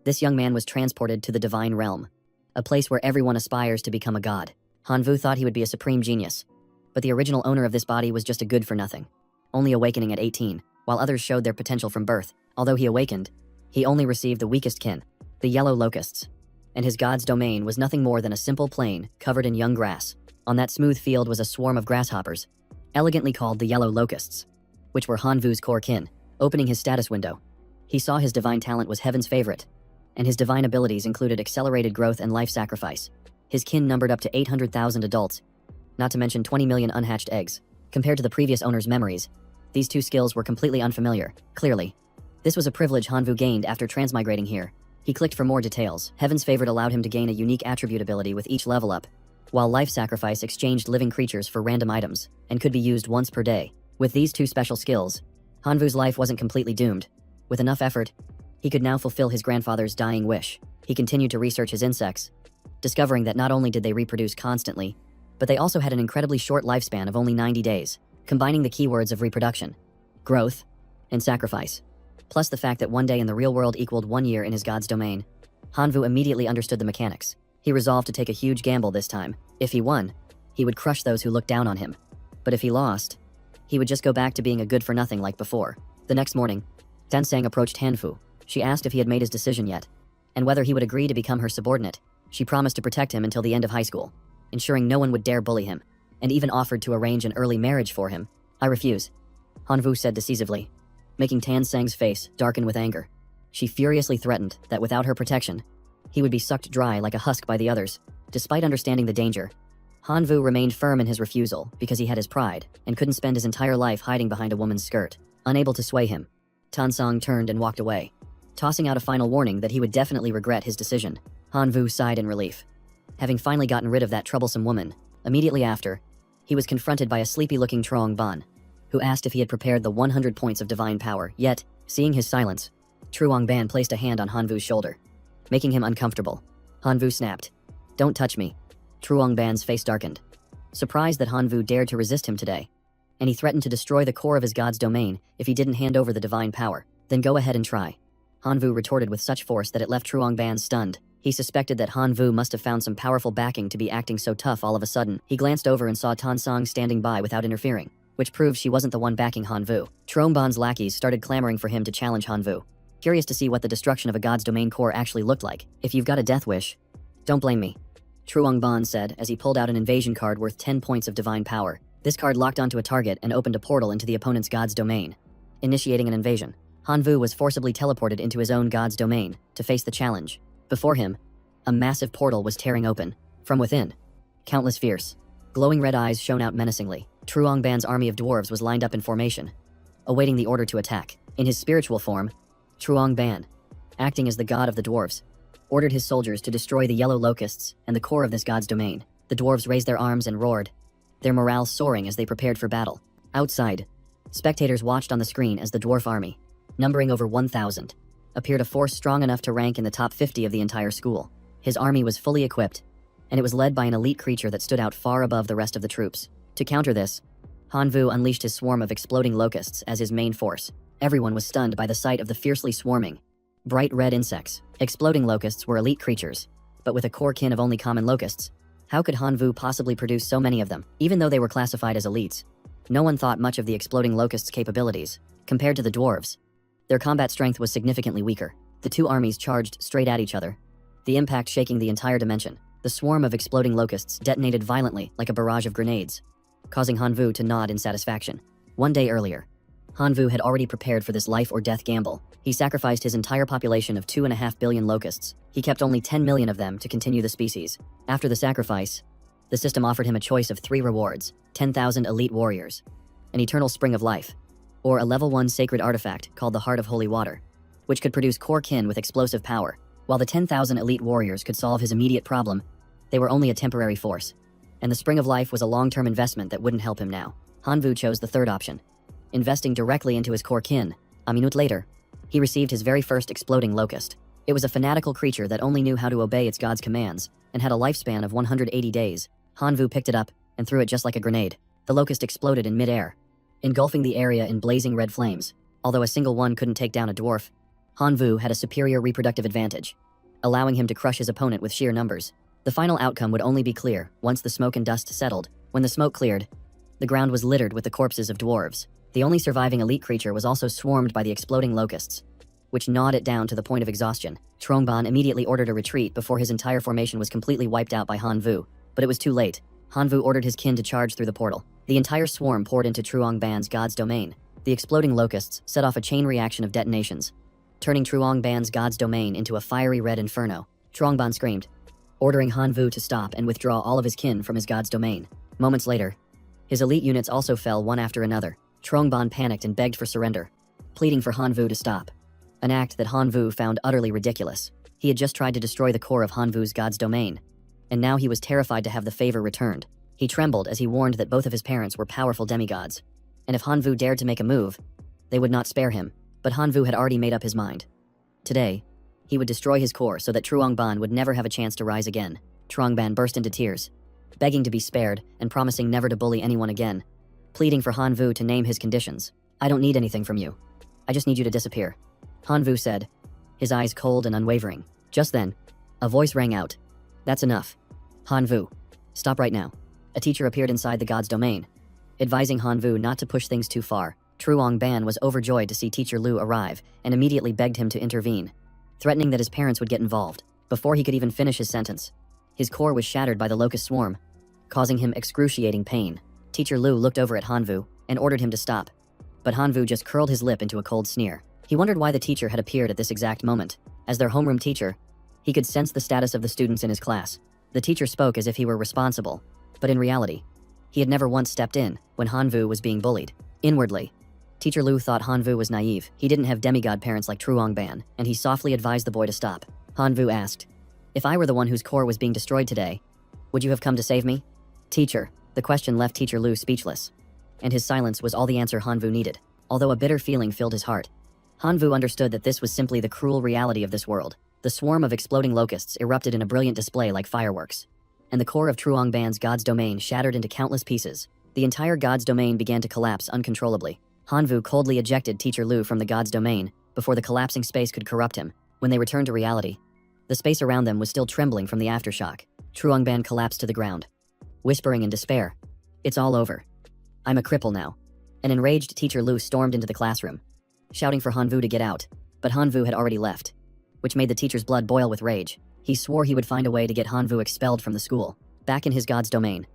This young man was transported to the divine realm, a place where everyone aspires to become a god. Hanvu thought he would be a supreme genius, but the original owner of this body was just a good-for-nothing, only awakening at 18, while others showed their potential from birth. Although he awakened, he only received the weakest kin, the yellow locusts, and his god's domain was nothing more than a simple plain covered in young grass. On that smooth field was a swarm of grasshoppers, elegantly called the yellow locusts, which were Hanvu's core kin. Opening his status window, he saw his divine talent was heaven's favorite, and his divine abilities included accelerated growth and life sacrifice. His kin numbered up to 800,000 adults, not to mention 20 million unhatched eggs. Compared to the previous owner's memories, these two skills were completely unfamiliar. Clearly, this was a privilege Hanvu gained after transmigrating here. He clicked for more details. Heaven's favorite allowed him to gain a unique attribute ability with each level up, while life sacrifice exchanged living creatures for random items and could be used once per day. With these two special skills, Hanvu's life wasn't completely doomed. With enough effort, he could now fulfill his grandfather's dying wish. He continued to research his insects, discovering that not only did they reproduce constantly, but they also had an incredibly short lifespan of only 90 days. Combining the keywords of reproduction, growth, and sacrifice, plus the fact that one day in the real world equaled 1 year in his god's domain, Hanvu immediately understood the mechanics. He resolved to take a huge gamble this time. If he won, he would crush those who looked down on him. But if he lost, he would just go back to being a good-for-nothing like before. The next morning, Tansang approached Hanfu. She asked if he had made his decision yet, and whether he would agree to become her subordinate. She promised to protect him until the end of high school, ensuring no one would dare bully him, and even offered to arrange an early marriage for him. "I refuse," Hanvu said decisively, making Tansang's face darken with anger. She furiously threatened that without her protection, he would be sucked dry like a husk by the others. Despite understanding the danger, Hanvu remained firm in his refusal because he had his pride and couldn't spend his entire life hiding behind a woman's skirt. Unable to sway him, Tansang turned and walked away, tossing out a final warning that he would definitely regret his decision. Hanvu sighed in relief, having finally gotten rid of that troublesome woman. Immediately after, he was confronted by a sleepy-looking Truong Ban, who asked if he had prepared the 100 points of divine power. Yet, seeing his silence, Truong Ban placed a hand on Hanvu's shoulder, making him uncomfortable. Hanvu snapped, "Don't touch me." Truong Ban's face darkened, surprised that Hanvu dared to resist him today, and he threatened to destroy the core of his god's domain if he didn't hand over the divine power. "Then go ahead and try," Hanvu retorted with such force that it left Truong Ban stunned. He suspected that Hanvu must have found some powerful backing to be acting so tough all of a sudden. He glanced over and saw Tansang standing by without interfering, which proved she wasn't the one backing Hanvu. Truong Ban's lackeys started clamoring for him to challenge Hanvu, curious to see what the destruction of a god's domain core actually looked like. "If you've got a death wish, don't blame me," Truong Ban said as he pulled out an invasion card worth 10 points of divine power. This card locked onto a target and opened a portal into the opponent's god's domain, initiating an invasion. Hanvu was forcibly teleported into his own god's domain to face the challenge. Before him, a massive portal was tearing open. From within, countless fierce, glowing red eyes shone out menacingly. Truong Ban's army of dwarves was lined up in formation, awaiting the order to attack. In his spiritual form, Truong Ban, acting as the god of the dwarves, ordered his soldiers to destroy the yellow locusts and the core of this god's domain. The dwarves raised their arms and roared, their morale soaring as they prepared for battle. Outside, spectators watched on the screen as the dwarf army, numbering over 1,000, appeared a force strong enough to rank in the top 50 of the entire school. His army was fully equipped, and it was led by an elite creature that stood out far above the rest of the troops. To counter this, Hanvu unleashed his swarm of exploding locusts as his main force. Everyone was stunned by the sight of the fiercely swarming, bright red insects. Exploding locusts were elite creatures, but with a core kin of only common locusts, how could Hanvu possibly produce so many of them? Even though they were classified as elites, no one thought much of the exploding locusts' capabilities. Compared to the dwarves, their combat strength was significantly weaker. The two armies charged straight at each other, the impact shaking the entire dimension. The swarm of exploding locusts detonated violently like a barrage of grenades, causing Hanvu to nod in satisfaction. 1 day earlier, Hanvu had already prepared for this life or death gamble. He sacrificed his entire population of 2.5 billion locusts. He kept only 10 million of them to continue the species. After the sacrifice, the system offered him a choice of 3 rewards: 10,000 elite warriors, an eternal spring of life, or a level 1 sacred artifact called the Heart of Holy Water, which could produce core kin with explosive power. While the 10,000 elite warriors could solve his immediate problem, they were only a temporary force, and the Spring of Life was a long-term investment that wouldn't help him now. Hanvu chose the third option, investing directly into his core kin. A minute later, he received his very first exploding locust. It was a fanatical creature that only knew how to obey its god's commands, and had a lifespan of 180 days. Hanvu picked it up and threw it just like a grenade. The locust exploded in mid-air, engulfing the area in blazing red flames. Although a single one couldn't take down a dwarf, Han Vu had a superior reproductive advantage, allowing him to crush his opponent with sheer numbers. The final outcome would only be clear once the smoke and dust settled. When the smoke cleared, the ground was littered with the corpses of dwarves. The only surviving elite creature was also swarmed by the exploding locusts, which gnawed it down to the point of exhaustion. Trongban immediately ordered a retreat before his entire formation was completely wiped out by Han Vu, but it was too late. Han Vu ordered his kin to charge through the portal. The entire swarm poured into Truongban's god's domain. The exploding locusts set off a chain reaction of detonations, turning Truongban's god's domain into a fiery red inferno. Trongban screamed, ordering Han Vu to stop and withdraw all of his kin from his god's domain. Moments later, his elite units also fell one after another. Trongban panicked and begged for surrender, pleading for Han Vu to stop, an act that Han Vu found utterly ridiculous. He had just tried to destroy the core of Han Vu's god's domain, and now he was terrified to have the favor returned. He trembled as he warned that both of his parents were powerful demigods, and if Han Vu dared to make a move, they would not spare him. But Han Vu had already made up his mind. Today, he would destroy his core so that Truongban would never have a chance to rise again. Trongban burst into tears, begging to be spared and promising never to bully anyone again, pleading for Han Vu to name his conditions. "I don't need anything from you. I just need you to disappear," Han Vu said, his eyes cold and unwavering. Just then, a voice rang out. "That's enough. Han Vu, stop right now." A teacher appeared inside the god's domain, advising Han Vu not to push things too far. Truongban was overjoyed to see Teacher Lu arrive and immediately begged him to intervene, threatening that his parents would get involved. Before he could even finish his sentence, his core was shattered by the locust swarm, causing him excruciating pain. Teacher Lu looked over at Han Vu and ordered him to stop, but Han Vu just curled his lip into a cold sneer. He wondered why the teacher had appeared at this exact moment. As their homeroom teacher, he could sense the status of the students in his class. The teacher spoke as if he were responsible, but in reality, he had never once stepped in when Han Vu was being bullied. Inwardly, Teacher Lu thought Han Vu was naive. He didn't have demigod parents like Truongban, and he softly advised the boy to stop. Han Vu asked, "If I were the one whose core was being destroyed today, would you have come to save me?" "Teacher." The question left Teacher Lu speechless, and his silence was all the answer Han Vu needed. Although a bitter feeling filled his heart, Han Vu understood that this was simply the cruel reality of this world. The swarm of exploding locusts erupted in a brilliant display like fireworks, and the core of Truongban's god's domain shattered into countless pieces. The entire god's domain began to collapse uncontrollably. Han Vu coldly ejected Teacher Lu from the god's domain before the collapsing space could corrupt him. When they returned to reality, the space around them was still trembling from the aftershock. Truongban collapsed to the ground, whispering in despair, "It's all over. I'm a cripple now." An enraged Teacher Lu stormed into the classroom, shouting for Han Vu to get out, but Han Vu had already left, which made the teacher's blood boil with rage. He swore he would find a way to get Han Vu expelled from the school. Back in his god's domain,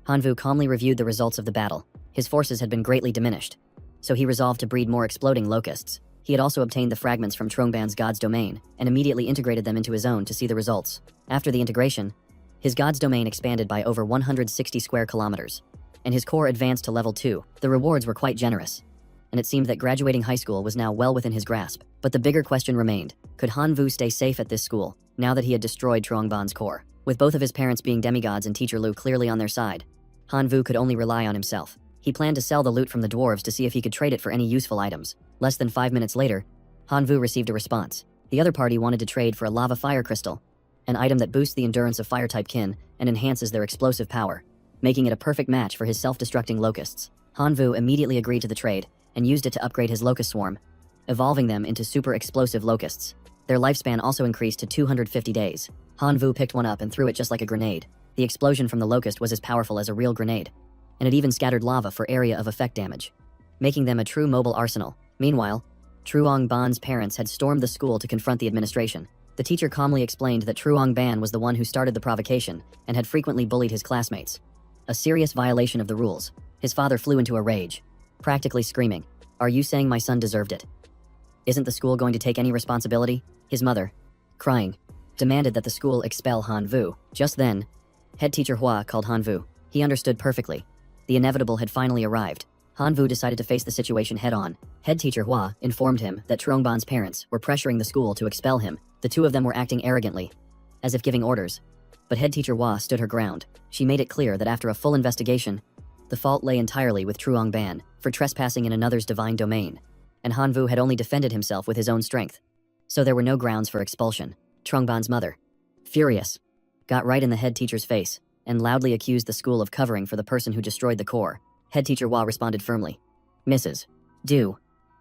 Han Vu calmly reviewed the results of the battle. His forces had been greatly diminished, so he resolved to breed more exploding locusts. He had also obtained the fragments from Trongban's god's domain and immediately integrated them into his own to see the results. After the integration, his god's domain expanded by over 160 square kilometers, and his core advanced to level 2. The rewards were quite generous, and it seemed that graduating high school was now well within his grasp. But the bigger question remained, could Han Vu stay safe at this school, now that he had destroyed Truongban's core? With both of his parents being demigods and Teacher Lu clearly on their side, Han Vu could only rely on himself. He planned to sell the loot from the dwarves to see if he could trade it for any useful items. Less than 5 minutes later, Han Vu received a response. The other party wanted to trade for a lava fire crystal, an item that boosts the endurance of fire-type kin and enhances their explosive power, making it a perfect match for his self-destructing locusts. Han Vu immediately agreed to the trade and used it to upgrade his locust swarm, evolving them into super explosive locusts. Their lifespan also increased to 250 days. Han Vu picked one up and threw it just like a grenade. The explosion from the locust was as powerful as a real grenade, and it even scattered lava for area of effect damage, making them a true mobile arsenal. Meanwhile, Truongban's parents had stormed the school to confront the administration. The teacher calmly explained that Truongban was the one who started the provocation and had frequently bullied his classmates, a serious violation of the rules. His father flew into a rage, practically screaming, "Are you saying my son deserved it? Isn't the school going to take any responsibility?" His mother, crying, demanded that the school expel Han Vu. Just then, head teacher Hua called Han Vu. He understood perfectly. The inevitable had finally arrived. Han Vu decided to face the situation head-on. Head teacher Hua informed him that Truongban's parents were pressuring the school to expel him. The two of them were acting arrogantly, as if giving orders. But head teacher Hua stood her ground. She made it clear that after a full investigation, the fault lay entirely with Truongban for trespassing in another's divine domain, and Han Vu had only defended himself with his own strength, so there were no grounds for expulsion. Truongban's mother, furious, got right in the head teacher's face and loudly accused the school of covering for the person who destroyed the core. Head teacher Hua responded firmly, "Mrs. Du,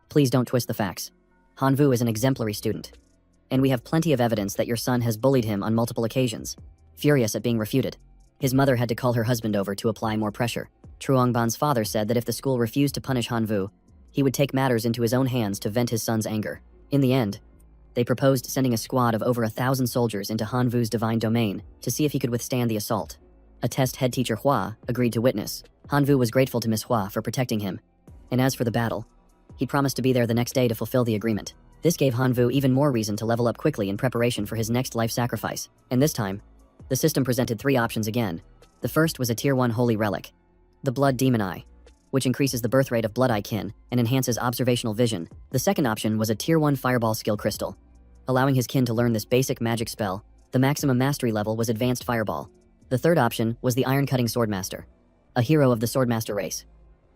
please don't twist the facts. Hanvu is an exemplary student. And we have plenty of evidence that your son has bullied him on multiple occasions. Furious at being refuted, his mother had to call her husband over to apply more pressure. Truongban's father said that if the school refused to punish Hanvu, he would take matters into his own hands to vent his son's anger. In the end, they proposed sending a squad of over 1,000 soldiers into Hanvu's divine domain to see if he could withstand the assault. A test head teacher Hua agreed to witness. Hanvu was grateful to Miss Hua for protecting him. And as for the battle, he promised to be there the next day to fulfill the agreement. This gave Hanvu even more reason to level up quickly in preparation for his next life sacrifice. And this time, the system presented 3 options again. The first was a Tier 1 holy relic, the Blood Demon Eye, which increases the birth rate of Blood Eye kin and enhances observational vision. The second option was a Tier 1 Fireball skill crystal, allowing his kin to learn this basic magic spell. The maximum mastery level was Advanced Fireball. The third option was the Iron-Cutting Swordmaster, a hero of the Swordmaster race,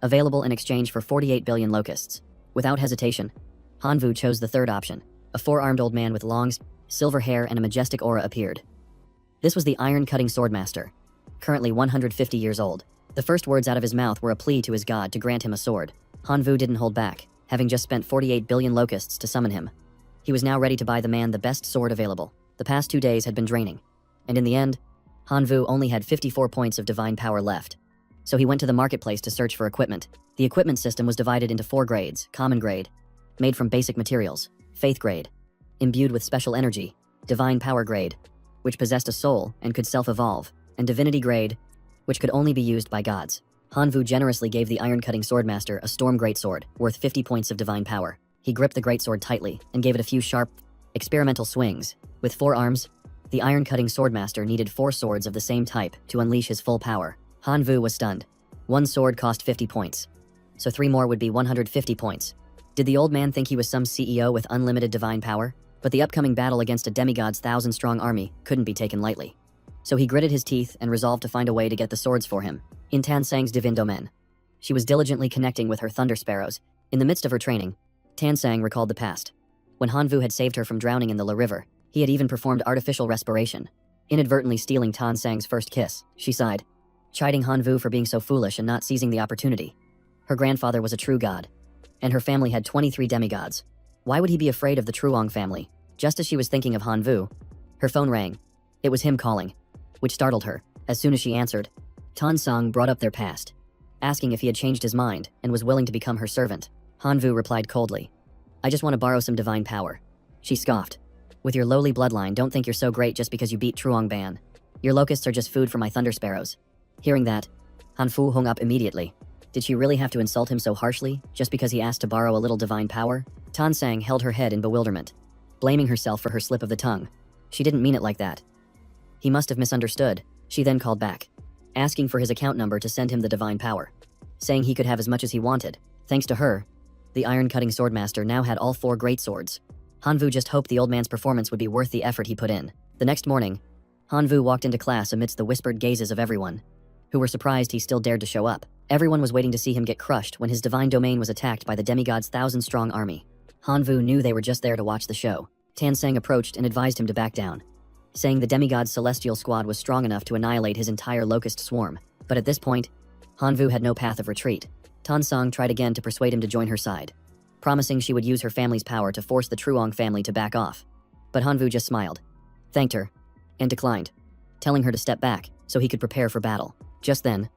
available in exchange for 48 billion locusts. Without hesitation, Hanvu chose the third option. A 4-armed old man with long, silver hair and a majestic aura appeared. This was the Iron-Cutting Swordmaster, currently 150 years old. The first words out of his mouth were a plea to his god to grant him a sword. Hanvu didn't hold back, having just spent 48 billion locusts to summon him. He was now ready to buy the man the best sword available. The past 2 days had been draining, and in the end, Hanvu only had 54 points of divine power left. So he went to the marketplace to search for equipment. The equipment system was divided into 4 grades: common grade, made from basic materials; faith grade, imbued with special energy; divine power grade, which possessed a soul and could self-evolve; and divinity grade, which could only be used by gods. Hanvu generously gave the Iron-Cutting Swordmaster a Storm Greatsword, worth 50 points of divine power. He gripped the greatsword tightly and gave it a few sharp, experimental swings. With 4 arms, the Iron-Cutting Swordmaster needed 4 swords of the same type to unleash his full power. Hanvu was stunned. 1 sword cost 50 points, so 3 more would be 150 points. Did the old man think he was some CEO with unlimited divine power? But the upcoming battle against a demigod's 1,000-strong army couldn't be taken lightly. So he gritted his teeth and resolved to find a way to get the swords for him. In Tansang's divine domain, she was diligently connecting with her thunder sparrows. In the midst of her training, Tansang recalled the past. When Hanvu had saved her from drowning in the La River, he had even performed artificial respiration, inadvertently stealing Tansang's first kiss. She sighed, chiding Hanvu for being so foolish and not seizing the opportunity. Her grandfather was a true god, and her family had 23 demigods. Why would he be afraid of the Truong family? Just as she was thinking of Hanvu, her phone rang. It was him calling, which startled her. As soon as she answered, Tansang brought up their past, asking if he had changed his mind and was willing to become her servant. Hanvu replied coldly, "I just want to borrow some divine power." She scoffed. "With your lowly bloodline, don't think you're so great just because you beat Truong Ban. Your locusts are just food for my thunder sparrows." Hearing that, Hanfu hung up immediately. Did she really have to insult him so harshly, just because he asked to borrow a little divine power? Tansang held her head in bewilderment, blaming herself for her slip of the tongue. She didn't mean it like that. He must have misunderstood. She then called back, asking for his account number to send him the divine power, saying he could have as much as he wanted. Thanks to her, the Iron-Cutting Swordmaster now had all 4 great swords. Hanvu just hoped the old man's performance would be worth the effort he put in. The next morning, Hanvu walked into class amidst the whispered gazes of everyone, who were surprised he still dared to show up. Everyone was waiting to see him get crushed when his divine domain was attacked by the demigod's 1,000-strong army. Hanvu knew they were just there to watch the show. Tansang approached and advised him to back down, saying the demigod's celestial squad was strong enough to annihilate his entire locust swarm. But at this point, Hanvu had no path of retreat. Tansang tried again to persuade him to join her side, promising she would use her family's power to force the Truong family to back off. But Hanvu just smiled, thanked her, and declined, telling her to step back so he could prepare for battle. Just then,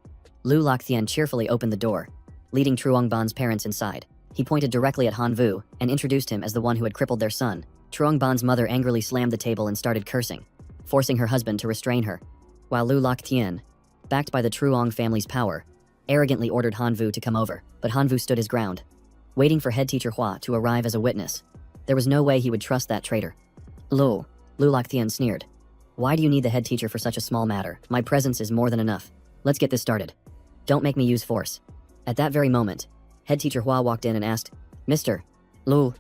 Lu Lokthian cheerfully opened the door, leading Truong Ban's parents inside. He pointed directly at Hanvu and introduced him as the one who had crippled their son. Truong Ban's mother angrily slammed the table and started cursing, forcing her husband to restrain her, while Lu Lokthian, backed by the Truong family's power, arrogantly ordered Hanvu to come over. But Hanvu stood his ground, waiting for head teacher Hua to arrive as a witness. There was no way he would trust that traitor. Lu Lokthian sneered. "Why do you need the head teacher for such a small matter? My presence is more than enough. Let's get this started. Don't make me use force." At that very moment, head teacher Hua walked in and asked, "Mr. Lu,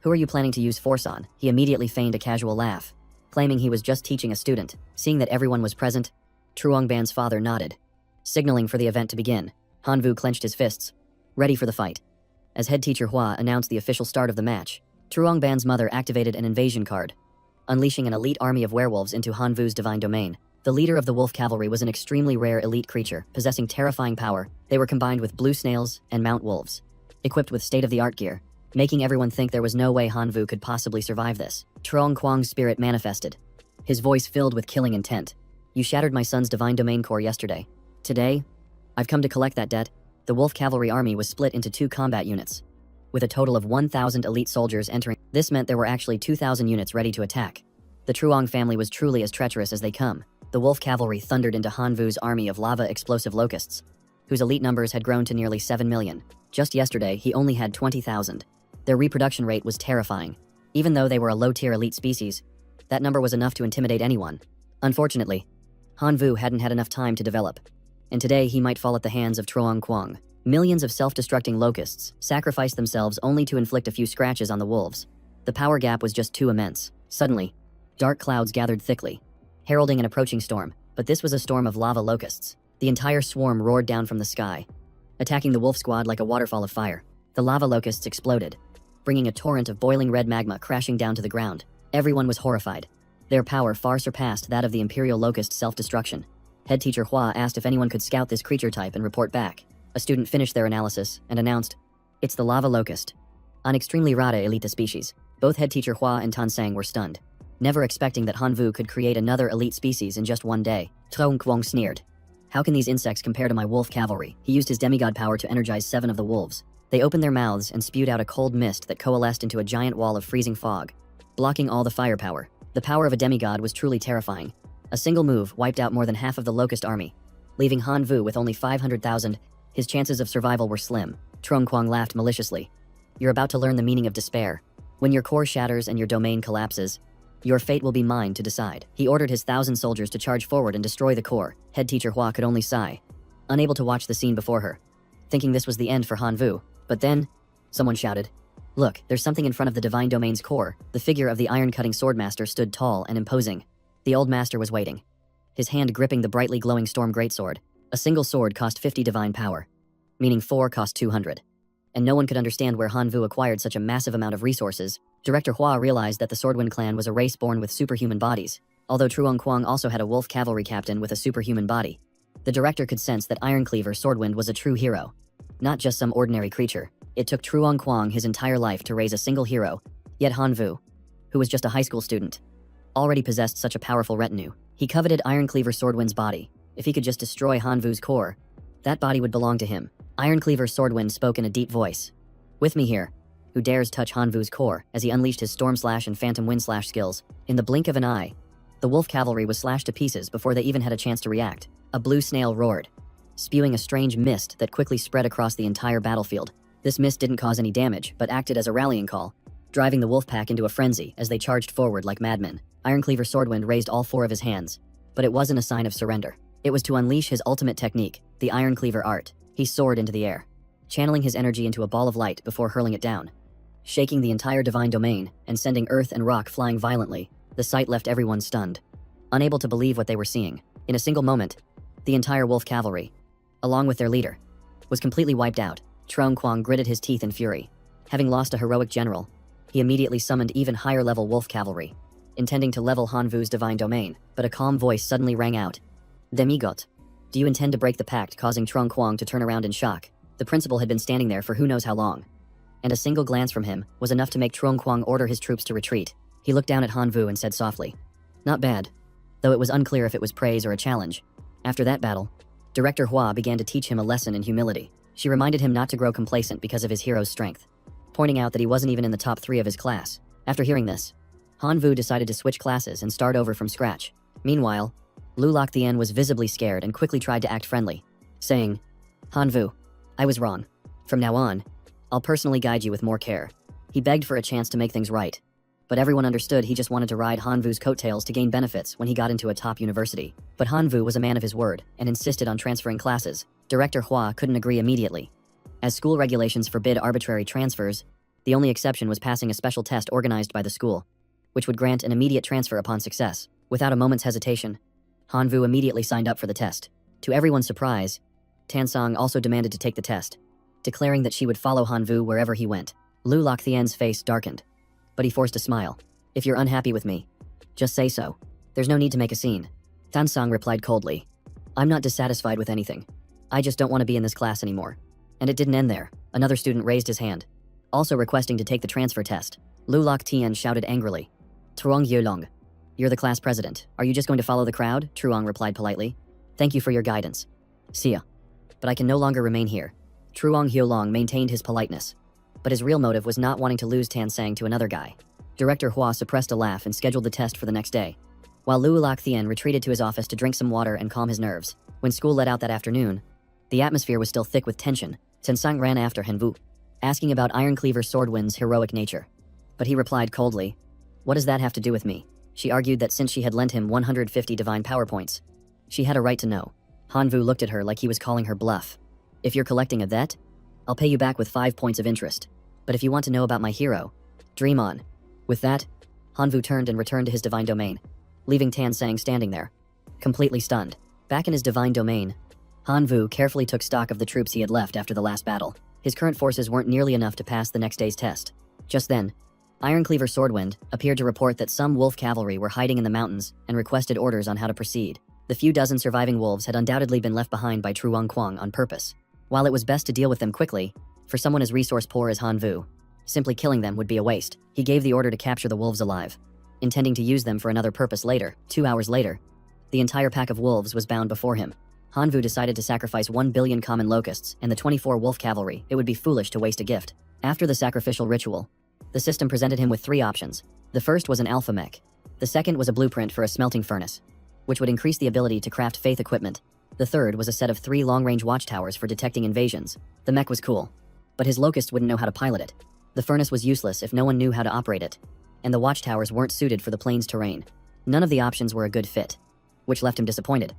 who are you planning to use force on?" He immediately feigned a casual laugh, claiming he was just teaching a student. Seeing that everyone was present, Truong Ban's father nodded, signaling for the event to begin. Hanvu clenched his fists, ready for the fight. As head teacher Hua announced the official start of the match, Truong Ban's mother activated an invasion card, unleashing an elite army of werewolves into Hanvu's divine domain. The leader of the wolf cavalry was an extremely rare elite creature, possessing terrifying power. They were combined with blue snails and mount wolves, equipped with state-of-the-art gear, making everyone think there was no way Hanvu could possibly survive this. Trong Kwang's spirit manifested, his voice filled with killing intent. You shattered my son's divine domain core yesterday. Today, I've come to collect that debt. The Wolf Cavalry army was split into 2 combat units, with a total of 1,000 elite soldiers entering. This meant there were actually 2,000 units ready to attack. The Truong family was truly as treacherous as they come. The Wolf Cavalry thundered into Hanvu's army of lava explosive locusts, whose elite numbers had grown to nearly 7 million. Just yesterday, he only had 20,000. Their reproduction rate was terrifying. Even though they were a low-tier elite species, that number was enough to intimidate anyone. Unfortunately, Hanvu hadn't had enough time to develop, and today he might fall at the hands of Truong Kwang. Millions of self-destructing locusts sacrificed themselves only to inflict a few scratches on the wolves. The power gap was just too immense. Suddenly, dark clouds gathered thickly, heralding an approaching storm, but this was a storm of lava locusts. The entire swarm roared down from the sky, attacking the wolf squad like a waterfall of fire. The lava locusts exploded, bringing a torrent of boiling red magma crashing down to the ground. Everyone was horrified. Their power far surpassed that of the Imperial Locust self-destruction. Head teacher Hua asked if anyone could scout this creature type and report back. A student finished their analysis and announced, "It's the lava locust, an extremely rare elite species." Both head teacher Hua and Tan Sang were stunned, never expecting that Hanvu could create another elite species in just one day. Trong Kwang sneered. "How can these insects compare to my wolf cavalry?" He used his demigod power to energize 7 of the wolves. They opened their mouths and spewed out a cold mist that coalesced into a giant wall of freezing fog, blocking all the firepower. The power of a demigod was truly terrifying. A single move wiped out more than half of the Locust army, leaving Hanvu with only 500,000. His chances of survival were slim. Trong Kwang laughed maliciously. "You're about to learn the meaning of despair. When your core shatters and your domain collapses, your fate will be mine to decide." He ordered his 1,000 soldiers to charge forward and destroy the core. Head teacher Hua could only sigh, unable to watch the scene before her, thinking this was the end for Hanvu. But then, someone shouted, "Look, there's something in front of the Divine Domain's core." The figure of the iron-cutting swordmaster stood tall and imposing. The old master was waiting, his hand gripping the brightly glowing storm greatsword. A single sword cost 50 divine power, meaning 4 cost 200. And no one could understand where Hanvu acquired such a massive amount of resources. Director Hua realized that the Swordwind clan was a race born with superhuman bodies, although Truong Kwang also had a wolf cavalry captain with a superhuman body. The director could sense that Ironcleaver Swordwind was a true hero, not just some ordinary creature. It took Truong Kwang his entire life to raise a single hero, yet Hanvu, who was just a high school student, already possessed such a powerful retinue. He coveted Ironcleaver Swordwind's body. If he could just destroy Hanvu's core, that body would belong to him. Ironcleaver Swordwind spoke in a deep voice. "With me here. Who dares touch Hanvu's core?" As he unleashed his Storm Slash and Phantom Wind Slash skills. In the blink of an eye, the wolf cavalry was slashed to pieces before they even had a chance to react. A blue snail roared, spewing a strange mist that quickly spread across the entire battlefield. This mist didn't cause any damage, but acted as a rallying call, driving the wolf pack into a frenzy as they charged forward like madmen. Ironcleaver Swordwind raised all 4 of his hands, but it wasn't a sign of surrender. It was to unleash his ultimate technique, the Ironcleaver art. He soared into the air, channeling his energy into a ball of light before hurling it down, shaking the entire divine domain and sending earth and rock flying violently. The sight left everyone stunned, unable to believe what they were seeing. In a single moment, the entire wolf cavalry, along with their leader, was completely wiped out. Trong Kwang gritted his teeth in fury. Having lost a heroic general, he immediately summoned even higher level wolf cavalry, intending to level Hanvu's divine domain, but a calm voice suddenly rang out. "Demigot, do you intend to break the pact?" causing Trong Kwang to turn around in shock. The principal had been standing there for who knows how long, and a single glance from him was enough to make Trong Kwang order his troops to retreat. He looked down at Hanvu and said softly, "Not bad," though it was unclear if it was praise or a challenge. After that battle, Director Hua began to teach him a lesson in humility. She reminded him not to grow complacent because of his hero's strength, pointing out that he wasn't even in the top 3 of his class. After hearing this, Hanvu decided to switch classes and start over from scratch. Meanwhile, Lu Locthien was visibly scared and quickly tried to act friendly, saying, "Hanvu, I was wrong. From now on, I'll personally guide you with more care." He begged for a chance to make things right, but everyone understood he just wanted to ride Hanvu's coattails to gain benefits when he got into a top university. But Hanvu was a man of his word and insisted on transferring classes. Director Hua couldn't agree immediately. As school regulations forbid arbitrary transfers, the only exception was passing a special test organized by the school, which would grant an immediate transfer upon success. Without a moment's hesitation, Hanvu immediately signed up for the test. To everyone's surprise, Tansong also demanded to take the test, declaring that she would follow Hanvu wherever he went. Lu Locthien's face darkened, but he forced a smile. "If you're unhappy with me, just say so. There's no need to make a scene." Tansong replied coldly, "I'm not dissatisfied with anything. I just don't want to be in this class anymore." And it didn't end there. Another student raised his hand. also requesting to take the transfer test. Lu Lok Tian shouted angrily. Truong Yulong, you're the class president. Are you just going to follow the crowd? Truong replied politely. Thank you for your guidance. See ya. But I can no longer remain here. Truong Hyolong maintained his politeness. But his real motive was not wanting to lose Tan Sang to another guy. Director Hua suppressed a laugh and scheduled the test for the next day, while Lu Lok Thien retreated to his office to drink some water and calm his nerves. When school let out that afternoon, the atmosphere was still thick with tension. Tan Sang ran after Henvu, asking about Ironcleaver Swordwind's heroic nature. But he replied coldly, "What does that have to do with me?" She argued that since she had lent him 150 divine power points, she had a right to know. Hanvu looked at her like he was calling her bluff. "If you're collecting a debt, I'll pay you back with 5 points of interest. But if you want to know about my hero, dream on." With that, Hanvu turned and returned to his divine domain, leaving Tan Sang standing there, completely stunned. Back in his divine domain, Hanvu carefully took stock of the troops he had left after the last battle. His current forces weren't nearly enough to pass the next day's test. Just then, Ironcleaver Swordwind appeared to report that some wolf cavalry were hiding in the mountains and requested orders on how to proceed. The few dozen surviving wolves had undoubtedly been left behind by Truong Quang on purpose. While it was best to deal with them quickly, for someone as resource poor as Hanvu, simply killing them would be a waste. He gave the order to capture the wolves alive, intending to use them for another purpose later. 2 hours later, the entire pack of wolves was bound before him. Hanvu decided to sacrifice 1 billion common locusts and the 24 wolf cavalry. It would be foolish to waste a gift. After the sacrificial ritual, the system presented him with 3 options. The first was an alpha mech. The second was a blueprint for a smelting furnace, which would increase the ability to craft faith equipment. The third was a set of 3 long-range watchtowers for detecting invasions. The mech was cool, but his locust wouldn't know how to pilot it. The furnace was useless if no one knew how to operate it, and the watchtowers weren't suited for the plains terrain. None of the options were a good fit, which left him disappointed,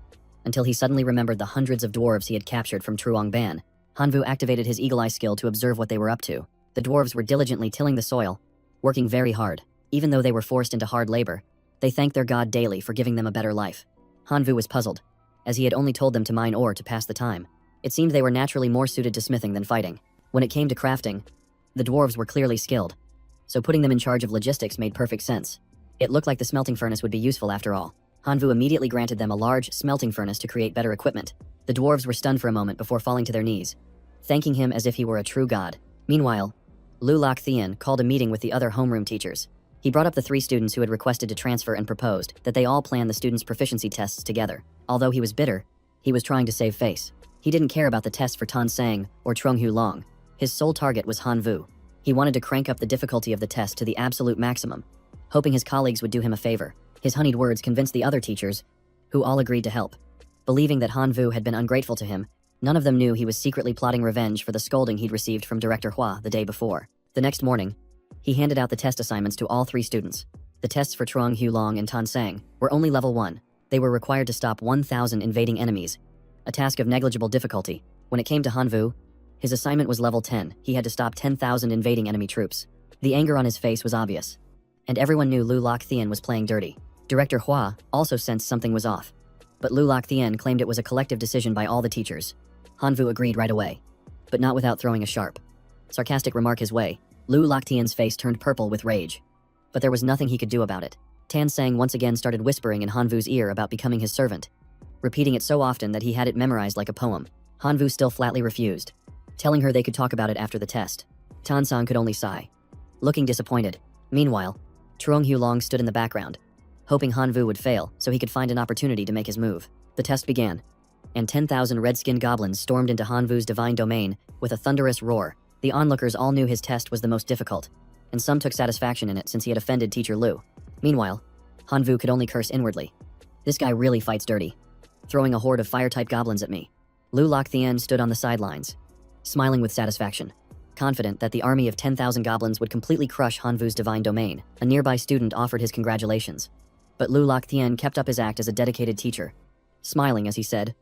until he suddenly remembered the hundreds of dwarves he had captured from Truong Ban. Hanvu activated his eagle eye skill to observe what they were up to. The dwarves were diligently tilling the soil, working very hard. Even though they were forced into hard labor, they thanked their god daily for giving them a better life. Hanvu was puzzled, as he had only told them to mine ore to pass the time. It seemed they were naturally more suited to smithing than fighting. When it came to crafting, the dwarves were clearly skilled, so putting them in charge of logistics made perfect sense. It looked like the smelting furnace would be useful after all. Hanvu immediately granted them a large smelting furnace to create better equipment. The dwarves were stunned for a moment before falling to their knees, thanking him as if he were a true god. Meanwhile, Lu Lok Thien called a meeting with the other homeroom teachers. He brought up the 3 students who had requested to transfer and proposed that they all plan the students' proficiency tests together. Although he was bitter, he was trying to save face. He didn't care about the tests for Tan Sang or Truong Hu Long. His sole target was Hanvu. He wanted to crank up the difficulty of the test to the absolute maximum, hoping his colleagues would do him a favor. His honeyed words convinced the other teachers, who all agreed to help. Believing that Hanvu had been ungrateful to him, none of them knew he was secretly plotting revenge for the scolding he'd received from Director Hua the day before. The next morning, he handed out the test assignments to all 3 students. The tests for Truong Hu Long and Tan Sang were only level 1. They were required to stop 1,000 invading enemies, a task of negligible difficulty. When it came to Hanvu, his assignment was level 10. He had to stop 10,000 invading enemy troops. The anger on his face was obvious, and everyone knew Lu Lok Thien was playing dirty. Director Hua also sensed something was off, but Lu Lok Thien claimed it was a collective decision by all the teachers. Hanvu agreed right away, but not without throwing a sharp, sarcastic remark his way. Lu Lok Thien's face turned purple with rage, but there was nothing he could do about it. Tan Sang once again started whispering in Hanvu's ear about becoming his servant, repeating it so often that he had it memorized like a poem. Hanvu still flatly refused, telling her they could talk about it after the test. Tan Sang could only sigh, looking disappointed. Meanwhile, Truong Hu Long stood in the background, hoping Hanvu would fail so he could find an opportunity to make his move. The test began, and 10,000 red-skinned goblins stormed into Hanvu's divine domain with a thunderous roar. The onlookers all knew his test was the most difficult, and some took satisfaction in it since he had offended Teacher Lu. Meanwhile, Hanvu could only curse inwardly. This guy really fights dirty, throwing a horde of fire-type goblins at me. Lu Lok Thien stood on the sidelines, smiling with satisfaction, confident that the army of 10,000 goblins would completely crush Hanvu's divine domain. A nearby student offered his congratulations, but Lu Lok Thien kept up his act as a dedicated teacher, smiling as he said,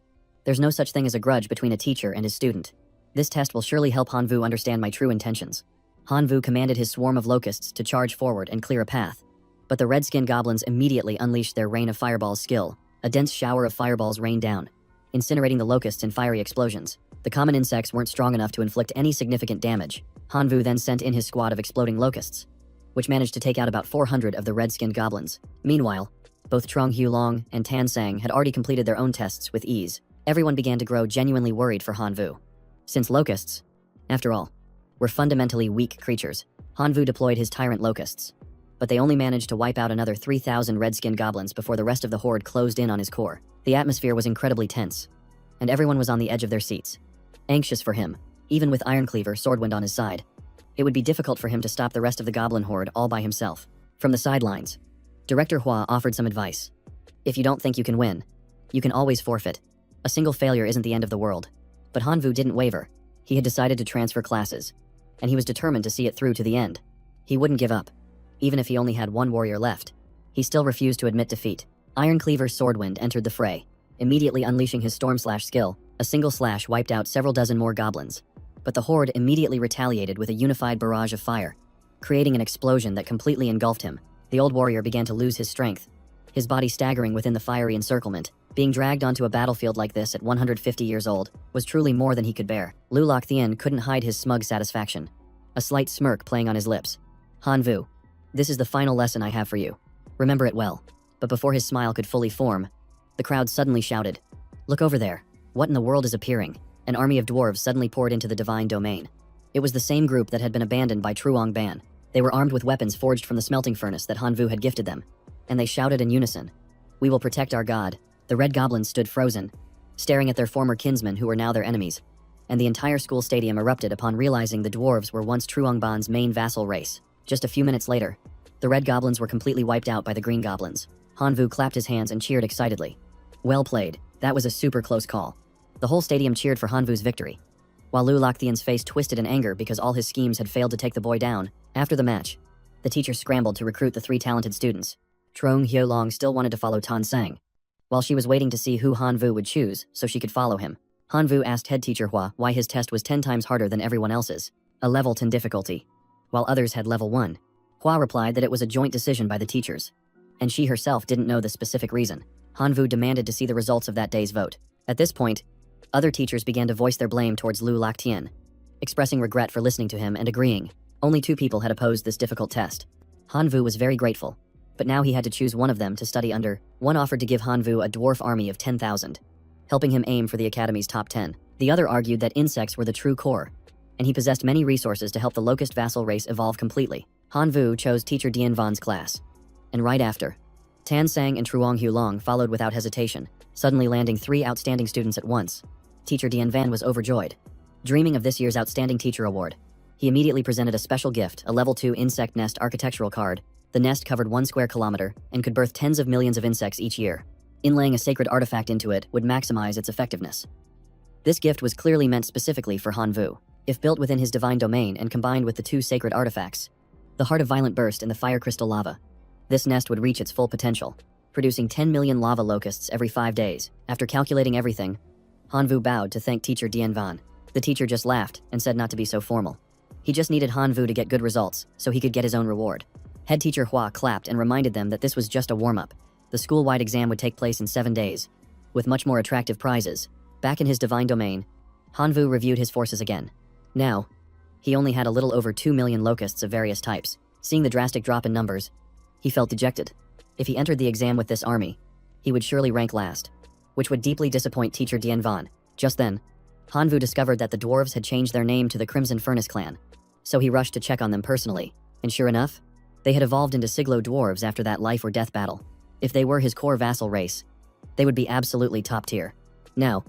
"There's no such thing as a grudge between a teacher and his student. This test will surely help Hanvu understand my true intentions." Hanvu commanded his swarm of locusts to charge forward and clear a path, but the red-skinned goblins immediately unleashed their rain of fireballs skill. A dense shower of fireballs rained down, incinerating the locusts in fiery explosions. The common insects weren't strong enough to inflict any significant damage. Hanvu then sent in his squad of exploding locusts, which managed to take out about 400 of the red-skinned goblins. Meanwhile, both Truong Hu Long and Tan Sang had already completed their own tests with ease. Everyone began to grow genuinely worried for Hanvu. Since locusts, after all, were fundamentally weak creatures. Hanvu deployed his tyrant locusts, but they only managed to wipe out another 3,000 red-skinned goblins before the rest of the horde closed in on his core. The atmosphere was incredibly tense, and everyone was on the edge of their seats, anxious for him, even with Ironcleaver Swordwind on his side. It would be difficult for him to stop the rest of the goblin horde all by himself. From the sidelines, Director Hua offered some advice. If you don't think you can win, you can always forfeit. A single failure isn't the end of the world. But Hanvu didn't waver. He had decided to transfer classes, and he was determined to see it through to the end. He wouldn't give up. Even if he only had one warrior left, he still refused to admit defeat. Ironcleaver Swordwind entered the fray, immediately unleashing his Storm Slash skill. A single slash wiped out several dozen more goblins. But the horde immediately retaliated with a unified barrage of fire, creating an explosion that completely engulfed him. The old warrior began to lose his strength, his body staggering within the fiery encirclement. Being dragged onto a battlefield like this at 150 years old was truly more than he could bear. Lu Lokthian couldn't hide his smug satisfaction, a slight smirk playing on his lips. Hanvu, this is the final lesson I have for you. Remember it well. But before his smile could fully form, the crowd suddenly shouted, "Look over there. What in the world is appearing?" An army of dwarves suddenly poured into the divine domain. It was the same group that had been abandoned by Truong Ban. They were armed with weapons forged from the smelting furnace that Hanvu had gifted them, and they shouted in unison, "We will protect our god." The red goblins stood frozen, staring at their former kinsmen who were now their enemies, and the entire school stadium erupted upon realizing the dwarves were once Truong Ban's main vassal race. Just a few minutes later, the red goblins were completely wiped out by the green goblins. Hanvu clapped his hands and cheered excitedly. Well played, that was a super close call. The whole stadium cheered for Hanvu's victory, while Lu Lokthian's face twisted in anger because all his schemes had failed to take the boy down. After the match, the teacher scrambled to recruit the 3 talented students. Trong Hyolong still wanted to follow Tan Sang, while she was waiting to see who Hanvu would choose so she could follow him. Hanvu asked head teacher Hua why his test was 10 times harder than everyone else's, a level 10 difficulty, while others had level 1. Hua replied that it was a joint decision by the teachers, and she herself didn't know the specific reason. Hanvu demanded to see the results of that day's vote. At this point, other teachers began to voice their blame towards Lu Lokthian, expressing regret for listening to him and agreeing. Only 2 people had opposed this difficult test. Hanvu was very grateful, but now he had to choose one of them to study under. One offered to give Hanvu a dwarf army of 10,000, helping him aim for the academy's top 10. The other argued that insects were the true core, and he possessed many resources to help the locust vassal race evolve completely. Hanvu chose teacher Dian Van's class, and right after, Tan Sang and Truong Hulong followed without hesitation, suddenly landing 3 outstanding students at once. Teacher Dian Van was overjoyed. Dreaming of this year's Outstanding Teacher Award, he immediately presented a special gift, a level 2 insect nest architectural card. The nest covered 1 square kilometer and could birth tens of millions of insects each year. Inlaying a sacred artifact into it would maximize its effectiveness. This gift was clearly meant specifically for Hanvu. If built within his divine domain and combined with the 2 sacred artifacts, the Heart of Violent Burst and the Fire Crystal Lava, this nest would reach its full potential, producing 10 million lava locusts every 5 days. After calculating everything, Hanvu bowed to thank teacher Dian Van. The teacher just laughed and said not to be so formal. He just needed Hanvu to get good results so he could get his own reward. Head teacher Hua clapped and reminded them that this was just a warm-up. The school-wide exam would take place in 7 days, with much more attractive prizes. Back in his divine domain, Hanvu reviewed his forces again. Now, he only had a little over 2 million locusts of various types. Seeing the drastic drop in numbers, he felt dejected. If he entered the exam with this army, he would surely rank last, which would deeply disappoint teacher Dian Van. Just then, Hanvu discovered that the dwarves had changed their name to the Crimson Furnace Clan, so he rushed to check on them personally. And sure enough, they had evolved into Siglo dwarves after that life or death battle. If they were his core vassal race, they would be absolutely top tier. Now,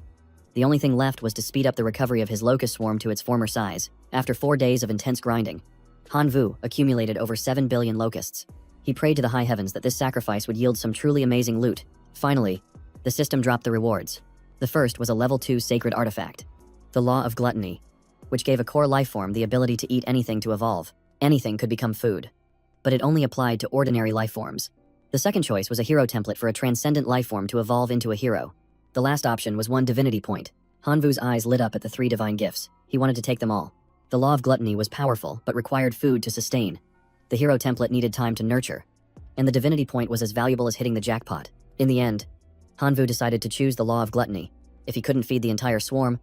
the only thing left was to speed up the recovery of his locust swarm to its former size. After 4 days of intense grinding, Hanvu accumulated over 7 billion locusts. He prayed to the high heavens that this sacrifice would yield some truly amazing loot. Finally, the system dropped the rewards. The first was a level 2 sacred artifact, the Law of Gluttony, which gave a core lifeform the ability to eat anything to evolve. Anything could become food, but it only applied to ordinary lifeforms. The second choice was a hero template for a transcendent lifeform to evolve into a hero. The last option was 1 divinity point. Hanvu's eyes lit up at the 3 divine gifts. He wanted to take them all. The Law of Gluttony was powerful, but required food to sustain. The hero template needed time to nurture, and the divinity point was as valuable as hitting the jackpot. In the end, Hanvu decided to choose the Law of Gluttony. If he couldn't feed the entire swarm,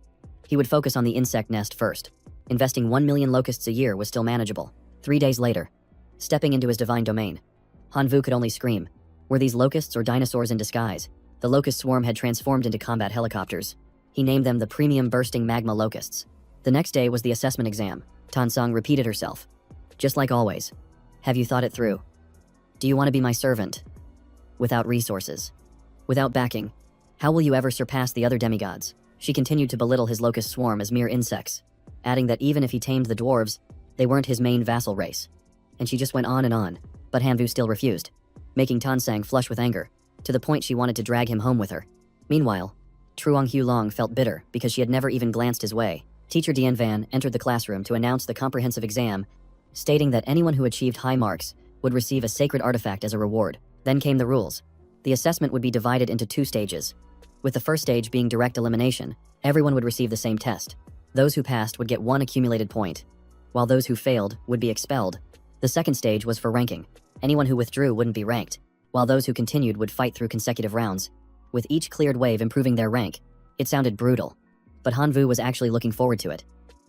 he would focus on the insect nest first. Investing 1 million locusts a year was still manageable. 3 days later, stepping into his divine domain, Hanvu could only scream. Were these locusts or dinosaurs in disguise? The locust swarm had transformed into combat helicopters. He named them the Premium Bursting Magma Locusts. The next day was the assessment exam. Tan Song repeated herself. Just like always. Have you thought it through? Do you want to be my servant? Without resources. Without backing. How will you ever surpass the other demigods? She continued to belittle his locust swarm as mere insects, adding that even if he tamed the dwarves, they weren't his main vassal race. And she just went on, but Hanvu still refused, making Tan Sang flush with anger, to the point she wanted to drag him home with her. Meanwhile, Truong Hulong felt bitter because she had never even glanced his way. Teacher Dian Van entered the classroom to announce the comprehensive exam, stating that anyone who achieved high marks would receive a sacred artifact as a reward. Then came the rules. The assessment would be divided into 2 stages. With the first stage being direct elimination, everyone would receive the same test. Those who passed would get 1 accumulated point, while those who failed would be expelled. The second stage was for ranking. Anyone who withdrew wouldn't be ranked, while those who continued would fight through consecutive rounds, with each cleared wave improving their rank. It sounded brutal, but Hanvu was actually looking forward to it,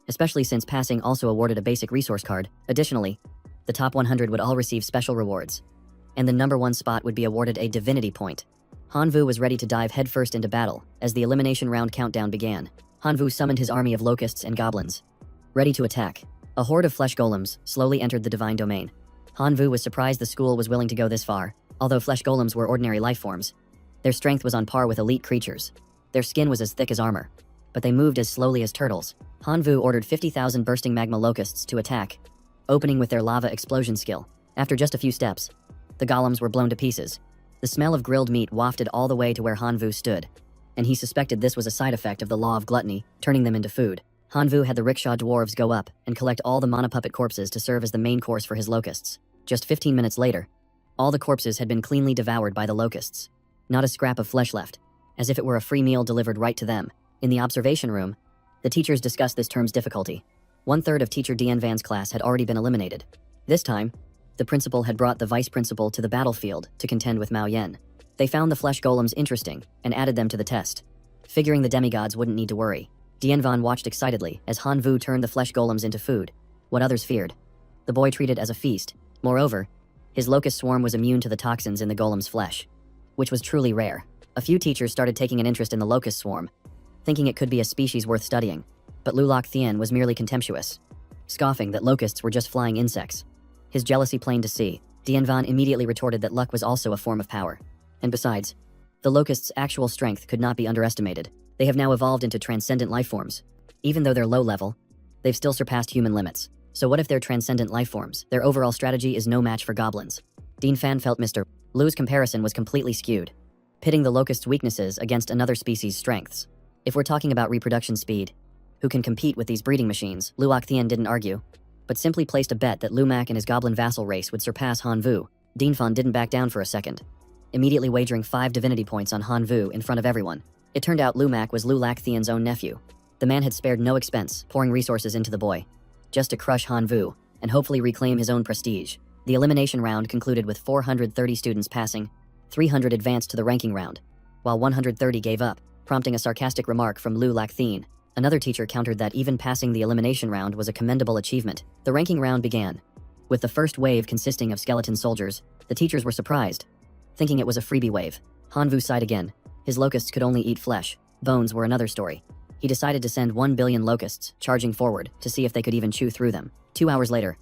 especially since passing also awarded a basic resource card. Additionally, the top 100 would all receive special rewards, and the number 1 spot would be awarded a divinity point. Hanvu was ready to dive headfirst into battle as the elimination round countdown began. Hanvu summoned his army of locusts and goblins, ready to attack. A horde of flesh golems slowly entered the divine domain. Hanvu was surprised the school was willing to go this far. Although flesh golems were ordinary life forms, their strength was on par with elite creatures. Their skin was as thick as armor, but they moved as slowly as turtles. Hanvu ordered 50,000 bursting magma locusts to attack, opening with their lava explosion skill. After just a few steps, the golems were blown to pieces. The smell of grilled meat wafted all the way to where Hanvu stood, and he suspected this was a side effect of the law of gluttony, turning them into food. Hanvu had the rickshaw dwarves go up and collect all the mana puppet corpses to serve as the main course for his locusts. Just 15 minutes later, all the corpses had been cleanly devoured by the locusts. Not a scrap of flesh left, as if it were a free meal delivered right to them. In the observation room, the teachers discussed this term's difficulty. 1/3 of Teacher Dian Van's class had already been eliminated. This time, the principal had brought the vice principal to the battlefield to contend with Mao Yen. They found the flesh golems interesting and added them to the test, figuring the demigods wouldn't need to worry. Dian Van watched excitedly as Hanvu turned the flesh golems into food, what others feared. The boy treated as a feast. Moreover, his locust swarm was immune to the toxins in the golem's flesh, which was truly rare. A few teachers started taking an interest in the locust swarm, thinking it could be a species worth studying, but Lu Lok Thien was merely contemptuous, scoffing that locusts were just flying insects. His jealousy plain to see. Dian Van immediately retorted that luck was also a form of power. And besides, the locusts' actual strength could not be underestimated. They have now evolved into transcendent life forms. Even though they're low level, they've still surpassed human limits. So what if they're transcendent life forms? Their overall strategy is no match for goblins. Dean Fan felt Mr. Lu's comparison was completely skewed, pitting the locust's weaknesses against another species' strengths. If we're talking about reproduction speed, who can compete with these breeding machines? Lu Lok Thien didn't argue, but simply placed a bet that Lumak and his goblin vassal race would surpass Hanvu. Dean Fan didn't back down for a second, immediately wagering 5 divinity points on Hanvu in front of everyone. It turned out Lumak was Lu Lak Thien's own nephew. The man had spared no expense, pouring resources into the boy, just to crush Hanvu and hopefully reclaim his own prestige. The elimination round concluded with 430 students passing, 300 advanced to the ranking round, while 130 gave up, prompting a sarcastic remark from Lu Lak Thien. Another teacher countered that even passing the elimination round was a commendable achievement. The ranking round began. With the first wave consisting of skeleton soldiers, the teachers were surprised, thinking it was a freebie wave. Hanvu sighed again. His locusts could only eat flesh. Bones were another story. He decided to send 1 billion locusts charging forward to see if they could even chew through them. 2 hours later,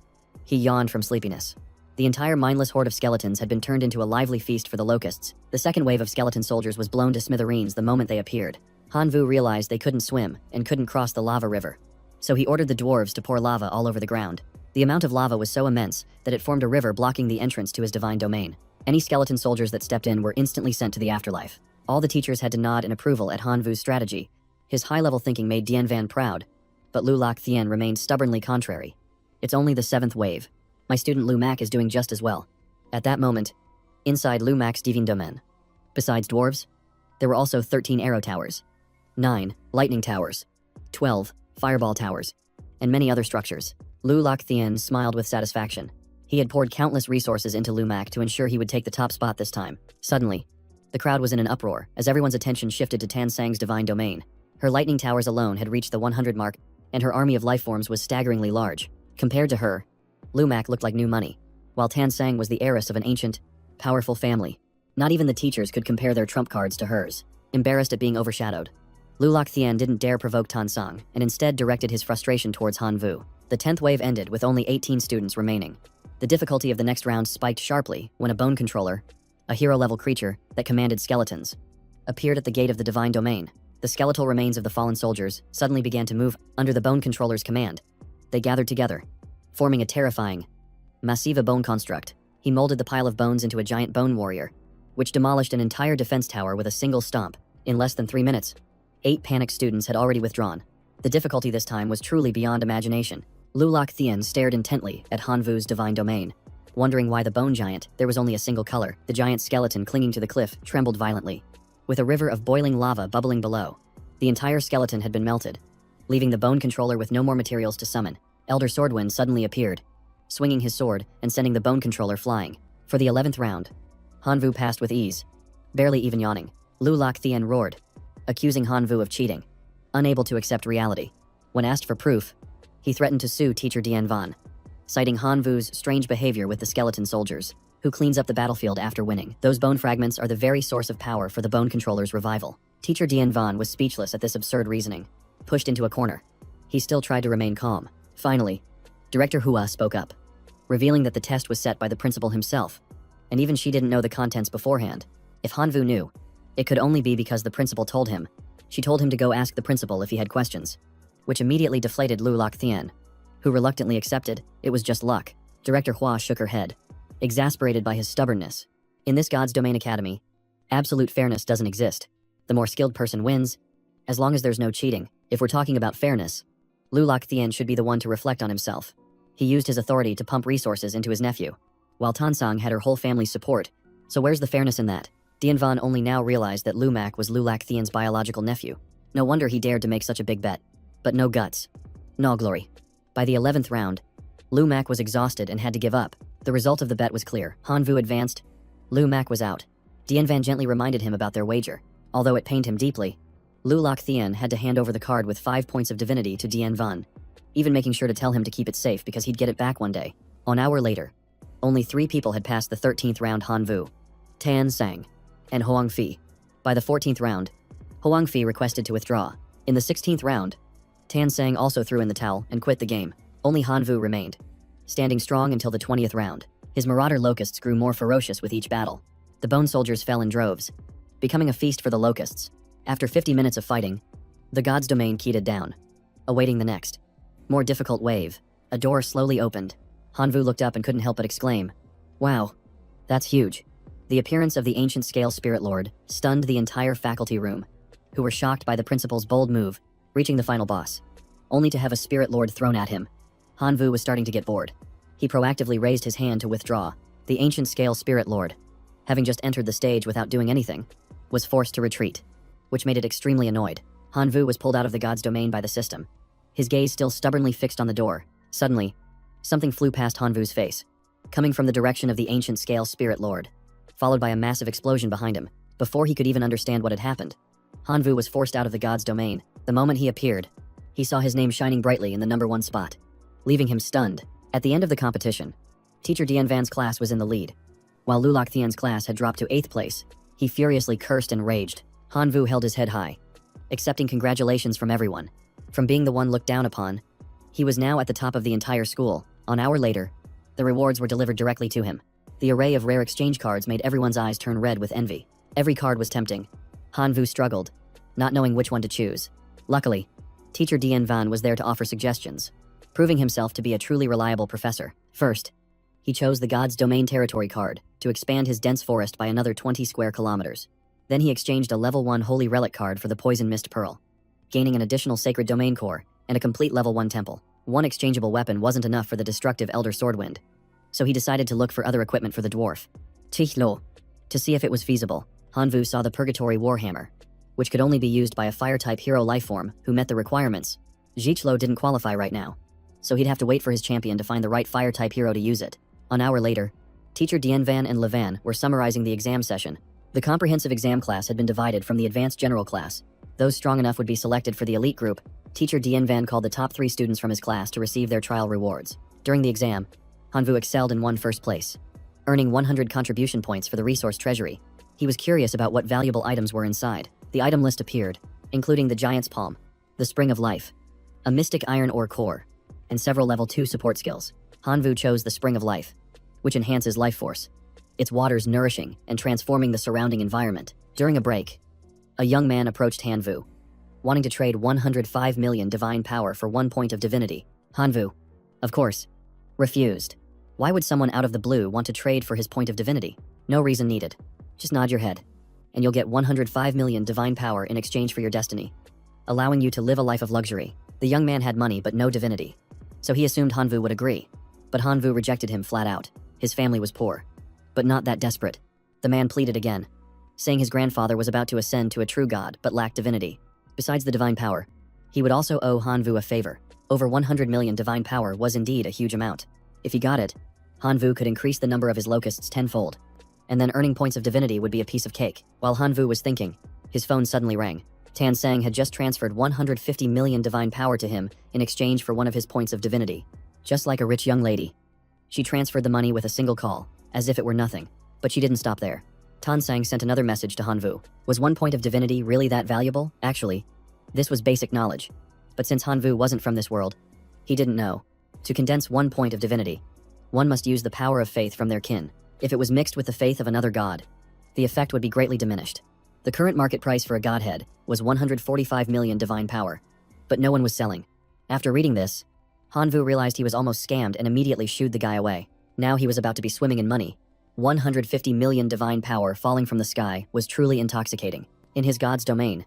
he yawned from sleepiness. The entire mindless horde of skeletons had been turned into a lively feast for the locusts. The second wave of skeleton soldiers was blown to smithereens the moment they appeared. Hanvu realized they couldn't swim and couldn't cross the lava river, so he ordered the dwarves to pour lava all over the ground. The amount of lava was so immense that it formed a river blocking the entrance to his divine domain. Any skeleton soldiers that stepped in were instantly sent to the afterlife. All the teachers had to nod in approval at Hanvu's strategy. His high-level thinking made Dian Van proud, but Lu Lak Thien remained stubbornly contrary. It's only the 7th wave. My student Lu Mak is doing just as well. At that moment, inside Lu Mak's divine domain, besides dwarves, there were also 13 arrow towers, 9 lightning towers, 12 fireball towers, and many other structures. Lu Lak Thien smiled with satisfaction. He had poured countless resources into Lu Mak to ensure he would take the top spot this time. Suddenly, the crowd was in an uproar as everyone's attention shifted to Tan Sang's divine domain. Her lightning towers alone had reached the 100 mark, and her army of life forms was staggeringly large. Compared to her, Lu Mak looked like new money, while Tan Sang was the heiress of an ancient, powerful family. Not even the teachers could compare their trump cards to hers. Embarrassed at being overshadowed, Lu Lak Thien didn't dare provoke Tan Sang and instead directed his frustration towards Hanvu. The 10th wave ended with only 18 students remaining. The difficulty of the next round spiked sharply when a bone controller, a hero-level creature that commanded skeletons, appeared at the gate of the divine domain. The skeletal remains of the fallen soldiers suddenly began to move under the bone controller's command. They gathered together, forming a terrifying, massive bone construct. He molded the pile of bones into a giant bone warrior, which demolished an entire defense tower with a single stomp. In less than 3 minutes, 8 panicked students had already withdrawn. The difficulty this time was truly beyond imagination. Lulak Thien stared intently at Hanvu's divine domain, wondering why the bone giant, there was only a single color. The giant skeleton clinging to the cliff trembled violently, with a river of boiling lava bubbling below. The entire skeleton had been melted, leaving the bone controller with no more materials to summon. Elder Swordwind suddenly appeared, swinging his sword and sending the bone controller flying. For the 11th round, Hanvu passed with ease, barely even yawning. Lulak Thien roared, accusing Hanvu of cheating. Unable to accept reality, when asked for proof, he threatened to sue teacher Dian Van, citing Hanvu's strange behavior with the skeleton soldiers, who cleans up the battlefield after winning. Those bone fragments are the very source of power for the bone controller's revival. Teacher Dian Van was speechless at this absurd reasoning, pushed into a corner. He still tried to remain calm. Finally, Director Hua spoke up, revealing that the test was set by the principal himself, and even she didn't know the contents beforehand. If Hanvu knew, it could only be because the principal told him. She told him to go ask the principal if he had questions, which immediately deflated Lulak Thien, who reluctantly accepted. It was just luck. Director Hua shook her head, exasperated by his stubbornness. In this God's Domain Academy, absolute fairness doesn't exist. The more skilled person wins, as long as there's no cheating. If we're talking about fairness, Lulak Thien should be the one to reflect on himself. He used his authority to pump resources into his nephew, while Tansang had her whole family's support. So where's the fairness in that? Dian Van only now realized that Lumak was Lulak Thien's biological nephew. No wonder he dared to make such a big bet. But no guts. No glory. By the 11th round, Lumak was exhausted and had to give up. The result of the bet was clear. Hanvu advanced. Lumak was out. Dian Van gently reminded him about their wager. Although it pained him deeply, Lulak Thien had to hand over the card with 5 points of divinity to Dian Van, even making sure to tell him to keep it safe because he'd get it back one day. An hour later, only 3 people had passed the 13th round: Hanvu, Tan Sang, and Hoang Fi. By the 14th round, Hoang Fi requested to withdraw. In the 16th round, Tan Sang also threw in the towel and quit the game. Only Hanvu remained, standing strong until the 20th round. His marauder locusts grew more ferocious with each battle. The bone soldiers fell in droves, becoming a feast for the locusts. After 50 minutes of fighting, the God's Domain keyed down, awaiting the next, more difficult wave. A door slowly opened. Hanvu looked up and couldn't help but exclaim, "Wow, that's huge." The appearance of the ancient scale spirit lord stunned the entire faculty room, who were shocked by the principal's bold move, reaching the final boss, only to have a spirit lord thrown at him. Hanvu was starting to get bored. He proactively raised his hand to withdraw. The ancient scale spirit lord, having just entered the stage without doing anything, was forced to retreat, which made it extremely annoyed. Hanvu was pulled out of the God's Domain by the system, his gaze still stubbornly fixed on the door. Suddenly, something flew past Hanvu's face, coming from the direction of the ancient scale spirit lord, followed by a massive explosion behind him. Before he could even understand what had happened, Hanvu was forced out of the God's Domain. The moment he appeared, he saw his name shining brightly in the number 1 spot, leaving him stunned. At the end of the competition, teacher Dian Van's class was in the lead, while Lulak Thien's class had dropped to 8th place. He furiously cursed and raged. Hanvu held his head high, accepting congratulations from everyone. From being the one looked down upon, he was now at the top of the entire school. An hour later, the rewards were delivered directly to him. The array of rare exchange cards made everyone's eyes turn red with envy. Every card was tempting. Hanvu struggled, not knowing which one to choose. Luckily, teacher Dian Van was there to offer suggestions, proving himself to be a truly reliable professor. First, he chose the God's Domain territory card to expand his dense forest by another 20 square kilometers. Then he exchanged a level 1 Holy Relic card for the Poison Mist Pearl, gaining an additional Sacred Domain core and a complete level 1 temple. One exchangeable weapon wasn't enough for the destructive Elder Swordwind, so he decided to look for other equipment for the dwarf. Tihlo. To see if it was feasible, Hanvu saw the Purgatory Warhammer, which could only be used by a Fire-type hero lifeform who met the requirements. Jichlo didn't qualify right now, so he'd have to wait for his champion to find the right Fire-type hero to use it. An hour later, teacher Dian Van and Levan were summarizing the exam session. The comprehensive exam class had been divided from the advanced general class. Those strong enough would be selected for the elite group. Teacher Dian Van called the top 3 students from his class to receive their trial rewards. During the exam, Hanvu excelled and won first place, earning 100 contribution points for the resource treasury. He was curious about what valuable items were inside. The item list appeared, including the Giant's Palm, the Spring of Life, a mystic iron ore core, and several level 2 support skills. Hanvu chose the Spring of Life, which enhances life force. Its waters nourishing and transforming the surrounding environment. During a break, a young man approached Hanvu, wanting to trade 105 million divine power for 1 point of divinity. Hanvu, of course, refused. Why would someone out of the blue want to trade for his point of divinity? No reason needed. Just nod your head, and you'll get 105 million divine power in exchange for your destiny, allowing you to live a life of luxury. The young man had money but no divinity, so he assumed Hanvu would agree. But Hanvu rejected him flat out. His family was poor, but not that desperate. The man pleaded again, saying his grandfather was about to ascend to a true god but lacked divinity. Besides the divine power, he would also owe Hanvu a favor. Over 100 million divine power was indeed a huge amount. If he got it, Hanvu could increase the number of his locusts tenfold, and then earning points of divinity would be a piece of cake. While Hanvu was thinking, his phone suddenly rang. Tan Sang had just transferred 150 million divine power to him in exchange for one of his points of divinity. Just like a rich young lady, she transferred the money with a single call, as if it were nothing. But she didn't stop there. Tan Sang sent another message to Hanvu. Was 1 point of divinity really that valuable? Actually, this was basic knowledge. But since Hanvu wasn't from this world, he didn't know. To condense 1 point of divinity, one must use the power of faith from their kin. If it was mixed with the faith of another god, the effect would be greatly diminished. The current market price for a godhead was 145 million divine power, but no one was selling. After reading this, Hanvu realized he was almost scammed and immediately shooed the guy away. Now he was about to be swimming in money. 150 million divine power falling from the sky was truly intoxicating. In his god's domain,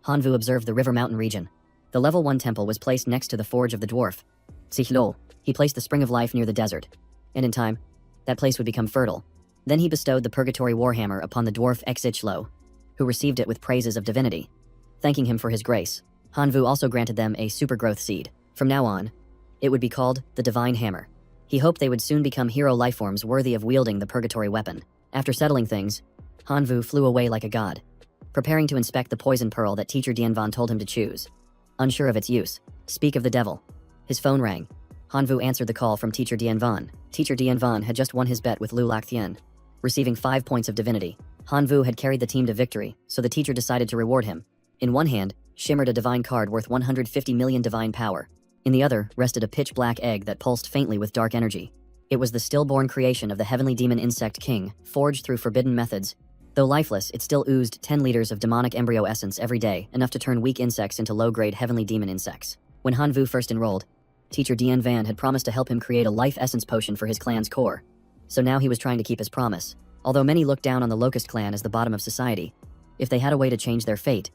Hanvu observed the river mountain region. The level 1 temple was placed next to the forge of the dwarf. Tsihlol. He placed the Spring of Life near the desert, and in time, that place would become fertile. Then he bestowed the Purgatory Warhammer upon the dwarf Xichlo, who received it with praises of divinity. Thanking him for his grace, Hanvu also granted them a supergrowth seed. From now on, it would be called the Divine Hammer. He hoped they would soon become hero lifeforms worthy of wielding the Purgatory weapon. After settling things, Hanvu flew away like a god, preparing to inspect the poison pearl that teacher Dianvan told him to choose. Unsure of its use, speak of the devil. His phone rang. Hanvu answered the call from teacher Dianvan. Teacher Dianvan had just won his bet with Lu Laktien, receiving 5 points of divinity. Hanvu had carried the team to victory, so the teacher decided to reward him. In one hand, shimmered a divine card worth 150 million divine power. In the other, rested a pitch-black egg that pulsed faintly with dark energy. It was the stillborn creation of the heavenly demon insect king, forged through forbidden methods. Though lifeless, it still oozed 10 liters of demonic embryo essence every day, enough to turn weak insects into low-grade heavenly demon insects. When Hanvu first enrolled, teacher Dian Van had promised to help him create a life essence potion for his clan's core. So now he was trying to keep his promise. Although many looked down on the Locust clan as the bottom of society, if they had a way to change their fate,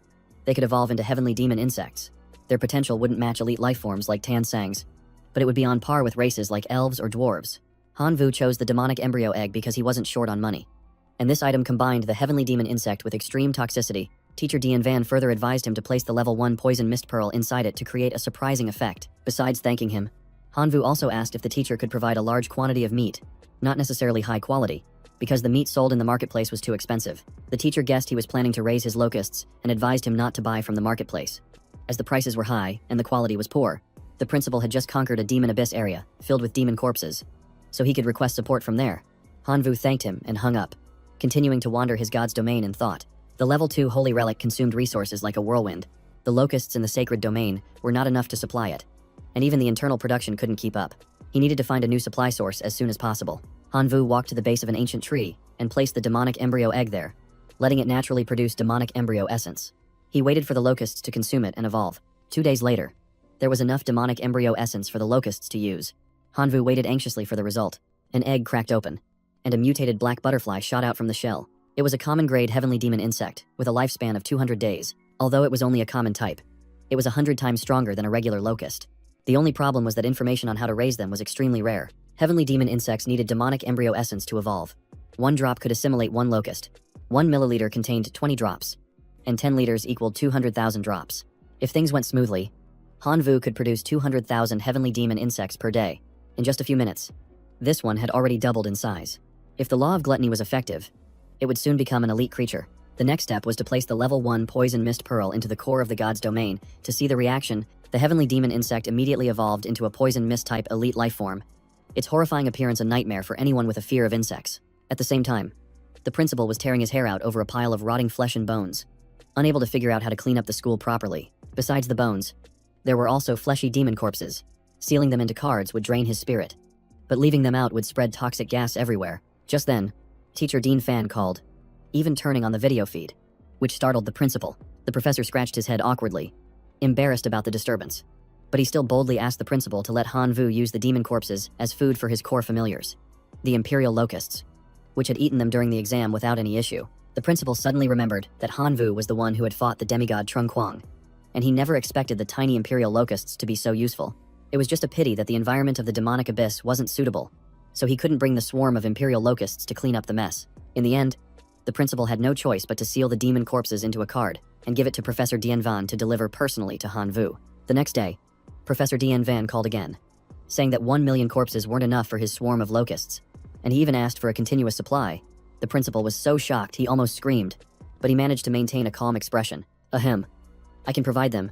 they could evolve into heavenly demon insects. Their potential wouldn't match elite lifeforms like Tan Sang's, but it would be on par with races like elves or dwarves. Hanvu chose the demonic embryo egg because he wasn't short on money. And this item combined the heavenly demon insect with extreme toxicity. Teacher Dian Van further advised him to place the level 1 poison mist pearl inside it to create a surprising effect. Besides thanking him, Hanvu also asked if the teacher could provide a large quantity of meat, not necessarily high quality, because the meat sold in the marketplace was too expensive. The teacher guessed he was planning to raise his locusts and advised him not to buy from the marketplace, as the prices were high and the quality was poor. The principal had just conquered a demon abyss area, filled with demon corpses, so he could request support from there. Hanvu thanked him and hung up, continuing to wander his god's domain in thought. The level 2 holy relic consumed resources like a whirlwind. The locusts in the sacred domain were not enough to supply it, and even the internal production couldn't keep up. He needed to find a new supply source as soon as possible. Hanvu walked to the base of an ancient tree and placed the demonic embryo egg there, letting it naturally produce demonic embryo essence. He waited for the locusts to consume it and evolve. 2 days later, there was enough demonic embryo essence for the locusts to use. Hanvu waited anxiously for the result. An egg cracked open, and a mutated black butterfly shot out from the shell. It was a common-grade heavenly demon insect, with a lifespan of 200 days. Although it was only a common type, it was 100 times stronger than a regular locust. The only problem was that information on how to raise them was extremely rare. Heavenly demon insects needed demonic embryo essence to evolve. 1 drop could assimilate 1 locust. 1 milliliter contained 20 drops, and 10 liters equaled 200,000 drops. If things went smoothly, Hanvu could produce 200,000 heavenly demon insects per day, in just a few minutes. This one had already doubled in size. If the law of gluttony was effective, it would soon become an elite creature. The next step was to place the level 1 poison mist pearl into the core of the god's domain. To see the reaction, the heavenly demon insect immediately evolved into a poison mist type elite lifeform. Its horrifying appearance a nightmare for anyone with a fear of insects. At the same time, the principal was tearing his hair out over a pile of rotting flesh and bones, unable to figure out how to clean up the school properly. Besides the bones, there were also fleshy demon corpses. Sealing them into cards would drain his spirit, but leaving them out would spread toxic gas everywhere. Just then, teacher Dean Fan called, even turning on the video feed, which startled the principal. The professor scratched his head awkwardly, embarrassed about the disturbance. But he still boldly asked the principal to let Han Vu use the demon corpses as food for his core familiars, the Imperial locusts, which had eaten them during the exam without any issue. The principal suddenly remembered that Han Vu was the one who had fought the demigod Trung Quang, and he never expected the tiny Imperial locusts to be so useful. It was just a pity that the environment of the demonic abyss wasn't suitable, so he couldn't bring the swarm of Imperial locusts to clean up the mess. In the end, the principal had no choice but to seal the demon corpses into a card and give it to Professor Dien Van to deliver personally to Han Vu. The next day, Professor Dien Van called again, saying that 1 million corpses weren't enough for his swarm of locusts, and he even asked for a continuous supply. The principal was so shocked he almost screamed, but he managed to maintain a calm expression. Ahem. I can provide them,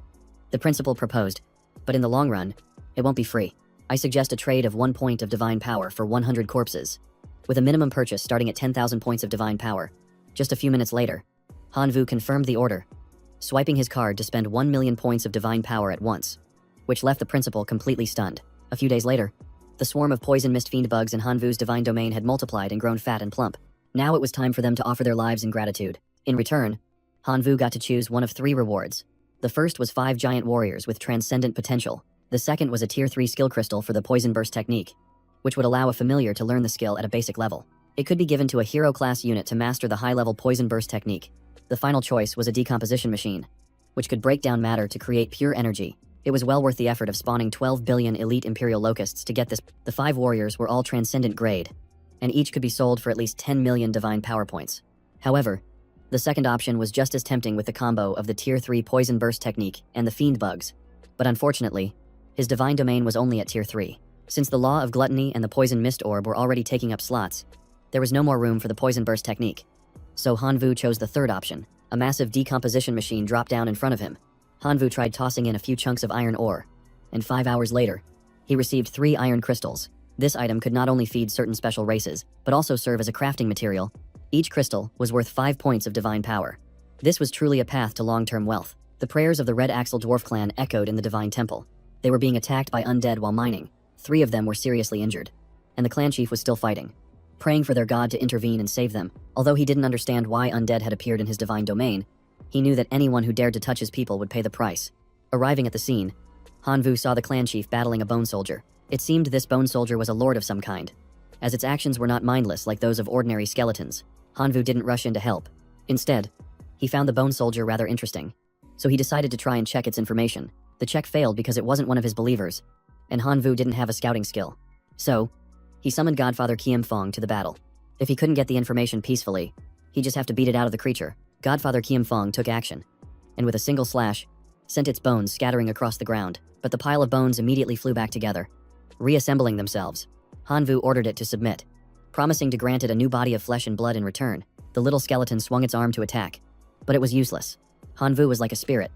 the principal proposed, but in the long run, it won't be free. I suggest a trade of 1 point of divine power for 100 corpses, with a minimum purchase starting at 10,000 points of divine power. Just a few minutes later, Han Vu confirmed the order, swiping his card to spend 1 million points of divine power at once, which left the principal completely stunned. A few days later, the swarm of poison mist fiend bugs in Han Vu's divine domain had multiplied and grown fat and plump. Now it was time for them to offer their lives in gratitude. In return, Han Vu got to choose one of 3 rewards. The first was 5 giant warriors with transcendent potential. The second was a tier 3 skill crystal for the poison burst technique, which would allow a familiar to learn the skill at a basic level. It could be given to a hero class unit to master the high-level poison burst technique. The final choice was a decomposition machine, which could break down matter to create pure energy. It was well worth the effort of spawning 12 billion elite Imperial locusts to get this. The 5 warriors were all transcendent grade, and each could be sold for at least 10 million divine power points. However, the second option was just as tempting with the combo of the tier 3 poison burst technique and the fiend bugs. But unfortunately, his divine domain was only at tier 3. Since the law of gluttony and the poison mist orb were already taking up slots, there was no more room for the poison burst technique. So Han Vu chose the third option. A massive decomposition machine dropped down in front of him. Han Vu tried tossing in a few chunks of iron ore, and 5 hours later, he received 3 iron crystals. This item could not only feed certain special races, but also serve as a crafting material. Each crystal was worth 5 points of divine power. This was truly a path to long-term wealth. The prayers of the Red Axle Dwarf clan echoed in the divine temple. They were being attacked by undead while mining. 3 of them were seriously injured, and the clan chief was still fighting, praying for their god to intervene and save them. Although he didn't understand why undead had appeared in his divine domain, he knew that anyone who dared to touch his people would pay the price. Arriving at the scene, Han Vu saw the clan chief battling a bone soldier. It seemed this bone soldier was a lord of some kind, as its actions were not mindless like those of ordinary skeletons. Han Vu didn't rush in to help. Instead, he found the bone soldier rather interesting, so he decided to try and check its information. The check failed because it wasn't one of his believers, and Han Vu didn't have a scouting skill. So, he summoned Godfather Kiem Fong to the battle. If he couldn't get the information peacefully, he'd just have to beat it out of the creature. Godfather Kiem Fong took action, and with a single slash, sent its bones scattering across the ground. But the pile of bones immediately flew back together, reassembling themselves. Han Vu ordered it to submit, promising to grant it a new body of flesh and blood in return. The little skeleton swung its arm to attack, but it was useless. Han Vu was like a spirit.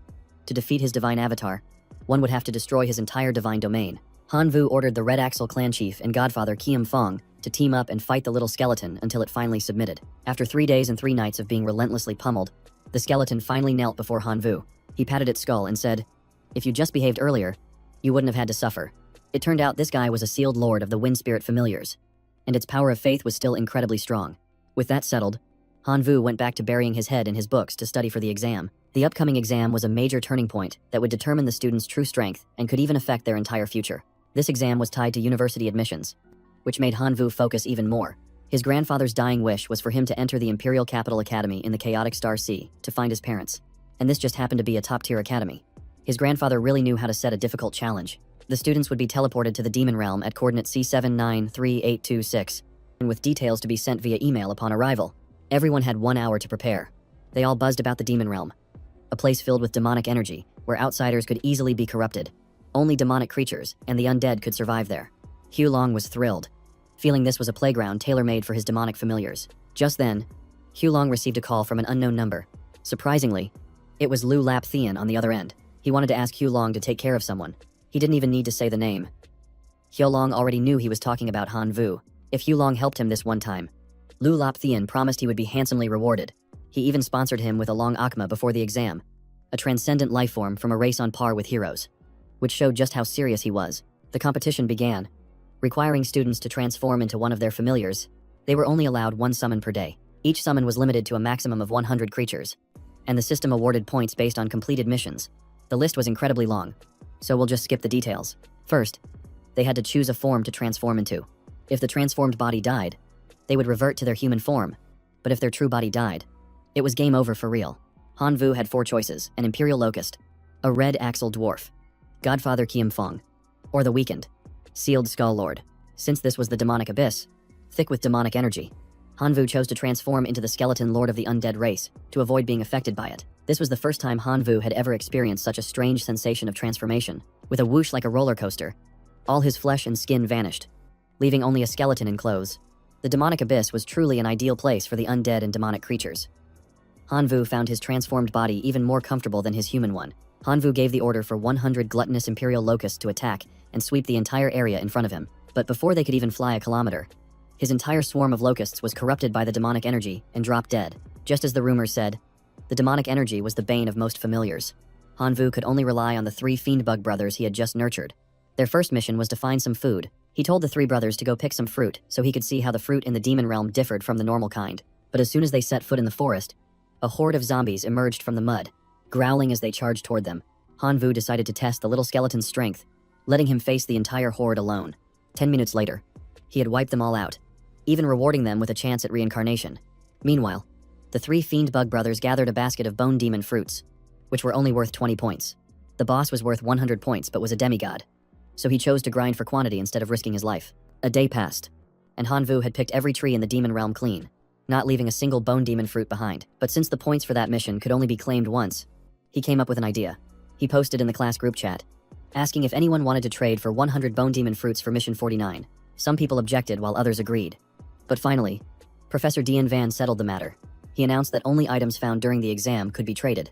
To defeat his divine avatar, one would have to destroy his entire divine domain. Han Vu ordered the Red Axle clan chief and Godfather Kiem Fong to team up and fight the little skeleton until it finally submitted. After 3 days and 3 nights of being relentlessly pummeled, the skeleton finally knelt before Han Vu. He patted its skull and said, "If you just behaved earlier, you wouldn't have had to suffer." It turned out this guy was a sealed lord of the Wind Spirit familiars, and its power of faith was still incredibly strong. With that settled, Han Vu went back to burying his head in his books to study for the exam. The upcoming exam was a major turning point that would determine the students' true strength and could even affect their entire future. This exam was tied to university admissions, which made Han Vu focus even more. His grandfather's dying wish was for him to enter the Imperial Capital Academy in the Chaotic Star Sea to find his parents, and this just happened to be a top-tier academy. His grandfather really knew how to set a difficult challenge. The students would be teleported to the Demon Realm at coordinate C793826, and with details to be sent via email upon arrival. Everyone had 1 hour to prepare. They all buzzed about the Demon Realm, a place filled with demonic energy, where outsiders could easily be corrupted. Only demonic creatures and the undead could survive there. Hugh Long was thrilled, feeling this was a playground tailor-made for his demonic familiars. Just then, Hugh Long received a call from an unknown number. Surprisingly, it was Lu Lap Thien on the other end. He wanted to ask Hugh Long to take care of someone. He didn't even need to say the name. Hugh Long already knew he was talking about Han Vu. If Hugh Long helped him this one time, Lu Lap Thien promised he would be handsomely rewarded. He even sponsored him with a long Akma before the exam, a transcendent life form from a race on par with heroes, which showed just how serious he was. The competition began, requiring students to transform into one of their familiars. They were only allowed one summon per day. Each summon was limited to a maximum of 100 creatures, and the system awarded points based on completed missions. The list was incredibly long, so we'll just skip the details. First, they had to choose a form to transform into. If the transformed body died, they would revert to their human form, but if their true body died, it was game over for real. Hanvu had 4 choices: an Imperial Locust, a Red Axle Dwarf, Godfather Kiem Fong, or the weakened, Sealed Skull Lord. Since this was the demonic abyss, thick with demonic energy, Hanvu chose to transform into the skeleton lord of the undead race to avoid being affected by it. This was the first time Hanvu had ever experienced such a strange sensation of transformation. With a whoosh like a roller coaster, all his flesh and skin vanished, leaving only a skeleton in clothes. The demonic abyss was truly an ideal place for the undead and demonic creatures. Hanvu found his transformed body even more comfortable than his human one. Hanvu gave the order for 100 gluttonous Imperial Locusts to attack and sweep the entire area in front of him. But before they could even fly a kilometer, his entire swarm of locusts was corrupted by the demonic energy and dropped dead. Just as the rumors said, the demonic energy was the bane of most familiars. Hanvu could only rely on the 3 fiend-bug brothers he had just nurtured. Their first mission was to find some food. He told the 3 brothers to go pick some fruit so he could see how the fruit in the demon realm differed from the normal kind. But as soon as they set foot in the forest, a horde of zombies emerged from the mud, growling as they charged toward them. Hanvu decided to test the little skeleton's strength, letting him face the entire horde alone. 10 minutes later, he had wiped them all out, even rewarding them with a chance at reincarnation. Meanwhile, the 3 fiend-bug brothers gathered a basket of bone demon fruits, which were only worth 20 points. The boss was worth 100 points but was a demigod, so he chose to grind for quantity instead of risking his life. A day passed, and Hanvu had picked every tree in the demon realm clean, not leaving a single bone demon fruit behind. But since the points for that mission could only be claimed once, he came up with an idea. He posted in the class group chat, asking if anyone wanted to trade for 100 bone demon fruits for mission 49. Some people objected while others agreed. But finally, Professor Dian Van settled the matter. He announced that only items found during the exam could be traded,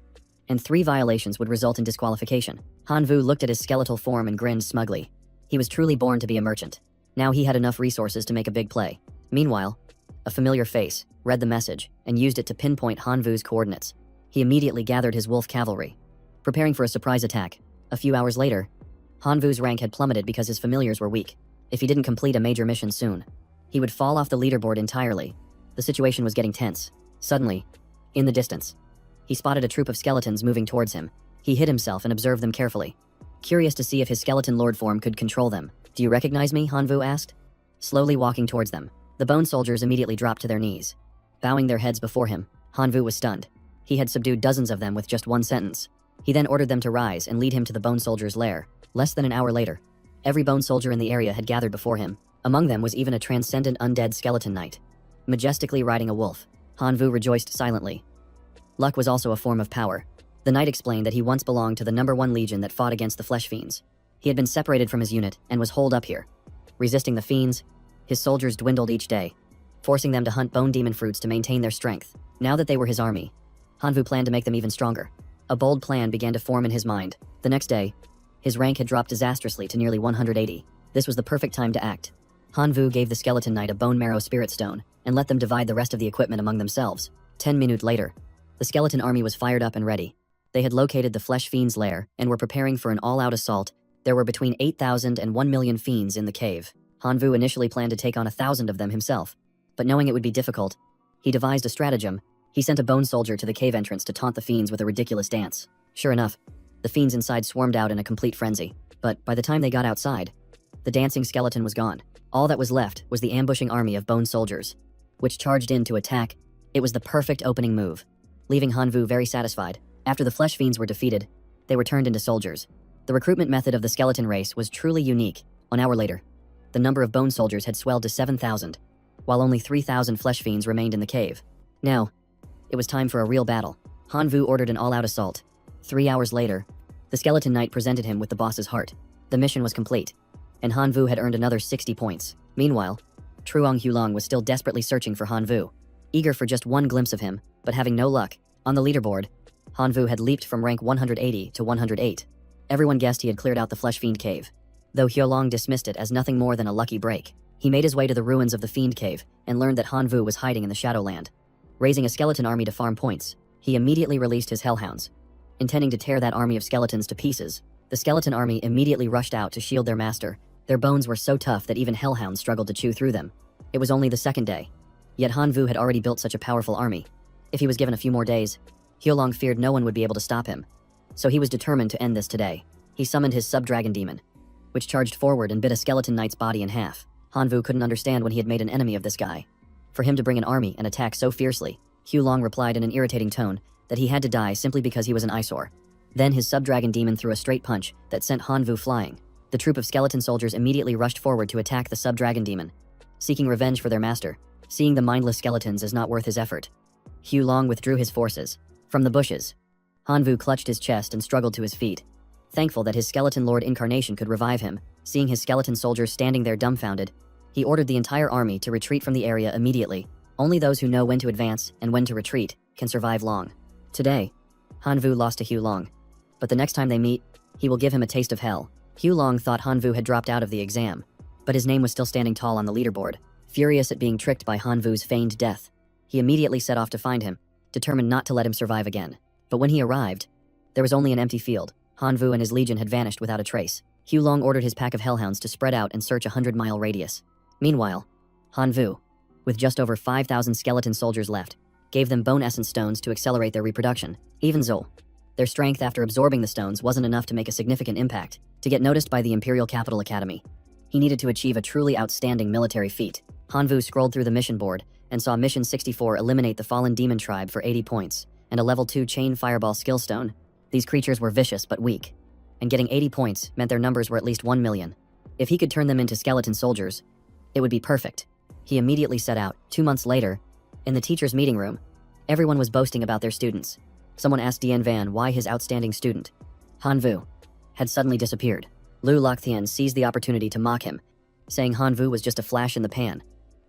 and 3 violations would result in disqualification. Hanvu looked at his skeletal form and grinned smugly. He was truly born to be a merchant. Now he had enough resources to make a big play. Meanwhile, a familiar face read the message and used it to pinpoint Hanvu's coordinates. He immediately gathered his wolf cavalry, preparing for a surprise attack. A few hours later, Hanvu's rank had plummeted because his familiars were weak. If he didn't complete a major mission soon, he would fall off the leaderboard entirely. The situation was getting tense. Suddenly, in the distance, he spotted a troop of skeletons moving towards him. He hid himself and observed them carefully, curious to see if his skeleton lord form could control them. "Do you recognize me?" Hanvu asked, slowly walking towards them. The bone soldiers immediately dropped to their knees, bowing their heads before him. Hanvu was stunned. He had subdued dozens of them with just one sentence. He then ordered them to rise and lead him to the bone soldier's lair. Less than an hour later, every bone soldier in the area had gathered before him. Among them was even a transcendent undead skeleton knight, majestically riding a wolf. Hanvu rejoiced silently. Luck was also a form of power. The knight explained that he once belonged to the #1 legion that fought against the flesh fiends. He had been separated from his unit and was holed up here. Resisting the fiends, his soldiers dwindled each day, forcing them to hunt bone demon fruits to maintain their strength. Now that they were his army, Hanvu planned to make them even stronger. A bold plan began to form in his mind. The next day, his rank had dropped disastrously to nearly 180. This was the perfect time to act. Hanvu gave the skeleton knight a bone marrow spirit stone and let them divide the rest of the equipment among themselves. 10 minutes later, the skeleton army was fired up and ready. They had located the flesh fiend's lair and were preparing for an all-out assault. There were between 8,000 and 1 million fiends in the cave. Hanvu initially planned to take on 1,000 of them himself, but knowing it would be difficult, he devised a stratagem. He sent a bone soldier to the cave entrance to taunt the fiends with a ridiculous dance. Sure enough, the fiends inside swarmed out in a complete frenzy. But by the time they got outside, the dancing skeleton was gone. All that was left was the ambushing army of bone soldiers, which charged in to attack. It was the perfect opening move, leaving Hanvu very satisfied. After the flesh fiends were defeated, they were turned into soldiers. The recruitment method of the skeleton race was truly unique. An hour later, the number of bone soldiers had swelled to 7,000, while only 3,000 flesh fiends remained in the cave. Now, it was time for a real battle. Hanvu ordered an all-out assault. 3 hours later, the skeleton knight presented him with the boss's heart. The mission was complete, and Hanvu had earned another 60 points. Meanwhile, Truong Hulong was still desperately searching for Hanvu, eager for just one glimpse of him, but having no luck. On the leaderboard, Hanvu had leaped from rank 180 to 108. Everyone guessed he had cleared out the Flesh Fiend Cave, though Hyolong dismissed it as nothing more than a lucky break. He made his way to the ruins of the Fiend Cave and learned that Hanvu was hiding in the Shadowland. Raising a skeleton army to farm points, he immediately released his hellhounds, intending to tear that army of skeletons to pieces. The skeleton army immediately rushed out to shield their master. Their bones were so tough that even hellhounds struggled to chew through them. It was only the second day. Yet Han Vu had already built such a powerful army. If he was given a few more days, Huolong feared no one would be able to stop him. So he was determined to end this today. He summoned his sub-dragon demon, which charged forward and bit a skeleton knight's body in half. Han Vu couldn't understand when he had made an enemy of this guy. For him to bring an army and attack so fiercely, Huolong replied in an irritating tone that he had to die simply because he was an eyesore. Then his sub-dragon demon threw a straight punch that sent Han Vu flying. The troop of skeleton soldiers immediately rushed forward to attack the sub-dragon demon, seeking revenge for their master. Seeing the mindless skeletons as not worth his effort, Huolong withdrew his forces. From the bushes, Han Vu clutched his chest and struggled to his feet. Thankful that his skeleton lord incarnation could revive him, seeing his skeleton soldiers standing there dumbfounded, he ordered the entire army to retreat from the area immediately. Only those who know when to advance and when to retreat can survive long. Today, Han Vu lost to Huolong, but the next time they meet, he will give him a taste of hell. Huolong thought Han Vu had dropped out of the exam, but his name was still standing tall on the leaderboard. Furious at being tricked by Han Vu's feigned death, he immediately set off to find him, determined not to let him survive again. But when he arrived, there was only an empty field. Han Vu and his legion had vanished without a trace. Huolong ordered his pack of hellhounds to spread out and search a 100-mile radius. Meanwhile, Han Vu, with just over 5,000 skeleton soldiers left, gave them bone essence stones to accelerate their reproduction. Even so, their strength after absorbing the stones wasn't enough to make a significant impact. To get noticed by the Imperial Capital Academy, he needed to achieve a truly outstanding military feat. Han Vu scrolled through the mission board and saw Mission 64 eliminate the fallen demon tribe for 80 points, and a level 2 chain fireball skill stone. These creatures were vicious but weak, and getting 80 points meant their numbers were at least 1 million. If he could turn them into skeleton soldiers, it would be perfect. He immediately set out. 2 months later, in the teacher's meeting room, everyone was boasting about their students. Someone asked Dian Van why his outstanding student, Han Vu, had suddenly disappeared. Lu Lokthian seized the opportunity to mock him, saying Han Vu was just a flash in the pan,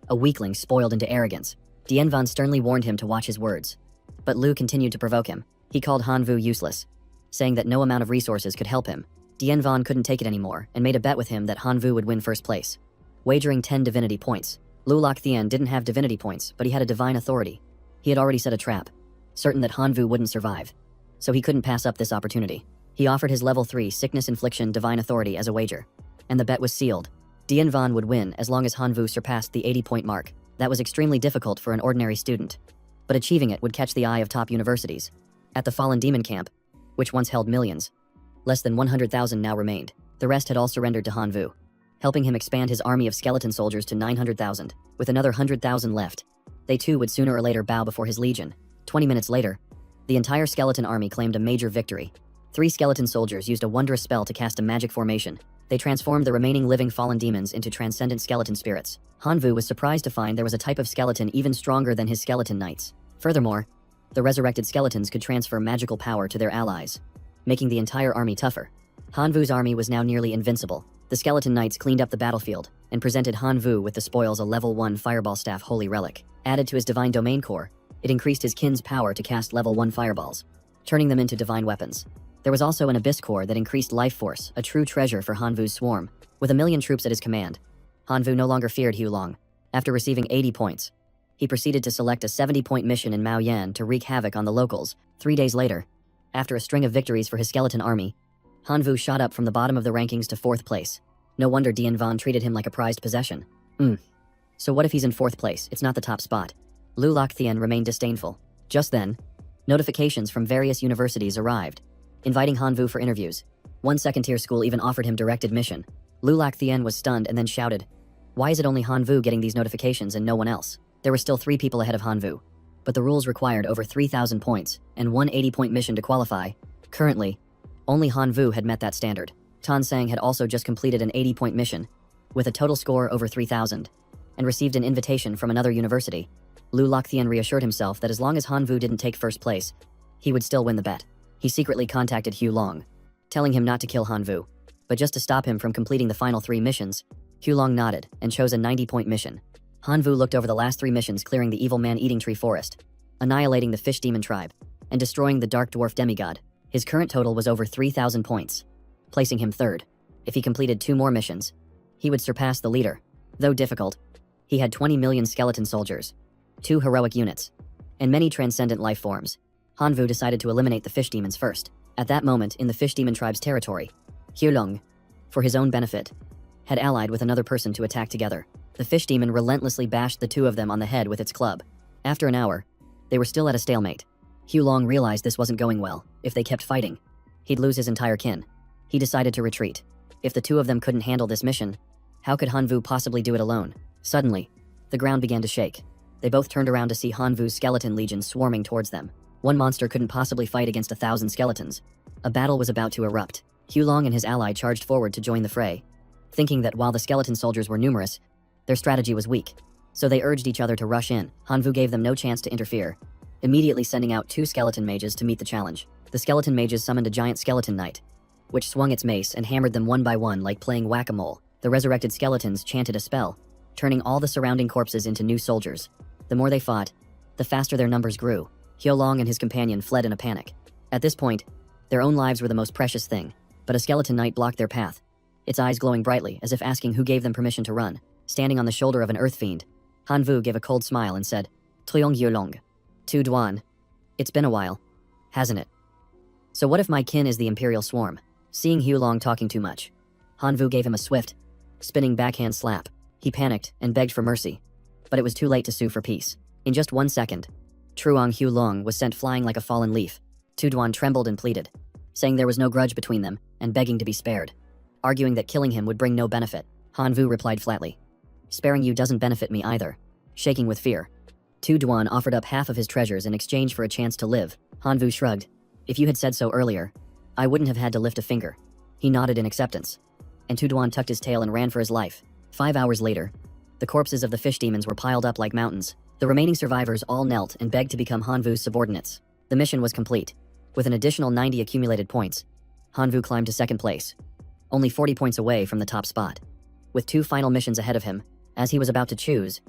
a weakling spoiled into arrogance. Dian Van sternly warned him to watch his words, but Lu continued to provoke him. He called Han Vu useless, saying that no amount of resources could help him. Dian Van couldn't take it anymore and made a bet with him that Han Vu would win first place, wagering 10 divinity points. Lu Lokthian didn't have divinity points, but he had a divine authority. He had already set a trap, certain that Han Vu wouldn't survive, so he couldn't pass up this opportunity. He offered his level 3 sickness infliction divine authority as a wager, and the bet was sealed. Dian Van would win as long as Han Vu surpassed the 80-point mark. That was extremely difficult for an ordinary student, but achieving it would catch the eye of top universities. At the fallen demon camp, which once held millions, less than 100,000 now remained. The rest had all surrendered to Han Vu, helping him expand his army of skeleton soldiers to 900,000. With another 100,000 left, they too would sooner or later bow before his legion. 20 minutes later, the entire skeleton army claimed a major victory. 3 skeleton soldiers used a wondrous spell to cast a magic formation. They transformed the remaining living fallen demons into transcendent skeleton spirits. Han Vu was surprised to find there was a type of skeleton even stronger than his skeleton knights. Furthermore, the resurrected skeletons could transfer magical power to their allies, making the entire army tougher. Han Vu's army was now nearly invincible. The skeleton knights cleaned up the battlefield and presented Han Vu with the spoils a level 1 fireball staff holy relic. Added to his divine domain core, it increased his kin's power to cast level 1 fireballs, turning them into divine weapons. There was also an abyss core that increased life force, a true treasure for Han Vu's swarm. With 1,000,000 troops at his command, Han Vu no longer feared Huolong. After receiving 80 points, he proceeded to select a 70-point mission in Maoyan to wreak havoc on the locals. 3 days later, after a string of victories for his skeleton army, Han Vu shot up from the bottom of the rankings to 4th place. No wonder Dian Van treated him like a prized possession. So what if he's in 4th place? It's not the top spot. Lu Lokthian remained disdainful. Just then, notifications from various universities arrived, inviting Han Vu for interviews. One second-tier school even offered him direct admission. Lu Lokthian was stunned and then shouted, "Why is it only Han Vu getting these notifications and no one else?" There were still 3 people ahead of Han Vu, but the rules required over 3,000 points and one 80-point mission to qualify. Currently, only Han Vu had met that standard. Tan Sang had also just completed an 80-point mission, with a total score over 3,000, and received an invitation from another university. Lu Lokthian reassured himself that as long as Han Vu didn't take first place, he would still win the bet. He secretly contacted Huolong, telling him not to kill Han Vu, but just to stop him from completing the final 3 missions. Huolong nodded and chose a 90-point mission. Han Vu looked over the last 3 missions, clearing the evil man-eating tree forest, annihilating the fish demon tribe, and destroying the dark dwarf demigod. His current total was over 3,000 points, placing him 3rd. If he completed 2 more missions, he would surpass the leader. Though difficult, he had 20 million skeleton soldiers, 2 heroic units, and many transcendent life forms. Han Vu decided to eliminate the fish demons first. At that moment, in the fish demon tribe's territory, Hulong, for his own benefit, had allied with another person to attack together. The fish demon relentlessly bashed the two of them on the head with its club. After an hour, they were still at a stalemate. Hulong realized this wasn't going well. If they kept fighting, he'd lose his entire kin. He decided to retreat. If the two of them couldn't handle this mission, how could Hanvu possibly do it alone? Suddenly, the ground began to shake. They both turned around to see Hanvu's skeleton legion swarming towards them. One monster couldn't possibly fight against 1,000 skeletons. A battle was about to erupt. Hulong and his ally charged forward to join the fray, thinking that while the skeleton soldiers were numerous, their strategy was weak. So they urged each other to rush in. Hanvu gave them no chance to interfere, immediately sending out 2 skeleton mages to meet the challenge. The skeleton mages summoned a giant skeleton knight, which swung its mace and hammered them one by one like playing whack-a-mole. The resurrected skeletons chanted a spell, turning all the surrounding corpses into new soldiers. The more they fought, the faster their numbers grew. Hulong and his companion fled in a panic. At this point, their own lives were the most precious thing, but a skeleton knight blocked their path, its eyes glowing brightly as if asking who gave them permission to run. Standing on the shoulder of an earth fiend, Hanvu gave a cold smile and said, Triong Yulong. Tu Duan. It's been a while, hasn't it? So what if my kin is the Imperial Swarm? Seeing Hulong talking too much, Hanvu gave him a swift, spinning backhand slap. He panicked and begged for mercy, but it was too late to sue for peace. In just 1 second, Truong Hulong was sent flying like a fallen leaf. Tu Duan trembled and pleaded, saying there was no grudge between them and begging to be spared. Arguing that killing him would bring no benefit, Hanvu replied flatly, sparing you doesn't benefit me either. Shaking with fear, Tu Duan offered up half of his treasures in exchange for a chance to live. Hanvu shrugged. If you had said so earlier, I wouldn't have had to lift a finger. He nodded in acceptance, and Tu Duan tucked his tail and ran for his life. 5 hours later, the corpses of the fish demons were piled up like mountains. The remaining survivors all knelt and begged to become Hanvu's subordinates. The mission was complete. With an additional 90 accumulated points, Hanvu climbed to second place, only 40 points away from the top spot. With 2 final missions ahead of him, as he was about to choose,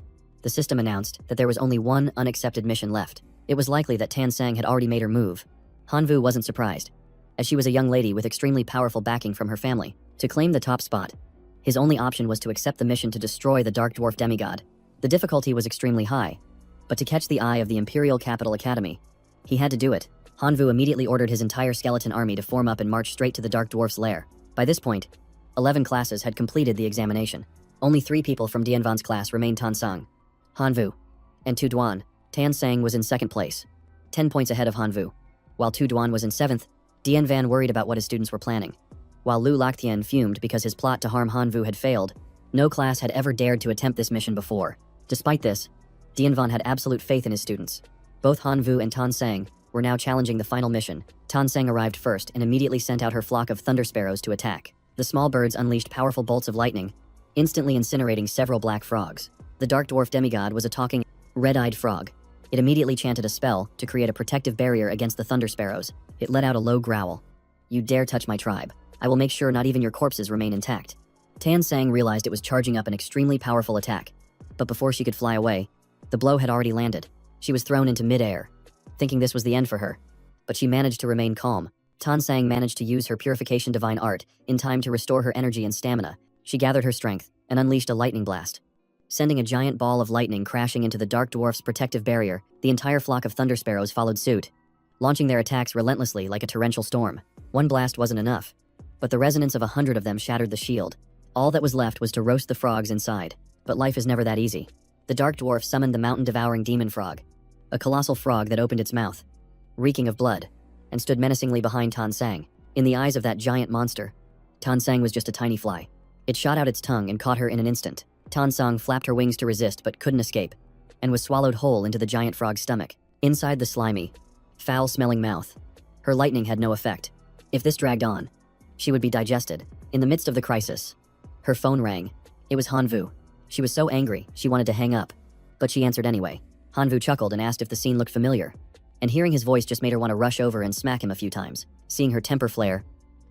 the system announced that there was only 1 unaccepted mission left. It was likely that Tan Sang had already made her move. Hanvu wasn't surprised, as she was a young lady with extremely powerful backing from her family. To claim the top spot, his only option was to accept the mission to destroy the Dark Dwarf demigod. The difficulty was extremely high, but to catch the eye of the Imperial Capital Academy, he had to do it. Hanvu immediately ordered his entire skeleton army to form up and march straight to the Dark Dwarf's lair. By this point, 11 classes had completed the examination. Only 3 people from Dianvan's class remained: Tan Sang, Hanvu, and Tu Duan. Tan Sang was in second place, 10 points ahead of Hanvu. While Tu Duan was in 7th, Dianvan worried about what his students were planning. While Lu Loctien fumed because his plot to harm Hanvu had failed, no class had ever dared to attempt this mission before. Despite this, Dianvan had absolute faith in his students. Both Hanvu and Tan Sang were now challenging the final mission. Tan Sang arrived first and immediately sent out her flock of thunder sparrows to attack. The small birds unleashed powerful bolts of lightning, instantly incinerating several black frogs. The Dark Dwarf demigod was a talking, red-eyed frog. It immediately chanted a spell to create a protective barrier against the thunder sparrows. It let out a low growl. You dare touch my tribe, I will make sure not even your corpses remain intact. Tan Sang realized it was charging up an extremely powerful attack, but before she could fly away, the blow had already landed. She was thrown into mid-air, thinking this was the end for her, but she managed to remain calm. Tan Sang managed to use her purification divine art in time to restore her energy and stamina. She gathered her strength and unleashed a lightning blast, sending a giant ball of lightning crashing into the Dark Dwarf's protective barrier. The entire flock of thunder sparrows followed suit, launching their attacks relentlessly like a torrential storm. One blast wasn't enough, but the resonance of 100 of them shattered the shield. All that was left was to roast the frogs inside. But life is never that easy. The Dark Dwarf summoned the mountain-devouring demon frog, a colossal frog that opened its mouth, reeking of blood, and stood menacingly behind Tan Sang. In the eyes of that giant monster, Tan Sang was just a tiny fly. It shot out its tongue and caught her in an instant. Tan Sang flapped her wings to resist but couldn't escape, and was swallowed whole into the giant frog's stomach. Inside the slimy, foul-smelling mouth, her lightning had no effect. If this dragged on, she would be digested. In the midst of the crisis, her phone rang. It was Hanvu. She was so angry, she wanted to hang up, but she answered anyway. Hanvu chuckled and asked if the scene looked familiar, and hearing his voice just made her want to rush over and smack him a few times. Seeing her temper flare,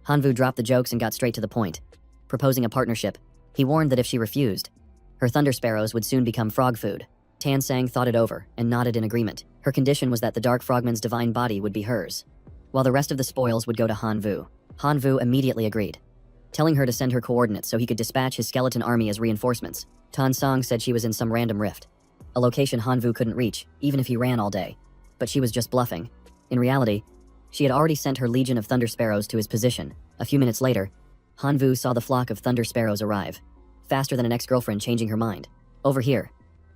Hanvu dropped the jokes and got straight to the point, proposing a partnership. He warned that if she refused, her thunder sparrows would soon become frog food. Tan Sang thought it over and nodded in agreement. Her condition was that the Dark Frogman's divine body would be hers, while the rest of the spoils would go to Hanvu. Hanvu immediately agreed, telling her to send her coordinates so he could dispatch his skeleton army as reinforcements. Tan Sang said she was in some random rift, a location Hanvu couldn't reach, even if he ran all day. But she was just bluffing. In reality, she had already sent her legion of thunder sparrows to his position. A few minutes later, Hanvu saw the flock of thunder sparrows arrive, faster than an ex-girlfriend changing her mind. "Over here.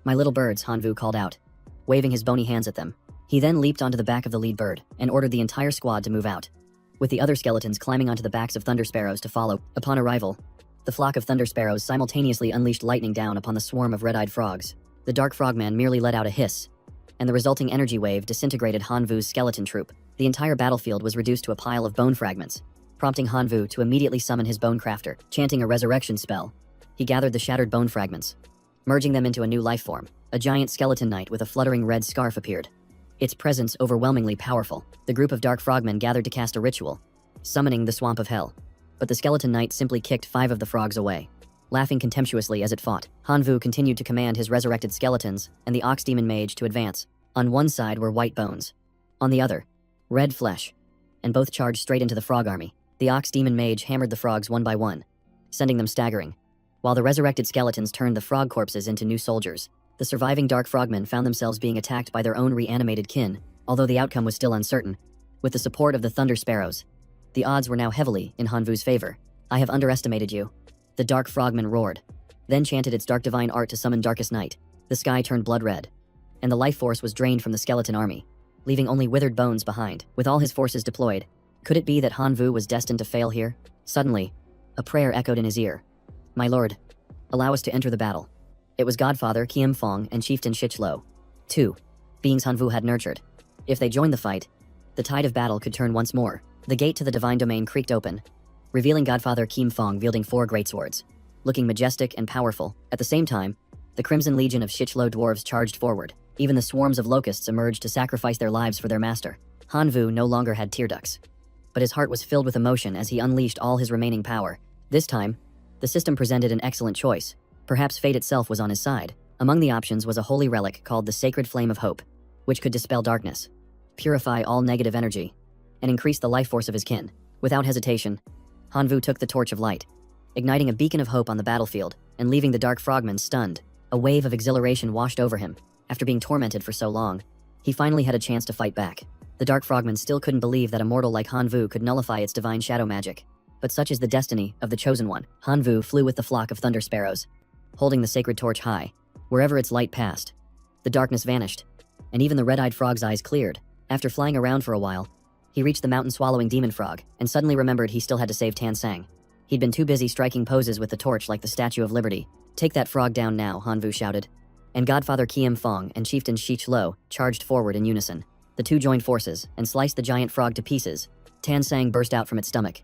My little birds," Hanvu called out, waving his bony hands at them. He then leaped onto the back of the lead bird and ordered the entire squad to move out, with the other skeletons climbing onto the backs of thunder sparrows to follow. Upon arrival, the flock of thunder sparrows simultaneously unleashed lightning down upon the swarm of red-eyed frogs. The dark frogman merely let out a hiss, and the resulting energy wave disintegrated Hanvu's skeleton troop. The entire battlefield was reduced to a pile of bone fragments, prompting Hanvu to immediately summon his bone crafter. Chanting a resurrection spell, he gathered the shattered bone fragments, merging them into a new life form. A giant skeleton knight with a fluttering red scarf appeared, its presence overwhelmingly powerful. The group of dark frogmen gathered to cast a ritual, summoning the swamp of hell. But the skeleton knight simply kicked 5 of the frogs away, laughing contemptuously as it fought. Hanvu continued to command his resurrected skeletons and the ox demon mage to advance. On one side were white bones, on the other, red flesh, and both charged straight into the frog army. The ox demon mage hammered the frogs one by one, sending them staggering, while the resurrected skeletons turned the frog corpses into new soldiers. The surviving dark frogmen found themselves being attacked by their own reanimated kin, although the outcome was still uncertain. With the support of the thunder sparrows, the odds were now heavily in Hanvu's favor. "I have underestimated you," the dark frogman roared, then chanted its dark divine art to summon darkest night. The sky turned blood red, and the life force was drained from the skeleton army, leaving only withered bones behind. With all his forces deployed, could it be that Hanvu was destined to fail here? Suddenly, a prayer echoed in his ear. "My lord, allow us to enter the battle." It was Godfather Kiem Fong and Chieftain Shichlo, 2 beings Hanvu had nurtured. If they joined the fight, the tide of battle could turn once more. The gate to the divine domain creaked open, revealing Godfather Kiem Fong wielding 4 greatswords, looking majestic and powerful. At the same time, the Crimson Legion of Shichlo dwarves charged forward. Even the swarms of locusts emerged to sacrifice their lives for their master. Hanvu no longer had tear ducts, but his heart was filled with emotion as he unleashed all his remaining power. This time, the system presented an excellent choice. Perhaps fate itself was on his side. Among the options was a holy relic called the Sacred Flame of Hope, which could dispel darkness, purify all negative energy, and increase the life force of his kin. Without hesitation, Hanvu took the Torch of Light, igniting a beacon of hope on the battlefield and leaving the dark frogmen stunned. A wave of exhilaration washed over him. After being tormented for so long, he finally had a chance to fight back. The dark frogmen still couldn't believe that a mortal like Hanvu could nullify its divine shadow magic. But such is the destiny of the Chosen One. Hanvu flew with the flock of thunder sparrows, holding the sacred torch high. Wherever its light passed, the darkness vanished, and even the red-eyed frog's eyes cleared. After flying around for a while, he reached the mountain-swallowing demon frog and suddenly remembered he still had to save Tan Sang. He'd been too busy striking poses with the torch like the Statue of Liberty. "Take that frog down now," Hanvu shouted. And Godfather Kiem Fong and Chieftain Shich Lo charged forward in unison. The two joined forces and sliced the giant frog to pieces. Tan Sang burst out from its stomach,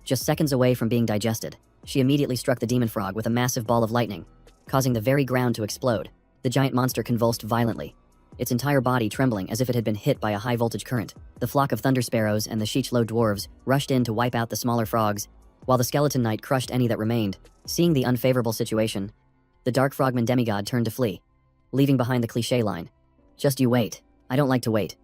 just seconds away from being digested. She immediately struck the demon frog with a massive ball of lightning, causing the very ground to explode. The giant monster convulsed violently, its entire body trembling as if it had been hit by a high-voltage current. The flock of thunder sparrows and the Shichlo dwarves rushed in to wipe out the smaller frogs, while the skeleton knight crushed any that remained. Seeing the unfavorable situation, the dark frogman demigod turned to flee, leaving behind the cliché line, "Just you wait. I don't like to wait,"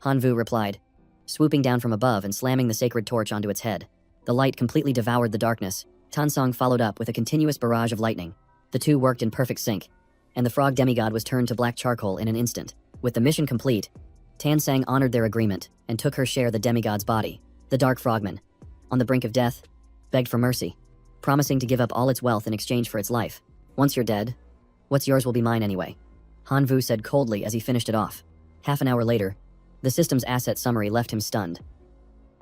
Hanvu replied, swooping down from above and slamming the sacred torch onto its head. The light completely devoured the darkness. Tansong followed up with a continuous barrage of lightning. The two worked in perfect sync, and the frog demigod was turned to black charcoal in an instant. With the mission complete, Tansang honored their agreement and took her share of the demigod's body. The dark frogman, on the brink of death, begged for mercy, promising to give up all its wealth in exchange for its life. "Once you're dead, what's yours will be mine anyway," Hanvu said coldly as he finished it off. Half an hour later, the system's asset summary left him stunned.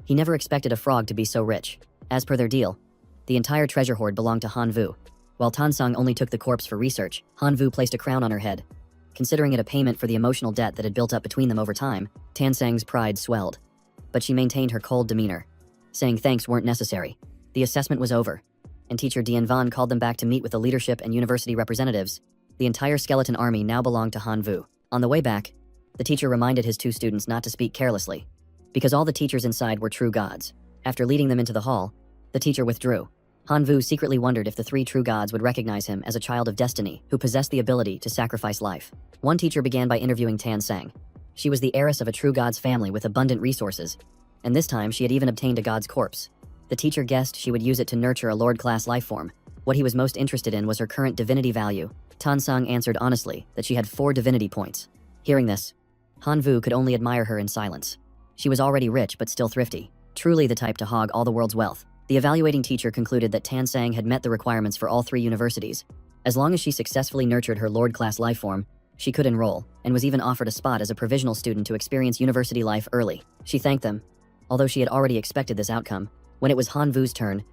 He never expected a frog to be so rich. As per their deal, the entire treasure hoard belonged to Hanvu. While Tansong only took the corpse for research, Hanvu placed a crown on her head. Considering it a payment for the emotional debt that had built up between them over time, Tansang's pride swelled. But she maintained her cold demeanor, saying thanks weren't necessary. The assessment was over, and teacher Dian Van called them back to meet with the leadership and university representatives. The entire skeleton army now belonged to Hanvu. On the way back, the teacher reminded his two students not to speak carelessly, because all the teachers inside were true gods. After leading them into the hall, the teacher withdrew. Hanvu secretly wondered if the three true gods would recognize him as a child of destiny who possessed the ability to sacrifice life. One teacher began by interviewing Tan Sang. She was the heiress of a true god's family with abundant resources, and this time she had even obtained a god's corpse. The teacher guessed she would use it to nurture a lord-class life form. What he was most interested in was her current divinity value. Tan Sang answered honestly that she had 4 divinity points. Hearing this, Hanvu could only admire her in silence. She was already rich but still thrifty, truly the type to hog all the world's wealth. The evaluating teacher concluded that Tan Sang had met the requirements for all 3 universities. As long as she successfully nurtured her Lord-class life form, she could enroll, and was even offered a spot as a provisional student to experience university life early. She thanked them, although she had already expected this outcome. When it was Han Vu's turn,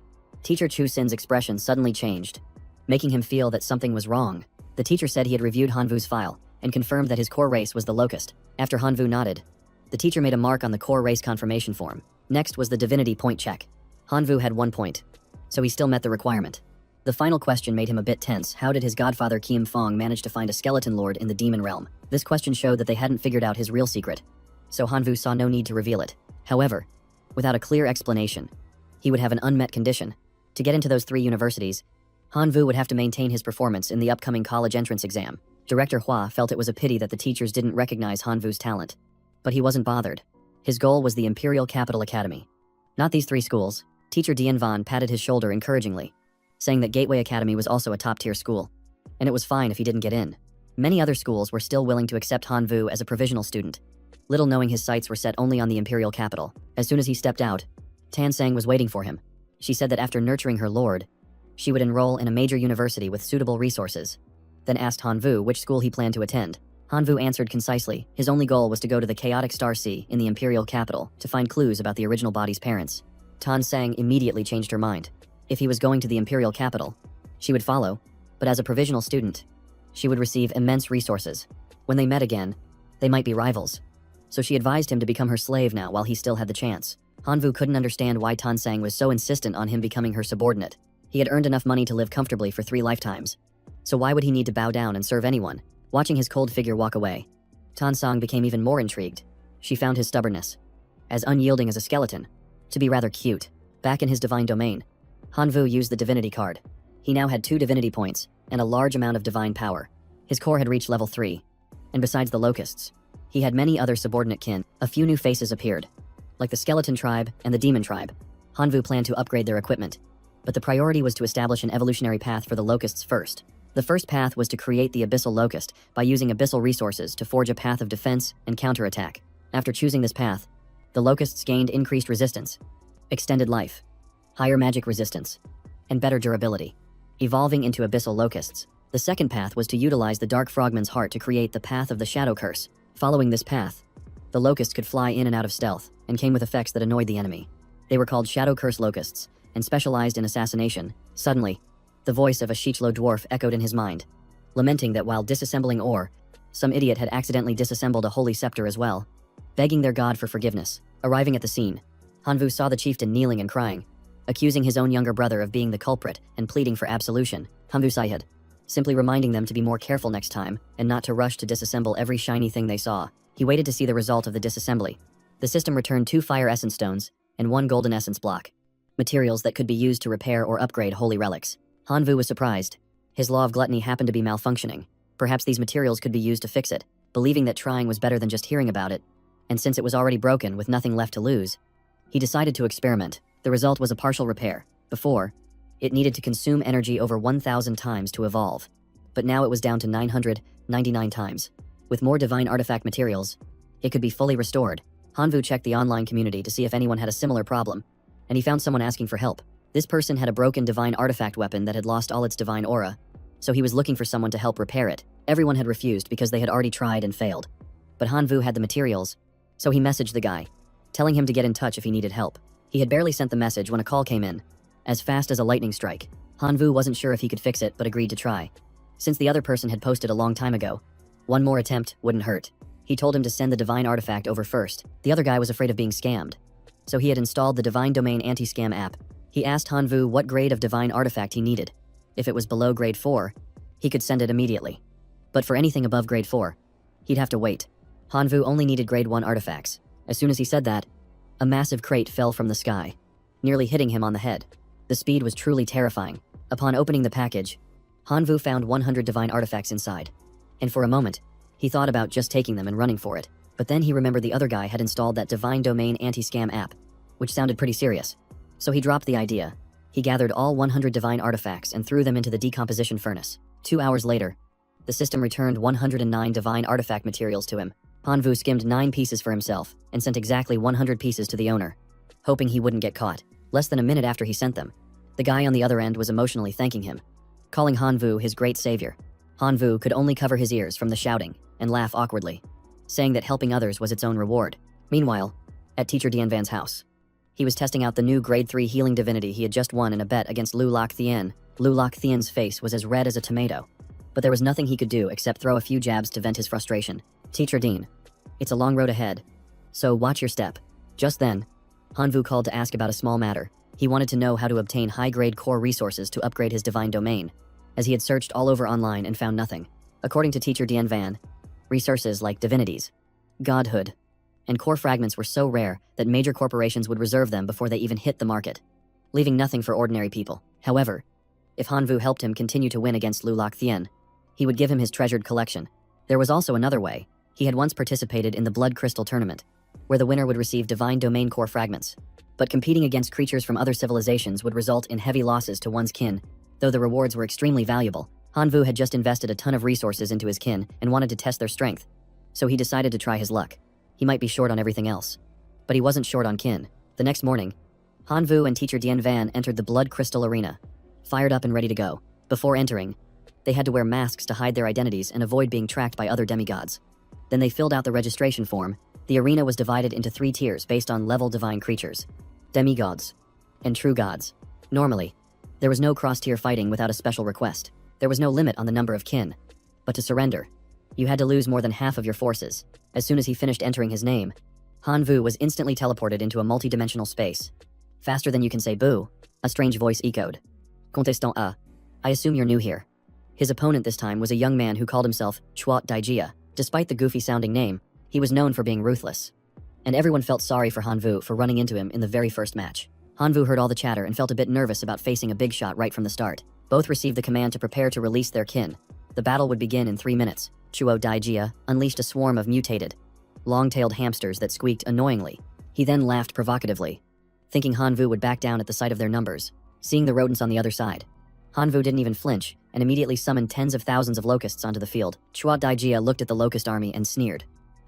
teacher Chu Sin's expression suddenly changed, making him feel that something was wrong. The teacher said he had reviewed Han Vu's file, and confirmed that his core race was the Locust. After Han Vu nodded, the teacher made a mark on the core race confirmation form. Next was the divinity point check. Han Vu had 1 point, so he still met the requirement. The final question made him a bit tense. How did his godfather Kim Fong manage to find a skeleton lord in the demon realm? This question showed that they hadn't figured out his real secret, so Han Vu saw no need to reveal it. However, without a clear explanation, he would have an unmet condition. To get into those 3 universities, Han Vu would have to maintain his performance in the upcoming college entrance exam. Director Hua felt it was a pity that the teachers didn't recognize Han Vu's talent. But he wasn't bothered. His goal was the Imperial Capital Academy. Not these 3 schools. Teacher Dian Van patted his shoulder encouragingly, saying that Gateway Academy was also a top-tier school, and it was fine if he didn't get in. Many other schools were still willing to accept Han Vu as a provisional student, little knowing his sights were set only on the Imperial Capital. As soon as he stepped out, Tan Sang was waiting for him. She said that after nurturing her lord, she would enroll in a major university with suitable resources, then asked Han Vu which school he planned to attend. Han Vu answered concisely. His only goal was to go to the chaotic Star Sea in the Imperial Capital to find clues about the original body's parents. Tan Sang immediately changed her mind. If he was going to the Imperial Capital, she would follow, but as a provisional student, she would receive immense resources. When they met again, they might be rivals. So she advised him to become her slave now while he still had the chance. Han Vu couldn't understand why Tan Sang was so insistent on him becoming her subordinate. He had earned enough money to live comfortably for 3 lifetimes. So why would he need to bow down and serve anyone? Watching his cold figure walk away, Tan Sang became even more intrigued. She found his stubbornness, as unyielding as a skeleton, to be rather cute. Back in his divine domain, Han Vu used the divinity card. He now had 2 divinity points and a large amount of divine power. His core had reached level 3, and besides the locusts, he had many other subordinate kin. A few new faces appeared, like the skeleton tribe and the demon tribe. Han Vu planned to upgrade their equipment, but the priority was to establish an evolutionary path for the locusts first. The first path was to create the abyssal locust by using abyssal resources to forge a path of defense and counterattack. After choosing this path, the locusts gained increased resistance, extended life, higher magic resistance, and better durability, evolving into abyssal locusts. The second path was to utilize the Dark Frogman's heart to create the path of the Shadow Curse. Following this path, the locusts could fly in and out of stealth and came with effects that annoyed the enemy. They were called Shadow Curse locusts and specialized in assassination. Suddenly, the voice of a Shichlo dwarf echoed in his mind, lamenting that while disassembling ore, some idiot had accidentally disassembled a holy scepter as well, begging their god for forgiveness. Arriving at the scene, Han Vu saw the chieftain kneeling and crying, accusing his own younger brother of being the culprit and pleading for absolution. Han Vu sighed, simply reminding them to be more careful next time and not to rush to disassemble every shiny thing they saw. He waited to see the result of the disassembly. The system returned 2 fire essence stones and 1 golden essence block, materials that could be used to repair or upgrade holy relics. Han Vu was surprised. His law of gluttony happened to be malfunctioning. Perhaps these materials could be used to fix it. Believing that trying was better than just hearing about it, and since it was already broken with nothing left to lose, he decided to experiment. The result was a partial repair. Before, it needed to consume energy over 1,000 times to evolve, but now it was down to 999 times. With more divine artifact materials, it could be fully restored. Han Vu checked the online community to see if anyone had a similar problem, and he found someone asking for help. This person had a broken divine artifact weapon that had lost all its divine aura, so he was looking for someone to help repair it. Everyone had refused because they had already tried and failed. But Han Vu had the materials, so he messaged the guy, telling him to get in touch if he needed help. He had barely sent the message when a call came in, as fast as a lightning strike. Han Vu wasn't sure if he could fix it but agreed to try. Since the other person had posted a long time ago, one more attempt wouldn't hurt. He told him to send the divine artifact over first. The other guy was afraid of being scammed, so he had installed the Divine Domain Anti-Scam app. He asked Han Vu what grade of divine artifact he needed. If it was below grade 4, he could send it immediately. But for anything above grade 4, he'd have to wait. Han Vu only needed grade 1 artifacts. As soon as he said that, a massive crate fell from the sky, nearly hitting him on the head. The speed was truly terrifying. Upon opening the package, Han Vu found 100 divine artifacts inside. And for a moment, he thought about just taking them and running for it. But then he remembered the other guy had installed that Divine Domain Anti-Scam app, which sounded pretty serious. So he dropped the idea. He gathered all 100 divine artifacts and threw them into the decomposition furnace. 2 hours later, the system returned 109 divine artifact materials to him. Han Vu skimmed 9 pieces for himself and sent exactly 100 pieces to the owner, hoping he wouldn't get caught. less than a minute after he sent them. The guy on the other end was emotionally thanking him, calling Hanvu his great savior. Hanvu could only cover his ears from the shouting and laugh awkwardly, saying that helping others was its own reward. Meanwhile, at Teacher Dianvan's house, he was testing out the new grade 3 healing divinity he had just won in a bet against Lu Loc Thien. Lu Loc Thien's face was as red as a tomato, but there was nothing he could do except throw a few jabs to vent his frustration. Teacher Dean, it's a long road ahead, so watch your step. Just then, Hanvu called to ask about a small matter. He wanted to know how to obtain high-grade core resources to upgrade his divine domain, as he had searched all over online and found nothing. According to Teacher Dianvan, resources like divinities, godhood, and core fragments were so rare that major corporations would reserve them before they even hit the market, leaving nothing for ordinary people. However, if Hanvu helped him continue to win against Lu Loc Thien, he would give him his treasured collection. There was also another way. He had once participated in the Blood Crystal Tournament, where the winner would receive divine domain core fragments. But competing against creatures from other civilizations would result in heavy losses to one's kin. Though the rewards were extremely valuable, Hanvu had just invested a ton of resources into his kin and wanted to test their strength, so he decided to try his luck. He might be short on everything else, but he wasn't short on kin. The next morning, Hanvu and Teacher Dianvan entered the Blood Crystal Arena, fired up and ready to go. Before entering, they had to wear masks to hide their identities and avoid being tracked by other demigods. Then they filled out the registration form. The arena was divided into 3 tiers based on level divine creatures, demigods, and true gods. Normally, there was no cross-tier fighting without a special request. There was no limit on the number of kin. But to surrender, you had to lose more than half of your forces. As soon as he finished entering his name, Hanvu was instantly teleported into a multi-dimensional space. Faster than you can say boo, a strange voice echoed. Contestant A, I assume you're new here. His opponent this time was a young man who called himself Chuot Daijia. Despite the goofy-sounding name, he was known for being ruthless, and everyone felt sorry for Hanvu for running into him in the very first match. Hanvu heard all the chatter and felt a bit nervous about facing a big shot right from the start. Both received the command to prepare to release their kin. The battle would begin in 3 minutes. Chuo Daijia unleashed a swarm of mutated, long-tailed hamsters that squeaked annoyingly. He then laughed provocatively, thinking Hanvu would back down at the sight of their numbers. Seeing the rodents on the other side, Hanvu didn't even flinch and immediately summoned tens of thousands of locusts onto the field. Chuo Daijia looked at the locust army and sneered,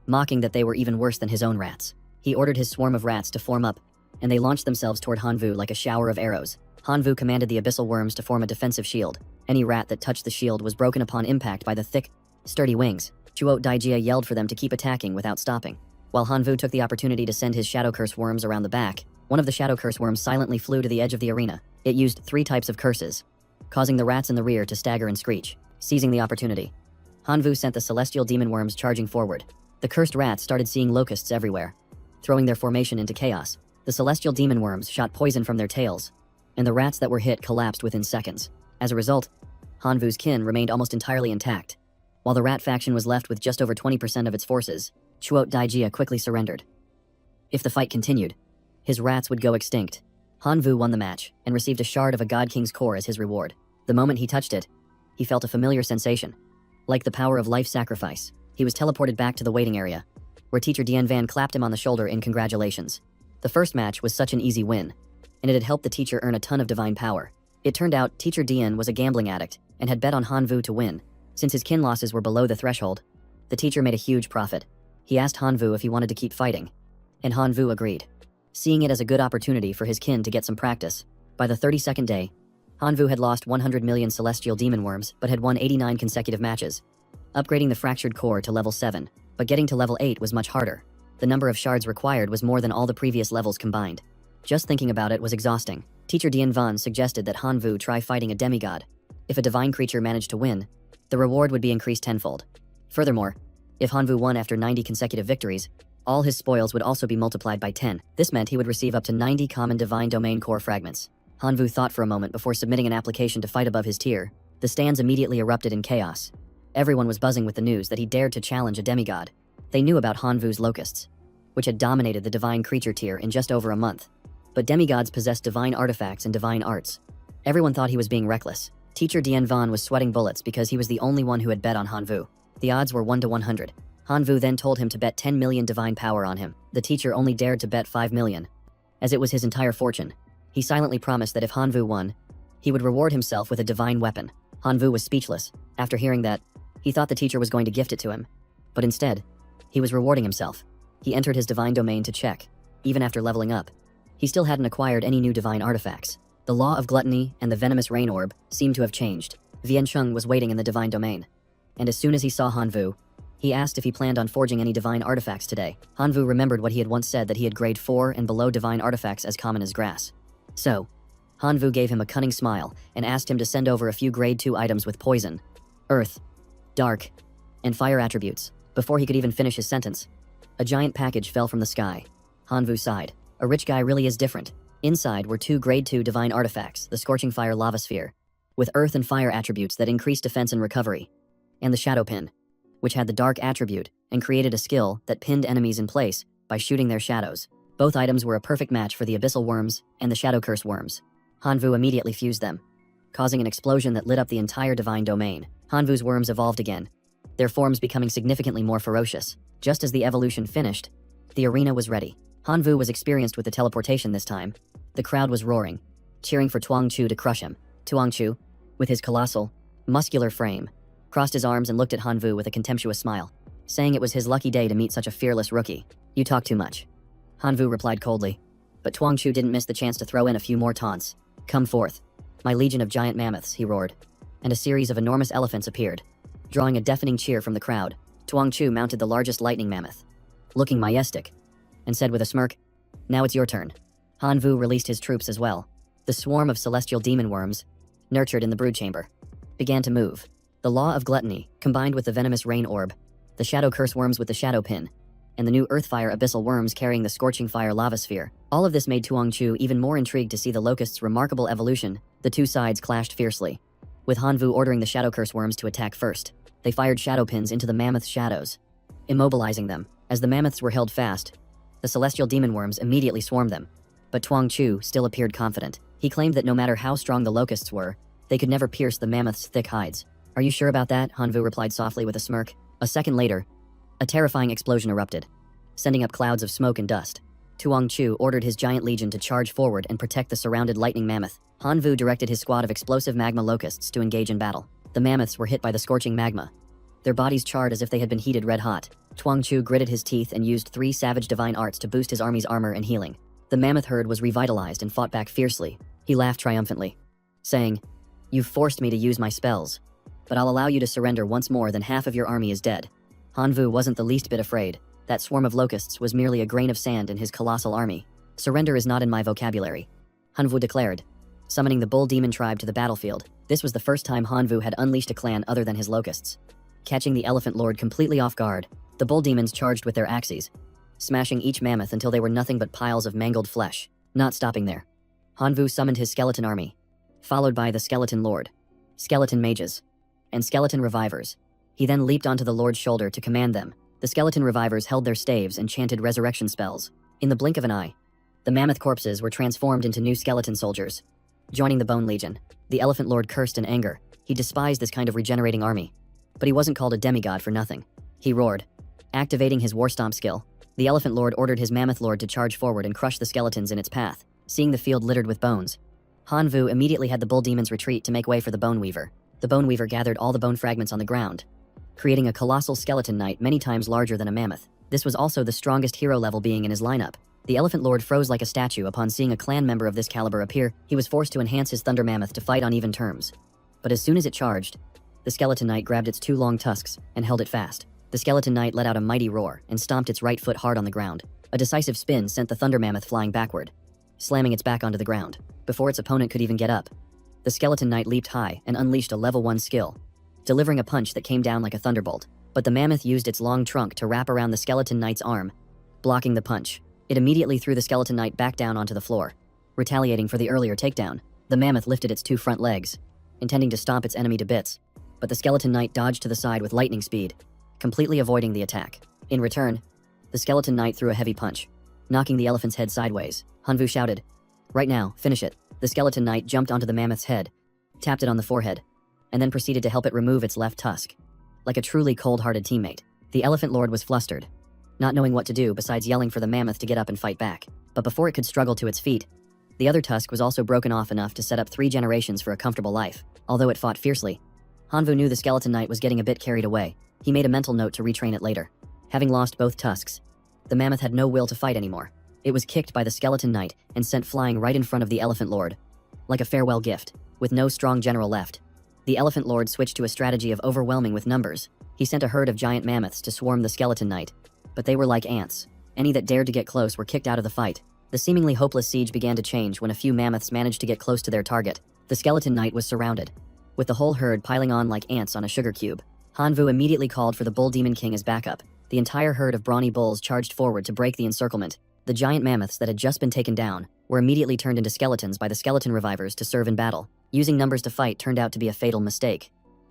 mocking that they were even worse than his own rats. He ordered his swarm of rats to form up, and they launched themselves toward Hanvu like a shower of arrows. Hanvu commanded the abyssal worms to form a defensive shield. Any rat that touched the shield was broken upon impact by the thick, sturdy wings. Chuo Daijia yelled for them to keep attacking without stopping. While Hanvu took the opportunity to send his shadow curse worms around the back, one of the shadow curse worms silently flew to the edge of the arena. It used 3 types of curses, causing the rats in the rear to stagger and screech. Seizing the opportunity, Hanvu sent the celestial demon worms charging forward. The cursed rats started seeing locusts everywhere, throwing their formation into chaos. The celestial demon worms shot poison from their tails, and the rats that were hit collapsed within seconds. As a result, Hanvu's kin remained almost entirely intact. While the rat faction was left with just over 20% of its forces, Chuot Daijia quickly surrendered. If the fight continued, his rats would go extinct. Hanvu won the match and received a shard of a God King's core as his reward. The moment he touched it, he felt a familiar sensation. Like the power of life sacrifice, he was teleported back to the waiting area, where Teacher Dianvan clapped him on the shoulder in congratulations. The first match was such an easy win, and it had helped the teacher earn a ton of divine power. It turned out Teacher Dian was a gambling addict and had bet on Hanvu to win. Since his kin losses were below the threshold, the teacher made a huge profit. He asked Hanvu if he wanted to keep fighting, and Hanvu agreed, seeing it as a good opportunity for his kin to get some practice. By the 32nd day, Hanvu had lost 100 million celestial demon worms but had won 89 consecutive matches, upgrading the fractured core to level 7, but getting to level 8 was much harder. The number of shards required was more than all the previous levels combined. Just thinking about it was exhausting. Teacher Dianvan suggested that Hanvu try fighting a demigod. If a divine creature managed to win, the reward would be increased tenfold. Furthermore, if Hanvu won after 90 consecutive victories, all his spoils would also be multiplied by 10. This meant he would receive up to 90 common divine domain core fragments. Hanvu thought for a moment before submitting an application to fight above his tier. The stands immediately erupted in chaos. Everyone was buzzing with the news that he dared to challenge a demigod. They knew about Hanvu's locusts, which had dominated the divine creature tier in just over a month. But demigods possessed divine artifacts and divine arts. Everyone thought he was being reckless. Teacher Dianvan was sweating bullets because he was the only one who had bet on Hanvu. The odds were 1 to 100. Hanvu then told him to bet 10 million divine power on him. The teacher only dared to bet 5 million, as it was his entire fortune. He silently promised that if Hanvu won, he would reward himself with a divine weapon. Hanvu was speechless. After hearing that, he thought the teacher was going to gift it to him. But instead, he was rewarding himself. He entered his divine domain to check. Even after leveling up, He still hadn't acquired any new divine artifacts. The law of gluttony and the venomous rain orb seemed to have changed. Viancheng was waiting in the divine domain. And as soon as he saw Hanvu, he asked if he planned on forging any divine artifacts today. Hanvu remembered what he had once said, that he had grade 4 and below divine artifacts as common as grass. So, Hanvu gave him a cunning smile and asked him to send over a few grade 2 items with poison, earth, dark, and fire attributes. Before he could even finish his sentence, a giant package fell from the sky. Hanvu sighed. A rich guy really is different. Inside were 2 grade 2 divine artifacts, the Scorching Fire Lava Sphere, with earth and fire attributes that increased defense and recovery, and the Shadow Pin, which had the dark attribute and created a skill that pinned enemies in place by shooting their shadows. Both items were a perfect match for the Abyssal Worms and the Shadow Curse Worms. Hanvu immediately fused them, causing an explosion that lit up the entire divine domain. Hanvu's worms evolved again, their forms becoming significantly more ferocious. Just as the evolution finished, the arena was ready. Hanvu was experienced with the teleportation this time. The crowd was roaring, cheering for Tuang Chu to crush him. Tuang Chu, with his colossal, muscular frame, crossed his arms and looked at Hanvu with a contemptuous smile, saying it was his lucky day to meet such a fearless rookie. "You talk too much," Hanvu replied coldly. But Tuang Chu didn't miss the chance to throw in a few more taunts. "Come forth, my legion of giant mammoths," he roared, and a series of enormous elephants appeared, drawing a deafening cheer from the crowd. Tuang Chu mounted the largest lightning mammoth, looking majestic, and said with a smirk, "Now it's your turn." Hanvu released his troops as well. The swarm of celestial demon worms, nurtured in the brood chamber, began to move. The law of gluttony, combined with the venomous rain orb, the shadow curse worms with the shadow pin, and the new earthfire abyssal worms carrying the scorching fire lava sphere. All of this made Tuang Chu even more intrigued to see the locust's remarkable evolution. The two sides clashed fiercely, with Hanvu ordering the shadow curse worms to attack first. They fired shadow pins into the mammoth's shadows, immobilizing them. As the mammoths were held fast, the celestial demon worms immediately swarmed them. But Tuang Chu still appeared confident. He claimed that no matter how strong the locusts were, they could never pierce the mammoth's thick hides. "Are you sure about that?" Hanvu replied softly with a smirk. A second later, a terrifying explosion erupted, sending up clouds of smoke and dust. Tuang Chu ordered his giant legion to charge forward and protect the surrounded lightning mammoth. Hanvu directed his squad of explosive magma locusts to engage in battle. The mammoths were hit by the scorching magma, their bodies charred as if they had been heated red hot. Tuang Chu gritted his teeth and used 3 savage divine arts to boost his army's armor and healing. The mammoth herd was revitalized and fought back fiercely. He laughed triumphantly, saying, "You've forced me to use my spells, but I'll allow you to surrender once more, then half of your army is dead." Hanvu wasn't the least bit afraid. That swarm of locusts was merely a grain of sand in his colossal army. "Surrender is not in my vocabulary," Hanvu declared, summoning the bull demon tribe to the battlefield. This was the first time Hanvu had unleashed a clan other than his locusts. Catching the elephant lord completely off guard, the bull demons charged with their axes, smashing each mammoth until they were nothing but piles of mangled flesh. Not stopping there, Hanvu summoned his skeleton army, followed by the skeleton lord, skeleton mages, and skeleton revivers. He then leaped onto the lord's shoulder to command them. The skeleton revivers held their staves and chanted resurrection spells. In the blink of an eye, the mammoth corpses were transformed into new skeleton soldiers, joining the Bone Legion. The elephant lord cursed in anger. He despised this kind of regenerating army. But he wasn't called a demigod for nothing. He roared, activating his war stomp skill. The elephant lord ordered his mammoth lord to charge forward and crush the skeletons in its path. Seeing the field littered with bones, Hanvu immediately had the bull demons retreat to make way for the bone weaver. The bone weaver gathered all the bone fragments on the ground, creating a colossal skeleton knight many times larger than a mammoth. This was also the strongest hero level being in his lineup. The elephant lord froze like a statue upon seeing a clan member of this caliber appear. He was forced to enhance his thunder mammoth to fight on even terms. But as soon as it charged, the skeleton knight grabbed its 2 long tusks and held it fast. The skeleton knight let out a mighty roar and stomped its right foot hard on the ground. A decisive spin sent the thunder mammoth flying backward, slamming its back onto the ground. Before its opponent could even get up, the skeleton knight leaped high and unleashed a level 1 skill, delivering a punch that came down like a thunderbolt. But the mammoth used its long trunk to wrap around the skeleton knight's arm, blocking the punch. It immediately threw the skeleton knight back down onto the floor, retaliating for the earlier takedown. The mammoth lifted its 2 front legs, intending to stomp its enemy to bits, but the skeleton knight dodged to the side with lightning speed, completely avoiding the attack. In return, the skeleton knight threw a heavy punch, knocking the elephant's head sideways. Hanvu shouted, "Right now, finish it." The skeleton knight jumped onto the mammoth's head, tapped it on the forehead, and then proceeded to help it remove its left tusk. Like a truly cold-hearted teammate, the elephant lord was flustered, not knowing what to do besides yelling for the mammoth to get up and fight back. But before it could struggle to its feet, the other tusk was also broken off enough to set up 3 generations for a comfortable life. Although it fought fiercely, Hanvu knew the skeleton knight was getting a bit carried away. He made a mental note to retrain it later. Having lost both tusks, the mammoth had no will to fight anymore. It was kicked by the skeleton knight and sent flying right in front of the elephant lord, like a farewell gift. With no strong general left, the elephant lord switched to a strategy of overwhelming with numbers. He sent a herd of giant mammoths to swarm the skeleton knight, but they were like ants. Any that dared to get close were kicked out of the fight. The seemingly hopeless siege began to change when a few mammoths managed to get close to their target. The skeleton knight was surrounded, with the whole herd piling on like ants on a sugar cube. Hanvu immediately called for the bull demon king as backup. The entire herd of brawny bulls charged forward to break the encirclement. The giant mammoths that had just been taken down were immediately turned into skeletons by the skeleton revivers to serve in battle. Using numbers to fight turned out to be a fatal mistake,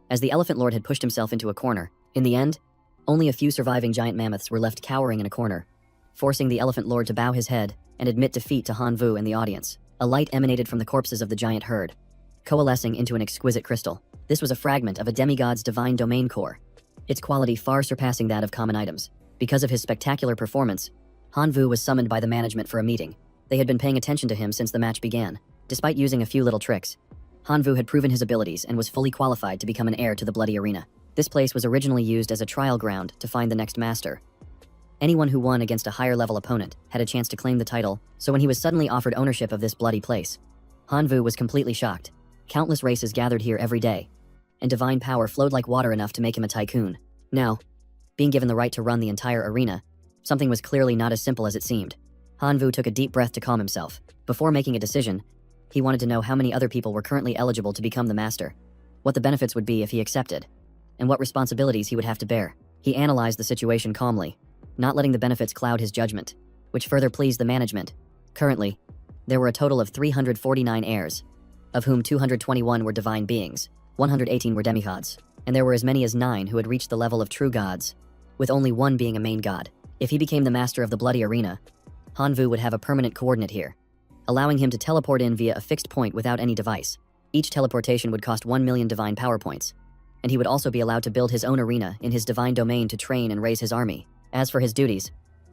as the elephant lord had pushed himself into a corner. In the end, only a few surviving giant mammoths were left cowering in a corner, forcing the elephant lord to bow his head and admit defeat to Hanvu and the audience. A light emanated from the corpses of the giant herd, coalescing into an exquisite crystal. This was a fragment of a demigod's divine domain core, its quality far surpassing that of common items. Because of his spectacular performance, Hanvu was summoned by the management for a meeting. They had been paying attention to him since the match began. Despite using a few little tricks, Hanvu had proven his abilities and was fully qualified to become an heir to the Bloody Arena. This place was originally used as a trial ground to find the next master. Anyone who won against a higher level opponent had a chance to claim the title, so when he was suddenly offered ownership of this bloody place, Hanvu was completely shocked. Countless races gathered here every day, and divine power flowed like water enough to make him a tycoon. Now, being given the right to run the entire arena, something was clearly not as simple as it seemed. Hanvu took a deep breath to calm himself. Before making a decision, he wanted to know how many other people were currently eligible to become the master, what the benefits would be if he accepted, and what responsibilities he would have to bear. He analyzed the situation calmly, not letting the benefits cloud his judgment, which further pleased the management. Currently, there were a total of 349 heirs, of whom 221 were divine beings, 118 were demigods, and there were as many as 9 who had reached the level of true gods, with only one being a main god. If he became the master of the Bloody Arena, Hanvu would have a permanent coordinate here, allowing him to teleport in via a fixed point without any device. Each teleportation would cost 1 million divine power points, and he would also be allowed to build his own arena in his divine domain to train and raise his army. As for his duties,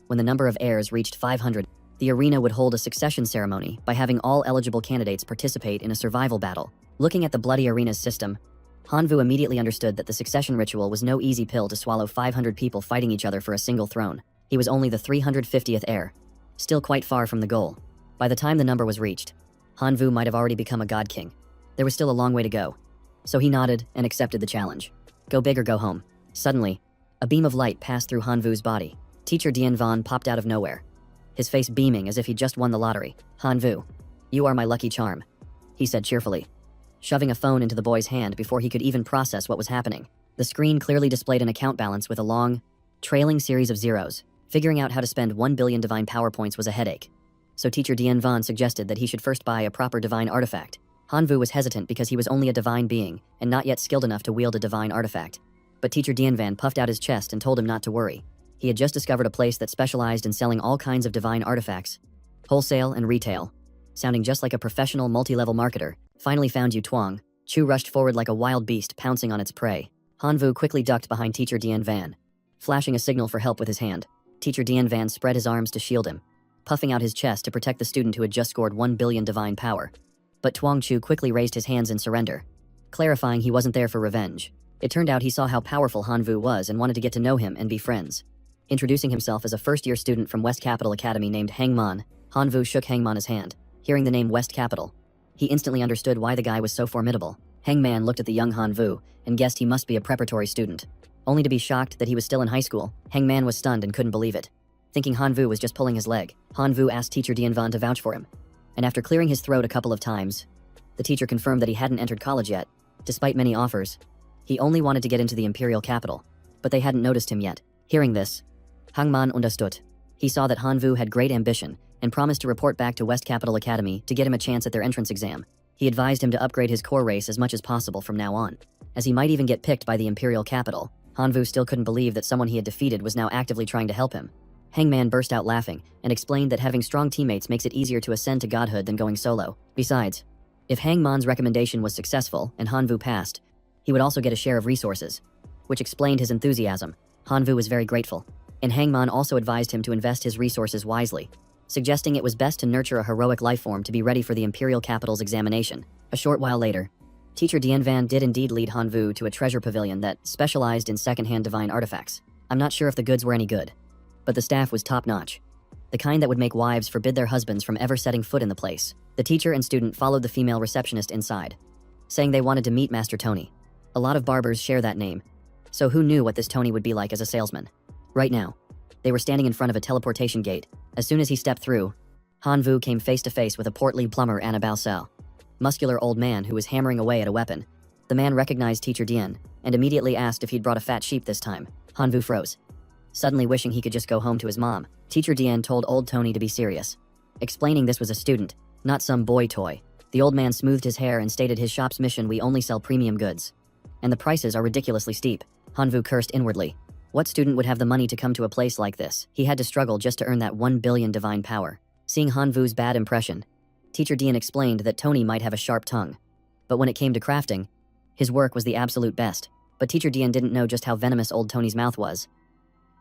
when the number of heirs reached 500, the arena would hold a succession ceremony by having all eligible candidates participate in a survival battle. Looking at the Bloody Arena's system, Hanvu immediately understood that the succession ritual was no easy pill to swallow. 500 people fighting each other for a single throne. He was only the 350th heir, still quite far from the goal. By the time the number was reached, Hanvu might have already become a god king. There was still a long way to go, so he nodded and accepted the challenge. Go big or go home. Suddenly, a beam of light passed through Hanvu's body. Teacher Dian Van popped out of nowhere, his face beaming as if he'd just won the lottery. "Hanvu, you are my lucky charm," he said cheerfully, shoving a phone into the boy's hand before he could even process what was happening. The screen clearly displayed an account balance with a long, trailing series of zeros. Figuring out how to spend 1 billion divine power points was a headache, so Teacher Dian Van suggested that he should first buy a proper divine artifact. Hanvu was hesitant because he was only a divine being and not yet skilled enough to wield a divine artifact. But Teacher Dian Van puffed out his chest and told him not to worry. He had just discovered a place that specialized in selling all kinds of divine artifacts, wholesale and retail. Sounding just like a professional multi-level marketer. Finally found you, Twang. Chu rushed forward like a wild beast pouncing on its prey. Hanvu quickly ducked behind Teacher Dian Van, flashing a signal for help with his hand. Teacher Dian Van spread his arms to shield him, puffing out his chest to protect the student who had just scored 1 billion divine power. But Twang Chu quickly raised his hands in surrender, clarifying he wasn't there for revenge. It turned out he saw how powerful Hanvu was and wanted to get to know him and be friends. Introducing himself as a first-year student from West Capital Academy named Hangman, Hanvu shook Hangman's hand. Hearing the name West Capital, he instantly understood why the guy was so formidable. Hangman looked at the young Hanvu and guessed he must be a preparatory student, only to be shocked that he was still in high school. Hangman was stunned and couldn't believe it. Thinking Hanvu was just pulling his leg, Hanvu asked Teacher Dian Van to vouch for him, and after clearing his throat a couple of times, the teacher confirmed that he hadn't entered college yet. Despite many offers, he only wanted to get into the imperial capital, but they hadn't noticed him yet. Hearing this, Hangman understood. He saw that Hanvu had great ambition and promised to report back to West Capital Academy to get him a chance at their entrance exam. He advised him to upgrade his core race as much as possible from now on, as he might even get picked by the imperial capital. Hanvu still couldn't believe that someone he had defeated was now actively trying to help him. Hangman burst out laughing and explained that having strong teammates makes it easier to ascend to godhood than going solo. Besides, if Hangman's recommendation was successful and Hanvu passed, he would also get a share of resources, which explained his enthusiasm. Hanvu was very grateful, and Hangman also advised him to invest his resources wisely, suggesting it was best to nurture a heroic life form to be ready for the imperial capital's examination. A short while later, Teacher Dian Van did indeed lead Hanvu to a treasure pavilion that specialized in second-hand divine artifacts. I'm not sure if the goods were any good, but the staff was top-notch. the kind that would make wives forbid their husbands from ever setting foot in the place. The teacher and student followed the female receptionist inside, saying they wanted to meet Master Tony. A lot of barbers share that name, so who knew what this Tony would be like as a salesman? Right now, they were standing in front of a teleportation gate. As soon as he stepped through, Hanvu came face to face with a portly plumber Annabelle Sal, muscular old man who was hammering away at a weapon. The man recognized Teacher Dian and immediately asked if he'd brought a fat sheep this time. Hanvu froze, suddenly wishing he could just go home to his mom. Teacher Dian told old Tony to be serious, explaining this was a student, not some boy toy. The old man smoothed his hair and stated his shop's mission: we only sell premium goods, and the prices are ridiculously steep. Hanvu cursed inwardly. What student would have the money to come to a place like this? He had to struggle just to earn that 1 billion divine power. Seeing Hanvu's bad impression, Teacher Dian explained that Tony might have a sharp tongue, but when it came to crafting, his work was the absolute best. But Teacher Dian didn't know just how venomous old Tony's mouth was.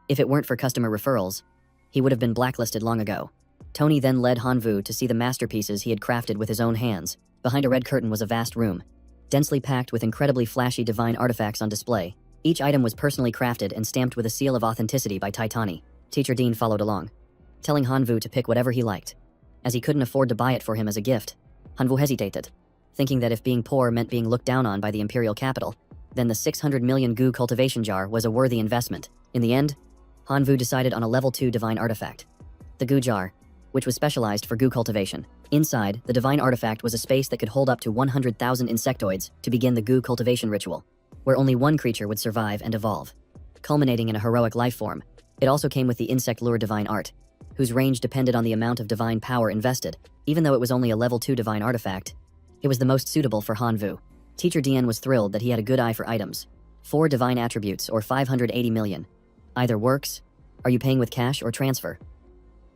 If it weren't for customer referrals, he would have been blacklisted long ago. Tony then led Hanvu to see the masterpieces he had crafted with his own hands. Behind a red curtain was a vast room, densely packed with incredibly flashy divine artifacts on display. Each item was personally crafted and stamped with a seal of authenticity by Titani. Teacher Dean followed along, telling Hanvu to pick whatever he liked, as he couldn't afford to buy it for him as a gift. Hanvu hesitated, thinking that if being poor meant being looked down on by the imperial capital, then the 600 million goo cultivation jar was a worthy investment. In the end, Hanvu decided on a level 2 divine artifact, the goo jar, which was specialized for goo cultivation. Inside, the divine artifact was a space that could hold up to 100,000 insectoids to begin the goo cultivation ritual, where only one creature would survive and evolve, culminating in a heroic life form. It also came with the insect lure divine art, whose range depended on the amount of divine power invested. Even though it was only a level 2 divine artifact, it was the most suitable for Hanvu. Teacher Dian was thrilled that he had a good eye for items. 4 divine attributes or 580 million. Either works. Are you paying with cash or transfer?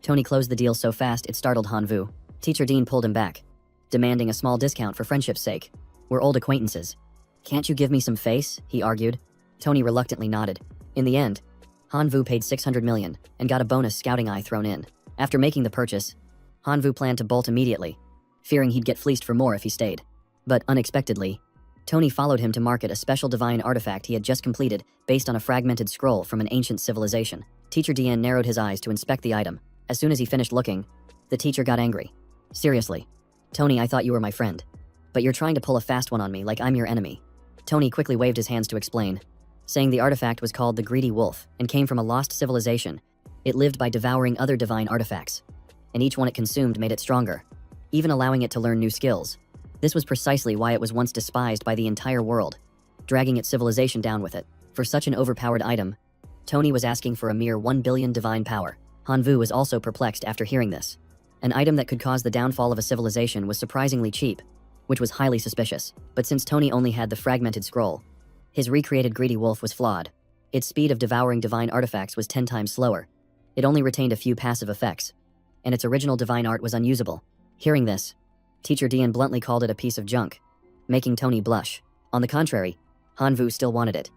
Tony closed the deal so fast it startled Hanvu. Teacher Dean pulled him back, demanding a small discount for friendship's sake. We're old acquaintances. Can't you give me some face? He argued. Tony reluctantly nodded. In the end, Hanvu paid 600 million and got a bonus scouting eye thrown in. After making the purchase, Hanvu planned to bolt immediately, fearing he'd get fleeced for more if he stayed. But unexpectedly, Tony followed him to market a special divine artifact he had just completed based on a fragmented scroll from an ancient civilization. Teacher Dian narrowed his eyes to inspect the item. As soon as he finished looking, the teacher got angry. Seriously, Tony, I thought you were my friend, but you're trying to pull a fast one on me like I'm your enemy. Tony quickly waved his hands to explain, saying the artifact was called the Greedy Wolf and came from a lost civilization. It lived by devouring other divine artifacts, and each one it consumed made it stronger, even allowing it to learn new skills. This was precisely why it was once despised by the entire world, dragging its civilization down with it. For such an overpowered item, Tony was asking for a mere 1 billion divine power. Hanvu was also perplexed after hearing this. An item that could cause the downfall of a civilization was surprisingly cheap, which was highly suspicious. But since Tony only had the fragmented scroll, his recreated Greedy Wolf was flawed. Its speed of devouring divine artifacts was 10 times slower. It only retained a few passive effects, and its original divine art was unusable. Hearing this, Teacher Dian bluntly called it a piece of junk, making Tony blush. On the contrary, Hanvu still wanted it,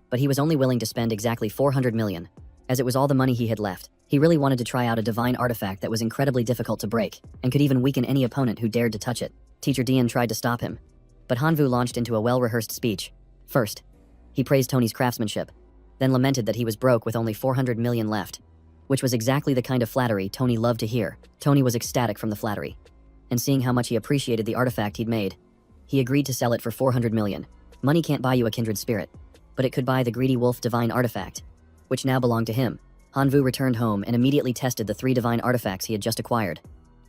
but he was only willing to spend exactly 400 million, as it was all the money he had left. He really wanted to try out a divine artifact that was incredibly difficult to break, and could even weaken any opponent who dared to touch it. Teacher Dian tried to stop him, but Hanvu launched into a well-rehearsed speech. First, he praised Tony's craftsmanship, then lamented that he was broke with only 400 million left, which was exactly the kind of flattery Tony loved to hear. Tony was ecstatic from the flattery, and seeing how much he appreciated the artifact he'd made, he agreed to sell it for 400 million. Money can't buy you a kindred spirit, but it could buy the Greedy Wolf divine artifact, which now belonged to him. Hanvu returned home and immediately tested the 3 divine artifacts he had just acquired,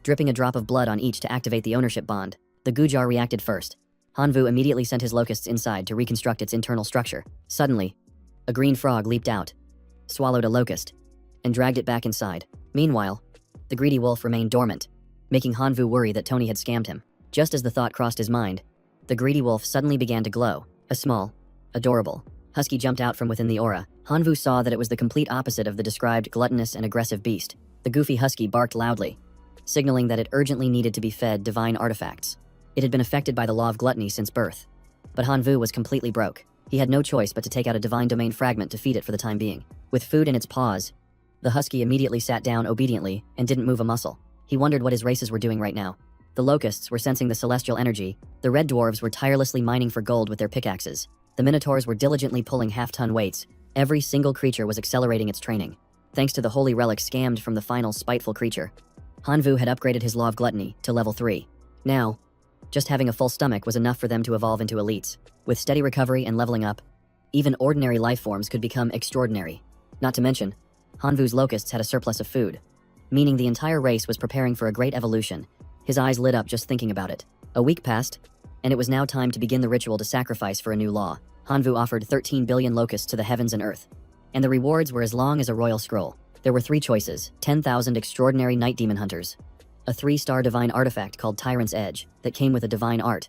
dripping a drop of blood on each to activate the ownership bond. The goo jar reacted first. Hanvu immediately sent his locusts inside to reconstruct its internal structure. Suddenly, a green frog leaped out, swallowed a locust, and dragged it back inside. Meanwhile, the Greedy Wolf remained dormant, making Hanvu worry that Tony had scammed him. Just as the thought crossed his mind, the Greedy Wolf suddenly began to glow. A small, adorable husky jumped out from within the aura. Hanvu saw that it was the complete opposite of the described gluttonous and aggressive beast. The goofy husky barked loudly, signaling that it urgently needed to be fed divine artifacts. It had been affected by the law of gluttony since birth, but Hanvu was completely broke. He had no choice but to take out a divine domain fragment to feed it for the time being. With food in its paws, the husky immediately sat down obediently and didn't move a muscle. He wondered what his races were doing right now. The locusts were sensing the celestial energy. The red dwarves were tirelessly mining for gold with their pickaxes. The minotaurs were diligently pulling half-ton weights. Every single creature was accelerating its training. thanks to the holy relic scammed from the final spiteful creature. Hanvu had upgraded his law of gluttony to level 3. Now, just having a full stomach was enough for them to evolve into elites. With steady recovery and leveling up, even ordinary life forms could become extraordinary. Not to mention, Hanvu's locusts had a surplus of food, meaning the entire race was preparing for a great evolution. His eyes lit up just thinking about it. A week passed, and it was now time to begin the ritual to sacrifice for a new law. Hanvu offered 13 billion locusts to the heavens and earth, and the rewards were as long as a royal scroll. There were 3 choices: 10,000 extraordinary night demon hunters, a 3-star divine artifact called Tyrant's Edge that came with a divine art,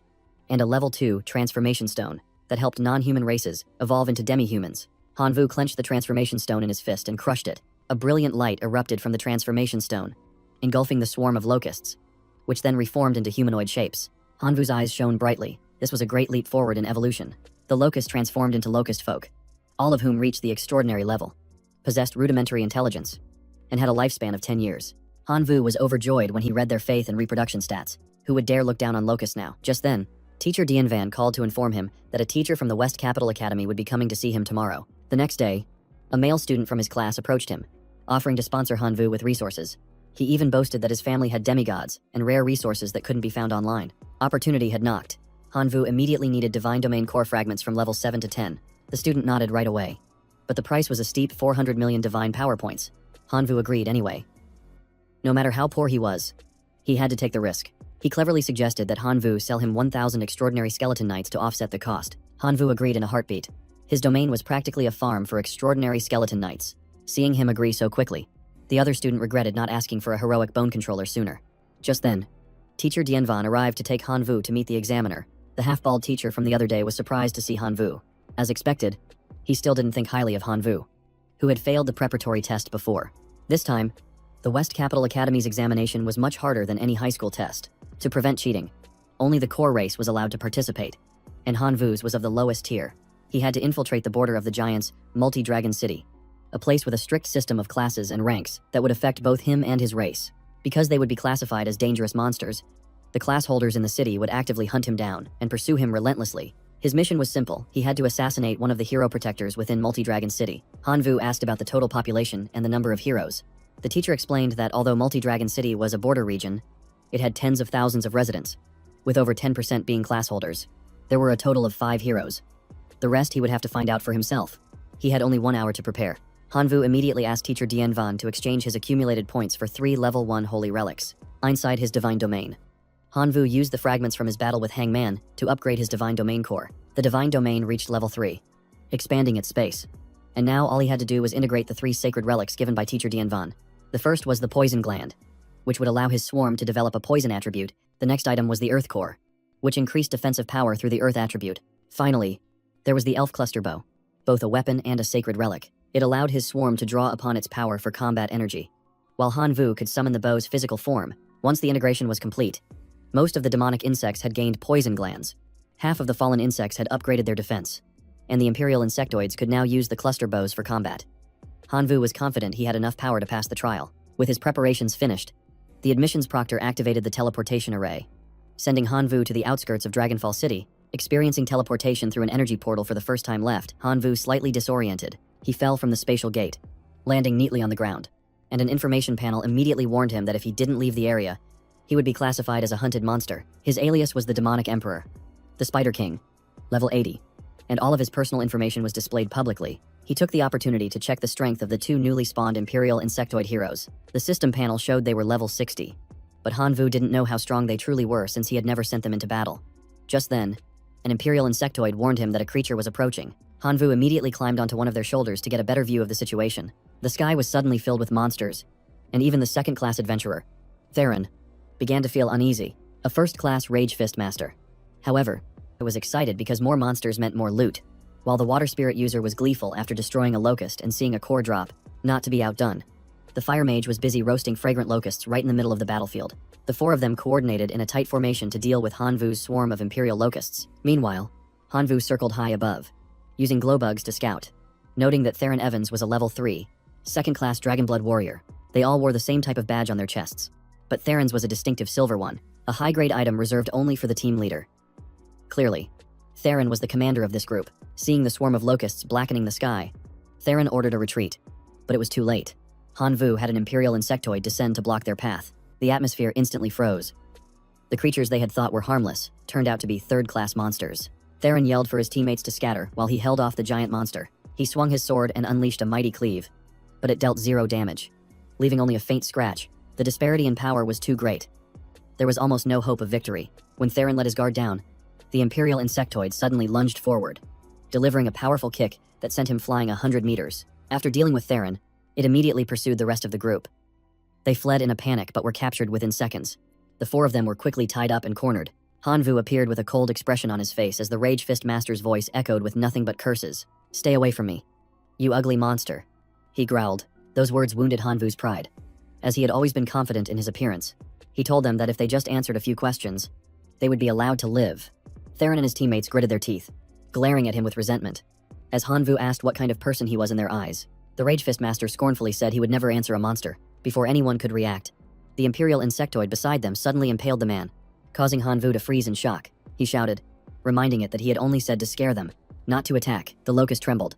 and a level 2 transformation stone that helped non-human races evolve into demi-humans. Hanvu clenched the transformation stone in his fist and crushed it. A brilliant light erupted from the transformation stone, engulfing the swarm of locusts, which then reformed into humanoid shapes. Hanvu's eyes shone brightly. This was a great leap forward in evolution. The locusts transformed into locust folk, all of whom reached the extraordinary level, possessed rudimentary intelligence, and had a lifespan of 10 years. Hanvu was overjoyed when he read their faith and reproduction stats. Who would dare look down on locusts now? Just then, Teacher Dianvan called to inform him that a teacher from the West Capital Academy would be coming to see him tomorrow. The next day, a male student from his class approached him, offering to sponsor Hanvu with resources. He even boasted that his family had demigods and rare resources that couldn't be found online. Opportunity had knocked. Hanvu immediately needed divine domain core fragments from level 7 to 10. The student nodded right away. But the price was a steep 400 million divine power points. Hanvu agreed anyway. No matter how poor he was, he had to take the risk. He cleverly suggested that Hanvu sell him 1,000 extraordinary skeleton knights to offset the cost. Hanvu agreed in a heartbeat. His domain was practically a farm for extraordinary skeleton knights. Seeing him agree so quickly, the other student regretted not asking for a heroic bone controller sooner. Just then, Teacher Dianvan arrived to take Hanvu to meet the examiner. The half-bald teacher from the other day was surprised to see Hanvu. As expected, he still didn't think highly of Hanvu, who had failed the preparatory test before. This time, the West Capital Academy's examination was much harder than any high school test. To prevent cheating, only the core race was allowed to participate, and Hanvu's was of the lowest tier. He had to infiltrate the border of the Giants' multi-dragon city, a place with a strict system of classes and ranks that would affect both him and his race. Because they would be classified as dangerous monsters, the class holders in the city would actively hunt him down and pursue him relentlessly. His mission was simple. He had to assassinate one of the hero protectors within Multi-Dragon City. Hanvu asked about the total population and the number of heroes. The teacher explained that although Multi-Dragon City was a border region, it had tens of thousands of residents, with over 10% being class holders. There were a total of 5 heroes. The rest he would have to find out for himself. He had only 1 hour to prepare. Hanvu immediately asked Teacher Dianvan to exchange his accumulated points for 3 level 1 holy relics inside his divine domain. Hanvu used the fragments from his battle with Hangman to upgrade his divine domain core. The divine domain reached level 3, expanding its space. And now all he had to do was integrate the 3 sacred relics given by Teacher Dianvan. The first was the poison gland, which would allow his swarm to develop a poison attribute. The next item was the earth core, which increased defensive power through the earth attribute. Finally, there was the elf cluster bow, both a weapon and a sacred relic. It allowed his swarm to draw upon its power for combat energy, while Hanvu could summon the bow's physical form. Once the integration was complete, most of the demonic insects had gained poison glands. Half of the fallen insects had upgraded their defense, and the imperial insectoids could now use the cluster bows for combat. Hanvu was confident he had enough power to pass the trial. With his preparations finished, the admissions proctor activated the teleportation array, sending Hanvu to the outskirts of Dragonfall City. Experiencing teleportation through an energy portal for the first time left Hanvu slightly disoriented. He fell from the spatial gate, landing neatly on the ground, and an information panel immediately warned him that if he didn't leave the area, he would be classified as a hunted monster. His alias was the Demonic Emperor, the Spider King, level 80, and all of his personal information was displayed publicly. He took the opportunity to check the strength of the 2 newly spawned Imperial Insectoid heroes. The system panel showed they were level 60, but Hanvu didn't know how strong they truly were since he had never sent them into battle. Just then, an Imperial Insectoid warned him that a creature was approaching. Hanvu immediately climbed onto one of their shoulders to get a better view of the situation. The sky was suddenly filled with monsters, and even the second-class adventurer, Theron, began to feel uneasy, a first-class Rage Fist master. However, he was excited because more monsters meant more loot, while the Water Spirit user was gleeful after destroying a locust and seeing a core drop. Not to be outdone, the Fire Mage was busy roasting fragrant locusts right in the middle of the battlefield. The 4 of them coordinated in a tight formation to deal with Hanvu's swarm of Imperial locusts. Meanwhile, Hanvu circled high above, using glowbugs to scout, noting that Theron Evans was a level 3, second-class Dragonblood warrior. They all wore the same type of badge on their chests, but Theron's was a distinctive silver one, a high-grade item reserved only for the team leader. Clearly, Theron was the commander of this group. Seeing the swarm of locusts blackening the sky, Theron ordered a retreat, but it was too late. Hanvu had an Imperial insectoid descend to block their path. The atmosphere instantly froze. The creatures they had thought were harmless turned out to be third-class monsters. Theron yelled for his teammates to scatter while he held off the giant monster. He swung his sword and unleashed a mighty cleave, but it dealt 0 damage, leaving only a faint scratch. The disparity in power was too great. There was almost no hope of victory. When Theron let his guard down, the Imperial insectoid suddenly lunged forward, delivering a powerful kick that sent him flying 100 meters. After dealing with Theron, it immediately pursued the rest of the group. They fled in a panic but were captured within seconds. The 4 of them were quickly tied up and cornered. Hanvu appeared with a cold expression on his face as the Rage Fist Master's voice echoed with nothing but curses. "Stay away from me, you ugly monster," he growled. Those words wounded Hanvu's pride. As he had always been confident in his appearance, he told them that if they just answered a few questions, they would be allowed to live. Theron and his teammates gritted their teeth, glaring at him with resentment. As Hanvu asked what kind of person he was in their eyes, the Rage Fist Master scornfully said he would never answer a monster. Before anyone could react, the Imperial insectoid beside them suddenly impaled the man, causing Hanvu to freeze in shock. He shouted, reminding it that he had only said to scare them, not to attack. The locust trembled,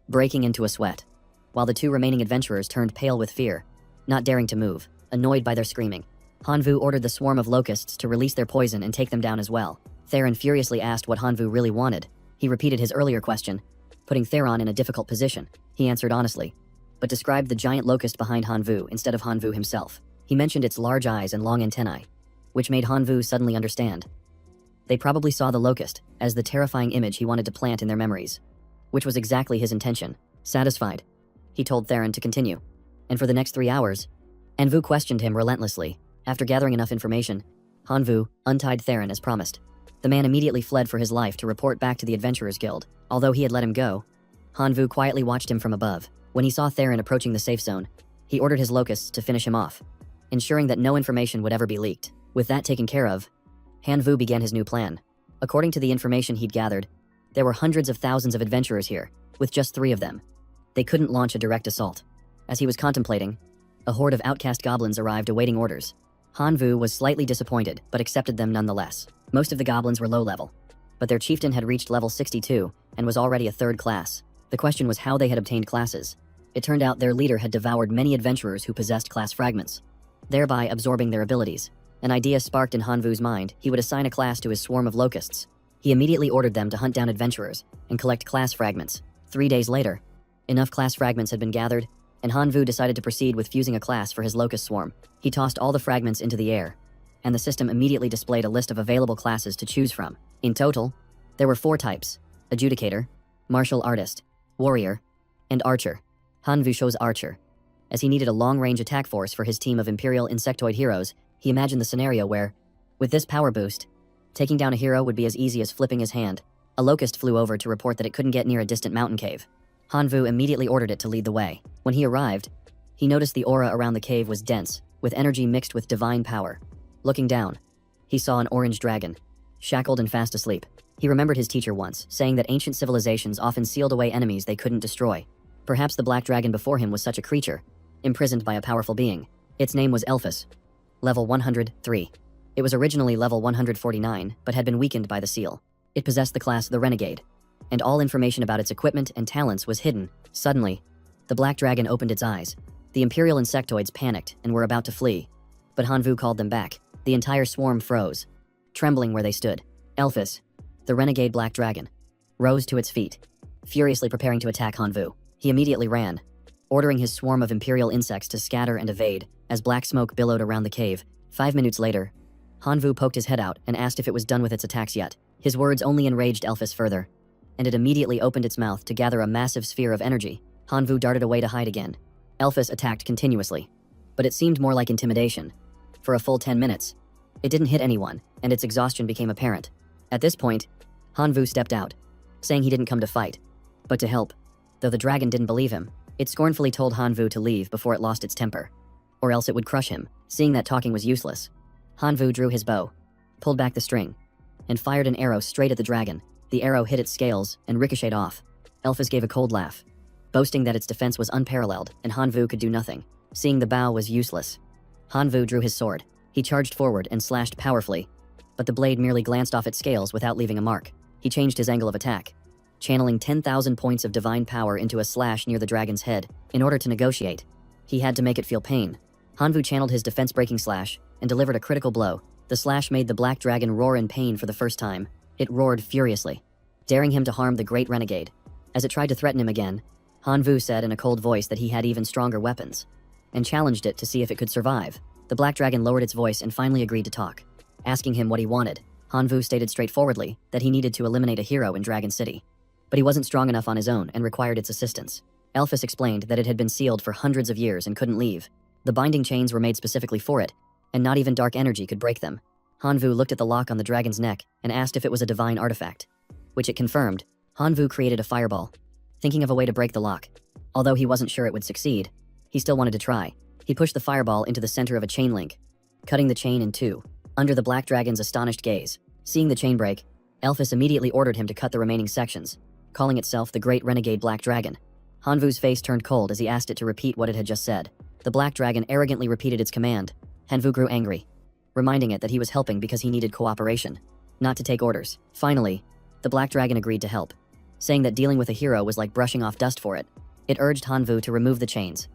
breaking into a sweat, while the 2 remaining adventurers turned pale with fear, not daring to move, annoyed by their screaming. Hanvu ordered the swarm of locusts to release their poison and take them down as well. Theron furiously asked what Hanvu really wanted. He repeated his earlier question, putting Theron in a difficult position. He answered honestly, but described the giant locust behind Hanvu instead of Hanvu himself. He mentioned its large eyes and long antennae, which made Hanvu suddenly understand. They probably saw the locust as the terrifying image he wanted to plant in their memories, which was exactly his intention. Satisfied, he told Theron to continue. And for the next 3 hours, Hanvu questioned him relentlessly. After gathering enough information, Hanvu untied Theron as promised. The man immediately fled for his life to report back to the Adventurers Guild. Although he had let him go, Hanvu quietly watched him from above. When he saw Theron approaching the safe zone, he ordered his locusts to finish him off, ensuring that no information would ever be leaked. With that taken care of, Hanvu began his new plan. According to the information he'd gathered, there were hundreds of thousands of adventurers here, with just 3 of them. They couldn't launch a direct assault. As he was contemplating, a horde of outcast goblins arrived awaiting orders. Hanvu was slightly disappointed, but accepted them nonetheless. Most of the goblins were low level, but their chieftain had reached level 62 and was already a 3rd class. The question was how they had obtained classes. It turned out their leader had devoured many adventurers who possessed class fragments, thereby absorbing their abilities. An idea sparked in Hanvu's mind. He would assign a class to his swarm of locusts. He immediately ordered them to hunt down adventurers and collect class fragments. 3 days later, enough class fragments had been gathered, and Hanvu decided to proceed with fusing a class for his locust swarm. He tossed all the fragments into the air, and the system immediately displayed a list of available classes to choose from. In total, there were 4 types: Adjudicator, Martial Artist, Warrior, and Archer. Hanvu chose Archer. As he needed a long-range attack force for his team of Imperial insectoid heroes, he imagined the scenario where, with this power boost, taking down a hero would be as easy as flipping his hand. A locust flew over to report that it couldn't get near a distant mountain cave. Hanvu immediately ordered it to lead the way. When he arrived, he noticed the aura around the cave was dense, with energy mixed with divine power. Looking down, he saw an orange dragon, shackled and fast asleep. He remembered his teacher once, saying that ancient civilizations often sealed away enemies they couldn't destroy. Perhaps the black dragon before him was such a creature, imprisoned by a powerful being. Its name was Elphus, level 103. It was originally level 149, but had been weakened by the seal. It possessed the class the Renegade, and all information about its equipment and talents was hidden. Suddenly, the black dragon opened its eyes. The Imperial insectoids panicked and were about to flee, but Hanvu called them back. The entire swarm froze, trembling where they stood. Elphus, the renegade black dragon, rose to its feet, furiously preparing to attack Hanvu. He immediately ran, ordering his swarm of Imperial insects to scatter and evade as black smoke billowed around the cave. 5 minutes later, Hanvu poked his head out and asked if it was done with its attacks yet. His words only enraged Elphus further, and it immediately opened its mouth to gather a massive sphere of energy. Hanvu darted away to hide again. Elphus attacked continuously, but it seemed more like intimidation. For a full 10 minutes, it didn't hit anyone, and its exhaustion became apparent. At this point, Hanvu stepped out, saying he didn't come to fight, but to help. Though the dragon didn't believe him, it scornfully told Hanvu to leave before it lost its temper, or else it would crush him. Seeing that talking was useless, Hanvu drew his bow, pulled back the string, and fired an arrow straight at the dragon. The arrow hit its scales and ricocheted off. Elphus gave a cold laugh, boasting that its defense was unparalleled and Hanvu could do nothing. Seeing the bow was useless, Hanvu drew his sword. He charged forward and slashed powerfully, but the blade merely glanced off its scales without leaving a mark. He changed his angle of attack, channeling 10,000 points of divine power into a slash near the dragon's head. In order to negotiate, He had to make it feel pain. Hanvu channeled his defense-breaking slash and delivered a critical blow. The slash made the black dragon roar in pain for the first time. It roared furiously, daring him to harm the great renegade. As it tried to threaten him again, Hanvu said in a cold voice that he had even stronger weapons, and challenged it to see if it could survive. The black dragon lowered its voice and finally agreed to talk. Asking him what he wanted, Hanvu stated straightforwardly that he needed to eliminate a hero in Dragon City. But he wasn't strong enough on his own and required its assistance. Elphys explained that it had been sealed for hundreds of years and couldn't leave. The binding chains were made specifically for it, and not even dark energy could break them. Hanvu looked at the lock on the dragon's neck and asked if it was a divine artifact, which it confirmed. Hanvu created a fireball, thinking of a way to break the lock. Although he wasn't sure it would succeed, he still wanted to try. He pushed the fireball into the center of a chain link, cutting the chain in two. Under the black dragon's astonished gaze, seeing the chain break, Elphys immediately ordered him to cut the remaining sections, calling itself the Great Renegade Black Dragon. Hanvu's face turned cold as he asked it to repeat what it had just said. The black dragon arrogantly repeated its command. Hanvu grew angry, reminding it that he was helping because he needed cooperation, not to take orders. Finally, the black dragon agreed to help, saying that dealing with a hero was like brushing off dust for it. It urged Hanvu to remove the chains,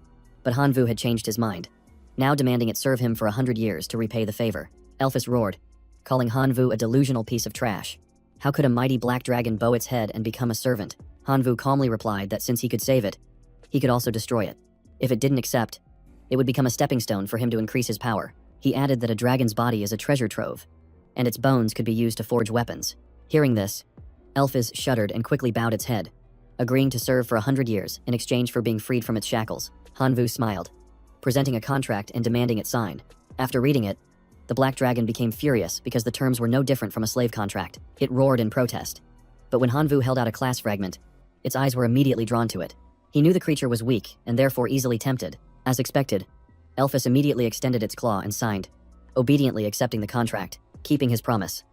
but Hanvu had changed his mind, now demanding it serve him for 100 years to repay the favor. Elphys roared, calling Hanvu a delusional piece of trash. How could a mighty black dragon bow its head and become a servant? Hanvu calmly replied that since he could save it, he could also destroy it. If it didn't accept, it would become a stepping stone for him to increase his power. He added that a dragon's body is a treasure trove, and its bones could be used to forge weapons. Hearing this, Elphys shuddered and quickly bowed its head, agreeing to serve for 100 years in exchange for being freed from its shackles. Hanvu smiled, presenting a contract and demanding it sign. After reading it, the black dragon became furious because the terms were no different from a slave contract. It roared in protest. But when Hanvu held out a class fragment, its eyes were immediately drawn to it. He knew the creature was weak and therefore easily tempted. As expected, Elphys immediately extended its claw and signed, obediently accepting the contract, keeping his promise.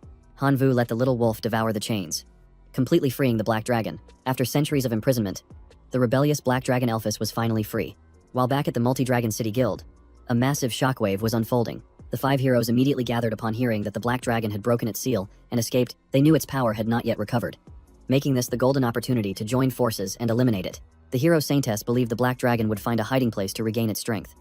Hanvu let the little wolf devour the chains, completely freeing the black dragon. After centuries of imprisonment, the rebellious black dragon Elphys was finally free. While back at the Multi-Dragon City Guild, a massive shockwave was unfolding. The 5 heroes immediately gathered upon hearing that the black dragon had broken its seal and escaped. They knew its power had not yet recovered, making this the golden opportunity to join forces and eliminate it. The hero Saintess believed the black dragon would find a hiding place to regain its strength.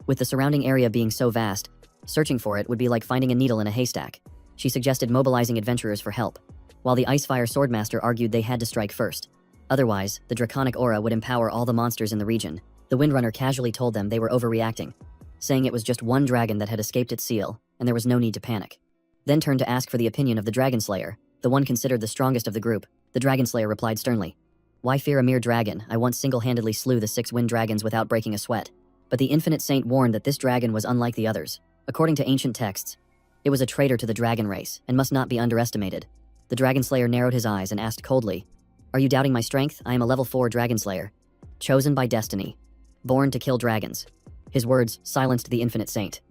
With the surrounding area being so vast, searching for it would be like finding a needle in a haystack. She suggested mobilizing adventurers for help, while the Icefire Swordmaster argued they had to strike first. Otherwise, the draconic aura would empower all the monsters in the region. The Windrunner casually told them they were overreacting, saying it was just one dragon that had escaped its seal, and there was no need to panic. Then turned to ask for the opinion of the Dragon Slayer, the one considered the strongest of the group. The Dragon Slayer replied sternly, "Why fear a mere dragon? I once single-handedly slew the 6 wind dragons without breaking a sweat." But the Infinite Saint warned that this dragon was unlike the others. According to ancient texts, it was a traitor to the dragon race and must not be underestimated. The Dragon Slayer narrowed his eyes and asked coldly, "Are you doubting my strength? I am a level 4 Dragon Slayer, chosen by destiny, born to kill dragons." His words silenced the Infinite Saint,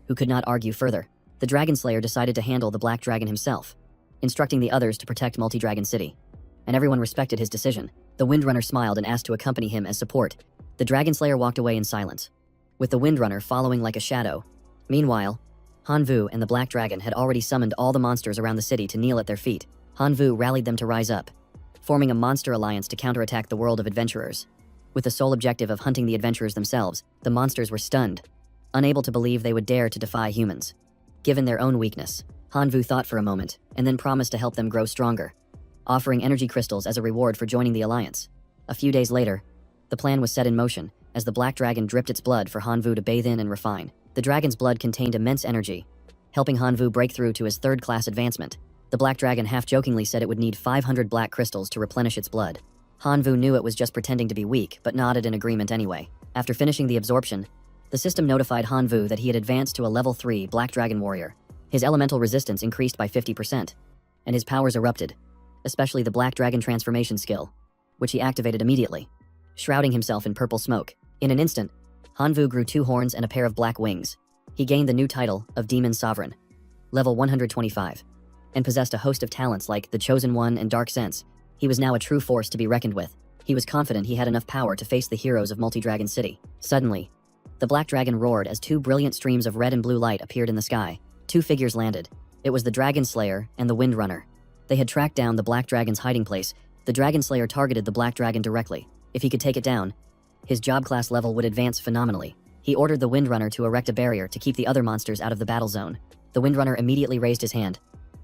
who could not argue further. The Dragon Slayer decided to handle the Black Dragon himself, instructing the others to protect Multi-Dragon City, and everyone respected his decision. The Windrunner smiled and asked to accompany him as support. The Dragon Slayer walked away in silence, with the Windrunner following like a shadow. Meanwhile, Hanvu and the Black Dragon had already summoned all the monsters around the city to kneel at their feet. Hanvu rallied them to rise up, forming a monster alliance to counterattack the world of adventurers. With the sole objective of hunting the adventurers themselves, the monsters were stunned, unable to believe they would dare to defy humans. Given their own weakness, Hanvu thought for a moment, and then promised to help them grow stronger, offering energy crystals as a reward for joining the alliance. A few days later, the plan was set in motion, as the Black Dragon dripped its blood for Hanvu to bathe in and refine. The dragon's blood contained immense energy, helping Hanvu break through to his 3rd class advancement. The Black Dragon half-jokingly said it would need 500 black crystals to replenish its blood. Hanvu knew it was just pretending to be weak, but nodded in agreement anyway. After finishing the absorption, the system notified Hanvu that he had advanced to a level 3 Black Dragon warrior. His elemental resistance increased by 50%, and his powers erupted, especially the Black Dragon transformation skill, which he activated immediately, shrouding himself in purple smoke. In an instant, Hanvu grew 2 horns and a pair of black wings. He gained the new title of Demon Sovereign, level 125, and possessed a host of talents like the Chosen One and Dark Sense. He was now a true force to be reckoned with. He was confident he had enough power to face the heroes of Multi-Dragon City. Suddenly, the Black Dragon roared as 2 brilliant streams of red and blue light appeared in the sky. 2 figures landed. It was the Dragon Slayer and the Windrunner. They had tracked down the Black Dragon's hiding place. The Dragon Slayer targeted the Black Dragon directly. If he could take it down, His job class level would advance phenomenally. He ordered the Windrunner to erect a barrier to keep the other monsters out of the battle zone. The Windrunner immediately raised his hand,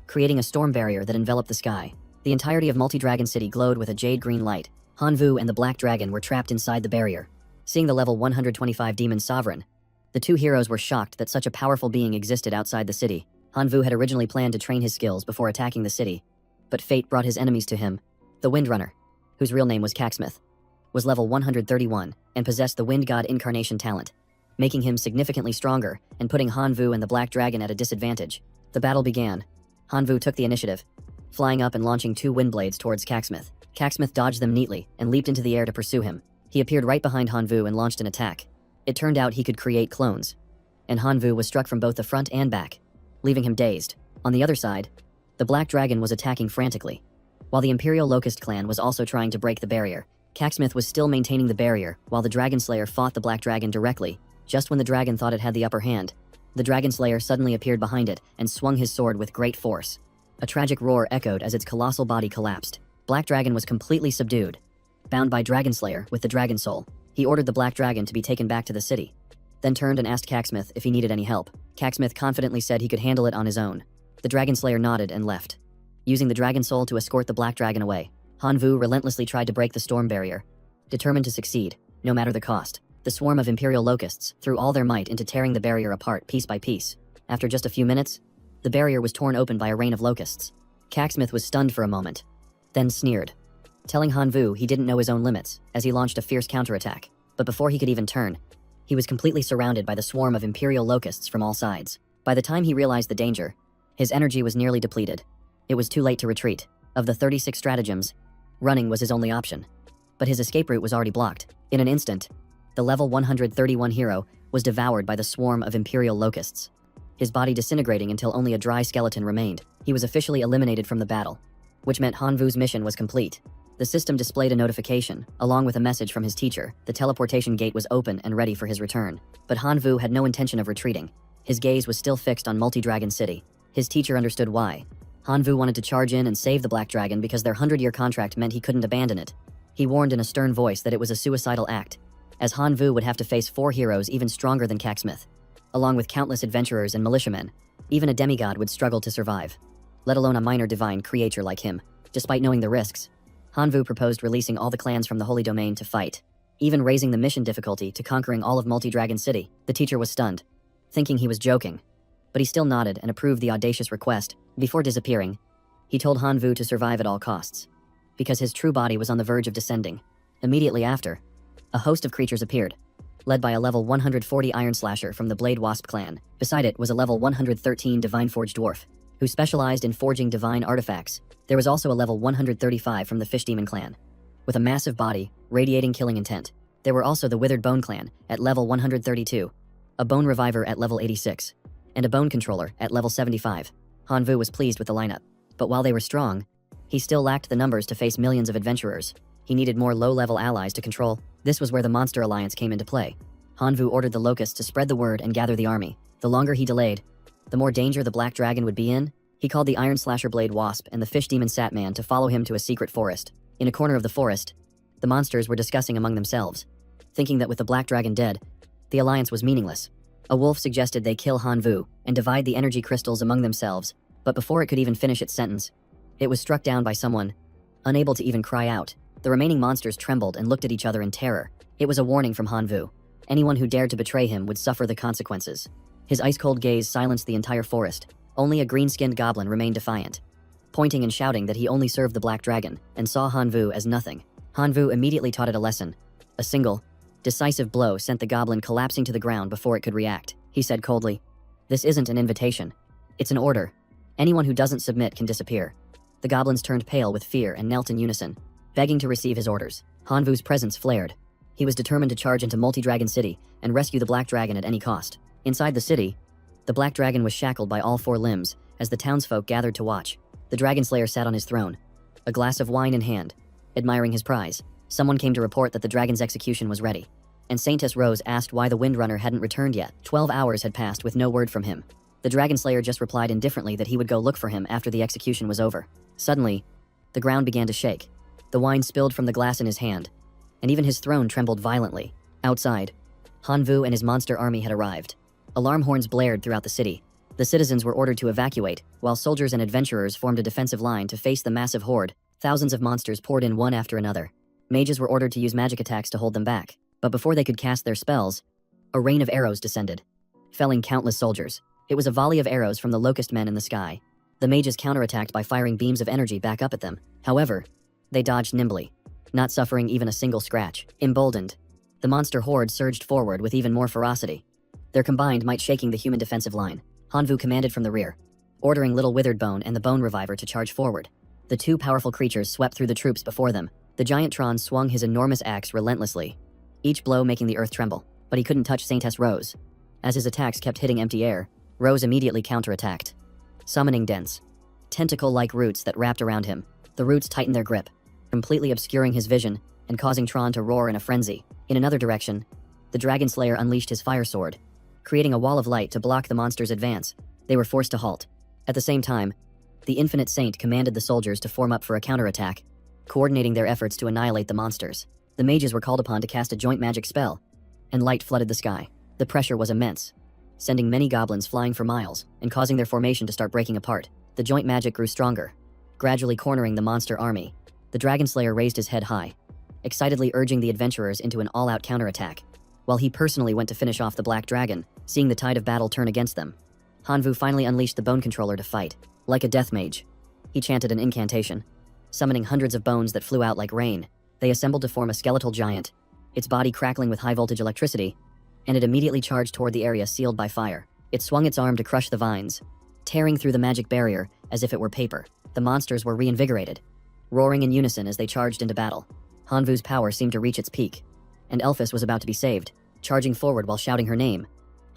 creating a storm barrier that enveloped the sky. The entirety of Multi-Dragon City glowed with a jade green light. Hanvu and the Black Dragon were trapped inside the barrier. Seeing the level 125 Demon Sovereign, the two heroes were shocked that such a powerful being existed outside the city. Hanvu had originally planned to train his skills before attacking the city, but fate brought his enemies to him. The Windrunner, whose real name was Cacksmith, was level 131 and possessed the Wind God Incarnation talent, making him significantly stronger and putting Hanvu and the Black Dragon at a disadvantage. The battle began. Hanvu took the initiative, flying up and launching two wind blades towards Cacksmith. Cacksmith dodged them neatly and leaped into the air to pursue him. He appeared right behind Hanvu and launched an attack. It turned out he could create clones, and Hanvu was struck from both the front and back, leaving him dazed. On the other side, the Black Dragon was attacking frantically. While the Imperial Locust clan was also trying to break the barrier, Cacksmith was still maintaining the barrier while the Dragon Slayer fought the Black Dragon directly. Just when the dragon thought it had the upper hand, the Dragon Slayer suddenly appeared behind it and swung his sword with great force. A tragic roar echoed as its colossal body collapsed. Black Dragon was completely subdued. Bound by Dragon Slayer with the Dragon Soul, he ordered the Black Dragon to be taken back to the city, then turned and asked Cacksmith if he needed any help. Cacksmith confidently said he could handle it on his own. The Dragon Slayer nodded and left, using the Dragon Soul to escort the Black Dragon away. Hanvu relentlessly tried to break the storm barrier, determined to succeed, no matter the cost. The swarm of Imperial Locusts threw all their might into tearing the barrier apart piece by piece. After just a few minutes, the barrier was torn open by a rain of locusts. Cacksmith was stunned for a moment, then sneered, telling Hanvu he didn't know his own limits as he launched a fierce counterattack. But before he could even turn, he was completely surrounded by the swarm of Imperial Locusts from all sides. By the time he realized the danger, his energy was nearly depleted. It was too late to retreat. Of the 36 stratagems, running was his only option. But his escape route was already blocked. In an instant, the level 131 hero was devoured by the swarm of Imperial Locusts, his body disintegrating until only a dry skeleton remained. He was officially eliminated from the battle, which meant Hanvu's mission was complete. The system displayed a notification, along with a message from his teacher. The teleportation gate was open and ready for his return. But Hanvu had no intention of retreating. His gaze was still fixed on Multi-Dragon City. His teacher understood why. Hanvu wanted to charge in and save the Black Dragon because their 100-year contract meant he couldn't abandon it. He warned in a stern voice that it was a suicidal act, as Hanvu would have to face 4 heroes even stronger than Cacksmith, along with countless adventurers and militiamen. Even a demigod would struggle to survive, let alone a minor divine creature like him. Despite knowing the risks, Hanvu proposed releasing all the clans from the Holy Domain to fight, even raising the mission difficulty to conquering all of Multi-Dragon City. The teacher was stunned, thinking he was joking, but he still nodded and approved the audacious request. Before disappearing, he told Hanvu to survive at all costs, because his true body was on the verge of descending. Immediately after, a host of creatures appeared, led by a level 140 Iron Slasher from the Blade Wasp clan. Beside it was a level 113 Divine Forge Dwarf, who specialized in forging divine artifacts. There was also a level 135 from the Fish Demon clan, with a massive body, radiating killing intent. There were also the Withered Bone clan at level 132, a Bone Reviver at level 86, and a Bone Controller at level 75. Hanvu was pleased with the lineup, but while they were strong, he still lacked the numbers to face millions of adventurers. He needed more low-level allies to control. This was where the Monster Alliance came into play. Hanvu ordered the Locusts to spread the word and gather the army. The longer he delayed, the more danger the Black Dragon would be in. He called the Iron Slasher Blade Wasp and the Fish Demon Satman to follow him to a secret forest. In a corner of the forest, the monsters were discussing among themselves, thinking that with the Black Dragon dead, the alliance was meaningless. A wolf suggested they kill Hanvu and divide the energy crystals among themselves, but before it could even finish its sentence, it was struck down by someone, unable to even cry out. The remaining monsters trembled and looked at each other in terror. It was a warning from Hanvu. Anyone who dared to betray him would suffer the consequences. His ice-cold gaze silenced the entire forest. Only a green-skinned goblin remained defiant, pointing and shouting that he only served the Black Dragon and saw Hanvu as nothing. Hanvu immediately taught it a lesson. A single, decisive blow sent the goblin collapsing to the ground before it could react. He said coldly, "This isn't an invitation. It's an order. Anyone who doesn't submit can disappear." The goblins turned pale with fear and knelt in unison, begging to receive his orders. Hanvu's presence flared. He was determined to charge into Multi-Dragon City and rescue the Black Dragon at any cost. Inside the city, the Black Dragon was shackled by all 4 limbs as the townsfolk gathered to watch. The Dragon Slayer sat on his throne, a glass of wine in hand, admiring his prize. Someone came to report that the dragon's execution was ready, and Saintess Rose asked why the Windrunner hadn't returned yet. 12 hours had passed with no word from him. The Dragon Slayer just replied indifferently that he would go look for him after the execution was over. Suddenly, the ground began to shake. The wine spilled from the glass in his hand, and even his throne trembled violently. Outside, Hanvu and his monster army had arrived. Alarm horns blared throughout the city. The citizens were ordered to evacuate, while soldiers and adventurers formed a defensive line to face the massive horde. Thousands of monsters poured in one after another. Mages were ordered to use magic attacks to hold them back, but before they could cast their spells, a rain of arrows descended, felling countless soldiers. It was a volley of arrows from the locust men in the sky. The mages counterattacked by firing beams of energy back up at them. However, they dodged nimbly, not suffering even a single scratch. Emboldened, the monster horde surged forward with even more ferocity, their combined might shaking the human defensive line. Hanvu commanded from the rear, ordering Little Withered Bone and the Bone Reviver to charge forward. The two powerful creatures swept through the troops before them. The giant Tron swung his enormous axe relentlessly, each blow making the earth tremble, but he couldn't touch Saintess Rose. As his attacks kept hitting empty air, Rose immediately counterattacked, summoning dense, tentacle-like roots that wrapped around him. The roots tightened their grip, completely obscuring his vision and causing Tron to roar in a frenzy. In another direction, the Dragon Slayer unleashed his fire sword, creating a wall of light to block the monster's advance. They were forced to halt. At the same time, the Infinite Saint commanded the soldiers to form up for a counterattack, coordinating their efforts to annihilate the monsters. The mages were called upon to cast a joint magic spell, and light flooded the sky. The pressure was immense, sending many goblins flying for miles and causing their formation to start breaking apart. The joint magic grew stronger, gradually cornering the monster army. The Dragon Slayer raised his head high, excitedly urging the adventurers into an all-out counterattack, while he personally went to finish off the Black Dragon. Seeing the tide of battle turn against them, Hanvu finally unleashed the Bone Controller to fight. Like a death mage, he chanted an incantation, summoning hundreds of bones that flew out like rain. They assembled to form a skeletal giant, its body crackling with high-voltage electricity, and it immediately charged toward the area sealed by fire. It swung its arm to crush the vines, tearing through the magic barrier as if it were paper. The monsters were reinvigorated, roaring in unison as they charged into battle. Hanvu's power seemed to reach its peak, and Elphys was about to be saved. Charging forward while shouting her name,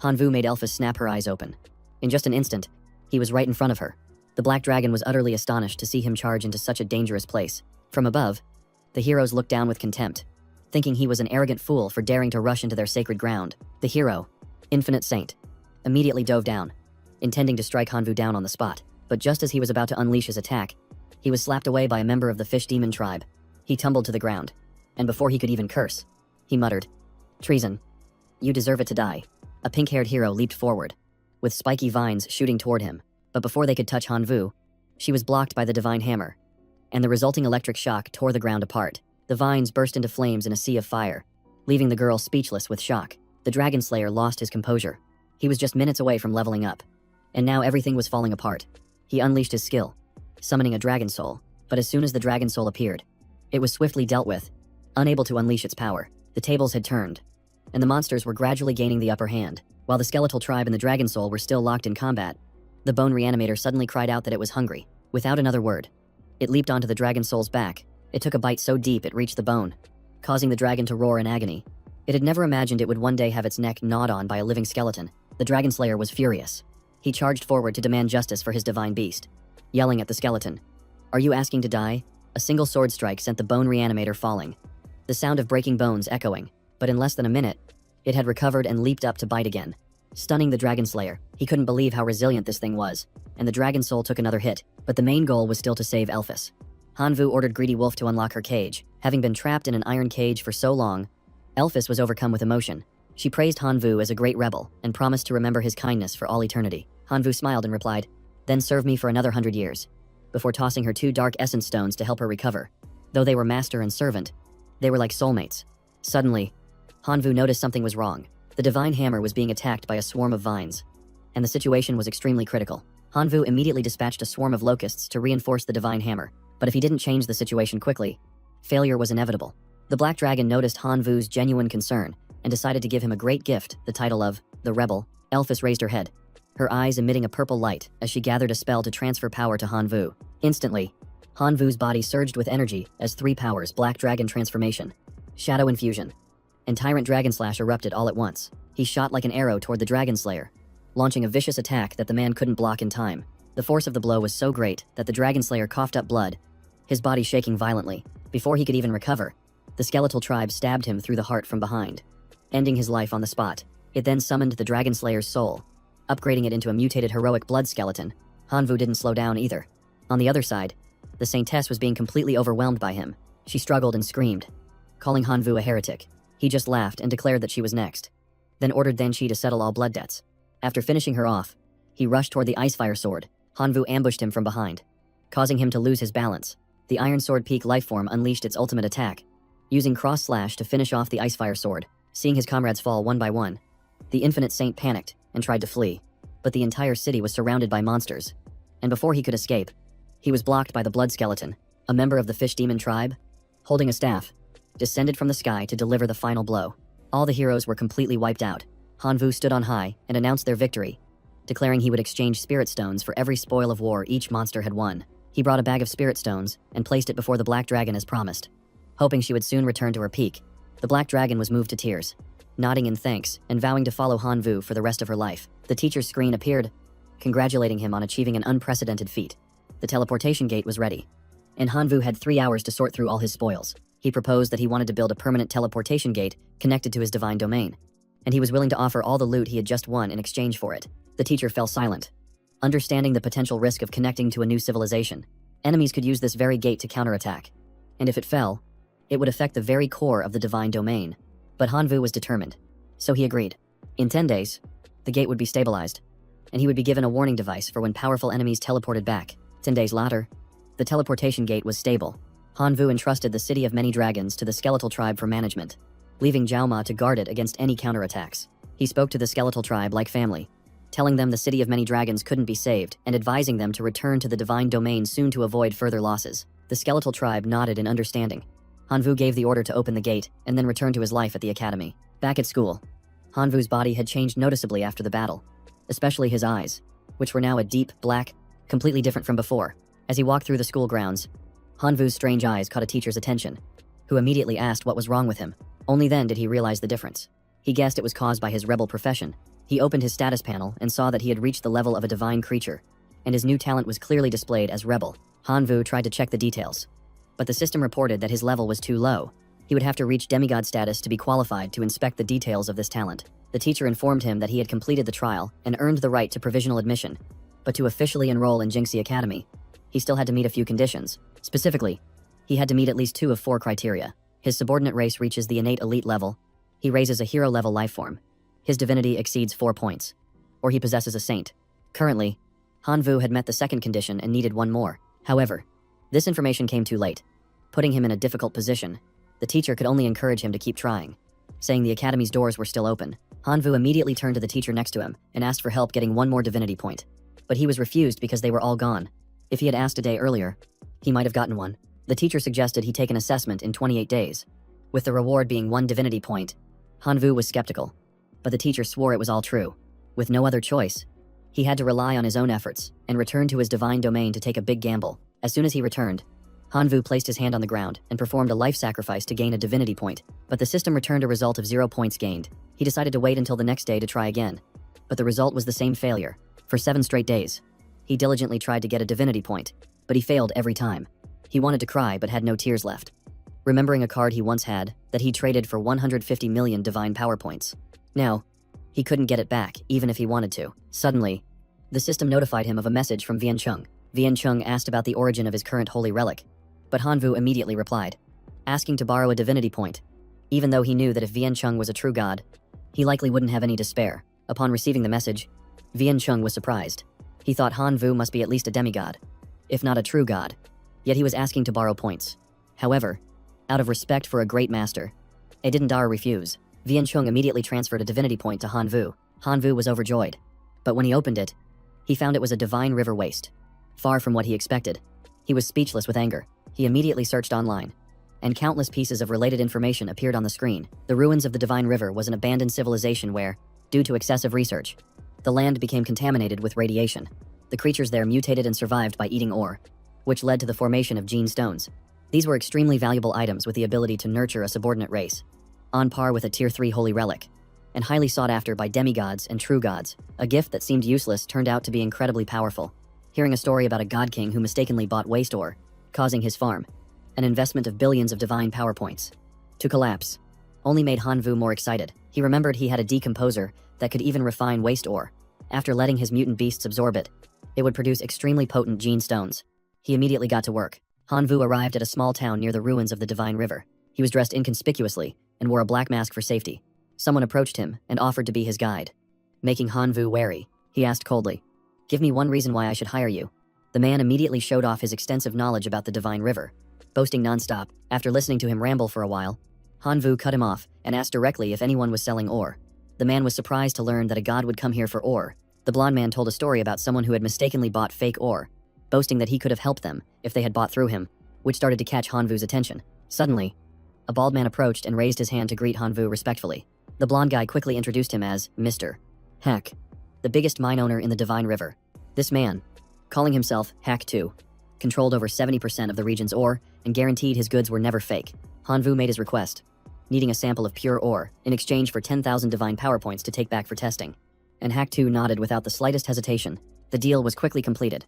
Hanvu made Elphys snap her eyes open. In just an instant, he was right in front of her. The Black Dragon was utterly astonished to see him charge into such a dangerous place. From above, the heroes looked down with contempt, thinking he was an arrogant fool for daring to rush into their sacred ground. The hero, Infinite Saint, immediately dove down, intending to strike Hanvu down on the spot. But just as he was about to unleash his attack, he was slapped away by a member of the Fish Demon tribe. He tumbled to the ground, and before he could even curse, he muttered, "Treason. You deserve it to die." A pink-haired hero leaped forward, with spiky vines shooting toward him. But before they could touch Hanvu, she was blocked by the Divine Hammer, and the resulting electric shock tore the ground apart. The vines burst into flames in a sea of fire, leaving the girl speechless with shock. The Dragon Slayer lost his composure. He was just minutes away from leveling up, and now everything was falling apart. He unleashed his skill, summoning a Dragon Soul. But as soon as the Dragon Soul appeared, it was swiftly dealt with, unable to unleash its power. The tables had turned, and the monsters were gradually gaining the upper hand. While the Skeletal Tribe and the Dragon Soul were still locked in combat, the Bone Reanimator suddenly cried out that it was hungry. Without another word, it leaped onto the Dragon Soul's back. It took a bite so deep it reached the bone, causing the dragon to roar in agony. It had never imagined it would one day have its neck gnawed on by a living skeleton. The Dragon Slayer was furious. He charged forward to demand justice for his divine beast, yelling at the skeleton, "Are you asking to die?" A single sword strike sent the Bone Reanimator falling, the sound of breaking bones echoing. But in less than a minute, it had recovered and leaped up to bite again, stunning the Dragon Slayer. He couldn't believe how resilient this thing was, and the Dragon Soul took another hit. But the main goal was still to save Elphys. Hanvu ordered Greedy Wolf to unlock her cage. Having been trapped in an iron cage for so long, Elphys was overcome with emotion. She praised Hanvu as a great rebel and promised to remember his kindness for all eternity. Hanvu smiled and replied, "Then serve me for another 100 years," before tossing her 2 dark essence stones to help her recover. Though they were master and servant, they were like soulmates. Suddenly, Hanvu noticed something was wrong. The Divine Hammer was being attacked by a swarm of vines, and the situation was extremely critical. Hanvu immediately dispatched a swarm of locusts to reinforce the Divine Hammer, but if he didn't change the situation quickly, failure was inevitable. The Black Dragon noticed Hanvu's genuine concern and decided to give him a great gift, the title of the Rebel. Elphys raised her head, her eyes emitting a purple light as she gathered a spell to transfer power to Hanvu. Instantly, Hanvu's body surged with energy as 3 powers: Black Dragon Transformation, Shadow Infusion, and Tyrant Dragon Slash erupted all at once. He shot like an arrow toward the Dragon Slayer, launching a vicious attack that the man couldn't block in time. The force of the blow was so great that the Dragon Slayer coughed up blood, his body shaking violently. Before he could even recover, the Skeletal Tribe stabbed him through the heart from behind, ending his life on the spot. It then summoned the Dragon Slayer's soul, upgrading it into a mutated heroic blood skeleton. Hanvu didn't slow down either. On the other side, the Saintess was being completely overwhelmed by him. She struggled and screamed, calling Hanvu a heretic. He just laughed and declared that she was next, then ordered Danchi to settle all blood debts. After finishing her off, he rushed toward the Icefire Sword. Hanvu ambushed him from behind, causing him to lose his balance. The Iron Sword Peak lifeform unleashed its ultimate attack, using Cross Slash to finish off the Icefire Sword. Seeing his comrades fall one by one, the Infinite Saint panicked and tried to flee, but the entire city was surrounded by monsters, and before he could escape, he was blocked by the Blood Skeleton, a member of the Fish Demon tribe, holding a staff, descended from the sky to deliver the final blow. All the heroes were completely wiped out. Hanvu stood on high and announced their victory, declaring he would exchange spirit stones for every spoil of war each monster had won. He brought a bag of spirit stones and placed it before the Black Dragon as promised, hoping she would soon return to her peak. The Black Dragon was moved to tears, nodding in thanks and vowing to follow Hanvu for the rest of her life. The teacher's screen appeared, congratulating him on achieving an unprecedented feat. The teleportation gate was ready, and Hanvu had 3 hours to sort through all his spoils. He proposed that he wanted to build a permanent teleportation gate connected to his divine domain, and he was willing to offer all the loot he had just won in exchange for it. The teacher fell silent, understanding the potential risk of connecting to a new civilization. Enemies could use this very gate to counterattack, and if it fell, it would affect the very core of the divine domain. But Hanvu was determined, so he agreed. In 10 days, the gate would be stabilized, and he would be given a warning device for when powerful enemies teleported back. 10 days later, the teleportation gate was stable. Hanvu entrusted the City of Many Dragons to the Skeletal Tribe for management, leaving Jiaoma to guard it against any counterattacks. He spoke to the Skeletal Tribe like family, telling them the City of Many Dragons couldn't be saved and advising them to return to the divine domain soon to avoid further losses. The Skeletal Tribe nodded in understanding. Hanvu gave the order to open the gate and then returned to his life at the academy. Back at school, Hanvu's body had changed noticeably after the battle, especially his eyes, which were now a deep black, completely different from before. As he walked through the school grounds, Hanvu's strange eyes caught a teacher's attention, who immediately asked what was wrong with him. Only then did he realize the difference. He guessed it was caused by his rebel profession. He opened his status panel and saw that he had reached the level of a divine creature, and his new talent was clearly displayed as rebel. Hanvu tried to check the details, but the system reported that his level was too low. He would have to reach demigod status to be qualified to inspect the details of this talent. The teacher informed him that he had completed the trial and earned the right to provisional admission, but to officially enroll in Jinxie Academy, he still had to meet a few conditions. Specifically, he had to meet at least 2 of 4 criteria. His subordinate race reaches the innate elite level, he raises a hero-level lifeform, his divinity exceeds 4 points, or he possesses a saint. Currently, Hanvu had met the second condition and needed 1 more. However, this information came too late, putting him in a difficult position. The teacher could only encourage him to keep trying, saying the academy's doors were still open. Hanvu immediately turned to the teacher next to him and asked for help getting 1 more divinity point, but he was refused because they were all gone. If he had asked a day earlier, he might have gotten 1. The teacher suggested he take an assessment in 28 days, with the reward being 1 divinity point. Hanvu was skeptical, but the teacher swore it was all true. With no other choice, he had to rely on his own efforts and return to his divine domain to take a big gamble. As soon as he returned, Hanvu placed his hand on the ground and performed a life sacrifice to gain a divinity point, but the system returned a result of 0 points gained. He decided to wait until the next day to try again, but the result was the same failure. For 7 straight days, he diligently tried to get a divinity point, but he failed every time. He wanted to cry but had no tears left, remembering a card he once had that he traded for 150 million divine power points. Now, he couldn't get it back even if he wanted to. Suddenly, the system notified him of a message from Vian Chung. Vian Chung asked about the origin of his current holy relic, but Hanvu immediately replied, asking to borrow a divinity point, even though he knew that if Vian Chung was a true god, he likely wouldn't have any to spare. Upon receiving the message, Vian Chung was surprised. He thought Hanvu must be at least a demigod, if not a true god, yet he was asking to borrow points. However, out of respect for a great master, he didn't dare refuse. Vian Chung immediately transferred a divinity point to Hanvu. Hanvu was overjoyed, but when he opened it, he found it was a divine river waste. Far from what he expected, he was speechless with anger. He immediately searched online, and countless pieces of related information appeared on the screen. The ruins of the Divine River was an abandoned civilization where, due to excessive research, the land became contaminated with radiation. The creatures there mutated and survived by eating ore, which led to the formation of gene stones. These were extremely valuable items with the ability to nurture a subordinate race, on par with a Tier 3 holy relic, and highly sought after by demigods and true gods. A gift that seemed useless turned out to be incredibly powerful. Hearing a story about a god king who mistakenly bought waste ore, causing his farm, an investment of billions of divine power points, to collapse, only made Hanvu more excited. He remembered he had a decomposer that could even refine waste ore. After letting his mutant beasts absorb it, it would produce extremely potent gene stones. He immediately got to work. Hanvu arrived at a small town near the ruins of the Divine River. He was dressed inconspicuously and wore a black mask for safety. Someone approached him and offered to be his guide. Making Hanvu wary, he asked coldly, "Give me one reason why I should hire you." The man immediately showed off his extensive knowledge about the Divine River, boasting nonstop. After listening to him ramble for a while, Hanvu cut him off and asked directly if anyone was selling ore. The man was surprised to learn that a god would come here for ore. The blonde man told a story about someone who had mistakenly bought fake ore, boasting that he could have helped them if they had bought through him, which started to catch Hanvu's attention. Suddenly, a bald man approached and raised his hand to greet Hanvu respectfully. The blonde guy quickly introduced him as Mr. Hack, the biggest mine owner in the Divine River. This man, calling himself Hack 2, controlled over 70% of the region's ore and guaranteed his goods were never fake. Hanvu made his request, needing a sample of pure ore in exchange for 10,000 divine power points to take back for testing. And Hack 2 nodded without the slightest hesitation. The deal was quickly completed,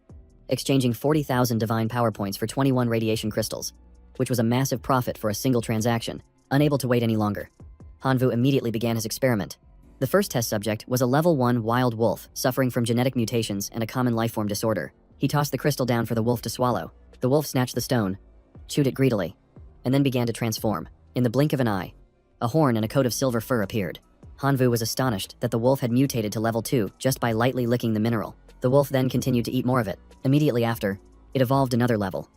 exchanging 40,000 divine power points for 21 radiation crystals, which was a massive profit for a single transaction. Unable to wait any longer, Hanvu immediately began his experiment. The first test subject was a level 1 wild wolf suffering from genetic mutations and a common lifeform disorder. He tossed the crystal down for the wolf to swallow. The wolf snatched the stone, chewed it greedily, and then began to transform. In the blink of an eye, a horn and a coat of silver fur appeared. Hanvu was astonished that the wolf had mutated to level 2 just by lightly licking the mineral. The wolf then continued to eat more of it. Immediately after, it evolved another level,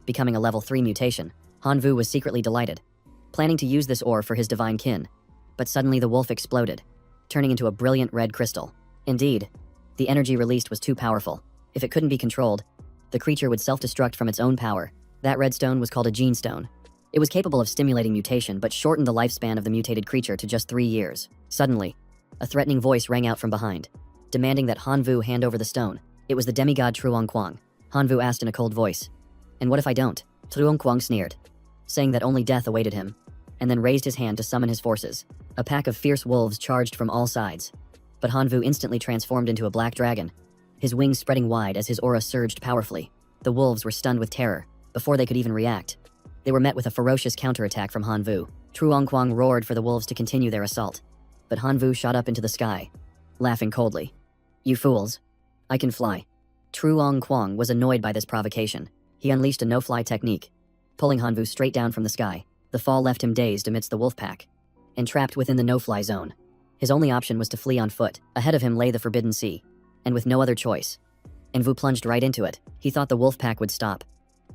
becoming a level 3 mutation. Hanvu was secretly delighted, planning to use this ore for his divine kin. But suddenly the wolf exploded, turning into a brilliant red crystal. Indeed, the energy released was too powerful. If it couldn't be controlled, the creature would self-destruct from its own power. That red stone was called a gene stone. It was capable of stimulating mutation but shortened the lifespan of the mutated creature to just 3 years. Suddenly, a threatening voice rang out from behind, demanding that Hanvu hand over the stone. It was the demigod Truong Quang. Hanvu asked in a cold voice, "And what if I don't?" Truong Quang sneered, saying that only death awaited him, and then raised his hand to summon his forces. A pack of fierce wolves charged from all sides, but Hanvu instantly transformed into a black dragon, his wings spreading wide as his aura surged powerfully. The wolves were stunned with terror before they could even react. They were met with a ferocious counterattack from Hanvu. Truong Quang roared for the wolves to continue their assault, but Hanvu shot up into the sky, laughing coldly. "You fools, I can fly." Truong Quang was annoyed by this provocation. He unleashed a no-fly technique, pulling Hanvu straight down from the sky. The fall left him dazed amidst the wolf pack, and trapped within the no-fly zone. His only option was to flee on foot. Ahead of him lay the Forbidden Sea, and with no other choice, Envu plunged right into it. He thought the wolf pack would stop,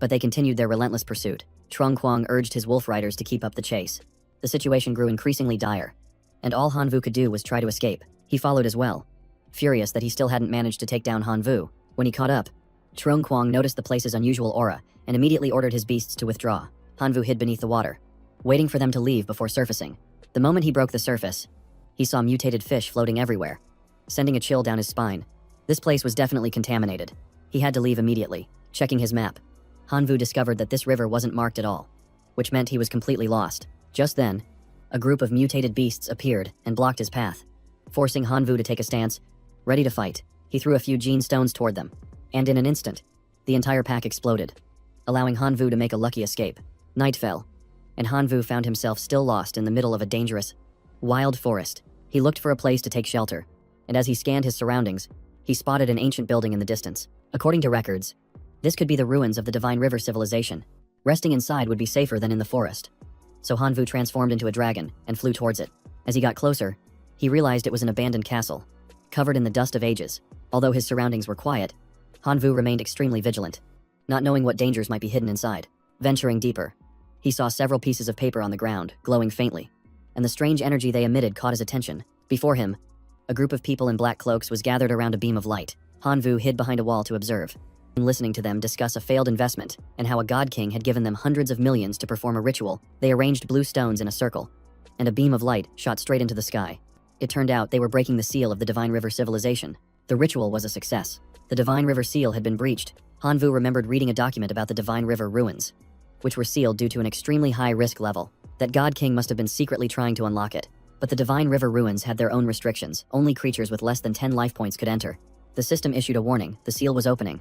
but they continued their relentless pursuit. Truong Quang urged his wolf riders to keep up the chase. The situation grew increasingly dire, and all Hanvu could do was try to escape. He followed as well, furious that he still hadn't managed to take down Hanvu. When he caught up, Truong Quang noticed the place's unusual aura and immediately ordered his beasts to withdraw. Hanvu hid beneath the water, waiting for them to leave before surfacing. The moment he broke the surface, he saw mutated fish floating everywhere, sending a chill down his spine. This place was definitely contaminated. He had to leave immediately. Checking his map, Hanvu discovered that this river wasn't marked at all, which meant he was completely lost. Just then, a group of mutated beasts appeared and blocked his path, forcing Hanvu to take a stance, ready to fight. He threw a few gene stones toward them, and in an instant, the entire pack exploded, allowing Hanvu to make a lucky escape. Night fell, and Hanvu found himself still lost in the middle of a dangerous, wild forest. He looked for a place to take shelter, and as he scanned his surroundings, he spotted an ancient building in the distance. According to records, this could be the ruins of the Divine River civilization. Resting inside would be safer than in the forest. So Hanvu transformed into a dragon and flew towards it. As he got closer, he realized it was an abandoned castle, covered in the dust of ages. Although his surroundings were quiet, Hanvu remained extremely vigilant, not knowing what dangers might be hidden inside. Venturing deeper, he saw several pieces of paper on the ground, glowing faintly, and the strange energy they emitted caught his attention. Before him, a group of people in black cloaks was gathered around a beam of light. Hanvu hid behind a wall to observe, and listening to them discuss a failed investment and how a god king had given them hundreds of millions to perform a ritual. They arranged blue stones in a circle, and a beam of light shot straight into the sky. It turned out they were breaking the seal of the Divine River civilization. The ritual was a success. The Divine River seal had been breached. Hanvu remembered reading a document about the Divine River ruins, which were sealed due to an extremely high risk level. That god king must have been secretly trying to unlock it. But the Divine River ruins had their own restrictions. Only creatures with less than 10 life points could enter. The system issued a warning. The seal was opening,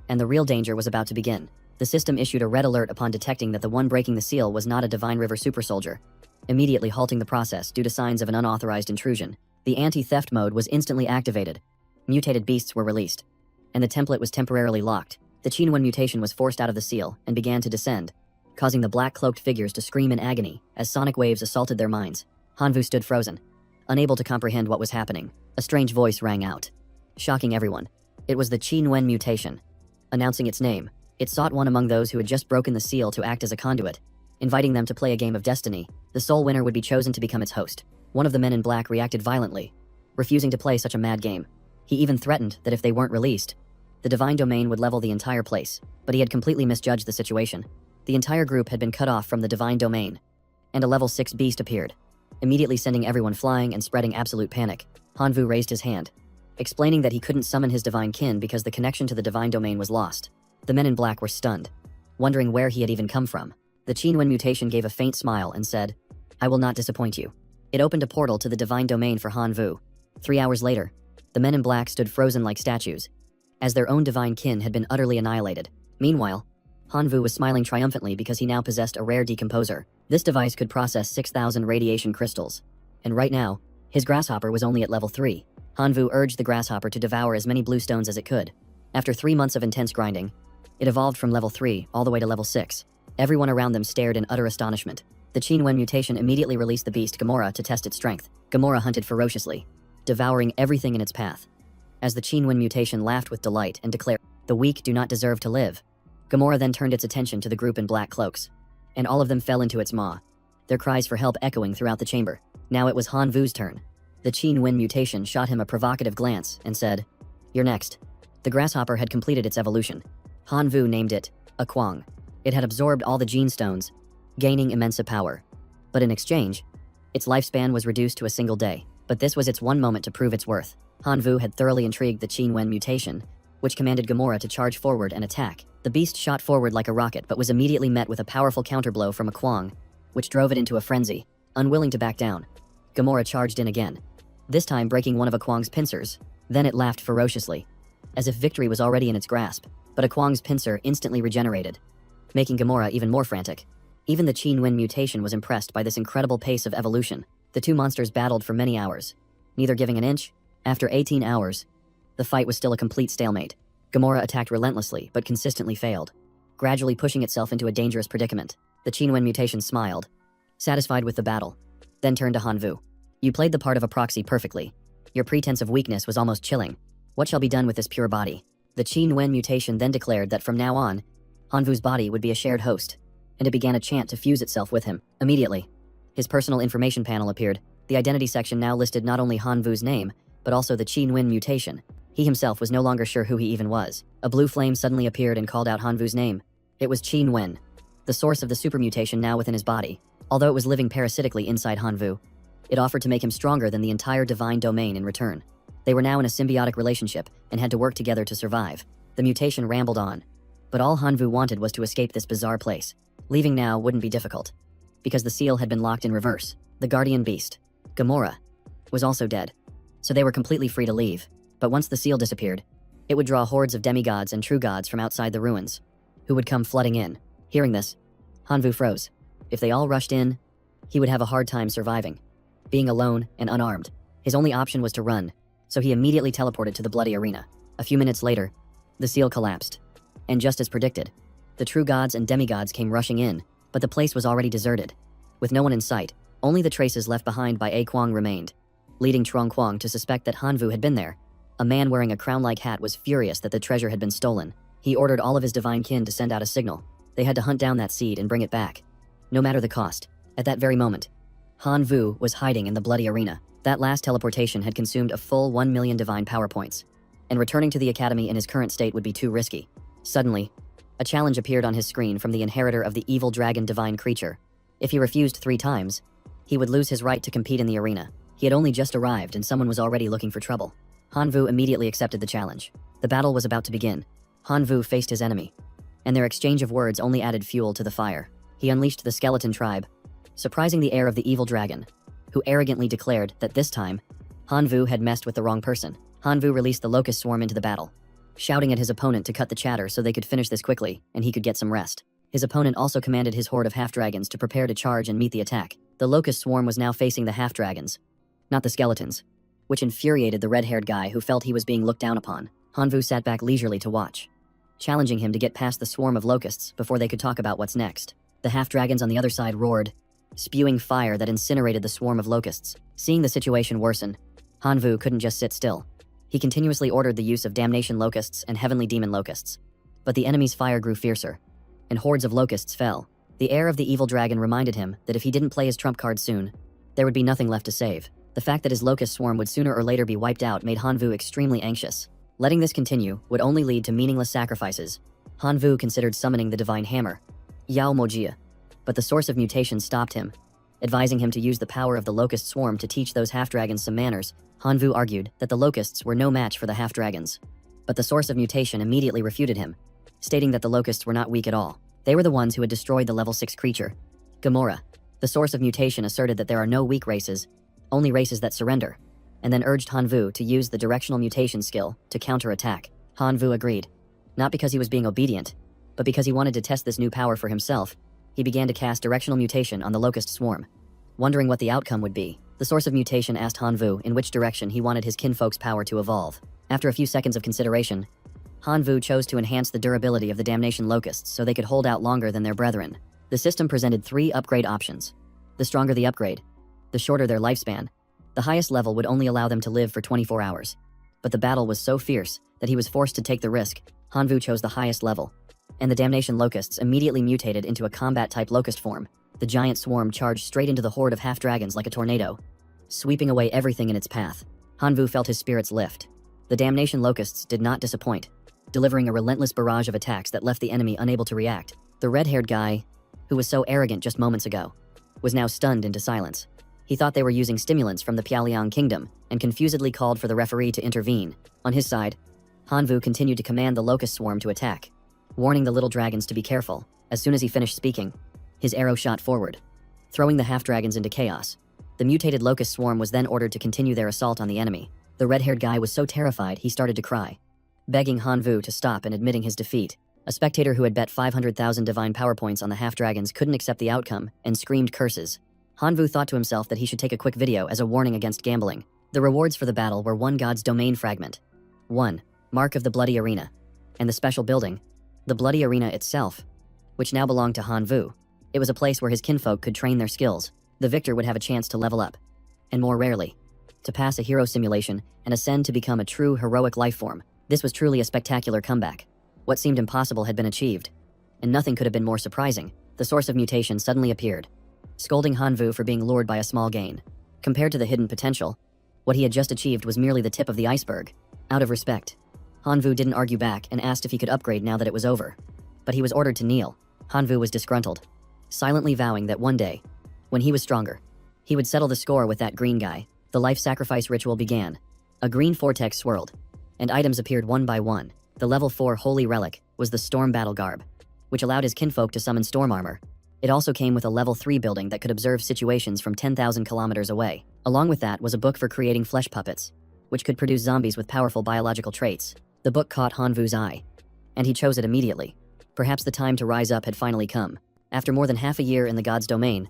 and the real danger was about to begin. The system issued a red alert upon detecting that the one breaking the seal was not a Divine River super soldier, immediately halting the process due to signs of an unauthorized intrusion. The anti-theft mode was instantly activated. Mutated beasts were released, and the template was temporarily locked. The Qinwen mutation was forced out of the seal and began to descend. causing the black-cloaked figures to scream in agony as sonic waves assaulted their minds. Hanvu stood frozen, unable to comprehend what was happening. A strange voice rang out, shocking everyone. It was the Qi Nguyen mutation. Announcing its name, it sought one among those who had just broken the seal to act as a conduit, inviting them to play a game of destiny. The sole winner would be chosen to become its host. One of the men in black reacted violently, refusing to play such a mad game. He even threatened that if they weren't released, the divine domain would level the entire place. But he had completely misjudged the situation. The entire group had been cut off from the divine domain, and a level 6 beast appeared, immediately sending everyone flying and spreading absolute panic. Hanvu raised his hand, explaining that he couldn't summon his divine kin because the connection to the divine domain was lost. The men in black were stunned, wondering where he had even come from. The Qi Nguyen mutation gave a faint smile and said, "I will not disappoint you." It opened a portal to the divine domain for Hanvu. 3 hours later, the men in black stood frozen like statues, as their own divine kin had been utterly annihilated. Meanwhile, Hanvu was smiling triumphantly because he now possessed a rare decomposer. This device could process 6,000 radiation crystals, and right now, his grasshopper was only at level 3. Hanvu urged the grasshopper to devour as many blue stones as it could. After 3 months of intense grinding, it evolved from level 3 all the way to level 6. Everyone around them stared in utter astonishment. The Qi Nguyen mutation immediately released the beast Gamora to test its strength. Gamora hunted ferociously, devouring everything in its path. As the Qi Nguyen mutation laughed with delight and declared, "The weak do not deserve to live," Gamora then turned its attention to the group in black cloaks, and all of them fell into its maw, their cries for help echoing throughout the chamber. Now it was Hanvu's turn. The Qi Nguyen mutation shot him a provocative glance and said, "You're next." The grasshopper had completed its evolution. Hanvu named it a Kwang. It had absorbed all the gene stones, gaining immense power. But in exchange, its lifespan was reduced to a single day. But this was its one moment to prove its worth. Hanvu had thoroughly intrigued the Qi Nguyen mutation, which commanded Gamora to charge forward and attack. The beast shot forward like a rocket but was immediately met with a powerful counterblow from a Kwang, which drove it into a frenzy. Unwilling to back down, Gamora charged in again, this time breaking one of a Kwang's pincers. Then it laughed ferociously, as if victory was already in its grasp. But a Kwang's pincer instantly regenerated, making Gamora even more frantic. Even the Qi Nguyen mutation was impressed by this incredible pace of evolution. The two monsters battled for many hours, neither giving an inch. After 18 hours, the fight was still a complete stalemate. Gamora attacked relentlessly but consistently failed, gradually pushing itself into a dangerous predicament. The Qi Nguyen mutation smiled, satisfied with the battle, then turned to Hanvu. "You played the part of a proxy perfectly. Your pretense of weakness was almost chilling. What shall be done with this pure body?" The Qi Nguyen mutation then declared that from now on, Hanvu's body would be a shared host, and it began a chant to fuse itself with him. Immediately, his personal information panel appeared. The identity section now listed not only Hanvu's name, but also the Qi Nguyen mutation. He himself was no longer sure who he even was. A blue flame suddenly appeared and called out Hanvu's name. It was Qi Nguyen, the source of the super mutation now within his body. Although it was living parasitically inside Hanvu, it offered to make him stronger than the entire divine domain in return. They were now in a symbiotic relationship and had to work together to survive. The mutation rambled on, but all Hanvu wanted was to escape this bizarre place. Leaving now wouldn't be difficult, because the seal had been locked in reverse. The guardian beast, Gamora, was also dead, so they were completely free to leave. But once the seal disappeared, it would draw hordes of demigods and true gods from outside the ruins, who would come flooding in. Hearing this, Hanvu froze. If they all rushed in, he would have a hard time surviving. Being alone and unarmed, his only option was to run, so he immediately teleported to the bloody arena. A few minutes later, the seal collapsed, and just as predicted, the true gods and demigods came rushing in, but the place was already deserted. With no one in sight, only the traces left behind by A Kwang remained, leading Trong Kwang to suspect that Hanvu had been there. A man wearing a crown-like hat was furious that the treasure had been stolen. He ordered all of his divine kin to send out a signal. They had to hunt down that seed and bring it back, no matter the cost. At that very moment, Hanvu was hiding in the bloody arena. That last teleportation had consumed a full 1 million divine power points, and returning to the academy in his current state would be too risky. Suddenly, a challenge appeared on his screen from the inheritor of the evil dragon divine creature. If he refused 3 times, he would lose his right to compete in the arena. He had only just arrived and someone was already looking for trouble. Hanvu immediately accepted the challenge. The battle was about to begin. Hanvu faced his enemy, and their exchange of words only added fuel to the fire. He unleashed the skeleton tribe, surprising the heir of the evil dragon, who arrogantly declared that this time, Hanvu had messed with the wrong person. Hanvu released the locust swarm into the battle, shouting at his opponent to cut the chatter so they could finish this quickly and he could get some rest. His opponent also commanded his horde of half-dragons to prepare to charge and meet the attack. The locust swarm was now facing the half-dragons, not the skeletons, which infuriated the red-haired guy who felt he was being looked down upon. Hanvu sat back leisurely to watch, challenging him to get past the swarm of locusts before they could talk about what's next. The half-dragons on the other side roared, spewing fire that incinerated the swarm of locusts. Seeing the situation worsen, Hanvu couldn't just sit still. He continuously ordered the use of damnation locusts and heavenly demon locusts. But the enemy's fire grew fiercer, and hordes of locusts fell. The heir of the evil dragon reminded him that if he didn't play his trump card soon, there would be nothing left to save. The fact that his locust swarm would sooner or later be wiped out made Hanvu extremely anxious. Letting this continue would only lead to meaningless sacrifices. Hanvu considered summoning the divine hammer, Yao Mojia, but the source of mutation stopped him, advising him to use the power of the locust swarm to teach those half-dragons some manners. Hanvu argued that the locusts were no match for the half-dragons. But the source of mutation immediately refuted him, stating that the locusts were not weak at all. They were the ones who had destroyed the level 6 creature, Gamora. The source of mutation asserted that there are no weak races, only races that surrender, and then urged Hanvu to use the directional mutation skill to counter-attack. Hanvu agreed, not because he was being obedient, but because he wanted to test this new power for himself. He began to cast directional mutation on the locust swarm. Wondering what the outcome would be, the source of mutation asked Hanvu in which direction he wanted his kinfolk's power to evolve. After a few seconds of consideration, Hanvu chose to enhance the durability of the damnation locusts so they could hold out longer than their brethren. The system presented 3 upgrade options. The stronger the upgrade, the shorter their lifespan. The highest level would only allow them to live for 24 hours. But the battle was so fierce that he was forced to take the risk. Hanvu chose the highest level, and the damnation locusts immediately mutated into a combat-type locust form. The giant swarm charged straight into the horde of half-dragons like a tornado, sweeping away everything in its path. Hanvu felt his spirits lift. The damnation locusts did not disappoint, delivering a relentless barrage of attacks that left the enemy unable to react. The red-haired guy, who was so arrogant just moments ago, was now stunned into silence. He thought they were using stimulants from the Piaoliang kingdom and confusedly called for the referee to intervene. On his side, Hanvu continued to command the locust swarm to attack, warning the little dragons to be careful. As soon as he finished speaking, his arrow shot forward, throwing the half-dragons into chaos. The mutated locust swarm was then ordered to continue their assault on the enemy. The red-haired guy was so terrified he started to cry, begging Hanvu to stop and admitting his defeat. A spectator who had bet 500,000 divine power points on the half-dragons couldn't accept the outcome and screamed curses. Hanvu thought to himself that he should take a quick video as a warning against gambling. The rewards for the battle were 1 God's Domain fragment, 1 Mark of the Bloody Arena, and the special building, the Bloody Arena itself, which now belonged to Hanvu. It was a place where his kinfolk could train their skills. The victor would have a chance to level up, and more rarely, to pass a hero simulation and ascend to become a true heroic life form. This was truly a spectacular comeback. What seemed impossible had been achieved, and nothing could have been more surprising. The source of mutation suddenly appeared, scolding Hanvu for being lured by a small gain. Compared to the hidden potential, what he had just achieved was merely the tip of the iceberg. Out of respect, Hanvu didn't argue back and asked if he could upgrade now that it was over. But he was ordered to kneel. Hanvu was disgruntled, silently vowing that one day, when he was stronger, he would settle the score with that green guy. The life sacrifice ritual began. A green vortex swirled, and items appeared one by one. The level 4 holy relic was the storm battle garb, which allowed his kinfolk to summon storm armor. It also came with a level 3 building that could observe situations from 10,000 kilometers away. Along with that was a book for creating flesh puppets, which could produce zombies with powerful biological traits. The book caught Hanvu's eye, and he chose it immediately. Perhaps the time to rise up had finally come. After more than half a year in the god's domain,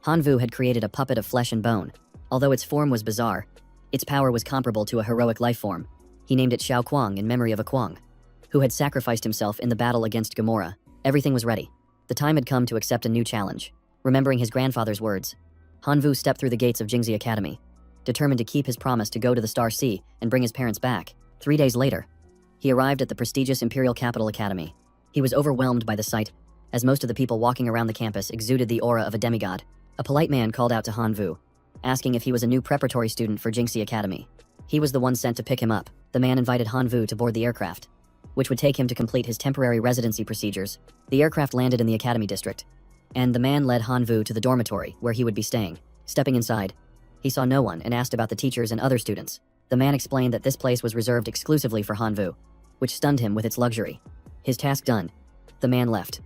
Hanvu had created a puppet of flesh and bone. Although its form was bizarre, its power was comparable to a heroic life form. He named it Xiao Kuang in memory of a Kuang, who had sacrificed himself in the battle against Gamora. Everything was ready. The time had come to accept a new challenge. Remembering his grandfather's words, Hanvu stepped through the gates of Jingxi Academy, determined to keep his promise to go to the Star Sea and bring his parents back. 3 days later, he arrived at the prestigious Imperial Capital Academy. He was overwhelmed by the sight, as most of the people walking around the campus exuded the aura of a demigod. A polite man called out to Hanvu, asking if he was a new preparatory student for Jingxi Academy. He was the one sent to pick him up. The man invited Hanvu to board the aircraft, which would take him to complete his temporary residency procedures. The aircraft landed in the Academy district, and the man led Hanvu to the dormitory where he would be staying. Stepping inside, he saw no one and asked about the teachers and other students. The man explained that this place was reserved exclusively for Hanvu, which stunned him with its luxury. His task done, the man left,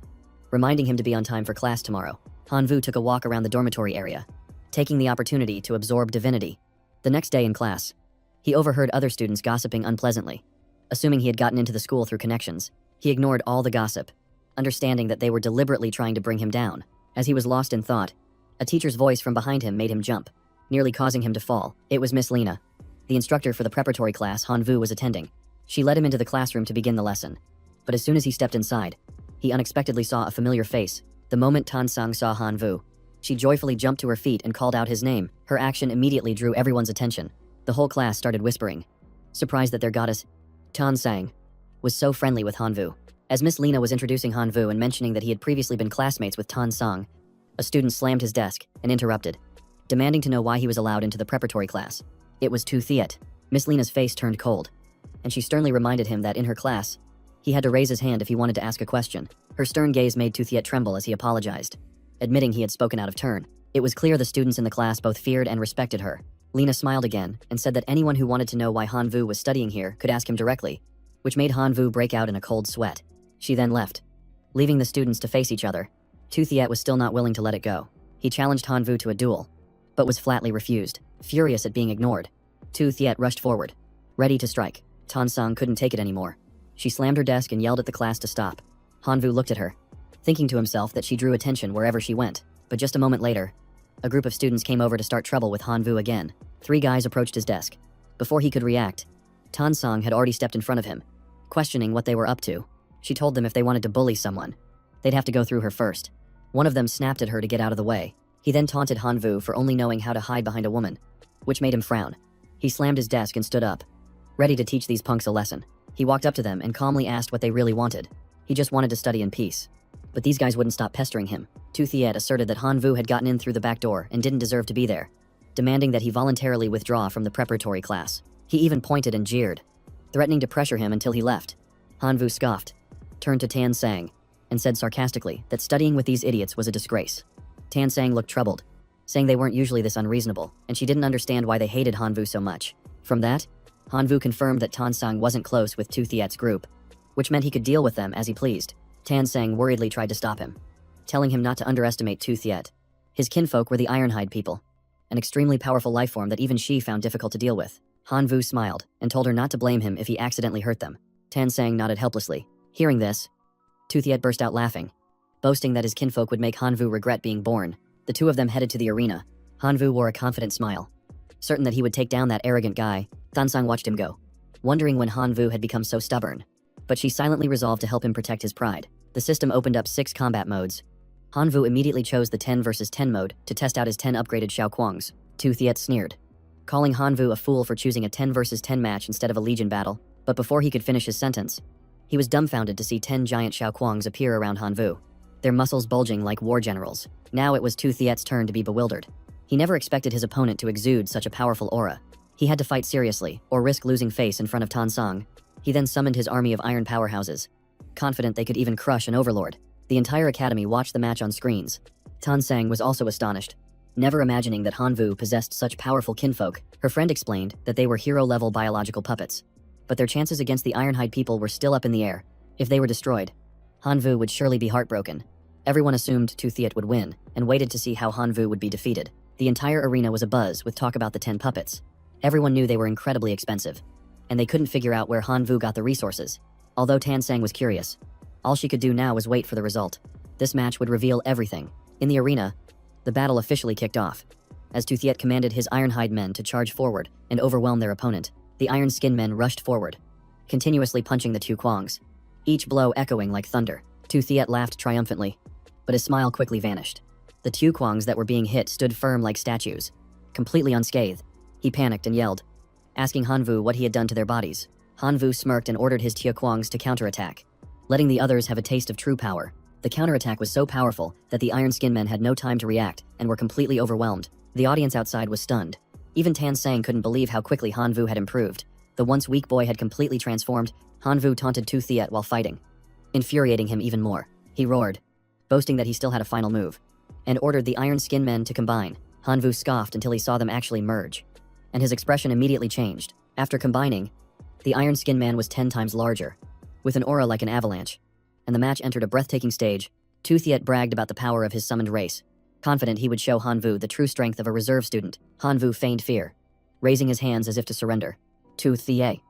reminding him to be on time for class tomorrow. Hanvu took a walk around the dormitory area, taking the opportunity to absorb divinity. The next day in class, he overheard other students gossiping unpleasantly. Assuming he had gotten into the school through connections, he ignored all the gossip, understanding that they were deliberately trying to bring him down. As he was lost in thought, a teacher's voice from behind him made him jump, nearly causing him to fall. It was Miss Lena, the instructor for the preparatory class Hanvu was attending. She led him into the classroom to begin the lesson. But as soon as he stepped inside, he unexpectedly saw a familiar face. The moment Tan Sang saw Han Vu, she joyfully jumped to her feet and called out his name. Her action immediately drew everyone's attention. The whole class started whispering, surprised that their goddess, Tan Sang, was so friendly with Han Vu. As Miss Lena was introducing Han Vu and mentioning that he had previously been classmates with Tan Sang, a student slammed his desk and interrupted, demanding to know why he was allowed into the preparatory class. It was Tu Thiet. Miss Lena's face turned cold, and she sternly reminded him that in her class, he had to raise his hand if he wanted to ask a question. Her stern gaze made Tu Thiet tremble as he apologized, admitting he had spoken out of turn. It was clear the students in the class both feared and respected her. Lena smiled again and said that anyone who wanted to know why Han Vu was studying here could ask him directly, which made Han Vu break out in a cold sweat. She then left, leaving the students to face each other. Tu Thiet was still not willing to let it go. He challenged Han Vu to a duel, but was flatly refused. Furious at being ignored, Tu Thiet rushed forward, ready to strike. Tan Sang couldn't take it anymore. She slammed her desk and yelled at the class to stop. Han Vu looked at her, thinking to himself that she drew attention wherever she went. But just a moment later, a group of students came over to start trouble with Han Vu again. 3 guys approached his desk. Before he could react, Tan Sang had already stepped in front of him, questioning what they were up to. She told them if they wanted to bully someone, they'd have to go through her first. One of them snapped at her to get out of the way. He then taunted Han Vu for only knowing how to hide behind a woman, which made him frown. He slammed his desk and stood up, ready to teach these punks a lesson. He walked up to them and calmly asked what they really wanted. He just wanted to study in peace. But these guys wouldn't stop pestering him. Tu Thiet asserted that Han Vu had gotten in through the back door and didn't deserve to be there, demanding that he voluntarily withdraw from the preparatory class. He even pointed and jeered, threatening to pressure him until he left. Han Vu scoffed, turned to Tan Sang, and said sarcastically that studying with these idiots was a disgrace. Tan Sang looked troubled, saying they weren't usually this unreasonable, and she didn't understand why they hated Han Vu so much. From that, Han Vu confirmed that Tan Sang wasn't close with Tu Thiet's group, which meant he could deal with them as he pleased. Tan Sang worriedly tried to stop him, telling him not to underestimate Tu Thiet. His kinfolk were the Ironhide people, an extremely powerful life form that even she found difficult to deal with. Han Vu smiled and told her not to blame him if he accidentally hurt them. Tan Sang nodded helplessly. Hearing this, Tu Thiet burst out laughing, boasting that his kinfolk would make Han Vu regret being born. The two of them headed to the arena. Han Vu wore a confident smile, certain that he would take down that arrogant guy. Tan Sang watched him go, wondering when Han Vu had become so stubborn. But she silently resolved to help him protect his pride. The system opened up 6 combat modes. Han Vu immediately chose the 10 versus 10 mode to test out his 10 upgraded Xiaoquangs. Tu Thiet sneered, calling Han Vu a fool for choosing a 10 versus 10 match instead of a legion battle. But before he could finish his sentence, he was dumbfounded to see 10 giant Xiaoquangs appear around Han Vu, their muscles bulging like war generals. Now it was Tu Thiet's turn to be bewildered. He never expected his opponent to exude such a powerful aura. He had to fight seriously, or risk losing face in front of Tan Sang. He then summoned his army of iron powerhouses, confident they could even crush an overlord. The entire academy watched the match on screens. Tan Sang was also astonished, never imagining that Han Vu possessed such powerful kinfolk. Her friend explained that they were hero-level biological puppets, but their chances against the Ironhide people were still up in the air. If they were destroyed, Han Vu would surely be heartbroken. Everyone assumed Tu Thiet would win, and waited to see how Han Vu would be defeated. The entire arena was abuzz with talk about the 10 puppets. Everyone knew they were incredibly expensive, and they couldn't figure out where Han Vu got the resources. Although Tan Sang was curious, all she could do now was wait for the result. This match would reveal everything. In the arena, the battle officially kicked off, as Tu Thiet commanded his Ironhide men to charge forward and overwhelm their opponent. The Iron Skin men rushed forward, continuously punching the two Quangs, each blow echoing like thunder. Tu Thiet laughed triumphantly, but his smile quickly vanished. The two Quangs that were being hit stood firm like statues, completely unscathed. He panicked and yelled, asking Han Vu what he had done to their bodies. Han Vu smirked and ordered his Quangs to counterattack, letting the others have a taste of true power. The counterattack was so powerful that the Iron Skin men had no time to react and were completely overwhelmed. The audience outside was stunned. Even Tan Sang couldn't believe how quickly Han Vu had improved. The once weak boy had completely transformed. Han Vu taunted Tu Thiet while fighting, infuriating him even more. He roared, boasting that he still had a final move, and ordered the Iron Skin men to combine. Han Vu scoffed until he saw them actually merge, and his expression immediately changed. After combining, the Iron Skin man was 10 times larger, with an aura like an avalanche, and the match entered a breathtaking stage. Tu Thiet bragged about the power of his summoned race, confident he would show Han Vu the true strength of a reserve student. Han Vu feigned fear, raising his hands as if to surrender. Tu Thiet,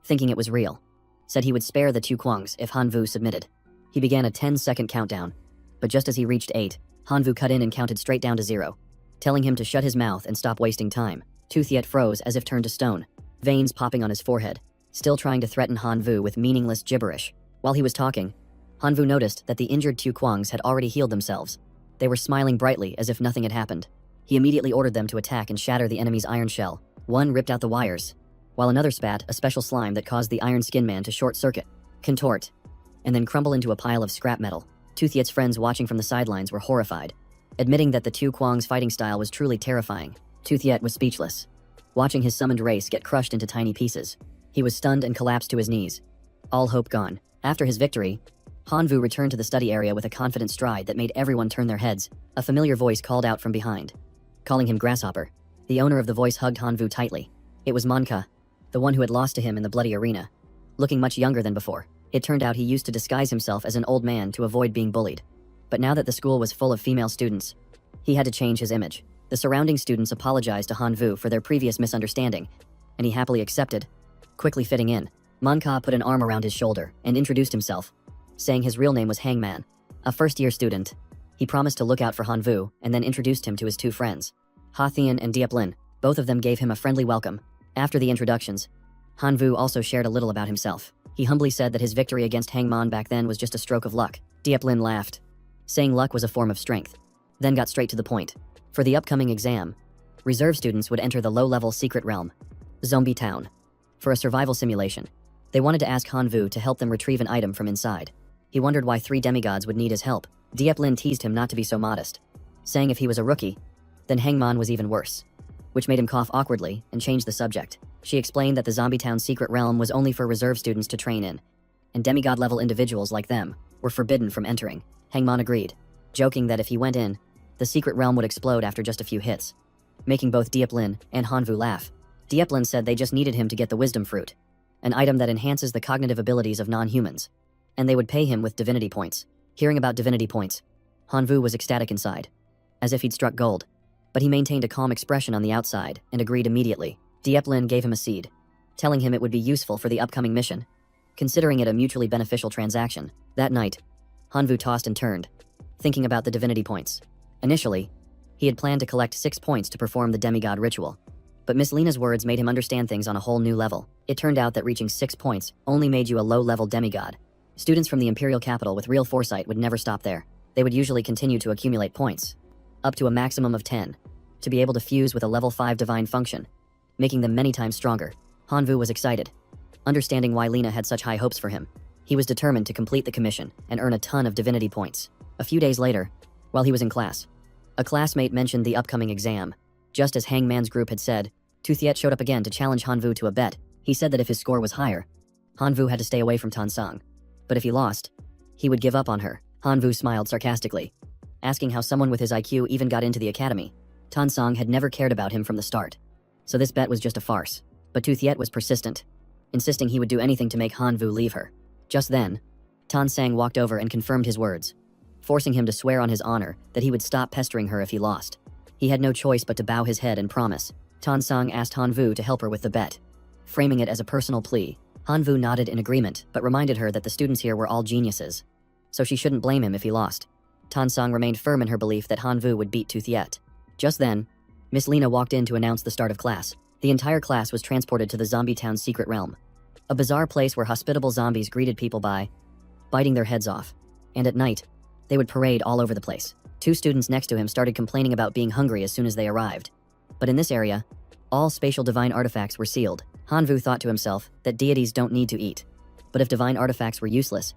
thinking it was real, said he would spare the two Quangs if Han Vu submitted. He began a 10-second countdown, but just as he reached 8, Han Vu cut in and counted straight down to 0, telling him to shut his mouth and stop wasting time. Tu Thiet froze as if turned to stone, veins popping on his forehead, still trying to threaten Han Vu with meaningless gibberish. While he was talking, Hanvu noticed that the injured two Kwangs had already healed themselves. They were smiling brightly as if nothing had happened. He immediately ordered them to attack and shatter the enemy's iron shell. One ripped out the wires, while another spat a special slime that caused the Iron Skin Man to short-circuit, contort, and then crumble into a pile of scrap metal. Tuthiet's friends watching from the sidelines were horrified. Admitting that the two Kwang's fighting style was truly terrifying, Tuthiet was speechless. Watching his summoned race get crushed into tiny pieces, he was stunned and collapsed to his knees. All hope gone. After his victory, Hanvu returned to the study area with a confident stride that made everyone turn their heads. A familiar voice called out from behind, calling him Grasshopper. The owner of the voice hugged Hanvu tightly. It was Manhwa, the one who had lost to him in the bloody arena. Looking much younger than before, it turned out he used to disguise himself as an old man to avoid being bullied. But now that the school was full of female students, he had to change his image. The surrounding students apologized to Hanvu for their previous misunderstanding, and he happily accepted, quickly fitting in. Manhwa put an arm around his shoulder and introduced himself, saying his real name was Hangman, a first-year student. He promised to look out for Hanvu and then introduced him to his two friends, Hathian and Dieplin. Both of them gave him a friendly welcome. After the introductions, Hanvu also shared a little about himself. He humbly said that his victory against Hangman back then was just a stroke of luck. Dieplin laughed, saying luck was a form of strength, then got straight to the point. For the upcoming exam, reserve students would enter the low-level secret realm, Zombie Town, for a survival simulation. They wanted to ask Hanvu to help them retrieve an item from inside. He wondered why 3 demigods would need his help. Dieplin teased him not to be so modest, saying if he was a rookie, then Hangman was even worse, which made him cough awkwardly and change the subject. She explained that the Zombie Town secret realm was only for reserve students to train in, and demigod-level individuals like them were forbidden from entering. Hangman agreed, joking that if he went in, the secret realm would explode after just a few hits, making both Dieplin and Hanvu laugh. Dieplin said they just needed him to get the wisdom fruit, an item that enhances the cognitive abilities of non-humans, and they would pay him with divinity points. Hearing about divinity points, Hanvu was ecstatic inside, as if he'd struck gold, but he maintained a calm expression on the outside and agreed immediately. Dieplin gave him a seed, telling him it would be useful for the upcoming mission, considering it a mutually beneficial transaction. That night, Hanvu tossed and turned, thinking about the divinity points. Initially, he had planned to collect 6 points to perform the demigod ritual, but Miss Lena's words made him understand things on a whole new level. It turned out that reaching 6 points only made you a low-level demigod. Students from the imperial capital with real foresight would never stop there. They would usually continue to accumulate points, up to a maximum of 10, to be able to fuse with a level 5 divine function, making them many times stronger. Hanvu was excited, understanding why Lena had such high hopes for him. He was determined to complete the commission and earn a ton of divinity points. A few days later, while he was in class, a classmate mentioned the upcoming exam. Just as Hangman's group had said, Tuthiet showed up again to challenge Hanvu to a bet. He said that if his score was higher, Hanvu had to stay away from Tansang, but if he lost, he would give up on her. Hanvu smiled sarcastically, asking how someone with his IQ even got into the academy. Tansang had never cared about him from the start, so this bet was just a farce. But Tuthiet was persistent, insisting he would do anything to make Hanvu leave her. Just then, Tansang walked over and confirmed his words, forcing him to swear on his honor that he would stop pestering her if he lost. He had no choice but to bow his head and promise. Tansang asked Hanvu to help her with the bet, framing it as a personal plea. Hanvu nodded in agreement, but reminded her that the students here were all geniuses, so she shouldn't blame him if he lost. Tansang remained firm in her belief that Hanvu would beat Tuthiet. Just then, Miss Lena walked in to announce the start of class. The entire class was transported to the Zombie Town's secret realm, a bizarre place where hospitable zombies greeted people by biting their heads off, and at night, they would parade all over the place. 2 students next to him started complaining about being hungry as soon as they arrived. But in this area, all spatial divine artifacts were sealed. Hanvu thought to himself that deities don't need to eat. But if divine artifacts were useless,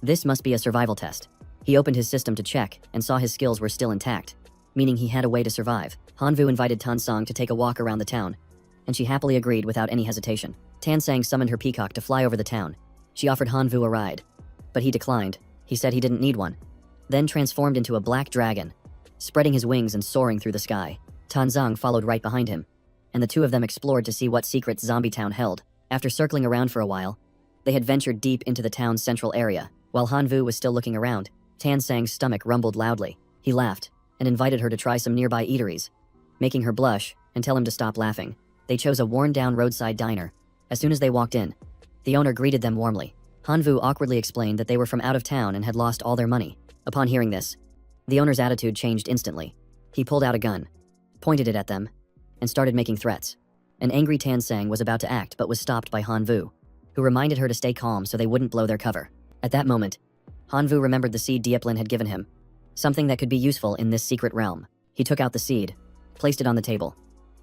this must be a survival test. He opened his system to check and saw his skills were still intact, meaning he had a way to survive. Hanvu invited Tansang to take a walk around the town, and she happily agreed without any hesitation. Tansang summoned her peacock to fly over the town. She offered Hanvu a ride, but he declined. He said he didn't need one, then transformed into a black dragon, spreading his wings and soaring through the sky. Tansang followed right behind him, and the 2 of them explored to see what secrets Zombie Town held. After circling around for a while, they had ventured deep into the town's central area. While Hanvu was still looking around, Tansang's stomach rumbled loudly. He laughed and invited her to try some nearby eateries, making her blush and tell him to stop laughing. They chose a worn-down roadside diner. As soon as they walked in, the owner greeted them warmly. Hanvu awkwardly explained that they were from out of town and had lost all their money. Upon hearing this, the owner's attitude changed instantly. He pulled out a gun, pointed it at them, and started making threats. An angry Tansang was about to act but was stopped by Hanvu, who reminded her to stay calm so they wouldn't blow their cover. At that moment, Hanvu remembered the seed Dieplin had given him, something that could be useful in this secret realm. He took out the seed, placed it on the table,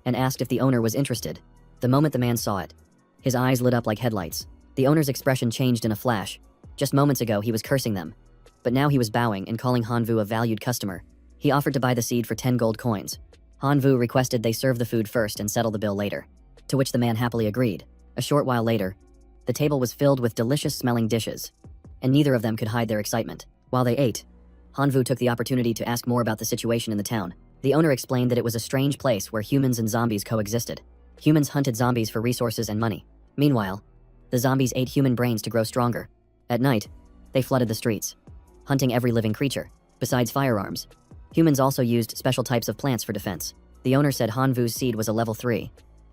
and asked if the owner was interested. The moment the man saw it, his eyes lit up like headlights. The owner's expression changed in a flash. Just moments ago, he was cursing them, but now he was bowing and calling Hanvu a valued customer. He offered to buy the seed for 10 gold coins. Hanvu requested they serve the food first and settle the bill later, to which the man happily agreed. A short while later, the table was filled with delicious-smelling dishes, and neither of them could hide their excitement. While they ate, Hanvu took the opportunity to ask more about the situation in the town. The owner explained that it was a strange place where humans and zombies coexisted. Humans hunted zombies for resources and money. Meanwhile, the zombies ate human brains to grow stronger. At night, they flooded the streets, hunting every living creature. Besides firearms, humans also used special types of plants for defense. The owner said Hanvu's seed was a level 3,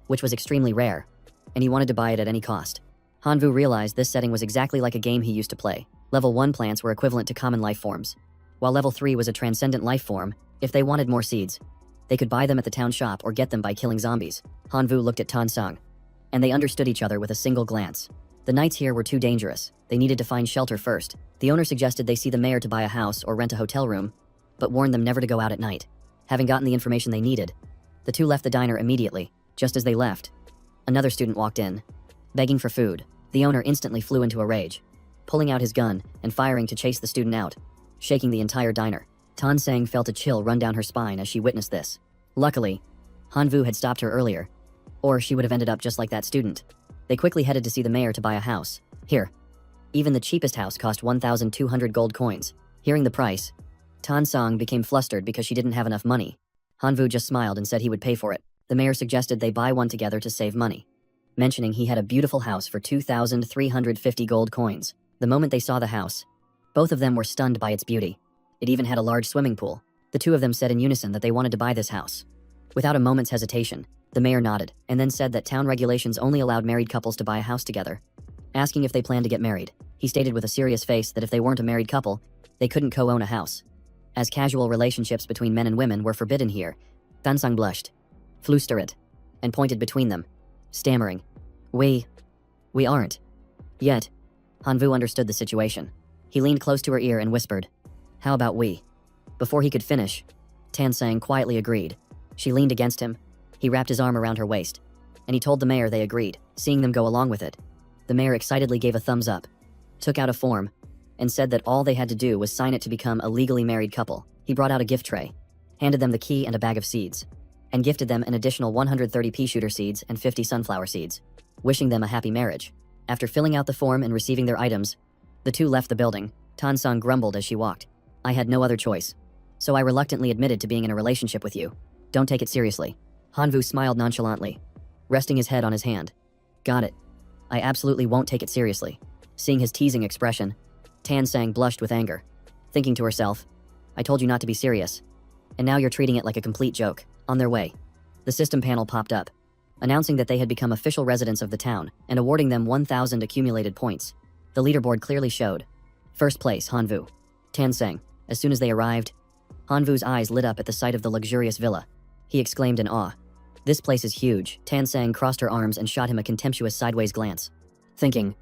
which was extremely rare, and he wanted to buy it at any cost. Hanvu realized this setting was exactly like a game he used to play. Level 1 plants were equivalent to common life forms, while level 3 was a transcendent life form. If they wanted more seeds, they could buy them at the town shop or get them by killing zombies. Hanvu looked at Tan Sung, and they understood each other with a single glance. The nights here were too dangerous. They needed to find shelter first. The owner suggested they see the mayor to buy a house or rent a hotel room, but warned them never to go out at night. Having gotten the information they needed, the two left the diner immediately. Just as they left, another student walked in, begging for food. The owner instantly flew into a rage, pulling out his gun and firing to chase the student out, shaking the entire diner. Tan Sang felt a chill run down her spine as she witnessed this. Luckily, Hanvu had stopped her earlier, or she would have ended up just like that student. They quickly headed to see the mayor to buy a house. Here, even the cheapest house cost 1,200 gold coins. Hearing the price, Tan Sang became flustered because she didn't have enough money. Hanvu just smiled and said he would pay for it. The mayor suggested they buy one together to save money, mentioning he had a beautiful house for 2,350 gold coins. The moment they saw the house, both of them were stunned by its beauty. It even had a large swimming pool. The two of them said in unison that they wanted to buy this house. Without a moment's hesitation, the mayor nodded and then said that town regulations only allowed married couples to buy a house together. Asking if they planned to get married, he stated with a serious face that if they weren't a married couple, they couldn't co-own a house, as casual relationships between men and women were forbidden here. Tansang blushed, flustered, and pointed between them, stammering, We aren't. Yet, Hanvu understood the situation. He leaned close to her ear and whispered, How about we? Before he could finish, Tansang quietly agreed. She leaned against him. He wrapped his arm around her waist, and he told the mayor they agreed. Seeing them go along with it, the mayor excitedly gave a thumbs up, took out a form, and said that all they had to do was sign it to become a legally married couple. He brought out a gift tray, handed them the key and a bag of seeds, and gifted them an additional 130 pea shooter seeds and 50 sunflower seeds, wishing them a happy marriage. After filling out the form and receiving their items, the two left the building. Tansang grumbled as she walked. I had no other choice, so I reluctantly admitted to being in a relationship with you. Don't take it seriously. Hanvu smiled nonchalantly, resting his head on his hand. Got it. I absolutely won't take it seriously. Seeing his teasing expression, Tansang blushed with anger, thinking to herself, I told you not to be serious, and now you're treating it like a complete joke. On their way, the system panel popped up, announcing that they had become official residents of the town and awarding them 1,000 accumulated points. The leaderboard clearly showed. First place, Hanvu. Tansang. As soon as they arrived, Hanvu's eyes lit up at the sight of the luxurious villa. He exclaimed in awe. This place is huge. Tansang crossed her arms and shot him a contemptuous sideways glance, thinking,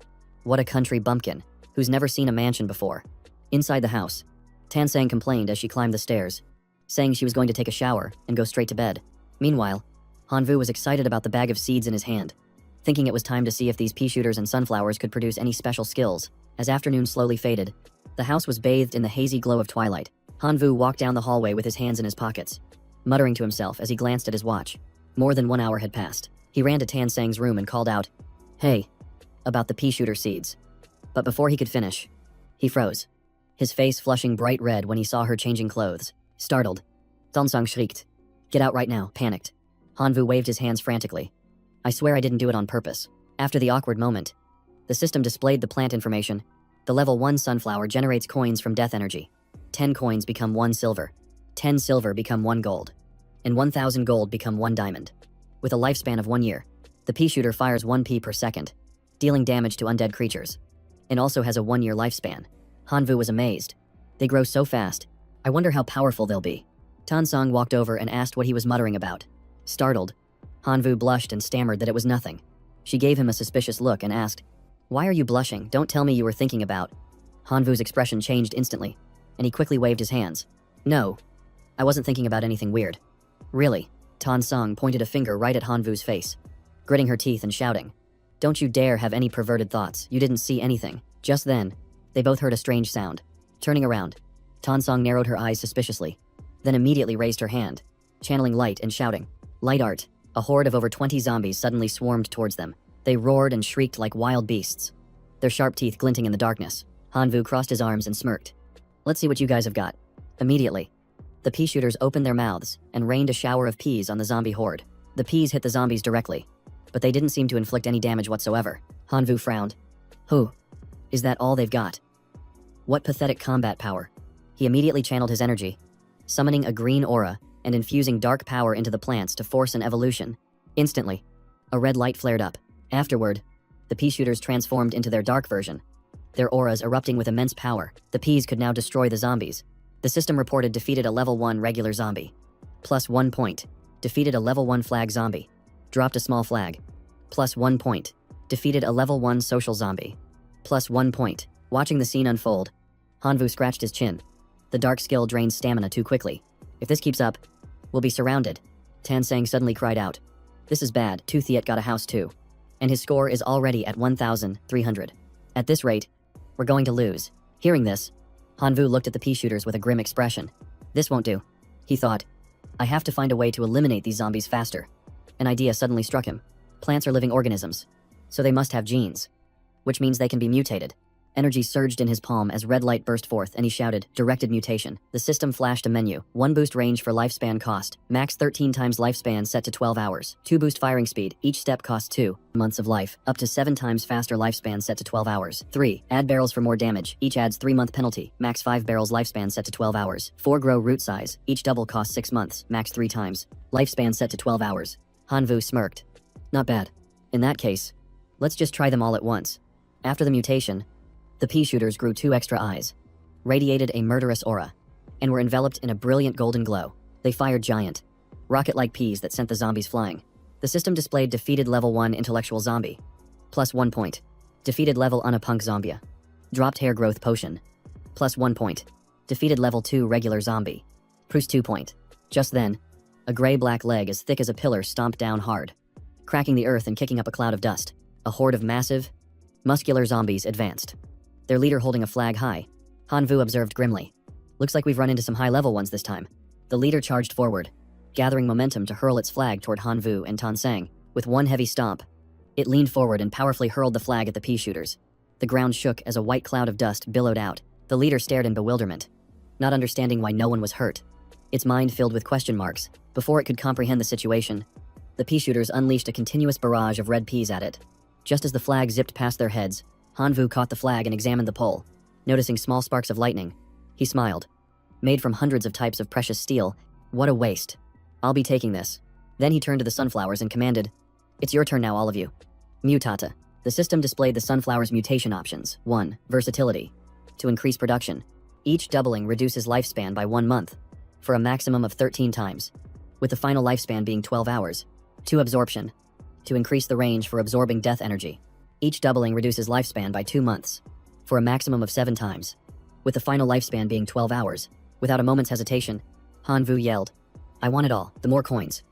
what a country bumpkin, who's never seen a mansion before. Inside the house, Tansang complained as she climbed the stairs, saying she was going to take a shower and go straight to bed. Meanwhile, Hanvu was excited about the bag of seeds in his hand, thinking it was time to see if these pea shooters and sunflowers could produce any special skills. As afternoon slowly faded, the house was bathed in the hazy glow of twilight. Hanvu walked down the hallway with his hands in his pockets, muttering to himself as he glanced at his watch. More than 1 hour had passed. He ran to Tansang's room and called out, Hey, about the pea shooter seeds. But before he could finish, he froze, his face flushing bright red when he saw her changing clothes. Startled, Tansang shrieked, Get out right now, panicked. Hanvu waved his hands frantically. I swear I didn't do it on purpose. After the awkward moment, the system displayed the plant information. The level 1 sunflower generates coins from death energy. 10 coins become 1 silver. 10 silver become 1 gold. And 1,000 gold become 1 diamond. With a lifespan of 1 year, the pea shooter fires 1 pea per second, dealing damage to undead creatures, and also has a 1-year lifespan. Hanvu was amazed. They grow so fast. I wonder how powerful they'll be. Tansang walked over and asked what he was muttering about. Startled, Hanvu blushed and stammered that it was nothing. She gave him a suspicious look and asked, Why are you blushing? Don't tell me you were thinking about. Hanvu's expression changed instantly, and he quickly waved his hands. No, I wasn't thinking about anything weird. Really? Tan Song pointed a finger right at Hanvu's face, gritting her teeth and shouting. Don't you dare have any perverted thoughts, you didn't see anything. Just then, they both heard a strange sound. Turning around, Tan Song narrowed her eyes suspiciously, then immediately raised her hand, channeling light and shouting. Light art. A horde of over 20 zombies suddenly swarmed towards them. They roared and shrieked like wild beasts, their sharp teeth glinting in the darkness. Hanvu crossed his arms and smirked. Let's see what you guys have got. Immediately, the pea shooters opened their mouths and rained a shower of peas on the zombie horde. The peas hit the zombies directly, but they didn't seem to inflict any damage whatsoever. Hanvu frowned. Who? Is that all they've got? What pathetic combat power. He immediately channeled his energy, summoning a green aura and infusing dark power into the plants to force an evolution. Instantly, a red light flared up. Afterward, the pea shooters transformed into their dark version, their auras erupting with immense power. The peas could now destroy the zombies. The system reported defeated a level 1 regular zombie. Plus 1 point. Defeated a level 1 flag zombie. Dropped a small flag. Plus 1 point. Defeated a level 1 social zombie. Plus 1 point. Watching the scene unfold, Hanvu scratched his chin. The dark skill drains stamina too quickly. If this keeps up, we'll be surrounded. Tan Sang suddenly cried out. This is bad. Tu Thiet got a house too, and his score is already at 1,300. At this rate, we're going to lose. Hearing this, Hanvu looked at the pea shooters with a grim expression. This won't do, he thought. I have to find a way to eliminate these zombies faster. An idea suddenly struck him. Plants are living organisms, so they must have genes, which means they can be mutated. Energy surged in his palm as red light burst forth and he shouted, directed mutation. The system flashed a menu. 1 boost range for lifespan cost. Max 13 times lifespan set to 12 hours. 2 boost firing speed. Each step costs 2 months of life. Up to 7 times faster lifespan set to 12 hours. 3. Add barrels for more damage. Each adds 3-month penalty. Max 5 barrels lifespan set to 12 hours. 4 grow root size. Each double costs 6 months. Max 3 times. Lifespan set to 12 hours. Hanvu smirked. Not bad. In that case, let's just try them all at once. After the mutation, the pea shooters grew 2 extra eyes, radiated a murderous aura, and were enveloped in a brilliant golden glow. They fired giant, rocket-like peas that sent the zombies flying. The system displayed defeated level 1 intellectual zombie. Plus 1 point. Defeated level Unapunk zombie. Dropped hair growth potion. Plus 1 point. Defeated level 2 regular zombie. Plus 2 point. Just then, a gray-black leg as thick as a pillar stomped down hard, cracking the earth and kicking up a cloud of dust. A horde of massive, muscular zombies advanced, their leader holding a flag high. Hanvu observed grimly. Looks like we've run into some high-level ones this time. The leader charged forward, gathering momentum to hurl its flag toward Hanvu and Tan Sang. With one heavy stomp, it leaned forward and powerfully hurled the flag at the pea shooters. The ground shook as a white cloud of dust billowed out. The leader stared in bewilderment, not understanding why no one was hurt. Its mind filled with question marks. Before it could comprehend the situation, the pea shooters unleashed a continuous barrage of red peas at it. Just as the flag zipped past their heads, Hanvu caught the flag and examined the pole. Noticing small sparks of lightning, he smiled. Made from hundreds of types of precious steel, what a waste. I'll be taking this. Then he turned to the sunflowers and commanded, it's your turn now, all of you. Mutata. The system displayed the sunflower's mutation options. 1. Versatility. To increase production. Each doubling reduces lifespan by 1 month, for a maximum of 13 times, with the final lifespan being 12 hours. 2. Absorption. To increase the range for absorbing death energy. Each doubling reduces lifespan by 2 months, for a maximum of 7 times, with the final lifespan being 12 hours. Without a moment's hesitation, Hanvu yelled, I want it all. The more coins,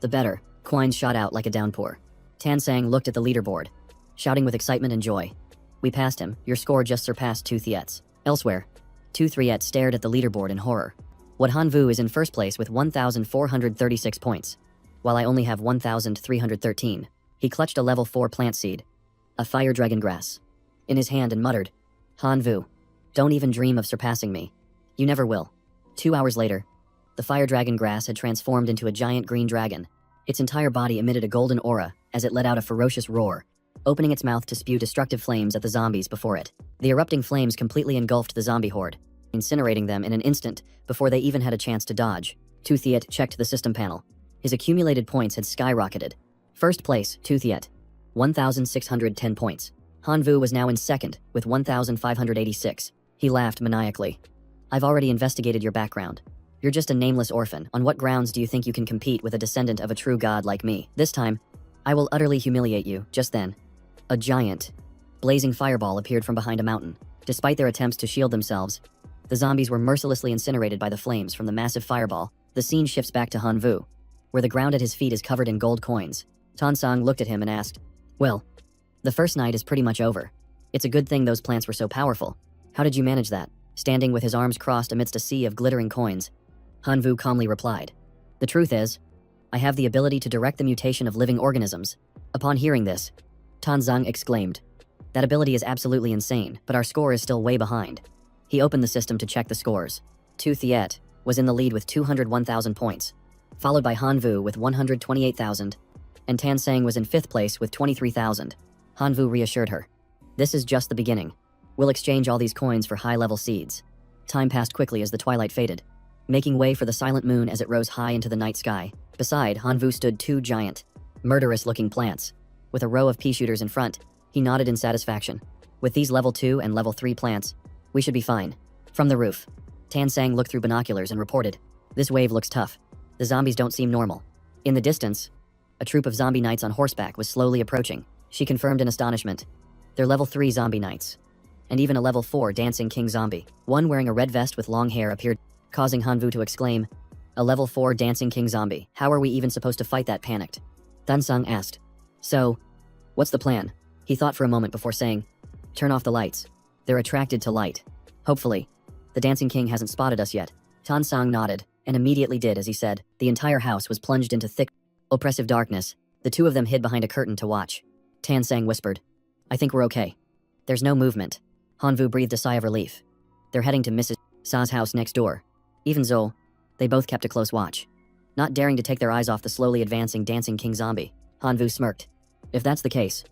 the better. Coins shot out like a downpour. Tan Sang looked at the leaderboard, shouting with excitement and joy. We passed him. Your score just surpassed Tu Thiet's. Elsewhere, Tu Thiet stared at the leaderboard in horror. What Hanvu is in first place with 1,436 points, while I only have 1,313. He clutched a level 4 plant seed, a fire dragon grass, in his hand and muttered, Hanvu, don't even dream of surpassing me. You never will. 2 hours later, the fire dragon grass had transformed into a giant green dragon. Its entire body emitted a golden aura as it let out a ferocious roar, opening its mouth to spew destructive flames at the zombies before it. The erupting flames completely engulfed the zombie horde, incinerating them in an instant before they even had a chance to dodge. Tu Thiet checked the system panel. His accumulated points had skyrocketed. First place, Tu Thiet, 1,610 points. Hanvu was now in second with 1,586. He laughed maniacally. I've already investigated your background. You're just a nameless orphan. On what grounds do you think you can compete with a descendant of a true god like me? This time, I will utterly humiliate you. Just then, a giant, blazing fireball appeared from behind a mountain. Despite their attempts to shield themselves, the zombies were mercilessly incinerated by the flames from the massive fireball. The scene shifts back to Hanvu, where the ground at his feet is covered in gold coins. Tansang looked at him and asked, "Well, the first night is pretty much over. It's a good thing those plants were so powerful. How did you manage that?" Standing with his arms crossed amidst a sea of glittering coins, Hanvu calmly replied, "The truth is, I have the ability to direct the mutation of living organisms." Upon hearing this, Tanzang exclaimed, "That ability is absolutely insane, but our score is still way behind." He opened the system to check the scores. Tu Thiet was in the lead with 201,000 points, followed by Hanvu with 128,000, and Tansang was in 5th place with 23,000. Hanvu reassured her, "This is just the beginning. We'll exchange all these coins for high-level seeds." Time passed quickly as the twilight faded, making way for the silent moon as it rose high into the night sky. Beside Hanvu stood 2 giant, murderous-looking plants. With a row of pea shooters in front, he nodded in satisfaction. "With these level 2 and level 3 plants, we should be fine." From the roof, Tansang looked through binoculars and reported, "This wave looks tough. The zombies don't seem normal." In the distance, a troop of zombie knights on horseback was slowly approaching. She confirmed in astonishment, "They're level 3 zombie knights, and even a level 4 dancing king zombie." One wearing a red vest with long hair appeared, causing Hanvu to exclaim, "A level 4 dancing king zombie. How are we even supposed to fight that?" panicked. Tansang asked, "So, what's the plan?" He thought for a moment before saying, "Turn off the lights. They're attracted to light. Hopefully, the dancing king hasn't spotted us yet." Tansang nodded, and immediately did as he said. The entire house was plunged into thick, oppressive darkness. The two of them hid behind a curtain to watch. Tansang whispered, "I think we're okay. There's no movement." Hanvu breathed a sigh of relief. They're heading to Mrs. Sa's house next door. Even so, they both kept a close watch, not daring to take their eyes off the slowly advancing dancing king zombie. Hanvu smirked. "If that's the case,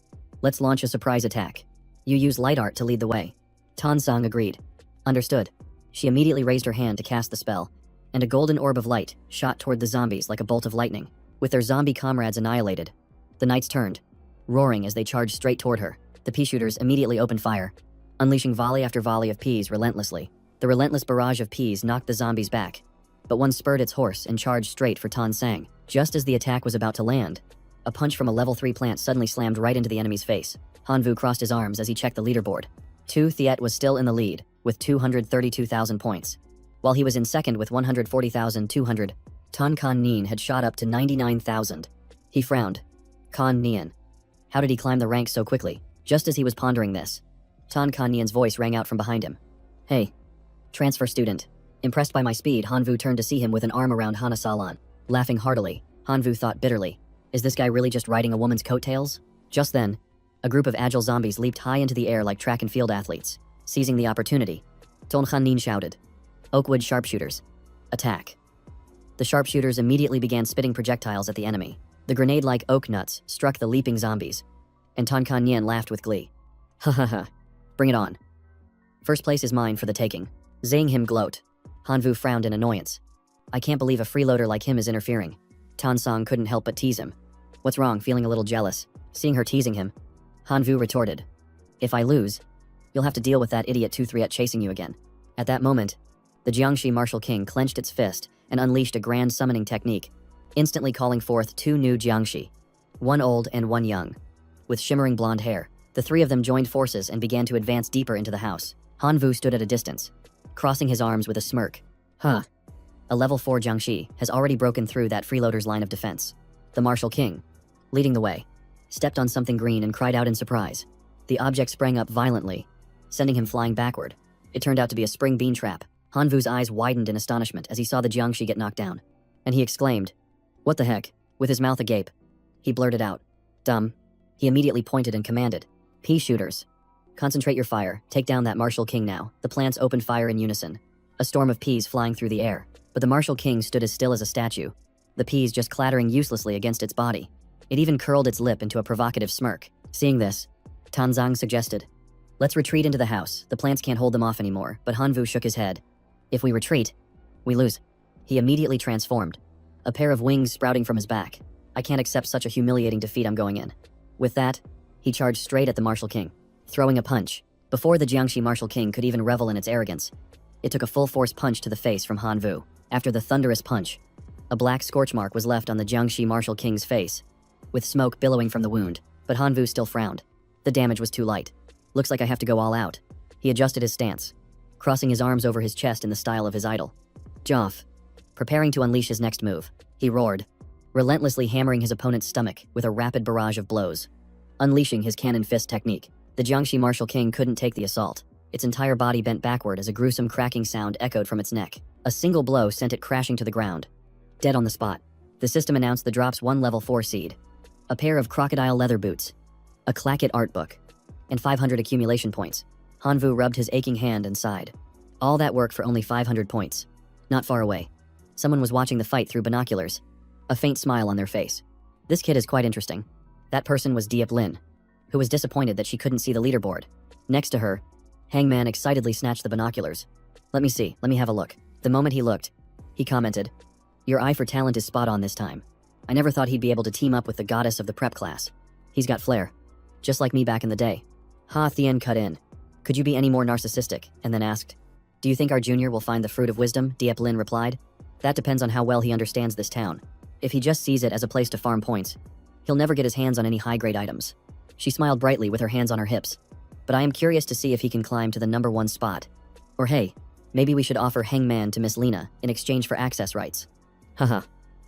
let's launch a surprise attack. You use light art to lead the way." Tansang agreed. "Understood." She immediately raised her hand to cast the spell, and a golden orb of light shot toward the zombies like a bolt of lightning. With their zombie comrades annihilated, the knights turned, roaring as they charged straight toward her. The pea shooters immediately opened fire, unleashing volley after volley of peas relentlessly. The relentless barrage of peas knocked the zombies back, but one spurred its horse and charged straight for Tansang. Just as the attack was about to land, a punch from a level 3 plant suddenly slammed right into the enemy's face. Hanvu crossed his arms as he checked the leaderboard. Tu Thiet was still in the lead, with 232,000 points, while he was in second with 140,200. Tan Kan Nien had shot up to 99,000. He frowned. Kan Nien. How did he climb the ranks so quickly? Just as he was pondering this, Tan Kan Nien's voice rang out from behind him. "Hey, transfer student." Impressed by my speed, Hanvu turned to see him with an arm around Hana Salan. Laughing heartily, Hanvu thought bitterly, "Is this guy really just riding a woman's coattails?" Just then, a group of agile zombies leaped high into the air like track and field athletes. Seizing the opportunity, Ton Khan Nin shouted, "Oakwood sharpshooters, attack." The sharpshooters immediately began spitting projectiles at the enemy. The grenade-like oak nuts struck the leaping zombies, and Tan Kan Yen laughed with glee. "Ha ha ha, bring it on. First place is mine for the taking." Seeing him gloat, Hanvu frowned in annoyance. "I can't believe a freeloader like him is interfering." Tansang couldn't help but tease him. "What's wrong, feeling a little jealous?" Seeing her teasing him, Hanvu retorted, "If I lose, you'll have to deal with that idiot Tuthriet chasing you again." At that moment, the Jiangxi martial king clenched its fist and unleashed a grand summoning technique, instantly calling forth 2 new Jiangxi, one old and one young, with shimmering blonde hair. The 3 of them joined forces and began to advance deeper into the house. Hanvu stood at a distance, crossing his arms with a smirk. "Huh. A level 4 Jiangxi has already broken through that freeloader's line of defense." The martial king, leading the way, stepped on something green and cried out in surprise. The object sprang up violently, sending him flying backward. It turned out to be a spring bean trap. Hanvu's eyes widened in astonishment as he saw the Jiangxi get knocked down, and he exclaimed, "What the heck?" With his mouth agape, he blurted out, "Dumb." He immediately pointed and commanded, "Pea shooters, concentrate your fire, take down that martial king now." The plants opened fire in unison, a storm of peas flying through the air, but the martial king stood as still as a statue, the peas just clattering uselessly against its body. It even curled its lip into a provocative smirk. Seeing this, Tanzang suggested, "Let's retreat into the house. The plants can't hold them off anymore," but Hanvu shook his head. "If we retreat, we lose." He immediately transformed, a pair of wings sprouting from his back. "I can't accept such a humiliating defeat. I'm going in." With that, he charged straight at the martial king, throwing a punch. Before the Jiangxi martial king could even revel in its arrogance, it took a full-force punch to the face from Hanvu. After the thunderous punch, a black scorch mark was left on the Jiangxi martial king's face, with smoke billowing from the wound, but Hanvu still frowned. The damage was too light. "Looks like I have to go all out." He adjusted his stance, crossing his arms over his chest in the style of his idol. Joff, preparing to unleash his next move, he roared, relentlessly hammering his opponent's stomach with a rapid barrage of blows. Unleashing his cannon fist technique, the Jiangxi martial king couldn't take the assault. Its entire body bent backward as a gruesome cracking sound echoed from its neck. A single blow sent it crashing to the ground. Dead on the spot, the system announced the drop's one level 4 seed. A pair of crocodile leather boots, a clacket art book, and 500 accumulation points. Hanvu rubbed his aching hand and sighed. All that work for only 500 points. Not far away, someone was watching the fight through binoculars, a faint smile on their face. This kid is quite interesting. That person was Diep Lin, who was disappointed that she couldn't see the leaderboard. Next to her, Hangman excitedly snatched the binoculars. Let me have a look. The moment he looked, he commented, "Your eye for talent is spot on this time. I never thought he'd be able to team up with the goddess of the prep class. He's got flair. Just like me back in the day." Ha Thien cut in. "Could you be any more narcissistic?" and then asked, "Do you think our junior will find the fruit of wisdom?" Diep Lin replied, "That depends on how well he understands this town. If he just sees it as a place to farm points, he'll never get his hands on any high-grade items." She smiled brightly with her hands on her hips. "But I am curious to see if he can climb to the number 1 spot. Or hey, maybe we should offer Hangman to Miss Lena in exchange for access rights." Haha.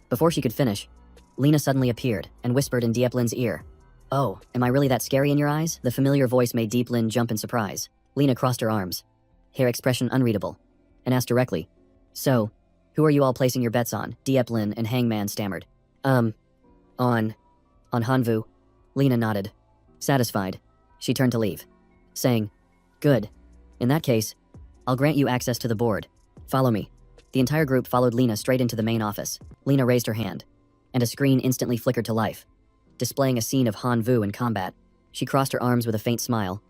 Before she could finish, Lena suddenly appeared and whispered in Diep Lin's ear. "Oh, am I really that scary in your eyes?" The familiar voice made Diep Lin jump in surprise. Lena crossed her arms, hair expression unreadable, and asked directly, "So, who are you all placing your bets on?" Diep Lin and Hangman stammered. On Hanvu." Lena nodded. Satisfied, she turned to leave, saying, "Good. In that case, I'll grant you access to the board. Follow me." The entire group followed Lena straight into the main office. Lena raised her hand, and a screen instantly flickered to life, displaying a scene of Han Vu in combat. She crossed her arms with a faint smile,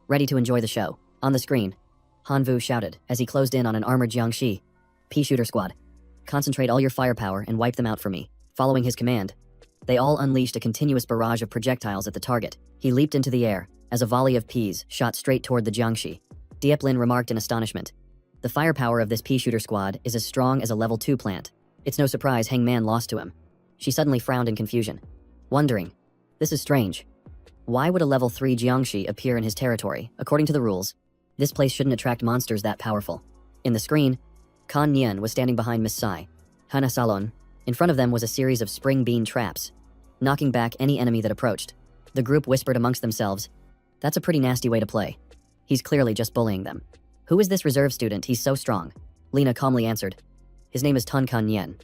ready to enjoy the show. On the screen, Han Vu shouted as he closed in on an armored Jiangxi. "Pea shooter squad, concentrate all your firepower and wipe them out for me." Following his command, they all unleashed a continuous barrage of projectiles at the target. He leaped into the air as a volley of peas shot straight toward the Jiangxi. Diep Lin remarked in astonishment, "The firepower of this pea shooter squad is as strong as a level 2 plant. It's no surprise Hangman lost to him." She suddenly frowned in confusion, wondering, "This is strange. Why would a level 3 Jiangxi appear in his territory? According to the rules, this place shouldn't attract monsters that powerful." In the screen, Kan Nian was standing behind Miss Sai, Hana Salon. In front of them was a series of spring bean traps, knocking back any enemy that approached. The group whispered amongst themselves, "That's a pretty nasty way to play. He's clearly just bullying them." "Who is this reserve student? He's so strong." Lena calmly answered, "His name is Tan Kan Yen,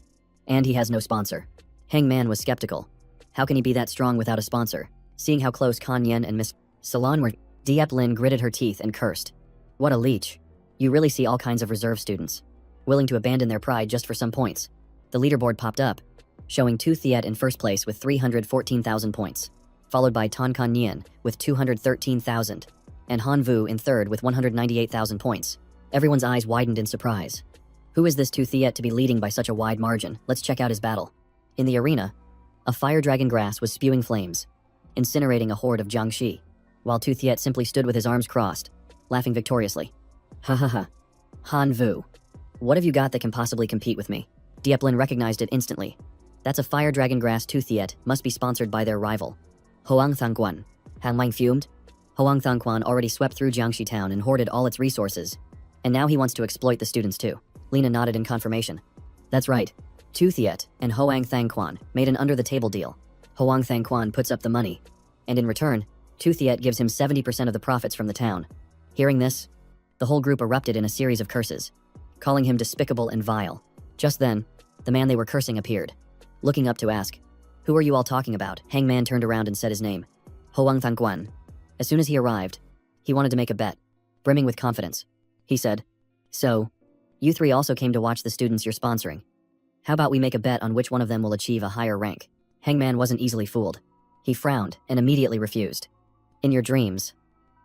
and he has no sponsor." Hangman was skeptical. How can he be that strong without a sponsor? Seeing how close Kan Yen and Miss Salon were, Diep Lin gritted her teeth and cursed. What a leech. You really see all kinds of reserve students, willing to abandon their pride just for some points. The leaderboard popped up, showing Tu Thiet in first place with 314,000 points, followed by Tan Kan Yen with 213,000, and Han Vu in third with 198,000 points. Everyone's eyes widened in surprise. Who is this Tu Thiet to be leading by such a wide margin? Let's check out his battle. In the arena, a fire dragon grass was spewing flames, incinerating a horde of Jiangxi, while Tu Thiet simply stood with his arms crossed, laughing victoriously. "Ha ha ha. Han Vu, what have you got that can possibly compete with me?" Diep Lin recognized it instantly. That's a fire dragon grass Tu Thiet, must be sponsored by their rival, Hoang Thangquan. Han Wang fumed. Hoang Thangquan already swept through Jiangxi town and hoarded all its resources, and now he wants to exploit the students too. Lena nodded in confirmation. That's right. Tu Thiet and Hoang Thangquan made an under-the-table deal. Hoang Thangquan puts up the money, and in return, Tu Thiet gives him 70% of the profits from the town. Hearing this, the whole group erupted in a series of curses, calling him despicable and vile. Just then, the man they were cursing appeared, looking up to ask, "Who are you all talking about?" Hangman turned around and said his name, Hoang Thangquan. As soon as he arrived, he wanted to make a bet, brimming with confidence. He said, "So, you three also came to watch the students you're sponsoring. How about we make a bet on which one of them will achieve a higher rank?" Hangman wasn't easily fooled. He frowned and immediately refused. "In your dreams,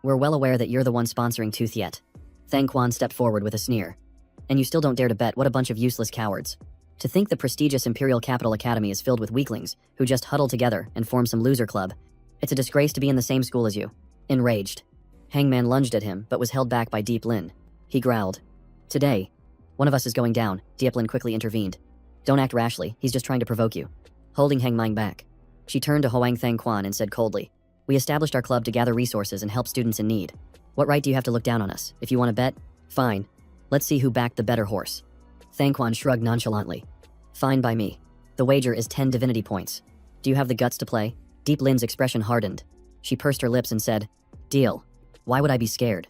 we're well aware that you're the one sponsoring Tu Thiet." Thangquan stepped forward with a sneer. "And you still don't dare to bet? What a bunch of useless cowards. To think the prestigious Imperial Capital Academy is filled with weaklings who just huddle together and form some loser club. It's a disgrace to be in the same school as you." Enraged, Hangman lunged at him but was held back by Diep Lin. He growled, "Today, one of us is going down." Diep Lin quickly intervened. "Don't act rashly, he's just trying to provoke you." Holding Hangman back, she turned to Hoang Thangquan and said coldly, "We established our club to gather resources and help students in need. What right do you have to look down on us? If you want to bet, fine. Let's see who backed the better horse. Thankwan shrugged nonchalantly. Fine by me. The wager is 10 divinity points. Do you have the guts to play? Deep Lin's expression hardened. She pursed her lips and said, Deal. Why would I be scared?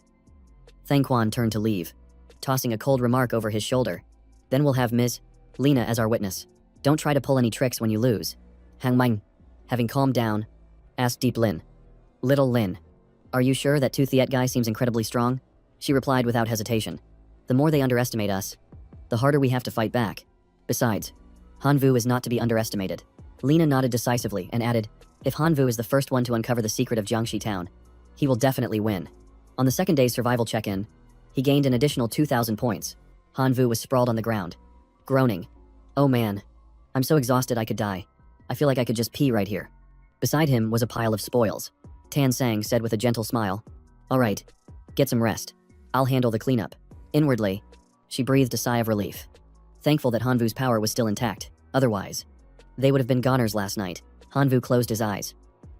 Thankwan turned to leave, tossing a cold remark over his shoulder. Then we'll have Ms. Lena as our witness. Don't try to pull any tricks when you lose. Hang Ming, having calmed down, asked Deep Lin. Little Lin, are you sure that Tu Thiet guy seems incredibly strong? She replied without hesitation. The more they underestimate us, the harder we have to fight back. Besides, Hanvu is not to be underestimated. Lena nodded decisively and added, if Hanvu is the first one to uncover the secret of Jiangxi town, he will definitely win. On the second day's survival check-in, he gained an additional 2,000 points. Hanvu was sprawled on the ground, groaning. Oh man, I'm so exhausted I could die. I feel like I could just pee right here. Beside him was a pile of spoils. Tan Sang said with a gentle smile, all right, get some rest. I'll handle the cleanup. Inwardly, she breathed a sigh of relief, thankful that Hanvu's power was still intact. Otherwise, they would have been goners last night. Hanvu closed his eyes,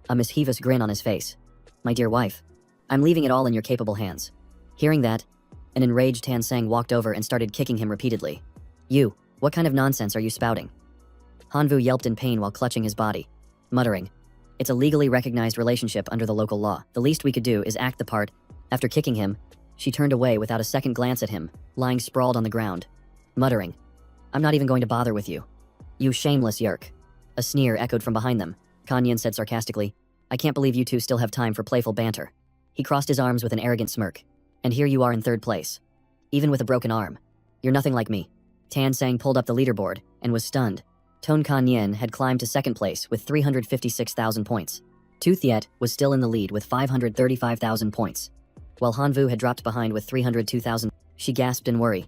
a mischievous grin on his face. My dear wife, I'm leaving it all in your capable hands. Hearing that, an enraged Tan Sang walked over and started kicking him repeatedly. You, what kind of nonsense are you spouting? Hanvu yelped in pain while clutching his body, muttering, it's a legally recognized relationship under the local law. The least we could do is act the part. After kicking him, she turned away without a second glance at him, lying sprawled on the ground, muttering, I'm not even going to bother with you. You shameless yerk. A sneer echoed from behind them. Kanyan said sarcastically, I can't believe you two still have time for playful banter. He crossed his arms with an arrogant smirk. And here you are in third place. Even with a broken arm. You're nothing like me. Tan Sang pulled up the leaderboard and was stunned. Ton Kanyen had climbed to second place with 356,000 points. Tu Thiet was still in the lead with 535,000 points, while Hanvu had dropped behind with 302,000. She gasped in worry.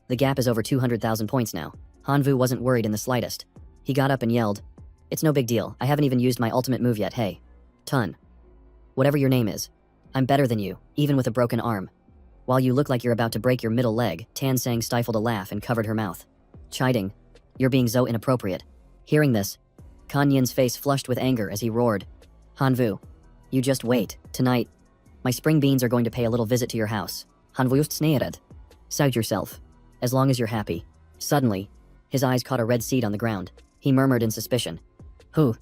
The gap is over 200,000 points now. Hanvu wasn't worried in the slightest. He got up and yelled, it's no big deal. I haven't even used my ultimate move yet. Hey, Tun. Whatever your name is, I'm better than you, even with a broken arm. While you look like you're about to break your middle leg, Tan Sang stifled a laugh and covered her mouth, chiding, you're being so inappropriate. Hearing this, Kanyin's face flushed with anger as he roared, Hanvu, you just wait. Tonight, my spring beans are going to pay a little visit to your house. Hanvu sneered. Sound yourself. As long as you're happy. Suddenly, his eyes caught a red seed on the ground. He murmured in suspicion. Who?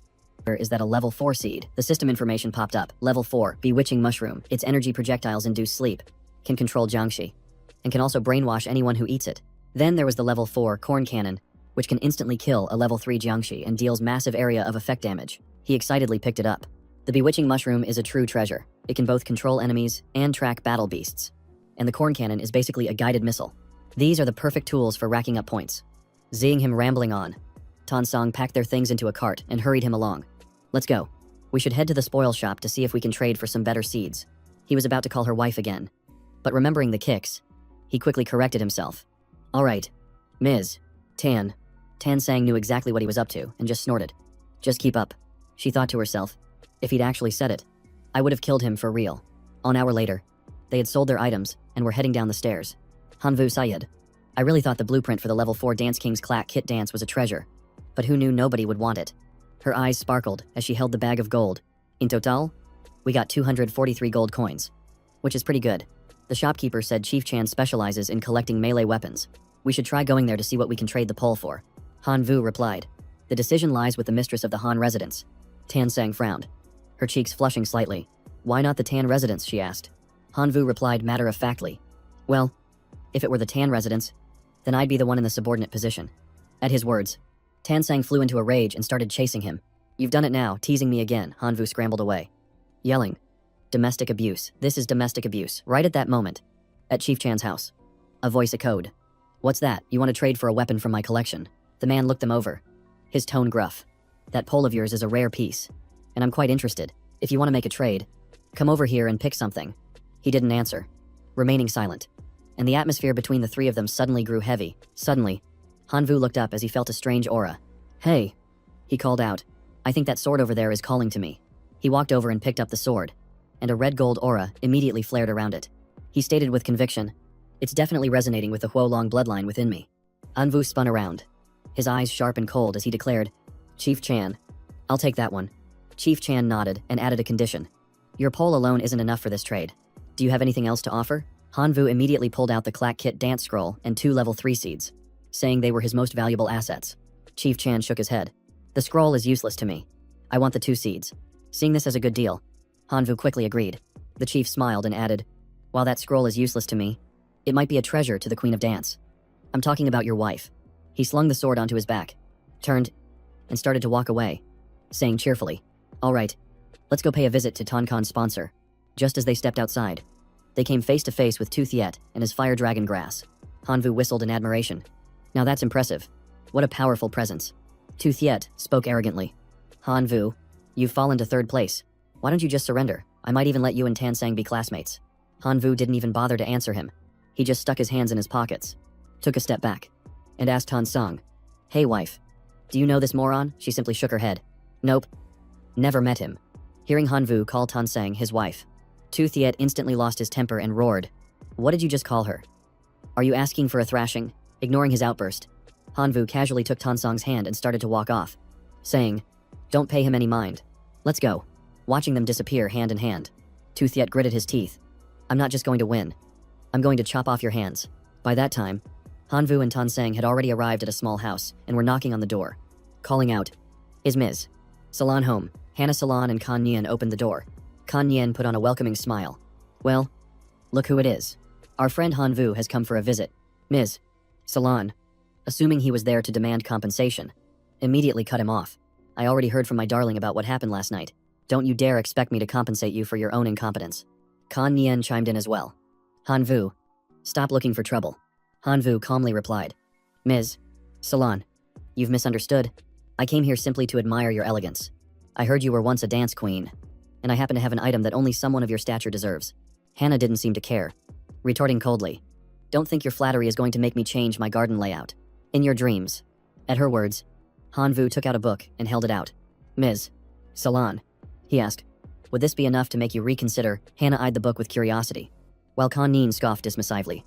Is that a level 4 seed? The system information popped up. Level 4, bewitching mushroom. Its energy projectiles induce sleep, can control Jiangxi, and can also brainwash anyone who eats it. Then there was the level 4 corn cannon, which can instantly kill a level 3 Jiangxi and deals massive area of effect damage. He excitedly picked it up. The bewitching mushroom is a true treasure. It can both control enemies and track battle beasts. And the corn cannon is basically a guided missile. These are the perfect tools for racking up points. Seeing him rambling on, Tan Sang packed their things into a cart and hurried him along. Let's go. We should head to the spoil shop to see if we can trade for some better seeds. He was about to call her wife again. But remembering the kicks, he quickly corrected himself. All right, Ms. Tan. Tan Sang knew exactly what he was up to and just snorted. Just keep up. She thought to herself. If he'd actually said it, I would have killed him for real. An hour later, they had sold their items and were heading down the stairs. Hanvu Sayed. I really thought the blueprint for the level 4 Dance King's Clack Kit dance was a treasure. But who knew nobody would want it? Her eyes sparkled as she held the bag of gold. In total, we got 243 gold coins, which is pretty good. The shopkeeper said Chief Chan specializes in collecting melee weapons. We should try going there to see what we can trade the pole for. Han Vu replied. The decision lies with the mistress of the Han residence. Tan Sang frowned, her cheeks flushing slightly. Why not the Tan residence, she asked. Han Vu replied matter-of-factly. Well, if it were the Tan residence, then I'd be the one in the subordinate position. At his words, Tan Sang flew into a rage and started chasing him. You've done it now, teasing me again. Han Vu scrambled away, yelling, domestic abuse. This is domestic abuse. Right at that moment, at Chief Chan's house, a voice echoed. What's that? You want to trade for a weapon from my collection? The man looked them over, his tone gruff. That pole of yours is a rare piece, and I'm quite interested. If you want to make a trade, come over here and pick something. He didn't answer, remaining silent, and the atmosphere between the three of them suddenly grew heavy. Suddenly, Han Vu looked up as he felt a strange aura. Hey, he called out. I think that sword over there is calling to me. He walked over and picked up the sword, and a red gold aura immediately flared around it. He stated with conviction, it's definitely resonating with the Huolong bloodline within me. Han Vu spun around, his eyes sharp and cold as he declared, Chief Chan, I'll take that one. Chief Chan nodded and added a condition. Your pole alone isn't enough for this trade. Do you have anything else to offer? Hanvu immediately pulled out the Clack Kit dance scroll and 2 level 3 seeds, saying they were his most valuable assets. Chief Chan shook his head. The scroll is useless to me. I want the 2 seeds. Seeing this as a good deal, Hanvu quickly agreed. The chief smiled and added, while that scroll is useless to me, it might be a treasure to the Queen of Dance. I'm talking about your wife. He slung the sword onto his back, turned, and started to walk away, saying cheerfully, all right, let's go pay a visit to Tonkon's sponsor. Just as they stepped outside, they came face to face with Tu Thiet and his fire dragon grass. Hanvu whistled in admiration. Now that's impressive. What a powerful presence. Tu Thiet spoke arrogantly. Hanvu, you've fallen to 3rd place. Why don't you just surrender? I might even let you and Tansang be classmates. Hanvu didn't even bother to answer him. He just stuck his hands in his pockets, took a step back, and asked Tansang, hey wife, do you know this moron? She simply shook her head. Nope. Never met him. Hearing Hanvu call Tansang his wife, Tu Thiet instantly lost his temper and roared. What did you just call her? Are you asking for a thrashing? Ignoring his outburst, Hanvu casually took Tansang's hand and started to walk off, saying, don't pay him any mind. Let's go. Watching them disappear hand in hand, Tu Thiet gritted his teeth. I'm not just going to win. I'm going to chop off your hands. By that time, Hanvu and Tansang had already arrived at a small house and were knocking on the door, calling out, is Ms. Salon home? Hannah Salon and Kan Nian opened the door. Kan Nian put on a welcoming smile. Well, look who it is. Our friend Hanvu has come for a visit. Ms. Salon, assuming he was there to demand compensation, immediately cut him off. I already heard from my darling about what happened last night. Don't you dare expect me to compensate you for your own incompetence. Kan Nian chimed in as well. Hanvu, stop looking for trouble. Hanvu calmly replied. Ms. Salon, you've misunderstood. I came here simply to admire your elegance. I heard you were once a dance queen, and I happen to have an item that only someone of your stature deserves. Hannah didn't seem to care, retorting coldly. Don't think your flattery is going to make me change my garden layout. In your dreams. At her words, Hanvu took out a book and held it out. Ms. Salon, he asked, would this be enough to make you reconsider? Hannah eyed the book with curiosity, while Kan Neen scoffed dismissively.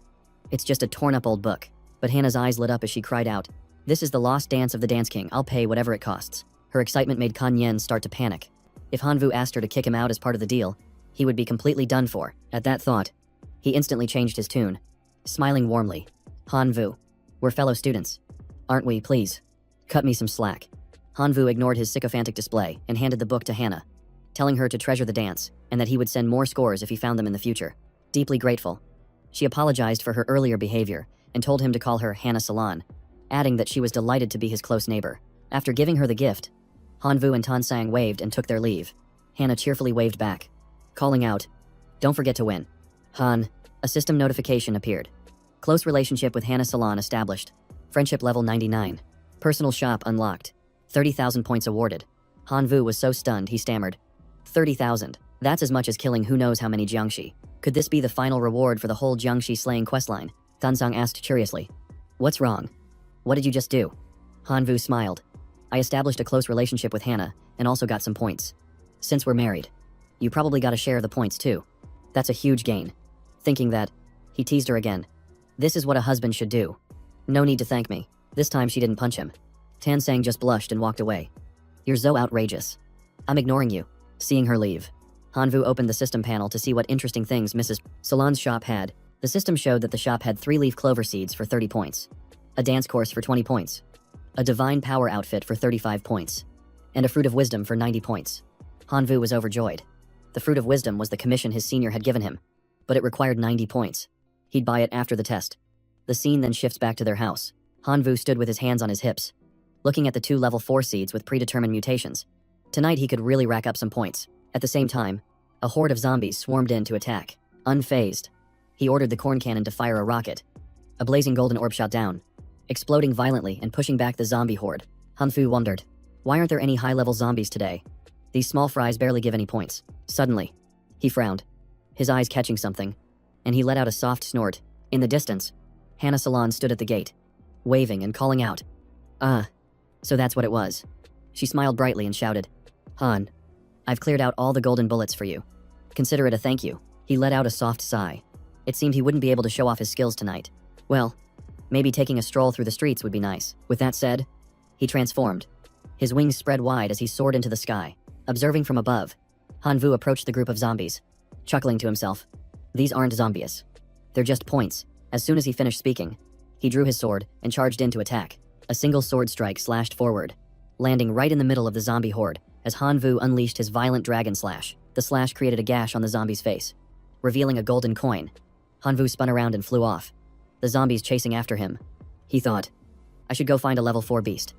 It's just a torn-up old book. But Hannah's eyes lit up as she cried out, this is the lost dance of the Dance King. I'll pay whatever it costs. Her excitement made Kan Yen start to panic. If Hanvu asked her to kick him out as part of the deal, he would be completely done for. At that thought, he instantly changed his tune, smiling warmly. Hanvu, we're fellow students, aren't we? Please, cut me some slack. Hanvu ignored his sycophantic display and handed the book to Hannah, telling her to treasure the dance and that he would send more scores if he found them in the future. Deeply grateful, she apologized for her earlier behavior and told him to call her Hannah Salon, adding that she was delighted to be his close neighbor. After giving her the gift, Hanvu and Tansang waved and took their leave. Hannah cheerfully waved back, calling out, don't forget to win. Han, a system notification appeared. Close relationship with Hannah Salon established. Friendship level 99. Personal shop unlocked. 30,000 points awarded. Hanvu was so stunned he stammered. 30,000. That's as much as killing who knows how many Jiangshi. Could this be the final reward for the whole Jiangshi slaying questline? Tansang asked curiously. What's wrong? What did you just do? Hanvu smiled. I established a close relationship with Hannah and also got some points. Since we're married, you probably got a share of the points too. That's a huge gain. Thinking that, he teased her again. This is what a husband should do. No need to thank me. This time she didn't punch him. Tansang just blushed and walked away. You're so outrageous. I'm ignoring you. Seeing her leave, Hanvu opened the system panel to see what interesting things Mrs. Salon's shop had. The system showed that the shop had 3-leaf clover seeds for 30 points, a dance course for 20 points, a divine power outfit for 35 points, and a fruit of wisdom for 90 points. Hanvu was overjoyed. The fruit of wisdom was the commission his senior had given him, but it required 90 points. He'd buy it after the test. The scene then shifts back to their house. Hanvu stood with his hands on his hips, looking at the 2 level 4 seeds with predetermined mutations. Tonight he could really rack up some points. At the same time, a horde of zombies swarmed in to attack. Unfazed, he ordered the corn cannon to fire a rocket. A blazing golden orb shot down, exploding violently and pushing back the zombie horde. Hanfu wondered, why aren't there any high-level zombies today? These small fries barely give any points. Suddenly, he frowned, his eyes catching something, and he let out a soft snort. In the distance, Hannah Salon stood at the gate, waving and calling out. So that's what it was. She smiled brightly and shouted, Han, I've cleared out all the golden bullets for you. Consider it a thank you. He let out a soft sigh. It seemed he wouldn't be able to show off his skills tonight. Well, maybe taking a stroll through the streets would be nice. With that said, he transformed. His wings spread wide as he soared into the sky. Observing from above, Hanvu approached the group of zombies, chuckling to himself. These aren't zombies. They're just points. As soon as he finished speaking, he drew his sword and charged in to attack. A single sword strike slashed forward, landing right in the middle of the zombie horde as Han Vu unleashed his violent dragon slash. The slash created a gash on the zombie's face, revealing a golden coin. Han Vu spun around and flew off, the zombies chasing after him. He thought, I should go find a level 4 beast.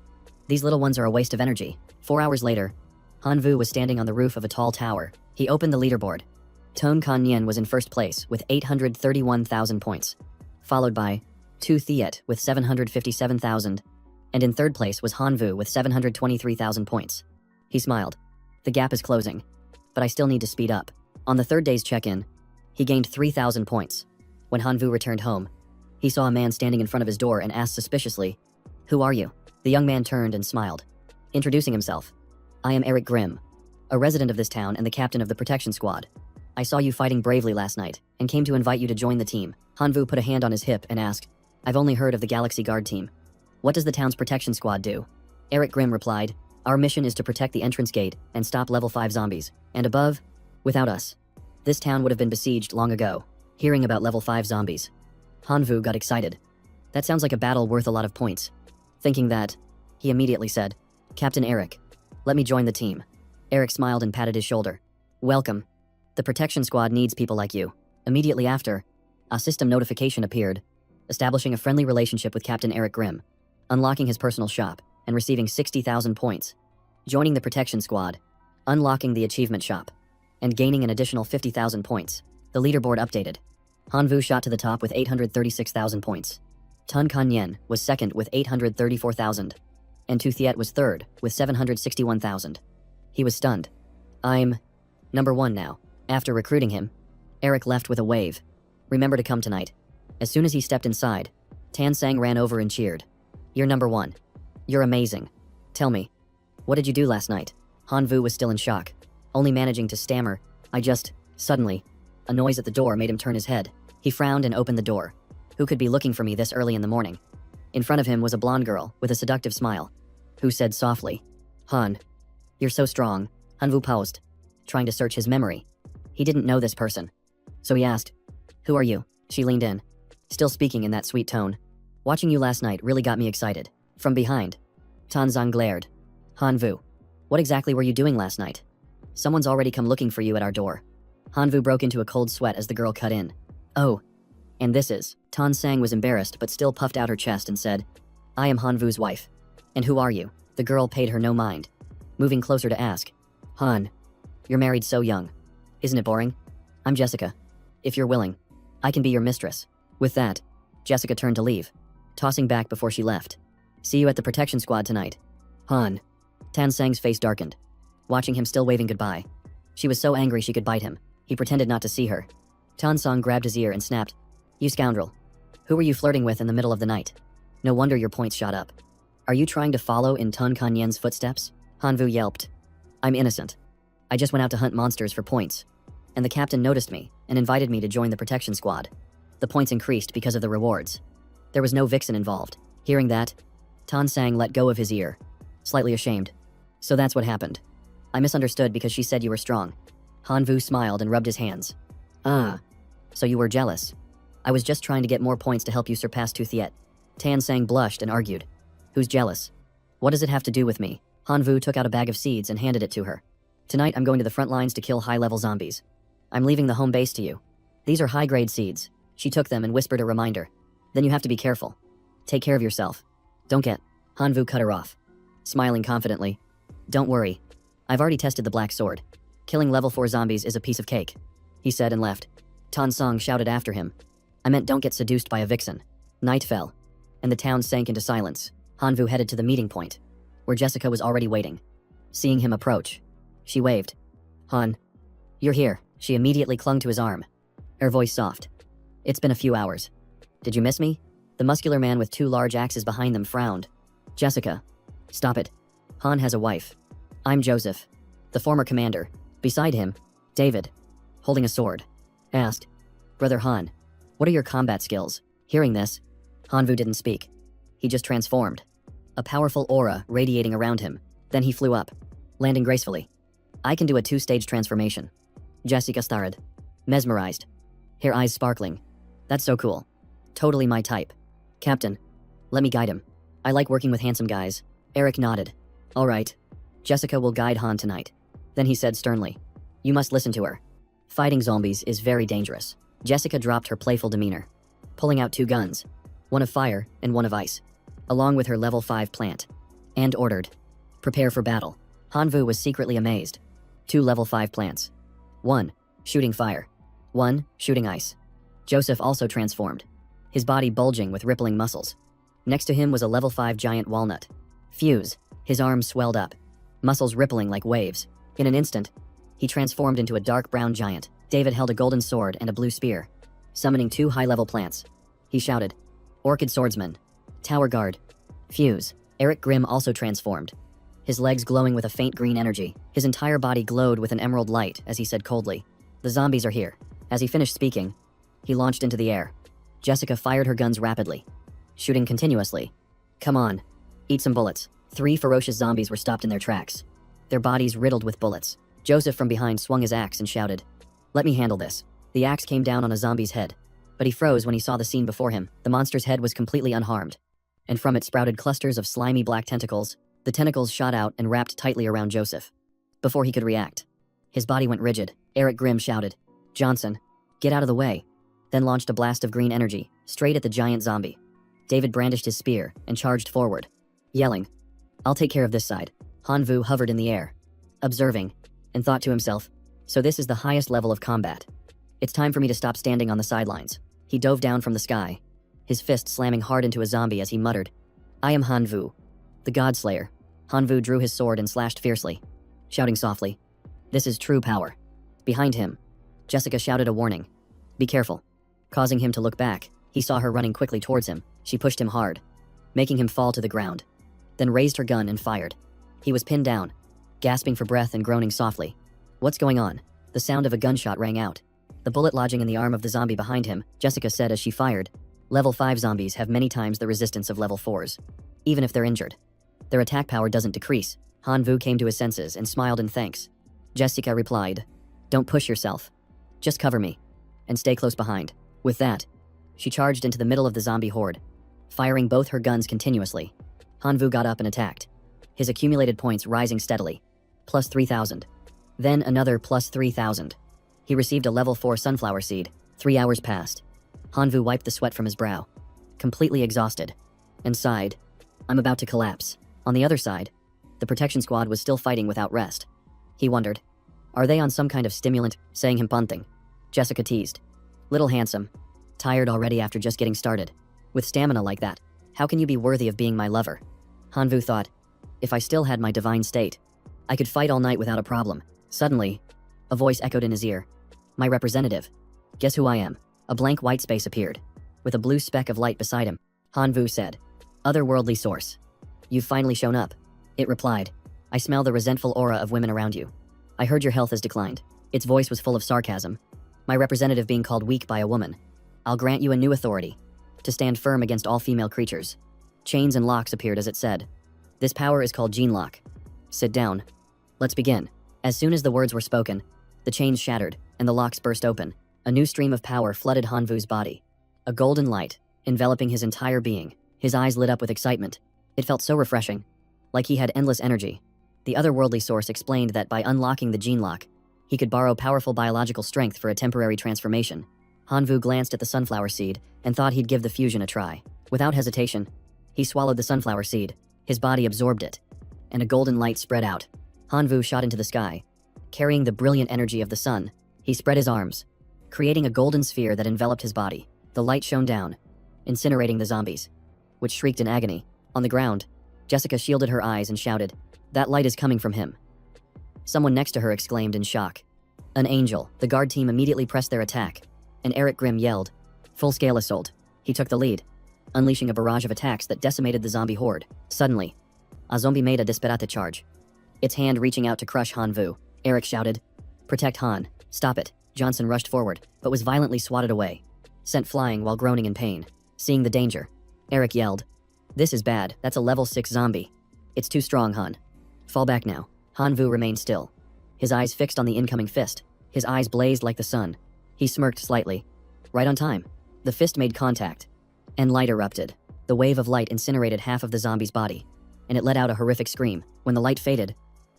These little ones are a waste of energy. 4 hours later, Han Vu was standing on the roof of a tall tower. He opened the leaderboard. Tone Kan Yen was in first place with 831,000 points, followed by Tu Thiet with 757,000, and in third place was Han Vu with 723,000 points. He smiled. The gap is closing, but I still need to speed up. On the third day's check-in, he gained 3,000 points. When Han Vu returned home, he saw a man standing in front of his door and asked suspiciously, Who are you? The young man turned and smiled, introducing himself. I am Eric Grimm, a resident of this town and the captain of the protection squad. I saw you fighting bravely last night and came to invite you to join the team. Han Vu put a hand on his hip and asked, I've only heard of the Galaxy Guard team. What does the town's protection squad do? Eric Grimm replied, Our mission is to protect the entrance gate and stop level 5 zombies. And above, without us, this town would have been besieged long ago. Hearing about level 5 zombies, Han Vu got excited. That sounds like a battle worth a lot of points. Thinking that, he immediately said, Captain Eric, let me join the team. Eric smiled and patted his shoulder. Welcome. The protection squad needs people like you. Immediately after, a system notification appeared, establishing a friendly relationship with Captain Eric Grimm, unlocking his personal shop, and receiving 60,000 points. Joining the protection squad, unlocking the achievement shop, and gaining an additional 50,000 points. The leaderboard updated. Han Vu shot to the top with 836,000 points. Tun Kan Yen was second with 834,000, and Tu Thiet was third with 761,000. He was stunned. I'm number 1 now. After recruiting him, Eric left with a wave. Remember to come tonight. As soon as he stepped inside, Tan Sang ran over and cheered. You're number 1. You're amazing. Tell me, what did you do last night? Han Vu was still in shock, only managing to stammer, Suddenly, a noise at the door made him turn his head. He frowned and opened the door. Who could be looking for me this early in the morning? In front of him was a blonde girl with a seductive smile, who said softly, Han, you're so strong. Han Vu paused, trying to search his memory. He didn't know this person. So he asked, Who are you? She leaned in, still speaking in that sweet tone. Watching you last night really got me excited. From behind, Tan Zhang glared. Han Vu, what exactly were you doing last night? Someone's already come looking for you at our door. Han Vu broke into a cold sweat as the girl cut in. Oh, and this is. Tan Sang was embarrassed but still puffed out her chest and said, I am Han Vu's wife. And who are you? The girl paid her no mind, moving closer to ask, Han, you're married so young. Isn't it boring? I'm Jessica. If you're willing, I can be your mistress. With that, Jessica turned to leave, tossing back before she left. See you at the protection squad tonight. Han. Tan Sang's face darkened, watching him still waving goodbye. She was so angry she could bite him. He pretended not to see her. Tan Sang grabbed his ear and snapped, You scoundrel. Who were you flirting with in the middle of the night? No wonder your points shot up. Are you trying to follow in Tun Kan Yen's footsteps? Han Vu yelped. I'm innocent. I just went out to hunt monsters for points, and the captain noticed me and invited me to join the protection squad. The points increased because of the rewards. There was no vixen involved. Hearing that, Tan Sang let go of his ear, slightly ashamed. So that's what happened. I misunderstood because she said you were strong. Han Vu smiled and rubbed his hands. Ah, so you were jealous. I was just trying to get more points to help you surpass Tu Thiet. Tan Sang blushed and argued. Who's jealous? What does it have to do with me? Han Vu took out a bag of seeds and handed it to her. Tonight I'm going to the front lines to kill high-level zombies. I'm leaving the home base to you. These are high-grade seeds. She took them and whispered a reminder. Then you have to be careful. Take care of yourself. Don't get. Han Vu cut her off, smiling confidently. Don't worry. I've already tested the black sword. Killing level 4 zombies is a piece of cake, he said and left. Tan Sang shouted after him. I meant don't get seduced by a vixen. Night fell, and the town sank into silence. Han Vu headed to the meeting point, where Jessica was already waiting. Seeing him approach, she waved. Han, you're here. She immediately clung to his arm, her voice soft. It's been a few hours. Did you miss me? The muscular man with 2 large axes behind them frowned. Jessica, stop it. Han has a wife. I'm Joseph, the former commander. Beside him, David, holding a sword, asked, Brother Han, what are your combat skills? Hearing this, Han Vu didn't speak. He just transformed, a powerful aura radiating around him. Then he flew up, landing gracefully. I can do a 2-stage transformation. Jessica stared, mesmerized. her eyes sparkling. That's so cool. Totally my type. Captain, let me guide him. I like working with handsome guys. Eric nodded. All right. Jessica will guide Han tonight. Then he said sternly, you must listen to her. Fighting zombies is very dangerous. Jessica dropped her playful demeanor, pulling out 2 guns, one of fire and one of ice, along with her level 5 plant, and ordered, prepare for battle. Hanvu was secretly amazed. 2 level 5 plants. 1, shooting fire. 1, shooting ice. Joseph also transformed, his body bulging with rippling muscles. Next to him was a level 5 giant walnut. Fuse, his arms swelled up, muscles rippling like waves. In an instant, he transformed into a dark brown giant. David held a golden sword and a blue spear, summoning 2 high-level plants. He shouted, Orchid Swordsman, Tower Guard, Fuse. Eric Grimm also transformed, his legs glowing with a faint green energy. His entire body glowed with an emerald light as he said coldly, the zombies are here. As he finished speaking, he launched into the air. Jessica fired her guns rapidly, shooting continuously. Come on, eat some bullets. 3 ferocious zombies were stopped in their tracks, their bodies riddled with bullets. Joseph from behind swung his axe and shouted, let me handle this. The axe came down on a zombie's head, but he froze when he saw the scene before him. The monster's head was completely unharmed, and from it sprouted clusters of slimy black tentacles. The tentacles shot out and wrapped tightly around Joseph. Before he could react, his body went rigid. Eric Grimm shouted, Johnson, get out of the way, then launched a blast of green energy straight at the giant zombie. David brandished his spear and charged forward, yelling, I'll take care of this side. Hanvu hovered in the air, observing, and thought to himself, so this is the highest level of combat. It's time for me to stop standing on the sidelines. He dove down from the sky, his fist slamming hard into a zombie as he muttered, I am Hanvu, the Godslayer. Hanvu drew his sword and slashed fiercely, shouting softly, this is true power. Behind him, Jessica shouted a warning, be careful. Causing him to look back, he saw her running quickly towards him. She pushed him hard, making him fall to the ground, then raised her gun and fired. He was pinned down, gasping for breath and groaning softly. What's going on? The sound of a gunshot rang out, the bullet lodging in the arm of the zombie behind him. Jessica said as she fired, level 5 zombies have many times the resistance of level 4s. Even if they're injured, their attack power doesn't decrease. Hanvu came to his senses and smiled in thanks. Jessica replied, don't push yourself. Just cover me, and stay close behind. With that, she charged into the middle of the zombie horde, firing both her guns continuously. Hanvu got up and attacked, his accumulated points rising steadily, plus 3,000. Then another plus 3,000. He received a level 4 sunflower seed. 3 hours passed. Hanvu wiped the sweat from his brow, completely exhausted, and sighed, I'm about to collapse. On the other side, the protection squad was still fighting without rest. He wondered, are they on some kind of stimulant? Saying him punting. Jessica teased, little handsome, tired already after just getting started. With stamina like that, how can you be worthy of being my lover? Hanvu thought, if I still had my divine state, I could fight all night without a problem. Suddenly, a voice echoed in his ear, my representative. Guess who I am? A blank white space appeared, with a blue speck of light beside him. Hanvu said, otherworldly source. You've finally shown up. It replied, I smell the resentful aura of women around you. I heard your health has declined. Its voice was full of sarcasm. My representative being called weak by a woman. I'll grant you a new authority, to stand firm against all female creatures. Chains and locks appeared as it said. This power is called Gene Lock. Sit down. Let's begin. As soon as the words were spoken, the chains shattered, and the locks burst open. A new stream of power flooded Hanvu's body. A golden light, enveloping his entire being. His eyes lit up with excitement. It felt so refreshing, like he had endless energy. The otherworldly source explained that by unlocking the gene lock, he could borrow powerful biological strength for a temporary transformation. Hanvu glanced at the sunflower seed and thought he'd give the fusion a try. Without hesitation, he swallowed the sunflower seed. His body absorbed it, and a golden light spread out. Hanvu shot into the sky. Carrying the brilliant energy of the sun, he spread his arms, creating a golden sphere that enveloped his body. The light shone down, incinerating the zombies, which shrieked in agony. On the ground, Jessica shielded her eyes and shouted, that light is coming from him. Someone next to her exclaimed in shock. An angel. The guard team immediately pressed their attack, and Eric Grimm yelled, full-scale assault. He took the lead, unleashing a barrage of attacks that decimated the zombie horde. Suddenly, a zombie made a disparate charge, its hand reaching out to crush Hanvu. Eric shouted, protect Han, stop it. Johnson rushed forward, but was violently swatted away, sent flying while groaning in pain. Seeing the danger, Eric yelled, this is bad, that's a level 6 zombie. It's too strong, Han. Fall back now. Hanvu remained still, his eyes fixed on the incoming fist. His eyes blazed like the sun. He smirked slightly, Right on time. The fist made contact, and light erupted. The wave of light incinerated half of the zombie's body, and it let out a horrific scream. When the light faded,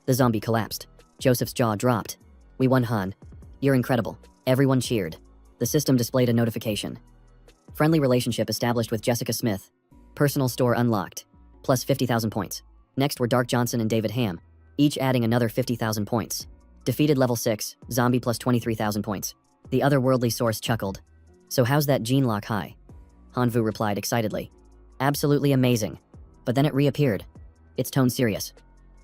the zombie collapsed. Joseph's jaw dropped. We won, Han. You're incredible. Everyone cheered. The system displayed a notification. Friendly relationship established with Jessica Smith. Personal store unlocked. Plus 50,000 points. Next were Dark Johnson and David Ham, each adding another 50,000 points. Defeated level 6, zombie plus 23,000 points. The otherworldly source chuckled. So how's that gene lock high? Hanvu replied excitedly. Absolutely amazing. But then it reappeared. Its tone serious.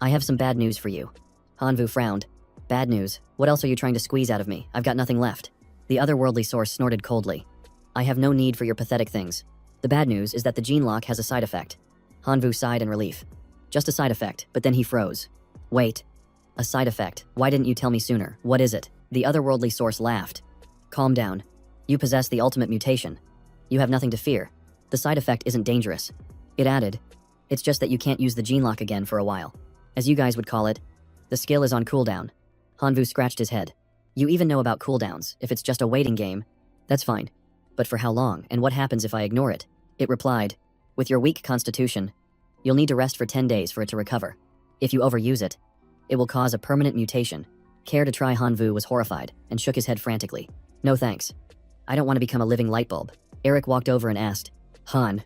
I have some bad news for you. Hanvu frowned. Bad news? What else are you trying to squeeze out of me? I've got nothing left. The otherworldly source snorted coldly. I have no need for your pathetic things. The bad news is that the gene lock has a side effect. Hanvu sighed in relief. Just a side effect, but then he froze. Wait. A side effect? Why didn't you tell me sooner? What is it? The otherworldly source laughed. Calm down. You possess the ultimate mutation. You have nothing to fear. The side effect isn't dangerous. It added, it's just that you can't use the gene lock again for a while. As you guys would call it, the skill is on cooldown. Hanvu scratched his head. You even know about cooldowns. If it's just a waiting game, that's fine. But for how long, and what happens if I ignore it? It replied, with your weak constitution, you'll need to rest for 10 days for it to recover. If you overuse it, it will cause a permanent mutation. Care to try? Hanvu was horrified and shook his head frantically. No thanks. I don't want to become a living light bulb. Eric walked over and asked, Han,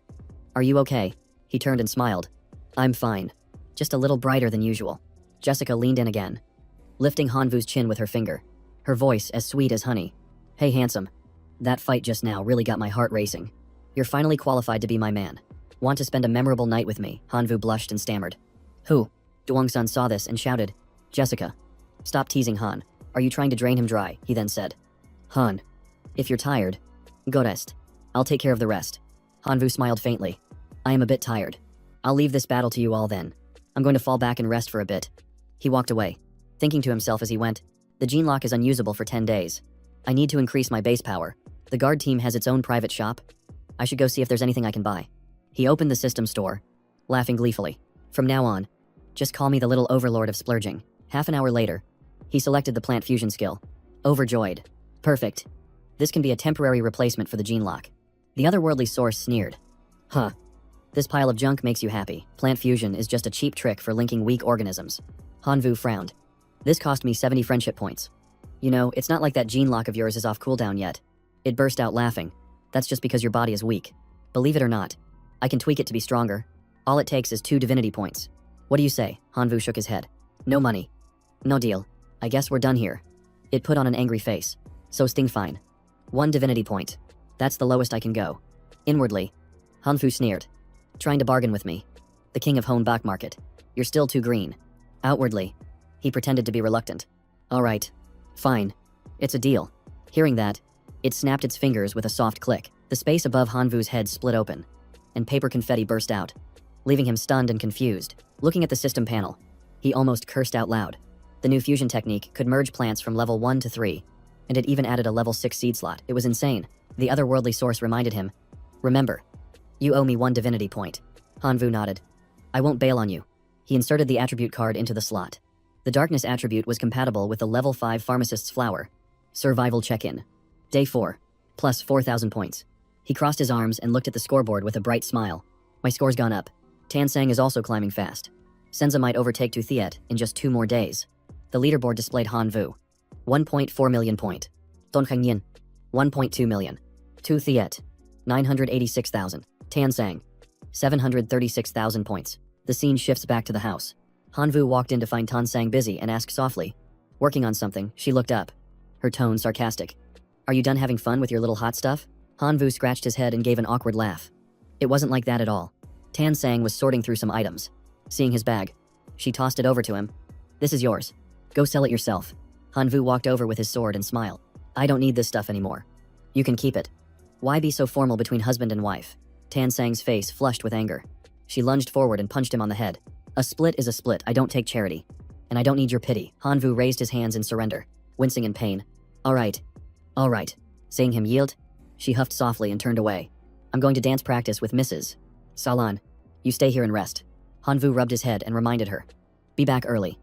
are you okay? He turned and smiled. I'm fine. Just a little brighter than usual. Jessica leaned in again, lifting Hanvu's chin with her finger, her voice as sweet as honey. Hey handsome, that fight just now really got my heart racing. You're finally qualified to be my man. Want to spend a memorable night with me? Hanvu blushed and stammered. Who? Duong-sun saw this and shouted, Jessica, stop teasing Han. Are you trying to drain him dry? He then said. Han, if you're tired, go rest. I'll take care of the rest. Hanvu smiled faintly. I am a bit tired. I'll leave this battle to you all then. I'm going to fall back and rest for a bit. He walked away, thinking to himself as he went, the gene lock is unusable for 10 days. I need to increase my base power. The guard team has its own private shop. I should go see if there's anything I can buy. He opened the system store, laughing gleefully. From now on, just call me the little overlord of splurging. Half an hour later, he selected the plant fusion skill. Overjoyed. Perfect. This can be a temporary replacement for the gene lock. The otherworldly source sneered. Huh. This pile of junk makes you happy. Plant fusion is just a cheap trick for linking weak organisms. Hanvu frowned. This cost me 70 friendship points. You know, it's not like that gene lock of yours is off cooldown yet. It burst out laughing. That's just because your body is weak. Believe it or not, I can tweak it to be stronger. All it takes is 2 divinity points. What do you say? Hanvu shook his head. No money. No deal. I guess we're done here. It put on an angry face. So sting fine. 1 divinity point. That's the lowest I can go. Inwardly, Hanfu sneered. Trying to bargain with me. The king of Honbak market. You're still too green. Outwardly, he pretended to be reluctant. All right. Fine. It's a deal. Hearing that, it snapped its fingers with a soft click. The space above Hanvu's head split open, and paper confetti burst out, leaving him stunned and confused. Looking at the system panel, he almost cursed out loud. The new fusion technique could merge plants from level 1 to 3, and it even added a level 6 seed slot. It was insane. The otherworldly source reminded him, remember, you owe me 1 divinity point. Hanvu nodded. I won't bail on you. He inserted the attribute card into the slot. The darkness attribute was compatible with the level 5 pharmacist's flower. Survival check-in. Day 4. Plus 4,000 points. He crossed his arms and looked at the scoreboard with a bright smile. My score's gone up. Tansang is also climbing fast. Senza might overtake Tu Thiet in just 2 more days. The leaderboard displayed Hanvu. 1.4 million point. Don Yin. 1.2 million. Tu Thiet. 986,000. Tansang. 736,000 points. The scene shifts back to the house. Hanvu walked in to find Tansang busy and asked softly. Working on something, she looked up, her tone sarcastic. Are you done having fun with your little hot stuff? Hanvu scratched his head and gave an awkward laugh. It wasn't like that at all. Tansang was sorting through some items. Seeing his bag, she tossed it over to him. This is yours. Go sell it yourself. Hanvu walked over with his sword and smiled. I don't need this stuff anymore. You can keep it. Why be so formal between husband and wife? Tansang's face flushed with anger. She lunged forward and punched him on the head. A split is a split. I don't take charity. And I don't need your pity. Hanvu raised his hands in surrender, wincing in pain. All right. All right. Seeing him yield, she huffed softly and turned away. I'm going to dance practice with Mrs. Salan. You stay here and rest. Hanvu rubbed his head and reminded her. Be back early.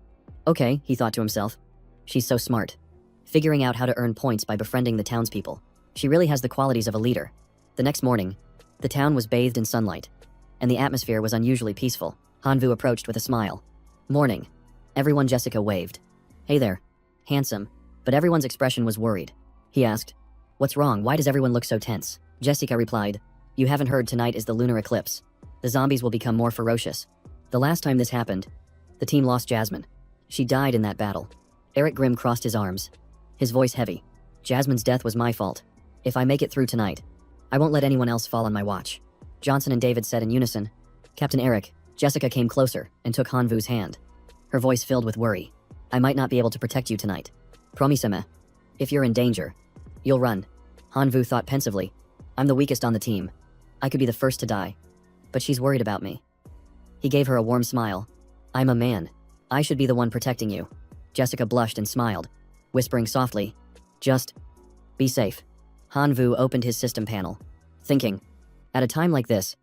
Okay, he thought to himself. She's so smart. Figuring out how to earn points by befriending the townspeople. She really has the qualities of a leader. The next morning, the town was bathed in sunlight, and the atmosphere was unusually peaceful. Hanvu approached with a smile. Morning. Everyone. Jessica waved. Hey there. Handsome. But everyone's expression was worried. He asked, what's wrong? Why does everyone look so tense? Jessica replied, you haven't heard, tonight is the lunar eclipse. The zombies will become more ferocious. The last time this happened, the team lost Jasmine. She died in that battle. Eric Grimm crossed his arms, his voice heavy. Jasmine's death was my fault. If I make it through tonight, I won't let anyone else fall on my watch. Johnson and David said in unison, Captain Eric. Jessica came closer and took Hanvu's hand. Her voice filled with worry. I might not be able to protect you tonight. Promise-me. If you're in danger, you'll run. Hanvu thought pensively. I'm the weakest on the team. I could be the first to die. But she's worried about me. He gave her a warm smile. I'm a man. I should be the one protecting you. Jessica blushed and smiled, whispering softly, just be safe. Hanvu opened his system panel, thinking, at a time like this,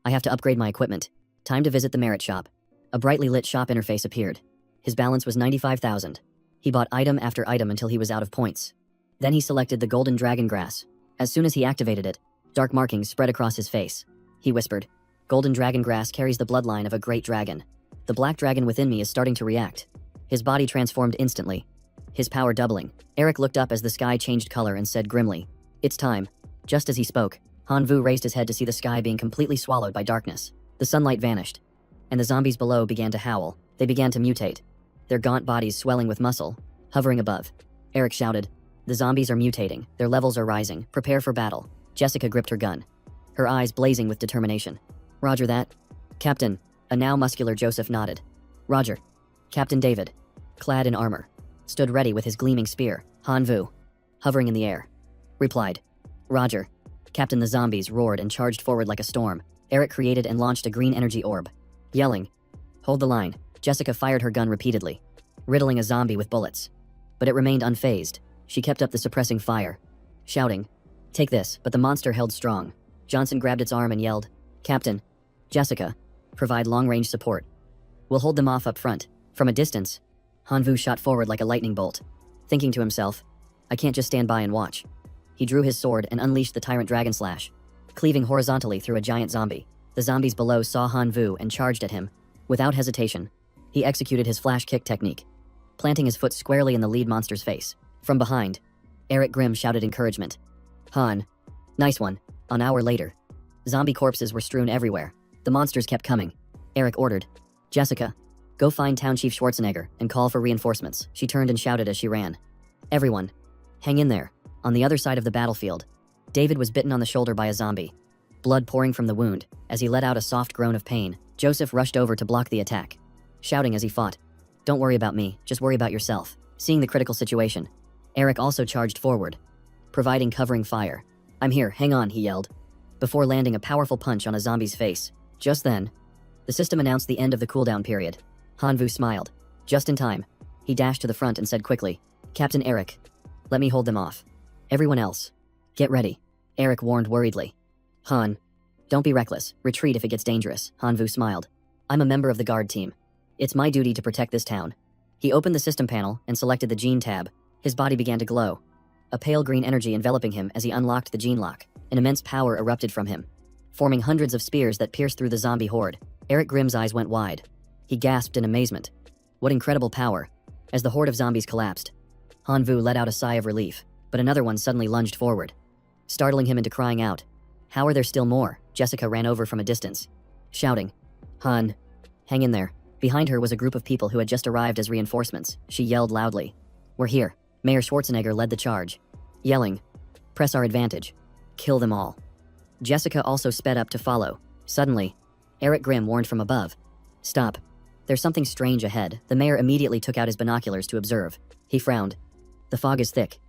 I have to upgrade my equipment. Time to visit the merit shop. A brightly lit shop interface appeared. His balance was 95,000. He bought item after item until he was out of points. Then he selected the golden dragon grass. As soon as he activated it, dark markings spread across his face. He whispered, golden dragon grass carries the bloodline of a great dragon. The black dragon within me is starting to react. His body transformed instantly, his power doubling. Eric looked up as the sky changed color and said grimly, it's time. Just as he spoke, Hanvu raised his head to see the sky being completely swallowed by darkness. The sunlight vanished, and the zombies below began to howl. They began to mutate, their gaunt bodies swelling with muscle, hovering above. Eric shouted, the zombies are mutating, their levels are rising, prepare for battle. Jessica gripped her gun, her eyes blazing with determination. Roger that. Captain. A now muscular Joseph nodded. Roger. Captain David, clad in armor, stood ready with his gleaming spear. Hanvu, hovering in the air, replied, Roger. Captain. The zombies roared and charged forward like a storm. Eric created and launched a green energy orb. Yelling, hold the line. Jessica fired her gun repeatedly, riddling a zombie with bullets. But it remained unfazed. She kept up the suppressing fire, shouting, take this, but the monster held strong. Johnson grabbed its arm and yelled, Captain. Jessica, provide long-range support. We'll hold them off up front. From a distance, Hanvu shot forward like a lightning bolt, thinking to himself, I can't just stand by and watch. He drew his sword and unleashed the Tyrant Dragon Slash, cleaving horizontally through a giant zombie. The zombies below saw Hanvu and charged at him. Without hesitation, he executed his flash kick technique, planting his foot squarely in the lead monster's face. From behind, Eric Grimm shouted encouragement. Han, nice one. An hour later, zombie corpses were strewn everywhere. The monsters kept coming. Eric ordered, Jessica, go find Town Chief Schwarzenegger and call for reinforcements. She turned and shouted as she ran. Everyone, hang in there. On the other side of the battlefield, David was bitten on the shoulder by a zombie, blood pouring from the wound. As he let out a soft groan of pain, Joseph rushed over to block the attack, shouting as he fought, don't worry about me, just worry about yourself. Seeing the critical situation, Eric also charged forward, providing covering fire. I'm here, hang on, he yelled, before landing a powerful punch on a zombie's face. Just then, the system announced the end of the cooldown period. Hanvu smiled. Just in time, he dashed to the front and said quickly, Captain Eric, let me hold them off. Everyone else, get ready. Eric warned worriedly. Han, don't be reckless, retreat if it gets dangerous. Hanvu smiled. I'm a member of the guard team. It's my duty to protect this town. He opened the system panel and selected the gene tab. His body began to glow, a pale green energy enveloping him as he unlocked the gene lock. An immense power erupted from him, forming hundreds of spears that pierced through the zombie horde. Eric Grimm's eyes went wide. He gasped in amazement. What incredible power. As the horde of zombies collapsed, Hanvu let out a sigh of relief, but another one suddenly lunged forward, startling him into crying out. How are there still more? Jessica ran over from a distance, shouting, Han, hang in there. Behind her was a group of people who had just arrived as reinforcements. She yelled loudly, we're here. Mayor Schwarzenegger led the charge, yelling, press our advantage. Kill them all. Jessica also sped up to follow. Suddenly, Eric Grimm warned from above, stop. There's something strange ahead. The mayor immediately took out his binoculars to observe. He frowned. The fog is thick.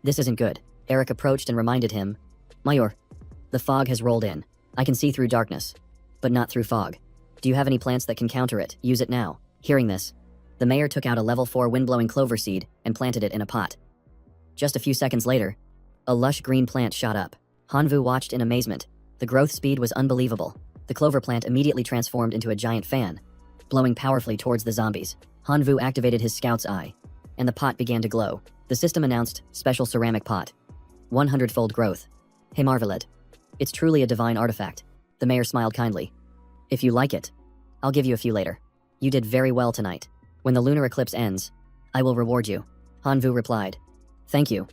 This isn't good. Eric approached and reminded him, Mayor, the fog has rolled in. I can see through darkness, but not through fog. Do you have any plants that can counter it? Use it now. Hearing this, the mayor took out a level 4 wind-blowing clover seed and planted it in a pot. Just a few seconds later, a lush green plant shot up. Hanvu watched in amazement. The growth speed was unbelievable. The clover plant immediately transformed into a giant fan, blowing powerfully towards the zombies. Hanvu activated his scout's eye, and the pot began to glow. The system announced, special ceramic pot. 100-fold growth. Hey Marvelet. It's truly a divine artifact. The mayor smiled kindly. If you like it, I'll give you a few later. You did very well tonight. When the lunar eclipse ends, I will reward you. Hanvu replied. Thank you,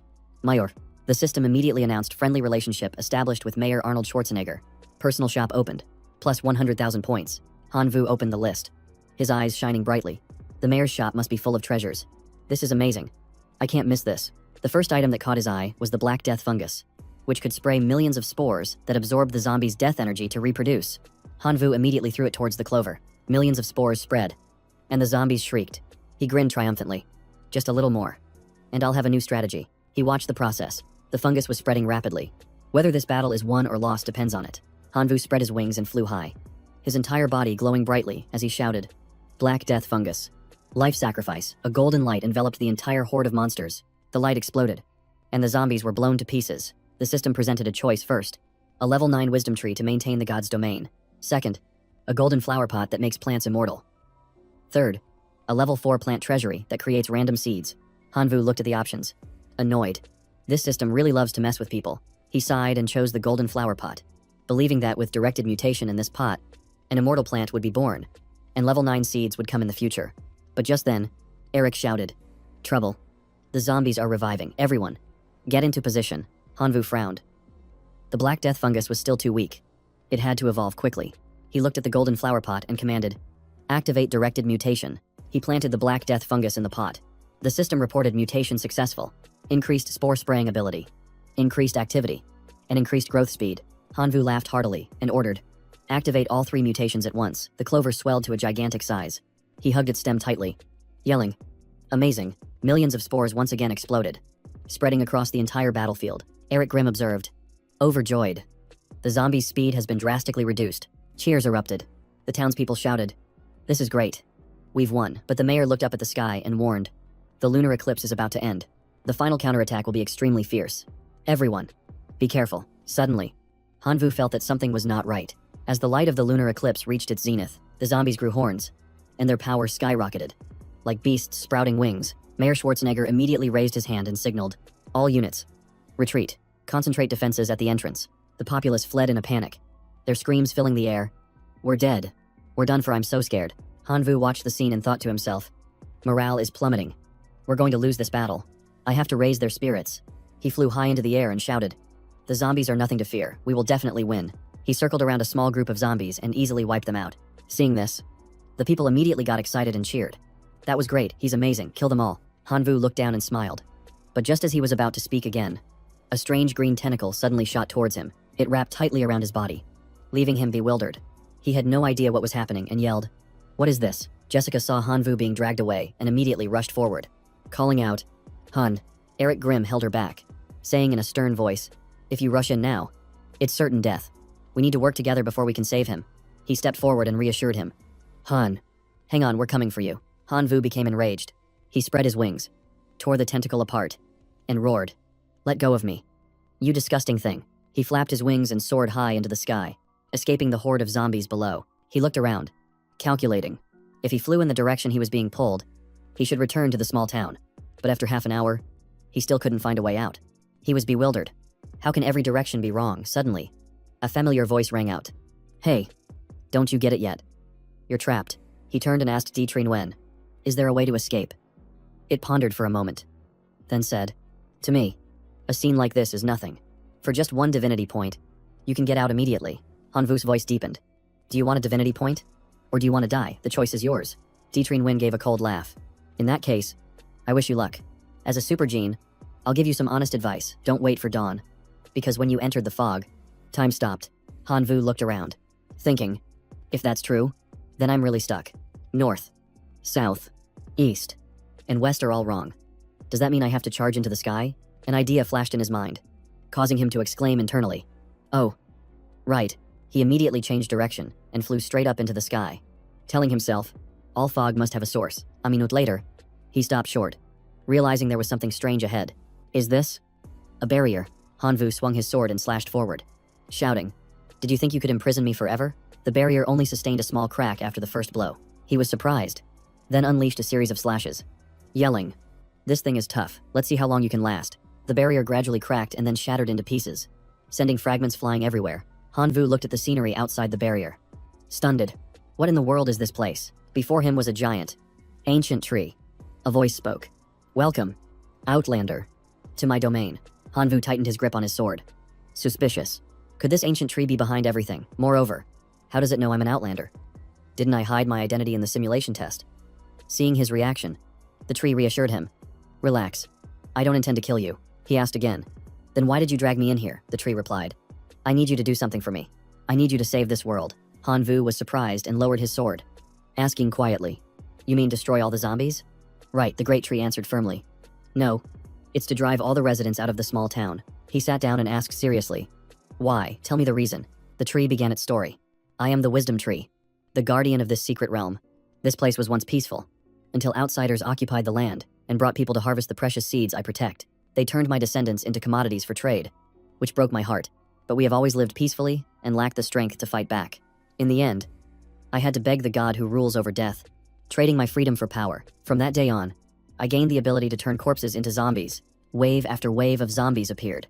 Mayor. The system immediately announced friendly relationship established with Mayor Arnold Schwarzenegger. Personal shop opened. Plus 100,000 points. Hanvu opened the list, his eyes shining brightly. The mayor's shop must be full of treasures. This is amazing. I can't miss this. The first item that caught his eye was the Black Death fungus, which could spray millions of spores that absorbed the zombie's death energy to reproduce. Hanvu immediately threw it towards the clover. Millions of spores spread, and the zombies shrieked. He grinned triumphantly. Just a little more, and I'll have a new strategy. He watched the process. The fungus was spreading rapidly. Whether this battle is won or lost depends on it. Hanvu spread his wings and flew high, his entire body glowing brightly as he shouted, Black Death fungus. Life sacrifice. A golden light enveloped the entire horde of monsters. The light exploded, and the zombies were blown to pieces. The system presented a choice first. A level 9 wisdom tree to maintain the god's domain. Second, a golden flower pot that makes plants immortal. Third, a level 4 plant treasury that creates random seeds. Hanvu looked at the options, annoyed. This system really loves to mess with people. He sighed and chose the golden flower pot, believing that with directed mutation in this pot, an immortal plant would be born, and level 9 seeds would come in the future. But just then, Eric shouted, Trouble. The zombies are reviving. Everyone, get into position. Hanvu frowned. The Black Death fungus was still too weak. It had to evolve quickly. He looked at the golden flower pot and commanded, Activate directed mutation. He planted the Black Death fungus in the pot. The system reported mutation successful. Increased spore spraying ability, increased activity, and increased growth speed. Hanvu laughed heartily and ordered, Activate all 3 mutations at once. The clover swelled to a gigantic size. He hugged its stem tightly, yelling, Amazing. Millions of spores once again exploded, spreading across the entire battlefield. Eric Grimm observed, overjoyed. The zombies' speed has been drastically reduced. Cheers erupted. The townspeople shouted, This is great. We've won. But the mayor looked up at the sky and warned, The lunar eclipse is about to end. The final counterattack will be extremely fierce. Everyone, be careful. Suddenly, Hanvu felt that something was not right. As the light of the lunar eclipse reached its zenith, the zombies grew horns, and their power skyrocketed. Like beasts sprouting wings, Mayor Schwarzenegger immediately raised his hand and signaled, All units, retreat. Concentrate defenses at the entrance. The populace fled in a panic, their screams filling the air. We're dead. We're done for. I'm so scared. Hanvu watched the scene and thought to himself, Morale is plummeting. We're going to lose this battle. I have to raise their spirits. He flew high into the air and shouted, The zombies are nothing to fear. We will definitely win. He circled around a small group of zombies and easily wiped them out. Seeing this, the people immediately got excited and cheered. That was great. He's amazing. Kill them all. Hanvu looked down and smiled. But just as he was about to speak again, a strange green tentacle suddenly shot towards him. It wrapped tightly around his body, leaving him bewildered. He had no idea what was happening and yelled, What is this? Jessica saw Hanvu being dragged away and immediately rushed forward, calling out, Hun. Eric Grimm held her back, saying in a stern voice, If you rush in now, it's certain death. We need to work together before we can save him. He stepped forward and reassured him. Hun, hang on, we're coming for you. Hanvu became enraged. He spread his wings, tore the tentacle apart, and roared, Let go of me. You disgusting thing. He flapped his wings and soared high into the sky, escaping the horde of zombies below. He looked around, calculating. If he flew in the direction he was being pulled, he should return to the small town. But after half an hour, he still couldn't find a way out. He was bewildered. How can every direction be wrong? Suddenly, a familiar voice rang out. Hey, don't you get it yet? You're trapped. He turned and asked Di Nguyen, Is there a way to escape? It pondered for a moment, then said, To me, a scene like this is nothing. For just 1 divinity point, you can get out immediately. Hanvu's voice deepened. Do you want a divinity point? Or do you want to die? The choice is yours. Di Nguyen gave a cold laugh. In that case, I wish you luck. As a super gene, I'll give you some honest advice. Don't wait for dawn. Because when you entered the fog, time stopped. Hanvu looked around, thinking, If that's true, then I'm really stuck. North, south, east, and west are all wrong. Does that mean I have to charge into the sky? An idea flashed in his mind, causing him to exclaim internally, Oh, right. He immediately changed direction and flew straight up into the sky, telling himself, All fog must have a source. A minute later, he stopped short, realizing there was something strange ahead. Is this a barrier? Hanvu swung his sword and slashed forward, shouting, Did you think you could imprison me forever? The barrier only sustained a small crack after the first blow. He was surprised, then unleashed a series of slashes, yelling, This thing is tough. Let's see how long you can last. The barrier gradually cracked and then shattered into pieces, sending fragments flying everywhere. Hanvu looked at the scenery outside the barrier, stunned. What in the world is this place? Before him was a giant, ancient tree. A voice spoke. Welcome, Outlander, to my domain. Hanvu tightened his grip on his sword. Suspicious. Could this ancient tree be behind everything? Moreover, how does it know I'm an Outlander? Didn't I hide my identity in the simulation test? Seeing his reaction, the tree reassured him. Relax. I don't intend to kill you. He asked again. Then why did you drag me in here? The tree replied. I need you to do something for me. I need you to save this world. Hanvu was surprised and lowered his sword, asking quietly. You mean destroy all the zombies? Right, the great tree answered firmly. No, it's to drive all the residents out of the small town. He sat down and asked seriously. Why? Tell me the reason. The tree began its story. I am the wisdom tree, the guardian of this secret realm. This place was once peaceful, until outsiders occupied the land and brought people to harvest the precious seeds I protect. They turned my descendants into commodities for trade, which broke my heart. But we have always lived peacefully and lacked the strength to fight back. In the end, I had to beg the god who rules over death, trading my freedom for power. From that day on, I gained the ability to turn corpses into zombies. Wave after wave of zombies appeared.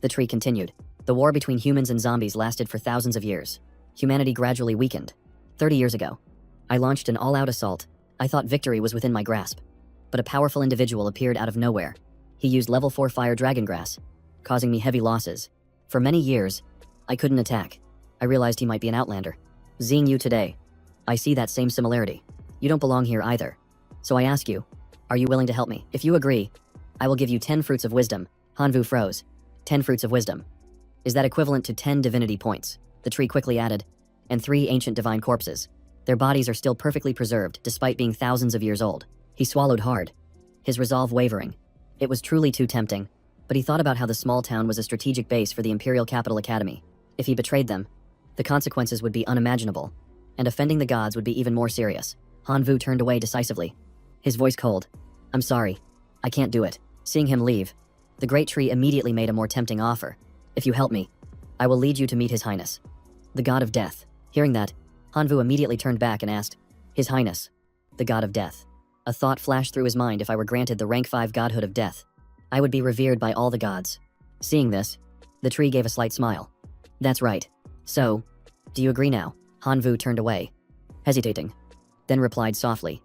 The tree continued. The war between humans and zombies lasted for thousands of years. Humanity gradually weakened. 30 years ago, I launched an all-out assault. I thought victory was within my grasp. But a powerful individual appeared out of nowhere. He used level 4 fire dragon grass, causing me heavy losses. For many years, I couldn't attack. I realized he might be an Outlander. Seeing you today, I see that same similarity. You don't belong here either. So I ask you, are you willing to help me? If you agree, I will give you 10 fruits of wisdom. Hanvu froze. 10 fruits of wisdom. Is that equivalent to 10 divinity points? The tree quickly added. And 3 ancient divine corpses. Their bodies are still perfectly preserved despite being thousands of years old. He swallowed hard, his resolve wavering. It was truly too tempting, but he thought about how the small town was a strategic base for the Imperial Capital Academy. If he betrayed them, the consequences would be unimaginable, and offending the gods would be even more serious. Hanvu turned away decisively, his voice cold. I'm sorry, I can't do it. Seeing him leave, the great tree immediately made a more tempting offer. If you help me, I will lead you to meet His Highness, the God of Death. Hearing that, Hanvu immediately turned back and asked, His Highness, the God of Death. A thought flashed through his mind. If I were granted the rank 5 godhood of death, I would be revered by all the gods. Seeing this, the tree gave a slight smile. That's right. So, do you agree now? Hanvu turned away, hesitating, then replied softly.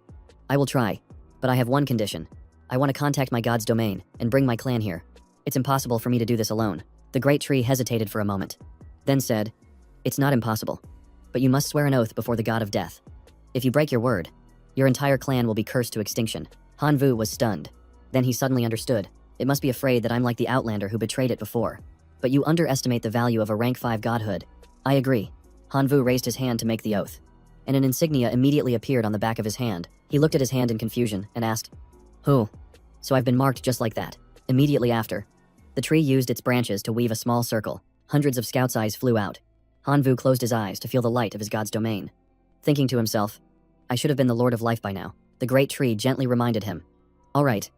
I will try, but I have one condition. I want to contact my god's domain and bring my clan here. It's impossible for me to do this alone. The great tree hesitated for a moment, then said, It's not impossible, but you must swear an oath before the god of death. If you break your word, your entire clan will be cursed to extinction. Hanvu was stunned. Then he suddenly understood. It must be afraid that I'm like the Outlander who betrayed it before. But you underestimate the value of a rank 5 godhood. I agree. Hanvu raised his hand to make the oath, and an insignia immediately appeared on the back of his hand. He looked at his hand in confusion and asked, Who? So I've been marked just like that. Immediately after, the tree used its branches to weave a small circle. Hundreds of scouts' eyes flew out. Hanvu closed his eyes to feel the light of his god's domain, thinking to himself, I should have been the Lord of Life by now. The great tree gently reminded him. All right,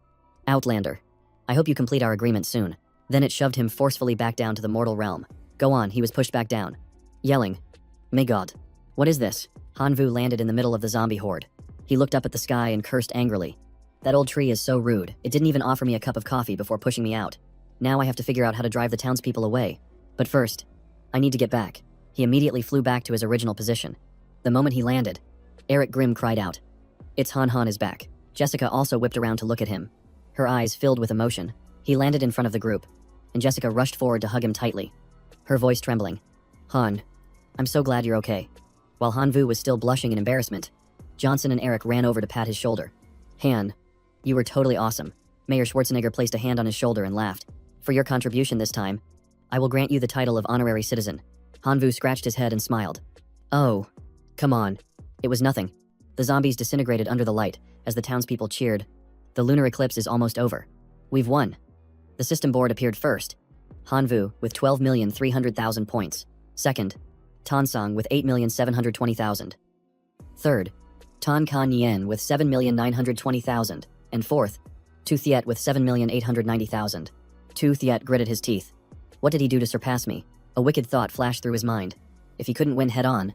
Outlander. I hope you complete our agreement soon. Then it shoved him forcefully back down to the mortal realm. Go on, he was pushed back down, yelling, May God. What is this? Hanvu landed in the middle of the zombie horde. He looked up at the sky and cursed angrily. That old tree is so rude. It didn't even offer me a cup of coffee before pushing me out. Now I have to figure out how to drive the townspeople away. But first, I need to get back. He immediately flew back to his original position. The moment he landed, Eric Grimm cried out. It's Han is back. Jessica also whipped around to look at him, her eyes filled with emotion. He landed in front of the group, and Jessica rushed forward to hug him tightly, her voice trembling. Han, I'm so glad you're okay. While Hanvu was still blushing in embarrassment, Johnson and Eric ran over to pat his shoulder. Han, you were totally awesome. Mayor Schwarzenegger placed a hand on his shoulder and laughed. For your contribution this time, I will grant you the title of honorary citizen. Hanvu scratched his head and smiled. Oh, come on. It was nothing. The zombies disintegrated under the light as the townspeople cheered. The lunar eclipse is almost over. We've won. The system board appeared first. Hanvu with 12,300,000 points. Second, Tansong with 8,720,000. Third, Tan Kan Yen with 7,920,000. And fourth, Tu Thiet with 7,890,000. Tu Thiet gritted his teeth. What did he do to surpass me? A wicked thought flashed through his mind. If he couldn't win head-on,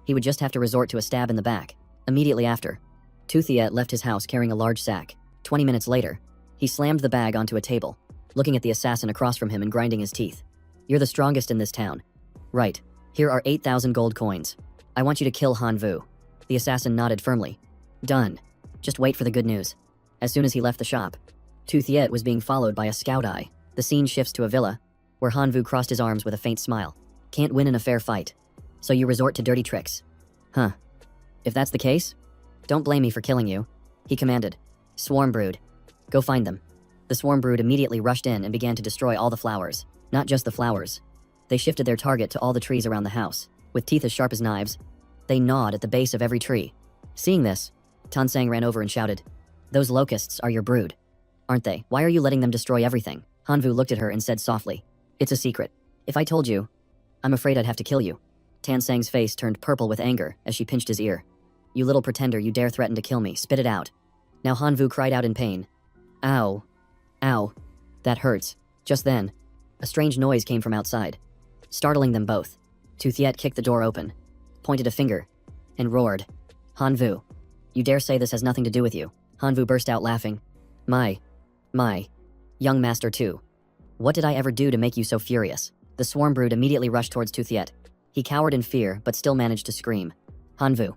he would just have to resort to a stab in the back. Immediately after, Tu Thiet left his house carrying a large sack. 20 minutes later, he slammed the bag onto a table, looking at the assassin across from him and grinding his teeth. You're the strongest in this town. Right. Here are 8,000 gold coins. I want you to kill Han Vu. The assassin nodded firmly. Done. Just wait for the good news. As soon as he left the shop, Tu Thiet was being followed by a scout eye. The scene shifts to a villa, where Han Vu crossed his arms with a faint smile. Can't win in a fair fight. So you resort to dirty tricks. Huh. If that's the case, don't blame me for killing you, he commanded. Swarm brood. Go find them. The swarm brood immediately rushed in and began to destroy all the flowers. Not just the flowers. They shifted their target to all the trees around the house. With teeth as sharp as knives, they gnawed at the base of every tree. Seeing this, Tansang ran over and shouted, Those locusts are your brood, aren't they? Why are you letting them destroy everything? Hanvu looked at her and said softly, It's a secret. If I told you, I'm afraid I'd have to kill you. Tansang's face turned purple with anger as she pinched his ear. You little pretender, you dare threaten to kill me. Spit it out. Now Hanvu cried out in pain. Ow. Ow. That hurts. Just then, a strange noise came from outside, startling them both. Tu Thiet kicked the door open, pointed a finger, and roared. Hanvu, you dare say this has nothing to do with you? Hanvu burst out laughing. My, young master too. What did I ever do to make you so furious? The swarm brood immediately rushed towards Tu Thiet. He cowered in fear, but still managed to scream. Hanvu,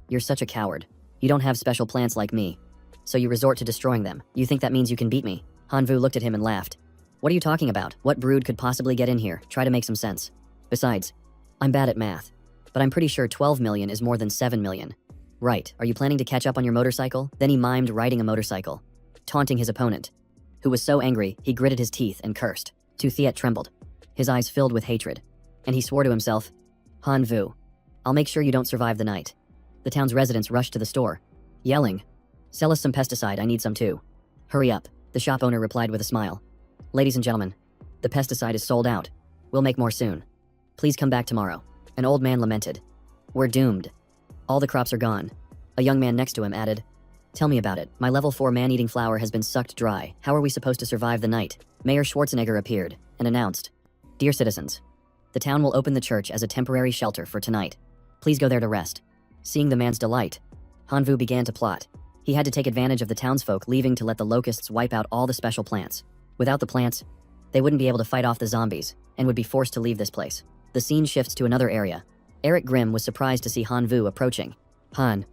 you're such a coward. You don't have special plants like me, so you resort to destroying them. You think that means you can beat me? Hanvu looked at him and laughed. What are you talking about? What brood could possibly get in here? Try to make some sense. Besides, I'm bad at math, but I'm pretty sure 12 million is more than 7 million. Right, are you planning to catch up on your motorcycle? Then he mimed riding a motorcycle, taunting his opponent, who was so angry he gritted his teeth and cursed. Tu Thiet trembled, his eyes filled with hatred, and he swore to himself, Hanvu, I'll make sure you don't survive the night. The town's residents rushed to the store, yelling, Sell us some pesticide, I need some too. Hurry up, the shop owner replied with a smile. Ladies and gentlemen, the pesticide is sold out. We'll make more soon. Please come back tomorrow. An old man lamented. We're doomed. All the crops are gone. A young man next to him added, Tell me about it. My level 4 man-eating flower has been sucked dry. How are we supposed to survive the night? Mayor Schwarzenegger appeared and announced, Dear citizens, the town will open the church as a temporary shelter for tonight. Please go there to rest. Seeing the man's delight, Hanvu began to plot. He had to take advantage of the townsfolk leaving to let the locusts wipe out all the special plants. Without the plants, they wouldn't be able to fight off the zombies and would be forced to leave this place. The scene shifts to another area. Eric Grimm was surprised to see Hanvu approaching. Han,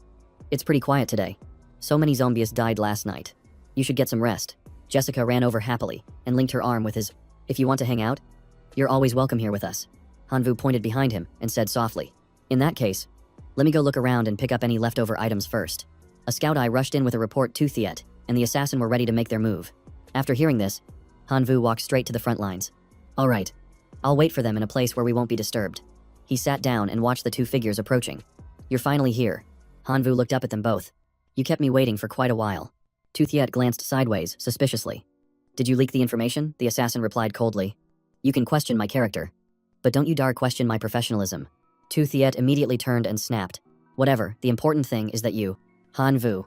it's pretty quiet today. So many zombies died last night. You should get some rest. Jessica ran over happily and linked her arm with his, If you want to hang out, you're always welcome here with us. Hanvu pointed behind him and said softly, In that case, let me go look around and pick up any leftover items first. A scout eye rushed in with a report to Thiet, and the assassin were ready to make their move. After hearing this, Hanvu walked straight to the front lines. All right, I'll wait for them in a place where we won't be disturbed. He sat down and watched the two figures approaching. You're finally here. Hanvu looked up at them both. You kept me waiting for quite a while. Tu Thiet glanced sideways, suspiciously. Did you leak the information? The assassin replied coldly. You can question my character, but don't you dare question my professionalism. Tu Thiet immediately turned and snapped. Whatever, the important thing is that you, Hanvu,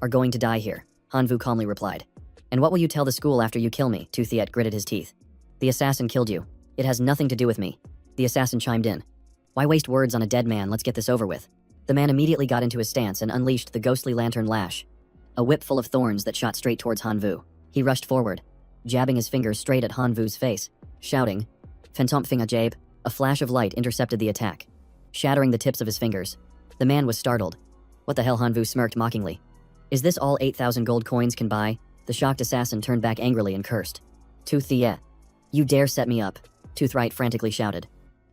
are going to die here. Hanvu calmly replied. And what will you tell the school after you kill me? Tu Thiet gritted his teeth. The assassin killed you. It has nothing to do with me. The assassin chimed in. Why waste words on a dead man? Let's get this over with. The man immediately got into his stance and unleashed the ghostly lantern lash, a whip full of thorns that shot straight towards Hanvu. He rushed forward, jabbing his fingers straight at Hanvu's face, shouting, Fentomfinga Jabe. A flash of light intercepted the attack, shattering the tips of his fingers. The man was startled. What the hell? Hanvu smirked mockingly. Is this all 8,000 gold coins can buy? The shocked assassin turned back angrily and cursed. Tu Thiet, you dare set me up, Tu Thiet frantically shouted.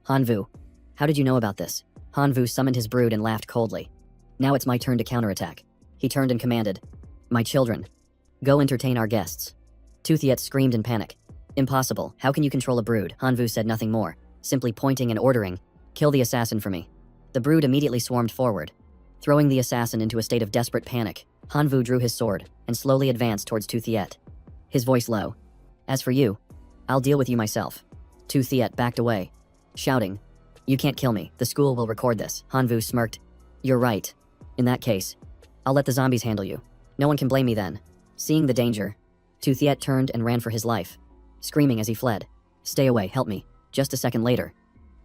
Hanvu, how did you know about this? Hanvu summoned his brood and laughed coldly. Now it's my turn to counterattack. He turned and commanded, My children, go entertain our guests. Tu Thiet screamed in panic. Impossible, how can you control a brood? Hanvu said nothing more, simply pointing and ordering, Kill the assassin for me. The brood immediately swarmed forward, throwing the assassin into a state of desperate panic. Hanvu drew his sword and slowly advanced towards Tu Thiet, his voice low. As for you, I'll deal with you myself. Tu Thiet backed away, shouting, You can't kill me, the school will record this. Hanvu smirked. You're right. In that case, I'll let the zombies handle you. No one can blame me then. Seeing the danger, Tu Thiet turned and ran for his life, screaming as he fled. Stay away, help me. Just a second later,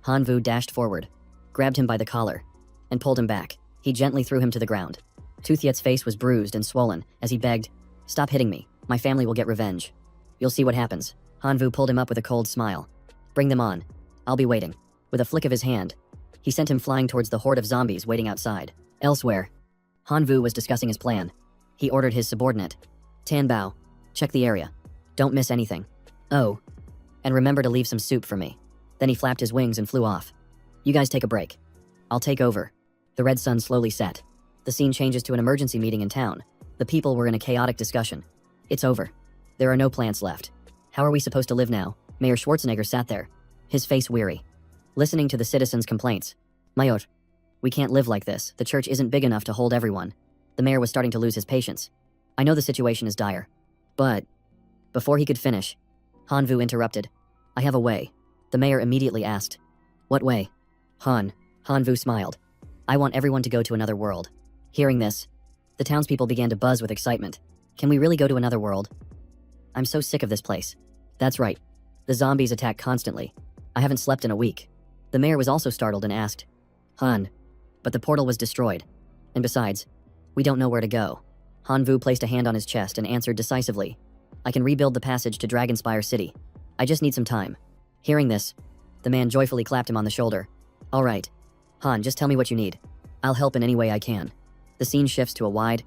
Hanvu dashed forward, grabbed him by the collar, and pulled him back. He gently threw him to the ground. Tu Thiet's face was bruised and swollen as he begged, Stop hitting me, my family will get revenge. You'll see what happens. Hanvu pulled him up with a cold smile. Bring them on. I'll be waiting. With a flick of his hand, he sent him flying towards the horde of zombies waiting outside. Elsewhere, Hanvu was discussing his plan. He ordered his subordinate, Tan Bao, check the area. Don't miss anything. Oh, and remember to leave some soup for me. Then he flapped his wings and flew off. You guys take a break. I'll take over. The red sun slowly set. The scene changes to an emergency meeting in town. The people were in a chaotic discussion. It's over. There are no plants left. How are we supposed to live now? Mayor Schwarzenegger sat there, his face weary, listening to the citizens' complaints. Mayor, we can't live like this. The church isn't big enough to hold everyone. The mayor was starting to lose his patience. I know the situation is dire, but before he could finish, Hanvu interrupted. I have a way. The mayor immediately asked. What way? Hanvu smiled. I want everyone to go to another world. Hearing this, the townspeople began to buzz with excitement. Can we really go to another world? I'm so sick of this place. That's right. The zombies attack constantly. I haven't slept in a week. The mayor was also startled and asked, but the portal was destroyed. And besides, we don't know where to go. Hanvu placed a hand on his chest and answered decisively. I can rebuild the passage to Dragonspire City. I just need some time. Hearing this, the man joyfully clapped him on the shoulder. All right. Han, just tell me what you need. I'll help in any way I can. The scene shifts to a wide,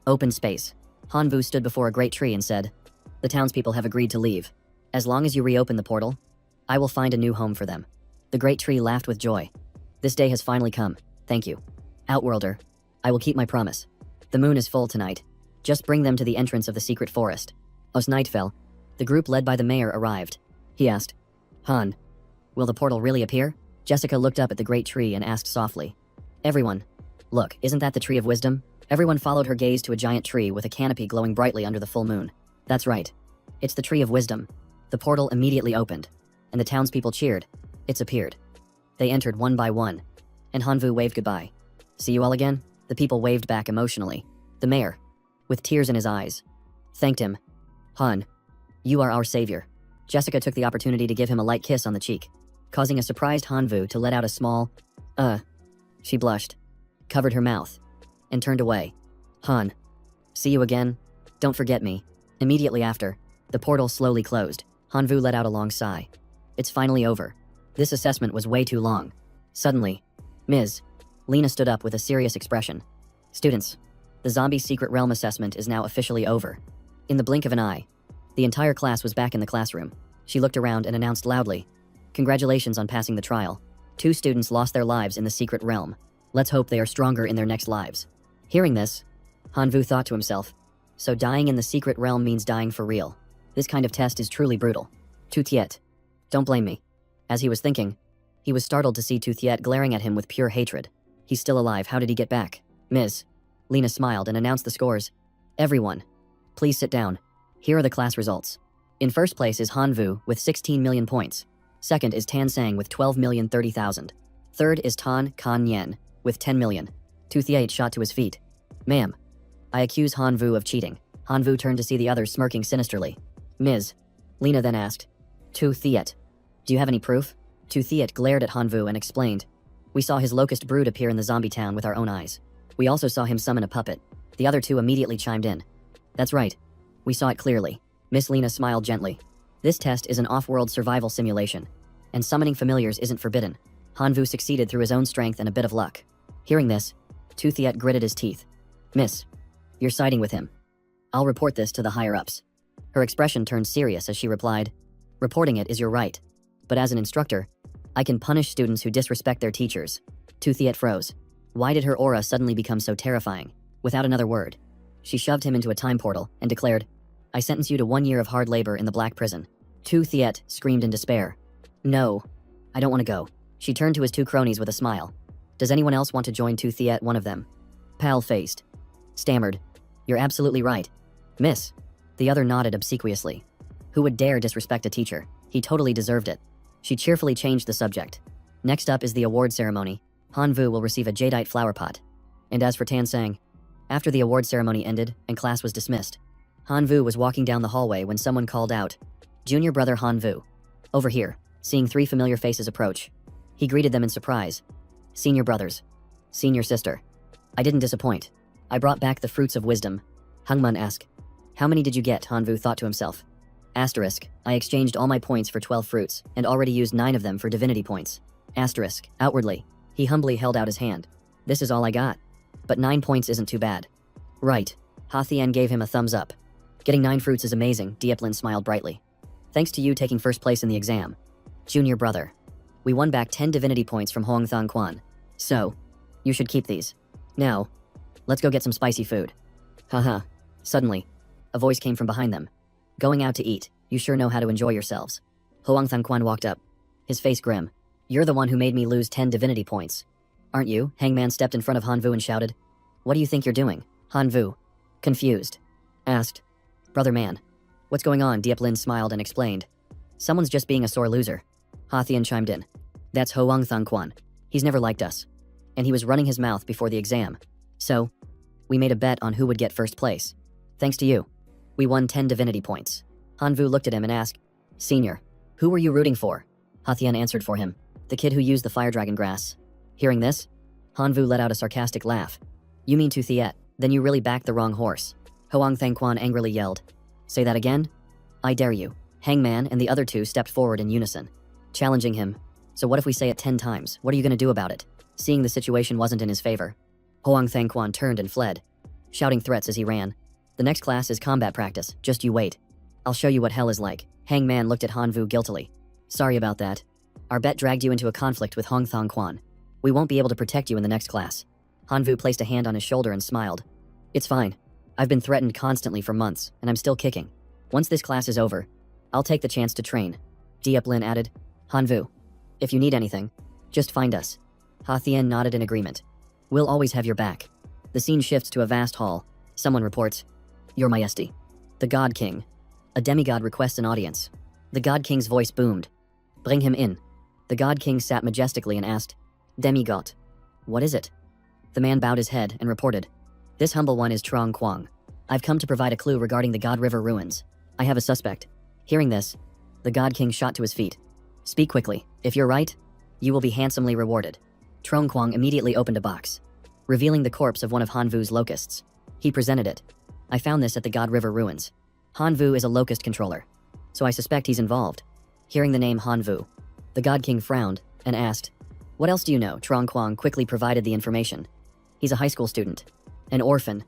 open space. Hanvu stood before a great tree and said, the townspeople have agreed to leave. As long as you reopen the portal, I will find a new home for them. The great tree laughed with joy. This day has finally come. Thank you. Outworlder, I will keep my promise. The moon is full tonight. Just bring them to the entrance of the secret forest. As night fell, the group led by the mayor arrived. He asked, Han, will the portal really appear? Jessica looked up at the great tree and asked softly. Everyone, look, isn't that the tree of wisdom? Everyone followed her gaze to a giant tree with a canopy glowing brightly under the full moon. That's right. It's the tree of wisdom. The portal immediately opened, and the townspeople cheered. It's appeared. They entered one by one, and Hanvu waved goodbye. See you all again? The people waved back emotionally. The mayor, with tears in his eyes, thanked him. Han, you are our savior. Jessica took the opportunity to give him a light kiss on the cheek, causing a surprised Hanvu to let out a small, She blushed, covered her mouth, and turned away. Han, see you again. Don't forget me. Immediately after, the portal slowly closed. Hanvu let out a long sigh. It's finally over. This assessment was way too long. Suddenly, Ms. Lena stood up with a serious expression. Students, the zombie secret realm assessment is now officially over. In the blink of an eye, the entire class was back in the classroom. She looked around and announced loudly, congratulations on passing the trial. 2 students lost their lives in the secret realm. Let's hope they are stronger in their next lives. Hearing this, Hanvu thought to himself, so dying in the secret realm means dying for real. This kind of test is truly brutal. Tu Tiet, don't blame me. As he was thinking, he was startled to see Tu Tiet glaring at him with pure hatred. He's still alive, how did he get back? Ms. Lena smiled and announced the scores. Everyone, please sit down. Here are the class results. In first place is Hanvu with 16 million points. Second is Tan Sang with 12,030,000. Third is Tan Kan Yen with 10 million. Tu Tiet shot to his feet. Ma'am, I accuse Hanvu of cheating. Hanvu turned to see the others smirking sinisterly. Ms. Lena then asked, Tu Tiet, do you have any proof? Tu Tiet glared at Hanvu and explained, we saw his locust brood appear in the zombie town with our own eyes. We also saw him summon a puppet. The other 2 immediately chimed in. That's right. We saw it clearly. Miss Lena smiled gently. This test is an off-world survival simulation, and summoning familiars isn't forbidden. Hanvu succeeded through his own strength and a bit of luck. Hearing this, Tu Tiet gritted his teeth. Miss, you're siding with him. I'll report this to the higher-ups. Her expression turned serious as she replied, reporting it is your right. But as an instructor, I can punish students who disrespect their teachers. Tu Tiet froze. Why did her aura suddenly become so terrifying? Without another word, she shoved him into a time portal and declared, I sentence you to 1 year of hard labor in the Black Prison. Tu Tiet screamed in despair. No, I don't want to go. She turned to his 2 cronies with a smile. Does anyone else want to join Tu Tiet? One of them, pale-faced, stammered, you're absolutely right. Miss. The other nodded obsequiously. Who would dare disrespect a teacher? He totally deserved it. She cheerfully changed the subject. Next up is the award ceremony. Hanvu will receive a jadeite flower pot. And as for Tan Sang, after the award ceremony ended and class was dismissed, Hanvu was walking down the hallway when someone called out, Junior brother Hanvu. Over here, seeing 3 familiar faces approach. He greeted them in surprise. Senior brothers. Senior sister. I didn't disappoint. I brought back the fruits of wisdom. Hungmun asked. How many did you get? Hanvu thought to himself. Asterisk, I exchanged all my points for 12 fruits, and already used 9 of them for divinity points. Asterisk, outwardly. He humbly held out his hand. This is all I got. But 9 points isn't too bad. Right. Hathian gave him a thumbs up. Getting 9 fruits is amazing, Dieplin smiled brightly. Thanks to you taking first place in the exam. Junior brother. We won back 10 divinity points from Hoang Thong Quan. So, you should keep these. Now, let's go get some spicy food. Haha. Suddenly, a voice came from behind them. Going out to eat, you sure know how to enjoy yourselves. Hoang Thong Quan walked up, his face grim. You're the one who made me lose 10 divinity points. Aren't you? Hangman stepped in front of Han Vu and shouted. What do you think you're doing? Han Vu, confused, asked. Brother man. What's going on? Dieplin smiled and explained. Someone's just being a sore loser. Hathian chimed in. That's Hoang Thong Quan. He's never liked us. And he was running his mouth before the exam. So, we made a bet on who would get first place. Thanks to you. We won 10 divinity points. Han Vu looked at him and asked, Senior, who were you rooting for? Hathian answered for him. The kid who used the fire dragon grass. Hearing this, Han Vu let out a sarcastic laugh. You mean to Thiet, then you really backed the wrong horse. Hoang Thang Quan angrily yelled. Say that again? I dare you. Hangman and the other two stepped forward in unison, challenging him. So what if we say it 10 times? What are you going to do about it? Seeing the situation wasn't in his favor, Hoang Thang Quan turned and fled, shouting threats as he ran. The next class is combat practice, just you wait. I'll show you what hell is like. Hangman looked at Han Vu guiltily. Sorry about that. Our bet dragged you into a conflict with Hoang Thong Quan. We won't be able to protect you in the next class. Han Vu placed a hand on his shoulder and smiled. It's fine. I've been threatened constantly for months, and I'm still kicking. Once this class is over, I'll take the chance to train. Dieplin added. Han Vu, if you need anything, just find us. Hathien nodded in agreement. We'll always have your back. The scene shifts to a vast hall. Someone reports, Your Majesty. The God King. A demigod requests an audience. The God King's voice boomed. Bring him in. The God King sat majestically and asked, Demigod, what is it? The man bowed his head and reported, This humble one is Trong Quang. I've come to provide a clue regarding the God River ruins. I have a suspect. Hearing this, the God King shot to his feet. Speak quickly. If you're right, you will be handsomely rewarded. Trong Quang immediately opened a box, revealing the corpse of one of Han Vu's locusts. He presented it. I found this at the God River ruins. Han Vu is a locust controller, so I suspect he's involved. Hearing the name Han Vu, the God King frowned and asked, What else do you know? Trong Quang quickly provided the information. He's a high school student, an orphan,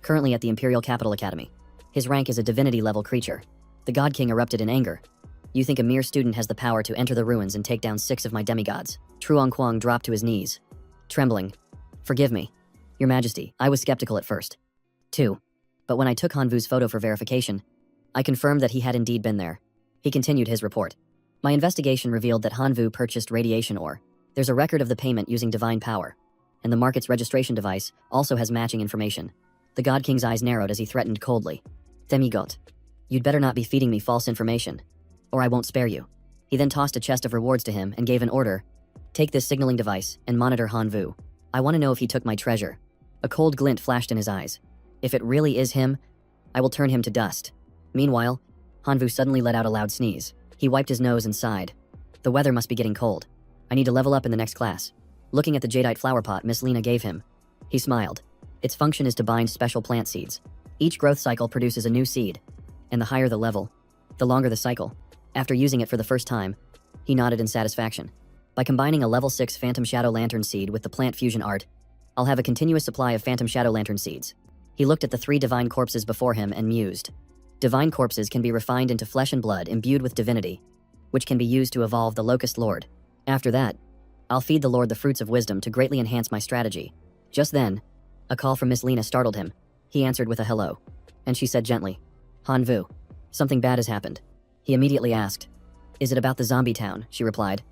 currently at the Imperial Capital Academy. His rank is a divinity-level creature. The God King erupted in anger. You think a mere student has the power to enter the ruins and take down 6 of my demigods? Truong Quang dropped to his knees, trembling. Forgive me, Your Majesty, I was skeptical at first. 2. But when I took Han Vu's photo for verification, I confirmed that he had indeed been there. He continued his report. My investigation revealed that Han Vu purchased radiation ore. There's a record of the payment using divine power, and the market's registration device also has matching information. The God King's eyes narrowed as he threatened coldly. Demigot, you'd better not be feeding me false information, or I won't spare you. He then tossed a chest of rewards to him and gave an order. Take this signaling device and monitor Han Vu. I want to know if he took my treasure. A cold glint flashed in his eyes. If it really is him, I will turn him to dust. Meanwhile, Han Vu suddenly let out a loud sneeze. He wiped his nose and sighed. The weather must be getting cold. I need to level up in the next class. Looking at the jadeite flower pot Miss Lena gave him, he smiled. Its function is to bind special plant seeds. Each growth cycle produces a new seed, and the higher the level, the longer the cycle. After using it for the first time, he nodded in satisfaction. By combining a level 6 Phantom Shadow Lantern seed with the plant fusion art, I'll have a continuous supply of Phantom Shadow Lantern seeds. He looked at the 3 divine corpses before him and mused. Divine corpses can be refined into flesh and blood imbued with divinity, which can be used to evolve the Locust Lord. After that, I'll feed the Lord the fruits of wisdom to greatly enhance my strategy. Just then, a call from Miss Lena startled him. He answered with a hello, and she said gently, Han Vu, something bad has happened. He immediately asked, Is it about the zombie town? She replied.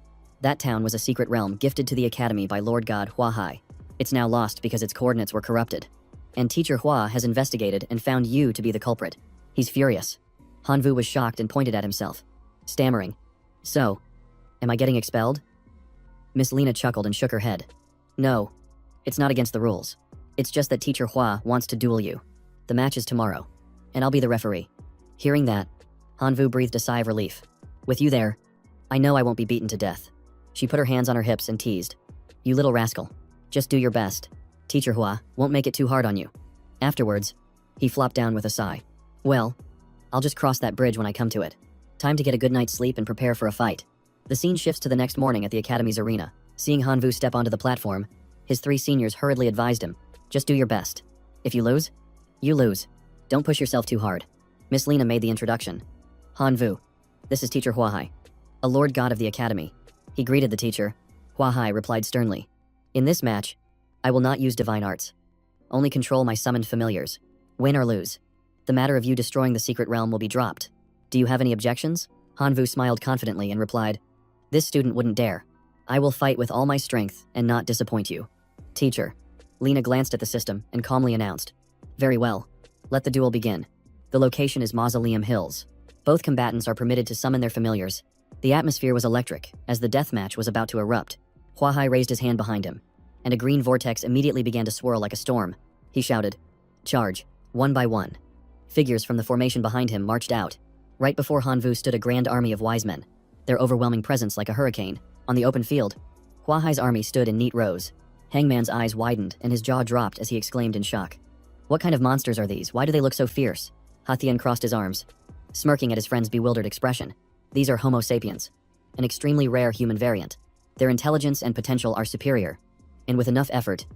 That town was a secret realm gifted to the academy by Lord God Hua Hai. It's now lost because its coordinates were corrupted. And Teacher Hua has investigated and found you to be the culprit. He's furious. Han Vu was shocked and pointed at himself, stammering. So, am I getting expelled? Miss Lena chuckled and shook her head. No, it's not against the rules. It's just that Teacher Hua wants to duel you. The match is tomorrow, and I'll be the referee. Hearing that, Han Vu breathed a sigh of relief. With you there, I know I won't be beaten to death. She put her hands on her hips and teased. You little rascal. Just do your best. Teacher Hua won't make it too hard on you. Afterwards, he flopped down with a sigh. Well, I'll just cross that bridge when I come to it. Time to get a good night's sleep and prepare for a fight. The scene shifts to the next morning at the academy's arena. Seeing Hanvu step onto the platform, his 3 seniors hurriedly advised him, just do your best. If you lose, you lose. Don't push yourself too hard. Miss Lena made the introduction. Hanvu, this is Teacher Huahai, a lord god of the academy. He greeted the teacher. Huahai replied sternly, in this match, I will not use divine arts. Only control my summoned familiars. Win or lose, the matter of you destroying the secret realm will be dropped. Do you have any objections? Hanvu smiled confidently and replied, this student wouldn't dare. I will fight with all my strength and not disappoint you. Teacher. Lena glanced at the system and calmly announced, very well. Let the duel begin. The location is Mausoleum Hills. Both combatants are permitted to summon their familiars. The atmosphere was electric as the death match was about to erupt. Huahai raised his hand behind him, and a green vortex immediately began to swirl like a storm. He shouted, charge, one by one. Figures from the formation behind him marched out. Right before Hanvu stood a grand army of wise men, their overwhelming presence like a hurricane. On the open field, Huahai's army stood in neat rows. Hangman's eyes widened and his jaw dropped as he exclaimed in shock. What kind of monsters are these? Why do they look so fierce? Hathian crossed his arms, smirking at his friend's bewildered expression. These are Homo sapiens, an extremely rare human variant. Their intelligence and potential are superior, and with enough effort,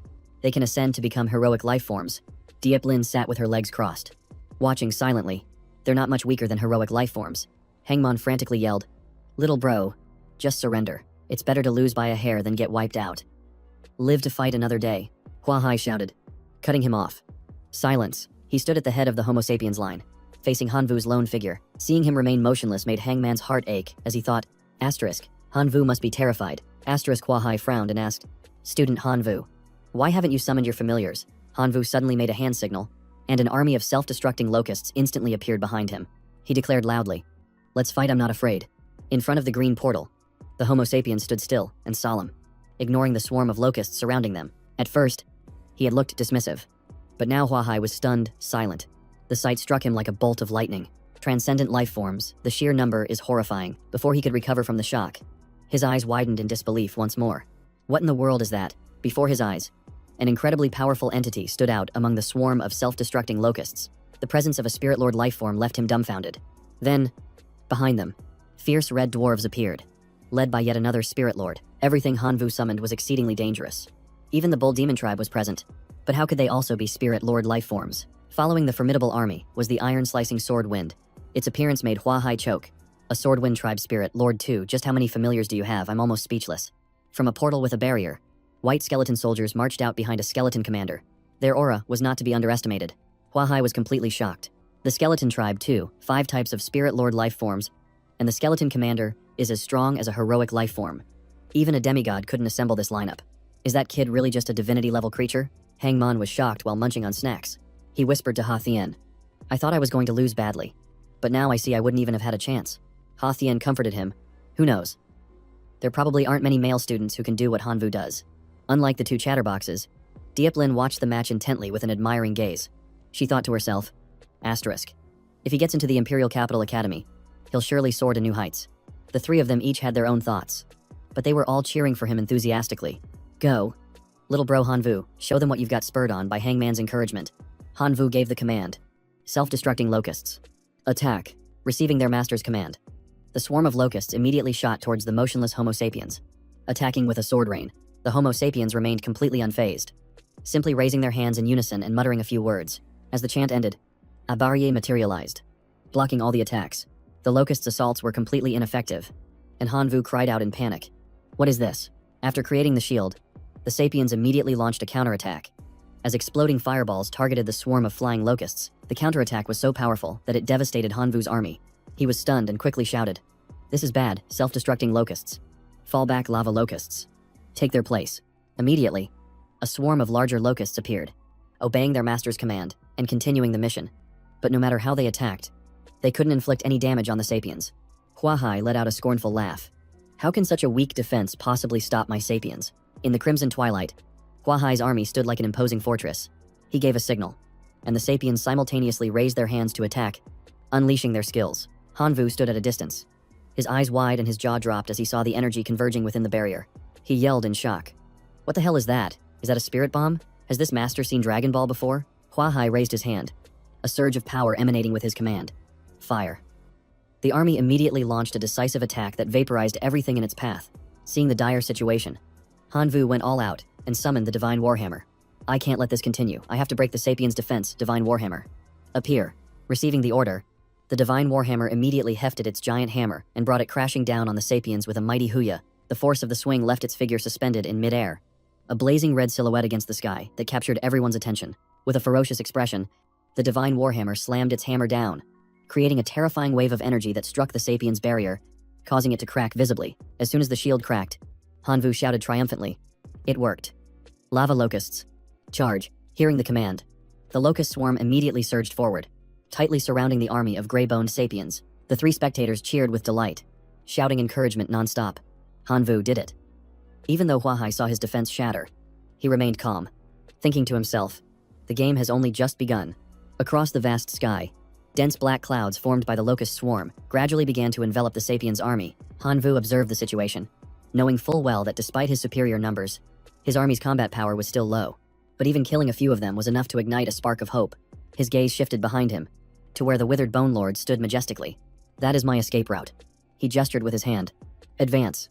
they can ascend to become heroic life forms. Diep Lin sat with her legs crossed, watching silently. They're not much weaker than heroic life forms. Hangman frantically yelled, little bro, just surrender. It's better to lose by a hair than get wiped out. Live to fight another day, Huahai shouted, cutting him off. Silence. He stood at the head of the Homo sapiens line, facing Hanvu's lone figure. Seeing him remain motionless made Hangman's heart ache as he thought, asterisk, Hanvu must be terrified. Asterisk. Huahai frowned and asked, student Hanvu, why haven't you summoned your familiars? Hanvu suddenly made a hand signal, and an army of self-destructing locusts instantly appeared behind him. He declared loudly, let's fight, I'm not afraid. In front of the green portal, the Homo sapiens stood still and solemn, ignoring the swarm of locusts surrounding them. At first, he had looked dismissive, but now Huahai was stunned, silent. The sight struck him like a bolt of lightning. Transcendent life forms, the sheer number is horrifying. Before he could recover from the shock, his eyes widened in disbelief once more. What in the world is that? Before his eyes, an incredibly powerful entity stood out among the swarm of self-destructing locusts. The presence of a spirit lord life form left him dumbfounded. Then, behind them, fierce red dwarves appeared, led by yet another spirit lord. Everything Hanvu summoned was exceedingly dangerous. Even the bull demon tribe was present, but how could they also be spirit lord life forms? Following the formidable army was the iron-slicing sword wind. Its appearance made Huahai choke. A sword wind tribe spirit lord too. Just how many familiars do you have? I'm almost speechless. From a portal with a barrier, white skeleton soldiers marched out behind a skeleton commander. Their aura was not to be underestimated. Huahai was completely shocked. The skeleton tribe too, 5 types of spirit lord life forms, and the skeleton commander is as strong as a heroic life form. Even a demigod couldn't assemble this lineup. Is that kid really just a divinity-level creature? Hangman was shocked while munching on snacks. He whispered to Hathien, I thought I was going to lose badly, but now I see I wouldn't even have had a chance. Hathien comforted him. Who knows? There probably aren't many male students who can do what Hanvu does. Unlike the 2 chatterboxes, Diep Lin watched the match intently with an admiring gaze. She thought to herself, asterisk, if he gets into the Imperial Capital Academy, he'll surely soar to new heights. The 3 of them each had their own thoughts, but they were all cheering for him enthusiastically. Go. Little bro Hanvu, show them what you've got. Spurred on by Hangman's encouragement, Hanvu gave the command. Self-destructing locusts. Attack. Receiving their master's command, the swarm of locusts immediately shot towards the motionless Homo sapiens. Attacking with a sword rain, the Homo sapiens remained completely unfazed, simply raising their hands in unison and muttering a few words. As the chant ended, a barrier materialized, blocking all the attacks. The locusts' assaults were completely ineffective, and Hanvu cried out in panic. What is this? After creating the shield, the sapiens immediately launched a counterattack. As exploding fireballs targeted the swarm of flying locusts, the counterattack was so powerful that it devastated Hanvu's army. He was stunned and quickly shouted, this is bad, self-destructing locusts. Fall back, lava locusts. Take their place. Immediately, a swarm of larger locusts appeared, obeying their master's command and continuing the mission. But no matter how they attacked, they couldn't inflict any damage on the sapiens. Huahai let out a scornful laugh. How can such a weak defense possibly stop my sapiens? In the crimson twilight, Huahai's army stood like an imposing fortress. He gave a signal, and the sapiens simultaneously raised their hands to attack, unleashing their skills. Hanvu stood at a distance, his eyes wide and his jaw dropped as he saw the energy converging within the barrier. He yelled in shock. What the hell is that? Is that a spirit bomb? Has this master seen Dragon Ball before? Huahai raised his hand, a surge of power emanating with his command. Fire. The army immediately launched a decisive attack that vaporized everything in its path. Seeing the dire situation, Hanvu went all out and summoned the Divine Warhammer. I can't let this continue. I have to break the Sapiens' defense, Divine Warhammer. Appear. Receiving the order, the Divine Warhammer immediately hefted its giant hammer and brought it crashing down on the Sapiens with a mighty huya. The force of the swing left its figure suspended in mid-air, a blazing red silhouette against the sky that captured everyone's attention. With a ferocious expression, the Divine Warhammer slammed its hammer down, creating a terrifying wave of energy that struck the Sapiens' barrier, causing it to crack visibly. As soon as the shield cracked, Hanvu shouted triumphantly, "It worked. Lava locusts. Charge." Hearing the command, the locust swarm immediately surged forward, tightly surrounding the army of gray-boned Sapiens. The three spectators cheered with delight, shouting encouragement non-stop. Hanvu did it. Even though Huahai saw his defense shatter, he remained calm, thinking to himself, the game has only just begun. Across the vast sky, dense black clouds formed by the locust swarm gradually began to envelop the Sapiens' army. Hanvu observed the situation, knowing full well that despite his superior numbers, his army's combat power was still low. But even killing a few of them was enough to ignite a spark of hope. His gaze shifted behind him, to where the withered Bone Lord stood majestically. "That is my escape route." He gestured with his hand. "Advance."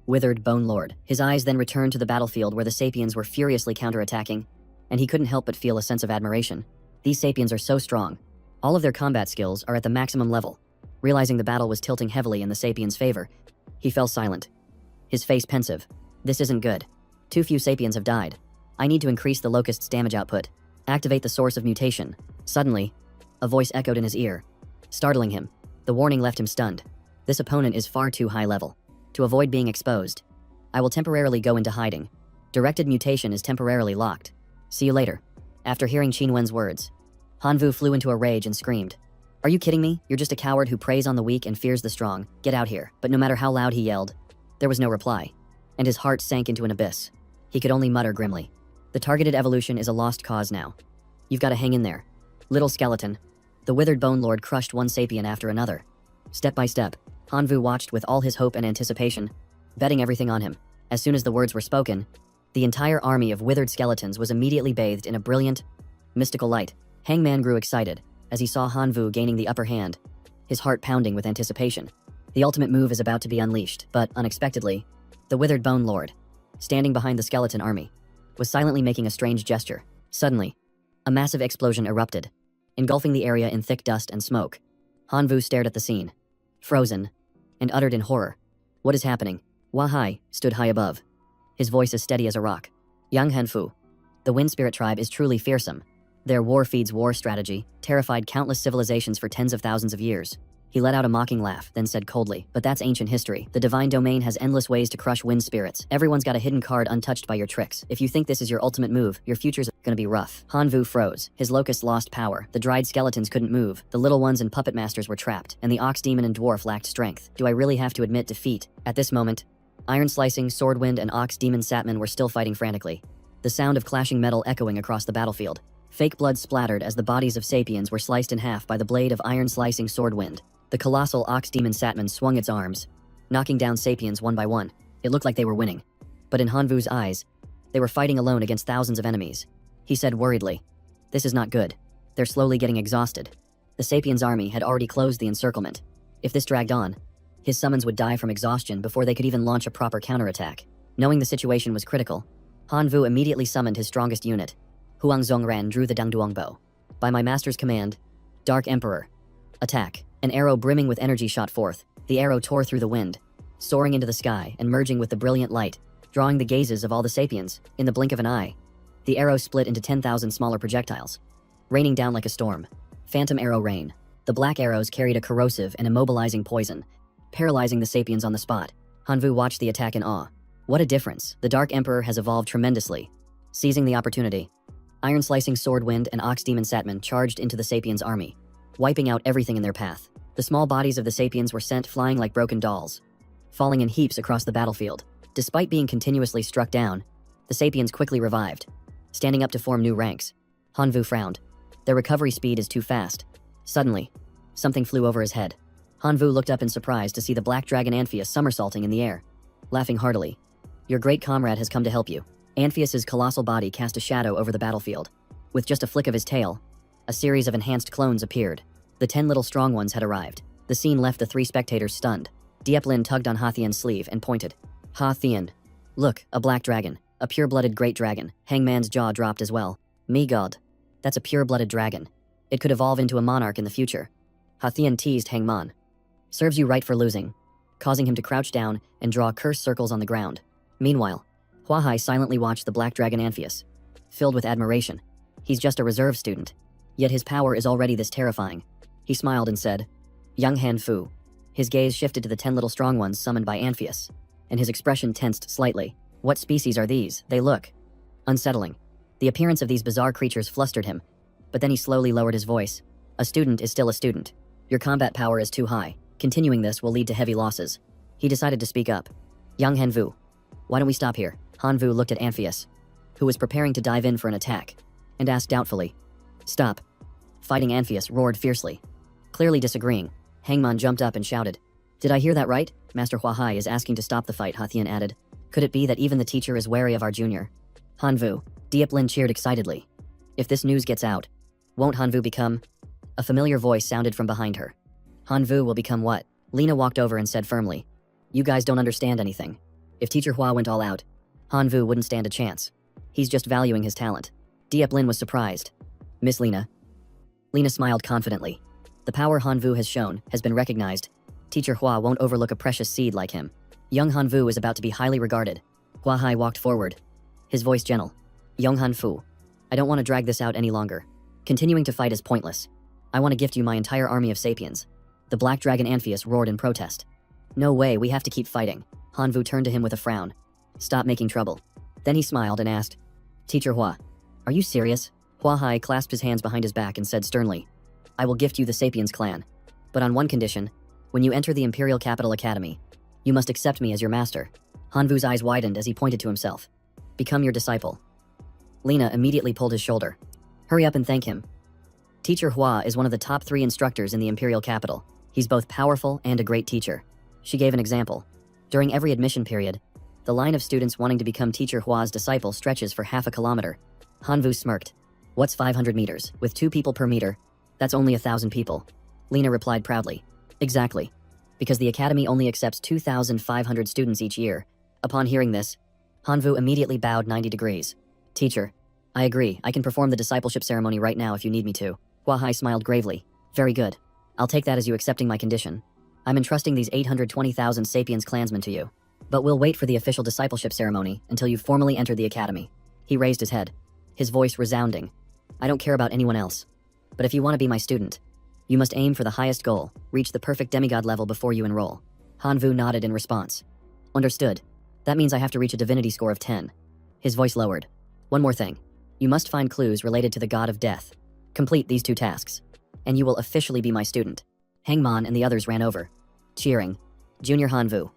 Withered Bone Lord. His eyes then returned to the battlefield where the Sapiens were furiously counterattacking, and he couldn't help but feel a sense of admiration. These Sapiens are so strong. All of their combat skills are at the maximum level. Realizing the battle was tilting heavily in the Sapiens' favor, he fell silent, his face pensive. This isn't good. Too few Sapiens have died. I need to increase the Locust's damage output. Activate the source of mutation. Suddenly, a voice echoed in his ear, startling him. The warning left him stunned. This opponent is far too high level. To avoid being exposed, I will temporarily go into hiding. Directed mutation is temporarily locked. See you later. After hearing Qin Wen's words, Hanvu flew into a rage and screamed, "Are you kidding me? You're just a coward who preys on the weak and fears the strong. Get out here." But no matter how loud he yelled, there was no reply, and his heart sank into an abyss. He could only mutter grimly, "The targeted evolution is a lost cause now. You've got to hang in there, little skeleton." The withered Bone Lord crushed one Sapien after another. Step by step, Hanvu watched with all his hope and anticipation, betting everything on him. As soon as the words were spoken, the entire army of withered skeletons was immediately bathed in a brilliant, mystical light. Hangman grew excited as he saw Hanvu gaining the upper hand, his heart pounding with anticipation. The ultimate move is about to be unleashed, but unexpectedly, the withered Bone Lord, standing behind the skeleton army, was silently making a strange gesture. Suddenly, a massive explosion erupted, engulfing the area in thick dust and smoke. Hanvu stared at the scene, frozen, and uttered in horror, "What is happening?" Wahai stood high above, his voice as steady as a rock. "Yang Hanfu, the Wind Spirit tribe is truly fearsome. Their war feeds war strategy terrified countless civilizations for tens of thousands of years." He let out a mocking laugh, then said coldly, "But that's ancient history. The divine domain has endless ways to crush wind spirits. Everyone's got a hidden card untouched by your tricks. If you think this is your ultimate move, your future's gonna be rough." Hanvu froze. His locusts lost power. The dried skeletons couldn't move. The little ones and puppet masters were trapped, and the ox demon and dwarf lacked strength. Do I really have to admit defeat? At this moment, Iron Slicing, Swordwind, and Ox Demon Satman were still fighting frantically, the sound of clashing metal echoing across the battlefield. Fake blood splattered as the bodies of Sapiens were sliced in half by the blade of Iron Slicing Swordwind. The colossal Ox Demon Satman swung its arms, knocking down Sapiens one by one. It looked like they were winning. But in Hanvu's eyes, they were fighting alone against thousands of enemies. He said worriedly, "This is not good. They're slowly getting exhausted." The Sapiens' army had already closed the encirclement. If this dragged on, his summons would die from exhaustion before they could even launch a proper counterattack. Knowing the situation was critical, Hanvu immediately summoned his strongest unit. Huang Zhongran drew the Dangduang bow. "By my master's command, Dark Emperor, attack." An arrow brimming with energy shot forth. The arrow tore through the wind, soaring into the sky and merging with the brilliant light, drawing the gazes of all the Sapiens. In the blink of an eye, the arrow split into 10,000 smaller projectiles, raining down like a storm. Phantom arrow rain. The black arrows carried a corrosive and immobilizing poison, paralyzing the Sapiens on the spot. Hanvu watched the attack in awe. What a difference. The Dark Emperor has evolved tremendously. Seizing the opportunity, Iron Slicing Swordwind and Ox Demon Satman charged into the Sapiens' army, wiping out everything in their path. The small bodies of the Sapiens were sent flying like broken dolls, falling in heaps across the battlefield. Despite being continuously struck down, the Sapiens quickly revived, standing up to form new ranks. Hanvu frowned. Their recovery speed is too fast. Suddenly, something flew over his head. Hanvu looked up in surprise to see the black dragon Amphius somersaulting in the air, laughing heartily. "Your great comrade has come to help you." Amphius's colossal body cast a shadow over the battlefield. With just a flick of his tail, a series of enhanced clones appeared, The 10 little strong ones had arrived. The scene left the 3 spectators stunned. Dieplin tugged on Hathian's sleeve and pointed. Hathian. Look, a black dragon. A pure-blooded great dragon. Hangman's jaw dropped as well. Me god. That's a pure-blooded dragon. It could evolve into a monarch in the future. Hathian teased Hangman. Serves you right for losing. Causing him to crouch down and draw curse circles on the ground. Meanwhile, Huahai silently watched the black dragon Amphius. Filled with admiration. He's just a reserve student. Yet his power is already this terrifying. He smiled and said, Young Han Fu. His gaze shifted to the 10 little strong ones summoned by Amphius, and his expression tensed slightly. What species are these? They look unsettling. The appearance of these bizarre creatures flustered him, but then he slowly lowered his voice. A student is still a student. Your combat power is too high. Continuing this will lead to heavy losses. He decided to speak up. Young Han Vu, why don't we stop here? Han Vu looked at Amphius, who was preparing to dive in for an attack, and asked doubtfully. Stop. Fighting Amphius roared fiercely. Clearly disagreeing, Hangman jumped up and shouted. Did I hear that right? Master Huahai is asking to stop the fight, Hathian added. Could it be that even the teacher is wary of our junior? Hanvu. Dieplin cheered excitedly. If this news gets out, won't Hanvu become? A familiar voice sounded from behind her. Hanvu will become what? Lena walked over and said firmly. You guys don't understand anything. If Teacher Hua went all out, Hanvu wouldn't stand a chance. He's just valuing his talent. Dieplin was surprised. Miss Lena. Lena smiled confidently. The power Hanvu has shown has been recognized. Teacher Hua won't overlook a precious seed like him. Young Hanvu is about to be highly regarded. Hua Hai walked forward, his voice gentle. Young Hanfu, I don't want to drag this out any longer. Continuing to fight is pointless. I want to gift you my entire army of sapiens. The black dragon Amphius roared in protest. No way, we have to keep fighting. Hanvu turned to him with a frown. Stop making trouble. Then he smiled and asked, Teacher Hua, are you serious? Hua Hai clasped his hands behind his back and said sternly, I will gift you the Sapiens clan. But on one condition, when you enter the Imperial Capital Academy, you must accept me as your master. Hanvu's eyes widened as he pointed to himself. Become your disciple. Lena immediately pulled his shoulder. Hurry up and thank him. Teacher Hua is one of the top 3 instructors in the Imperial Capital. He's both powerful and a great teacher. She gave an example. During every admission period, the line of students wanting to become Teacher Hua's disciple stretches for half a kilometer. Hanvu smirked. What's 500 meters? With 2 people per meter? That's only 1,000 people. Lena replied proudly. Exactly. Because the academy only accepts 2,500 students each year. Upon hearing this, Hanvu immediately bowed 90 degrees. Teacher, I agree. I can perform the discipleship ceremony right now if you need me to. Hua Hai smiled gravely. Very good. I'll take that as you accepting my condition. I'm entrusting these 820,000 Sapiens clansmen to you. But we'll wait for the official discipleship ceremony until you've formally entered the academy. He raised his head, his voice resounding. I don't care about anyone else. But if you want to be my student, you must aim for the highest goal, reach the perfect demigod level before you enroll. Hanvu nodded in response. Understood. That means I have to reach a divinity score of 10. His voice lowered. One more thing. You must find clues related to the god of death. Complete these 2 tasks, and you will officially be my student. Hangman and the others ran over, cheering. Junior Hanvu.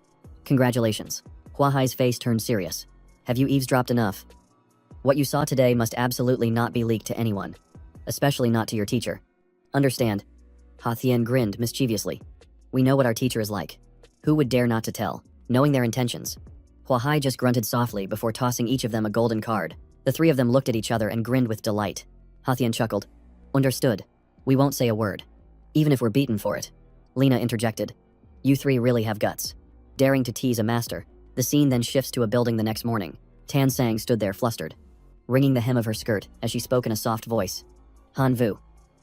Congratulations. Hua Hai's face turned serious. Have you eavesdropped enough? What you saw today must absolutely not be leaked to anyone, especially not to your teacher. Understand? Hathian grinned mischievously. We know what our teacher is like. Who would dare not to tell, knowing their intentions? Hua Hai just grunted softly before tossing each of them a golden card. The 3 of them looked at each other and grinned with delight. Hathian chuckled. Understood. We won't say a word, even if we're beaten for it. Lena interjected. You 3 really have guts. Daring to tease a master. The scene then shifts to a building the next morning. Tan Sang stood there flustered, wringing the hem of her skirt as she spoke in a soft voice. Hanvu,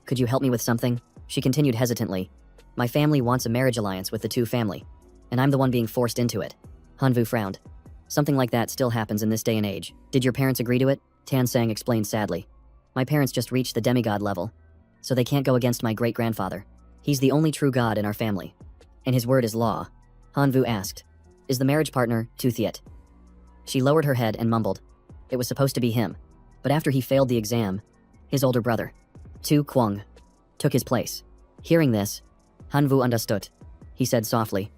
could you help me with something? She continued hesitantly. My family wants a marriage alliance with the Tu family, and I'm the one being forced into it. Hanvu frowned. Something like that still happens in this day and age. Did your parents agree to it? Tan Sang explained sadly. My parents just reached the demigod level, so they can't go against my great-grandfather. He's the only true god in our family, and his word is law. Hanvu asked, is the marriage partner Tu Thiet? She lowered her head and mumbled. It was supposed to be him, but after he failed the exam, his older brother, Tu Kwang, took his place. Hearing this, Hanvu understood. He said softly,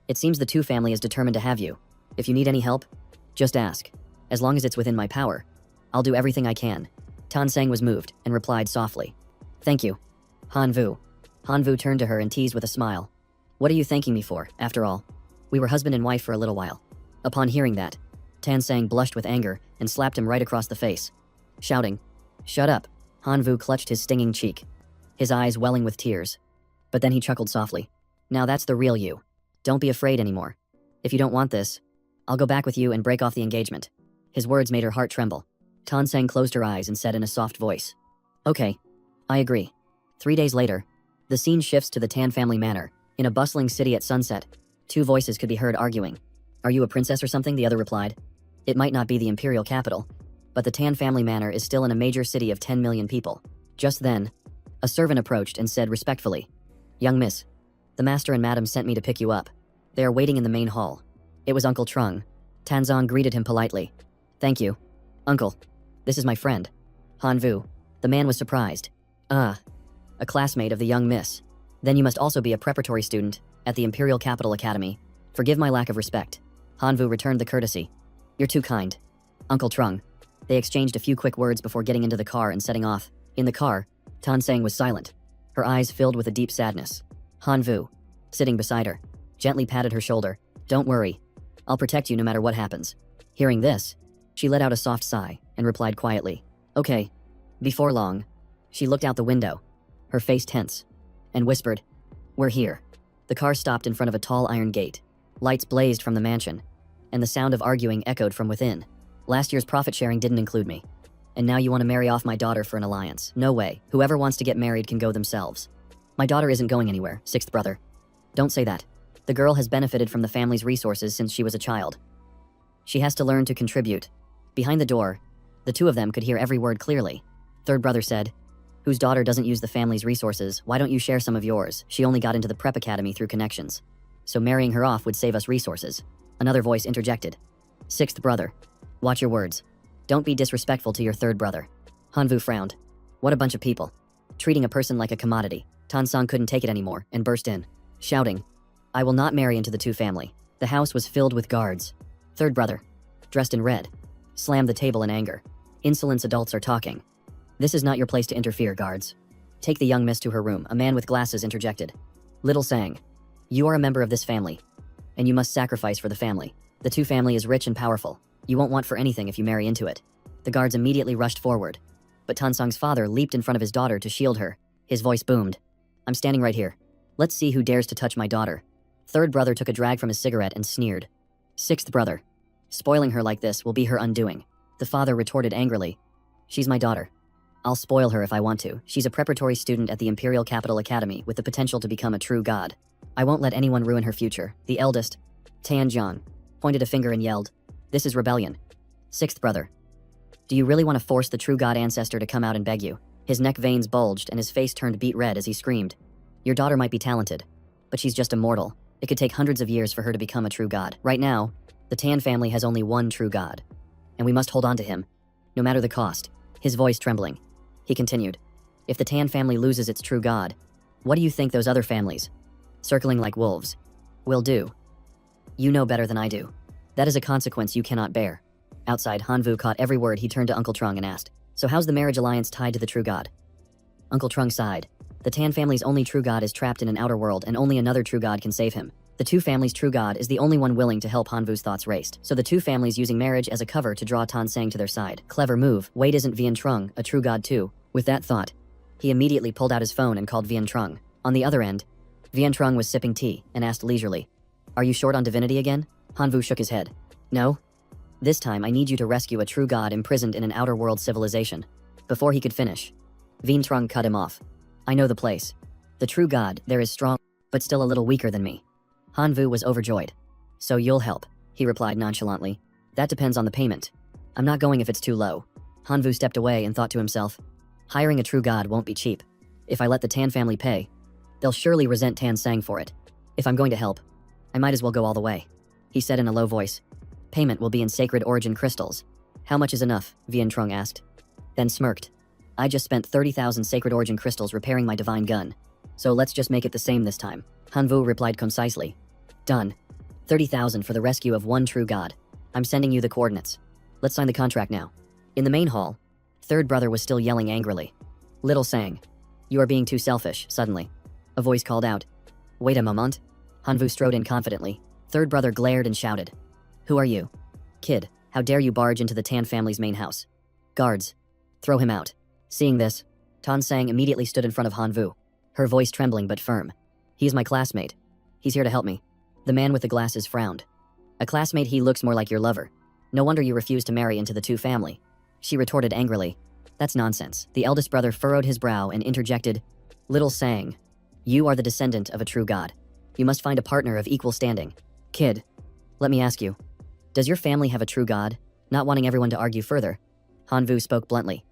it seems the Tu family is determined to have you. If you need any help, just ask. As long as it's within my power, I'll do everything I can. Tan Sang was moved and replied softly. Thank you, Hanvu. Hanvu turned to her and teased with a smile. What are you thanking me for, after all? We were husband and wife for a little while. Upon hearing that, Tan Sang blushed with anger and slapped him right across the face. Shouting, Shut up. Hanvu clutched his stinging cheek, his eyes welling with tears. But then he chuckled softly. Now that's the real you. Don't be afraid anymore. If you don't want this, I'll go back with you and break off the engagement. His words made her heart tremble. Tansang closed her eyes and said in a soft voice, Okay, I agree. 3 days later, the scene shifts to the Tan family manor. In a bustling city at sunset, two voices could be heard arguing. Are you a princess or something? The other replied. It might not be the imperial capital, but the Tan family manor is still in a major city of 10 million people. Just then, a servant approached and said respectfully, Young miss, the master and madam sent me to pick you up. They are waiting in the main hall. It was Uncle Trung. Tanzong greeted him politely. Thank you. Uncle, this is my friend, Han Vu. The man was surprised. Ah, a classmate of the young miss. Then you must also be a preparatory student at the Imperial Capital Academy. Forgive my lack of respect. Han Vu returned the courtesy. You're too kind. Uncle Trung. They exchanged a few quick words before getting into the car and setting off. In the car, Tan Sang was silent, her eyes filled with a deep sadness. Han Vu, sitting beside her, gently patted her shoulder. Don't worry. I'll protect you no matter what happens. Hearing this, she let out a soft sigh and replied quietly, Okay. Before long, she looked out the window, her face tense, and whispered, We're here. The car stopped in front of a tall iron gate. Lights blazed from the mansion, and the sound of arguing echoed from within. Last year's profit sharing didn't include me. And now you want to marry off my daughter for an alliance. No way. Whoever wants to get married can go themselves. My daughter isn't going anywhere, sixth brother. Don't say that. The girl has benefited from the family's resources since she was a child. She has to learn to contribute. Behind the door, the two of them could hear every word clearly. Third brother said, Whose daughter doesn't use the family's resources, why don't you share some of yours? She only got into the prep academy through connections. So marrying her off would save us resources. Another voice interjected. Sixth brother. Watch your words. Don't be disrespectful to your third brother. Hanvu frowned. What a bunch of people. Treating a person like a commodity. Tansang couldn't take it anymore and burst in, shouting, I will not marry into the two family. The house was filled with guards. Third brother, dressed in red, slammed the table in anger. Insolence adults are talking. This is not your place to interfere, guards. Take the young miss to her room, a man with glasses interjected. Little sang, you are a member of this family, and you must sacrifice for the family. The two family is rich and powerful. You won't want for anything if you marry into it. The guards immediately rushed forward, but Tansang's father leaped in front of his daughter to shield her. His voice boomed. I'm standing right here. Let's see who dares to touch my daughter. Third brother took a drag from his cigarette and sneered. Sixth brother. Spoiling her like this will be her undoing. The father retorted angrily. She's my daughter. I'll spoil her if I want to. She's a preparatory student at the Imperial Capital Academy with the potential to become a true god. I won't let anyone ruin her future. The eldest, Tianjiang, pointed a finger and yelled, This is rebellion. Sixth brother. Do you really want to force the true god ancestor to come out and beg you? His neck veins bulged and his face turned beet red as he screamed. Your daughter might be talented, but she's just a mortal. It could take hundreds of years for her to become a true god. Right now, the Tan family has only one true god, and we must hold on to him, no matter the cost. His voice trembling. He continued, If the Tan family loses its true god, what do you think those other families, circling like wolves, will do? You know better than I do. That is a consequence you cannot bear. Outside, Hanvu caught every word. He turned to Uncle Trung and asked, So how's the marriage alliance tied to the true god? Uncle Trung sighed. The Tan family's only true god is trapped in an outer world and only another true god can save him. The two families' true god is the only one willing to help Hanvu's thoughts raced. So the two families using marriage as a cover to draw Tansang to their side. Clever move. Wait, isn't Vian Trung a true god too? With that thought, he immediately pulled out his phone and called Vian Trung. On the other end, Vian Trung was sipping tea and asked leisurely, Are you short on divinity again? Hanvu shook his head. No. This time I need you to rescue a true god imprisoned in an outer world civilization. Before he could finish, Vian Trung cut him off. I know the place. The true god there is strong, but still a little weaker than me. Hanvu was overjoyed. So you'll help, he replied nonchalantly. That depends on the payment. I'm not going if it's too low. Hanvu stepped away and thought to himself, hiring a true god won't be cheap. If I let the Tan family pay, they'll surely resent Tan Sang for it. If I'm going to help, I might as well go all the way, he said in a low voice. Payment will be in sacred origin crystals. How much is enough? Vian Trung asked. Then smirked. I just spent 30,000 sacred origin crystals repairing my divine gun. So let's just make it the same this time. Hanvu replied concisely. Done. 30,000 for the rescue of one true god. I'm sending you the coordinates. Let's sign the contract now. In the main hall, third brother was still yelling angrily. Little sang. You are being too selfish, suddenly. A voice called out. Wait a moment. Hanvu strode in confidently. Third brother glared and shouted. Who are you? Kid, how dare you barge into the Tan family's main house? Guards, throw him out. Seeing this, Tan Sang immediately stood in front of Hanvu. her voice trembling but firm. He is my classmate. He's here to help me. The man with the glasses frowned. A classmate? He looks more like your lover. No wonder you refused to marry into the two family. She retorted angrily. That's nonsense. The eldest brother furrowed his brow and interjected, Little Sang, you are the descendant of a true god. You must find a partner of equal standing. Kid, let me ask you, does your family have a true god? Not wanting everyone to argue further, Hanvu spoke bluntly.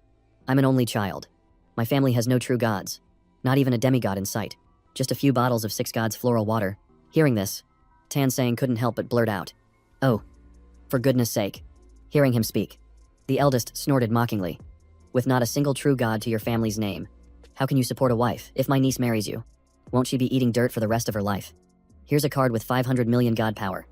I'm an only child. My family has no true gods. Not even a demigod in sight. Just a few bottles of six gods floral water. Hearing this, Tan Sang couldn't help but blurt out, Oh, for goodness sake. Hearing him speak, the eldest snorted mockingly. With not a single true god to your family's name, how can you support a wife if my niece marries you? Won't she be eating dirt for the rest of her life? Here's a card with 500 million god power.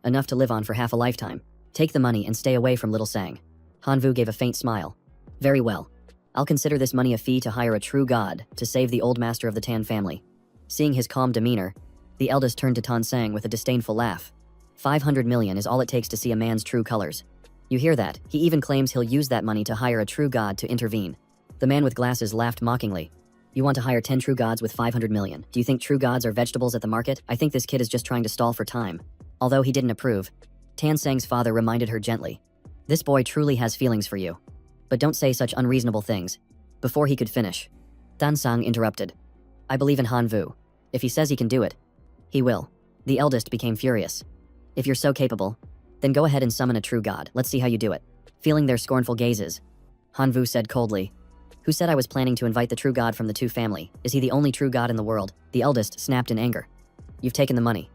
Enough to live on for half a lifetime. Take the money and stay away from Little Sang. Hanvu gave a faint smile. Very well. I'll consider this money a fee to hire a true god to save the old master of the Tan family. Seeing his calm demeanor, the eldest turned to Tan Sang with a disdainful laugh. 500 million is all it takes to see a man's true colors. You hear that? He even claims he'll use that money to hire a true god to intervene. The man with glasses laughed mockingly. You want to hire 10 true gods with 500 million? Do you think true gods are vegetables at the market? I think this kid is just trying to stall for time. Although he didn't approve, Tan Sang's father reminded her gently. This boy truly has feelings for you. But don't say such unreasonable things. Before he could finish, Tan Sang interrupted. I believe in Hanvu. If he says he can do it, he will. The eldest became furious. If you're so capable, then go ahead and summon a true god. Let's see how you do it. Feeling their scornful gazes, Hanvu said coldly. Who said I was planning to invite the true god from the two family? Is he the only true god in the world? The eldest snapped in anger. You've taken the money.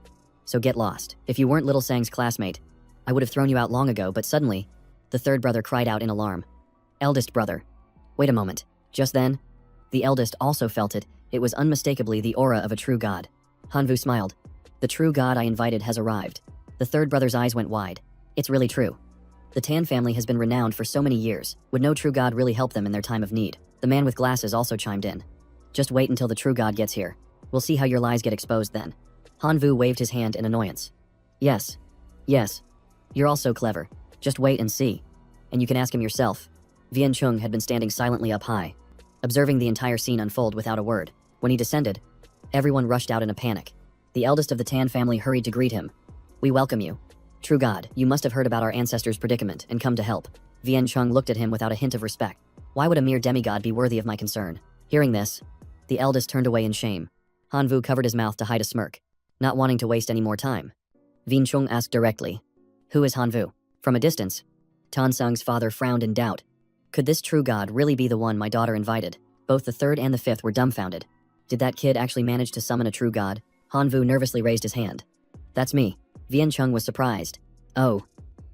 So get lost. If you weren't Little Sang's classmate, I would have thrown you out long ago, but suddenly, the third brother cried out in alarm. Eldest brother. Wait a moment. Just then, the eldest also felt it. It was unmistakably the aura of a true god. Hanvu smiled. The true god I invited has arrived. The third brother's eyes went wide. It's really true. The Tan family has been renowned for so many years. Would no true god really help them in their time of need? The man with glasses also chimed in. Just wait until the true god gets here. We'll see how your lies get exposed then. Hanvu waved his hand in annoyance. Yes. Yes. You're all so clever. Just wait and see. And you can ask him yourself. Vian Chung had been standing silently up high, observing the entire scene unfold without a word. When he descended, everyone rushed out in a panic. The eldest of the Tan family hurried to greet him. We welcome you. True God, you must have heard about our ancestors' predicament and come to help. Vian Chung looked at him without a hint of respect. Why would a mere demigod be worthy of my concern? Hearing this, the eldest turned away in shame. Hanvu covered his mouth to hide a smirk, not wanting to waste any more time. Vian Chung asked directly, Who is Hanvu? From a distance, Tan Sung's father frowned in doubt. Could this true god really be the one my daughter invited? Both the third and the fifth were dumbfounded. Did that kid actually manage to summon a true god? Hanvu nervously raised his hand. That's me. Vian Chung was surprised. Oh,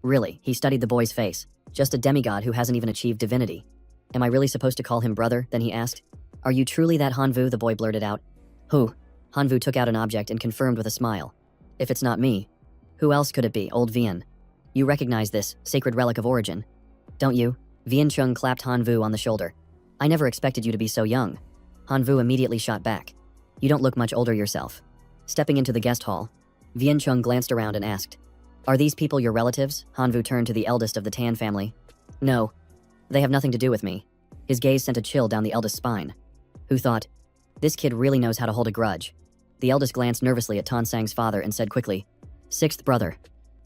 really? He studied the boy's face. Just a demigod who hasn't even achieved divinity. Am I really supposed to call him brother? Then he asked. Are you truly that Hanvu? The boy blurted out. Who? Hanvu took out an object and confirmed with a smile. If it's not me, who else could it be? Old Vian. You recognize this sacred relic of origin, don't you? Vian Chung clapped Hanvu on the shoulder. I never expected you to be so young. Hanvu immediately shot back. You don't look much older yourself. Stepping into the guest hall, Vian Chung glanced around and asked, Are these people your relatives? Hanvu turned to the eldest of the Tan family. No, they have nothing to do with me. His gaze sent a chill down the eldest's spine. Who thought, this kid really knows how to hold a grudge. The eldest glanced nervously at Tan Sang's father and said quickly, Sixth brother.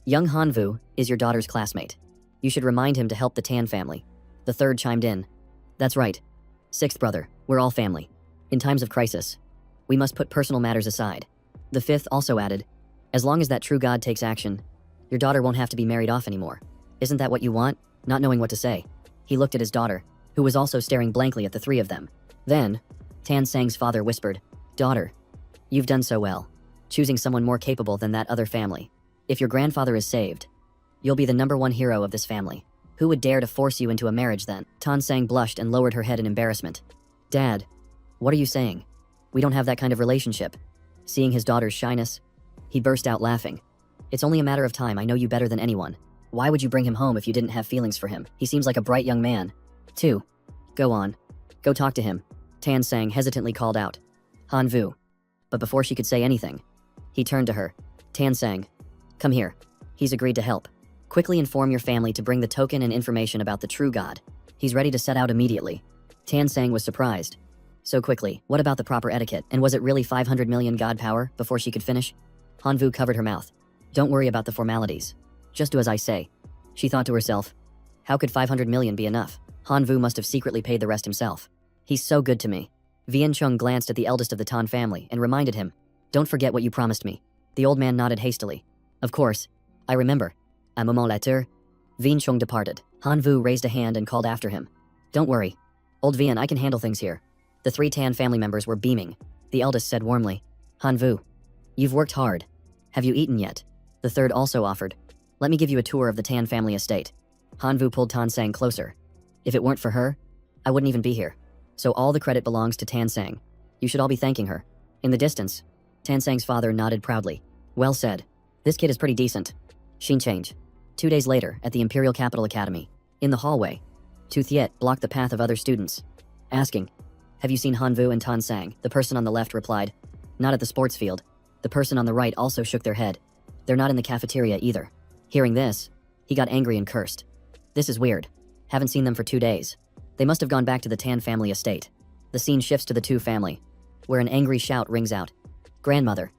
Young Hanvu is your daughter's classmate. You should remind him to help the Tan family. The third chimed in. That's right. Sixth brother, we're all family. In times of crisis, we must put personal matters aside. The fifth also added, as long as that true god takes action, your daughter won't have to be married off anymore. Isn't that what you want? Not knowing what to say, he looked at his daughter, who was also staring blankly at the three of them. Then, Tan Sang's father whispered, Daughter, you've done so well, choosing someone more capable than that other family. If your grandfather is saved, you'll be the #1 hero of this family. Who would dare to force you into a marriage then? Tan Sang blushed and lowered her head in embarrassment. Dad, what are you saying? We don't have that kind of relationship. Seeing his daughter's shyness, he burst out laughing. It's only a matter of time. I know you better than anyone. Why would you bring him home if you didn't have feelings for him? He seems like a bright young man. 2. Go on. Go talk to him. Tan Sang hesitantly called out. Hanvu. But before she could say anything, he turned to her. Tan Sang, come here. He's agreed to help. Quickly inform your family to bring the token and information about the true god. He's ready to set out immediately. Tan Sang was surprised. So quickly, what about the proper etiquette? And was it really 500 million god power before she could finish? Hanvu covered her mouth. Don't worry about the formalities. Just do as I say. She thought to herself. How could 500 million be enough? Hanvu must have secretly paid the rest himself. He's so good to me. Vian Chung glanced at the eldest of the Tan family and reminded him. Don't forget what you promised me. The old man nodded hastily. Of course. I remember. A moment later, Vian Chung departed. Hanvu raised a hand and called after him. Don't worry. Old Vian, I can handle things here. The 3 Tan family members were beaming. The eldest said warmly. Hanvu. You've worked hard. Have you eaten yet? The third also offered. Let me give you a tour of the Tan family estate. Hanvu pulled Tan Sang closer. If it weren't for her, I wouldn't even be here. So all the credit belongs to Tan Sang. You should all be thanking her. In the distance, Tan Sang's father nodded proudly. Well said. This kid is pretty decent. Scene change. 2 days later, at the Imperial Capital Academy. In the hallway, Tu Thiet blocked the path of other students, asking, Have you seen Hanvu and Tan Sang? The person on the left replied, Not at the sports field. The person on the right also shook their head. They're not in the cafeteria either. Hearing this, he got angry and cursed. This is weird. Haven't seen them for 2 days. They must have gone back to the Tan family estate. The scene shifts to the Tu family, where an angry shout rings out. Grandmother.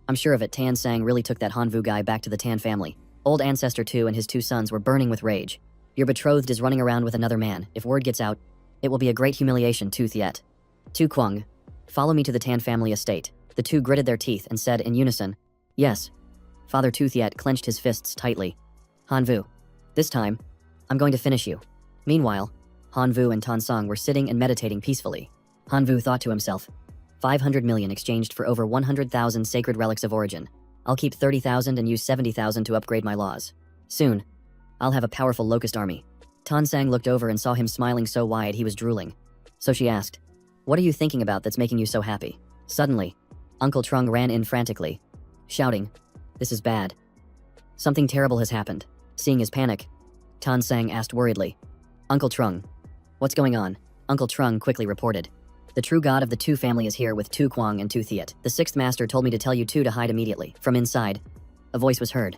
I'm sure of it, Tan Sang really took that Hanvu guy back to the Tan family. Old Ancestor Tu and his 2 sons were burning with rage. Your betrothed is running around with another man. If word gets out, it will be a great humiliation, Tu Thiet. Tu Kwang. Follow me to the Tan family estate. The 2 gritted their teeth and said in unison, Yes. Father Tu Thiet clenched his fists tightly. Hanvu. This time, I'm going to finish you. Meanwhile, Hanvu and Tan Sang were sitting and meditating peacefully. Hanvu thought to himself, 500 million exchanged for over 100,000 sacred relics of origin. I'll keep 30,000 and use 70,000 to upgrade my laws. Soon, I'll have a powerful locust army. Tan Sang looked over and saw him smiling so wide he was drooling. So she asked, What are you thinking about that's making you so happy? Suddenly, Uncle Trung ran in frantically, shouting, This is bad. Something terrible has happened. Seeing his panic, Tan Sang asked worriedly, Uncle Trung, what's going on? Uncle Trung quickly reported. The true god of the Tu family is here with Tu Kwang and Tu Thiet. The 6th master told me to tell you 2 to hide immediately. From inside, a voice was heard.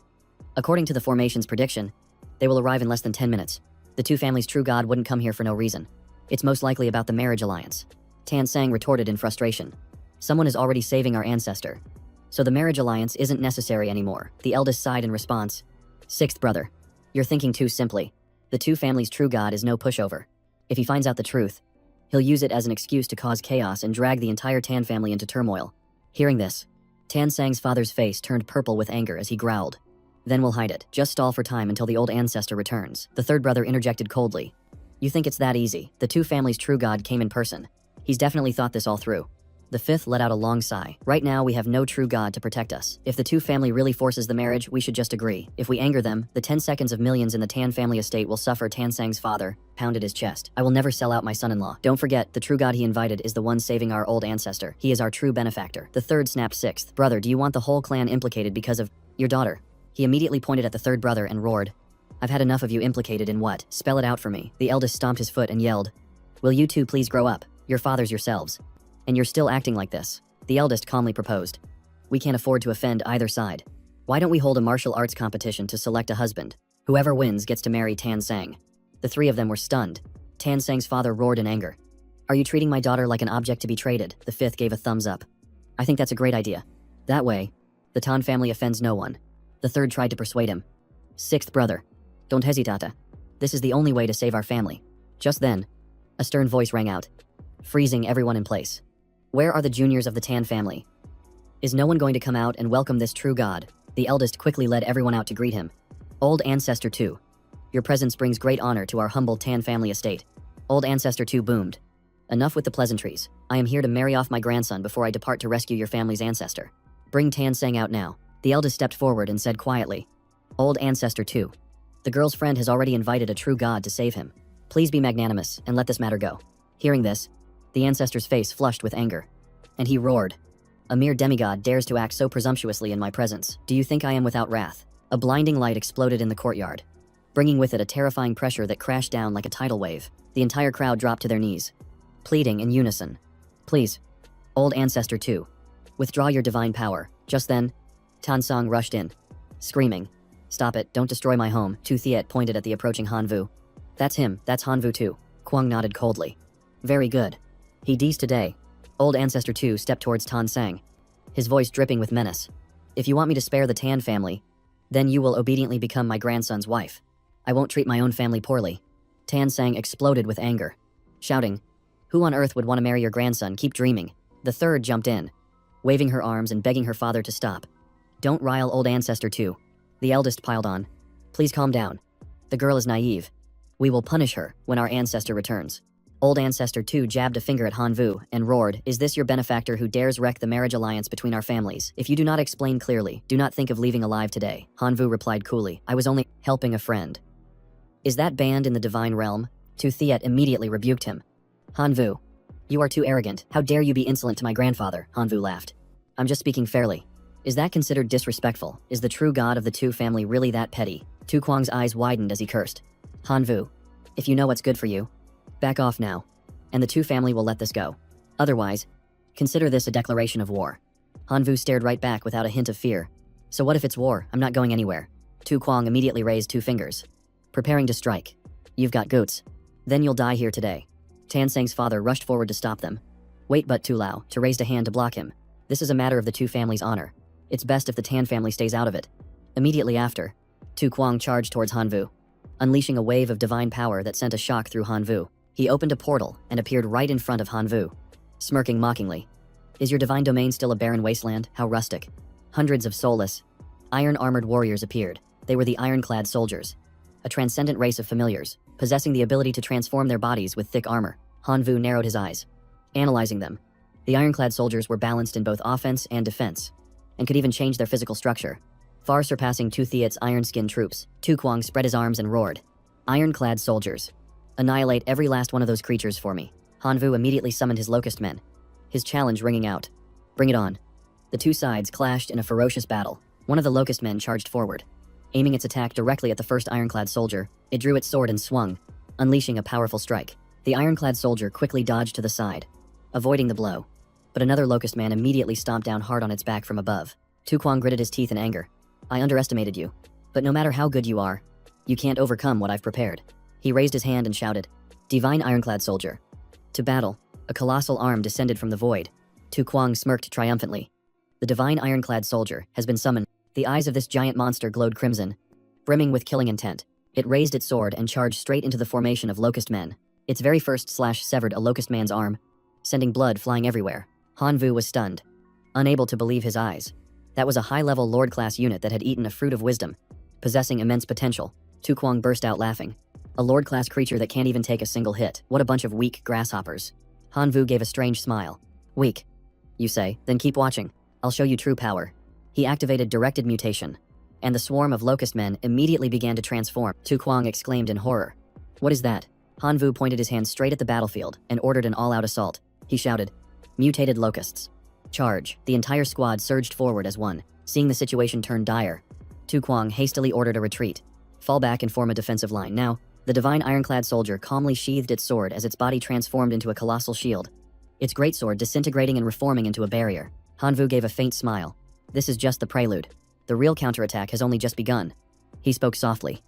According to the formation's prediction, they will arrive in less than 10 minutes. The Tu family's true god wouldn't come here for no reason. It's most likely about the marriage alliance. Tan Sang retorted in frustration. Someone is already saving our ancestor. So the marriage alliance isn't necessary anymore. The eldest sighed in response. 6th brother, you're thinking too simply. The Tu family's true god is no pushover. If he finds out the truth, he'll use it as an excuse to cause chaos and drag the entire Tan family into turmoil. Hearing this, Tan Sang's father's face turned purple with anger as he growled. Then we'll hide it. Just stall for time until the old ancestor returns. The 3rd brother interjected coldly. You think it's that easy? The Tu family's true god came in person. He's definitely thought this all through. The 5th let out a long sigh. Right now, we have no true god to protect us. If the Tu family really forces the marriage, we should just agree. If we anger them, the 10 seconds of millions in the Tan family estate will suffer. Tan Sang's father pounded his chest. I will never sell out my son-in-law. Don't forget, the true god he invited is the one saving our old ancestor. He is our true benefactor. The 3rd snapped 6th. Brother, do you want the whole clan implicated because of your daughter? He immediately pointed at the 3rd brother and roared. I've had enough of you implicated in what? Spell it out for me. The eldest stomped his foot and yelled. Will you 2 please grow up? Your fathers yourselves. And you're still acting like this. The eldest calmly proposed. We can't afford to offend either side. Why don't we hold a martial arts competition to select a husband? Whoever wins gets to marry Tan Sang. The 3 of them were stunned. Tan Sang's father roared in anger. Are you treating my daughter like an object to be traded? The 5th gave a thumbs up. I think that's a great idea. That way, the Tan family offends no one. The 3rd tried to persuade him. 6th brother, don't hesitate. This is the only way to save our family. Just then, a stern voice rang out, freezing everyone in place. Where are the juniors of the Tan family? Is no one going to come out and welcome this true god? The eldest quickly led everyone out to greet him. Old Ancestor 2. Your presence brings great honor to our humble Tan family estate. Old Ancestor 2 boomed. Enough with the pleasantries. I am here to marry off my grandson before I depart to rescue your family's ancestor. Bring Tan Sang out now. The eldest stepped forward and said quietly. Old Ancestor 2. The girl's friend has already invited a true god to save him. Please be magnanimous and let this matter go. Hearing this, the ancestor's face flushed with anger. And he roared. A mere demigod dares to act so presumptuously in my presence. Do you think I am without wrath? A blinding light exploded in the courtyard, bringing with it a terrifying pressure that crashed down like a tidal wave. The entire crowd dropped to their knees, pleading in unison. Please, Old Ancestor 2, withdraw your divine power. Just then, Tan Sang rushed in, screaming. Stop it, don't destroy my home. Tu Thiet pointed at the approaching Hanvu. That's him, that's Hanvu too. Kwang nodded coldly. Very good. He dies today. Old Ancestor 2 stepped towards Tan Sang, his voice dripping with menace. If you want me to spare the Tan family, then you will obediently become my grandson's wife. I won't treat my own family poorly. Tan Sang exploded with anger, shouting, "Who on earth would want to marry your grandson? Keep dreaming." The third jumped in, waving her arms and begging her father to stop. "Don't rile Old Ancestor 2. The eldest piled on. "Please calm down. The girl is naive. We will punish her when our ancestor returns." Old Ancestor 2 jabbed a finger at Han Vu and roared, "Is this your benefactor who dares wreck the marriage alliance between our families? If you do not explain clearly, do not think of leaving alive today." Han Vu replied coolly, "I was only helping a friend." "Is that banned in the divine realm?" Tu Thiet immediately rebuked him. "Han Vu, you are too arrogant. How dare you be insolent to my grandfather?" Han Vu laughed. "I'm just speaking fairly. Is that considered disrespectful? Is the true god of the Tu family really that petty?" Tu Kwang's eyes widened as he cursed. "Han Vu, if you know what's good for you, back off now, and the Tu family will let this go. Otherwise, consider this a declaration of war." Han Vu stared right back without a hint of fear. "So what if it's war? I'm not going anywhere." Tu Kwang immediately raised two fingers, preparing to strike. "You've got goats. Then you'll die here today." Tan Sang's father rushed forward to stop them. "Wait, but Tu Lao," to raised a hand to block him. "This is a matter of the Tu family's honor. It's best if the Tan family stays out of it." Immediately after, Tu Kwang charged towards Han Vu, unleashing a wave of divine power that sent a shock through Han Vu. He opened a portal and appeared right in front of Han Vu, smirking mockingly. "Is your divine domain still a barren wasteland? How rustic." Hundreds of soulless, iron-armored warriors appeared. They were the ironclad soldiers, a transcendent race of familiars, possessing the ability to transform their bodies with thick armor. Han Vu narrowed his eyes, analyzing them. The ironclad soldiers were balanced in both offense and defense, and could even change their physical structure, far surpassing Tu Thiet's iron-skinned troops. Tu Kwang spread his arms and roared, "Ironclad soldiers, annihilate every last one of those creatures for me." Han Vu immediately summoned his locust men, his challenge ringing out. "Bring it on." The two sides clashed in a ferocious battle. One of the locust men charged forward, aiming its attack directly at the first ironclad soldier. It drew its sword and swung, unleashing a powerful strike. The ironclad soldier quickly dodged to the side, avoiding the blow, but another locust man immediately stomped down hard on its back from above. Tu Kwang gritted his teeth in anger. "I underestimated you, but no matter how good you are, you can't overcome what I've prepared." He raised his hand and shouted, "Divine ironclad soldier, to battle." A colossal arm descended from the void. Tu Kwang smirked triumphantly. "The divine ironclad soldier has been summoned." The eyes of this giant monster glowed crimson, brimming with killing intent. It raised its sword and charged straight into the formation of locust men. Its very first slash severed a locust man's arm, sending blood flying everywhere. Han Vu was stunned, unable to believe his eyes. That was a high-level Lord-class unit that had eaten a fruit of wisdom, possessing immense potential. Tu Kwang burst out laughing. "A Lord-class creature that can't even take a single hit. What a bunch of weak grasshoppers." Han Vu gave a strange smile. "Weak, you say? Then keep watching. I'll show you true power." He activated directed mutation, and the swarm of locust men immediately began to transform. Tu Kwang exclaimed in horror. "What is that?" Han Vu pointed his hand straight at the battlefield and ordered an all-out assault. He shouted, "Mutated locusts, charge." The entire squad surged forward as one. Seeing the situation turn dire, Tu Kwang hastily ordered a retreat. "Fall back and form a defensive line now." The divine ironclad soldier calmly sheathed its sword as its body transformed into a colossal shield, its greatsword disintegrating and reforming into a barrier. Han Vu gave a faint smile. "This is just the prelude. The real counterattack has only just begun." He spoke softly,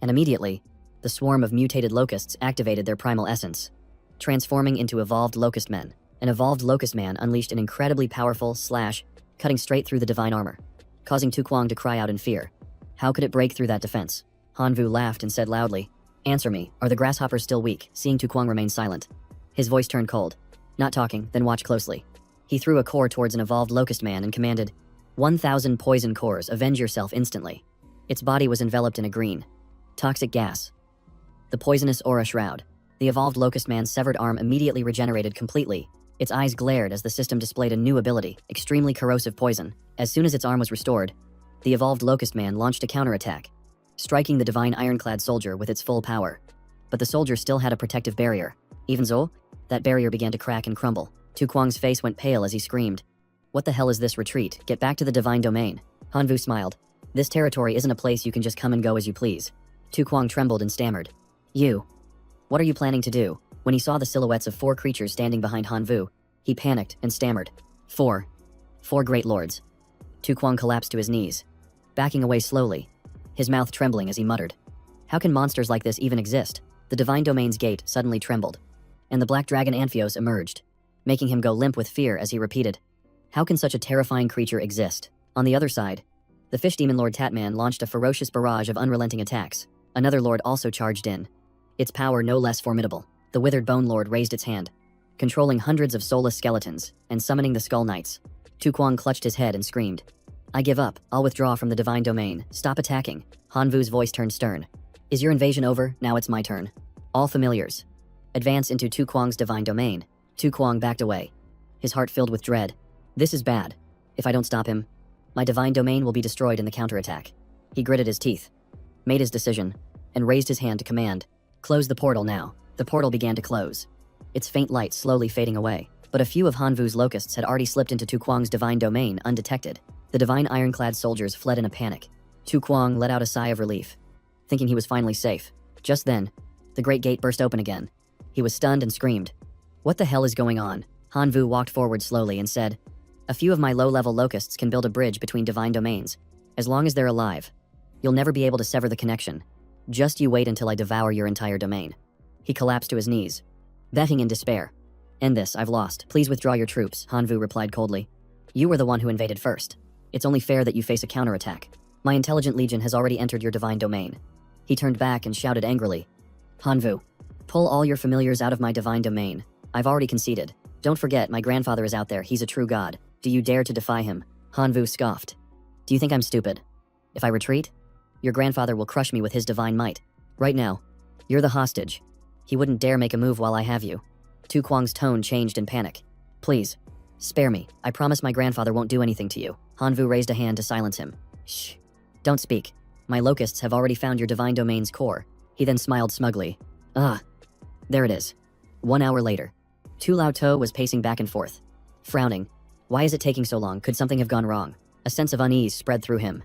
and immediately, the swarm of mutated locusts activated their primal essence, transforming into evolved locust men. An evolved locust man unleashed an incredibly powerful slash, cutting straight through the divine armor, causing Tu Kwang to cry out in fear. How could it break through that defense? Han Vu laughed and said loudly, "Answer me, are the grasshoppers still weak?" Seeing Tu Kwang remain silent, his voice turned cold. "Not talking, then watch closely." He threw a core towards an evolved locust man and commanded, 1,000 poison cores, avenge yourself instantly." Its body was enveloped in a green, toxic gas, the poisonous aura shroud. The evolved locust man's severed arm immediately regenerated completely. Its eyes glared as the system displayed a new ability, extremely corrosive poison. As soon as its arm was restored, the evolved locust man launched a counterattack, striking the divine ironclad soldier with its full power. But the soldier still had a protective barrier. Even so, that barrier began to crack and crumble. Tu Kwang's face went pale as he screamed, "What the hell is this retreat? Get back to the divine domain." Han Vu smiled. "This territory isn't a place you can just come and go as you please." Tu Kwang trembled and stammered, "You, what are you planning to do?" When he saw the silhouettes of 4 creatures standing behind Han Vu, he panicked and stammered, Four great lords." Tu Kwang collapsed to his knees, backing away slowly, his mouth trembling as he muttered, "How can monsters like this even exist?" The divine domain's gate suddenly trembled, and the black dragon Amphios emerged, making him go limp with fear as he repeated, "How can such a terrifying creature exist?" On the other side, the fish demon Lord Tatman launched a ferocious barrage of unrelenting attacks. Another lord also charged in, its power no less formidable. The withered bone lord raised its hand, controlling hundreds of soulless skeletons and summoning the skull knights. Tu Kwang clutched his head and screamed, "I give up. I'll withdraw from the divine domain. Stop attacking." Han Vu's voice turned stern. "Is your invasion over? Now it's my turn. All familiars, advance into Tu Kwang's divine domain." Tu Kwang backed away, his heart filled with dread. "This is bad. If I don't stop him, my divine domain will be destroyed in the counterattack." He gritted his teeth, made his decision, and raised his hand to command, "Close the portal now." The portal began to close, its faint light slowly fading away. But a few of Han Vu's locusts had already slipped into Tu Kwang's divine domain undetected. The divine ironclad soldiers fled in a panic. Tu Kwang let out a sigh of relief, thinking he was finally safe. Just then, the great gate burst open again. He was stunned and screamed, "What the hell is going on?" Han Vu walked forward slowly and said, "A few of my low-level locusts can build a bridge between divine domains. As long as they're alive, you'll never be able to sever the connection. Just you wait until I devour your entire domain." He collapsed to his knees, begging in despair. "End this, I've lost. Please withdraw your troops," Han Vu replied coldly. "You were the one who invaded first. It's only fair that you face a counterattack. My intelligent legion has already entered your divine domain." He turned back and shouted angrily, "Han Vu, pull all your familiars out of my divine domain. I've already conceded. Don't forget, my grandfather is out there. He's a true god. Do you dare to defy him?" Han Vu scoffed. "Do you think I'm stupid? If I retreat, your grandfather will crush me with his divine might. Right now, you're the hostage. He wouldn't dare make a move while I have you." Tu Kwang's tone changed in panic. "Please, spare me. I promise my grandfather won't do anything to you." Han Vu raised a hand to silence him. "Shh. Don't speak. My locusts have already found your divine domain's core." He then smiled smugly. "Ah, there it is." 1 hour later, Tu Lao To was pacing back and forth, frowning. Why is it taking so long? Could something have gone wrong? A sense of unease spread through him,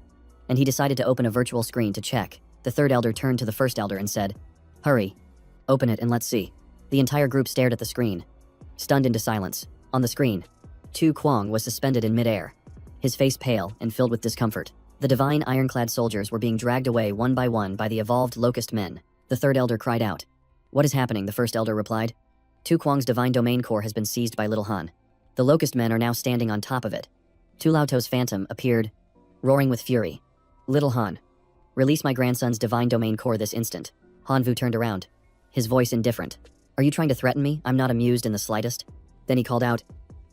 and he decided to open a virtual screen to check. The third elder turned to the first elder and said, "Hurry. Open it and let's see." The entire group stared at the screen, stunned into silence. On the screen, Tu Kwang was suspended in midair, his face pale and filled with discomfort. The divine ironclad soldiers were being dragged away one by the evolved locust men. The third elder cried out. "What is happening?" the first elder replied. Tu Kwang's divine domain core has been seized by Little Han. The locust men are now standing on top of it. Tu Lao To's phantom appeared, roaring with fury. "Little Han, release my grandson's divine domain core this instant." Han Vu turned around, his voice indifferent. "Are you trying to threaten me? I'm not amused in the slightest." Then he called out,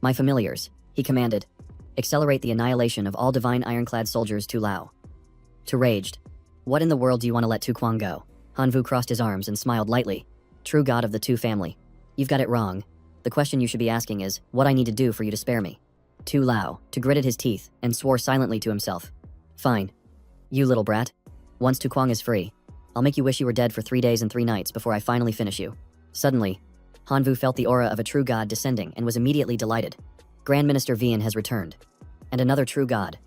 "My familiars," he commanded. "Accelerate the annihilation of all divine ironclad soldiers Tu Lao." Tu raged. "What in the world do you want to let Tu Kwang go?" Han Vu crossed his arms and smiled lightly. "True god of the Tu family. You've got it wrong. The question you should be asking is, what I need to do for you to spare me." Tu Lao, Tu gritted his teeth and swore silently to himself. "Fine. You little brat. Once Tu Kwang is free, I'll make you wish you were dead for 3 days and 3 nights before I finally finish you." Suddenly, Han Vu felt the aura of a true god descending and was immediately delighted. Grand Minister Vian has returned. And another true god.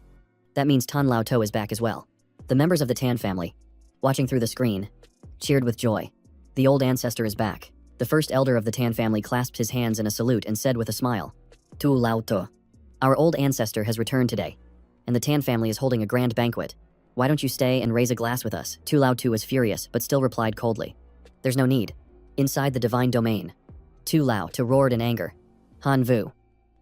That means Tan Lao To is back as well. The members of the Tan family, watching through the screen, cheered with joy. The old ancestor is back. The first elder of the Tan family clasped his hands in a salute and said with a smile, "Tu Lao To. Our old ancestor has returned today, and the Tan family is holding a grand banquet. Why don't you stay and raise a glass with us?" Tu Lao Tu was furious, but still replied coldly, "There's no need." Inside the divine domain, Tu Lao Tu roared in anger. "Han Vu,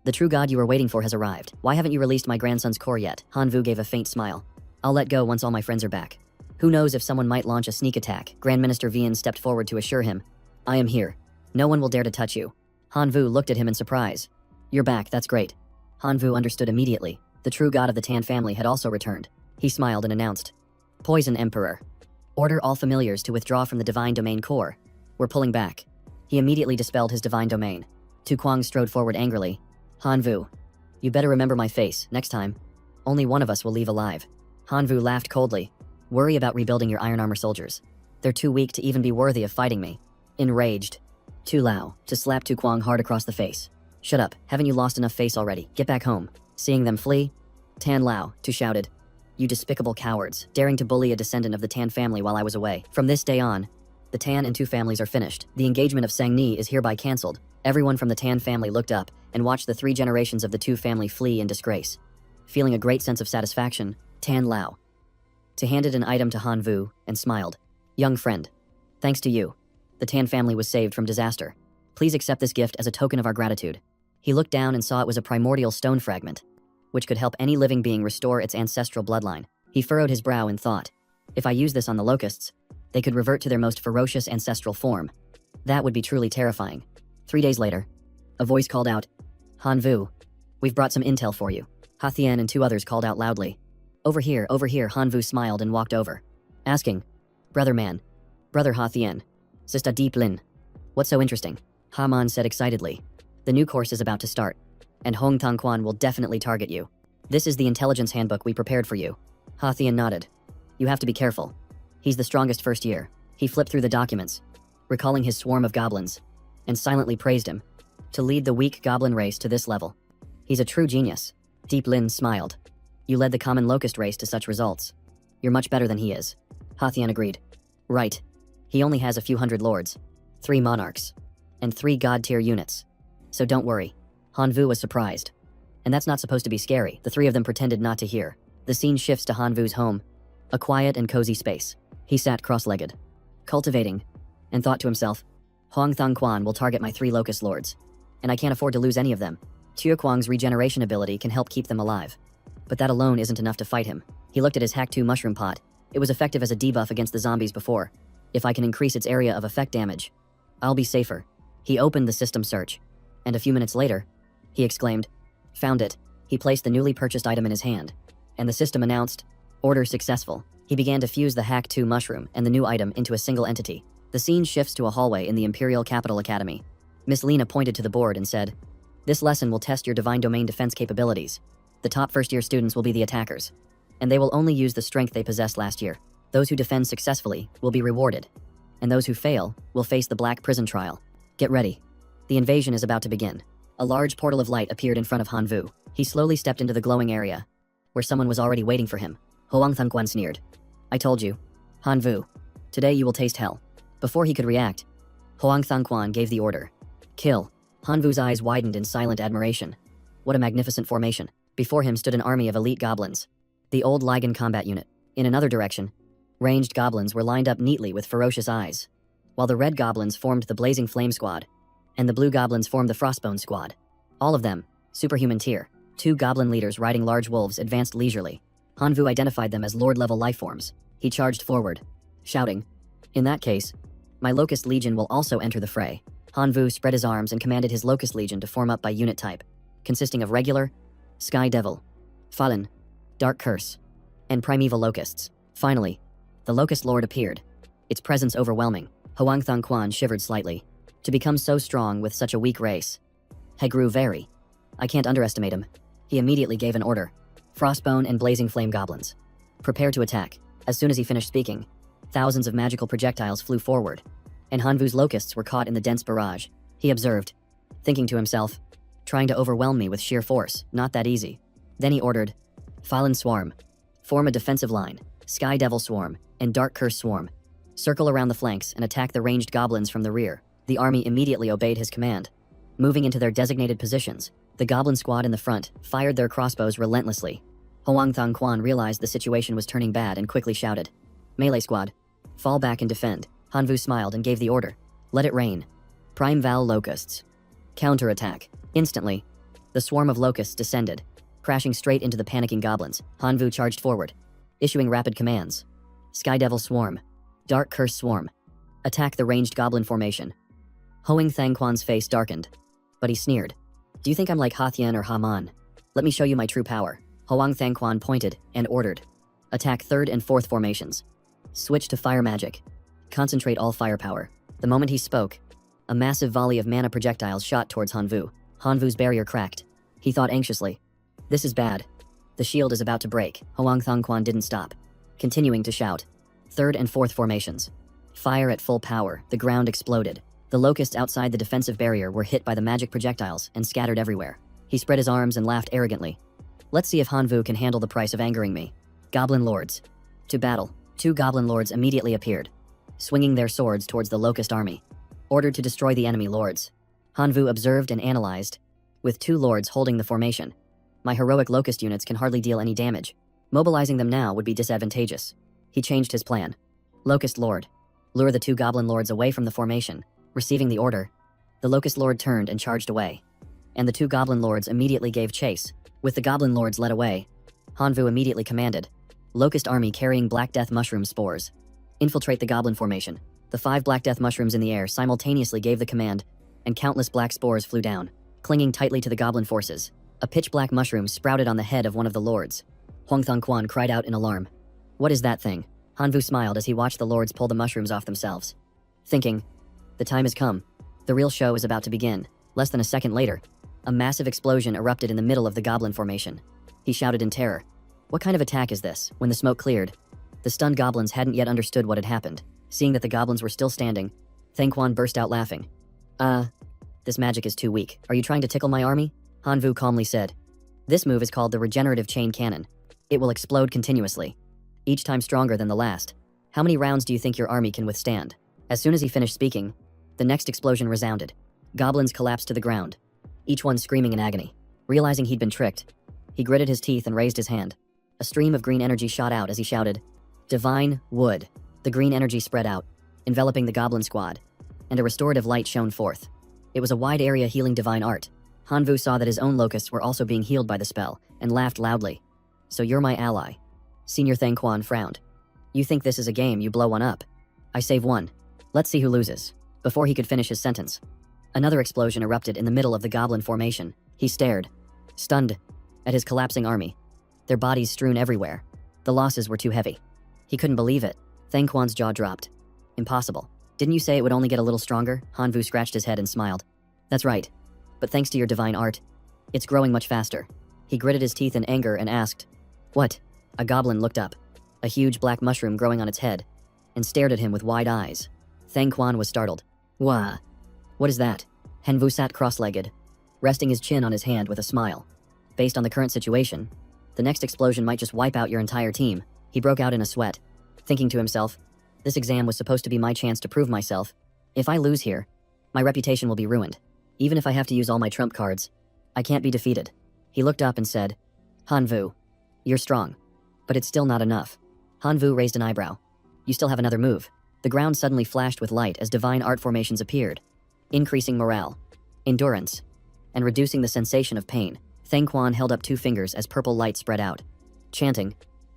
the true god you were waiting for has arrived. Why haven't you released my grandson's core yet?" Han Vu gave a faint smile. "I'll let go once all my friends are back. Who knows if someone might launch a sneak attack." Grand Minister Vian stepped forward to assure him, "I am here. No one will dare to touch you." Han Vu looked at him in surprise. "You're back, that's great." Han Vu understood immediately. The true god of the Tan family had also returned. He smiled and announced, "Poison Emperor. Order all familiars to withdraw from the divine domain core. We're pulling back." He immediately dispelled his divine domain. Tu Kwang strode forward angrily. "Han Vu, you better remember my face next time. Only one of us will leave alive." Han Vu laughed coldly. "Worry about rebuilding your iron armor soldiers. They're too weak to even be worthy of fighting me." Enraged, Tu Lao to slap Tu Kwang hard across the face. "Shut up, haven't you lost enough face already? Get back home." Seeing them flee, Tan Lao Tu shouted, "You despicable cowards, daring to bully a descendant of the Tan family while I was away. From this day on, the Tan and Tu families are finished. The engagement of Sang Ni is hereby cancelled." Everyone from the Tan family looked up and watched the 3 generations of the Tu family flee in disgrace. Feeling a great sense of satisfaction, Tan Lao Tu handed an item to Han Vu and smiled. "Young friend, thanks to you, the Tan family was saved from disaster. Please accept this gift as a token of our gratitude." He looked down and saw it was a primordial stone fragment, which could help any living being restore its ancestral bloodline. He furrowed his brow in thought. If I use this on the locusts, they could revert to their most ferocious ancestral form. That would be truly terrifying. 3 days later, a voice called out, Han Vu, we've brought some intel for you. Ha Thien and 2 others called out loudly. Over here, Han Vu smiled and walked over, asking, Brother man, Brother Ha Thien, Sista Deep Lin, what's so interesting? Ha Man said excitedly. The new course is about to start, and Hong Tong Quan will definitely target you. This is the intelligence handbook we prepared for you. Ha Thien nodded. You have to be careful. He's the strongest first year. He flipped through the documents, recalling his swarm of goblins, and silently praised him. To lead the weak goblin race to this level. He's a true genius. Deep Lin smiled. You led the common locust race to such results. You're much better than he is. Ha Thien agreed. Right. He only has a few hundred lords, 3 monarchs, and 3 god-tier units. So don't worry. Han Vu was surprised. And that's not supposed to be scary. The 3 of them pretended not to hear. The scene shifts to Han Vu's home, a quiet and cozy space. He sat cross-legged, cultivating, and thought to himself, Huang Thong Quan will target my 3 locust lords, and I can't afford to lose any of them. Tua Kwang's regeneration ability can help keep them alive. But that alone isn't enough to fight him. He looked at his Hack 2 mushroom pot. It was effective as a debuff against the zombies before. If I can increase its area of effect damage, I'll be safer. He opened the system search, and a few minutes later, he exclaimed, Found it. He placed the newly purchased item in his hand, and the system announced, Order successful. He began to fuse the Hack 2 mushroom and the new item into a single entity. The scene shifts to a hallway in the Imperial Capital Academy. Miss Lena pointed to the board and said, This lesson will test your divine domain defense capabilities. The top first-year students will be the attackers, and they will only use the strength they possessed last year. Those who defend successfully will be rewarded, and those who fail will face the Black Prison Trial. Get ready. The invasion is about to begin. A large portal of light appeared in front of Han Vu. He slowly stepped into the glowing area, where someone was already waiting for him. Huang Thongquan sneered. I told you. Han Vu, today you will taste hell. Before he could react, Huang Thongquan gave the order. Kill. Han Vu's eyes widened in silent admiration. What a magnificent formation. Before him stood an army of elite goblins, the old Ligan combat unit. In another direction, ranged goblins were lined up neatly with ferocious eyes, while the red goblins formed the Blazing Flame Squad, and the blue goblins formed the Frostbone Squad. All of them, superhuman tier. 2 goblin leaders riding large wolves advanced leisurely. Han Vu identified them as Lord-level lifeforms. He charged forward, shouting, In that case, my Locust Legion will also enter the fray. Han Vu spread his arms and commanded his Locust Legion to form up by unit type, consisting of regular, Sky Devil, Fallen, Dark Curse, and Primeval Locusts. Finally, the Locust Lord appeared, its presence overwhelming. Huang Thongquan shivered slightly. To become so strong with such a weak race, he grew very. I can't underestimate him. He immediately gave an order. Frostbone and Blazing Flame Goblins, prepare to attack. As soon as he finished speaking, thousands of magical projectiles flew forward, and Han Vu's locusts were caught in the dense barrage. He observed, thinking to himself, trying to overwhelm me with sheer force, not that easy. Then he ordered, Fallen Swarm, form a defensive line, Sky Devil Swarm, and Dark Curse Swarm. Circle around the flanks and attack the ranged goblins from the rear. The army immediately obeyed his command. Moving into their designated positions, the goblin squad in the front fired their crossbows relentlessly. Huang Thongquan realized the situation was turning bad and quickly shouted, Melee squad, fall back and defend. Han Vu smiled and gave the order. Let it rain. Prime Val Locusts. Counterattack. Instantly, the swarm of locusts descended, crashing straight into the panicking goblins. Han Vu charged forward, issuing rapid commands. Sky Devil Swarm. Dark Curse Swarm. Attack the ranged goblin formation. Huang Thongquan's face darkened, but he sneered. Do you think I'm like Ha Thien or Haman? Let me show you my true power. Huang Thongquan pointed and ordered. Attack 3rd and 4th formations. Switch to fire magic. Concentrate all firepower. The moment he spoke, a massive volley of mana projectiles shot towards Han Vu. Han Vu's barrier cracked. He thought anxiously. This is bad. The shield is about to break. Huang Thongquan didn't stop, continuing to shout. 3rd and 4th formations. Fire at full power. The ground exploded. The locusts outside the defensive barrier were hit by the magic projectiles and scattered everywhere. He spread his arms and laughed arrogantly. Let's see if Han Vu can handle the price of angering me. Goblin Lords. To battle. 2 Goblin Lords immediately appeared, swinging their swords towards the Locust army, ordered to destroy the enemy lords. Han Vu observed and analyzed, with 2 lords holding the formation. My heroic Locust units can hardly deal any damage. Mobilizing them now would be disadvantageous. He changed his plan. Locust Lord. Lure the 2 Goblin Lords away from the formation. Receiving the order, the Locust Lord turned and charged away, and the two goblin lords immediately gave chase. With the goblin lords led away, Hanvu immediately commanded, "Locust army carrying Black Death mushroom spores. Infiltrate the goblin formation." The 5 Black Death mushrooms in the air simultaneously gave the command, and countless black spores flew down, clinging tightly to the goblin forces. A pitch-black mushroom sprouted on the head of one of the lords. Huang Thongquan cried out in alarm. "What is that thing?" Hanvu smiled as he watched the lords pull the mushrooms off themselves, thinking, "The time has come. The real show is about to begin." Less than a second later, a massive explosion erupted in the middle of the goblin formation. He shouted in terror, "What kind of attack is this?" When the smoke cleared, the stunned goblins hadn't yet understood what had happened. Seeing that the goblins were still standing, Thangquan burst out laughing. This magic is too weak. Are you trying to tickle my army?" Hanvu calmly said. "This move is called the regenerative chain cannon. It will explode continuously, each time stronger than the last. How many rounds do you think your army can withstand?" As soon as he finished speaking, the next explosion resounded. Goblins collapsed to the ground, each one screaming in agony. Realizing he'd been tricked, he gritted his teeth and raised his hand. A stream of green energy shot out as he shouted, "Divine Wood." The green energy spread out, enveloping the goblin squad, and a restorative light shone forth. It was a wide area healing divine art. Hanvu saw that his own locusts were also being healed by the spell, and laughed loudly. "So you're my ally." Senior Thangquan frowned. "You think this is a game, you blow one up. I save one. Let's see who loses." Before he could finish his sentence, another explosion erupted in the middle of the goblin formation. He stared, stunned, at his collapsing army, their bodies strewn everywhere. The losses were too heavy. He couldn't believe it. Thangquan's jaw dropped. "Impossible. Didn't you say it would only get a little stronger?" Hanvu scratched his head and smiled. "That's right. But thanks to your divine art, it's growing much faster." He gritted his teeth in anger and asked, "What?" A goblin looked up, a huge black mushroom growing on its head, and stared at him with wide eyes. Thangquan was startled. "Wah! What is that?" Hanvu sat cross-legged, resting his chin on his hand with a smile. Based on the current situation, the next explosion might just wipe out your entire team. He broke out in a sweat, thinking to himself, "This exam was supposed to be my chance to prove myself. If I lose here, my reputation will be ruined. Even if I have to use all my trump cards, I can't be defeated." He looked up and said, "Hanvu, you're strong, but it's still not enough." Hanvu raised an eyebrow. "You still have another move." The ground suddenly flashed with light as divine art formations appeared, increasing morale, endurance, and reducing the sensation of pain. Thangquan held up 2 fingers as purple light spread out, chanting,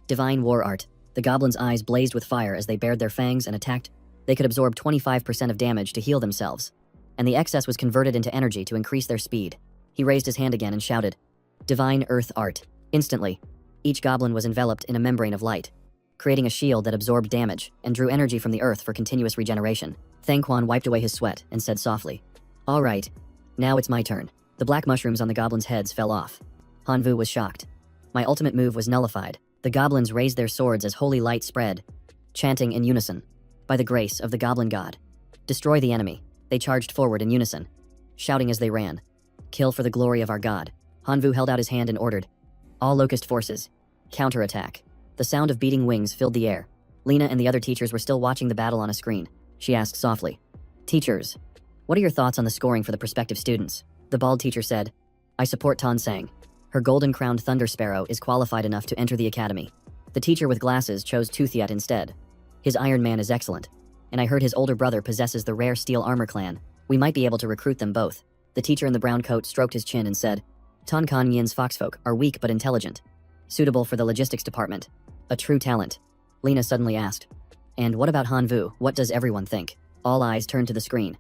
"Divine war art." The goblins' eyes blazed with fire as they bared their fangs and attacked. They could absorb 25% of damage to heal themselves, and the excess was converted into energy to increase their speed. He raised his hand again and shouted, "Divine earth art." Instantly, each goblin was enveloped in a membrane of light, creating a shield that absorbed damage and drew energy from the earth for continuous regeneration. Thangquan wiped away his sweat and said softly, "All right, now it's my turn." The black mushrooms on the goblins' heads fell off. Hanvu was shocked. My ultimate move was nullified. The goblins raised their swords as holy light spread, chanting in unison, "By the grace of the goblin god, destroy the enemy." They charged forward in unison, shouting as they ran, "Kill for the glory of our god." Hanvu held out his hand and ordered, "All locust forces, counterattack." The sound of beating wings filled the air. Lena and the other teachers were still watching the battle on a screen. She asked softly, "Teachers, what are your thoughts on the scoring for the prospective students?" The bald teacher said, "I support Tan Sang. Her golden-crowned thunder sparrow is qualified enough to enter the academy." The teacher with glasses chose Toothiat instead. "His Iron Man is excellent, and I heard his older brother possesses the rare steel armor clan. We might be able to recruit them both." The teacher in the brown coat stroked his chin and said, "Tan Kan Yin's foxfolk are weak but intelligent, suitable for the logistics department. A true talent." Lena suddenly asked, "And what about Hanvu? What does everyone think?" All eyes turned to the screen,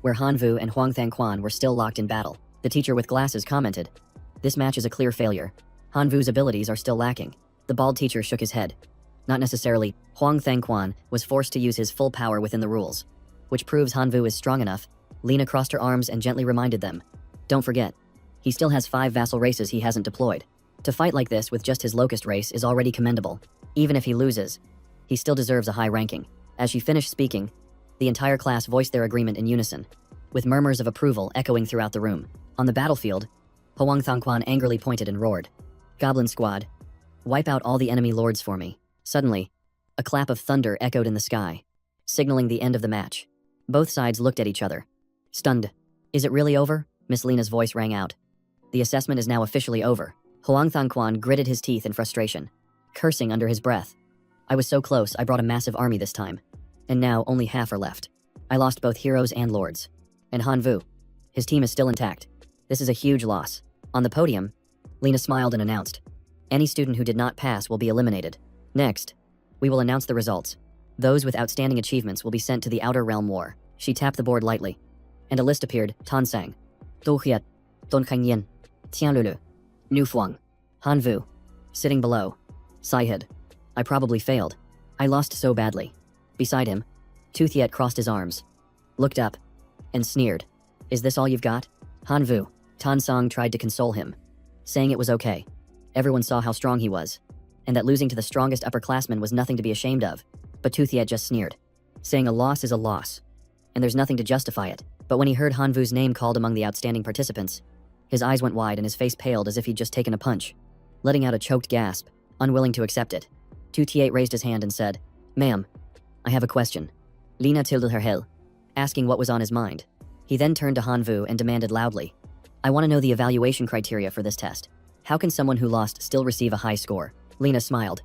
where Hanvu and Huang Thangquan were still locked in battle. The teacher with glasses commented, "This match is a clear failure. Hanvu's abilities are still lacking." The bald teacher shook his head. "Not necessarily. Huang Thangquan was forced to use his full power within the rules, which proves Hanvu is strong enough." Lena crossed her arms and gently reminded them, "Don't forget, he still has 5 vassal races he hasn't deployed. To fight like this with just his locust race is already commendable. Even if he loses, he still deserves a high ranking." As she finished speaking, the entire class voiced their agreement in unison, with murmurs of approval echoing throughout the room. On the battlefield, Huang Thangquan angrily pointed and roared, "Goblin squad, wipe out all the enemy lords for me." Suddenly, a clap of thunder echoed in the sky, signaling the end of the match. Both sides looked at each other, stunned. "Is it really over?" Miss Lena's voice rang out. "The assessment is now officially over." Huang Thangquan gritted his teeth in frustration, cursing under his breath. "I was so close. I brought a massive army this time, and now only half are left. I lost both heroes and lords. And Hanvu, his team is still intact. This is a huge loss. On the podium, Lena smiled and announced, any student who did not pass will be eliminated. Next, we will announce the results. Those with outstanding achievements will be sent to the Outer Realm War. She tapped the board lightly, and a list appeared. Tan Sang, Do Hiat, Don Khang Yin, Tian Lulu, Nu Fuang, Han Vu. Sitting below, Saihid. I probably failed. I lost so badly. Beside him, Tu Thiet crossed his arms, looked up, and sneered. Is this all you've got? Han Vu. Tan Sang tried to console him, saying it was okay. Everyone saw how strong he was, and that losing to the strongest upperclassman was nothing to be ashamed of. But Tu Thiet just sneered, saying a loss is a loss, and there's nothing to justify it. But when he heard Han Vu's name called among the outstanding participants, his eyes went wide and his face paled as if he'd just taken a punch, letting out a choked gasp, unwilling to accept it. Tu Thiet raised his hand and said, Ma'am, I have a question. Lena tilted her head, asking what was on his mind. He then turned to Han Vu and demanded loudly, I want to know the evaluation criteria for this test. How can someone who lost still receive a high score? Lena smiled,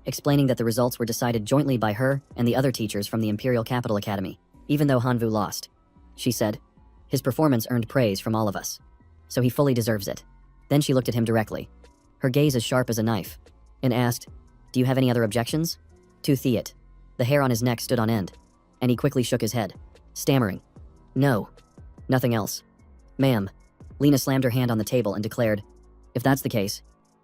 explaining that the results were decided jointly by her and the other teachers from the Imperial Capital Academy. Even though Han Vu lost, she said, his performance earned praise from all of us, so he fully deserves it. Then she looked at him directly, her gaze as sharp as a knife, and asked, do you have any other objections? Tu Thiet. The hair on his neck stood on end, and he quickly shook his head, stammering, no, nothing else. Ma'am. Lena slammed her hand on the table and declared, if that's the case,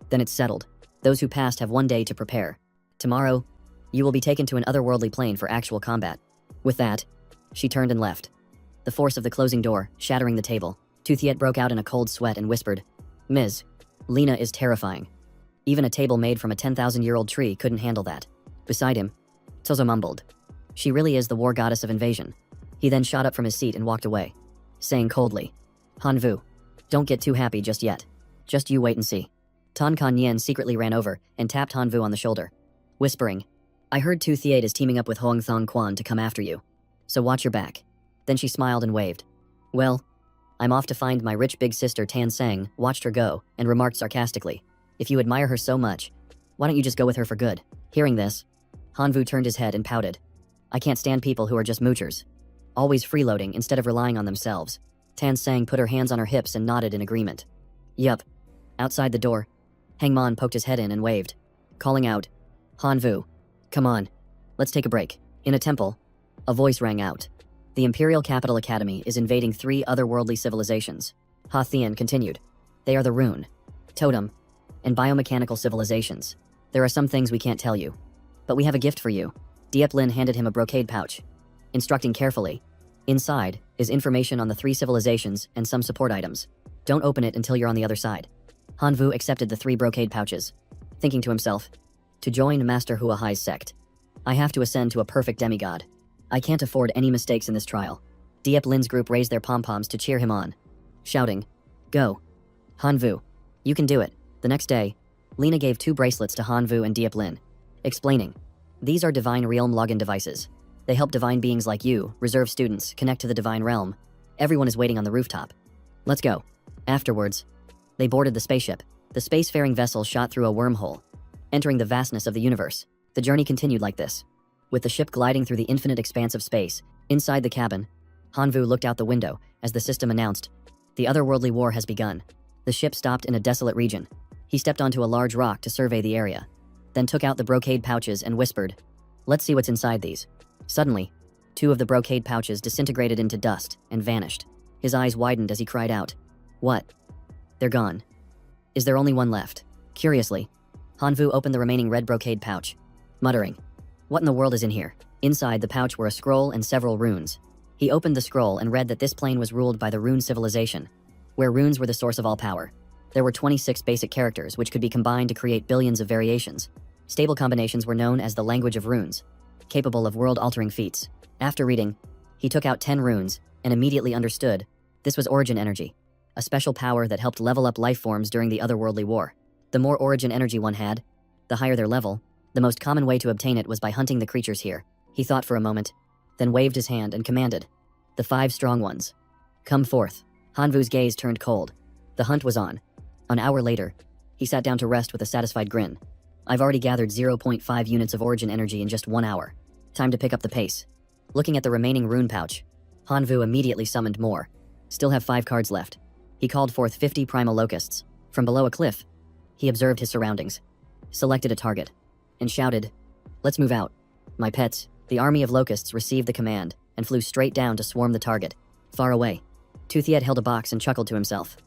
then it's settled. Those who passed have 1 day to prepare. Tomorrow, you will be taken to an otherworldly plane for actual combat. With that, she turned and left. The force of the closing door, shattering the table, Tu Thiet broke out in a cold sweat and whispered, Ms. Lena is terrifying. Even a table made from a 10,000-year-old tree couldn't handle that. Beside him, Tozo mumbled, she really is the war goddess of invasion. He then shot up from his seat and walked away, saying coldly, Han Vu, don't get too happy just yet. Just you wait and see. Tan Kan Yen secretly ran over and tapped Han Vu on the shoulder, whispering, I heard Tu Thiet is teaming up with Hoang Thong Quan to come after you, so watch your back. Then she smiled and waved. Well, I'm off to find my rich big sister Tan Sang, watched her go, and remarked sarcastically, if you admire her so much, why don't you just go with her for good? Hearing this, Han Vu turned his head and pouted. I can't stand people who are just moochers, always freeloading instead of relying on themselves. Tan Sang put her hands on her hips and nodded in agreement. Yup. Outside the door, Hang Man poked his head in and waved, calling out, Han Vu, come on, let's take a break. In a temple, a voice rang out. The Imperial Capital Academy is invading 3 otherworldly civilizations. Ha Thien continued. They are the Rune, Totem, and biomechanical civilizations. There are some things we can't tell you, but we have a gift for you. Diep Lin handed him a brocade pouch, instructing carefully. Inside is information on the 3 civilizations and some support items. Don't open it until you're on the other side. Han Vu accepted the 3 brocade pouches, thinking to himself, to join Master Hua Hai's sect, I have to ascend to a perfect demigod. I can't afford any mistakes in this trial. Diep Lin's group raised their pom-poms to cheer him on, shouting, go. Han Vu, you can do it. The next day, Lena gave 2 bracelets to Han Vu and Diep Lin, explaining, these are Divine Realm login devices. They help divine beings like you, reserve students, connect to the Divine Realm. Everyone is waiting on the rooftop. Let's go. Afterwards, they boarded the spaceship. The spacefaring vessel shot through a wormhole, entering the vastness of the universe. The journey continued like this, with the ship gliding through the infinite expanse of space. Inside the cabin, Han Vu looked out the window as the system announced, the otherworldly war has begun. The ship stopped in a desolate region. He stepped onto a large rock to survey the area, then took out the brocade pouches and whispered, let's see what's inside these. Suddenly, 2 of the brocade pouches disintegrated into dust and vanished. His eyes widened as he cried out, what? They're gone. Is there only one left? Curiously, Han Vu opened the remaining red brocade pouch, muttering, what in the world is in here? Inside the pouch were a scroll and several runes. He opened the scroll and read that this plane was ruled by the Rune civilization, where runes were the source of all power. There were 26 basic characters which could be combined to create billions of variations. Stable combinations were known as the language of runes, capable of world-altering feats. After reading, he took out 10 runes and immediately understood this was origin energy, a special power that helped level up life forms during the otherworldly war. The more origin energy one had, the higher their level. The most common way to obtain it was by hunting the creatures here. He thought for a moment, then waved his hand and commanded, the 5 strong ones, come forth. Han Vu's gaze turned cold. The hunt was on. An hour later, he sat down to rest with a satisfied grin. I've already gathered 0.5 units of origin energy in just 1 hour. Time to pick up the pace. Looking at the remaining rune pouch, Han Vu immediately summoned more. Still have 5 cards left. He called forth 50 primal locusts. From below a cliff, he observed his surroundings, selected a target, and shouted, "Let's move out." My pets, the army of locusts received the command and flew straight down to swarm the target. Far away, Tu Thiet held a box and chuckled to himself.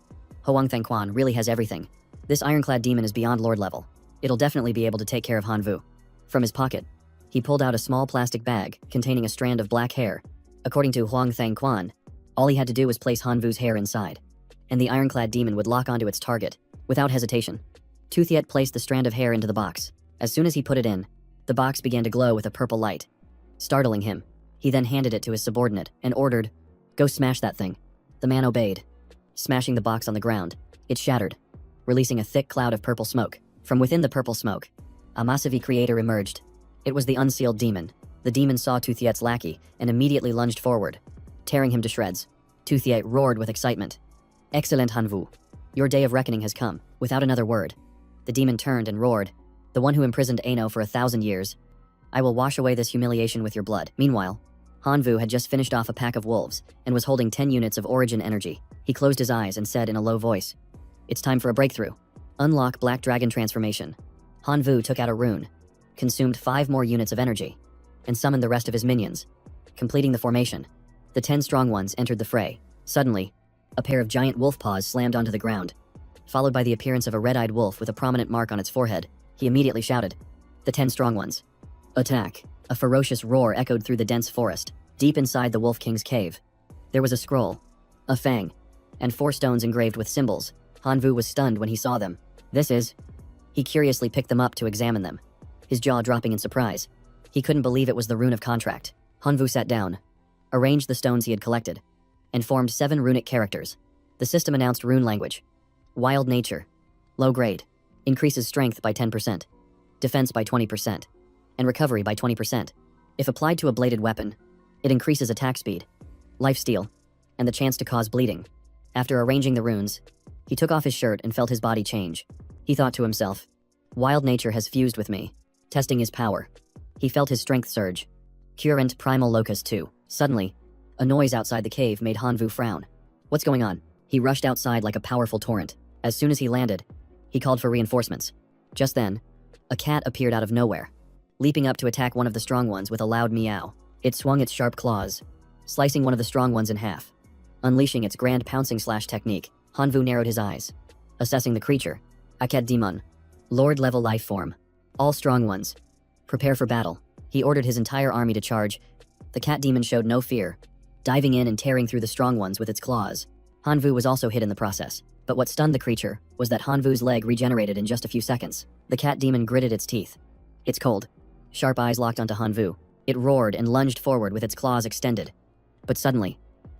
Hoang Thang Quan really has everything. This ironclad demon is beyond lord level. It'll definitely be able to take care of Han Vu. From his pocket, he pulled out a small plastic bag containing a strand of black hair. According to Hoang Thang Quan, all he had to do was place Han Vu's hair inside, and the ironclad demon would lock onto its target, without hesitation. Tu Thiet placed the strand of hair into the box. As soon as he put it in, the box began to glow with a purple light. Startling him, he then handed it to his subordinate and ordered, "Go smash that thing." The man obeyed, smashing the box on the ground. It shattered, releasing a thick cloud of purple smoke. From within the purple smoke, a massive creator emerged. It was the unsealed demon. The demon saw Tu Thiet's lackey and immediately lunged forward, tearing him to shreds. Tu Thiet roared with excitement. "Excellent, Han Vu. Your day of reckoning has come." Without another word, the demon turned and roared, "The one who imprisoned Ano for 1,000 years. I will wash away this humiliation with your blood." Meanwhile, Han Vu had just finished off a pack of wolves and was holding 10 units of origin energy. He closed his eyes and said in a low voice, "It's time for a breakthrough. Unlock Black Dragon Transformation." Han Vu took out a rune, consumed 5 more units of energy, and summoned the rest of his minions, completing the formation. The 10 strong ones entered the fray. Suddenly, a pair of giant wolf paws slammed onto the ground, followed by the appearance of a red-eyed wolf with a prominent mark on its forehead. He immediately shouted, "The 10 strong ones, attack!" A ferocious roar echoed through the dense forest. Deep inside the Wolf King's cave, there was a scroll, a fang, and 4 stones engraved with symbols. Han Vu was stunned when he saw them. "This is..." He curiously picked them up to examine them, his jaw dropping in surprise. He couldn't believe it was the rune of contract. Han Vu sat down, arranged the stones he had collected, and formed 7 runic characters. The system announced rune language. Wild nature. Low grade. Increases strength by 10%, defense by 20%, and recovery by 20%. If applied to a bladed weapon, it increases attack speed, lifesteal, and the chance to cause bleeding. After arranging the runes, he took off his shirt and felt his body change. He thought to himself, "Wild nature has fused with me." Testing his power, he felt his strength surge. Current Primal Locust 2. Suddenly, a noise outside the cave made Han Vu frown. "What's going on?" He rushed outside like a powerful torrent. As soon as he landed, he called for reinforcements. Just then, a cat appeared out of nowhere, leaping up to attack one of the strong ones with a loud meow. It swung its sharp claws, slicing one of the strong ones in half. Unleashing its grand pouncing/technique, Han Vu narrowed his eyes, assessing the creature. A cat demon, Lord-level life form. All strong ones, prepare for battle. He ordered his entire army to charge. The cat demon showed no fear, diving in and tearing through the strong ones with its claws. Han Vu was also hit in the process. But what stunned the creature was that Han Vu's leg regenerated in just a few seconds. The cat demon gritted its teeth. Its cold, sharp eyes locked onto Han Vu. It roared and lunged forward with its claws extended. But suddenly,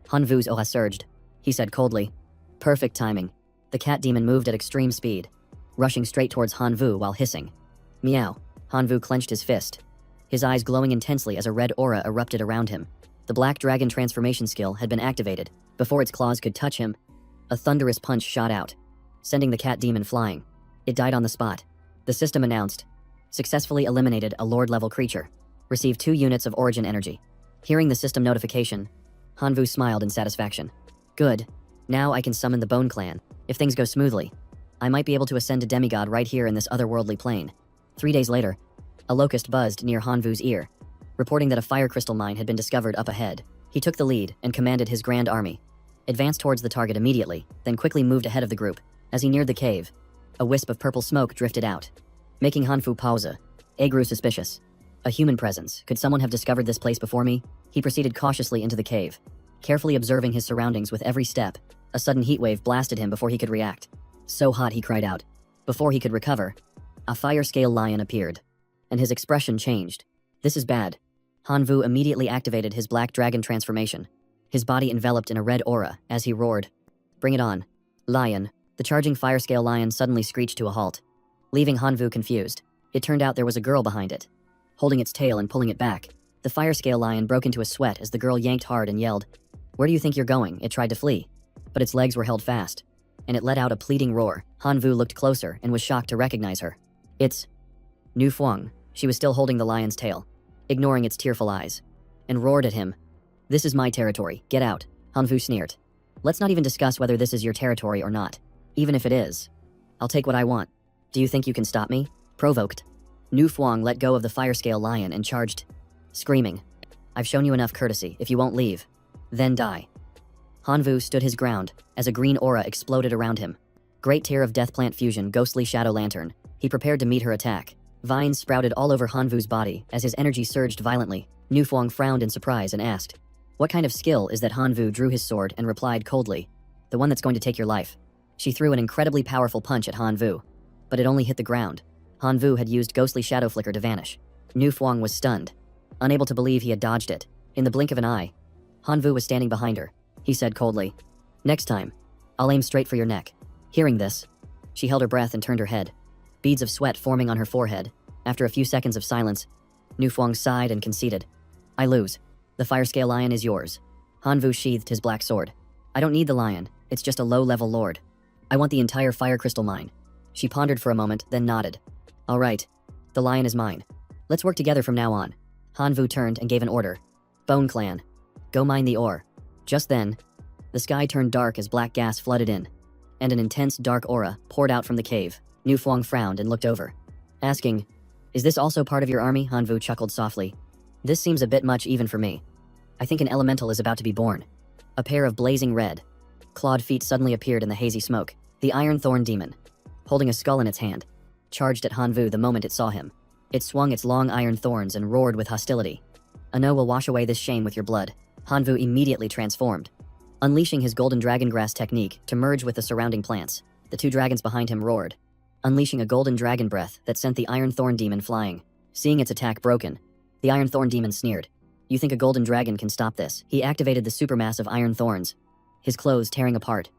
Han Vu's aura surged. He said coldly, "Perfect timing." The cat demon moved at extreme speed, rushing straight towards Han Vu while hissing, "Meow." Han Vu clenched his fist, his eyes glowing intensely as a red aura erupted around him. The Black Dragon Transformation skill had been activated. Before its claws could touch him, a thunderous punch shot out, sending the cat demon flying. It died on the spot. The system announced, "Successfully eliminated a Lord-level creature. Received 2 units of origin energy." Hearing the system notification, Han Vu smiled in satisfaction. "Good. Now I can summon the Bone Clan. If things go smoothly, I might be able to ascend to demigod right here in this otherworldly plane." 3 days later, a locust buzzed near Han Vu's ear, reporting that a fire crystal mine had been discovered up ahead. He took the lead and commanded his grand army, advanced towards the target immediately, then quickly moved ahead of the group. As he neared the cave, a wisp of purple smoke drifted out, making Han Vu pause. He grew suspicious. A human presence. Could someone have discovered this place before me? He proceeded cautiously into the cave, carefully observing his surroundings with every step. A sudden heat wave blasted him before he could react. "So hot," he cried out. Before he could recover, a fire-scale lion appeared, and his expression changed. "This is bad." Han Vu immediately activated his Black Dragon Transformation, his body enveloped in a red aura as he roared, "Bring it on, lion." The charging fire-scale lion suddenly screeched to a halt, leaving Han Vu confused. It turned out there was a girl behind it, holding its tail and pulling it back. The fire-scale lion broke into a sweat as the girl yanked hard and yelled, "Where do you think you're going?" It tried to flee, but its legs were held fast, and it let out a pleading roar. Han Vu looked closer and was shocked to recognize her. "It's Nu Fuang." She was still holding the lion's tail, ignoring its tearful eyes, and roared at him, "This is my territory, get out." Han Vu sneered, Let's not even discuss whether this is your territory or not. Even if it is, I'll take what I want. Do you think you can stop me? Provoked, Nu Fuang let go of the fire scale lion and charged, screaming, I've shown you enough courtesy. If you won't leave, then die. Hanvu stood his ground as a green aura exploded around him. Great tear of death plant fusion, ghostly shadow lantern. He prepared to meet her attack. Vines sprouted all over Hanvu's body as his energy surged violently. Nu Fuang frowned in surprise and asked, what kind of skill is that? Hanvu drew his sword and replied coldly, the one that's going to take your life. She threw an incredibly powerful punch at Hanvu, but it only hit the ground. Hanvu had used ghostly shadow flicker to vanish. Nu Fuang was stunned, unable to believe he had dodged it. In the blink of an eye, Hanvu was standing behind her. He said coldly, next time, I'll aim straight for your neck. Hearing this, she held her breath and turned her head, beads of sweat forming on her forehead. After a few seconds of silence, Nu Fuang sighed and conceded, I lose. The fire scale lion is yours. Hanvu sheathed his black sword. I don't need the lion, it's just a low-level lord. I want the entire fire crystal mine. She pondered for a moment, then nodded. All right, the lion is mine. Let's work together from now on. Hanvu turned and gave an order. Bone Clan, go mine the ore. Just then, the sky turned dark as black gas flooded in, and an intense dark aura poured out from the cave. Nu Fuang frowned and looked over, asking, is this also part of your army? Hanvu chuckled softly. This seems a bit much even for me. I think an elemental is about to be born. A pair of blazing red, clawed feet suddenly appeared in the hazy smoke. The Iron Thorn Demon, holding a skull in its hand, charged at Hanvu the moment it saw him. It swung its long iron thorns and roared with hostility. Ano will wash away this shame with your blood. Hanvu immediately transformed, unleashing his golden dragon grass technique to merge with the surrounding plants. The two dragons behind him roared, unleashing a golden dragon breath that sent the Iron Thorn Demon flying. Seeing its attack broken, the Iron Thorn Demon sneered. You think a golden dragon can stop this? He activated the supermassive iron thorns, his clothes tearing apart.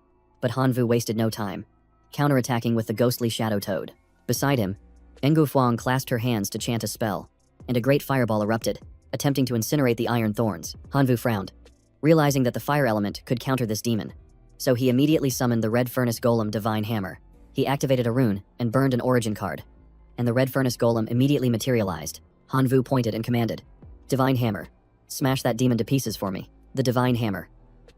But Hanvu wasted no time, counterattacking with the ghostly shadow toad. Beside him, Engu Fuang clasped her hands to chant a spell, and a great fireball erupted, attempting to incinerate the iron thorns. Hanvu frowned, realizing that the fire element could counter this demon. So he immediately summoned the Red Furnace Golem Divine Hammer. He activated a rune and burned an origin card, and the Red Furnace Golem immediately materialized. Hanvu pointed and commanded, Divine Hammer, smash that demon to pieces for me. The Divine Hammer,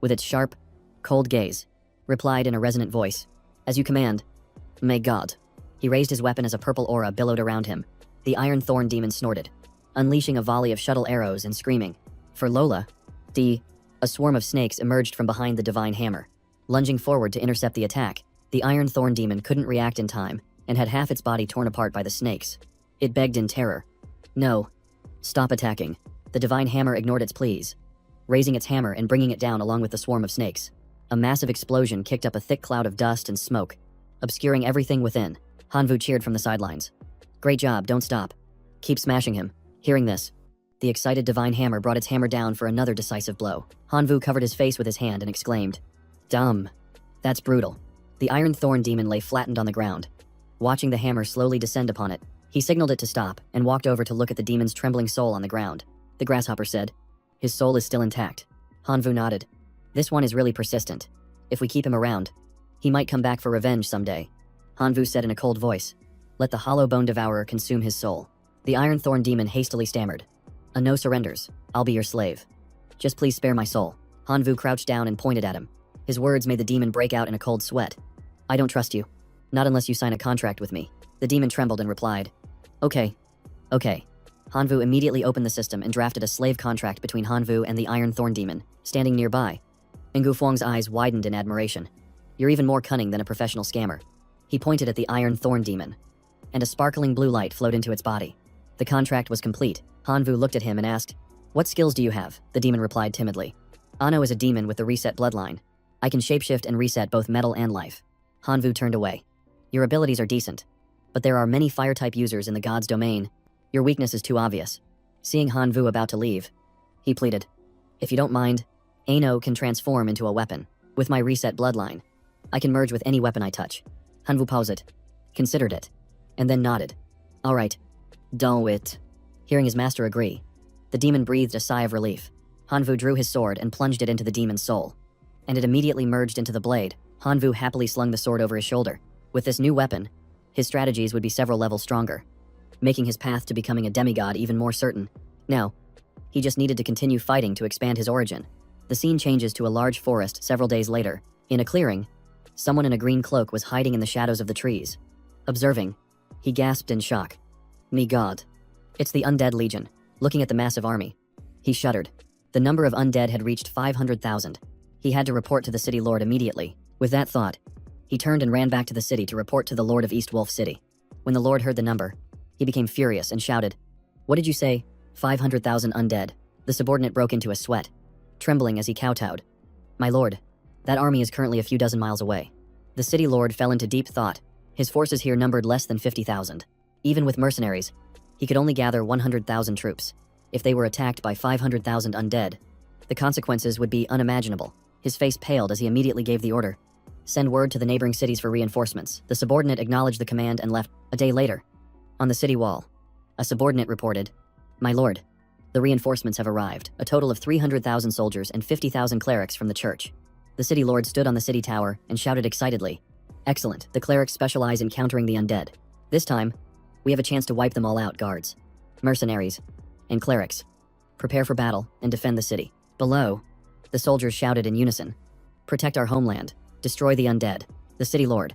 with its sharp, cold gaze, replied in a resonant voice, as you command. May God. He raised his weapon as a purple aura billowed around him. The Iron Thorn Demon snorted, unleashing a volley of shuttle arrows and screaming. For Lola, a swarm of snakes emerged from behind the Divine Hammer. Lunging forward to intercept the attack, the Iron Thorn Demon couldn't react in time and had half its body torn apart by the snakes. It begged in terror. No. Stop attacking. The Divine Hammer ignored its pleas, raising its hammer and bringing it down along with the swarm of snakes. A massive explosion kicked up a thick cloud of dust and smoke, obscuring everything within. Hanvu cheered from the sidelines. Great job, don't stop. Keep smashing him. Hearing this, the excited Divine Hammer brought its hammer down for another decisive blow. Hanvu covered his face with his hand and exclaimed, Dumb. That's brutal. The Iron Thorn Demon lay flattened on the ground. Watching the hammer slowly descend upon it, he signaled it to stop and walked over to look at the demon's trembling soul on the ground. The grasshopper said, his soul is still intact. Hanvu nodded. This one is really persistent. If we keep him around, he might come back for revenge someday. Hanvu said in a cold voice, let the hollow bone devourer consume his soul. The Iron Thorn Demon hastily stammered, no surrenders. I'll be your slave. Just please spare my soul. Hanvu crouched down and pointed at him. His words made the demon break out in a cold sweat. I don't trust you. Not unless you sign a contract with me. The demon trembled and replied, Okay. Hanvu immediately opened the system and drafted a slave contract between Hanvu and the Iron Thorn Demon, standing nearby. Engu Fuang's eyes widened in admiration. You're even more cunning than a professional scammer. He pointed at the Iron Thorn Demon, and a sparkling blue light flowed into its body. The contract was complete. Hanvu looked at him and asked, What skills do you have? The demon replied timidly. Ano is a demon with the reset bloodline. I can shapeshift and reset both metal and life. Hanvu turned away. Your abilities are decent, but there are many fire-type users in the god's domain. Your weakness is too obvious. Seeing Hanvu about to leave, he pleaded, If you don't mind, Ano can transform into a weapon. With my reset bloodline, I can merge with any weapon I touch. Hanvu paused, considered it, and then nodded. All right, do it. Hearing his master agree, the demon breathed a sigh of relief. Hanvu drew his sword and plunged it into the demon's soul, and it immediately merged into the blade. Hanvu happily slung the sword over his shoulder. With this new weapon, his strategies would be several levels stronger, making his path to becoming a demigod even more certain. Now, he just needed to continue fighting to expand his origin. The scene changes to a large forest several days later. In a clearing, someone in a green cloak was hiding in the shadows of the trees. Observing, he gasped in shock. Me God. It's the Undead Legion. Looking at the massive army, he shuddered. The number of undead had reached 500,000. He had to report to the city lord immediately. With that thought, he turned and ran back to the city to report to the lord of East Wolf City. When the lord heard the number, he became furious and shouted, "What did you say? 500,000 undead?" The subordinate broke into a sweat, trembling as he kowtowed. "My lord, that army is currently a few dozen miles away." The city lord fell into deep thought. His forces here numbered less than 50,000. Even with mercenaries, he could only gather 100,000 troops. If they were attacked by 500,000 undead, the consequences would be unimaginable. His face paled as he immediately gave the order. "Send word to the neighboring cities for reinforcements." The subordinate acknowledged the command and left. A day later, on the city wall, a subordinate reported, "My lord, the reinforcements have arrived, a total of 300,000 soldiers and 50,000 clerics from the church." The city lord stood on the city tower and shouted excitedly, "Excellent, the clerics specialize in countering the undead. This time, we have a chance to wipe them all out, guards, mercenaries, and clerics. Prepare for battle and defend the city." Below, the soldiers shouted in unison, "Protect our homeland, destroy the undead." The city lord,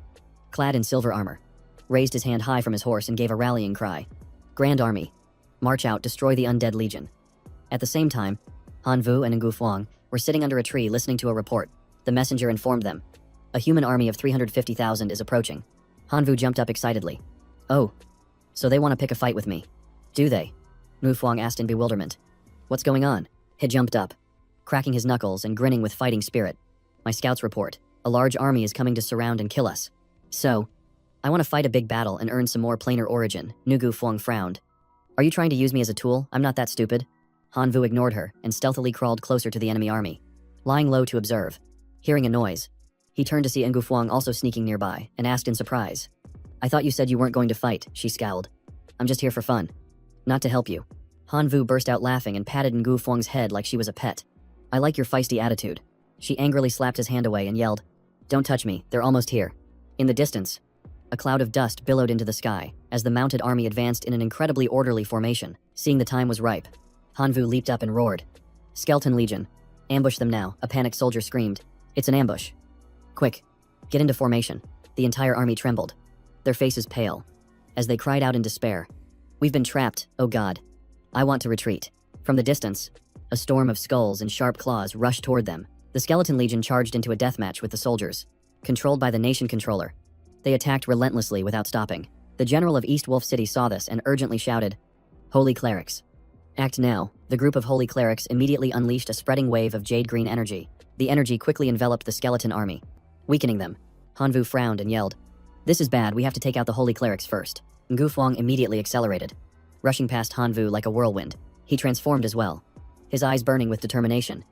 clad in silver armor, raised his hand high from his horse and gave a rallying cry. "Grand Army, march out, destroy the Undead Legion." At the same time, Han Vu and Ngu Fuang were sitting under a tree listening to a report. The messenger informed them, "A human army of 350,000 is approaching." Han Vu jumped up excitedly. "Oh, so they want to pick a fight with me, do they?" Ngu Fuang asked in bewilderment. "What's going on?" He jumped up, cracking his knuckles and grinning with fighting spirit. "My scouts report, a large army is coming to surround and kill us. So, I want to fight a big battle and earn some more planar origin." Ngu Fuang frowned. "Are you trying to use me as a tool? I'm not that stupid." Han Vu ignored her and stealthily crawled closer to the enemy army, lying low to observe. Hearing a noise, he turned to see Ngu Fuang also sneaking nearby and asked in surprise, "I thought you said you weren't going to fight," she scowled. "I'm just here for fun, not to help you." Han Vu burst out laughing and patted Ngu Fuang's head like she was a pet. "I like your feisty attitude." She angrily slapped his hand away and yelled, "Don't touch me, they're almost here." In the distance, a cloud of dust billowed into the sky as the mounted army advanced in an incredibly orderly formation. Seeing the time was ripe, Han Vu leaped up and roared, "Skeleton Legion, ambush them now." A panicked soldier screamed, "It's an ambush. Quick, get into formation." The entire army trembled, their faces pale, as they cried out in despair, "We've been trapped, oh God. I want to retreat." From the distance, a storm of skulls and sharp claws rushed toward them. The Skeleton Legion charged into a deathmatch with the soldiers, controlled by the nation controller. They attacked relentlessly without stopping. The general of East Wolf City saw this and urgently shouted, "Holy clerics, act now." The group of holy clerics immediately unleashed a spreading wave of jade green energy. The energy quickly enveloped the skeleton army, weakening them. Han Vu frowned and yelled, "This is bad, we have to take out the holy clerics first." Ngu Fuang immediately accelerated, rushing past Han Vu like a whirlwind. He transformed as well, his eyes burning with determination.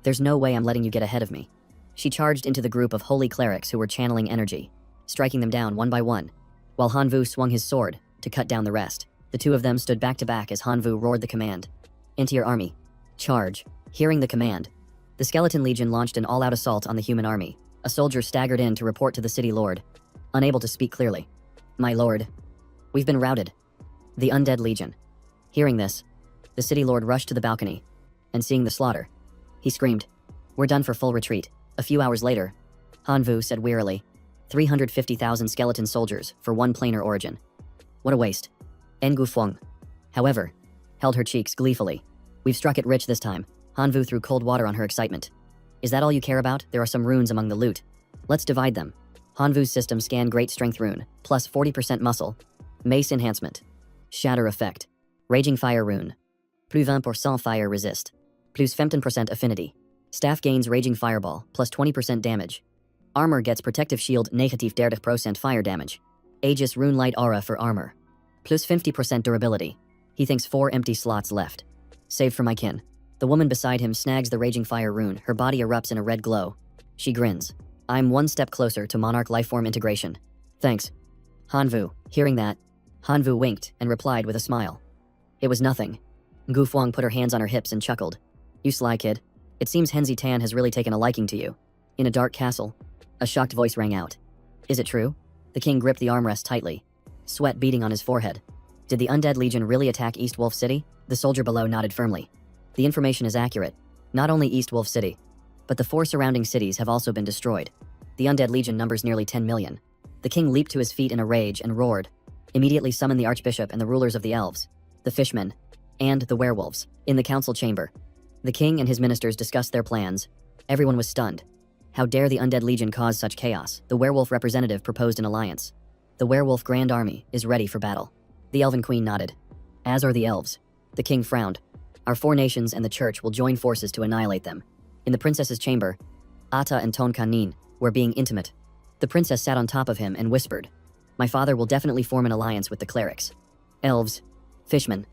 "There's no way I'm letting you get ahead of me." She charged into the group of holy clerics who were channeling energy, striking them down one by one, while Han Vu swung his sword to cut down the rest. The two of them stood back to back as Han Vu roared the command, "Into your army, charge." Hearing the command, the Skeleton Legion launched an all-out assault on the human army. A soldier staggered in to report to the city lord, unable to speak clearly. "My lord, we've been routed. The Undead Legion." Hearing this, the city lord rushed to the balcony, and seeing the slaughter, he screamed, "We're done for full retreat." A few hours later, Han Vu said wearily, 350,000 skeleton soldiers for one planar origin. What a waste. Ngu Fuang, however, held her cheeks gleefully. "We've struck it rich this time." Han Vu threw cold water on her excitement. "Is that all you care about? There are some runes among the loot. Let's divide them." Han Vu's system scanned Great Strength Rune, plus 40% muscle, Mace Enhancement, Shatter Effect, Raging Fire Rune, plus 20% Fire Resist, plus 15% Affinity. Staff gains Raging Fireball, plus 20% damage. Armor gets Protective Shield, negative 30% fire damage. Aegis Rune Light Aura for armor, plus 50% durability. He thinks 4 empty slots left. Saved for my kin. The woman beside him snags the Raging Fire Rune, her body erupts in a red glow. She grins. "I'm one step closer to Monarch Lifeform integration. Thanks." Han Vu, hearing that, Han Vu winked and replied with a smile. "It was nothing." Ngu Fuang put her hands on her hips and chuckled. "You sly kid. It seems Henzi Tan has really taken a liking to you." In a dark castle, a shocked voice rang out. "Is it true?" The king gripped the armrest tightly, sweat beading on his forehead. "Did the Undead Legion really attack East Wolf City?" The soldier below nodded firmly. "The information is accurate. Not only East Wolf City, But the 4 surrounding cities have also been destroyed. The undead legion numbers nearly 10 million. The king leaped to his feet in a rage and roared. Immediately summoned the archbishop and the rulers of the elves, the fishmen, and the werewolves in the council chamber. The king and his ministers discussed their plans. Everyone was stunned. How dare the undead legion cause such chaos? The werewolf representative proposed an alliance. The werewolf grand army is ready for battle. The elven queen nodded. As are the elves. The king frowned. Our 4 nations and the church will join forces to annihilate them. In the princess's chamber, Ata and Tonkanin were being intimate. The princess sat on top of him and whispered, "My father will definitely form an alliance with the clerics, elves, fishmen,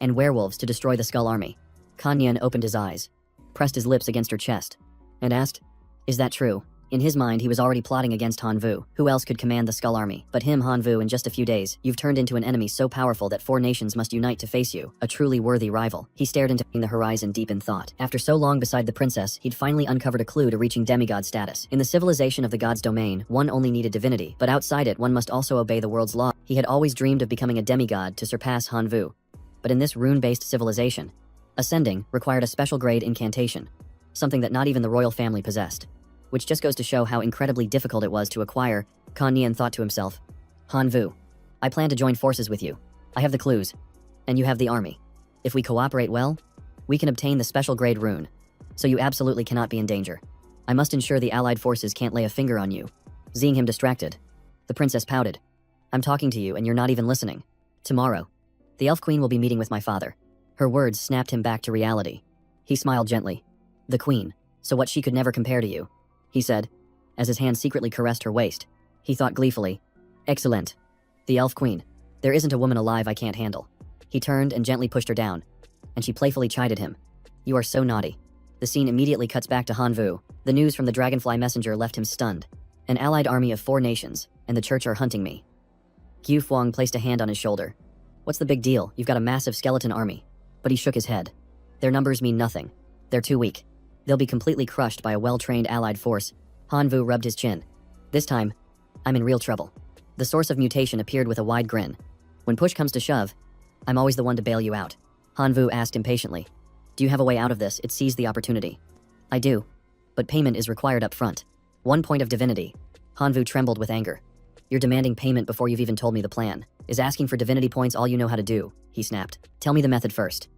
and werewolves to destroy the Skull Army." Kanyan opened his eyes, pressed his lips against her chest, and asked, "Is that true?" In his mind, he was already plotting against Hanvu. Who else could command the Skull Army? But him, Hanvu, in just a few days, you've turned into an enemy so powerful that 4 nations must unite to face you, a truly worthy rival. He stared into the horizon deep in thought. After so long beside the princess, he'd finally uncovered a clue to reaching demigod status. In the civilization of the god's domain, one only needed divinity, but outside it, one must also obey the world's law. He had always dreamed of becoming a demigod to surpass Hanvu. But in this rune-based civilization, ascending required a special grade incantation, something that not even the royal family possessed. Which just goes to show how incredibly difficult it was to acquire. Kan Nian thought to himself, "Hanvu, I plan to join forces with you. I have the clues, and you have the army. If we cooperate well, we can obtain the special grade rune, so you absolutely cannot be in danger. I must ensure the allied forces can't lay a finger on you." Seeing him distracted, the princess pouted. "I'm talking to you and you're not even listening. Tomorrow, the elf queen will be meeting with my father." Her words snapped him back to reality. He smiled gently. "The queen, so what, she could never compare to you?" he said, as his hand secretly caressed her waist. He thought gleefully, "Excellent. The elf queen. There isn't a woman alive I can't handle." He turned and gently pushed her down, and she playfully chided him. "You are so naughty." The scene immediately cuts back to Hanvu. The news from the dragonfly messenger left him stunned. "An allied army of 4 nations, and the church are hunting me." Gu Fuang placed a hand on his shoulder. "What's the big deal? You've got a massive skeleton army." But he shook his head. "Their numbers mean nothing. They're too weak. They'll be completely crushed by a well-trained allied force." Hanvu rubbed his chin. "This time, I'm in real trouble." The source of mutation appeared with a wide grin. "When push comes to shove, I'm always the one to bail you out." Hanvu asked impatiently, "Do you have a way out of this?" It seized the opportunity. "I do, but payment is required up front. 1 point of divinity." Hanvu trembled with anger. "You're demanding payment before you've even told me the plan. Is asking for divinity points all you know how to do?" he snapped. "Tell me the method first.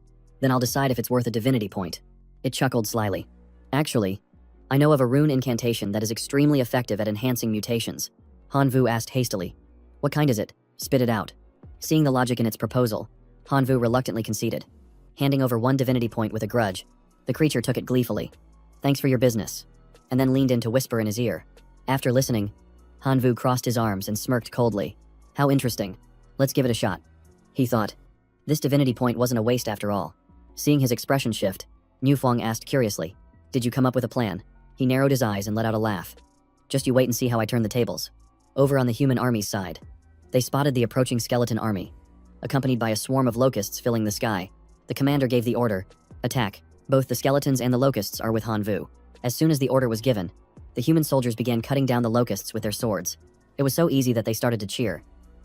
Then I'll decide if it's worth a divinity point." It chuckled slyly. "Actually, I know of a rune incantation that is extremely effective at enhancing mutations." Hanvu asked hastily, "What kind is it? Spit it out." Seeing the logic in its proposal, Hanvu reluctantly conceded, handing over 1 divinity point with a grudge. The creature took it gleefully. "Thanks for your business," and then leaned in to whisper in his ear. After listening, Hanvu crossed his arms and smirked coldly. "How interesting. Let's give it a shot," he thought. This divinity point wasn't a waste after all. Seeing his expression shift, Newfong asked curiously, "Did you come up with a plan?" He narrowed his eyes and let out a laugh. "Just you wait and see how I turn the tables." Over on the human army's side, they spotted the approaching skeleton army, accompanied by a swarm of locusts filling the sky. The commander gave the order, "Attack." Both the skeletons and the locusts are with Hanvu. As soon as the order was given, the human soldiers began cutting down the locusts with their swords. It was so easy that they started to cheer,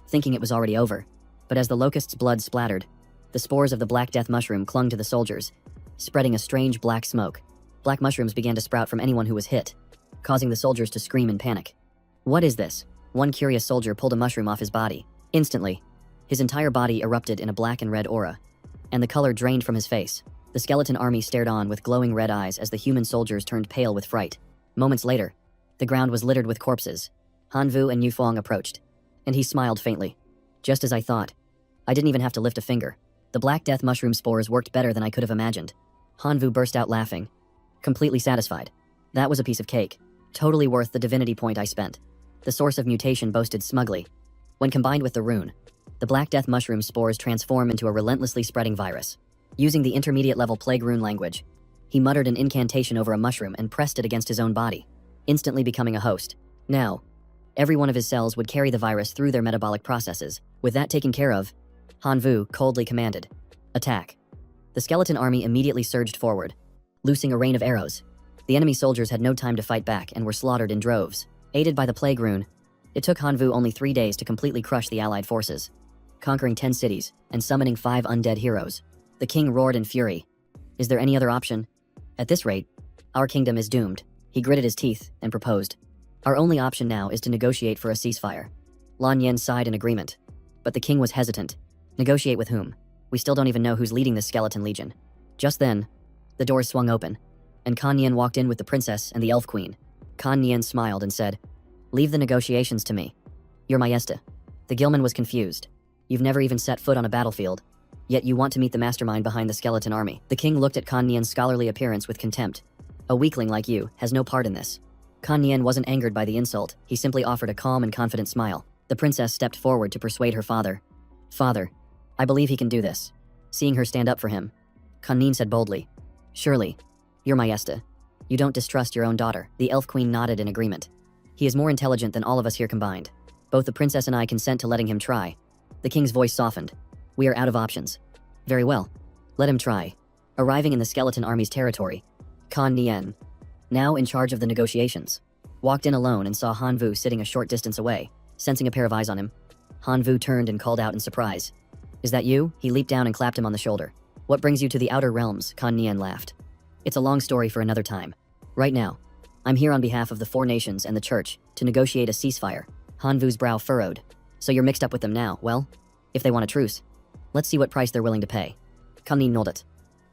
thinking it was already over. But as the locusts' blood splattered, the spores of the Black Death mushroom clung to the soldiers, spreading a strange black smoke. Black mushrooms began to sprout from anyone who was hit, causing the soldiers to scream in panic. "What is this?" One curious soldier pulled a mushroom off his body. Instantly, his entire body erupted in a black and red aura, and the color drained from his face. The skeleton army stared on with glowing red eyes as the human soldiers turned pale with fright. Moments later, the ground was littered with corpses. Hanvu and Yufong approached, and he smiled faintly. "Just as I thought. I didn't even have to lift a finger. The Black Death mushroom spores worked better than I could have imagined." Hanvu burst out laughing, completely satisfied. "That was a piece of cake. Totally worth the divinity point I spent." The source of mutation boasted smugly. When combined with the rune, the Black Death mushroom spores transform into a relentlessly spreading virus. Using the intermediate level plague rune language, he muttered an incantation over a mushroom and pressed it against his own body, instantly becoming a host. Now, every one of his cells would carry the virus through their metabolic processes. With that taken care of, Hanvu coldly commanded, "Attack." The skeleton army immediately surged forward, loosing a rain of arrows. The enemy soldiers had no time to fight back and were slaughtered in droves. Aided by the plague rune, it took Hanvu only 3 days to completely crush the allied forces, conquering 10 cities and summoning 5 undead heroes. The king roared in fury. "Is there any other option? At this rate, Our kingdom is doomed. He gritted his teeth and proposed. Our only option now is to negotiate for a ceasefire. Lan Yen sighed in agreement. But the king was hesitant. Negotiate with whom? We still don't even know who's leading this skeleton legion. Just then, the doors swung open, and Kan Yen walked in with the princess and the elf queen. Kan Yen smiled and said, "Leave the negotiations to me. Your Majesty." The Gilman was confused. You've never even set foot on a battlefield, yet you want to meet the mastermind behind the skeleton army. The king looked at Kan Yen's scholarly appearance with contempt. A weakling like you has no part in this. Kan Yen wasn't angered by the insult, he simply offered a calm and confident smile. The princess stepped forward to persuade her father. Father, I believe he can do this. Seeing her stand up for him, Kan Yen said boldly, Surely, Your Majesty, you don't distrust your own daughter. The elf queen nodded in agreement. He is more intelligent than all of us here combined. Both the princess and I consent to letting him try. The king's voice softened. We are out of options. Very well. Let him try. Arriving in the skeleton army's territory, Kan Yen, now in charge of the negotiations, walked in alone and saw Han Vu sitting a short distance away. Sensing a pair of eyes on him, Han Vu turned and called out in surprise. Is that you? He leaped down and clapped him on the shoulder. What brings you to the outer realms? Kan Yen laughed. It's a long story for another time. Right now, I'm here on behalf of the 4 nations and the church to negotiate a ceasefire. Han Vu's brow furrowed. So you're mixed up with them now, well? If they want a truce, let's see what price they're willing to pay. Kan Yen nodded.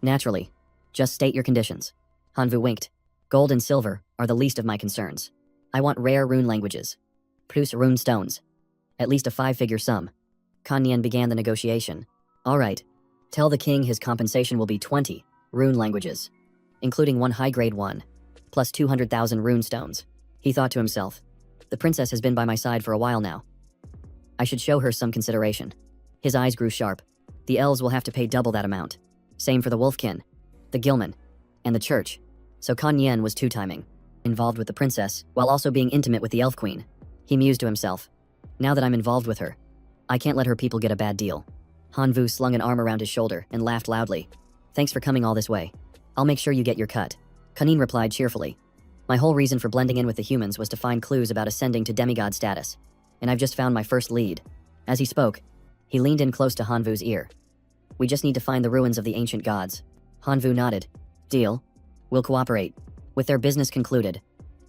Naturally. Just state your conditions. Han Vu winked. Gold and silver are the least of my concerns. I want rare rune languages. Plus rune stones. At least a 5-figure sum. Kan Yen began the negotiation. All right. Tell the king his compensation will be 20 rune languages, including 1 high-grade one, plus 200,000 rune stones. He thought to himself, the princess has been by my side for a while now. I should show her some consideration. His eyes grew sharp. The elves will have to pay double that amount. Same for the wolfkin, the gilman, and the church. So Kan Yen was two-timing, involved with the princess, while also being intimate with the elf queen. He mused to himself, now that I'm involved with her, I can't let her people get a bad deal. Han Vu slung an arm around his shoulder and laughed loudly. Thanks for coming all this way. I'll make sure you get your cut. Kan Yen replied cheerfully. My whole reason for blending in with the humans was to find clues about ascending to demigod status. And I've just found my first lead. As he spoke, he leaned in close to Han Vu's ear. We just need to find the ruins of the ancient gods. Han Vu nodded. Deal. We'll cooperate. With their business concluded,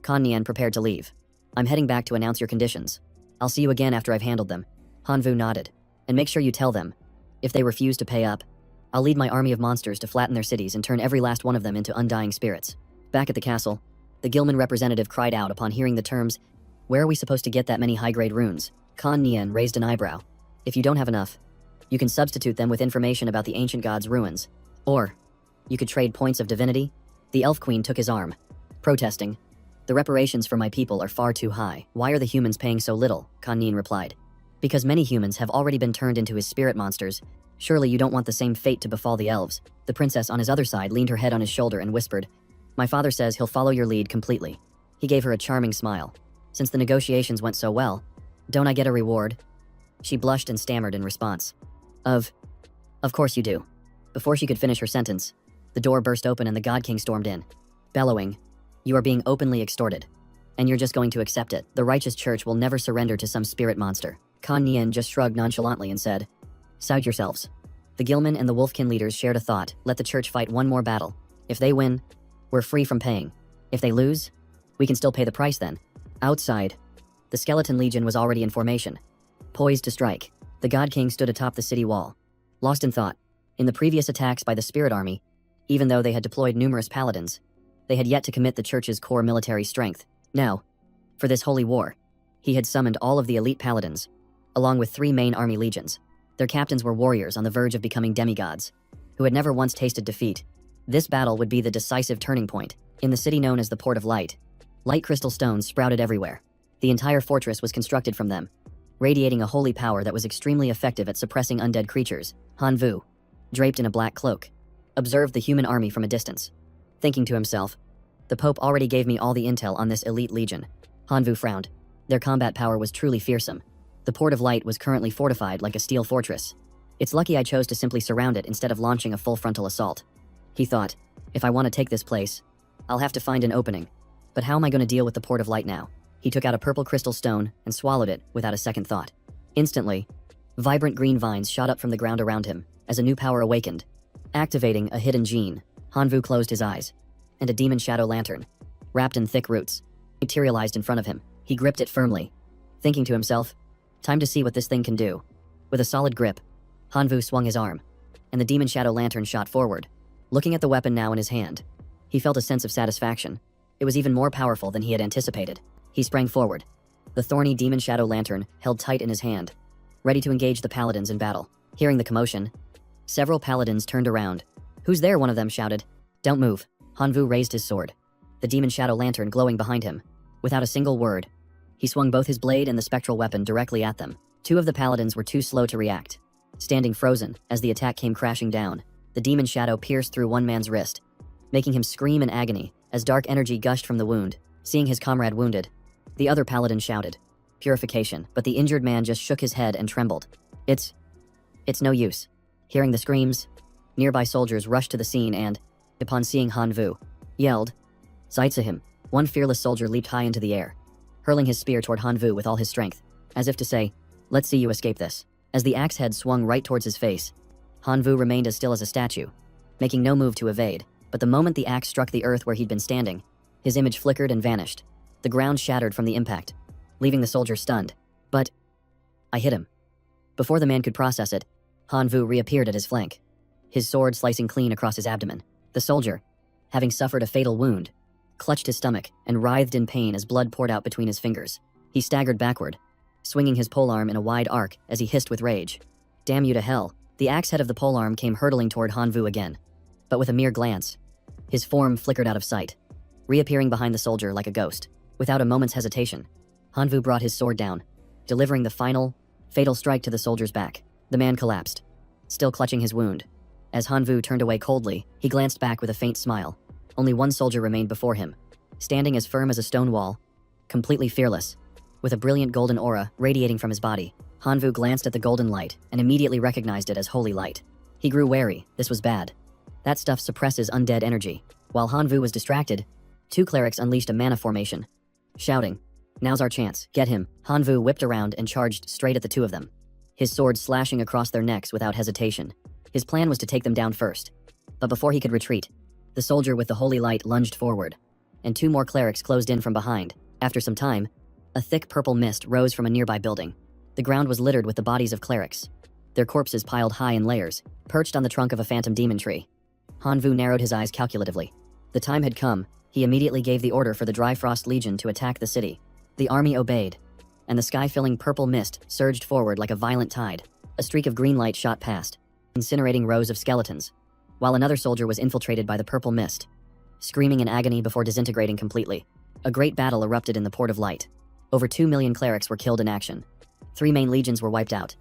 Kan Yen prepared to leave. I'm heading back to announce your conditions. I'll see you again after I've handled them. Han Vu nodded. And make sure you tell them. If they refuse to pay up, I'll lead my army of monsters to flatten their cities and turn every last one of them into undying spirits. Back at the castle, the Gilman representative cried out upon hearing the terms, Where are we supposed to get that many high-grade runes? Kan Yen raised an eyebrow. If you don't have enough, you can substitute them with information about the ancient gods' ruins. Or, you could trade points of divinity. The elf queen took his arm, protesting. The reparations for my people are far too high. Why are the humans paying so little? Kan Yen replied. Because many humans have already been turned into his spirit monsters. Surely you don't want the same fate to befall the elves. The princess on his other side leaned her head on his shoulder and whispered, My father says he'll follow your lead completely. He gave her a charming smile. Since the negotiations went so well, don't I get a reward? She blushed and stammered in response. Of course you do. Before she could finish her sentence, the door burst open and the God King stormed in, bellowing, You are being openly extorted. And you're just going to accept it. The righteous church will never surrender to some spirit monster. Kan Yen just shrugged nonchalantly and said, Sout yourselves. The Gilman and the Wolfkin leaders shared a thought. Let the church fight one more battle. If they win, we're free from paying. If they lose, we can still pay the price then. Outside, the Skeleton Legion was already in formation, poised to strike. The God King stood atop the city wall, lost in thought. In the previous attacks by the Spirit Army, even though they had deployed numerous paladins, they had yet to commit the church's core military strength. Now, for this holy war, he had summoned all of the elite paladins, along with 3 main army legions. Their captains were warriors on the verge of becoming demigods, who had never once tasted defeat. This battle would be the decisive turning point. In the city known as the Port of Light, light crystal stones sprouted everywhere. The entire fortress was constructed from them, radiating a holy power that was extremely effective at suppressing undead creatures. Han Vu, draped in a black cloak, observed the human army from a distance, thinking to himself, The Pope already gave me all the intel on this elite legion. Han Vu frowned. Their combat power was truly fearsome. The Port of Light was currently fortified like a steel fortress. It's lucky I chose to simply surround it instead of launching a full frontal assault. He thought, if I want to take this place, I'll have to find an opening. But how am I going to deal with the Port of Light now? He took out a purple crystal stone and swallowed it without a second thought. Instantly, vibrant green vines shot up from the ground around him as a new power awakened, activating a hidden gene. Han Vu closed his eyes, and a demon shadow lantern, wrapped in thick roots, materialized in front of him. He gripped it firmly, thinking to himself, time to see what this thing can do. With a solid grip, Hanvu swung his arm, and the demon shadow lantern shot forward. Looking at the weapon now in his hand, he felt a sense of satisfaction. It was even more powerful than he had anticipated. He sprang forward, the thorny demon shadow lantern held tight in his hand, ready to engage the paladins in battle. Hearing the commotion, several paladins turned around. "Who's there?" one of them shouted. "Don't move." Hanvu raised his sword, the demon shadow lantern glowing behind him. Without a single word, he swung both his blade and the spectral weapon directly at them. Two of the paladins were too slow to react, standing frozen as the attack came crashing down. The demon shadow pierced through one man's wrist, making him scream in agony as dark energy gushed from the wound. Seeing his comrade wounded, the other paladin shouted, "Purification," but the injured man just shook his head and trembled. It's no use." Hearing the screams, nearby soldiers rushed to the scene and, upon seeing Hanvu, yelled, "Zaitsa him!" One fearless soldier leaped high into the air, hurling his spear toward Hanvu with all his strength, as if to say, "Let's see you escape this." As the axe head swung right towards his face, Hanvu remained as still as a statue, making no move to evade. But the moment the axe struck the earth where he'd been standing, his image flickered and vanished. The ground shattered from the impact, leaving the soldier stunned. "But I hit him." Before the man could process it, Hanvu reappeared at his flank, his sword slicing clean across his abdomen. The soldier, having suffered a fatal wound, clutched his stomach and writhed in pain as blood poured out between his fingers. He staggered backward, swinging his polearm in a wide arc as he hissed with rage. "Damn you to hell." The axe head of the polearm came hurtling toward Hanvu again, but with a mere glance, his form flickered out of sight, reappearing behind the soldier like a ghost. Without a moment's hesitation, Hanvu brought his sword down, delivering the final, fatal strike to the soldier's back. The man collapsed, still clutching his wound. As Hanvu turned away coldly, he glanced back with a faint smile. Only one soldier remained before him, standing as firm as a stone wall, completely fearless, with a brilliant golden aura radiating from his body. Hanvu glanced at the golden light and immediately recognized it as holy light. He grew wary. This was bad. That stuff suppresses undead energy. While Hanvu was distracted, two clerics unleashed a mana formation, shouting, "Now's our chance, get him." Hanvu whipped around and charged straight at the two of them, his sword slashing across their necks without hesitation. His plan was to take them down first. But before he could retreat, the soldier with the holy light lunged forward, and two more clerics closed in from behind. After some time, a thick purple mist rose from a nearby building. The ground was littered with the bodies of clerics, their corpses piled high in layers, perched on the trunk of a phantom demon tree. Hanvu narrowed his eyes calculatively. The time had come. He immediately gave the order for the Dry Frost Legion to attack the city. The army obeyed, and the sky-filling purple mist surged forward like a violent tide. A streak of green light shot past, incinerating rows of skeletons, while another soldier was infiltrated by the purple mist, screaming in agony before disintegrating completely. A great battle erupted in the Port of Light. Over 2 million clerics were killed in action. 3 main legions were wiped out,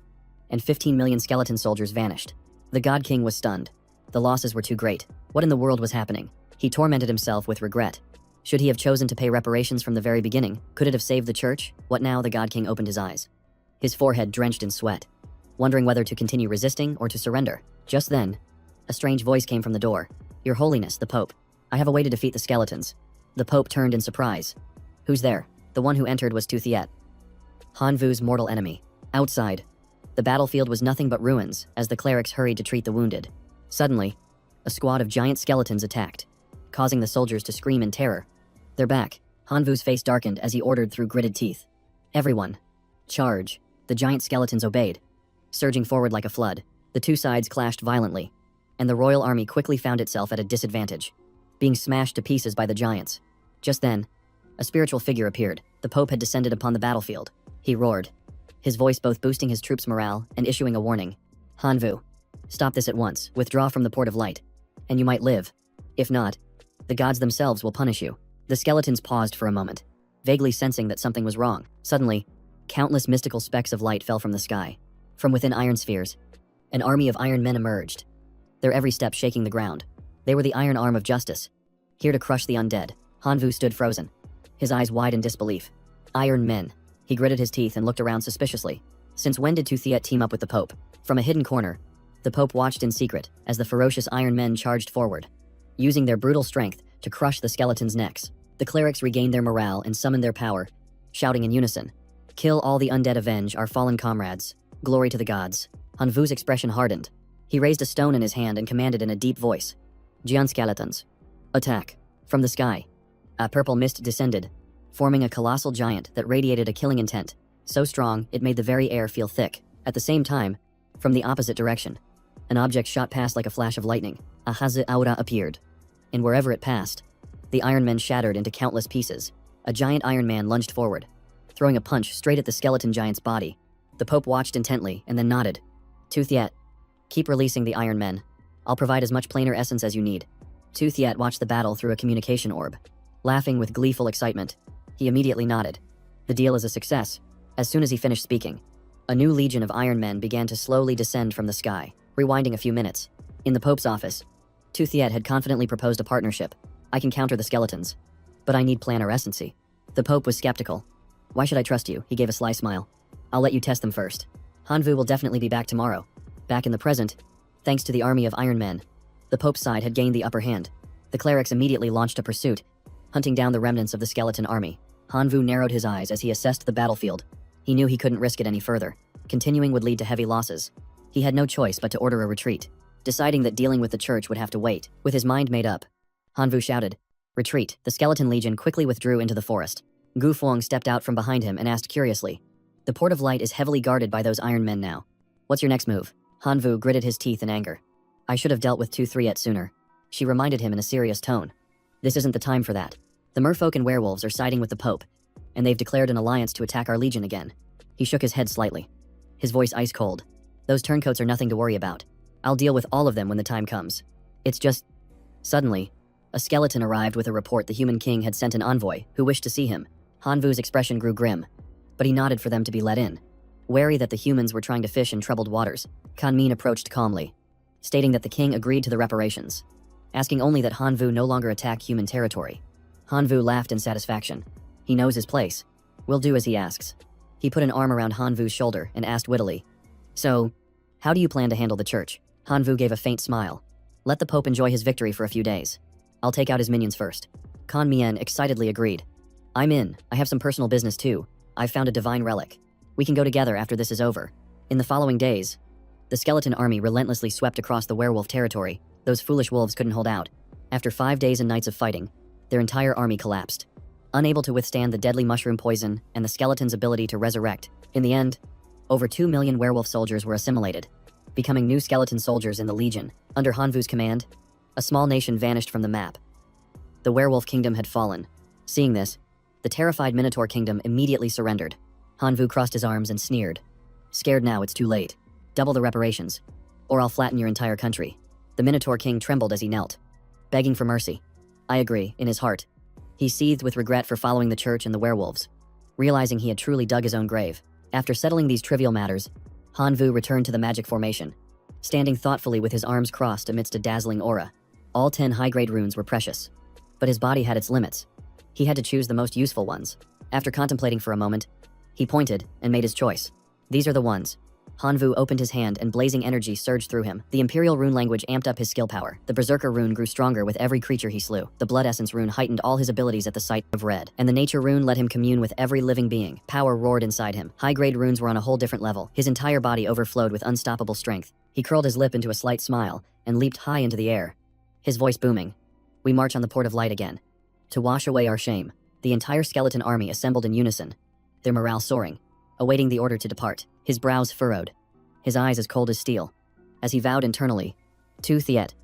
and 15 million skeleton soldiers vanished. The God King was stunned. The losses were too great. What in the world was happening? He tormented himself with regret. Should he have chosen to pay reparations from the very beginning? Could it have saved the church? What now? The God King opened his eyes, his forehead drenched in sweat, wondering whether to continue resisting or to surrender. Just then, a strange voice came from the door. "Your Holiness, the Pope. I have a way to defeat the skeletons." The Pope turned in surprise. "Who's there?" The one who entered was Tuthiet, Hanvu's mortal enemy. Outside, the battlefield was nothing but ruins as the clerics hurried to treat the wounded. Suddenly, a squad of giant skeletons attacked, causing the soldiers to scream in terror. They're back. Hanvu's face darkened as he ordered through gritted teeth. "Everyone, charge." The giant skeletons obeyed, surging forward like a flood. The two sides clashed violently, and the royal army quickly found itself at a disadvantage, being smashed to pieces by the giants. Just then, a spiritual figure appeared. The Pope had descended upon the battlefield. He roared, his voice both boosting his troops' morale and issuing a warning. "Hanvu, stop this at once. Withdraw from the Port of Light, and you might live. If not, the gods themselves will punish you." The skeletons paused for a moment, vaguely sensing that something was wrong. Suddenly, countless mystical specks of light fell from the sky. From within iron spheres, an army of iron men emerged, their every step shaking the ground. They were the iron arm of justice, here to crush the undead. Hanvu stood frozen, his eyes wide in disbelief. Iron men. He gritted his teeth and looked around suspiciously. Since when did Tuthiet team up with the Pope? From a hidden corner, the Pope watched in secret as the ferocious iron men charged forward, using their brutal strength to crush the skeletons' necks. The clerics regained their morale and summoned their power, shouting in unison, "Kill all the undead, avenge our fallen comrades. Glory to the gods." Hanvu's expression hardened. He raised a stone in his hand and commanded in a deep voice, "Gian skeletons, attack." From the sky, a purple mist descended, forming a colossal giant that radiated a killing intent, so strong it made the very air feel thick. At the same time, from the opposite direction, an object shot past like a flash of lightning. A Haze aura appeared, and wherever it passed, the Iron Men shattered into countless pieces. A giant Iron Man lunged forward, throwing a punch straight at the skeleton giant's body. The Pope watched intently and then nodded. Tooth Yet, keep releasing the Iron Men. I'll provide as much planar essence as you need. Tooth Yet watched the battle through a communication orb. Laughing with gleeful excitement, he immediately nodded. The deal is a success. As soon as he finished speaking, a new legion of Iron Men began to slowly descend from the sky. Rewinding a few minutes, in the Pope's office, Tooth Yet had confidently proposed a partnership. I can counter the skeletons, but I need planar essency. The Pope was skeptical. Why should I trust you? He gave a sly smile. I'll let you test them first. Hanvu will definitely be back tomorrow. Back in the present, thanks to the army of Iron Men, the Pope's side had gained the upper hand. The clerics immediately launched a pursuit, hunting down the remnants of the skeleton army. Hanvu narrowed his eyes as he assessed the battlefield. He knew he couldn't risk it any further. Continuing would lead to heavy losses. He had no choice but to order a retreat, deciding that dealing with the church would have to wait. With his mind made up, Hanvu shouted, "Retreat!" The skeleton legion quickly withdrew into the forest. Gu Fuang stepped out from behind him and asked curiously, "The Port of Light is heavily guarded by those Iron Men now. What's your next move?" Hanvu gritted his teeth in anger. "I should have dealt with 2-3 sooner." She reminded him in a serious tone. "This isn't the time for that. The merfolk and werewolves are siding with the Pope, and they've declared an alliance to attack our legion again." He shook his head slightly, his voice ice cold. "Those turncoats are nothing to worry about. I'll deal with all of them when the time comes. It's just..." Suddenly, a skeleton arrived with a report the human king had sent an envoy who wished to see him. Hanvu's expression grew grim, but he nodded for them to be let in. Wary that the humans were trying to fish in troubled waters, Kanmin approached calmly, stating that the king agreed to the reparations, asking only that Hanvu no longer attack human territory. Hanvu laughed in satisfaction. He knows his place. We'll do as he asks. He put an arm around Hanvu's shoulder and asked wittily, "So, how do you plan to handle the church?" Hanvu gave a faint smile. "Let the Pope enjoy his victory for a few days. I'll take out his minions first." Kan Mien excitedly agreed. "I'm in. I have some personal business too. I've found a divine relic. We can go together after this is over." In the following days, the skeleton army relentlessly swept across the werewolf territory. Those foolish wolves couldn't hold out. After 5 days and nights of fighting, their entire army collapsed, unable to withstand the deadly mushroom poison and the skeleton's ability to resurrect. In the end, over 2 million werewolf soldiers were assimilated, becoming new skeleton soldiers in the Legion. Under Hanvu's command, a small nation vanished from the map. The werewolf kingdom had fallen. Seeing this, the terrified Minotaur kingdom immediately surrendered. Hanvu crossed his arms and sneered. "Scared now, it's too late. Double the reparations, or I'll flatten your entire country." The Minotaur king trembled as he knelt, begging for mercy. "I agree," in his heart. He seethed with regret for following the church and the werewolves, realizing he had truly dug his own grave. After settling these trivial matters, Hanvu returned to the magic formation, standing thoughtfully with his arms crossed amidst a dazzling aura. All 10 high-grade runes were precious, but his body had its limits. He had to choose the most useful ones. After contemplating for a moment, he pointed and made his choice. "These are the ones." Hanvu opened his hand and blazing energy surged through him. The Imperial Rune language amped up his skill power. The Berserker Rune grew stronger with every creature he slew. The Blood Essence Rune heightened all his abilities at the sight of red. And the Nature Rune let him commune with every living being. Power roared inside him. High-grade runes were on a whole different level. His entire body overflowed with unstoppable strength. He curled his lip into a slight smile and leaped high into the air, his voice booming. "We march on the Port of Light again, to wash away our shame." The entire skeleton army assembled in unison, their morale soaring, awaiting the order to depart. His brows furrowed, his eyes as cold as steel, as he vowed internally, "To Thiet,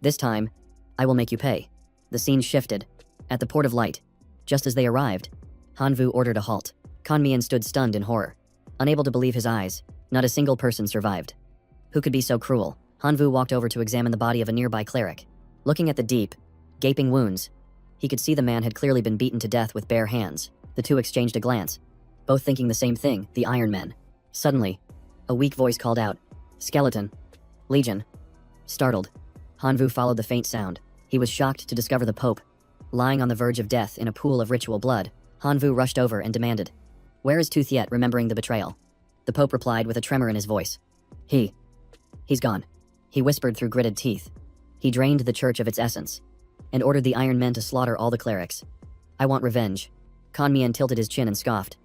this time, I will make you pay." The scene shifted. At the Port of Light, just as they arrived, Hanvu ordered a halt. Kanmien stood stunned in horror, unable to believe his eyes. Not a single person survived. Who could be so cruel? Hanvu walked over to examine the body of a nearby cleric. Looking at the deep, gaping wounds, he could see the man had clearly been beaten to death with bare hands. The two exchanged a glance, both thinking the same thing, the Iron Men. Suddenly, a weak voice called out, "Skeleton. Legion." Startled, Hanvu followed the faint sound. He was shocked to discover the Pope, lying on the verge of death in a pool of ritual blood. Hanvu rushed over and demanded, "Where is Tuthiet?" remembering the betrayal. The Pope replied with a tremor in his voice. He's gone." He whispered through gritted teeth. He drained the church of its essence, and ordered the Iron Men to slaughter all the clerics. "I want revenge." Kanmien tilted his chin and scoffed.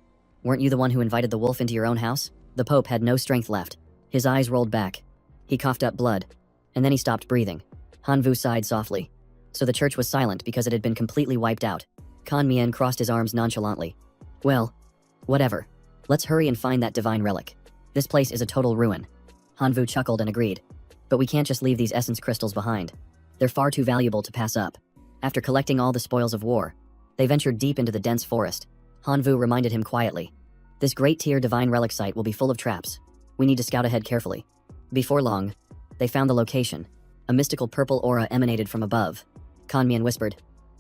"Weren't you the one who invited the wolf into your own house?" The Pope had no strength left. His eyes rolled back. He coughed up blood, and then he stopped breathing. Hanvu sighed softly. So the church was silent because it had been completely wiped out. Kan Mien crossed his arms nonchalantly. Well, whatever. Let's hurry and find that divine relic. This place is a total ruin. Hanvu chuckled and agreed. But we can't just leave these essence crystals behind. They're far too valuable to pass up. After collecting all the spoils of war, they ventured deep into the dense forest. Hanvu reminded him quietly. This great tier divine relic site will be full of traps. We need to scout ahead carefully. Before long, they found the location. A mystical purple aura emanated from above. Kan Mien whispered,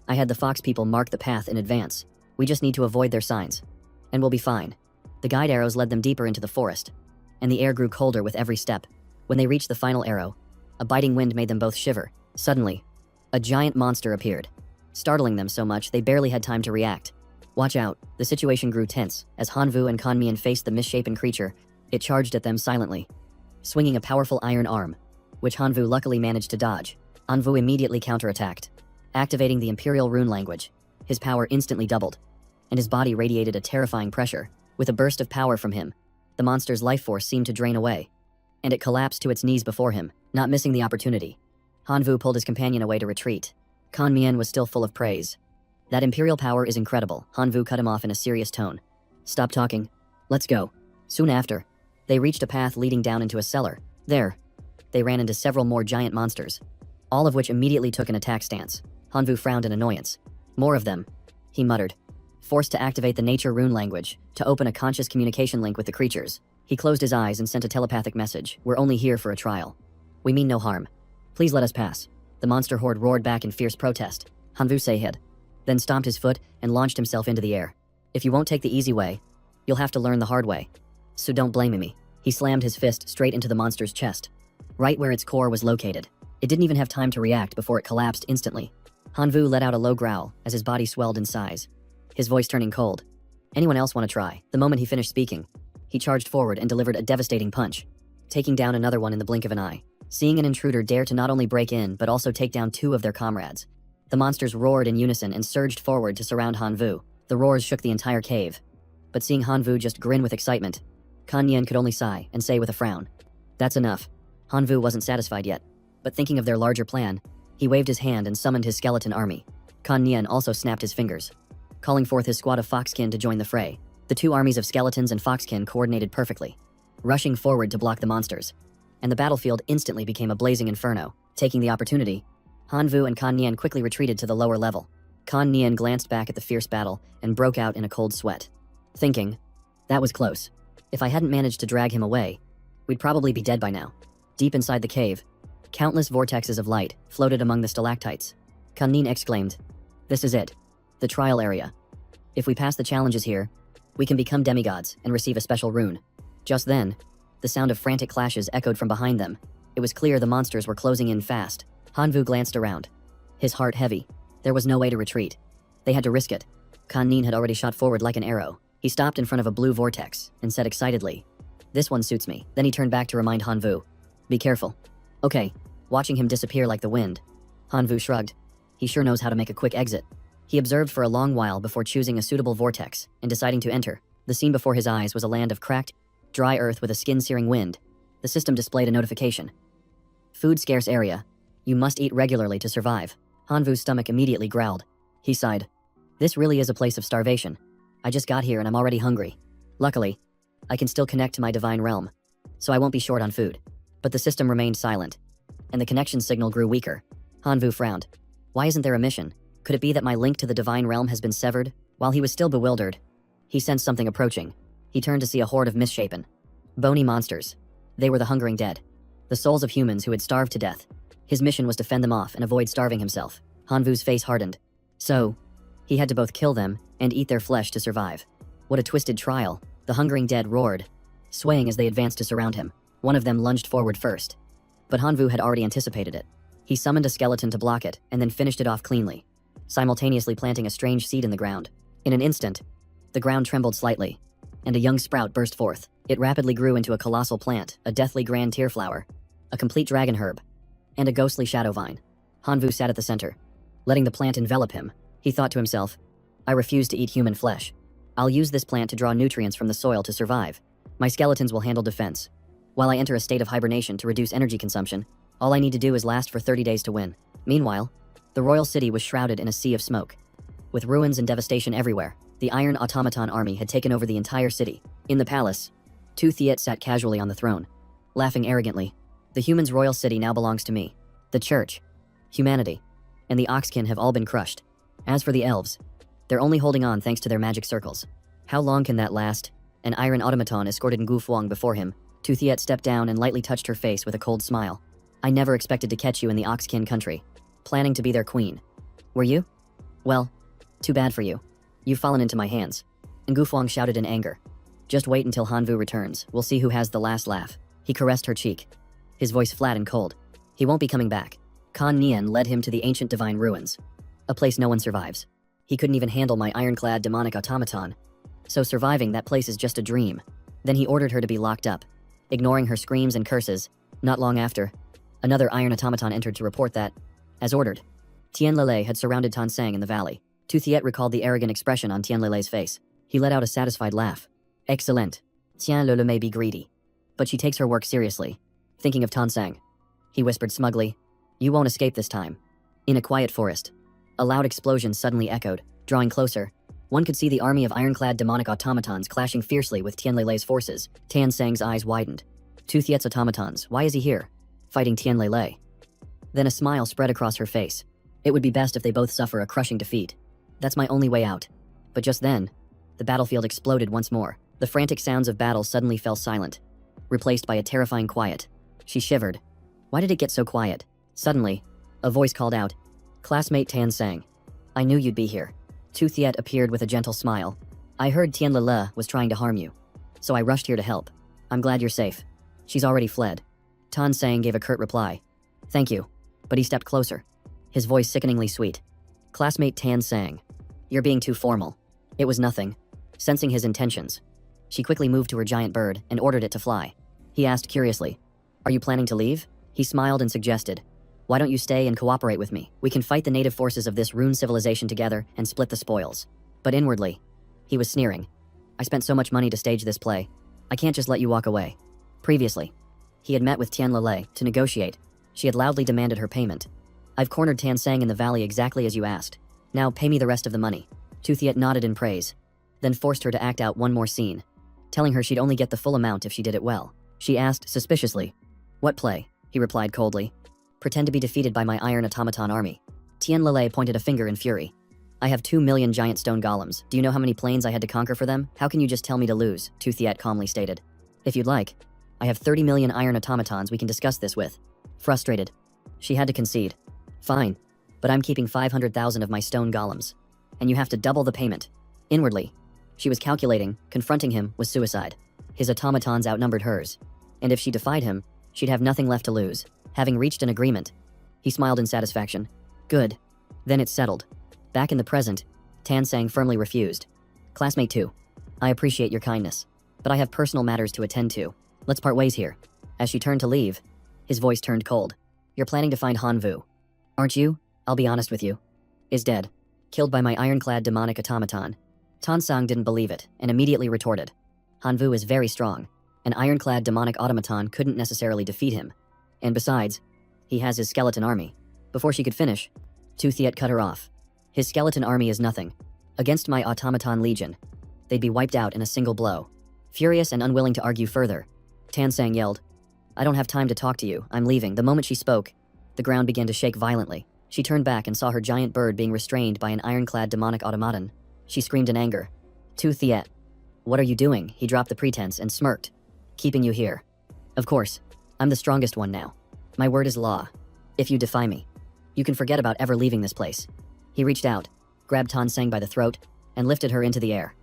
I had the fox people mark the path in advance. We just need to avoid their signs. And we'll be fine. The guide arrows led them deeper into the forest, and the air grew colder with every step. When they reached the final arrow, a biting wind made them both shiver. Suddenly, a giant monster appeared, startling them so much they barely had time to react. Watch out, the situation grew tense. As Hanvu and Kan Mien faced the misshapen creature, it charged at them silently, swinging a powerful iron arm, which Hanvu luckily managed to dodge. Hanvu immediately counterattacked, activating the Imperial Rune language. His power instantly doubled, and his body radiated a terrifying pressure. With a burst of power from him, the monster's life force seemed to drain away, and it collapsed to its knees before him, not missing the opportunity. Hanvu pulled his companion away to retreat. Kan Mien was still full of praise. That Imperial power is incredible. Hanvu cut him off in a serious tone. Stop talking. Let's go. Soon after, they reached a path leading down into a cellar. There, they ran into several more giant monsters, all of which immediately took an attack stance. Hanvu frowned in annoyance. More of them, he muttered, forced to activate the nature rune language to open a conscious communication link with the creatures. He closed his eyes and sent a telepathic message. We're only here for a trial. We mean no harm. Please let us pass. The monster horde roared back in fierce protest. Hanvu hid, then stomped his foot and launched himself into the air. If you won't take the easy way, you'll have to learn the hard way. So don't blame me. He slammed his fist straight into the monster's chest, right where its core was located. It didn't even have time to react before it collapsed instantly. Hanvu let out a low growl as his body swelled in size, his voice turning cold. Anyone else want to try? The moment he finished speaking, he charged forward and delivered a devastating punch, taking down another one in the blink of an eye. Seeing an intruder dare to not only break in but also take down two of their comrades, the monsters roared in unison and surged forward to surround Hanvu. The roars shook the entire cave. But seeing Hanvu just grin with excitement, Kan Mien could only sigh and say with a frown, That's enough. Hanvu wasn't satisfied yet, but thinking of their larger plan, he waved his hand and summoned his skeleton army. Kan Mien also snapped his fingers, calling forth his squad of foxkin to join the fray. The two armies of skeletons and foxkin coordinated perfectly, rushing forward to block the monsters, and the battlefield instantly became a blazing inferno. Taking the opportunity, Hanvu and Kan Mien quickly retreated to the lower level. Kan Mien glanced back at the fierce battle and broke out in a cold sweat, thinking, that was close. If I hadn't managed to drag him away, we'd probably be dead by now. Deep inside the cave, countless vortexes of light floated among the stalactites. Kan Mien exclaimed, This is it. The trial area. If we pass the challenges here, we can become demigods and receive a special rune. Just then, the sound of frantic clashes echoed from behind them. It was clear the monsters were closing in fast. Hanvu glanced around, his heart heavy. There was no way to retreat. They had to risk it. Kan Mien had already shot forward like an arrow. He stopped in front of a blue vortex and said excitedly, This one suits me. Then he turned back to remind Hanvu, Be careful. Okay. Watching him disappear like the wind, Hanvu shrugged. He sure knows how to make a quick exit. He observed for a long while before choosing a suitable vortex and deciding to enter. The scene before his eyes was a land of cracked, dry earth with a skin-searing wind. The system displayed a notification. Food scarce area. You must eat regularly to survive. Hanvu's stomach immediately growled. He sighed. This really is a place of starvation. I just got here and I'm already hungry. Luckily, I can still connect to my divine realm, so I won't be short on food. But the system remained silent, and the connection signal grew weaker. Hanvu frowned. Why isn't there a mission? Could it be that my link to the divine realm has been severed? While he was still bewildered, he sensed something approaching. He turned to see a horde of misshapen, bony monsters. They were the hungering dead, the souls of humans who had starved to death. His mission was to fend them off and avoid starving himself. Hanvu's face hardened. So, he had to both kill them and eat their flesh to survive. What a twisted trial. The hungering dead roared, swaying as they advanced to surround him. One of them lunged forward first, but Hanvu had already anticipated it. He summoned a skeleton to block it and then finished it off cleanly, simultaneously planting a strange seed in the ground. In an instant, the ground trembled slightly, and a young sprout burst forth. It rapidly grew into a colossal plant, a deathly grand tear flower, a complete dragon herb, and a ghostly shadow vine. Hanvu sat at the center, letting the plant envelop him. He thought to himself, I refuse to eat human flesh. I'll use this plant to draw nutrients from the soil to survive. My skeletons will handle defense. While I enter a state of hibernation to reduce energy consumption, all I need to do is last for 30 days to win. Meanwhile, The royal city was shrouded in a sea of smoke. With ruins and devastation everywhere, the Iron Automaton army had taken over the entire city. In the palace, Tu Thiet sat casually on the throne, laughing arrogantly. The humans' royal city now belongs to me. The church, humanity, and the Oxkin have all been crushed. As for the elves, they're only holding on thanks to their magic circles. How long can that last? An iron automaton escorted Ngu Fuang before him. Tu Thiet stepped down and lightly touched her face with a cold smile. I never expected to catch you in the Oxkin country, planning to be their queen. Were you? Well, too bad for you. You've fallen into my hands. Ngu Fuang shouted in anger. Just wait until Hanvu returns. We'll see who has the last laugh. He caressed her cheek, his voice flat and cold. He won't be coming back. Khan Nian led him to the ancient divine ruins, a place no one survives. He couldn't even handle my ironclad demonic automaton, so surviving that place is just a dream. Then he ordered her to be locked up, ignoring her screams and curses. Not long after, another iron automaton entered to report that, as ordered, Tianlele had surrounded Tan Sang in the valley. Tu Thiet recalled the arrogant expression on Tianlele's face. He let out a satisfied laugh. Excellent. Tianlele may be greedy, but she takes her work seriously. Thinking of Tan Sang, he whispered smugly, you won't escape this time. In a quiet forest, a loud explosion suddenly echoed. Drawing closer, one could see the army of ironclad demonic automatons clashing fiercely with Tianlele's forces. Tan Sang's eyes widened. Tu Thiet's automatons, why is he here? Fighting Tianlele. Then a smile spread across her face. It would be best if they both suffer a crushing defeat. That's my only way out. But just then, the battlefield exploded once more. The frantic sounds of battle suddenly fell silent, replaced by a terrifying quiet. She shivered. Why did it get so quiet? Suddenly, a voice called out, Classmate Tan Sang. I knew you'd be here. Tu Thiet appeared with a gentle smile. I heard Tianlele was trying to harm you, so I rushed here to help. I'm glad you're safe. She's already fled. Tan Sang gave a curt reply. Thank you. But he stepped closer, his voice sickeningly sweet. Classmate Tan Sang. You're being too formal. It was nothing. Sensing his intentions, she quickly moved to her giant bird and ordered it to fly. He asked curiously, Are you planning to leave? He smiled and suggested, Why don't you stay and cooperate with me? We can fight the native forces of this rune civilization together and split the spoils. But inwardly, he was sneering. I spent so much money to stage this play. I can't just let you walk away. Previously, he had met with Tianlele to negotiate. She had loudly demanded her payment. I've cornered Tan Sang in the valley exactly as you asked. Now pay me the rest of the money. Tu Thiet nodded in praise, then forced her to act out one more scene, telling her she'd only get the full amount if she did it well. She asked suspiciously, What play? He replied coldly. Pretend to be defeated by my iron automaton army. Tianlele pointed a finger in fury. I have 2 million giant stone golems. Do you know how many planes I had to conquer for them? How can you just tell me to lose? Tu Thiet calmly stated. If you'd like, I have 30 million iron automatons we can discuss this with. Frustrated, she had to concede. Fine, but I'm keeping 500,000 of my stone golems, and you have to double the payment. Inwardly, she was calculating confronting him was suicide. His automatons outnumbered hers, and if she defied him, she'd have nothing left to lose. Having reached an agreement, he smiled in satisfaction. Good. Then it's settled. Back in the present, Tan Sang firmly refused. Classmate 2, I appreciate your kindness, but I have personal matters to attend to. Let's part ways here. As she turned to leave, his voice turned cold. You're planning to find Hanvu, aren't you? I'll be honest with you. Is dead. Killed by my ironclad demonic automaton. Tan Sang didn't believe it and immediately retorted. Hanvu is very strong. An ironclad demonic automaton couldn't necessarily defeat him. And besides, he has his skeleton army. Before she could finish, Tu Thiet cut her off. His skeleton army is nothing against my automaton legion. They'd be wiped out in a single blow. Furious and unwilling to argue further, Tan Sang yelled, I don't have time to talk to you, I'm leaving. The moment she spoke, the ground began to shake violently. She turned back and saw her giant bird being restrained by an ironclad demonic automaton. She screamed in anger. Tu Thiet, what are you doing? He dropped the pretense and smirked. Keeping you here. Of course, I'm the strongest one now. My word is law. If you defy me, you can forget about ever leaving this place. He reached out, grabbed Tan Sang by the throat, and lifted her into the air,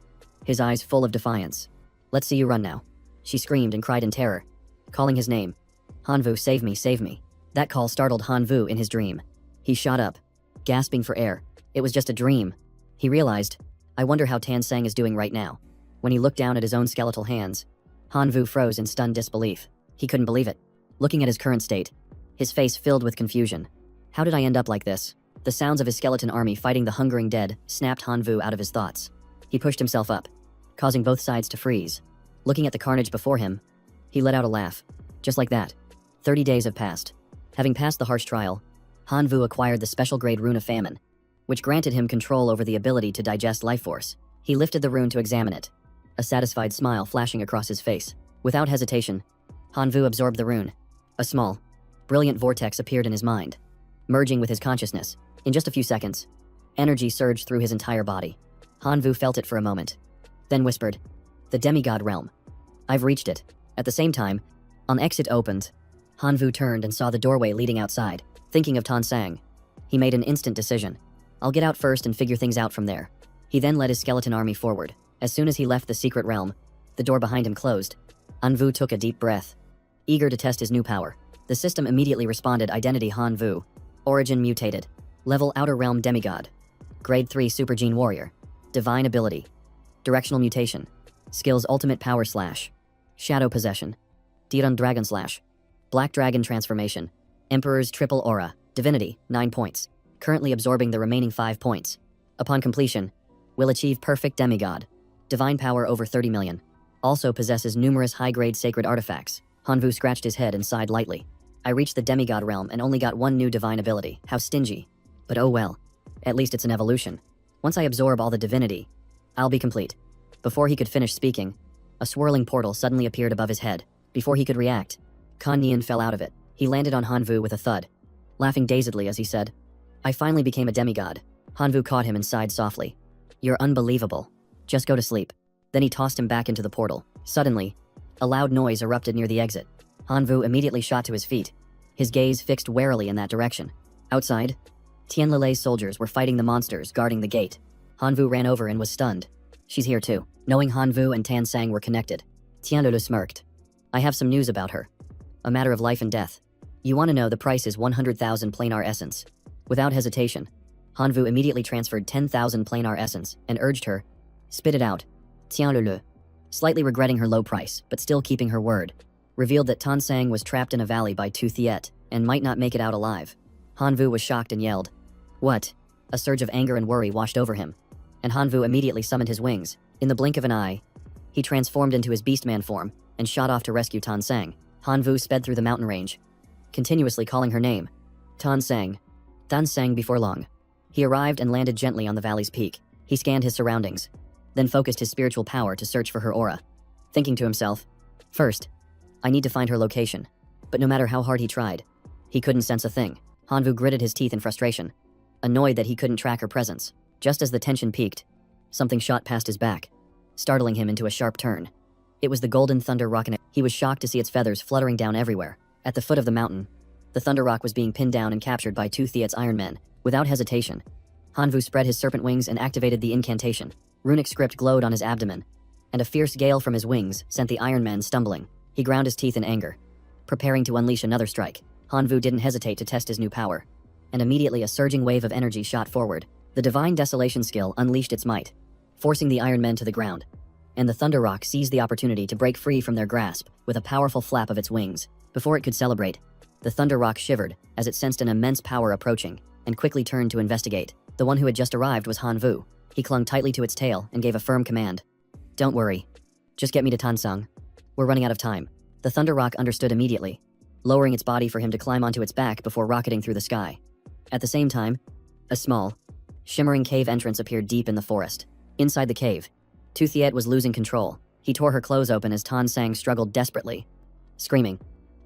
his eyes full of defiance. Let's see you run now. She screamed and cried in terror, calling his name. Hanvu, save me, save me. That call startled Hanvu in his dream. He shot up, gasping for air. It was just a dream. He realized, I wonder how Tan Sang is doing right now. When he looked down at his own skeletal hands, Hanvu froze in stunned disbelief. He couldn't believe it. Looking at his current state, his face filled with confusion. How did I end up like this? The sounds of his skeleton army fighting the hungering dead snapped Hanvu out of his thoughts. He pushed himself up, causing both sides to freeze. Looking at the carnage before him, he let out a laugh. Just like that, 30 days have passed. Having passed the harsh trial, Han Vu acquired the special grade Rune of Famine, which granted him control over the ability to digest life force. He lifted the rune to examine it, a satisfied smile flashing across his face. Without hesitation, Han Vu absorbed the rune. A small, brilliant vortex appeared in his mind, merging with his consciousness. In just a few seconds, energy surged through his entire body. Han Vu felt it for a moment, then whispered, "The demigod realm. I've reached it." At the same time, an exit opened. Han Vu turned and saw the doorway leading outside. Thinking of Tan Sang, he made an instant decision. "I'll get out first and figure things out from there." He then led his skeleton army forward. As soon as he left the secret realm, the door behind him closed. Han Vu took a deep breath, eager to test his new power. The system immediately responded. Identity Han Vu. Origin mutated. Level Outer Realm Demigod. Grade 3 Super Gene Warrior. Divine Ability. Directional Mutation. Skills Ultimate Power Slash. Shadow Possession. Diran Dragon Slash. Black Dragon Transformation. Emperor's Triple Aura. Divinity, 9 points. Currently absorbing the remaining 5 points. Upon completion, will achieve Perfect Demigod. Divine Power over 30 million. Also possesses numerous high-grade sacred artifacts. Han Vu scratched his head and sighed lightly. "I reached the demigod realm and only got one new divine ability. How stingy. But oh well. At least it's an evolution. Once I absorb all the divinity, I'll be complete." Before he could finish speaking, a swirling portal suddenly appeared above his head. Before he could react, Kan Nian fell out of it. He landed on Han Vu with a thud, laughing dazedly as he said, "I finally became a demigod." Han Vu caught him and sighed softly. "You're unbelievable. Just go to sleep." Then he tossed him back into the portal. Suddenly, a loud noise erupted near the exit. Han Vu immediately shot to his feet, his gaze fixed warily in that direction. Outside, Tianlilei's soldiers were fighting the monsters guarding the gate. Han Vu ran over and was stunned. "She's here too." Knowing Han Vu and Tan Sang were connected, Tianlilei smirked. "I have some news about her. A matter of life and death. You want to know? The price is 100,000 planar essence." Without hesitation, Han Vu immediately transferred 10,000 planar essence and urged her, "Spit it out." Tianlilei, slightly regretting her low price but still keeping her word, revealed that Tan Sang was trapped in a valley by Tu Thiet and might not make it out alive. Han Vu was shocked and yelled, "What?" A surge of anger and worry washed over him, and Han Vu immediately summoned his wings. In the blink of an eye, he transformed into his beastman form and shot off to rescue Tan Sang. Han Vu sped through the mountain range, continuously calling her name. Tan Sang. Tan Sang. Before long, he arrived and landed gently on the valley's peak. He scanned his surroundings, then focused his spiritual power to search for her aura, thinking to himself, "First, I need to find her location." But no matter how hard he tried, he couldn't sense a thing. Han Vu gritted his teeth in frustration, annoyed that he couldn't track her presence. Just as the tension peaked, something shot past his back, startling him into a sharp turn. It was the golden thunder rock. He was shocked to see its feathers fluttering down everywhere. At the foot of the mountain, the thunder rock was being pinned down and captured by Tu Thiet's Iron Men. Without hesitation, Han Vu spread his serpent wings and activated the incantation. Runic script glowed on his abdomen, and a fierce gale from his wings sent the Iron Man stumbling. He ground his teeth in anger, preparing to unleash another strike. Han Vu didn't hesitate to test his new power, and immediately a surging wave of energy shot forward. The Divine Desolation skill unleashed its might, forcing the Iron Men to the ground, and the Thunder Rock seized the opportunity to break free from their grasp with a powerful flap of its wings. Before it could celebrate, the Thunder Rock shivered as it sensed an immense power approaching and quickly turned to investigate. The one who had just arrived was Han Vu. He clung tightly to its tail and gave a firm command. "Don't worry. Just get me to Tansang. We're running out of time." The Thunder Rock understood immediately, lowering its body for him to climb onto its back before rocketing through the sky. At the same time, a small, shimmering cave entrance appeared deep in the forest. Inside the cave, Tu Thiet was losing control. He tore her clothes open as Tan Sang struggled desperately, screaming,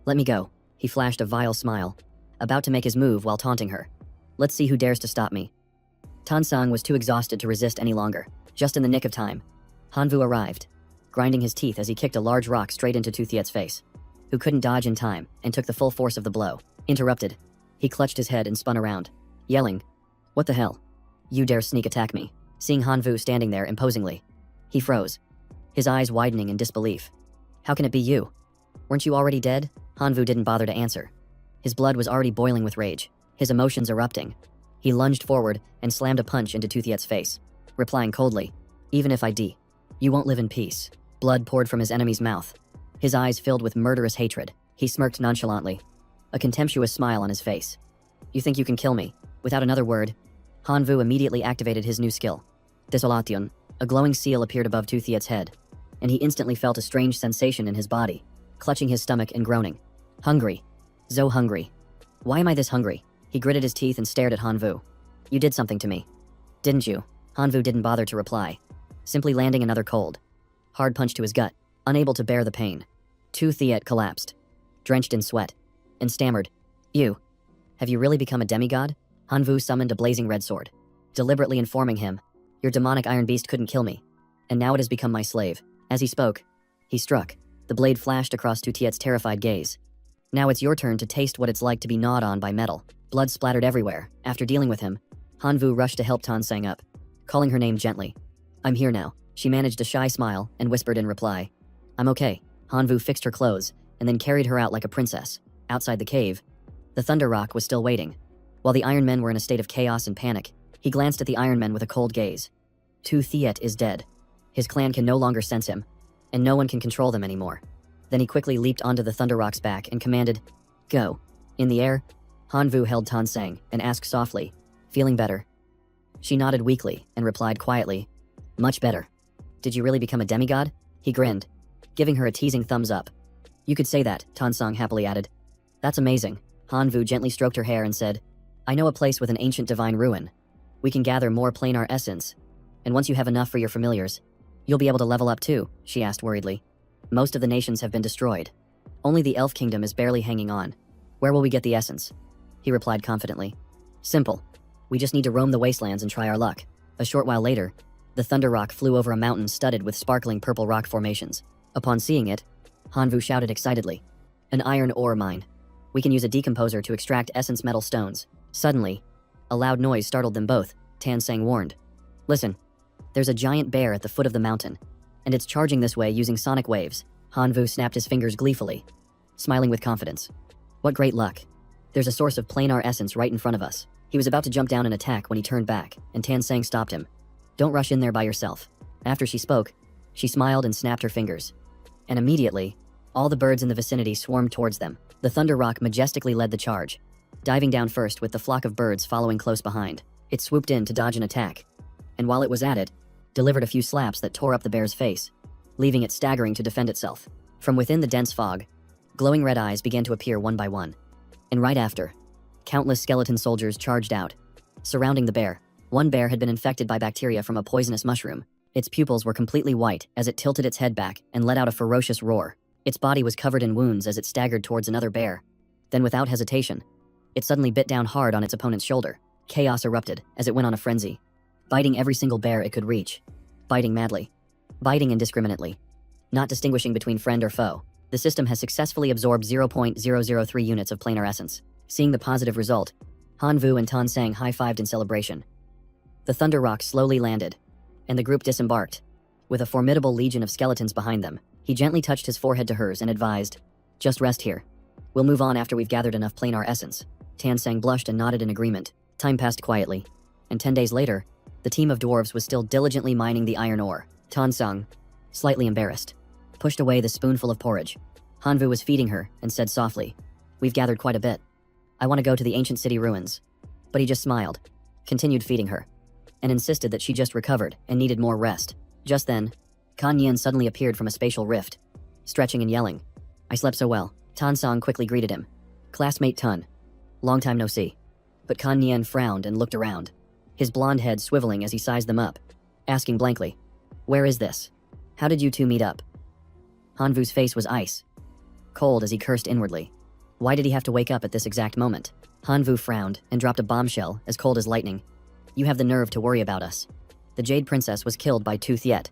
"Let me go." He flashed a vile smile, about to make his move while taunting her. "Let's see who dares to stop me." Tan Sang was too exhausted to resist any longer. Just in the nick of time, Han Vu arrived, grinding his teeth as he kicked a large rock straight into Tu Thiet's face, who couldn't dodge in time and took the full force of the blow. Interrupted, he clutched his head and spun around, yelling, "What the hell? You dare sneak attack me?" Seeing Han Vu standing there imposingly, he froze, his eyes widening in disbelief. "How can it be you? Weren't you already dead?" Han Vu didn't bother to answer. His blood was already boiling with rage, his emotions erupting. He lunged forward and slammed a punch into Tu Thiet's face, replying coldly, "Even if I die, you won't live in peace." Blood poured from his enemy's mouth, his eyes filled with murderous hatred. He smirked nonchalantly, a contemptuous smile on his face. "You think you can kill me?" Without another word, Han Vu immediately activated his new skill. Desolation. A glowing seal appeared above Tu Thiet's head, and he instantly felt a strange sensation in his body, clutching his stomach and groaning. "Hungry. So hungry. Why am I this hungry?" He gritted his teeth and stared at Hanvu. You did something to me, didn't you? Hanvu didn't bother to reply, simply landing another cold, hard punch to his gut, unable to bear the pain. Tu Thiet collapsed, drenched in sweat, and stammered, You. Have you really become a demigod? Hanvu summoned a blazing red sword, deliberately informing him, Your demonic iron beast couldn't kill me, and now it has become my slave. As he spoke, he struck. The blade flashed across Tu Thiet's terrified gaze. Now it's your turn to taste what it's like to be gnawed on by metal. Blood splattered everywhere. After dealing with him, Hanvu rushed to help Tan Sang up, calling her name gently. I'm here now. She managed a shy smile and whispered in reply. I'm okay. Hanvu fixed her clothes and then carried her out like a princess. Outside the cave, the Thunder Rock was still waiting. While the Iron Men were in a state of chaos and panic, he glanced at the Iron Men with a cold gaze. Tu Thiet is dead. His clan can no longer sense him, and no one can control them anymore. Then he quickly leaped onto the Thunder Rock's back and commanded, Go. In the air, Hanvu held Tan Sang and asked softly, Feeling better? She nodded weakly and replied quietly, Much better. Did you really become a demigod? He grinned, giving her a teasing thumbs up. You could say that, Tan Sang happily added. That's amazing. Hanvu gently stroked her hair and said, I know a place with an ancient divine ruin. We can gather more planar essence, and once you have enough for your familiars, you'll be able to level up too, she asked worriedly. Most of the nations have been destroyed. Only the Elf Kingdom is barely hanging on. Where will we get the essence? He replied confidently. Simple. We just need to roam the wastelands and try our luck. A short while later, the Thunder Rock flew over a mountain studded with sparkling purple rock formations. Upon seeing it, Hanvu shouted excitedly, An iron ore mine. We can use a decomposer to extract essence metal stones. Suddenly, a loud noise startled them both. Tan Sang warned. Listen, there's a giant bear at the foot of the mountain, and it's charging this way using sonic waves. Hanvu snapped his fingers gleefully, smiling with confidence. What great luck. There's a source of planar essence right in front of us. He was about to jump down and attack when he turned back, and Tan Sang stopped him. Don't rush in there by yourself. After she spoke, she smiled and snapped her fingers. And immediately, all the birds in the vicinity swarmed towards them. The Thunder Rock majestically led the charge, diving down first with the flock of birds following close behind. It swooped in to dodge an attack, and while it was at it, delivered a few slaps that tore up the bear's face, leaving it staggering to defend itself. From within the dense fog, glowing red eyes began to appear one by one. And right after, countless skeleton soldiers charged out, surrounding the bear. One bear had been infected by bacteria from a poisonous mushroom. Its pupils were completely white as it tilted its head back and let out a ferocious roar. Its body was covered in wounds as it staggered towards another bear. Then without hesitation, it suddenly bit down hard on its opponent's shoulder. Chaos erupted as it went on a frenzy, biting every single bear it could reach. Biting madly. Biting indiscriminately. Not distinguishing between friend or foe. The system has successfully absorbed 0.003 units of planar essence. Seeing the positive result, Hanvu and Tan Sang high-fived in celebration. The Thunder Rock slowly landed, and the group disembarked. With a formidable legion of skeletons behind them, he gently touched his forehead to hers and advised, Just rest here. We'll move on after we've gathered enough planar essence. Tan Sang blushed and nodded in agreement. Time passed quietly, and 10 days later, the team of dwarves was still diligently mining the iron ore. Tan Sang, slightly embarrassed, pushed away the spoonful of porridge. Hanvu was feeding her and said softly, We've gathered quite a bit. I want to go to the ancient city ruins. But he just smiled, continued feeding her, and insisted that she just recovered and needed more rest. Just then, Kan Yin suddenly appeared from a spatial rift, stretching and yelling. I slept so well. Tan Sang quickly greeted him. Classmate Tun. Long time no see. But Kan Yin frowned and looked around, his blonde head swiveling as he sized them up, asking blankly, Where is this? How did you two meet up? Hanvu's face was ice, cold as he cursed inwardly. Why did he have to wake up at this exact moment? Hanvu frowned and dropped a bombshell as cold as lightning. You have the nerve to worry about us. The Jade Princess was killed by Tu Thiet,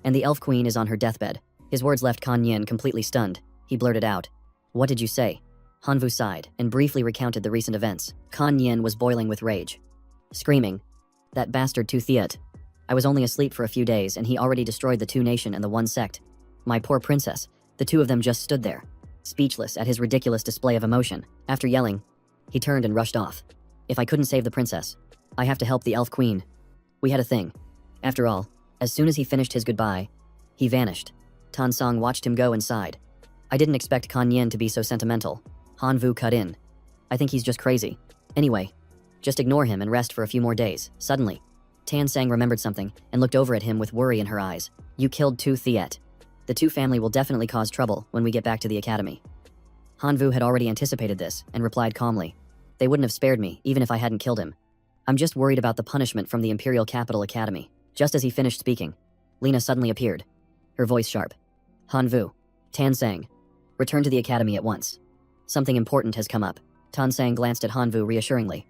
and the Elf Queen is on her deathbed. His words left Kan Yin completely stunned. He blurted out, What did you say? Hanvu sighed and briefly recounted the recent events. Kan Yin was boiling with rage, screaming, That bastard Tu Thiet. I was only asleep for a few days and he already destroyed the two nation and the one sect. My poor princess. The two of them just stood there, speechless at his ridiculous display of emotion. After yelling, he turned and rushed off. If I couldn't save the princess, I have to help the Elf Queen. We had a thing. After all, as soon as he finished his goodbye, he vanished. Tan Sang watched him go and sighed. I didn't expect Kan Yin to be so sentimental. Hanvu cut in. I think he's just crazy. Anyway, just ignore him and rest for a few more days. Suddenly, Tan Sang remembered something and looked over at him with worry in her eyes. You killed Tu Thiet. The two family will definitely cause trouble when we get back to the academy. Hanvu had already anticipated this and replied calmly. They wouldn't have spared me, even if I hadn't killed him. I'm just worried about the punishment from the Imperial Capital Academy. Just as he finished speaking, Lena suddenly appeared, her voice sharp. Han Vu. Tan Sang. Return to the academy at once. Something important has come up. Tan Sang glanced at Han Vu reassuringly.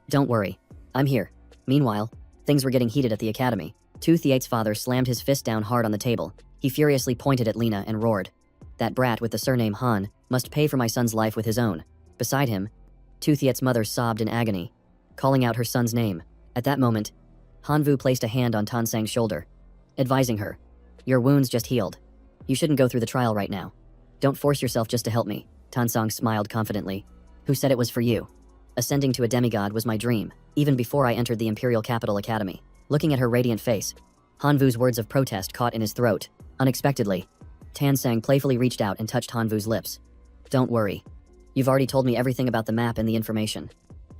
Don't worry. I'm here. Meanwhile, things were getting heated at the academy. Tu Thiet's father slammed his fist down hard on the table. He furiously pointed at Lena and roared. That brat with the surname Han must pay for my son's life with his own. Beside him, Tu Thiet's mother sobbed in agony, calling out her son's name. At that moment, Han Vu placed a hand on Tan Sang's shoulder, advising her, your wounds just healed. You shouldn't go through the trial right now. Don't force yourself just to help me. Tan Sang smiled confidently. Who said it was for you? Ascending to a demigod was my dream, even before I entered the Imperial Capital Academy. Looking at her radiant face, Han Vu's words of protest caught in his throat. Unexpectedly, Tan Sang playfully reached out and touched Han Vu's lips. Don't worry. You've already told me everything about the map and the information.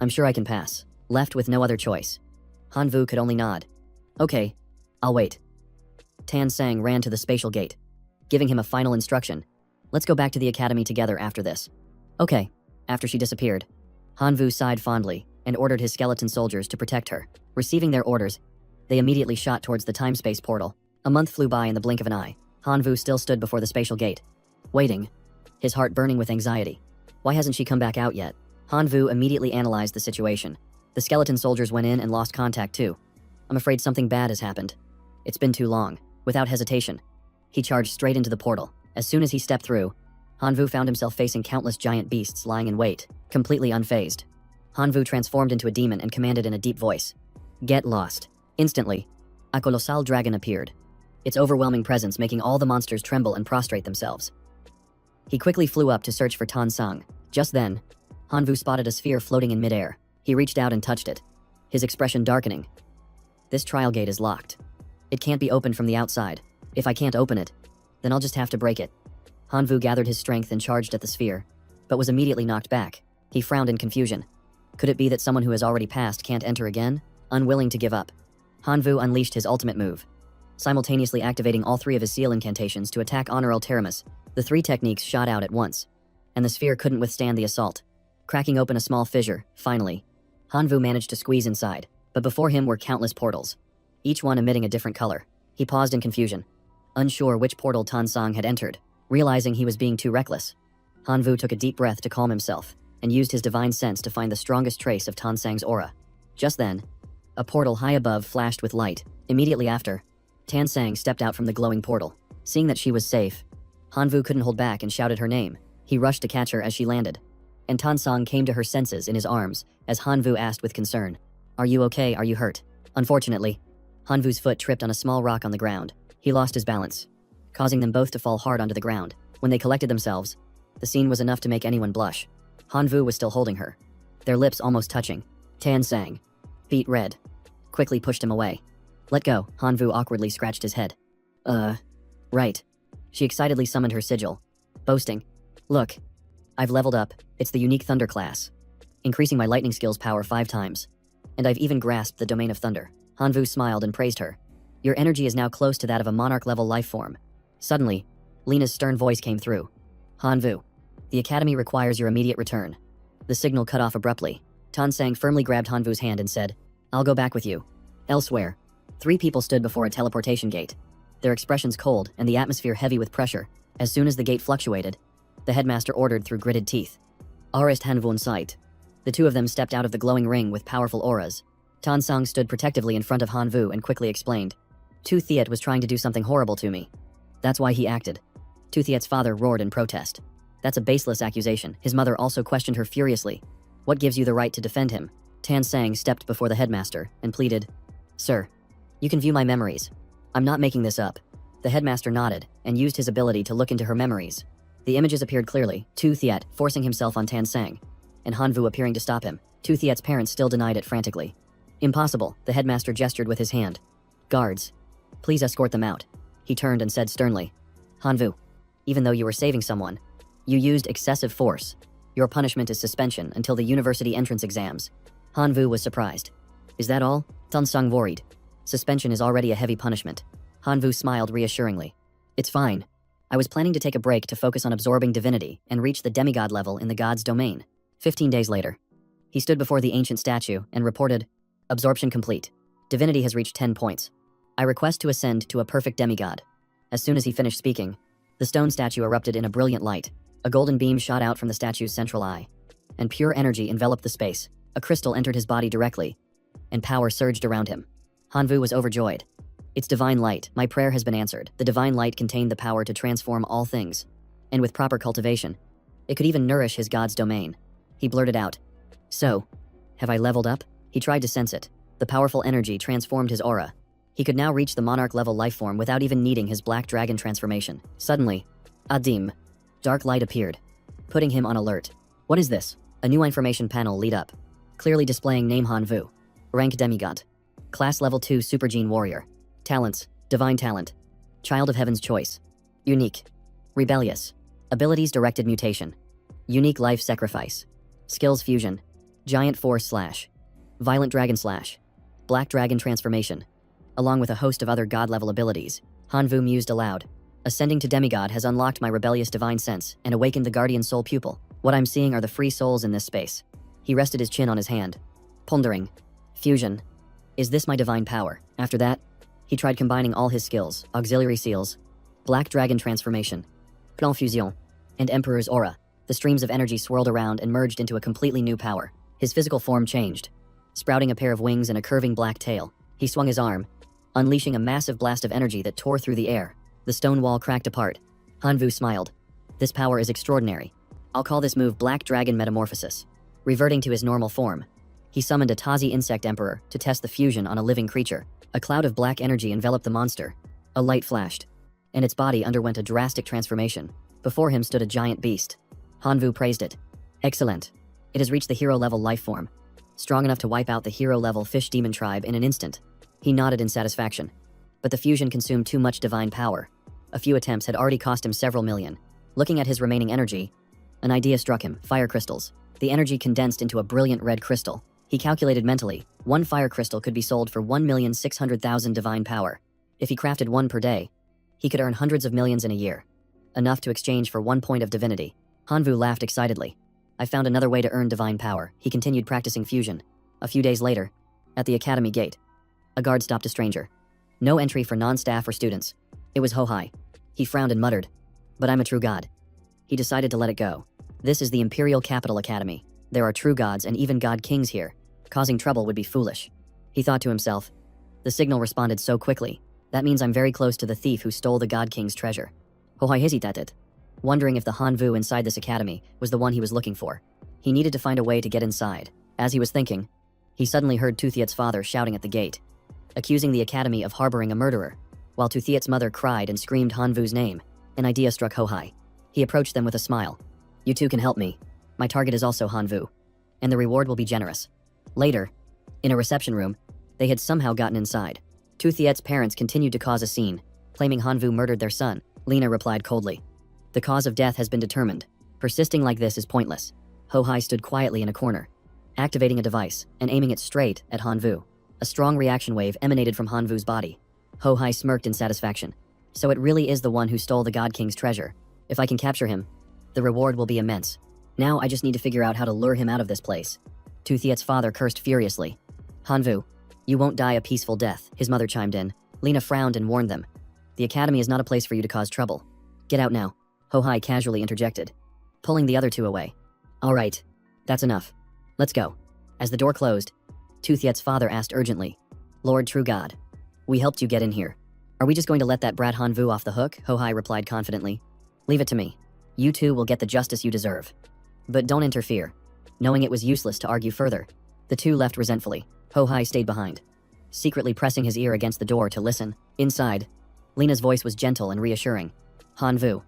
I'm sure I can pass. Left with no other choice. Han Vu could only nod. Okay, I'll wait. Tan Sang ran to the spatial gate, giving him a final instruction. Let's go back to the academy together after this. Okay. After she disappeared, Han Vu sighed fondly and ordered his skeleton soldiers to protect her. Receiving their orders, they immediately shot towards the time-space portal. A month flew by in the blink of an eye. Han Vu still stood before the spatial gate, waiting, his heart burning with anxiety. Why hasn't she come back out yet? Han Vu immediately analyzed the situation. The skeleton soldiers went in and lost contact too. I'm afraid something bad has happened. It's been too long. Without hesitation, he charged straight into the portal. As soon as he stepped through, Han Vu found himself facing countless giant beasts lying in wait, completely unfazed. Han Vu transformed into a demon and commanded in a deep voice. Get lost. Instantly, a colossal dragon appeared, its overwhelming presence making all the monsters tremble and prostrate themselves. He quickly flew up to search for Tan Sang. Just then, Han Vu spotted a sphere floating in midair. He reached out and touched it, his expression darkening. This trial gate is locked. It can't be opened from the outside. If I can't open it, then I'll just have to break it. Han Vu gathered his strength and charged at the sphere, but was immediately knocked back. He frowned in confusion. Could it be that someone who has already passed can't enter again? Unwilling to give up, Han Vu unleashed his ultimate move, simultaneously activating all three of his seal incantations to attack Honor Alteramus. The three techniques shot out at once, and the sphere couldn't withstand the assault. Cracking open a small fissure, finally, Han Vu managed to squeeze inside, but before him were countless portals, each one emitting a different color. He paused in confusion, unsure which portal Tan Sang had entered. Realizing he was being too reckless, Han Vu took a deep breath to calm himself and used his divine sense to find the strongest trace of Tan Sang's aura. Just then, a portal high above flashed with light. Immediately after, Tan Sang stepped out from the glowing portal. Seeing that she was safe, Han Vu couldn't hold back and shouted her name. He rushed to catch her as she landed, and Tan Sang came to her senses in his arms as Han Vu asked with concern, Are you okay? Are you hurt? Unfortunately, Han Vu's foot tripped on a small rock on the ground. He lost his balance, causing them both to fall hard onto the ground. When they collected themselves, the scene was enough to make anyone blush. Han Vu was still holding her, their lips almost touching. Tan Sang, feet red, quickly pushed him away. Let go. Han Vu awkwardly scratched his head. Right. She excitedly summoned her sigil, boasting, Look, I've leveled up. It's the unique Thunder class, increasing my lightning skills power 5 times. And I've even grasped the domain of thunder. Han Vu smiled and praised her. Your energy is now close to that of a monarch-level life form. Suddenly, Lena's stern voice came through. Han Vu, the academy requires your immediate return. The signal cut off abruptly. Tan Sang firmly grabbed Han Vu's hand and said, I'll go back with you. Elsewhere, 3 people stood before a teleportation gate, their expressions cold and the atmosphere heavy with pressure. As soon as the gate fluctuated, the headmaster ordered through gritted teeth, Arrest Han Vu's sight. The 2 of them stepped out of the glowing ring with powerful auras. Tan Sang stood protectively in front of Han Vu and quickly explained, Tu Thiet was trying to do something horrible to me. That's why he acted. Tu Thiet's father roared in protest. That's a baseless accusation. His mother also questioned her furiously. What gives you the right to defend him? Tan Sang stepped before the headmaster and pleaded, Sir, you can view my memories. I'm not making this up. The headmaster nodded and used his ability to look into her memories. The images appeared clearly, Tu Thiet forcing himself on Tan Sang, and Han Vu appearing to stop him. Tu Thiet's parents still denied it frantically. Impossible, the headmaster gestured with his hand. Guards, please escort them out. He turned and said sternly, Han Vu, even though you were saving someone, you used excessive force. Your punishment is suspension until the university entrance exams. Han Vu was surprised. Is that all? Tan Sang worried. Suspension is already a heavy punishment. Han Vu smiled reassuringly. It's fine. I was planning to take a break to focus on absorbing divinity and reach the demigod level in the god's domain. 15 days later, He stood before the ancient statue and reported, "Absorption complete. Divinity has reached 10 points. I request to ascend to a perfect demigod." As soon as he finished speaking, the stone statue erupted in a brilliant light. A golden beam shot out from the statue's central eye, and pure energy enveloped the space. A crystal entered his body directly, and power surged around him. Hanvu was overjoyed. "It's divine light. My prayer has been answered." The divine light contained the power to transform all things, and with proper cultivation, it could even nourish his god's domain. He blurted out, "So, have I leveled up?" He tried to sense it. The powerful energy transformed his aura. He could now reach the monarch-level lifeform without even needing his black dragon transformation. Suddenly, Adim, dark light appeared, putting him on alert. "What is this?" A new information panel lit up, clearly displaying name Hanvu. Rank demigod. Class level 2 super gene warrior. Talents, divine talent. Child of heaven's choice. Unique. Rebellious. Abilities directed mutation. Unique life sacrifice. Skills fusion. Giant force slash. Violent dragon slash. Black dragon transformation. Along with a host of other god-level abilities, Hanvu mused aloud. "Ascending to demigod has unlocked my rebellious divine sense and awakened the guardian soul pupil. What I'm seeing are the free souls in this space." He rested his chin on his hand, pondering. Fusion. Is this my divine power? After that, he tried combining all his skills, auxiliary seals, black dragon transformation, plan fusion, and emperor's aura. The streams of energy swirled around and merged into a completely new power. His physical form changed, sprouting a pair of wings and a curving black tail. He swung his arm, unleashing a massive blast of energy that tore through the air. The stone wall cracked apart. Hanvu smiled. "This power is extraordinary. I'll call this move Black Dragon Metamorphosis." Reverting to his normal form, he summoned a Tazi insect emperor to test the fusion on a living creature. A cloud of black energy enveloped the monster. A light flashed, and its body underwent a drastic transformation. Before him stood a giant beast. Hanvu praised it. "Excellent. It has reached the hero-level life form, strong enough to wipe out the hero-level fish demon tribe in an instant." He nodded in satisfaction. But the fusion consumed too much divine power. A few attempts had already cost him several million. Looking at his remaining energy, an idea struck him: fire crystals. The energy condensed into a brilliant red crystal. He calculated mentally, one fire crystal could be sold for 1,600,000 divine power. If he crafted one per day, he could earn hundreds of millions in a year, enough to exchange for 1 point of divinity. Hanvu laughed excitedly. "I found another way to earn divine power." He continued practicing fusion. A few days later, at the academy gate, a guard stopped a stranger. No entry for non-staff or students. It was Hohai. He frowned and muttered, "But I'm a true god." He decided to let it go. This is the Imperial Capital Academy. There are true gods and even god kings here. Causing trouble would be foolish. He thought to himself, the signal responded so quickly. That means I'm very close to the thief who stole the god king's treasure. Hohai hesitated, wondering if the Hanvu inside this academy was the one he was looking for. He needed to find a way to get inside. As he was thinking, he suddenly heard Tuthiet's father shouting at the gate, accusing the academy of harboring a murderer. While Tuthiet's mother cried and screamed Hanvu's name, an idea struck Hohai. He approached them with a smile. "You two can help me. My target is also Hanvu, and the reward will be generous." Later, in a reception room, they had somehow gotten inside. Tuthiet's parents continued to cause a scene, claiming Hanvu murdered their son. Lena replied coldly, "The cause of death has been determined. Persisting like this is pointless." Hohai stood quietly in a corner, activating a device and aiming it straight at Hanvu. A strong reaction wave emanated from Hanvu's body. Hohai smirked in satisfaction. "So it really is the one who stole the God King's treasure. If I can capture him, the reward will be immense. Now I just need to figure out how to lure him out of this place." Tuthiet's father cursed furiously. "Hanvu, you won't die a peaceful death," his mother chimed in. Lena frowned and warned them. "The academy is not a place for you to cause trouble. Get out now," Hohai casually interjected, pulling the other two away. "All right, that's enough. Let's go." As the door closed, Tuthiet's father asked urgently, "Lord True God, we helped you get in here. Are we just going to let that brat Hanvu off the hook?" Hohai replied confidently. "Leave it to me. You two will get the justice you deserve. But don't interfere." Knowing it was useless to argue further, the two left resentfully. Hohai stayed behind, secretly pressing his ear against the door to listen. Inside, Lena's voice was gentle and reassuring. "Hanvu,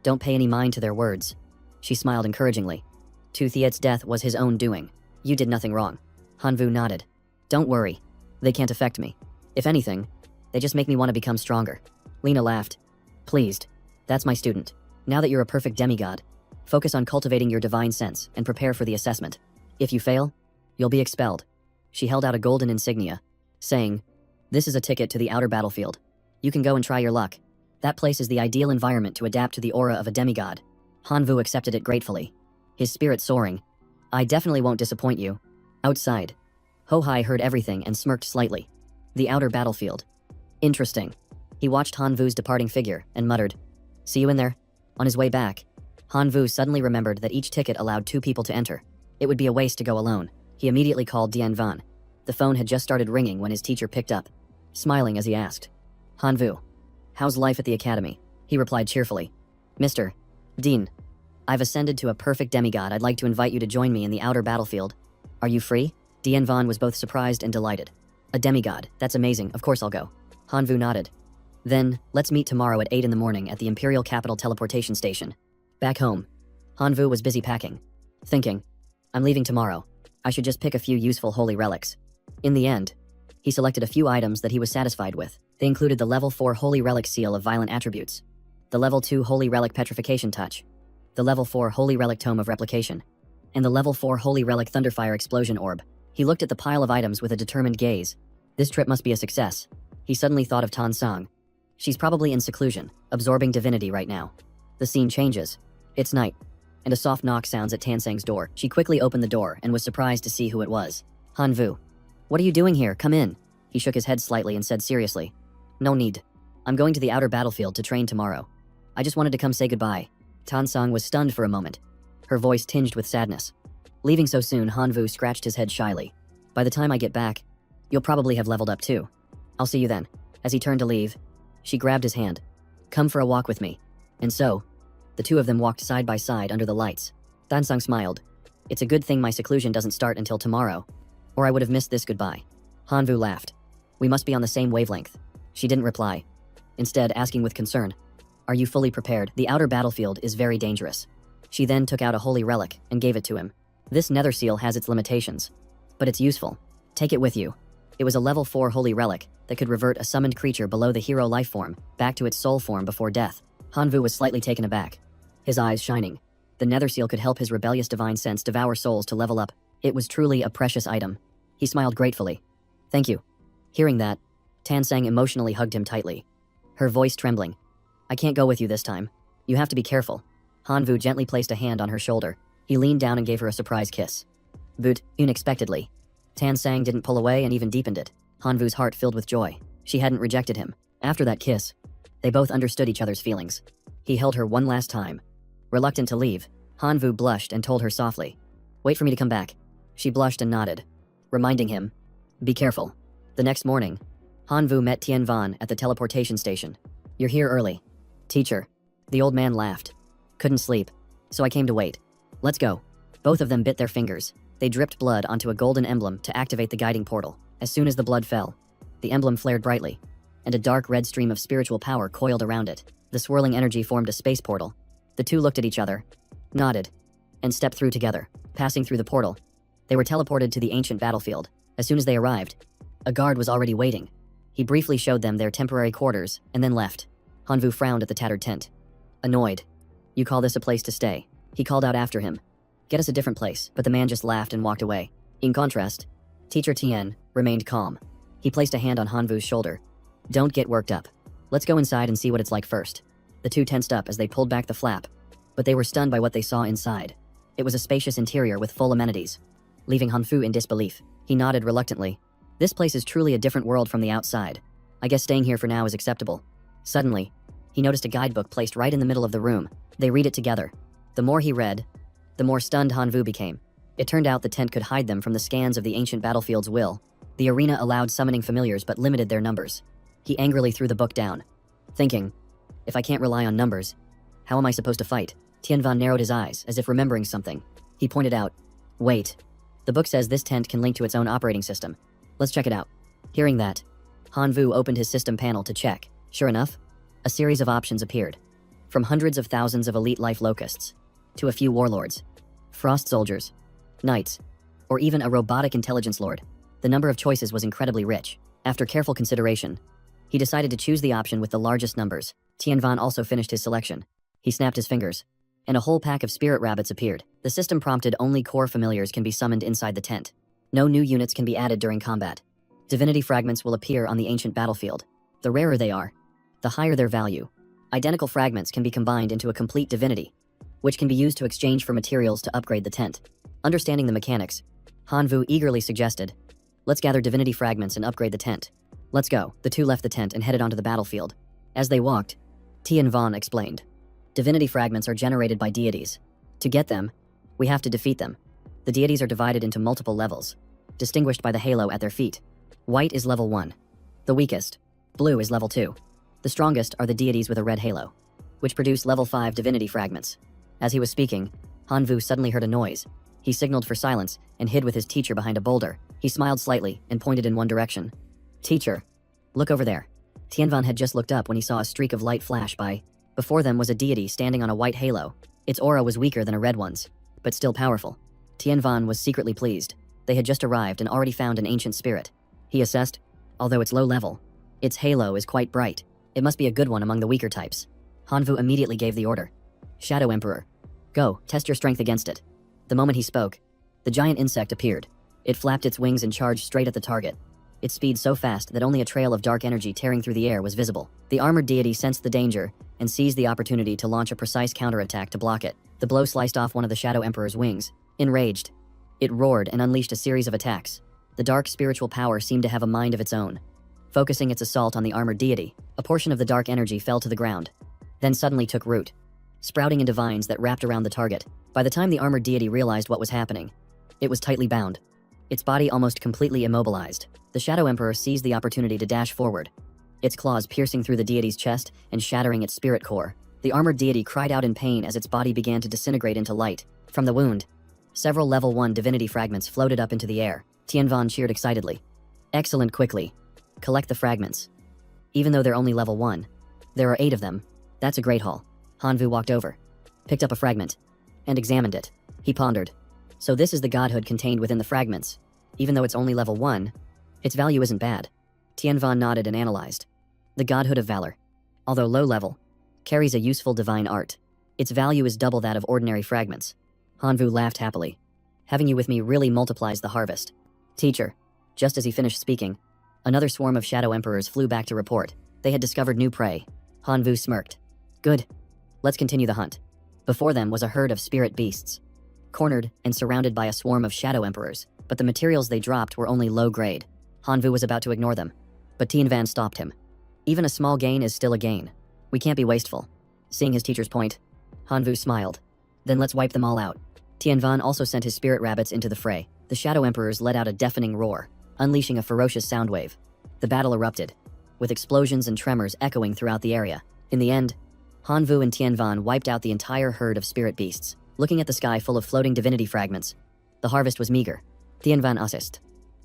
don't pay any mind to their words." She smiled encouragingly. "Tuthiet's death was his own doing. You did nothing wrong." Hanvu nodded. "Don't worry. They can't affect me. If anything, they just make me want to become stronger." Lena laughed. "Pleased. That's my student. Now that you're a perfect demigod, focus on cultivating your divine sense and prepare for the assessment. If you fail, you'll be expelled." She held out a golden insignia, saying, "This is a ticket to the outer battlefield. You can go and try your luck. That place is the ideal environment to adapt to the aura of a demigod." Hanvu accepted it gratefully, his spirit soaring. "I definitely won't disappoint you. Outside, Ho-Hai heard everything and smirked slightly. The outer battlefield. Interesting. He watched Han Vu's departing figure and muttered, "See you in there." On his way back, Han Vu suddenly remembered that each ticket allowed 2 people to enter. It would be a waste to go alone. He immediately called Dian Van. The phone had just started ringing when his teacher picked up, smiling as he asked, "Han Vu, how's life at the academy?" He replied cheerfully, "Mr. Dean, I've ascended to a perfect demigod. I'd like to invite you to join me in the outer battlefield. Are you free?" Dian Van was both surprised and delighted. "A demigod, that's amazing, of course I'll go." Han Vu nodded. "Then, let's meet tomorrow at 8 in the morning at the Imperial Capital Teleportation Station." Back home, Han Vu was busy packing, thinking, "I'm leaving tomorrow. I should just pick a few useful holy relics." In the end, he selected a few items that he was satisfied with. They included the level 4 Holy Relic Seal of Violent Attributes, the level 2 Holy Relic Petrification Touch, the level 4 Holy Relic Tome of Replication, and the level 4 Holy Relic Thunderfire Explosion Orb. He looked at the pile of items with a determined gaze. This trip must be a success. He suddenly thought of Tan Song. She's probably in seclusion, absorbing divinity right now. The scene changes. It's night, and a soft knock sounds at Tan Sang's door. She quickly opened the door and was surprised to see who it was. "Han Vu, what are you doing here? Come in." He shook his head slightly and said seriously, "No need. I'm going to the outer battlefield to train tomorrow. I just wanted to come say goodbye." Tan Song was stunned for a moment, her voice tinged with sadness. Leaving so soon, Han Vu scratched his head shyly. "By the time I get back, you'll probably have leveled up too. I'll see you then." As he turned to leave, she grabbed his hand. "Come for a walk with me." And so, the two of them walked side by side under the lights. Tan Song smiled. "It's a good thing my seclusion doesn't start until tomorrow, or I would have missed this goodbye." Han Vu laughed. "We must be on the same wavelength." She didn't reply, instead asking with concern, "Are you fully prepared? The outer battlefield is very dangerous." She then took out a holy relic and gave it to him. "This nether seal has its limitations, but it's useful. Take it with you." It was a level 4 holy relic that could revert a summoned creature below the hero life form back to its soul form before death. Han Vu was slightly taken aback, his eyes shining. The nether seal could help his rebellious divine sense devour souls to level up. It was truly a precious item. He smiled gratefully. "Thank you." Hearing that, Tan Sang emotionally hugged him tightly, her voice trembling. "I can't go with you this time. You have to be careful." Han Vu gently placed a hand on her shoulder. He leaned down and gave her a surprise kiss. But, unexpectedly, Tan Sang didn't pull away and even deepened it. Han Vu's heart filled with joy. She hadn't rejected him. After that kiss, they both understood each other's feelings. He held her one last time. Reluctant to leave, Han Vu blushed and told her softly, "Wait for me to come back." She blushed and nodded, reminding him, "Be careful." The next morning, Han Vu met Tian Van at the teleportation station. "You're here early." "Teacher." The old man laughed. "Couldn't sleep, so I came to wait." "Let's go." Both of them bit their fingers. They dripped blood onto a golden emblem to activate the guiding portal. As soon as the blood fell, the emblem flared brightly, and a dark red stream of spiritual power coiled around it. The swirling energy formed a space portal. The two looked at each other, nodded, and stepped through together. Passing through the portal, they were teleported to the ancient battlefield. As soon as they arrived, a guard was already waiting. He briefly showed them their temporary quarters and then left. Han Vu frowned at the tattered tent. Annoyed. "You call this a place to stay?" He called out after him. "Get us a different place," but the man just laughed and walked away. In contrast, Teacher Tien remained calm. He placed a hand on Han Vu's shoulder. "Don't get worked up. Let's go inside and see what it's like first." The two tensed up as they pulled back the flap, but they were stunned by what they saw inside. It was a spacious interior with full amenities, leaving Han Vu in disbelief. He nodded reluctantly. "This place is truly a different world from the outside. I guess staying here for now is acceptable." Suddenly, he noticed a guidebook placed right in the middle of the room. They read it together. The more he read, the more stunned Han Vu became. It turned out the tent could hide them from the scans of the ancient battlefield's will. The arena allowed summoning familiars but limited their numbers. He angrily threw the book down, thinking, "If I can't rely on numbers, how am I supposed to fight?" Tian Van narrowed his eyes as if remembering something. He pointed out, "Wait. The book says this tent can link to its own operating system. Let's check it out." Hearing that, Han Vu opened his system panel to check. Sure enough, a series of options appeared. From hundreds of thousands of elite life locusts, to a few warlords, frost soldiers, knights, or even a robotic intelligence lord. The number of choices was incredibly rich. After careful consideration, he decided to choose the option with the largest numbers. Tian Van also finished his selection. He snapped his fingers, and a whole pack of spirit rabbits appeared. The system prompted only core familiars can be summoned inside the tent. No new units can be added during combat. Divinity fragments will appear on the ancient battlefield. The rarer they are, the higher their value. Identical fragments can be combined into a complete divinity, which can be used to exchange for materials to upgrade the tent. Understanding the mechanics, Hanvu eagerly suggested. Let's gather divinity fragments and upgrade the tent. Let's go. The two left the tent and headed onto the battlefield. As they walked, Tian Van explained. Divinity fragments are generated by deities. To get them, we have to defeat them. The deities are divided into multiple levels, distinguished by the halo at their feet. White is level 1. The weakest. Blue is level 2. The strongest are the deities with a red halo, which produce level 5 divinity fragments. As he was speaking, Hanvu suddenly heard a noise. He signaled for silence and hid with his teacher behind a boulder. He smiled slightly and pointed in one direction. Teacher, look over there. Tianvan had just looked up when he saw a streak of light flash by. Before them was a deity standing on a white halo. Its aura was weaker than a red one's, but still powerful. Tianvan was secretly pleased. They had just arrived and already found an ancient spirit. He assessed, although it's low level, its halo is quite bright. It must be a good one among the weaker types. Hanvu immediately gave the order. Shadow Emperor, go, test your strength against it. The moment he spoke, the giant insect appeared. It flapped its wings and charged straight at the target. Its speed so fast that only a trail of dark energy tearing through the air was visible. The armored deity sensed the danger and seized the opportunity to launch a precise counterattack to block it. The blow sliced off one of the Shadow Emperor's wings. Enraged, it roared and unleashed a series of attacks. The dark spiritual power seemed to have a mind of its own. Focusing its assault on the armored deity, a portion of the dark energy fell to the ground, then suddenly took root, sprouting into vines that wrapped around the target. By the time the armored deity realized what was happening, it was tightly bound, its body almost completely immobilized. The Shadow Emperor seized the opportunity to dash forward, its claws piercing through the deity's chest and shattering its spirit core. The armored deity cried out in pain as its body began to disintegrate into light. From the wound, several level 1 divinity fragments floated up into the air. Tianvan cheered excitedly. Excellent, quickly. Collect the fragments. Even though they're only level 1, there are 8 of them. That's a great haul. Hanvu walked over, picked up a fragment, and examined it. He pondered. So this is the godhood contained within the fragments. Even though it's only level 1, its value isn't bad. Tianvan nodded and analyzed. The godhood of valor, although low level, carries a useful divine art. Its value is double that of ordinary fragments. Hanvu laughed happily. Having you with me really multiplies the harvest. Teacher. Just as he finished speaking, another swarm of Shadow Emperors flew back to report. They had discovered new prey. Hanvu smirked. Good. Let's continue the hunt. Before them was a herd of spirit beasts, cornered and surrounded by a swarm of Shadow Emperors, but the materials they dropped were only low grade. Hanvu was about to ignore them, but Tianvan stopped him. Even a small gain is still a gain. We can't be wasteful. Seeing his teacher's point, Hanvu smiled. Then let's wipe them all out. Tianvan also sent his spirit rabbits into the fray. The Shadow Emperors let out a deafening roar, unleashing a ferocious sound wave. The battle erupted, with explosions and tremors echoing throughout the area. In the end, Hanvu and Tianvan wiped out the entire herd of spirit beasts. Looking at the sky full of floating divinity fragments, the harvest was meager. Tianvan assist.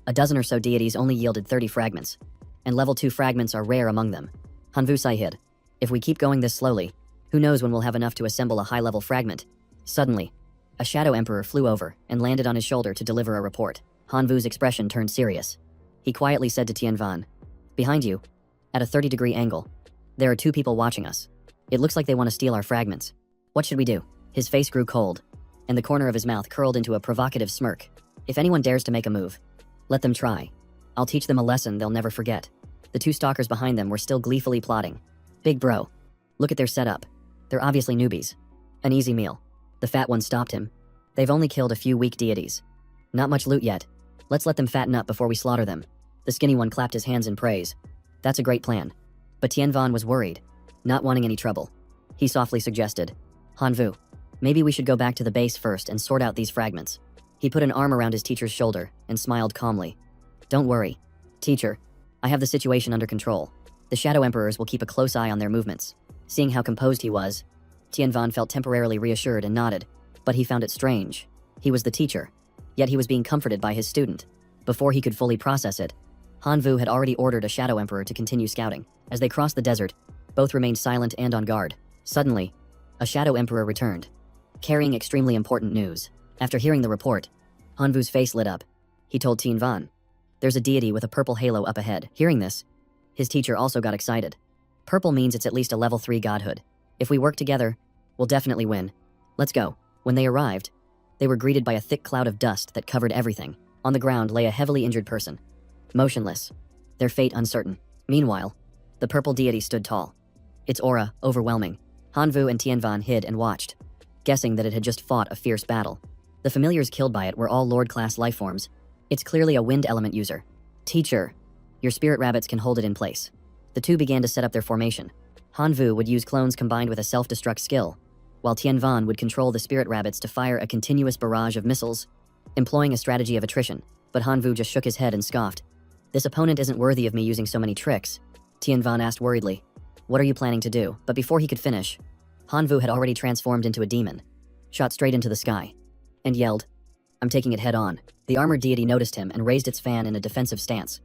A dozen or so deities only yielded 30 fragments, and level 2 fragments are rare among them. Hanvu Sahid. If we keep going this slowly, who knows when we'll have enough to assemble a high-level fragment. Suddenly, a Shadow Emperor flew over and landed on his shoulder to deliver a report. Hanvu's expression turned serious. He quietly said to Tianvan, behind you, at a 30-degree angle, there are 2 people watching us. It looks like they want to steal our fragments. What should we do? His face grew cold, and the corner of his mouth curled into a provocative smirk. If anyone dares to make a move, let them try. I'll teach them a lesson they'll never forget. The 2 stalkers behind them were still gleefully plotting. Big bro, look at their setup. They're obviously newbies. An easy meal. The fat one stopped him. They've only killed a few weak deities. Not much loot yet. Let's let them fatten up before we slaughter them. The skinny one clapped his hands in praise. That's a great plan. But Tianvan was worried, not wanting any trouble. He softly suggested, Hanvu, maybe we should go back to the base first and sort out these fragments. He put an arm around his teacher's shoulder and smiled calmly. Don't worry, teacher. I have the situation under control. The Shadow Emperors will keep a close eye on their movements. Seeing how composed he was, Tianvan felt temporarily reassured and nodded, but he found it strange. He was the teacher, yet he was being comforted by his student. Before he could fully process it, Hanvu had already ordered a Shadow Emperor to continue scouting. As they crossed the desert, both remained silent and on guard. Suddenly, a Shadow Emperor returned, carrying extremely important news. After hearing the report, Hanvu's face lit up. He told Tianvan, there's a deity with a purple halo up ahead. Hearing this, his teacher also got excited. Purple means it's at least a level 3 godhood. If we work together, we'll definitely win. Let's go. When they arrived, they were greeted by a thick cloud of dust that covered everything. On the ground lay a heavily injured person, motionless, their fate uncertain. Meanwhile, the purple deity stood tall, its aura overwhelming. Hanvu and Tianvan hid and watched, guessing that it had just fought a fierce battle. The familiars killed by it were all Lord-class lifeforms. It's clearly a wind element user. Teacher, your spirit rabbits can hold it in place. The two began to set up their formation. Han Vu would use clones combined with a self-destruct skill, while Tian Van would control the spirit rabbits to fire a continuous barrage of missiles, employing a strategy of attrition. But Han Vu just shook his head and scoffed. This opponent isn't worthy of me using so many tricks, Tian Van asked worriedly. What are you planning to do? But before he could finish, Han Vu had already transformed into a demon, shot straight into the sky, and yelled, I'm taking it head on. The armored deity noticed him and raised its fan in a defensive stance.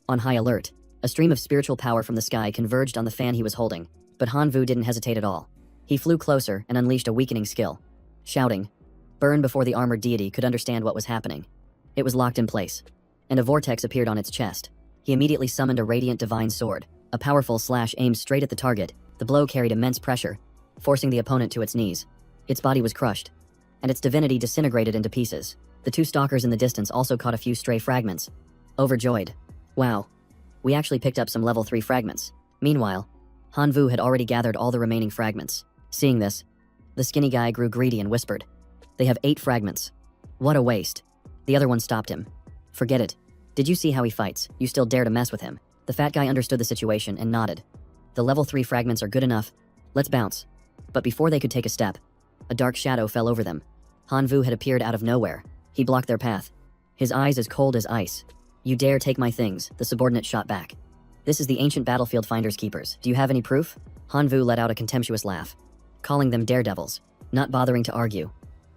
On high alert, a stream of spiritual power from the sky converged on the fan he was holding, but Han Vu didn't hesitate at all. He flew closer and unleashed a weakening skill, shouting, burn, before the armored deity could understand what was happening. It was locked in place, and a vortex appeared on its chest. He immediately summoned a radiant divine sword, a powerful slash aimed straight at the target. The blow carried immense pressure, forcing the opponent to its knees. Its body was crushed, and its divinity disintegrated into pieces. The two stalkers in the distance also caught a few stray fragments. Overjoyed. Wow. We actually picked up some level 3 fragments. Meanwhile, Han Vu had already gathered all the remaining fragments. Seeing this, the skinny guy grew greedy and whispered, they have 8 fragments. What a waste. The other one stopped him. Forget it. Did you see how he fights? You still dare to mess with him? The fat guy understood the situation and nodded. The level 3 fragments are good enough. Let's bounce. But before they could take a step, a dark shadow fell over them. Han Vu had appeared out of nowhere. He blocked their path, his eyes as cold as ice. You dare take my things, the subordinate shot back. This is the ancient battlefield finders keepers. Do you have any proof? Han Vu let out a contemptuous laugh, calling them daredevils. Not bothering to argue,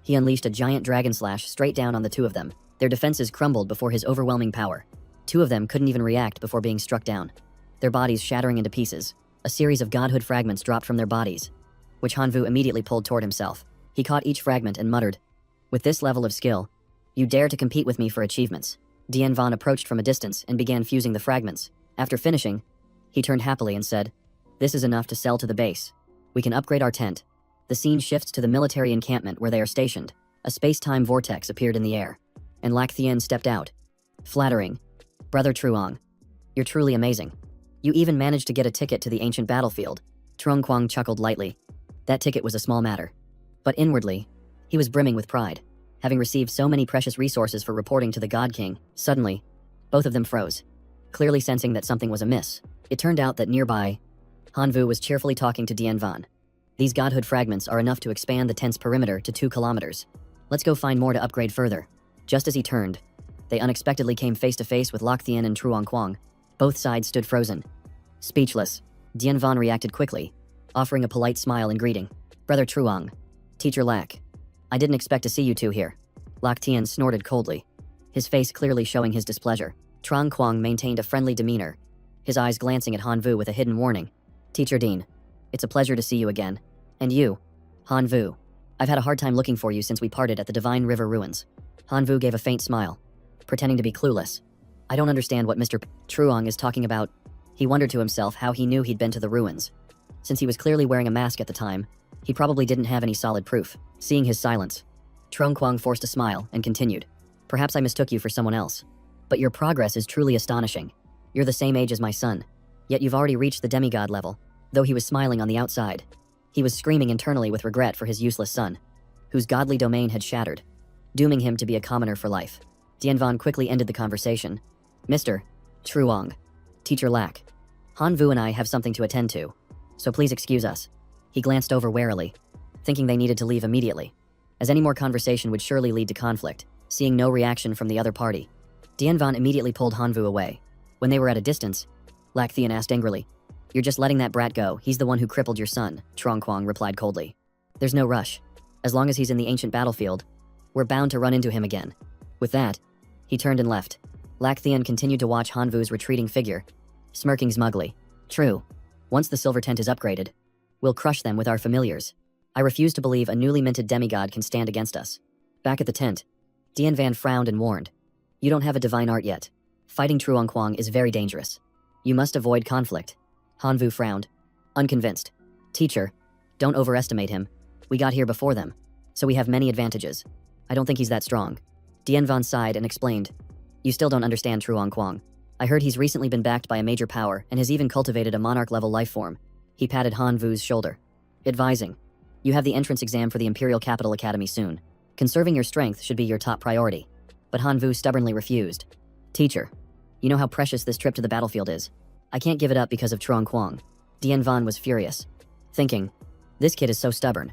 he unleashed a giant dragon slash straight down on the two of them. Their defenses crumbled before his overwhelming power. Two of them couldn't even react before being struck down, their bodies shattering into pieces. A series of godhood fragments dropped from their bodies, which Han Vu immediately pulled toward himself. He caught each fragment and muttered, with this level of skill, you dare to compete with me for achievements. Tian Van approached from a distance and began fusing the fragments. After finishing, he turned happily and said, this is enough to sell to the base. We can upgrade our tent. The scene shifts to the military encampment where they are stationed. A space-time vortex appeared in the air, and Lac Thien stepped out. Flattering. Brother Truong, you're truly amazing. You even managed to get a ticket to the ancient battlefield. Trung Quang chuckled lightly. That ticket was a small matter. But inwardly, he was brimming with pride, having received so many precious resources for reporting to the God King. Suddenly, both of them froze, clearly sensing that something was amiss. It turned out that nearby, Han Vu was cheerfully talking to Tian Van. These godhood fragments are enough to expand the tent's perimeter to 2 kilometers. Let's go find more to upgrade further. Just as he turned, they unexpectedly came face to face with Lac Thien and Truong Quang. Both sides stood frozen, speechless. Tian Van reacted quickly, offering a polite smile in greeting. Brother Truong, Teacher Lac, I didn't expect to see you two here. Lac Thien snorted coldly, his face clearly showing his displeasure. Truong Quang maintained a friendly demeanor, his eyes glancing at Han Vu with a hidden warning. Teacher Dean, it's a pleasure to see you again. And you, Han Vu. I've had a hard time looking for you since we parted at the Divine River ruins. Han Vu gave a faint smile, pretending to be clueless. I don't understand what Mr. Truong is talking about. He wondered to himself how he knew he'd been to the ruins. Since he was clearly wearing a mask at the time, he probably didn't have any solid proof. Seeing his silence, Truong Quang forced a smile and continued. Perhaps I mistook you for someone else. But your progress is truly astonishing. You're the same age as my son, yet you've already reached the demigod level. Though he was smiling on the outside, he was screaming internally with regret for his useless son, whose godly domain had shattered, dooming him to be a commoner for life. Tian Van quickly ended the conversation. Mr. Truong, Teacher Lac, Han Vu and I have something to attend to, so please excuse us. He glanced over warily, thinking they needed to leave immediately, as any more conversation would surely lead to conflict. Seeing no reaction from the other party, Tian Van immediately pulled Han Vu away. When they were at a distance, Lac Thien asked angrily, you're just letting that brat go. He's the one who crippled your son, Truong Quang replied coldly. There's no rush. As long as he's in the ancient battlefield, we're bound to run into him again. With that, he turned and left. Lac Thien continued to watch Han Vu's retreating figure, smirking smugly. True. Once the silver tent is upgraded, we'll crush them with our familiars. I refuse to believe a newly minted demigod can stand against us. Back at the tent, Tian Van frowned and warned. You don't have a divine art yet. Fighting Truong Quang is very dangerous. You must avoid conflict. Han Vu frowned, unconvinced. Teacher, don't overestimate him. We got here before them, so we have many advantages. I don't think he's that strong. Tian Van sighed and explained. You still don't understand Truong Quang. I heard he's recently been backed by a major power and has even cultivated a monarch-level life form. He patted Han Vu's shoulder, advising. You have the entrance exam for the Imperial Capital Academy soon. Conserving your strength should be your top priority. But Han Vu stubbornly refused. Teacher, you know how precious this trip to the battlefield is. I can't give it up because of Truong Quang. Dian Van was furious, thinking, this kid is so stubborn.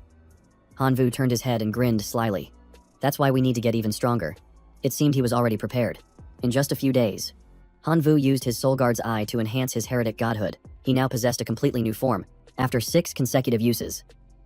Han Vu turned his head and grinned slyly. That's why we need to get even stronger. It seemed he was already prepared. In just a few days, Han Vu used his Soul Guard's eye to enhance his heretic godhood. He now possessed a completely new form. After 6 consecutive uses,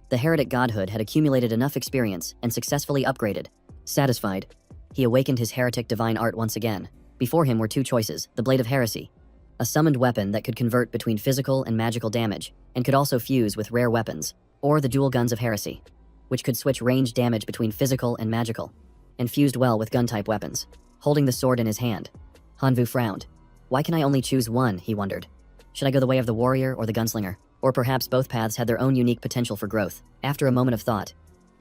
the heretic godhood had accumulated enough experience and successfully upgraded. Satisfied, he awakened his heretic divine art once again. Before him were 2 choices: the Blade of Heresy, a summoned weapon that could convert between physical and magical damage, and could also fuse with rare weapons, or the Dual Guns of Heresy, which could switch range damage between physical and magical, and fused well with gun-type weapons. Holding the sword in his hand, Han Vu frowned. Why can I only choose one, he wondered. Should I go the way of the warrior or the gunslinger? Or perhaps both paths had their own unique potential for growth. After a moment of thought,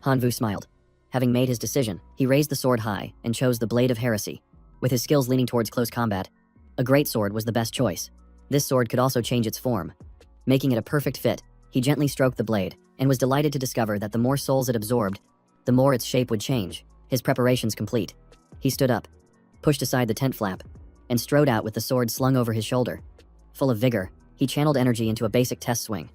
Han Vu smiled. Having made his decision, he raised the sword high and chose the Blade of Heresy. With his skills leaning towards close combat, a great sword was the best choice. This sword could also change its form. Making it a perfect fit, he gently stroked the blade, and was delighted to discover that the more souls it absorbed, the more its shape would change. His preparations complete, he stood up, pushed aside the tent flap, and strode out with the sword slung over his shoulder. Full of vigor, he channeled energy into a basic test swing,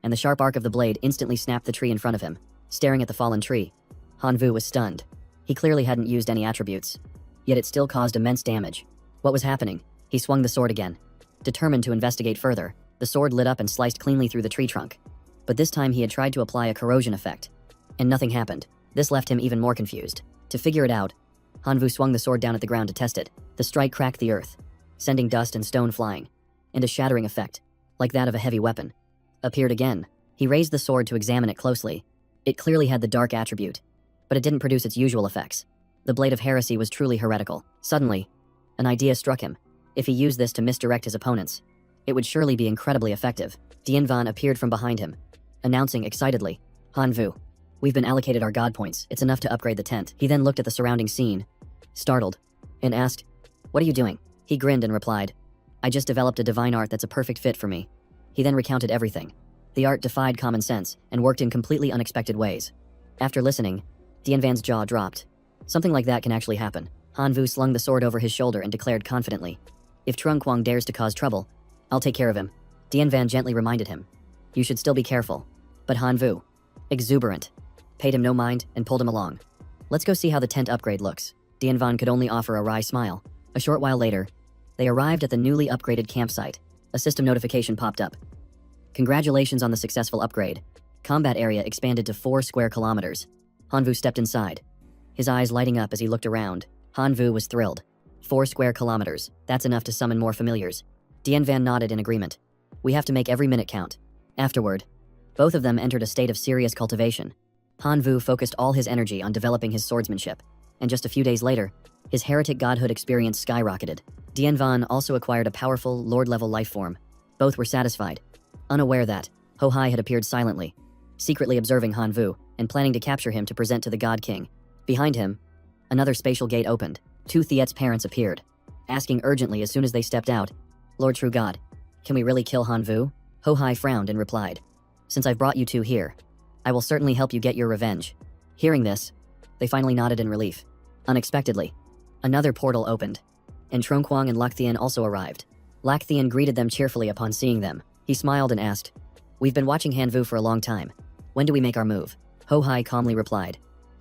and the sharp arc of the blade instantly snapped the tree in front of him. Staring at the fallen tree, Han Vu was stunned. He clearly hadn't used any attributes, yet it still caused immense damage. What was happening? He swung the sword again. Determined to investigate further, the sword lit up and sliced cleanly through the tree trunk. But this time he had tried to apply a corrosion effect, and nothing happened. This left him even more confused. To figure it out, Han Vu swung the sword down at the ground to test it. The strike cracked the earth, sending dust and stone flying, and a shattering effect, like that of a heavy weapon, appeared again. He raised the sword to examine it closely. It clearly had the dark attribute, but it didn't produce its usual effects. The Blade of Heresy was truly heretical. Suddenly, an idea struck him. If he used this to misdirect his opponents, it would surely be incredibly effective. Dian Van appeared from behind him, announcing excitedly, Han Vu, we've been allocated our god points. It's enough to upgrade the tent. He then looked at the surrounding scene, startled, and asked, what are you doing? He grinned and replied, I just developed a divine art that's a perfect fit for me. He then recounted everything. The art defied common sense and worked in completely unexpected ways. After listening, Dian Van's jaw dropped. Something like that can actually happen. Han Vu slung the sword over his shoulder and declared confidently, if Truong Quang dares to cause trouble, I'll take care of him. Dian Van gently reminded him, you should still be careful. But Han Vu, exuberant, paid him no mind and pulled him along. Let's go see how the tent upgrade looks. Dian Van could only offer a wry smile. A short while later, they arrived at the newly upgraded campsite. A system notification popped up. Congratulations on the successful upgrade. Combat area expanded to 4 square kilometers. Han Vu stepped inside, his eyes lighting up as he looked around. Han Vu was thrilled. 4 square kilometers, that's enough to summon more familiars. Dian Van nodded in agreement. We have to make every minute count. Afterward, both of them entered a state of serious cultivation. Han Vu focused all his energy on developing his swordsmanship, and just a few days later, his heretic godhood experience skyrocketed. Dian Van also acquired a powerful lord-level life form. Both were satisfied, unaware that Ho Hai had appeared silently, secretly observing Han Vu and planning to capture him to present to the God King. Behind him, another spatial gate opened. 2 Thiet's parents appeared, asking urgently as soon as they stepped out, Lord True God, can we really kill Han Vu? Ho Hai frowned and replied, since I've brought you 2 here, I will certainly help you get your revenge. Hearing this, they finally nodded in relief. Unexpectedly, another portal opened, and Truong Quang and Lac Thien also arrived. Lac Thien greeted them cheerfully upon seeing them. He smiled and asked, we've been watching Han Vu for a long time. When do we make our move? Ho Hai calmly replied,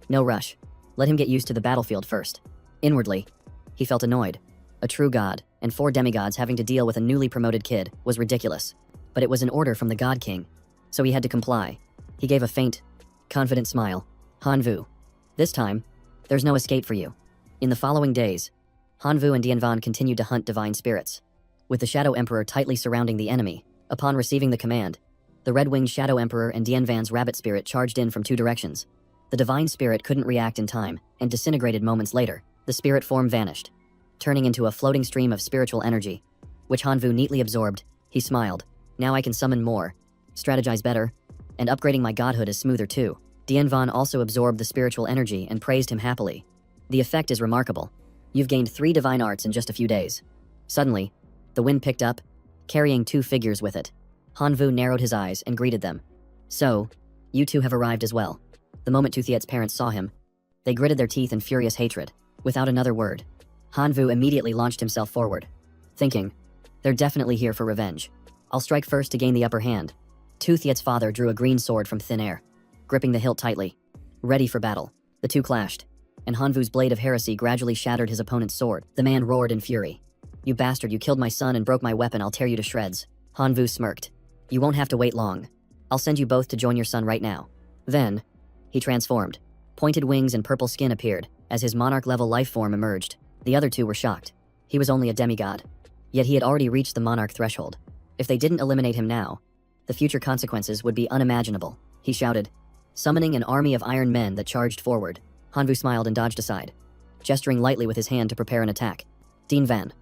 no rush. Let him get used to the battlefield first. Inwardly, he felt annoyed. A true god and 4 demigods having to deal with a newly promoted kid was ridiculous. But it was an order from the God King, so he had to comply. He gave a faint, confident smile. Han Vu, this time, there's no escape for you. In the following days, Han Vu and Dian Van continued to hunt divine spirits, with the Shadow Emperor tightly surrounding the enemy. Upon receiving the command, the red-winged Shadow Emperor and Dian Van's rabbit spirit charged in from 2 directions. The divine spirit couldn't react in time and disintegrated moments later. The spirit form vanished, turning into a floating stream of spiritual energy, which Han Vu neatly absorbed. He smiled. Now I can summon more, strategize better, and upgrading my godhood is smoother too. Dian Van also absorbed the spiritual energy and praised him happily. The effect is remarkable. You've gained 3 divine arts in just a few days. Suddenly, the wind picked up, carrying 2 figures with it. Han Vu narrowed his eyes and greeted them. So, you 2 have arrived as well. The moment Tu Thiet's parents saw him, They gritted their teeth in furious hatred. Without another word, Hanvu immediately launched himself forward, thinking, they're definitely here for revenge. I'll strike first to gain the upper hand. Tu Thiet's father drew a green sword from thin air, gripping the hilt tightly, ready for battle. The two clashed, and Hanvu's blade of heresy gradually shattered his opponent's sword. The man roared in fury. You bastard, you killed my son and broke my weapon, I'll tear you to shreds. Hanvu smirked. You won't have to wait long. I'll send you both to join your son right now. Then, he transformed. Pointed wings and purple skin appeared as his monarch-level life form emerged. The other two were shocked. He was only a demigod. Yet he had already reached the monarch threshold. If they didn't eliminate him now, the future consequences would be unimaginable. He shouted, summoning an army of iron men that charged forward. Hanvu smiled and dodged aside, gesturing lightly with his hand to prepare an attack. Dean Van,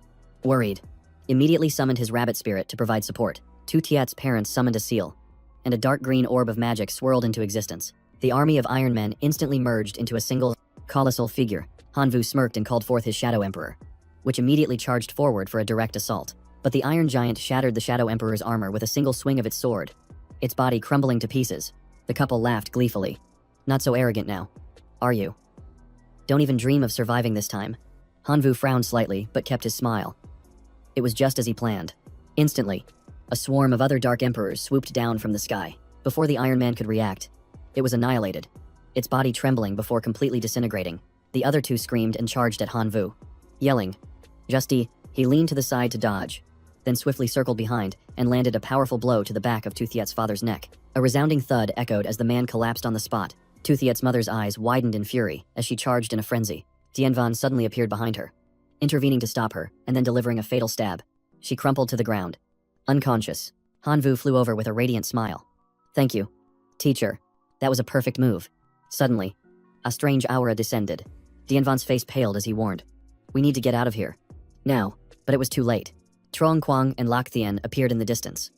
worried, immediately summoned his rabbit spirit to provide support. Tu Thiet's parents summoned a seal, and a dark green orb of magic swirled into existence. The army of iron men instantly merged into a single, colossal figure. Hanvu smirked and called forth his Shadow Emperor, which immediately charged forward for a direct assault. But the Iron Giant shattered the Shadow Emperor's armor with a single swing of its sword, its body crumbling to pieces. The couple laughed gleefully. Not so arrogant now, are you? Don't even dream of surviving this time. Hanvu frowned slightly, but kept his smile. It was just as he planned. Instantly, a swarm of other Dark Emperors swooped down from the sky. Before the Iron Man could react, it was annihilated, its body trembling before completely disintegrating. The other two screamed and charged at Hanvu. Yelling, Justy, he leaned to the side to dodge, then swiftly circled behind and landed a powerful blow to the back of Tu Thiet's father's neck. A resounding thud echoed as the man collapsed on the spot. Tu Thiet's mother's eyes widened in fury as she charged in a frenzy. Dien Van suddenly appeared behind her, intervening to stop her and then delivering a fatal stab. She crumpled to the ground, unconscious. Hanvu flew over with a radiant smile. Thank you, teacher. That was a perfect move. Suddenly, a strange aura descended. Dien Van's face paled as he warned, we need to get out of here. Now, but it was too late. Trong Quang and Lak Thien appeared in the distance,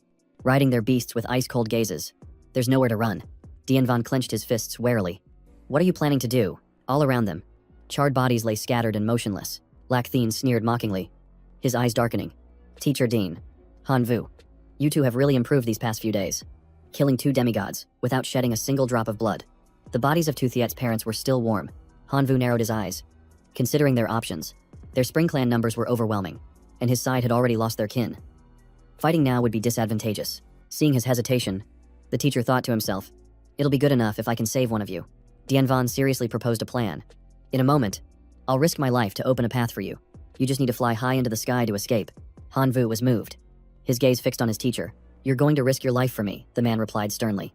riding their beasts with ice-cold gazes. There's nowhere to run. Dien Van clenched his fists warily. What are you planning to do? All around them, charred bodies lay scattered and motionless. Lak Thien sneered mockingly, his eyes darkening. Teacher Dean, Hanvu, you two have really improved these past few days, killing two demigods without shedding a single drop of blood. The bodies of Tu Thiet's parents were still warm. Hanvu narrowed his eyes, considering their options. Their Spring Clan numbers were overwhelming, and his side had already lost their kin. Fighting now would be disadvantageous. Seeing his hesitation, the teacher thought to himself, it'll be good enough if I can save one of you. Dien Van seriously proposed a plan. In a moment, I'll risk my life to open a path for you. You just need to fly high into the sky to escape. Hanvu was moved, his gaze fixed on his teacher. You're going to risk your life for me, the man replied sternly.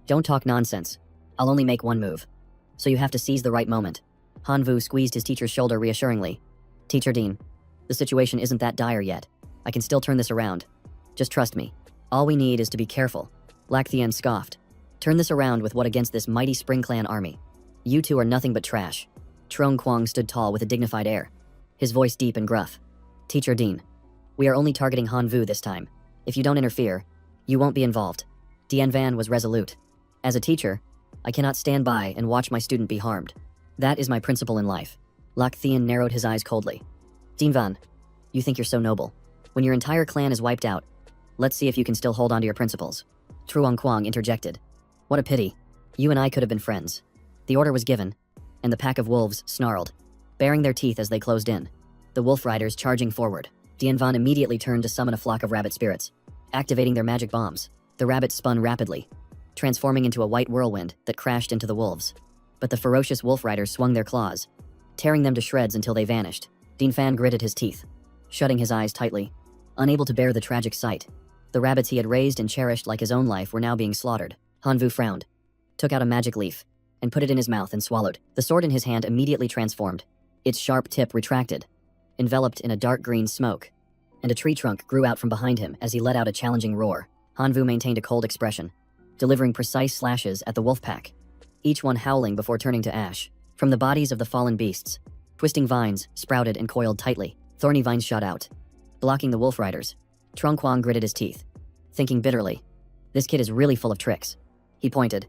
Don't talk nonsense. I'll only make one move, so you have to seize the right moment. Hanvu squeezed his teacher's shoulder reassuringly. Teacher Dean, the situation isn't that dire yet. I can still turn this around. Just trust me. All we need is to be careful. Lak Thien scoffed. Turn this around with what against this mighty Spring Clan army? You two are nothing but trash. Trong Quang stood tall with a dignified air, his voice deep and gruff. Teacher Dean, we are only targeting Hanvu this time. If you don't interfere, you won't be involved. Dien Van was resolute. As a teacher, I cannot stand by and watch my student be harmed. That is my principle in life. Lak Thien narrowed his eyes coldly. Dien Van, you think you're so noble. When your entire clan is wiped out, let's see if you can still hold on to your principles. Truong Quang interjected. What a pity. You and I could have been friends. The order was given, and the pack of wolves snarled, baring their teeth as they closed in. The wolf riders charging forward. Dien Van immediately turned to summon a flock of rabbit spirits, activating their magic bombs. The rabbits spun rapidly, transforming into a white whirlwind that crashed into the wolves. But the ferocious wolf riders swung their claws, tearing them to shreds until they vanished. Dien Fan gritted his teeth, shutting his eyes tightly, unable to bear the tragic sight. The rabbits he had raised and cherished like his own life were now being slaughtered. Hanvu frowned, took out a magic leaf, and put it in his mouth and swallowed. The sword in his hand immediately transformed, its sharp tip retracted, enveloped in a dark green smoke, and a tree trunk grew out from behind him as he let out a challenging roar. Hanvu maintained a cold expression, delivering precise slashes at the wolf pack, each one howling before turning to ash. From the bodies of the fallen beasts, twisting vines sprouted and coiled tightly. Thorny vines shot out, blocking the wolf riders. Trong Quang gritted his teeth, thinking bitterly, this kid is really full of tricks. He pointed,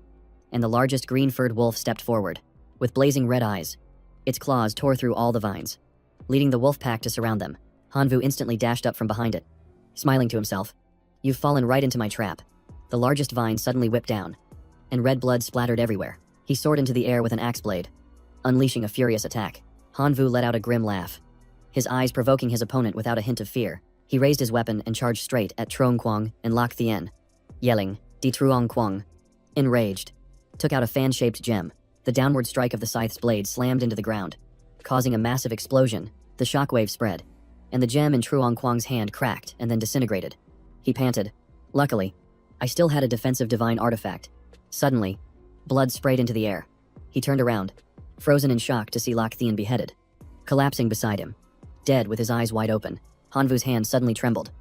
and the largest green-furred wolf stepped forward, with blazing red eyes. Its claws tore through all the vines, leading the wolf pack to surround them. Hanvu instantly dashed up from behind it, smiling to himself. You've fallen right into my trap. The largest vine suddenly whipped down, and red blood splattered everywhere. He soared into the air with an axe blade, unleashing a furious attack. Hanvu let out a grim laugh, his eyes provoking his opponent without a hint of fear. He raised his weapon and charged straight at Truong Quang and Lak Thien, yelling, "Di Truong Quang." Enraged, took out a fan-shaped gem. The downward strike of the scythe's blade slammed into the ground, causing a massive explosion. The shockwave spread, and the gem in Truong Quang's hand cracked and then disintegrated. He panted, "Luckily, I still had a defensive divine artifact." Suddenly, blood sprayed into the air. He turned around, frozen in shock to see Lak Thien beheaded, collapsing beside him, dead with his eyes wide open. Hanvu's hand suddenly trembled.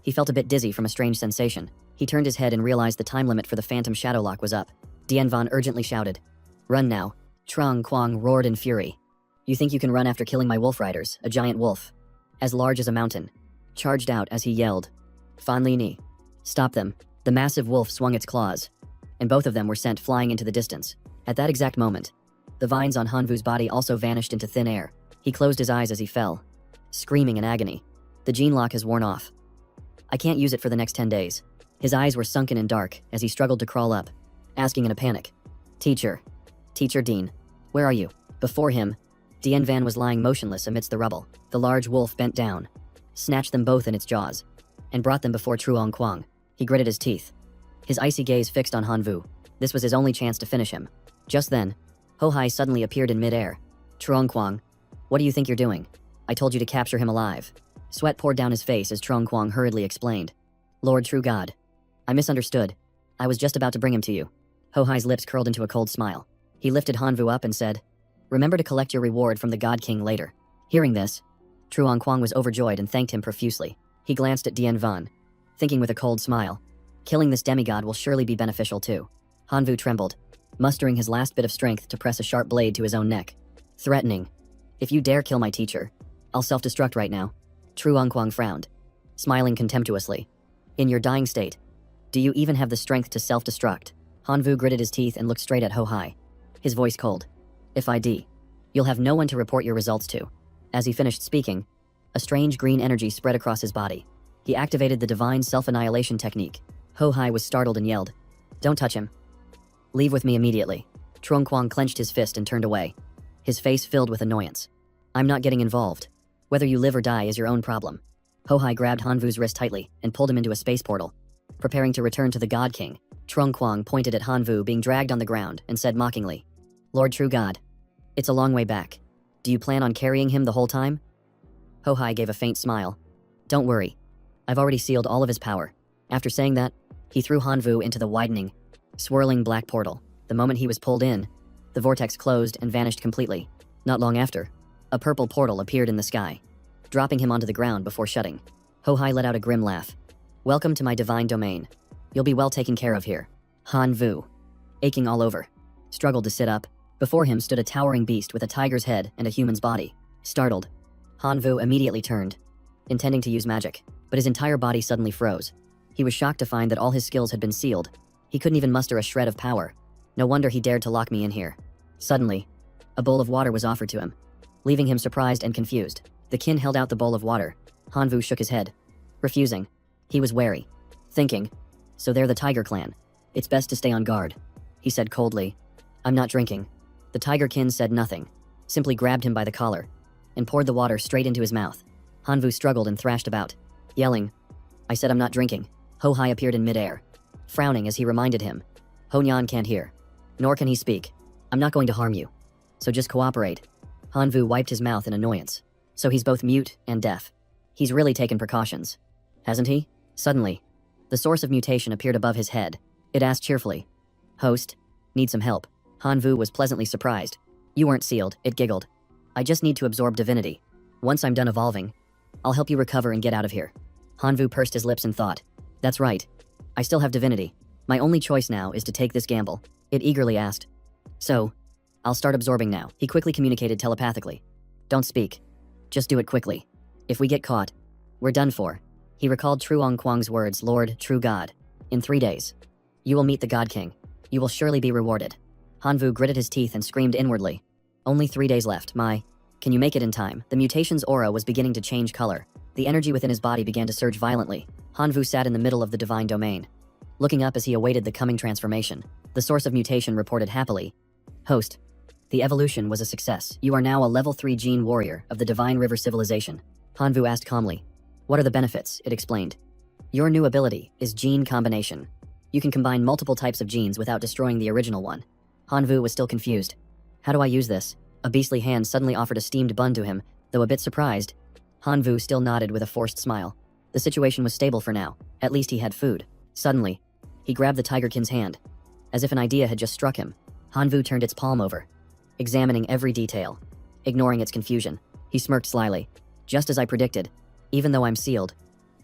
He felt a bit dizzy from a strange sensation. He turned his head and realized the time limit for the phantom shadow lock was up. Dien Van urgently shouted, "Run now." Truong Quang roared in fury. "You think you can run after killing my wolf riders?" A giant wolf, as large as a mountain, charged out as he yelled, "Fan Li Ni, stop them." The massive wolf swung its claws, and both of them were sent flying into the distance. At that exact moment, the vines on Hanvu's body also vanished into thin air. He closed his eyes as he fell, screaming in agony. "The gene lock has worn off. I can't use it for the next 10 days. His eyes were sunken and dark as he struggled to crawl up, asking in a panic, Teacher Dean, where are you?" Before him, Dien Van was lying motionless amidst the rubble. The large wolf bent down, snatched them both in its jaws, and brought them before Truong Quang. He gritted his teeth, his icy gaze fixed on Hanvu. This was his only chance to finish him. Just then, Ho Hai suddenly appeared in midair. "Truong Quang, what do you think you're doing? I told you to capture him alive." Sweat poured down his face as Truong Quang hurriedly explained, "Lord True God, I misunderstood. I was just about to bring him to you." Ho Hai's lips curled into a cold smile. He lifted Hanvu up and said, "Remember to collect your reward from the God King later." Hearing this, Truong Quang was overjoyed and thanked him profusely. He glanced at Dien Van, thinking with a cold smile, killing this demigod will surely be beneficial too. Hanvu trembled, mustering his last bit of strength to press a sharp blade to his own neck, threatening, "If you dare kill my teacher, I'll self-destruct right now." Truong Quang frowned, smiling contemptuously. "In your dying state, do you even have the strength to self-destruct?" Hanvu gritted his teeth and looked straight at Ho Hai, his voice cold. "If I do, you'll have no one to report your results to." As he finished speaking, a strange green energy spread across his body. He activated the divine self-annihilation technique. Ho Hai was startled and yelled, "Don't touch him. Leave with me immediately." Truong Quang clenched his fist and turned away, his face filled with annoyance. "I'm not getting involved. Whether you live or die is your own problem." Ho Hai grabbed Hanvu's wrist tightly and pulled him into a space portal, preparing to return to the God King. Truong Quang pointed at Hanvu being dragged on the ground and said mockingly, "Lord True God, it's a long way back. Do you plan on carrying him the whole time?" Ho Hai gave a faint smile. "Don't worry. I've already sealed all of his power." After saying that, he threw Hanvu into the widening, swirling black portal. The moment he was pulled in, the vortex closed and vanished completely. Not long after, a purple portal appeared in the sky, dropping him onto the ground before shutting. Ho Hai let out a grim laugh. "Welcome to my divine domain. You'll be well taken care of here." Hanvu, aching all over, struggled to sit up. Before him stood a towering beast with a tiger's head and a human's body. Startled, Hanvu immediately turned, intending to use magic, but his entire body suddenly froze. He was shocked to find that all his skills had been sealed. He couldn't even muster a shred of power. No wonder he dared to lock me in here. Suddenly, a bowl of water was offered to him, leaving him surprised and confused. The kin held out the bowl of water. Hanvu shook his head, refusing. He was wary, thinking, "So they're the Tiger Clan. It's best to stay on guard," he said coldly. "I'm not drinking." The Tiger Kin said nothing, simply grabbed him by the collar, and poured the water straight into his mouth. Hanvu struggled and thrashed about, yelling, "I said I'm not drinking." Ho Hai appeared in midair, frowning as he reminded him, "Ho Nyan can't hear, nor can he speak. I'm not going to harm you, so just cooperate." Hanvu wiped his mouth in annoyance. So he's both mute and deaf. He's really taken precautions, hasn't he? Suddenly, the source of mutation appeared above his head. It asked cheerfully, "Host, need some help?" Hanvu was pleasantly surprised. "You weren't sealed," it giggled. "I just need to absorb divinity. Once I'm done evolving, I'll help you recover and get out of here." Hanvu pursed his lips and thought, "That's right. I still have divinity. My only choice now is to take this gamble." It eagerly asked, "So, I'll start absorbing now." He quickly communicated telepathically. "Don't speak. Just do it quickly. If we get caught, we're done for." He recalled Truong Quang's words, "Lord, True God. In 3 days, you will meet the God King. You will surely be rewarded." Hanvu gritted his teeth and screamed inwardly, "Only 3 days left, can you make it in time?" The mutation's aura was beginning to change color. The energy within his body began to surge violently. Hanvu sat in the middle of the divine domain, looking up as he awaited the coming transformation. The source of mutation reported happily, "Host, The evolution was a success. You are now a level 3 gene warrior of the Divine River Civilization. Hanvu asked calmly. What are the benefits? It explained. Your new ability is gene combination. You can combine multiple types of genes without destroying the original one. Hanvu was still confused. How do I use this? A beastly hand suddenly offered a steamed bun to him, though a bit surprised. Hanvu still nodded with a forced smile. The situation was stable for now. At least he had food. Suddenly, he grabbed the tigerkin's hand. As if an idea had just struck him, Hanvu turned its palm over, examining every detail. Ignoring its confusion, he smirked slyly. Just as I predicted, even though I'm sealed,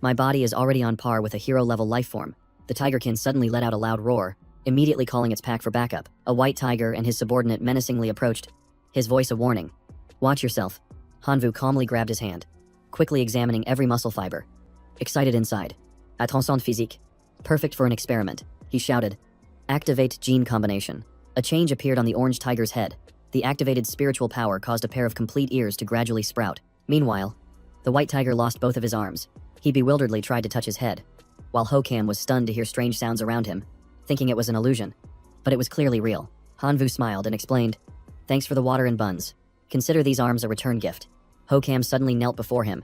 my body is already on par with a hero-level lifeform. The tigerkin suddenly let out a loud roar, immediately calling its pack for backup. A white tiger and his subordinate menacingly approached, his voice a warning. Watch yourself. Hanvu calmly grabbed his hand, quickly examining every muscle fiber. Excited inside. Attention physique. Perfect for an experiment, he shouted. Activate gene combination. A change appeared on the orange tiger's head. The activated spiritual power caused a pair of complete ears to gradually sprout. Meanwhile, the white tiger lost both of his arms. He bewilderedly tried to touch his head, while Hokam was stunned to hear strange sounds around him, thinking it was an illusion. But it was clearly real. Hanvu smiled and explained, Thanks for the water and buns. Consider these arms a return gift. Hokam suddenly knelt before him,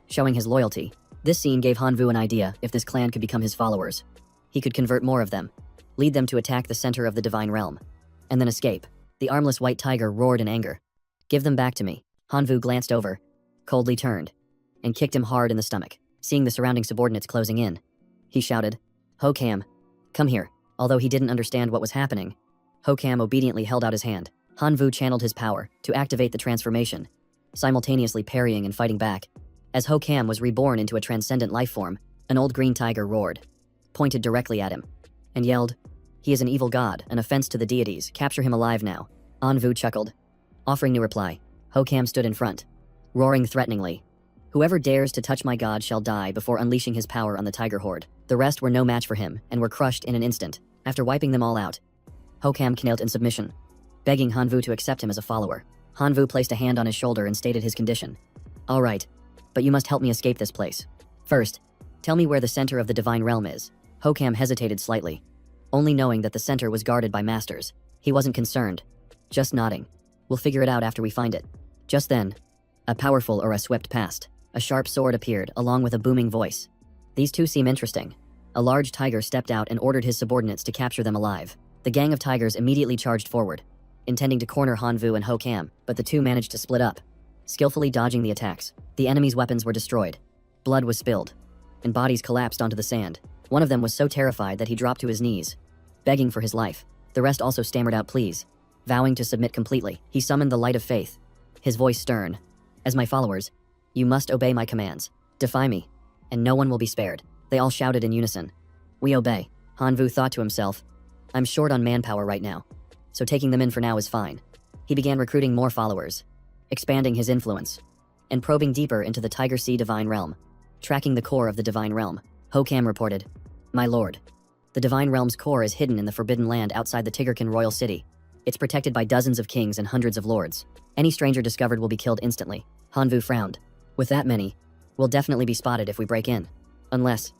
showing his loyalty. This scene gave Hanvu an idea if this clan could become his followers. He could convert more of them, lead them to attack the center of the divine realm, and then escape. The armless white tiger roared in anger. Give them back to me. Hanvu glanced over, coldly turned, and kicked him hard in the stomach. Seeing the surrounding subordinates closing in, he shouted, Hokam, come here. Although he didn't understand what was happening, Hokam obediently held out his hand. Hanvu channeled his power to activate the transformation, simultaneously parrying and fighting back. As Hokam was reborn into a transcendent lifeform, an old green tiger roared, pointed directly at him, and yelled, He is an evil god, an offense to the deities. Capture him alive now. Hanvu chuckled, offering no reply. Hokam stood in front, roaring threateningly. Whoever dares to touch my god shall die before unleashing his power on the tiger horde. The rest were no match for him and were crushed in an instant. After wiping them all out, Hokam knelt in submission, begging Hanvu to accept him as a follower. Hanvu placed a hand on his shoulder and stated his condition. All right, but you must help me escape this place. First, tell me where the center of the divine realm is. Hokam hesitated slightly, only knowing that the center was guarded by masters. He wasn't concerned, just nodding. We'll figure it out after we find it. Just then, a powerful aura swept past. A sharp sword appeared, along with a booming voice. These two seem interesting. A large tiger stepped out and ordered his subordinates to capture them alive. The gang of tigers immediately charged forward, intending to corner Hanvu and Hokam, but the two managed to split up, skillfully dodging the attacks. The enemy's weapons were destroyed. Blood was spilled, and bodies collapsed onto the sand. One of them was so terrified that he dropped to his knees, begging for his life. The rest also stammered out pleas, vowing to submit completely. He summoned the light of faith, his voice stern. As my followers, you must obey my commands. Defy me, and no one will be spared. They all shouted in unison. We obey. Hanvu thought to himself, I'm short on manpower right now, so taking them in for now is fine. He began recruiting more followers, expanding his influence, and probing deeper into the Tiger Sea divine realm. Tracking the core of the divine realm, Hokam reported, My lord, the divine realm's core is hidden in the forbidden land outside the Tigerkin royal city. It's protected by dozens of kings and hundreds of lords. Any stranger discovered will be killed instantly. Hanvu frowned. With that many, we'll definitely be spotted if we break in. Unless,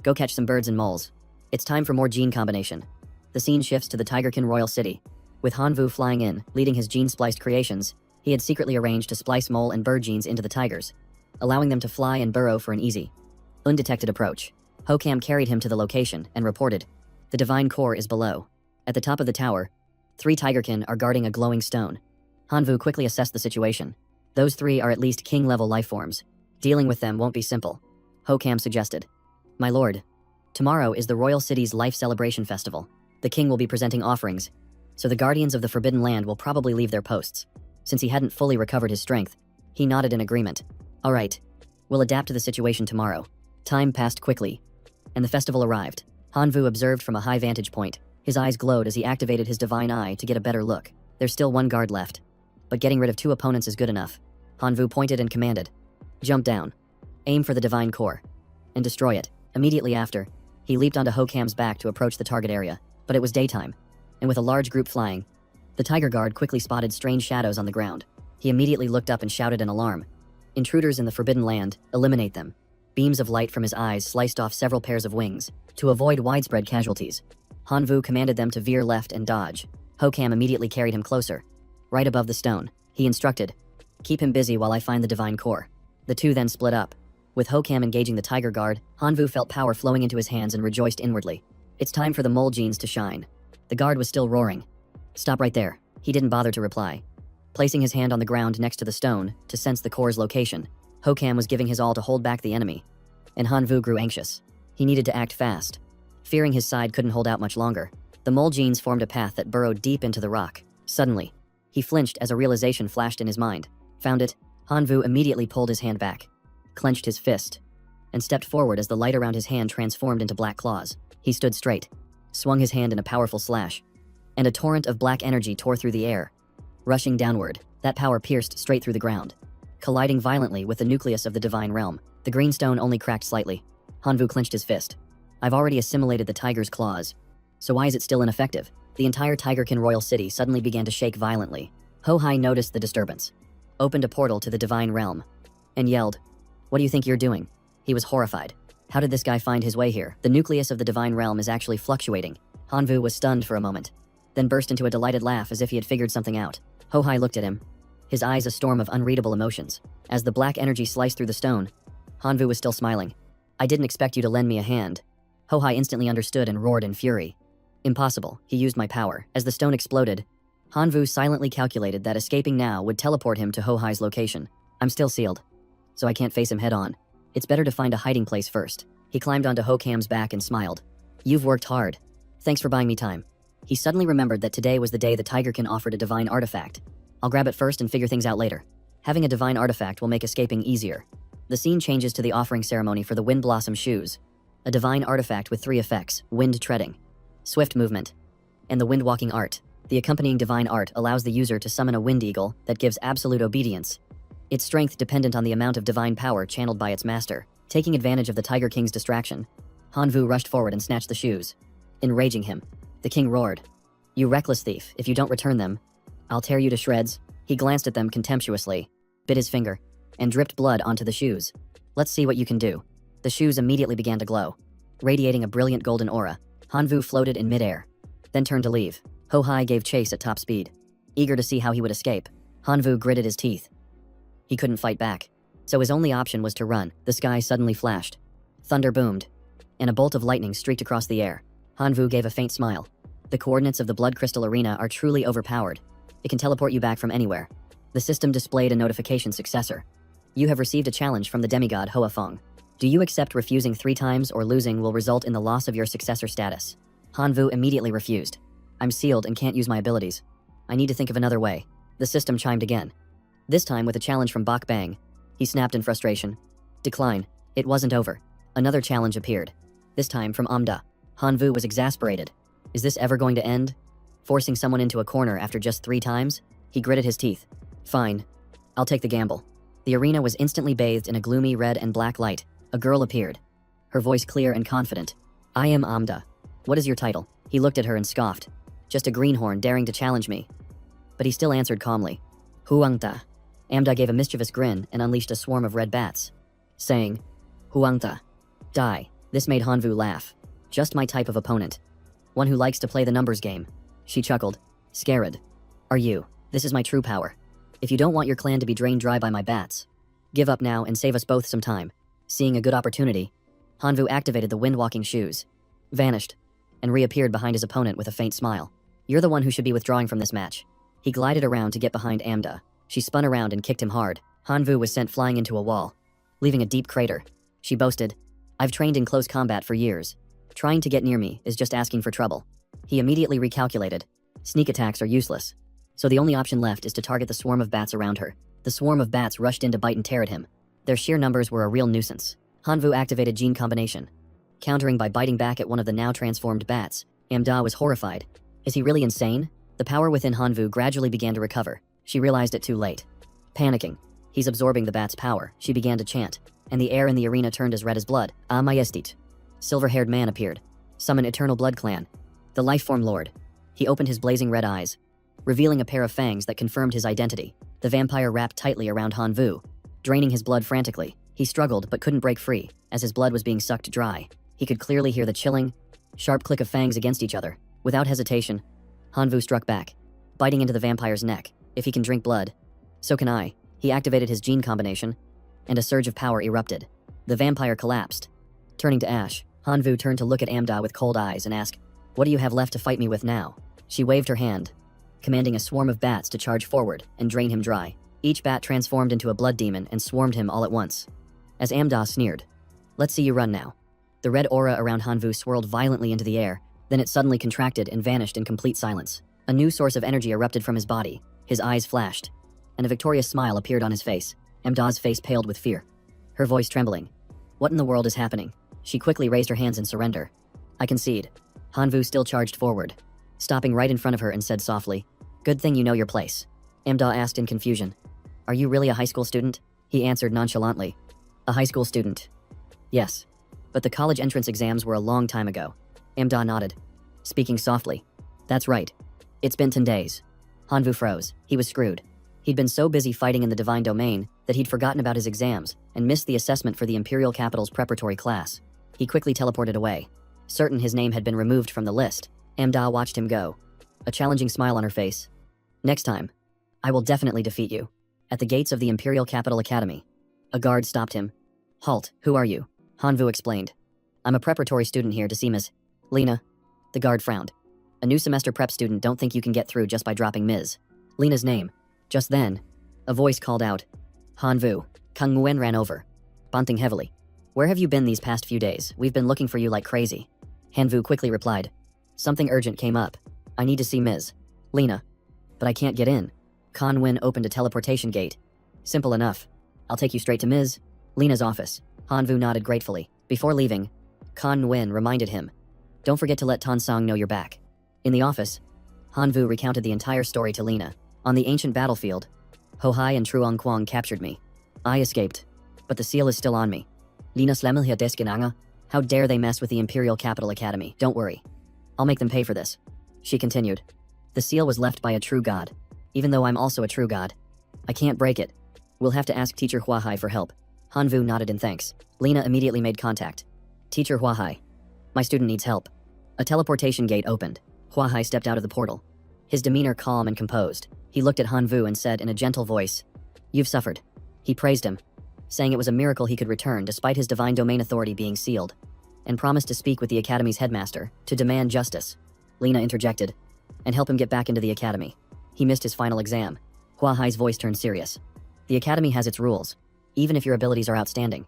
go catch some birds and moles. It's time for more gene combination. The scene shifts to the Tigerkin royal city. With Hanvu flying in, leading his gene-spliced creations, he had secretly arranged to splice mole and bird genes into the tigers, allowing them to fly and burrow for an easy, undetected approach. Hokam carried him to the location and reported, The divine core is below. At the top of the tower, 3 tigerkin are guarding a glowing stone. Hanvu quickly assessed the situation. Those 3 are at least king-level lifeforms. Dealing with them won't be simple. Hokam suggested. My lord, tomorrow is the royal city's life celebration festival. The king will be presenting offerings, so the guardians of the forbidden land will probably leave their posts. Since he hadn't fully recovered his strength, he nodded in agreement. All right, we'll adapt to the situation tomorrow. Time passed quickly, and the festival arrived. Hanvu observed from a high vantage point. His eyes glowed as he activated his divine eye to get a better look. There's still 1 guard left, but getting rid of 2 opponents is good enough. Hanvu pointed and commanded. Jump down. Aim for the divine core, and destroy it. Immediately after, he leaped onto Hokam's back to approach the target area. But it was daytime, and with a large group flying, the tiger guard quickly spotted strange shadows on the ground. He immediately looked up and shouted in alarm. Intruders in the forbidden land, eliminate them. Beams of light from his eyes sliced off several pairs of wings. To avoid widespread casualties, Hanvu commanded them to veer left and dodge. Hokam immediately carried him closer, right above the stone. He instructed, "Keep him busy while I find the divine core." The two then split up. With Hokam engaging the tiger guard, Hanvu felt power flowing into his hands and rejoiced inwardly. It's time for the mole genes to shine. The guard was still roaring. "Stop right there." He didn't bother to reply. Placing his hand on the ground next to the stone to sense the core's location, Hokam was giving his all to hold back the enemy. And Hanvu grew anxious. He needed to act fast. Fearing his side couldn't hold out much longer, the mole genes formed a path that burrowed deep into the rock. Suddenly, he flinched as a realization flashed in his mind. Found it, Hanvu immediately pulled his hand back, clenched his fist, and stepped forward as the light around his hand transformed into black claws. He stood straight, swung his hand in a powerful slash, and a torrent of black energy tore through the air. Rushing downward, that power pierced straight through the ground, colliding violently with the nucleus of the divine realm. The green stone only cracked slightly. Hanvu clenched his fist. "I've already assimilated the tiger's claws, so why is it still ineffective?" The entire Tigerkin royal city suddenly began to shake violently. Ho-Hai noticed the disturbance, opened a portal to the divine realm, and yelled, "What do you think you're doing?" He was horrified. How did this guy find his way here? The nucleus of the divine realm is actually fluctuating. Hanvu was stunned for a moment, then burst into a delighted laugh as if he had figured something out. Ho-Hai looked at him, his eyes a storm of unreadable emotions. As the black energy sliced through the stone, Hanvu was still smiling. "I didn't expect you to lend me a hand." Ho-Hai instantly understood and roared in fury. "Impossible, he used my power." As the stone exploded, Hanvu silently calculated that escaping now would teleport him to Ho-Hai's location. "I'm still sealed, so I can't face him head on. It's better to find a hiding place first." He climbed onto Hokam's back and smiled. "You've worked hard. Thanks for buying me time." He suddenly remembered that today was the day the Tigerkin offered a divine artifact. "I'll grab it first and figure things out later." Having a divine artifact will make escaping easier. The scene changes to the offering ceremony for the Wind Blossom shoes. A divine artifact with 3 effects: wind treading, swift movement, and the wind walking art. The accompanying divine art allows the user to summon a wind eagle that gives absolute obedience. Its strength dependent on the amount of divine power channeled by its master. Taking advantage of the Tiger King's distraction, Hanvu rushed forward and snatched the shoes. Enraging him, the king roared, "You reckless thief, if you don't return them, I'll tear you to shreds." He glanced at them contemptuously, bit his finger, and dripped blood onto the shoes. "Let's see what you can do." The shoes immediately began to glow. Radiating a brilliant golden aura, Hanvu floated in midair, then turned to leave. Ho-Hai gave chase at top speed. Eager to see how he would escape, Hanvu gritted his teeth. He couldn't fight back, so his only option was to run. The sky suddenly flashed. Thunder boomed, and a bolt of lightning streaked across the air. Hanvu gave a faint smile. The coordinates of the Blood Crystal Arena are truly overpowered. It can teleport you back from anywhere. The system displayed a notification successor. "You have received a challenge from the demigod Hoafong. Do you accept refusing 3 times or losing will result in the loss of your successor status?" Hanvu immediately refused. "I'm sealed and can't use my abilities. I need to think of another way." The system chimed again, this time with a challenge from Bak Bang. He snapped in frustration. "Decline." It wasn't over. Another challenge appeared, this time from Amda. Hanvu was exasperated. Is this ever going to end? Forcing someone into a corner after just 3 times? He gritted his teeth. "Fine. I'll take the gamble." The arena was instantly bathed in a gloomy red and black light. A girl appeared, her voice clear and confident. "I am Amda. What is your title?" He looked at her and scoffed. "Just a greenhorn daring to challenge me." But he still answered calmly. "Huangta." Amda gave a mischievous grin and unleashed a swarm of red bats, saying, "Huangta. Die." This made Hanvu laugh. Just my type of opponent. One who likes to play the numbers game. She chuckled. "Scared. Are you? This is my true power. If you don't want your clan to be drained dry by my bats, give up now and save us both some time." Seeing a good opportunity, Hanvu activated the wind-walking shoes, vanished, and reappeared behind his opponent with a faint smile. "You're the one who should be withdrawing from this match." He glided around to get behind Amda. She spun around and kicked him hard. Hanvu was sent flying into a wall, leaving a deep crater. She boasted, "I've trained in close combat for years. Trying to get near me is just asking for trouble." He immediately recalculated. Sneak attacks are useless, so the only option left is to target the swarm of bats around her. The swarm of bats rushed in to bite and tear at him. Their sheer numbers were a real nuisance. Hanvu activated gene combination, countering by biting back at one of the now transformed bats. Amda was horrified. Is he really insane? The power within Hanvu gradually began to recover. She realized it too late. Panicking, he's absorbing the bat's power, she began to chant, and the air in the arena turned as red as blood. "Ah, Majestit." Silver-haired man appeared. "Summon Eternal Blood Clan." The Lifeform Lord. He opened his blazing red eyes, revealing a pair of fangs that confirmed his identity. The vampire wrapped tightly around Hanvu, draining his blood frantically. He struggled but couldn't break free, as his blood was being sucked dry. He could clearly hear the chilling, sharp click of fangs against each other. Without hesitation, Hanvu struck back, biting into the vampire's neck. If he can drink blood, so can I. He activated his gene combination, and a surge of power erupted. The vampire collapsed. Turning to ash, Hanvu turned to look at Amda with cold eyes and asked, "What do you have left to fight me with now?" She waved her hand, commanding a swarm of bats to charge forward and drain him dry. Each bat transformed into a blood demon and swarmed him all at once. As Amda sneered, "Let's see you run now." The red aura around Hanvu swirled violently into the air, then it suddenly contracted and vanished in complete silence. A new source of energy erupted from his body, his eyes flashed, and a victorious smile appeared on his face. Amda's face paled with fear, her voice trembling. What in the world is happening? She quickly raised her hands in surrender. "I concede." Hanvu still charged forward, stopping right in front of her and said softly, "Good thing you know your place." Amda asked in confusion, "Are you really a high school student?" He answered nonchalantly, "A high school student. Yes. But the college entrance exams were a long time ago." Amda nodded, speaking softly, "That's right. It's been 10 days. Hanvu froze. He was screwed. He'd been so busy fighting in the divine domain that he'd forgotten about his exams and missed the assessment for the Imperial Capital's preparatory class. He quickly teleported away, certain his name had been removed from the list. Amda watched him go, a challenging smile on her face. "Next time, I will definitely defeat you." At the gates of the Imperial Capital Academy, a guard stopped him. "Halt, who are you?" Hanvu explained. "I'm a preparatory student here to see Ms. Lena." The guard frowned. "A new semester prep student, don't think you can get through just by dropping Ms. Lena's name." Just then, a voice called out, "Hanvu." Kang Nguyen ran over, panting heavily. "Where have you been these past few days? We've been looking for you like crazy." Hanvu quickly replied, "Something urgent came up. I need to see Ms. Lena. But I can't get in." Kang Nguyen opened a teleportation gate. "Simple enough. I'll take you straight to Ms. Lena's office." Hanvu nodded gratefully. Before leaving, Kang Nguyen reminded him, "Don't forget to let Tan Song know you're back." In the office, Hanvu recounted the entire story to Lena. "On the ancient battlefield, Ho Hai and Truong Kwang captured me. I escaped, but the seal is still on me. Lina Slemilhia Deskinanga, how dare they mess with the Imperial Capital Academy? Don't worry. I'll make them pay for this." She continued, "The seal was left by a true god. Even though I'm also a true god, I can't break it. We'll have to ask Teacher Hua Hai for help." Hanvu nodded in thanks. Lena immediately made contact. "Teacher Hua Hai, my student needs help." A teleportation gate opened. Hua Hai stepped out of the portal, his demeanor calm and composed. He looked at Hanvu and said in a gentle voice, "You've suffered." He praised him, saying it was a miracle he could return despite his divine domain authority being sealed, and promised to speak with the academy's headmaster to demand justice. Lena interjected, "And help him get back into the academy. He missed his final exam." Hua Hai's voice turned serious. "The academy has its rules. Even if your abilities are outstanding,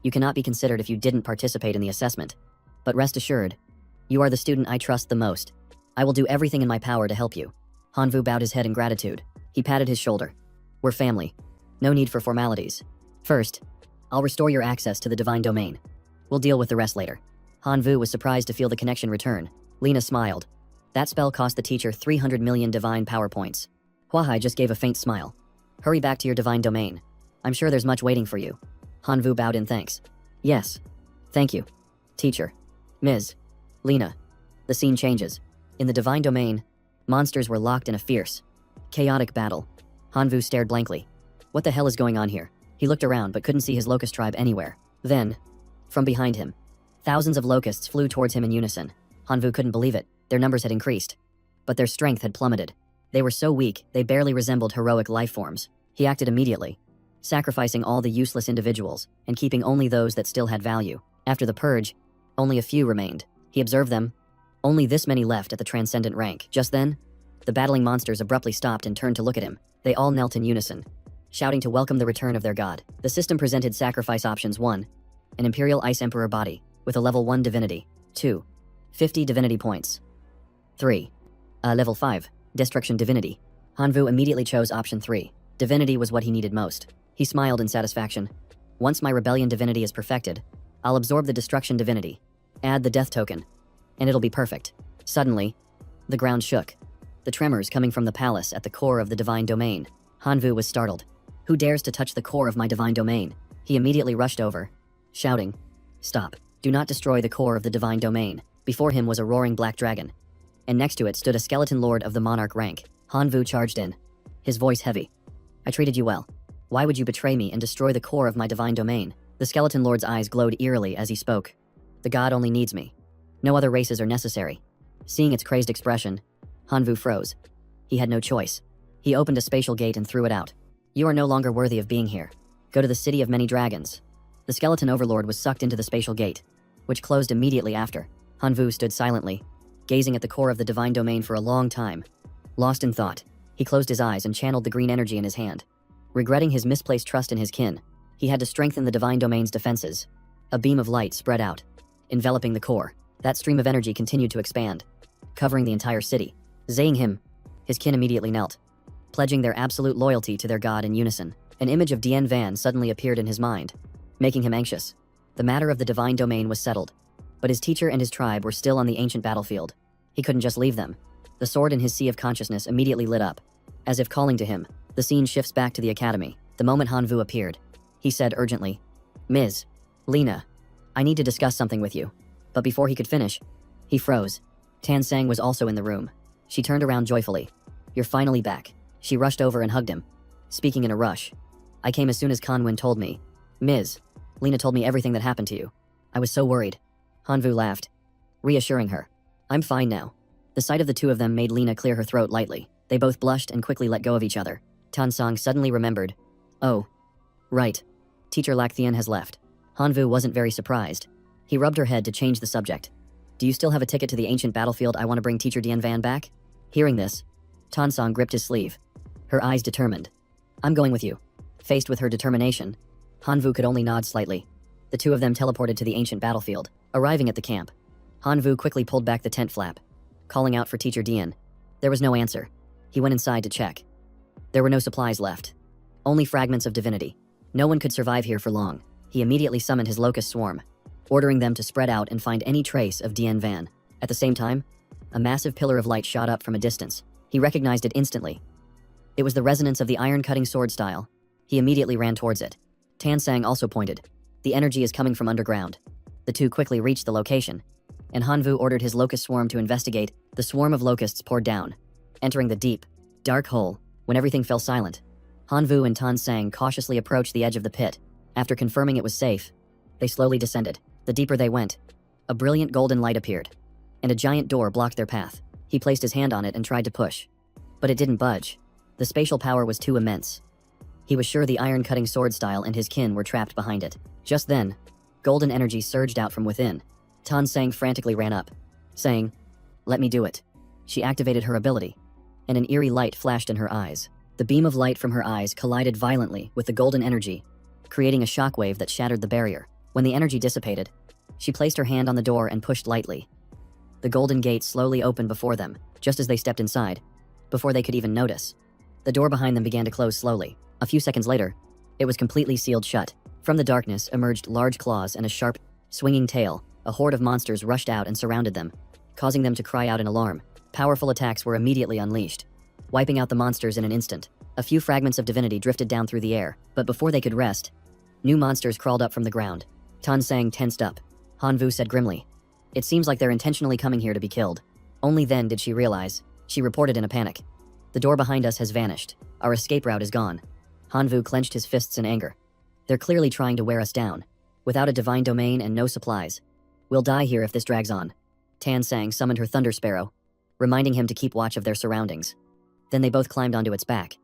you cannot be considered if you didn't participate in the assessment. But rest assured, you are the student I trust the most. I will do everything in my power to help you." Hanvu bowed his head in gratitude. He patted his shoulder. "We're family. No need for formalities. First, I'll restore your access to the divine domain. We'll deal with the rest later." Hanvu was surprised to feel the connection return. Lena smiled. That spell cost the teacher 300 million divine power points. Hua Hai just gave a faint smile. "Hurry back to your divine domain. I'm sure there's much waiting for you." Hanvu bowed in thanks. "Yes. Thank you, teacher. Ms. Lena." The scene changes. In the divine domain, monsters were locked in a fierce, chaotic battle. Hanvu stared blankly. What the hell is going on here? He looked around but couldn't see his locust tribe anywhere. Then, from behind him, thousands of locusts flew towards him in unison. Hanvu couldn't believe it. Their numbers had increased, but their strength had plummeted. They were so weak, they barely resembled heroic life forms. He acted immediately, sacrificing all the useless individuals and keeping only those that still had value. After the purge, only a few remained. He observed them. Only this many left at the transcendent rank. Just then, the battling monsters abruptly stopped and turned to look at him. They all knelt in unison, shouting to welcome the return of their god. The system presented sacrifice options: 1, an Imperial Ice Emperor body with a level 1 divinity. 2, 50 divinity points. 3, level 5, destruction divinity. Hanvu immediately chose option 3. Divinity was what he needed most. He smiled in satisfaction. Once my rebellion divinity is perfected, I'll absorb the destruction divinity, add the death token, and it'll be perfect. Suddenly, the ground shook, the tremors coming from the palace at the core of the divine domain. Hanvu was startled. Who dares to touch the core of my divine domain? He immediately rushed over, shouting, "Stop. Do not destroy the core of the divine domain." Before him was a roaring black dragon, and next to it stood a skeleton lord of the monarch rank. Hanvu charged in, his voice heavy. "I treated you well. Why would you betray me and destroy the core of my divine domain?" The skeleton lord's eyes glowed eerily as he spoke. "The god only needs me. No other races are necessary." Seeing its crazed expression, Hanvu froze. He had no choice. He opened a spatial gate and threw it out. You are no longer worthy of being here. Go to the city of many dragons. The skeleton overlord was sucked into the spatial gate, which closed immediately after. Hanvu stood silently, gazing at the core of the divine domain for a long time. Lost in thought, he closed his eyes and channeled the green energy in his hand. Regretting his misplaced trust in his kin, he had to strengthen the divine domain's defenses. A beam of light spread out, enveloping the core. That stream of energy continued to expand, covering the entire city. Zaying him, his kin immediately knelt, pledging their absolute loyalty to their god in unison. An image of Dien Van suddenly appeared in his mind, making him anxious. The matter of the divine domain was settled, but his teacher and his tribe were still on the ancient battlefield. He couldn't just leave them. The sword in his sea of consciousness immediately lit up, as if calling to him. The scene shifts back to the academy. The moment Hanvu appeared, he said urgently, Ms. Lena, I need to discuss something with you. But before he could finish, he froze. Tan Sang was also in the room. She turned around joyfully. You're finally back. She rushed over and hugged him, speaking in a rush. I came as soon as Kanwin told me. Ms. Lena told me everything that happened to you. I was so worried. Hanvu laughed, reassuring her. I'm fine now. The sight of the two of them made Lena clear her throat lightly. They both blushed and quickly let go of each other. Tan Sang suddenly remembered. Oh. Right. Teacher Lakthian has left. Hanvu wasn't very surprised. He rubbed her head to change the subject. Do you still have a ticket to the ancient battlefield? I want to bring Teacher Dien Van back? Hearing this, Tan Sang gripped his sleeve, her eyes determined. I'm going with you. Faced with her determination, Hanvu could only nod slightly. The two of them teleported to the ancient battlefield. Arriving at the camp, Hanvu quickly pulled back the tent flap, calling out for Teacher Dien. There was no answer. He went inside to check. There were no supplies left. Only fragments of divinity. No one could survive here for long. He immediately summoned his locust swarm, ordering them to spread out and find any trace of Dien Van. At the same time, a massive pillar of light shot up from a distance. He recognized it instantly. It was the resonance of the iron-cutting sword style. He immediately ran towards it. Tan Sang also pointed. The energy is coming from underground. The two quickly reached the location, and Hanvu ordered his locust swarm to investigate. The swarm of locusts poured down, entering the deep, dark hole. When everything fell silent, Hanvu and Tan Sang cautiously approached the edge of the pit. After confirming it was safe, they slowly descended. The deeper they went, a brilliant golden light appeared, and a giant door blocked their path. He placed his hand on it and tried to push, but it didn't budge. The spatial power was too immense. He was sure the iron-cutting sword style and his kin were trapped behind it. Just then, golden energy surged out from within. Tan Sang frantically ran up, saying, Let me do it. She activated her ability, and an eerie light flashed in her eyes. The beam of light from her eyes collided violently with the golden energy, creating a shockwave that shattered the barrier. When the energy dissipated, she placed her hand on the door and pushed lightly. The golden gate slowly opened before them, just as they stepped inside. Before they could even notice, the door behind them began to close slowly. A few seconds later, it was completely sealed shut. From the darkness emerged large claws and a sharp, swinging tail. A horde of monsters rushed out and surrounded them, causing them to cry out in alarm. Powerful attacks were immediately unleashed, wiping out the monsters in an instant. A few fragments of divinity drifted down through the air, but before they could rest, new monsters crawled up from the ground. Tan Sang tensed up. Hanvu said grimly, It seems like they're intentionally coming here to be killed. Only then did she realize. She reported in a panic. The door behind us has vanished. Our escape route is gone. Hanvu clenched his fists in anger. They're clearly trying to wear us down. Without a divine domain and no supplies, we'll die here if this drags on. Tan Sang summoned her Thunder Sparrow, reminding him to keep watch of their surroundings. Then they both climbed onto its back,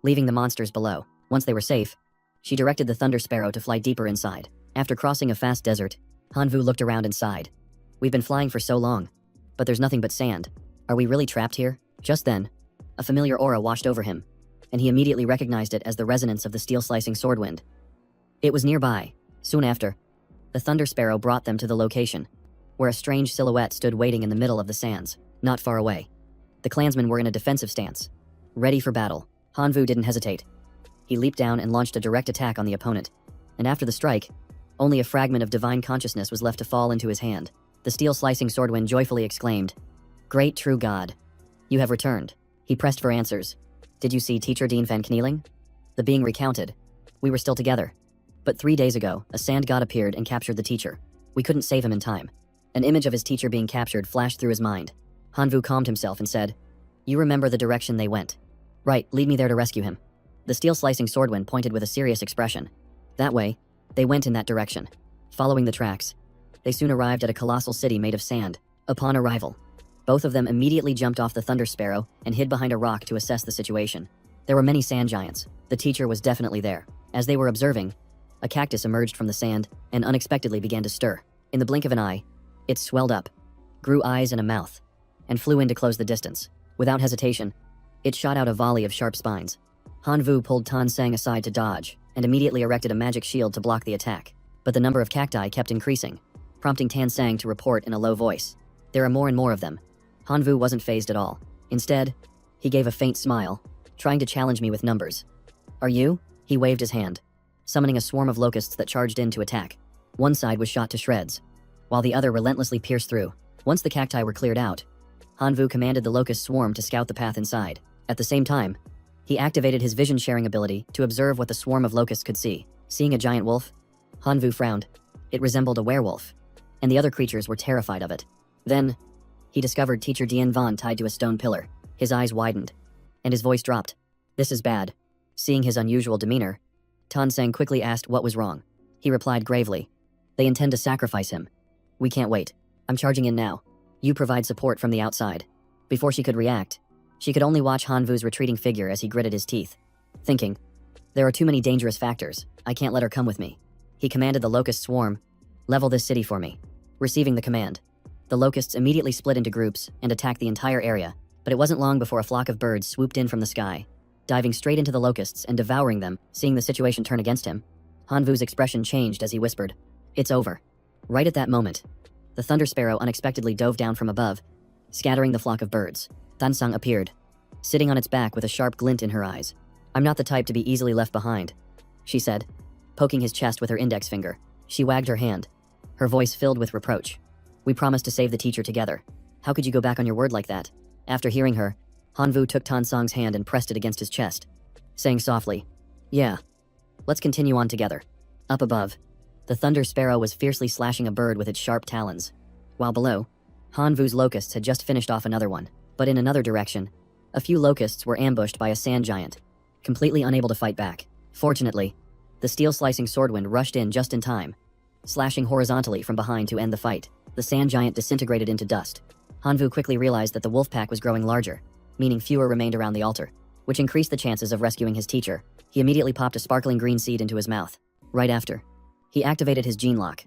leaving the monsters below. Once they were safe, she directed the Thunder Sparrow to fly deeper inside. After crossing a vast desert, Hanvu looked around and sighed. We've been flying for so long, but there's nothing but sand. Are we really trapped here? Just then, a familiar aura washed over him, and he immediately recognized it as the resonance of the steel-slicing swordwind. It was nearby. Soon after, the Thunder Sparrow brought them to the location, where a strange silhouette stood waiting in the middle of the sands, not far away. The clansmen were in a defensive stance, ready for battle. Hanvu didn't hesitate. He leaped down and launched a direct attack on the opponent, and after the strike, only a fragment of divine consciousness was left to fall into his hand. The steel-slicing swordwind joyfully exclaimed, Great true God, you have returned. He pressed for answers. Did you see Teacher Dien Van kneeling? The being recounted. We were still together. But 3 days ago, a sand god appeared and captured the teacher. We couldn't save him in time. An image of his teacher being captured flashed through his mind. Hanvu calmed himself and said, You remember the direction they went. Right, lead me there to rescue him. The steel-slicing swordwind pointed with a serious expression. That way, they went in that direction. Following the tracks, they soon arrived at a colossal city made of sand. Upon arrival, both of them immediately jumped off the Thunder Sparrow and hid behind a rock to assess the situation. There were many sand giants. The teacher was definitely there. As they were observing, a cactus emerged from the sand and unexpectedly began to stir. In the blink of an eye, it swelled up, grew eyes and a mouth, and flew in to close the distance. Without hesitation, it shot out a volley of sharp spines. Hanvu pulled Tan Sang aside to dodge and immediately erected a magic shield to block the attack. But the number of cacti kept increasing, prompting Tan Sang to report in a low voice. There are more and more of them. Hanvu wasn't fazed at all. Instead, he gave a faint smile, trying to challenge me with numbers. Are you? He waved his hand, summoning a swarm of locusts that charged in to attack. One side was shot to shreds, while the other relentlessly pierced through. Once the cacti were cleared out, Hanvu commanded the locust swarm to scout the path inside. At the same time, he activated his vision-sharing ability to observe what the swarm of locusts could see. Seeing a giant wolf, Hanvu frowned. It resembled a werewolf, and the other creatures were terrified of it. Then, he discovered Teacher Dian Van tied to a stone pillar. His eyes widened, and his voice dropped. This is bad. Seeing his unusual demeanor, Tan Sang quickly asked what was wrong. He replied gravely, they intend to sacrifice him. We can't wait. I'm charging in now. You provide support from the outside. Before she could react, she could only watch Hanvu's retreating figure as he gritted his teeth, thinking, there are too many dangerous factors. I can't let her come with me. He commanded the locust swarm, level this city for me. Receiving the command, the locusts immediately split into groups and attacked the entire area, but it wasn't long before a flock of birds swooped in from the sky, diving straight into the locusts and devouring them. Seeing the situation turn against him, Hanvu's expression changed as he whispered, it's over. Right at that moment, the thunder sparrow unexpectedly dove down from above, scattering the flock of birds. Tansang appeared, sitting on its back with a sharp glint in her eyes. I'm not the type to be easily left behind, she said, poking his chest with her index finger. She wagged her hand, her voice filled with reproach. We promised to save the teacher together. How could you go back on your word like that? After hearing her, Hanvu took Tansang's hand and pressed it against his chest, saying softly, yeah, let's continue on together. Up above, the thunder sparrow was fiercely slashing a bird with its sharp talons, while below, Hanvu's locusts had just finished off another one. But in another direction, a few locusts were ambushed by a sand giant, completely unable to fight back. Fortunately, the steel-slicing swordwind rushed in just in time, slashing horizontally from behind to end the fight. The sand giant disintegrated into dust. Hanvu quickly realized that the wolf pack was growing larger, meaning fewer remained around the altar, which increased the chances of rescuing his teacher. He immediately popped a sparkling green seed into his mouth. Right after, he activated his gene lock,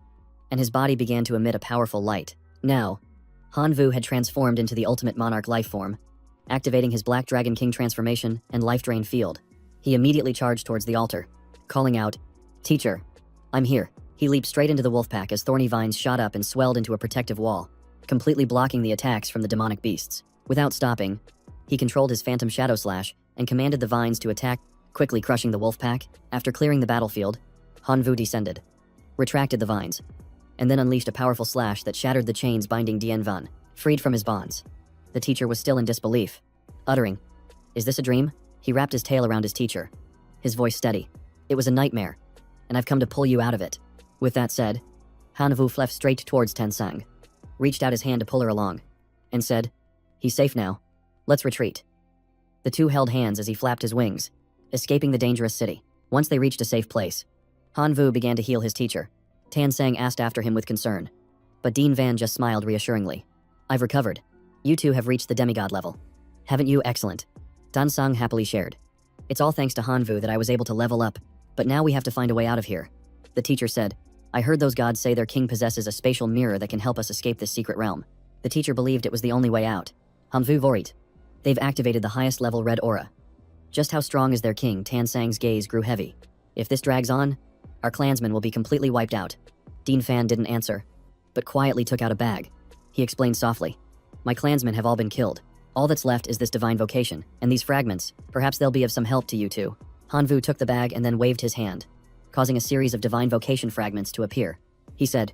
and his body began to emit a powerful light. Now, Hanvu had transformed into the ultimate monarch life form, activating his Black Dragon King transformation and life drain field. He immediately charged towards the altar, calling out, Teacher, I'm here. He leaped straight into the wolf pack as thorny vines shot up and swelled into a protective wall, completely blocking the attacks from the demonic beasts. Without stopping, he controlled his phantom shadow slash and commanded the vines to attack, quickly crushing the wolf pack. After clearing the battlefield, Hanvu descended, retracted the vines, and then unleashed a powerful slash that shattered the chains binding Dian Van. Freed from his bonds, the teacher was still in disbelief, uttering, is this a dream? He wrapped his tail around his teacher, his voice steady. It was a nightmare, and I've come to pull you out of it. With that said, Hanvu flew straight towards Tansang, reached out his hand to pull her along, and said, he's safe now. Let's retreat. The two held hands as he flapped his wings, escaping the dangerous city. Once they reached a safe place, Hanvu began to heal his teacher. Tansang asked after him with concern, but Dean Van just smiled reassuringly. I've recovered. You two have reached the demigod level. Haven't you? Excellent. Tansang happily shared. It's all thanks to Hanvu that I was able to level up, but now we have to find a way out of here. The teacher said, I heard those gods say their king possesses a spatial mirror that can help us escape this secret realm. The teacher believed it was the only way out. Hanvu Vorit. They've activated the highest level red aura. Just how strong is their king? Tansang's gaze grew heavy. If this drags on, our clansmen will be completely wiped out. Dean Fan didn't answer, but quietly took out a bag. He explained softly, my clansmen have all been killed. All that's left is this divine vocation, and these fragments. Perhaps they'll be of some help to you two. Hanvu took the bag and then waved his hand, causing a series of divine vocation fragments to appear. He said,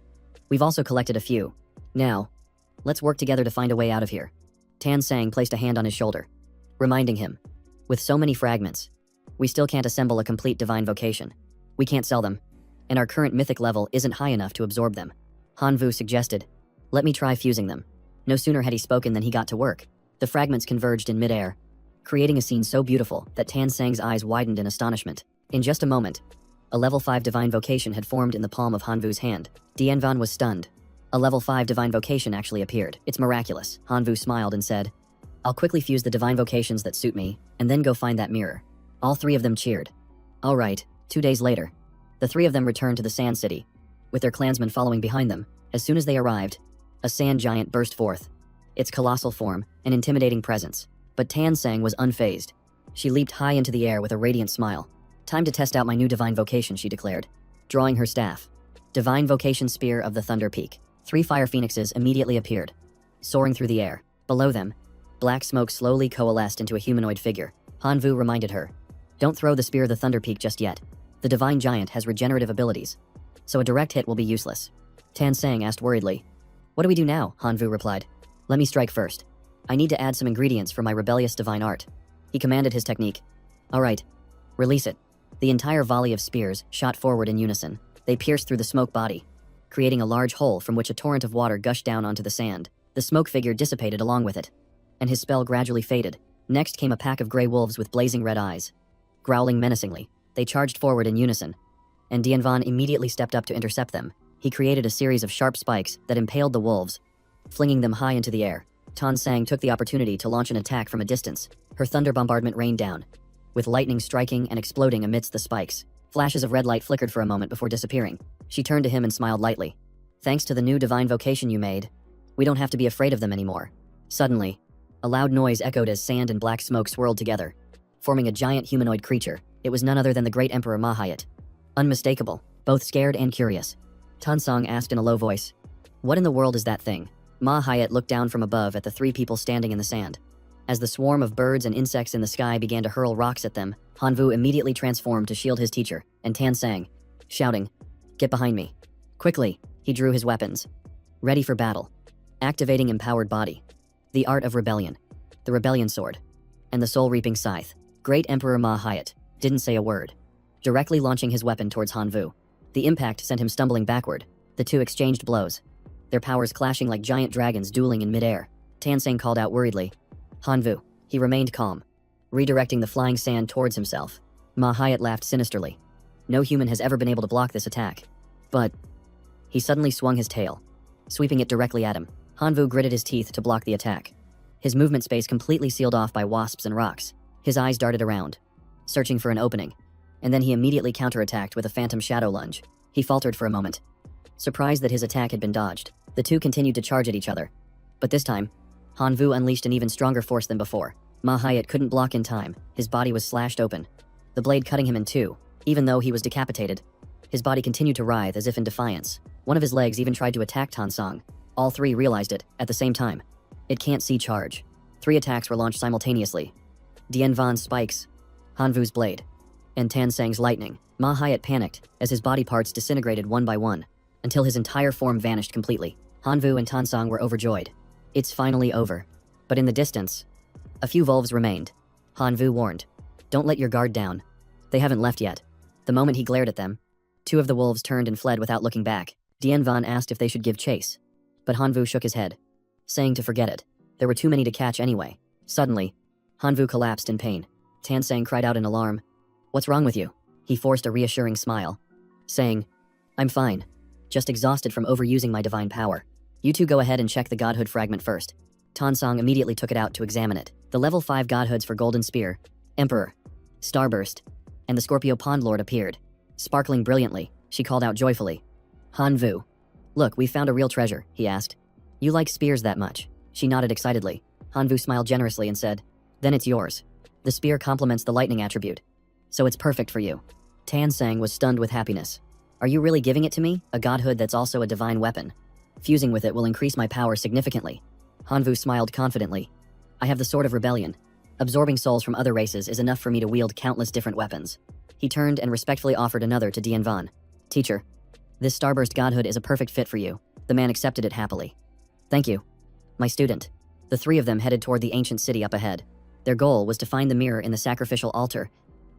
we've also collected a few. Now, let's work together to find a way out of here. Tansang placed a hand on his shoulder, reminding him, with so many fragments, we still can't assemble a complete divine vocation. We can't sell them, and our current mythic level isn't high enough to absorb them. Hanvu suggested, let me try fusing them. No sooner had he spoken than he got to work. The fragments converged in midair, creating a scene so beautiful that Tansang's eyes widened in astonishment. In just a moment, a level 5 divine vocation had formed in the palm of Hanvu's hand. Dianvan was stunned. A level 5 divine vocation actually appeared. It's miraculous. Hanvu smiled and said, I'll quickly fuse the divine vocations that suit me, and then go find that mirror. All three of them cheered. All right, 2 days later, the three of them returned to the Sand City, with their clansmen following behind them. As soon as they arrived, a sand giant burst forth, its colossal form, an intimidating presence. But Tan Sang was unfazed. She leaped high into the air with a radiant smile. Time to test out my new divine vocation, she declared, drawing her staff. Divine Vocation Spear of the Thunder Peak. 3 fire phoenixes immediately appeared, soaring through the air. Below them, black smoke slowly coalesced into a humanoid figure. Han Vu reminded her, don't throw the Spear of the Thunder Peak just yet. The divine giant has regenerative abilities, so a direct hit will be useless. Tan Sang asked worriedly. What do we do now? Han Vu replied. Let me strike first. I need to add some ingredients for my rebellious divine art. He commanded his technique. All right, release it. The entire volley of spears shot forward in unison. They pierced through the smoke body, creating a large hole from which a torrent of water gushed down onto the sand. The smoke figure dissipated along with it, and his spell gradually faded. Next came a pack of gray wolves with blazing red eyes. Growling menacingly, they charged forward in unison, and Dian Van immediately stepped up to intercept them. He created a series of sharp spikes that impaled the wolves, flinging them high into the air. Tan Sang took the opportunity to launch an attack from a distance. Her thunder bombardment rained down, with lightning striking and exploding amidst the spikes. Flashes of red light flickered for a moment before disappearing. She turned to him and smiled lightly. Thanks to the new divine vocation you made, we don't have to be afraid of them anymore. Suddenly, a loud noise echoed as sand and black smoke swirled together, forming a giant humanoid creature. It was none other than the great Emperor Mahayat. Unmistakable, both scared and curious. Tan Sang asked in a low voice, what in the world is that thing? Mahayat looked down from above at the 3 people standing in the sand. As the swarm of birds and insects in the sky began to hurl rocks at them, Han Vu immediately transformed to shield his teacher, and Tan Sang, shouting, get behind me. Quickly, he drew his weapons. Ready for battle. Activating Empowered Body. The Art of Rebellion. The Rebellion Sword. And the Soul-Reaping Scythe. Great Emperor Mahayat didn't say a word, directly launching his weapon towards Han Vu. The impact sent him stumbling backward. The two exchanged blows, their powers clashing like giant dragons dueling in midair. Tan Sang called out worriedly, Han Vu. He remained calm, redirecting the flying sand towards himself. Mahayat laughed sinisterly. No human has ever been able to block this attack. But he suddenly swung his tail, sweeping it directly at him. Han Vu gritted his teeth to block the attack, his movement space completely sealed off by wasps and rocks. His eyes darted around, searching for an opening, and then he immediately counterattacked with a phantom shadow lunge. He faltered for a moment, surprised that his attack had been dodged. The two continued to charge at each other, but this time, Han Vu unleashed an even stronger force than before. Mahayat couldn't block in time. His body was slashed open, the blade cutting him in two. Even though he was decapitated, his body continued to writhe as if in defiance. One of his legs even tried to attack Tan Sang. All 3 realized it at the same time. It can't see charge. 3 attacks were launched simultaneously. Dian Van's spikes, Han Vu's blade, and Tan Sang's lightning. Mahayat panicked as his body parts disintegrated one by one, until his entire form vanished completely. Han Vu and Tan Sang were overjoyed. It's finally over. But in the distance, a few wolves remained. Han Vu warned, don't let your guard down. They haven't left yet. The moment he glared at them, 2 of the wolves turned and fled without looking back. Dian Van asked if they should give chase, but Han Vu shook his head, saying to forget it. There were too many to catch anyway. Suddenly, Han Vu collapsed in pain. Tan Sang cried out in alarm. What's wrong with you? He forced a reassuring smile, saying, I'm fine, just exhausted from overusing my divine power. You two go ahead and check the Godhood fragment first. Tan Sang immediately took it out to examine it. The level 5 Godhoods for Golden Spear, Emperor, Starburst, and the Scorpio Pond Lord appeared. Sparkling brilliantly, she called out joyfully, Han Vu. Look, we found a real treasure, he asked. You like spears that much? She nodded excitedly. Han Vu smiled generously and said, then it's yours. The spear complements the lightning attribute, so it's perfect for you. Tan Sang was stunned with happiness. Are you really giving it to me? A godhood that's also a divine weapon. Fusing with it will increase my power significantly. Han Vu smiled confidently. I have the Sword of Rebellion. Absorbing souls from other races is enough for me to wield countless different weapons. He turned and respectfully offered another to Dian Van. Teacher, this Starburst Godhood is a perfect fit for you. The man accepted it happily. Thank you, my student. The 3 of them headed toward the ancient city up ahead. Their goal was to find the mirror in the sacrificial altar,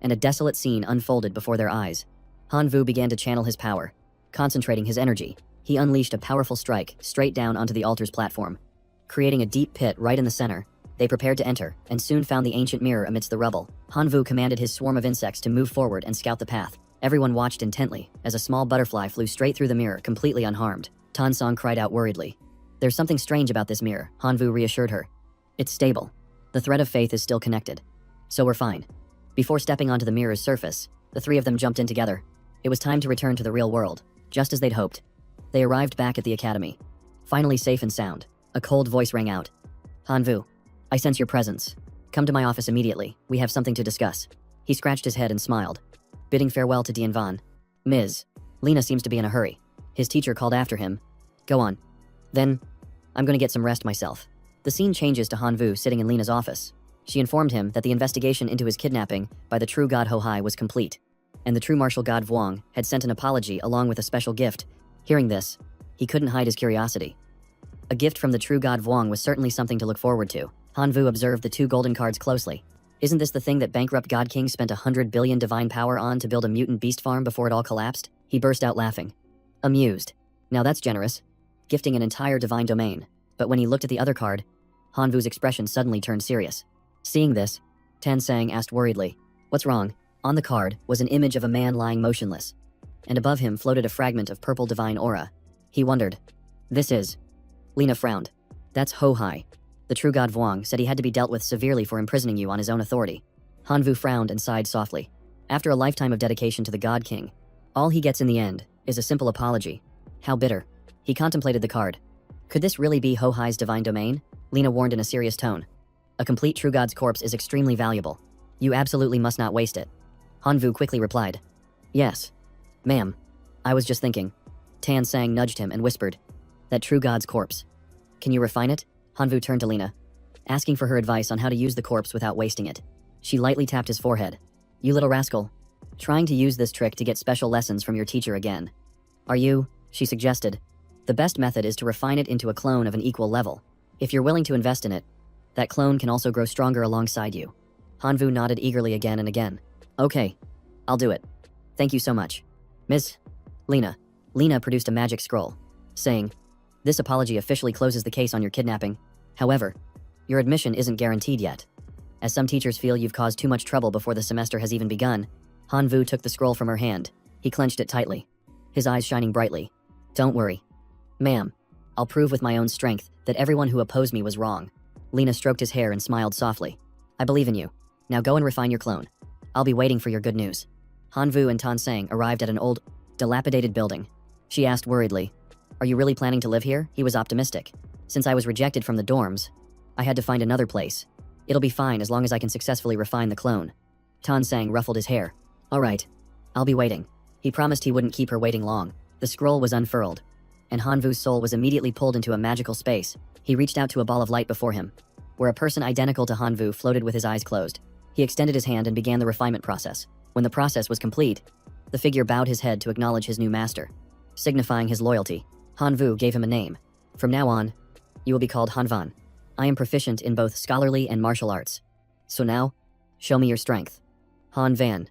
and a desolate scene unfolded before their eyes. Han Vu began to channel his power, concentrating his energy. He unleashed a powerful strike straight down onto the altar's platform, creating a deep pit right in the center. They prepared to enter, and soon found the ancient mirror amidst the rubble. Han Vu commanded his swarm of insects to move forward and scout the path. Everyone watched intently as a small butterfly flew straight through the mirror, completely unharmed. Tan Sang cried out worriedly. There's something strange about this mirror, Han Vu reassured her. It's stable. The thread of faith is still connected, so we're fine. Before stepping onto the mirror's surface, the three of them jumped in together. It was time to return to the real world, just as they'd hoped. They arrived back at the academy. Finally safe and sound, a cold voice rang out. "Hanvu, I sense your presence. Come to my office immediately, we have something to discuss." He scratched his head and smiled, bidding farewell to Dianvan. "Ms. Lena seems to be in a hurry." His teacher called after him. "Go on. Then, I'm gonna get some rest myself." The scene changes to Hanvu sitting in Lena's office. She informed him that the investigation into his kidnapping by the true god Hohai was complete, and the true martial god Vuong had sent an apology along with a special gift. Hearing this, he couldn't hide his curiosity. A gift from the true god Vuong was certainly something to look forward to. Hanvu observed the two golden cards closely. Isn't this the thing that bankrupt God King spent 100 billion divine power on to build a mutant beast farm before it all collapsed? He burst out laughing. Amused. Now that's generous. Gifting an entire divine domain. But when he looked at the other card, Hanvu's expression suddenly turned serious. Seeing this, Tan Sang asked worriedly, "What's wrong?" On the card was an image of a man lying motionless, and above him floated a fragment of purple divine aura. He wondered. "This is..." Lena frowned. "That's Hohai. The true god Vuong said he had to be dealt with severely for imprisoning you on his own authority." Hanvu frowned and sighed softly. After a lifetime of dedication to the God King, all he gets in the end is a simple apology. How bitter. He contemplated the card. Could this really be Hohai's divine domain? Lena warned in a serious tone. "A complete true god's corpse is extremely valuable. You absolutely must not waste it." Hanvu quickly replied. "Yes. Ma'am. I was just thinking." Tan Sang nudged him and whispered, "That true god's corpse. Can you refine it?" Hanvu turned to Lena, asking for her advice on how to use the corpse without wasting it. She lightly tapped his forehead. "You little rascal. Trying to use this trick to get special lessons from your teacher again. Are you?" she suggested. "The best method is to refine it into a clone of an equal level. If you're willing to invest in it, that clone can also grow stronger alongside you." Hanvu nodded eagerly again and again. "Okay. I'll do it. Thank you so much. Miss Lena." Lena produced a magic scroll, saying, "This apology officially closes the case on your kidnapping. However, your admission isn't guaranteed yet, as some teachers feel you've caused too much trouble before the semester has even begun." Hanvu took the scroll from her hand. He clenched it tightly, his eyes shining brightly. "Don't worry. Ma'am, I'll prove with my own strength that everyone who opposed me was wrong." Lena stroked his hair and smiled softly. "I believe in you. Now go and refine your clone. I'll be waiting for your good news." Hanvu and Tan Sang arrived at an old, dilapidated building. She asked worriedly, "Are you really planning to live here?" He was optimistic. "Since I was rejected from the dorms, I had to find another place. It'll be fine as long as I can successfully refine the clone." Tan Sang ruffled his hair. "All right. I'll be waiting." He promised he wouldn't keep her waiting long. The scroll was unfurled, and Hanvu's soul was immediately pulled into a magical space. He reached out to a ball of light before him, where a person identical to Hanvu floated with his eyes closed. He extended his hand and began the refinement process. When the process was complete, the figure bowed his head to acknowledge his new master. Signifying his loyalty, Hanvu gave him a name. "From now on, you will be called Hanvan. I am proficient in both scholarly and martial arts. So now, show me your strength." Han Van,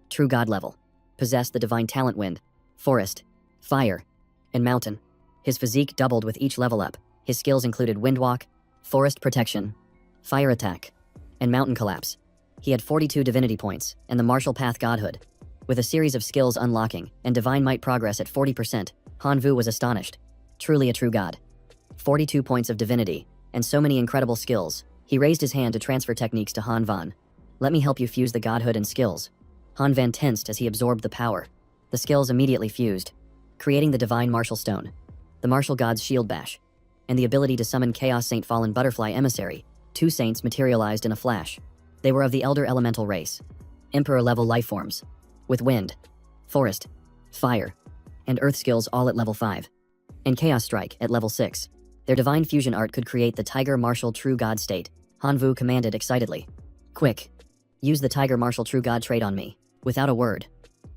true god level, possessed the divine talent wind, forest, fire, and mountain. His physique doubled with each level up. His skills included windwalk, forest protection, fire attack, and mountain collapse. He had 42 divinity points and the martial path godhood. With a series of skills unlocking and divine might progress at 40%, Hanvu was astonished. Truly a true god. 42 points of divinity, and so many incredible skills. He raised his hand to transfer techniques to Han Van. "Let me help you fuse the godhood and skills." Han Van tensed as he absorbed the power. The skills immediately fused, creating the divine martial stone, the martial god's shield bash, and the ability to summon Chaos Saint Fallen Butterfly Emissary. Two saints materialized in a flash. They were of the Elder Elemental race, Emperor-level lifeforms, with wind, forest, fire, and earth skills all at level 5, and Chaos Strike at level 6. Their divine fusion art could create the Tiger Martial True God state. Hanvu commanded excitedly. "Quick, use the Tiger Martial True God trait on me." Without a word,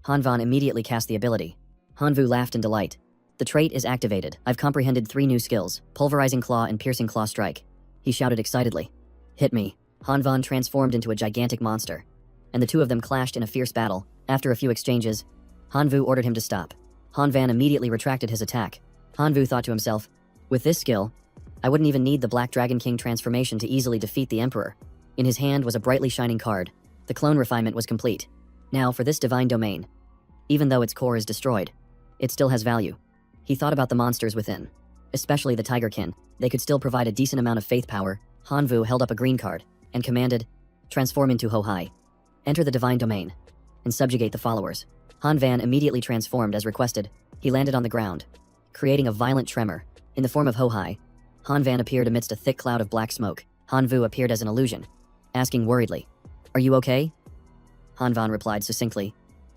Hanvan immediately cast the ability. Hanvu laughed in delight. "The trait is activated. I've comprehended 3 new skills, Pulverizing Claw and Piercing Claw Strike." He shouted excitedly. "Hit me." Hanvan transformed into a gigantic monster, and the two of them clashed in a fierce battle. After a few exchanges, Hanvu ordered him to stop. Hanvan immediately retracted his attack. Hanvu thought to himself, "With this skill, I wouldn't even need the Black Dragon King transformation to easily defeat the Emperor." In his hand was a brightly shining card. The clone refinement was complete. Now for this divine domain. Even though its core is destroyed, it still has value. He thought about the monsters within, especially the Tigerkin. They could still provide a decent amount of faith power. Hanvu held up a green card and commanded, "Transform into Hohai." Enter the divine domain and subjugate the followers. Han Van immediately transformed as requested. He landed on the ground, creating a violent tremor. In the form of Ho-Hai, Han Van appeared amidst a thick cloud of black smoke. Han Vu appeared as an illusion, asking worriedly, "Are you okay?" Han Van replied succinctly,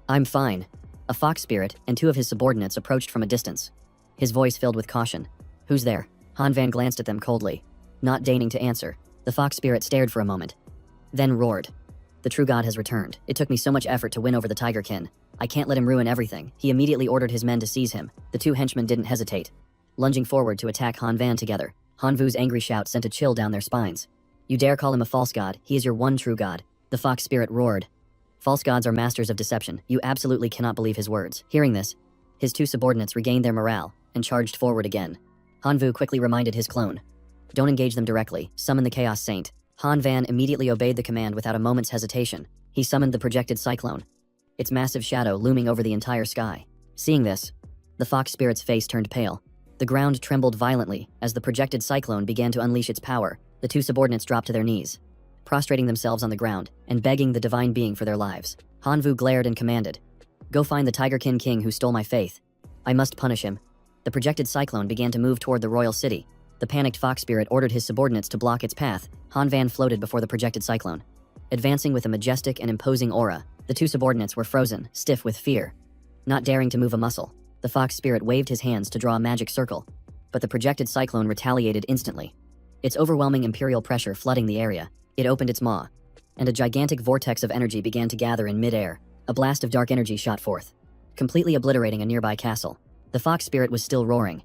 "I'm fine." A fox spirit and two of his subordinates approached from a distance, his voice filled with caution. "Who's there?" Han Van glanced at them coldly, not deigning to answer. The fox spirit stared for a moment, then roared, "The true god has returned. It took me so much effort to win over the Tigerkin. I can't let him ruin everything." He immediately ordered his men to seize him. The two henchmen didn't hesitate, lunging forward to attack Han Van together. Han Vu's angry shout sent a chill down their spines. "You dare call him a false god? He is your one true god." The fox spirit roared. "False gods are masters of deception. You absolutely cannot believe his words." Hearing this, his two subordinates regained their morale and charged forward again. Han Vu quickly reminded his clone, "Don't engage them directly. Summon the Chaos Saint." Han Van immediately obeyed the command without a moment's hesitation. He summoned the projected cyclone, its massive shadow looming over the entire sky. Seeing this, the fox spirit's face turned pale. The ground trembled violently as the projected cyclone began to unleash its power. The two subordinates dropped to their knees, prostrating themselves on the ground and begging the divine being for their lives. Han Vu glared and commanded, "Go find the Tigerkin king who stole my faith. I must punish him." The projected cyclone began to move toward the royal city. The panicked fox spirit ordered his subordinates to block its path. Han Van floated before the projected cyclone, advancing with a majestic and imposing aura. The two subordinates were frozen, stiff with fear, not daring to move a muscle. The fox spirit waved his hands to draw a magic circle, but the projected cyclone retaliated instantly, its overwhelming imperial pressure flooding the area. It opened its maw, and a gigantic vortex of energy began to gather in mid-air. A blast of dark energy shot forth, completely obliterating a nearby castle. The fox spirit was still roaring.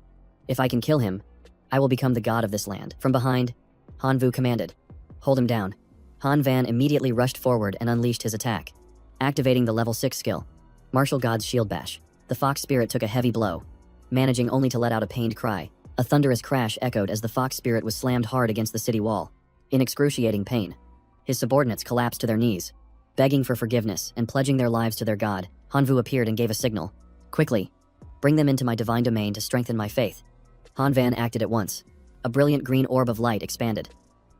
"If I can kill him, I will become the god of this land." From behind, Han Vu commanded, "Hold him down." Han Van immediately rushed forward and unleashed his attack, activating the level 6 skill, Martial God's Shield Bash. The fox spirit took a heavy blow, managing only to let out a pained cry. A thunderous crash echoed as the fox spirit was slammed hard against the city wall. In excruciating pain, his subordinates collapsed to their knees, begging for forgiveness and pledging their lives to their god. Han Vu appeared and gave a signal. "Quickly, bring them into my divine domain to strengthen my faith." Han Van acted at once. A brilliant green orb of light expanded,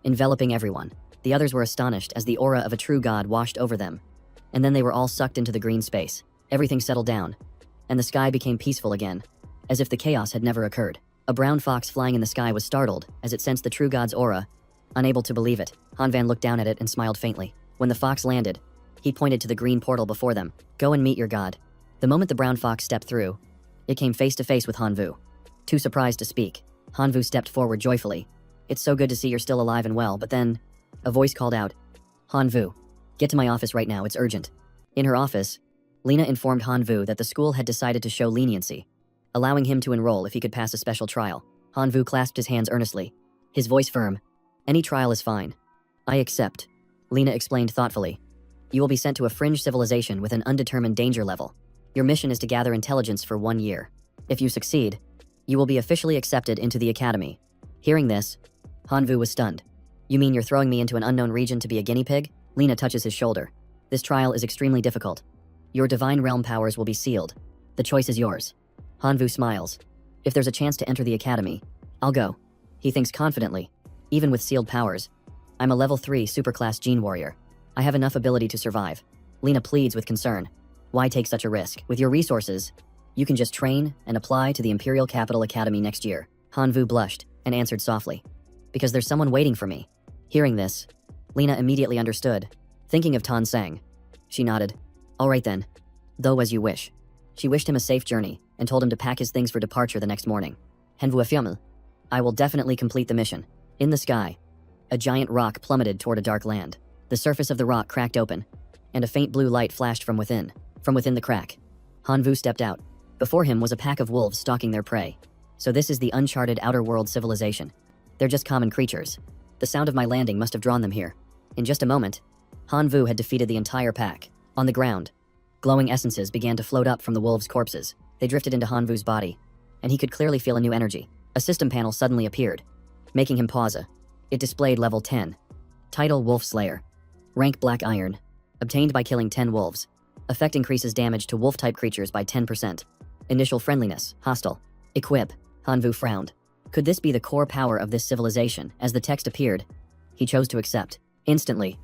enveloping everyone. The others were astonished as the aura of a true god washed over them, and then they were all sucked into the green space. Everything settled down, and the sky became peaceful again, as if the chaos had never occurred. A brown fox flying in the sky was startled as it sensed the true god's aura, unable to believe it. Han Van looked down at it and smiled faintly. When the fox landed, he pointed to the green portal before them. "Go and meet your god." The moment the brown fox stepped through, it came face to face with Han Vu. Too surprised to speak, Han Vu stepped forward joyfully. "It's so good to see you're still alive and well," but then a voice called out, "Han Vu, get to my office right now, it's urgent." In her office, Lena informed Han Vu that the school had decided to show leniency, allowing him to enroll if he could pass a special trial. Han Vu clasped his hands earnestly, his voice firm. "Any trial is fine. I accept," Lena explained thoughtfully. "You will be sent to a fringe civilization with an undetermined danger level. Your mission is to gather intelligence for 1 year. If you succeed, you will be officially accepted into the academy." Hearing this, Han Vu was stunned. "You mean you're throwing me into an unknown region to be a guinea pig?" Lena touches his shoulder. "This trial is extremely difficult. Your divine realm powers will be sealed. The choice is yours." Han Vu smiles. "If there's a chance to enter the academy, I'll go." He thinks confidently. "Even with sealed powers, I'm a level 3 superclass gene warrior. I have enough ability to survive." Lena pleads with concern. "Why take such a risk? With your resources, you can just train and apply to the Imperial Capital Academy next year." Han Vu blushed and answered softly, "Because there's someone waiting for me." Hearing this, Lena immediately understood. Thinking of Tan Sang, she nodded. "All right then. Though as you wish." She wished him a safe journey and told him to pack his things for departure the next morning. "Henvu Fiamel, I will definitely complete the mission." In the sky, a giant rock plummeted toward a dark land. The surface of the rock cracked open, and a faint blue light flashed from within. From within the crack, Han Vu stepped out. Before him was a pack of wolves stalking their prey. So this is the uncharted outer world civilization. They're just common creatures. The sound of my landing must have drawn them here. In just a moment, Han Vu had defeated the entire pack. On the ground, glowing essences began to float up from the wolves' corpses. They drifted into Han Vu's body, and he could clearly feel a new energy. A system panel suddenly appeared, making him pause. It displayed level 10. Title Wolf Slayer. Rank Black Iron. Obtained by killing 10 wolves. Effect increases damage to wolf-type creatures by 10%. Initial friendliness, hostile. Equip. Han Vu frowned. Could this be the core power of this civilization? As the text appeared, he chose to accept. Instantly,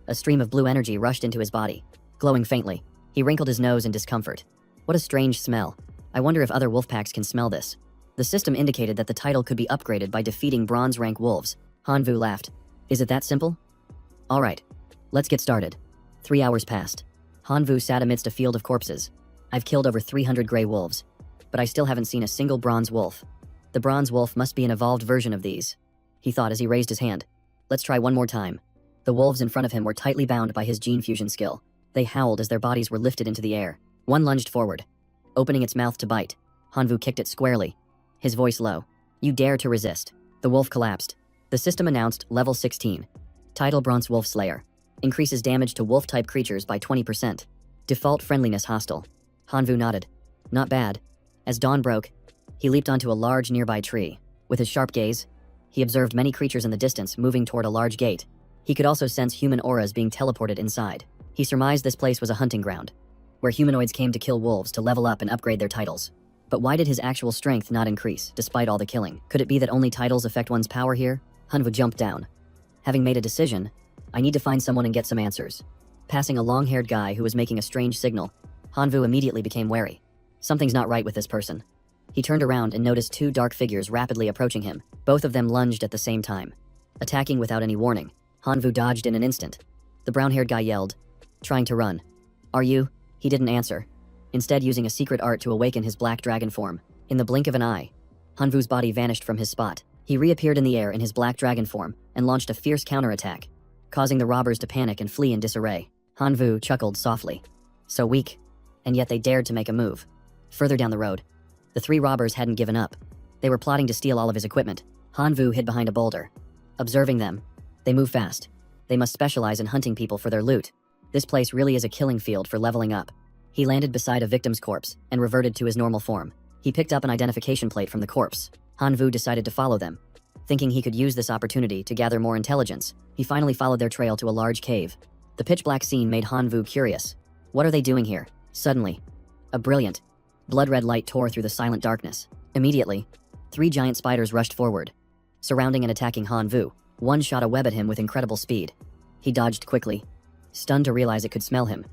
A stream of blue energy rushed into his body, glowing faintly. He wrinkled his nose in discomfort. What a strange smell. I wonder if other wolf packs can smell this. The system indicated that the title could be upgraded by defeating bronze rank wolves. Hanvu laughed. Is it that simple? All right, let's get started. 3 hours passed. Hanvu sat amidst a field of corpses. I've killed over 300 gray wolves, but I still haven't seen a single bronze wolf. The bronze wolf must be an evolved version of these, he thought as he raised his hand. Let's try one more time. The wolves in front of him were tightly bound by his gene fusion skill. They howled as their bodies were lifted into the air. One lunged forward, opening its mouth to bite. Hanvu kicked it squarely, his voice low. You dare to resist. The wolf collapsed. The system announced level 16. Title Bronze Wolf Slayer. Increases damage to wolf-type creatures by 20%. Default friendliness hostile. Hanvu nodded. Not bad. As dawn broke, he leaped onto a large nearby tree. With his sharp gaze, he observed many creatures in the distance moving toward a large gate. He could also sense human auras being teleported inside. He surmised this place was a hunting ground, where humanoids came to kill wolves to level up and upgrade their titles. But why did his actual strength not increase, despite all the killing? Could it be that only titles affect one's power here? Hanvu jumped down. Having made a decision, I need to find someone and get some answers. Passing a long-haired guy who was making a strange signal, Hanvu immediately became wary. Something's not right with this person. He turned around and noticed two dark figures rapidly approaching him. Both of them lunged at the same time, attacking without any warning. Hanvu dodged in an instant. The brown-haired guy yelled, trying to run. Are you? He didn't answer, instead using a secret art to awaken his black dragon form. In the blink of an eye, Hanvu's body vanished from his spot. He reappeared in the air in his black dragon form and launched a fierce counterattack, causing the robbers to panic and flee in disarray. Hanvu chuckled softly. So weak, and yet they dared to make a move. Further down the road, the three robbers hadn't given up. They were plotting to steal all of his equipment. Hanvu hid behind a boulder. Observing them, they move fast. They must specialize in hunting people for their loot. This place really is a killing field for leveling up. He landed beside a victim's corpse and reverted to his normal form. He picked up an identification plate from the corpse. Hanvu decided to follow them, thinking he could use this opportunity to gather more intelligence. He finally followed their trail to a large cave. The pitch-black scene made Hanvu curious. What are they doing here? Suddenly, a brilliant, blood-red light tore through the silent darkness. Immediately, 3 giant spiders rushed forward, surrounding and attacking Hanvu. One shot a web at him with incredible speed. He dodged quickly, stunned to realize it could smell him.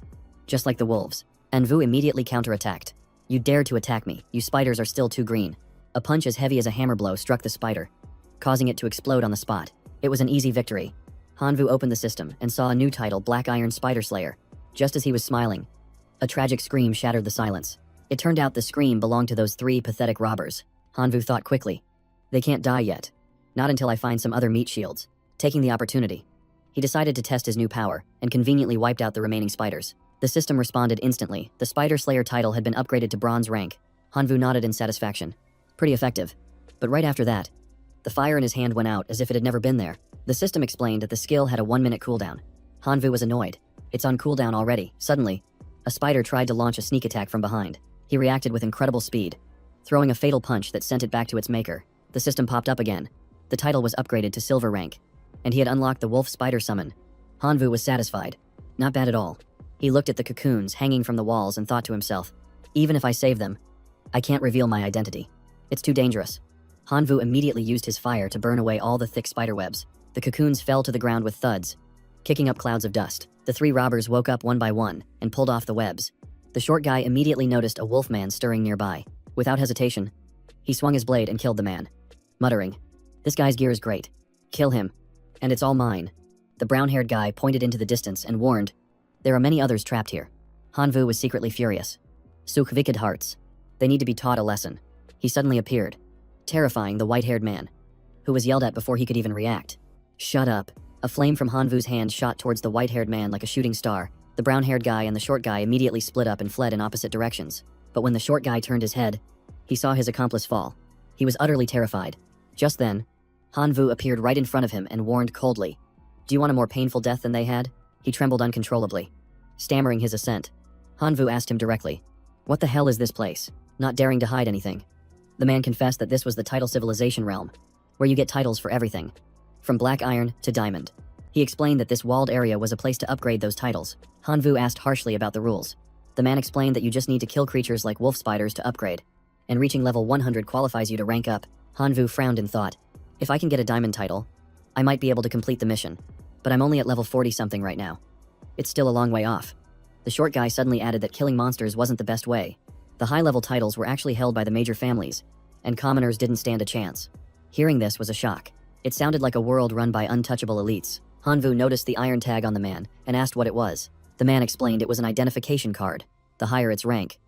Just like the wolves, Hanvu immediately counterattacked. You dared to attack me, you spiders are still too green. A punch as heavy as a hammer blow struck the spider, causing it to explode on the spot. It was an easy victory. Hanvu opened the system and saw a new title, Black Iron Spider Slayer. Just as he was smiling, a tragic scream shattered the silence. It turned out the scream belonged to those 3 pathetic robbers. Hanvu thought quickly. They can't die yet. Not until I find some other meat shields. Taking the opportunity, he decided to test his new power and conveniently wiped out the remaining spiders. The system responded instantly. The Spider Slayer title had been upgraded to bronze rank. Hanvu nodded in satisfaction. Pretty effective. But right after that, the fire in his hand went out as if it had never been there. The system explained that the skill had a 1-minute cooldown. Hanvu was annoyed. It's on cooldown already. Suddenly, a spider tried to launch a sneak attack from behind. He reacted with incredible speed, throwing a fatal punch that sent it back to its maker. The system popped up again. The title was upgraded to silver rank, and he had unlocked the wolf spider summon. Hanvu was satisfied. Not bad at all. He looked at the cocoons hanging from the walls and thought to himself, even if I save them, I can't reveal my identity. It's too dangerous. Hanvu immediately used his fire to burn away all the thick spider webs. The cocoons fell to the ground with thuds, kicking up clouds of dust. The 3 robbers woke up one by one and pulled off the webs. The short guy immediately noticed a wolfman stirring nearby. Without hesitation, he swung his blade and killed the man, muttering, this guy's gear is great. Kill him, and it's all mine. The brown-haired guy pointed into the distance and warned, there are many others trapped here. Hanvu was secretly furious. Suk wicked hearts. They need to be taught a lesson. He suddenly appeared, terrifying the white-haired man, who was yelled at before he could even react. Shut up. A flame from Hanvu's hand shot towards the white-haired man like a shooting star. The brown-haired guy and the short guy immediately split up and fled in opposite directions. But when the short guy turned his head, he saw his accomplice fall. He was utterly terrified. Just then, Hanvu appeared right in front of him and warned coldly, do you want a more painful death than they had? He trembled uncontrollably, stammering his assent. Hanvu asked him directly, what the hell is this place? Not daring to hide anything. The man confessed that this was the title civilization realm, where you get titles for everything, from black iron to diamond. He explained that this walled area was a place to upgrade those titles. Hanvu asked harshly about the rules. The man explained that you just need to kill creatures like wolf spiders to upgrade, and reaching level 100 qualifies you to rank up. Hanvu frowned in thought. If I can get a diamond title, I might be able to complete the mission. But I'm only at level 40-something right now. It's still a long way off. The short guy suddenly added that killing monsters wasn't the best way. The high-level titles were actually held by the major families, and commoners didn't stand a chance. Hearing this was a shock. It sounded like a world run by untouchable elites. Hanvu noticed the iron tag on the man and asked what it was. The man explained it was an identification card. The higher its rank,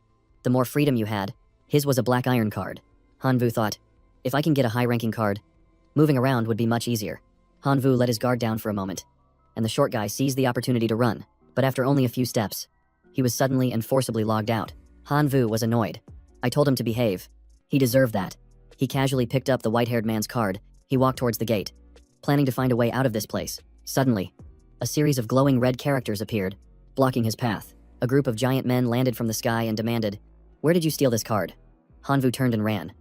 the more freedom you had. His was a black iron card. Hanvu thought, if I can get a high-ranking card, moving around would be much easier. Hanvu let his guard down for a moment, and the short guy seized the opportunity to run. But after only a few steps, he was suddenly and forcibly logged out. Hanvu was annoyed. I told him to behave. He deserved that. He casually picked up the white-haired man's card. He walked towards the gate, planning to find a way out of this place. Suddenly, a series of glowing red characters appeared, blocking his path. A group of giant men landed from the sky and demanded, "Where did you steal this card?" Hanvu turned and ran,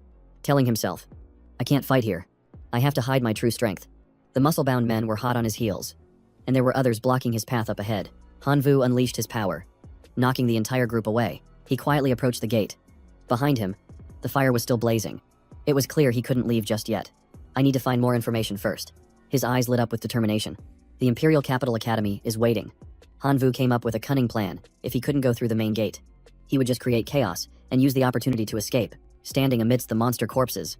telling himself, I can't fight here. I have to hide my true strength. The muscle-bound men were hot on his heels, and there were others blocking his path up ahead. Hanvu unleashed his power, knocking the entire group away. He quietly approached the gate. Behind him, the fire was still blazing. It was clear he couldn't leave just yet. I need to find more information first. His eyes lit up with determination. The Imperial Capital Academy is waiting. Hanvu came up with a cunning plan. If he couldn't go through the main gate, he would just create chaos and use the opportunity to escape, standing amidst the monster corpses.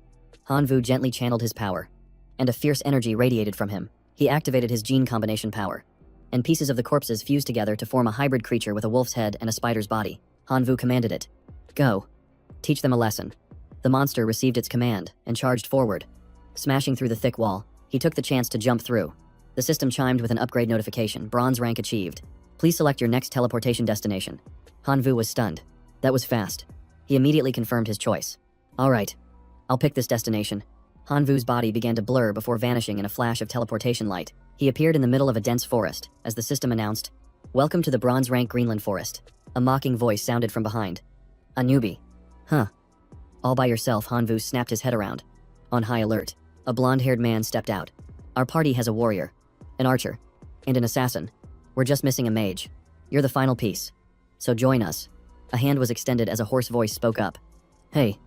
Hanvu gently channeled his power, and a fierce energy radiated from him. He activated his gene combination power, and pieces of the corpses fused together to form a hybrid creature with a wolf's head and a spider's body. Hanvu commanded it, "Go. Teach them a lesson." The monster received its command and charged forward. Smashing through the thick wall, he took the chance to jump through. The system chimed with an upgrade notification. Bronze rank achieved. Please select your next teleportation destination. Hanvu was stunned. That was fast. He immediately confirmed his choice. All right, I'll pick this destination. Hanvu's body began to blur before vanishing in a flash of teleportation light. He appeared in the middle of a dense forest as the system announced, "Welcome to the Bronze rank Greenland Forest." A mocking voice sounded from behind. A newbie. Huh. All by yourself, Hanvu snapped his head around. On high alert, a blonde-haired man stepped out. Our party has a warrior, an archer, and an assassin. We're just missing a mage. You're the final piece. So join us. A hand was extended as a hoarse voice spoke up. Hey,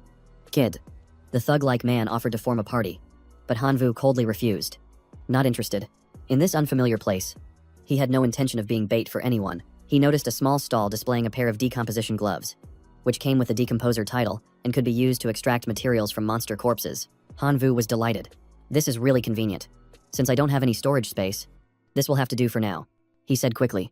kid. The thug-like man offered to form a party, but Hanvu coldly refused. Not interested. In this unfamiliar place, he had no intention of being bait for anyone. He noticed a small stall displaying a pair of decomposition gloves, which came with a decomposer title and could be used to extract materials from monster corpses. Hanvu was delighted. This is really convenient. Since I don't have any storage space, this will have to do for now, he said quickly.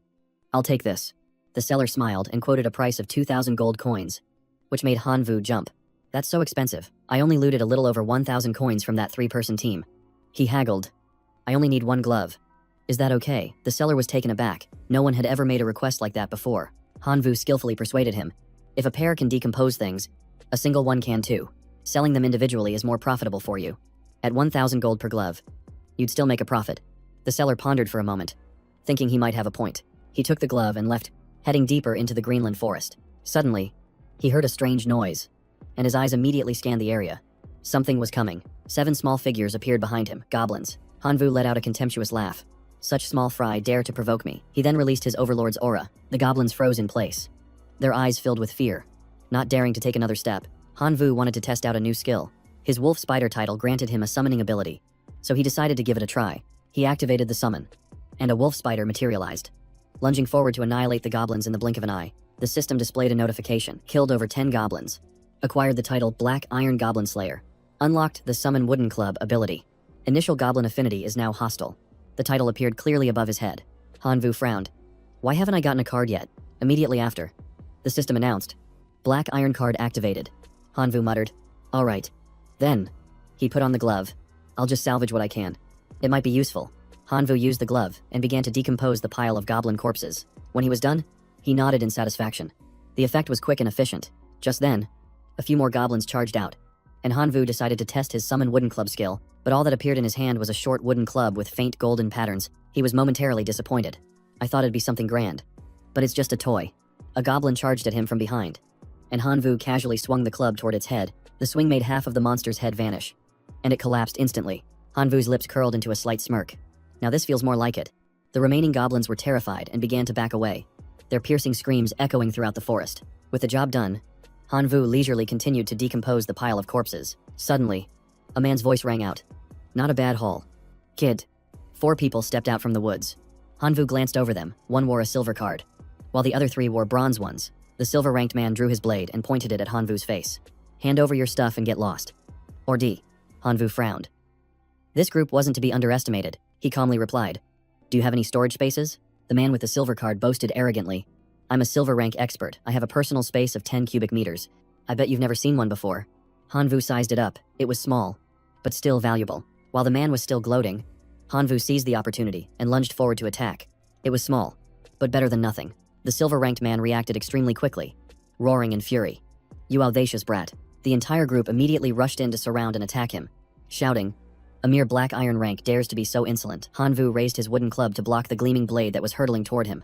I'll take this. The seller smiled and quoted a price of 2,000 gold coins, which made Hanvu jump. That's so expensive. I only looted a little over 1,000 coins from that 3-person team. He haggled. I only need one glove. Is that okay? The seller was taken aback. No one had ever made a request like that before. Hanvu skillfully persuaded him. If a pair can decompose things, a single one can too. Selling them individually is more profitable for you. At 1,000 gold per glove, you'd still make a profit. The seller pondered for a moment, thinking he might have a point. He took the glove and left, heading deeper into the Greenland forest. Suddenly, he heard a strange noise, and his eyes immediately scanned the area. Something was coming. 7 small figures appeared behind him, goblins. Hanvu let out a contemptuous laugh. Such small fry dare to provoke me. He then released his overlord's aura. The goblins froze in place, their eyes filled with fear. Not daring to take another step, Hanvu wanted to test out a new skill. His wolf spider title granted him a summoning ability, so he decided to give it a try. He activated the summon, and a wolf spider materialized. Lunging forward to annihilate the goblins in the blink of an eye, the system displayed a notification. Killed over 10 goblins. Acquired the title Black Iron Goblin Slayer. Unlocked the Summon Wooden Club ability. Initial goblin affinity is now hostile. The title appeared clearly above his head. Hanvu frowned. Why haven't I gotten a card yet? Immediately after, the system announced, Black Iron card activated. Hanvu muttered, all right. Then, he put on the glove. I'll just salvage what I can. It might be useful. Hanvu used the glove and began to decompose the pile of goblin corpses. When he was done, he nodded in satisfaction. The effect was quick and efficient. Just then, a few more goblins charged out, and Hanvu decided to test his Summon Wooden Club skill, but all that appeared in his hand was a short wooden club with faint golden patterns. He was momentarily disappointed. I thought it'd be something grand. But it's just a toy. A goblin charged at him from behind, and Hanvu casually swung the club toward its head. The swing made half of the monster's head vanish, and it collapsed instantly. Hanvu's lips curled into a slight smirk. Now this feels more like it. The remaining goblins were terrified and began to back away, their piercing screams echoing throughout the forest. With the job done, Hanvu leisurely continued to decompose the pile of corpses. Suddenly, a man's voice rang out. Not a bad haul, kid. 4 people stepped out from the woods. Hanvu glanced over them. One wore a silver card, while the other 3 wore bronze ones. The silver-ranked man drew his blade and pointed it at Hanvu's face. Hand over your stuff and get lost. Or D. Hanvu frowned. This group wasn't to be underestimated, he calmly replied. Do you have any storage spaces? The man with the silver card boasted arrogantly. I'm a silver rank expert. I have a personal space of 10 cubic meters. I bet you've never seen one before. Hanvu sized it up. It was small, but still valuable. While the man was still gloating, Hanvu seized the opportunity and lunged forward to attack. It was small, but better than nothing. The silver-ranked man reacted extremely quickly, roaring in fury. You audacious brat. The entire group immediately rushed in to surround and attack him, shouting, a mere black iron rank dares to be so insolent. Hanvu raised his wooden club to block the gleaming blade that was hurtling toward him.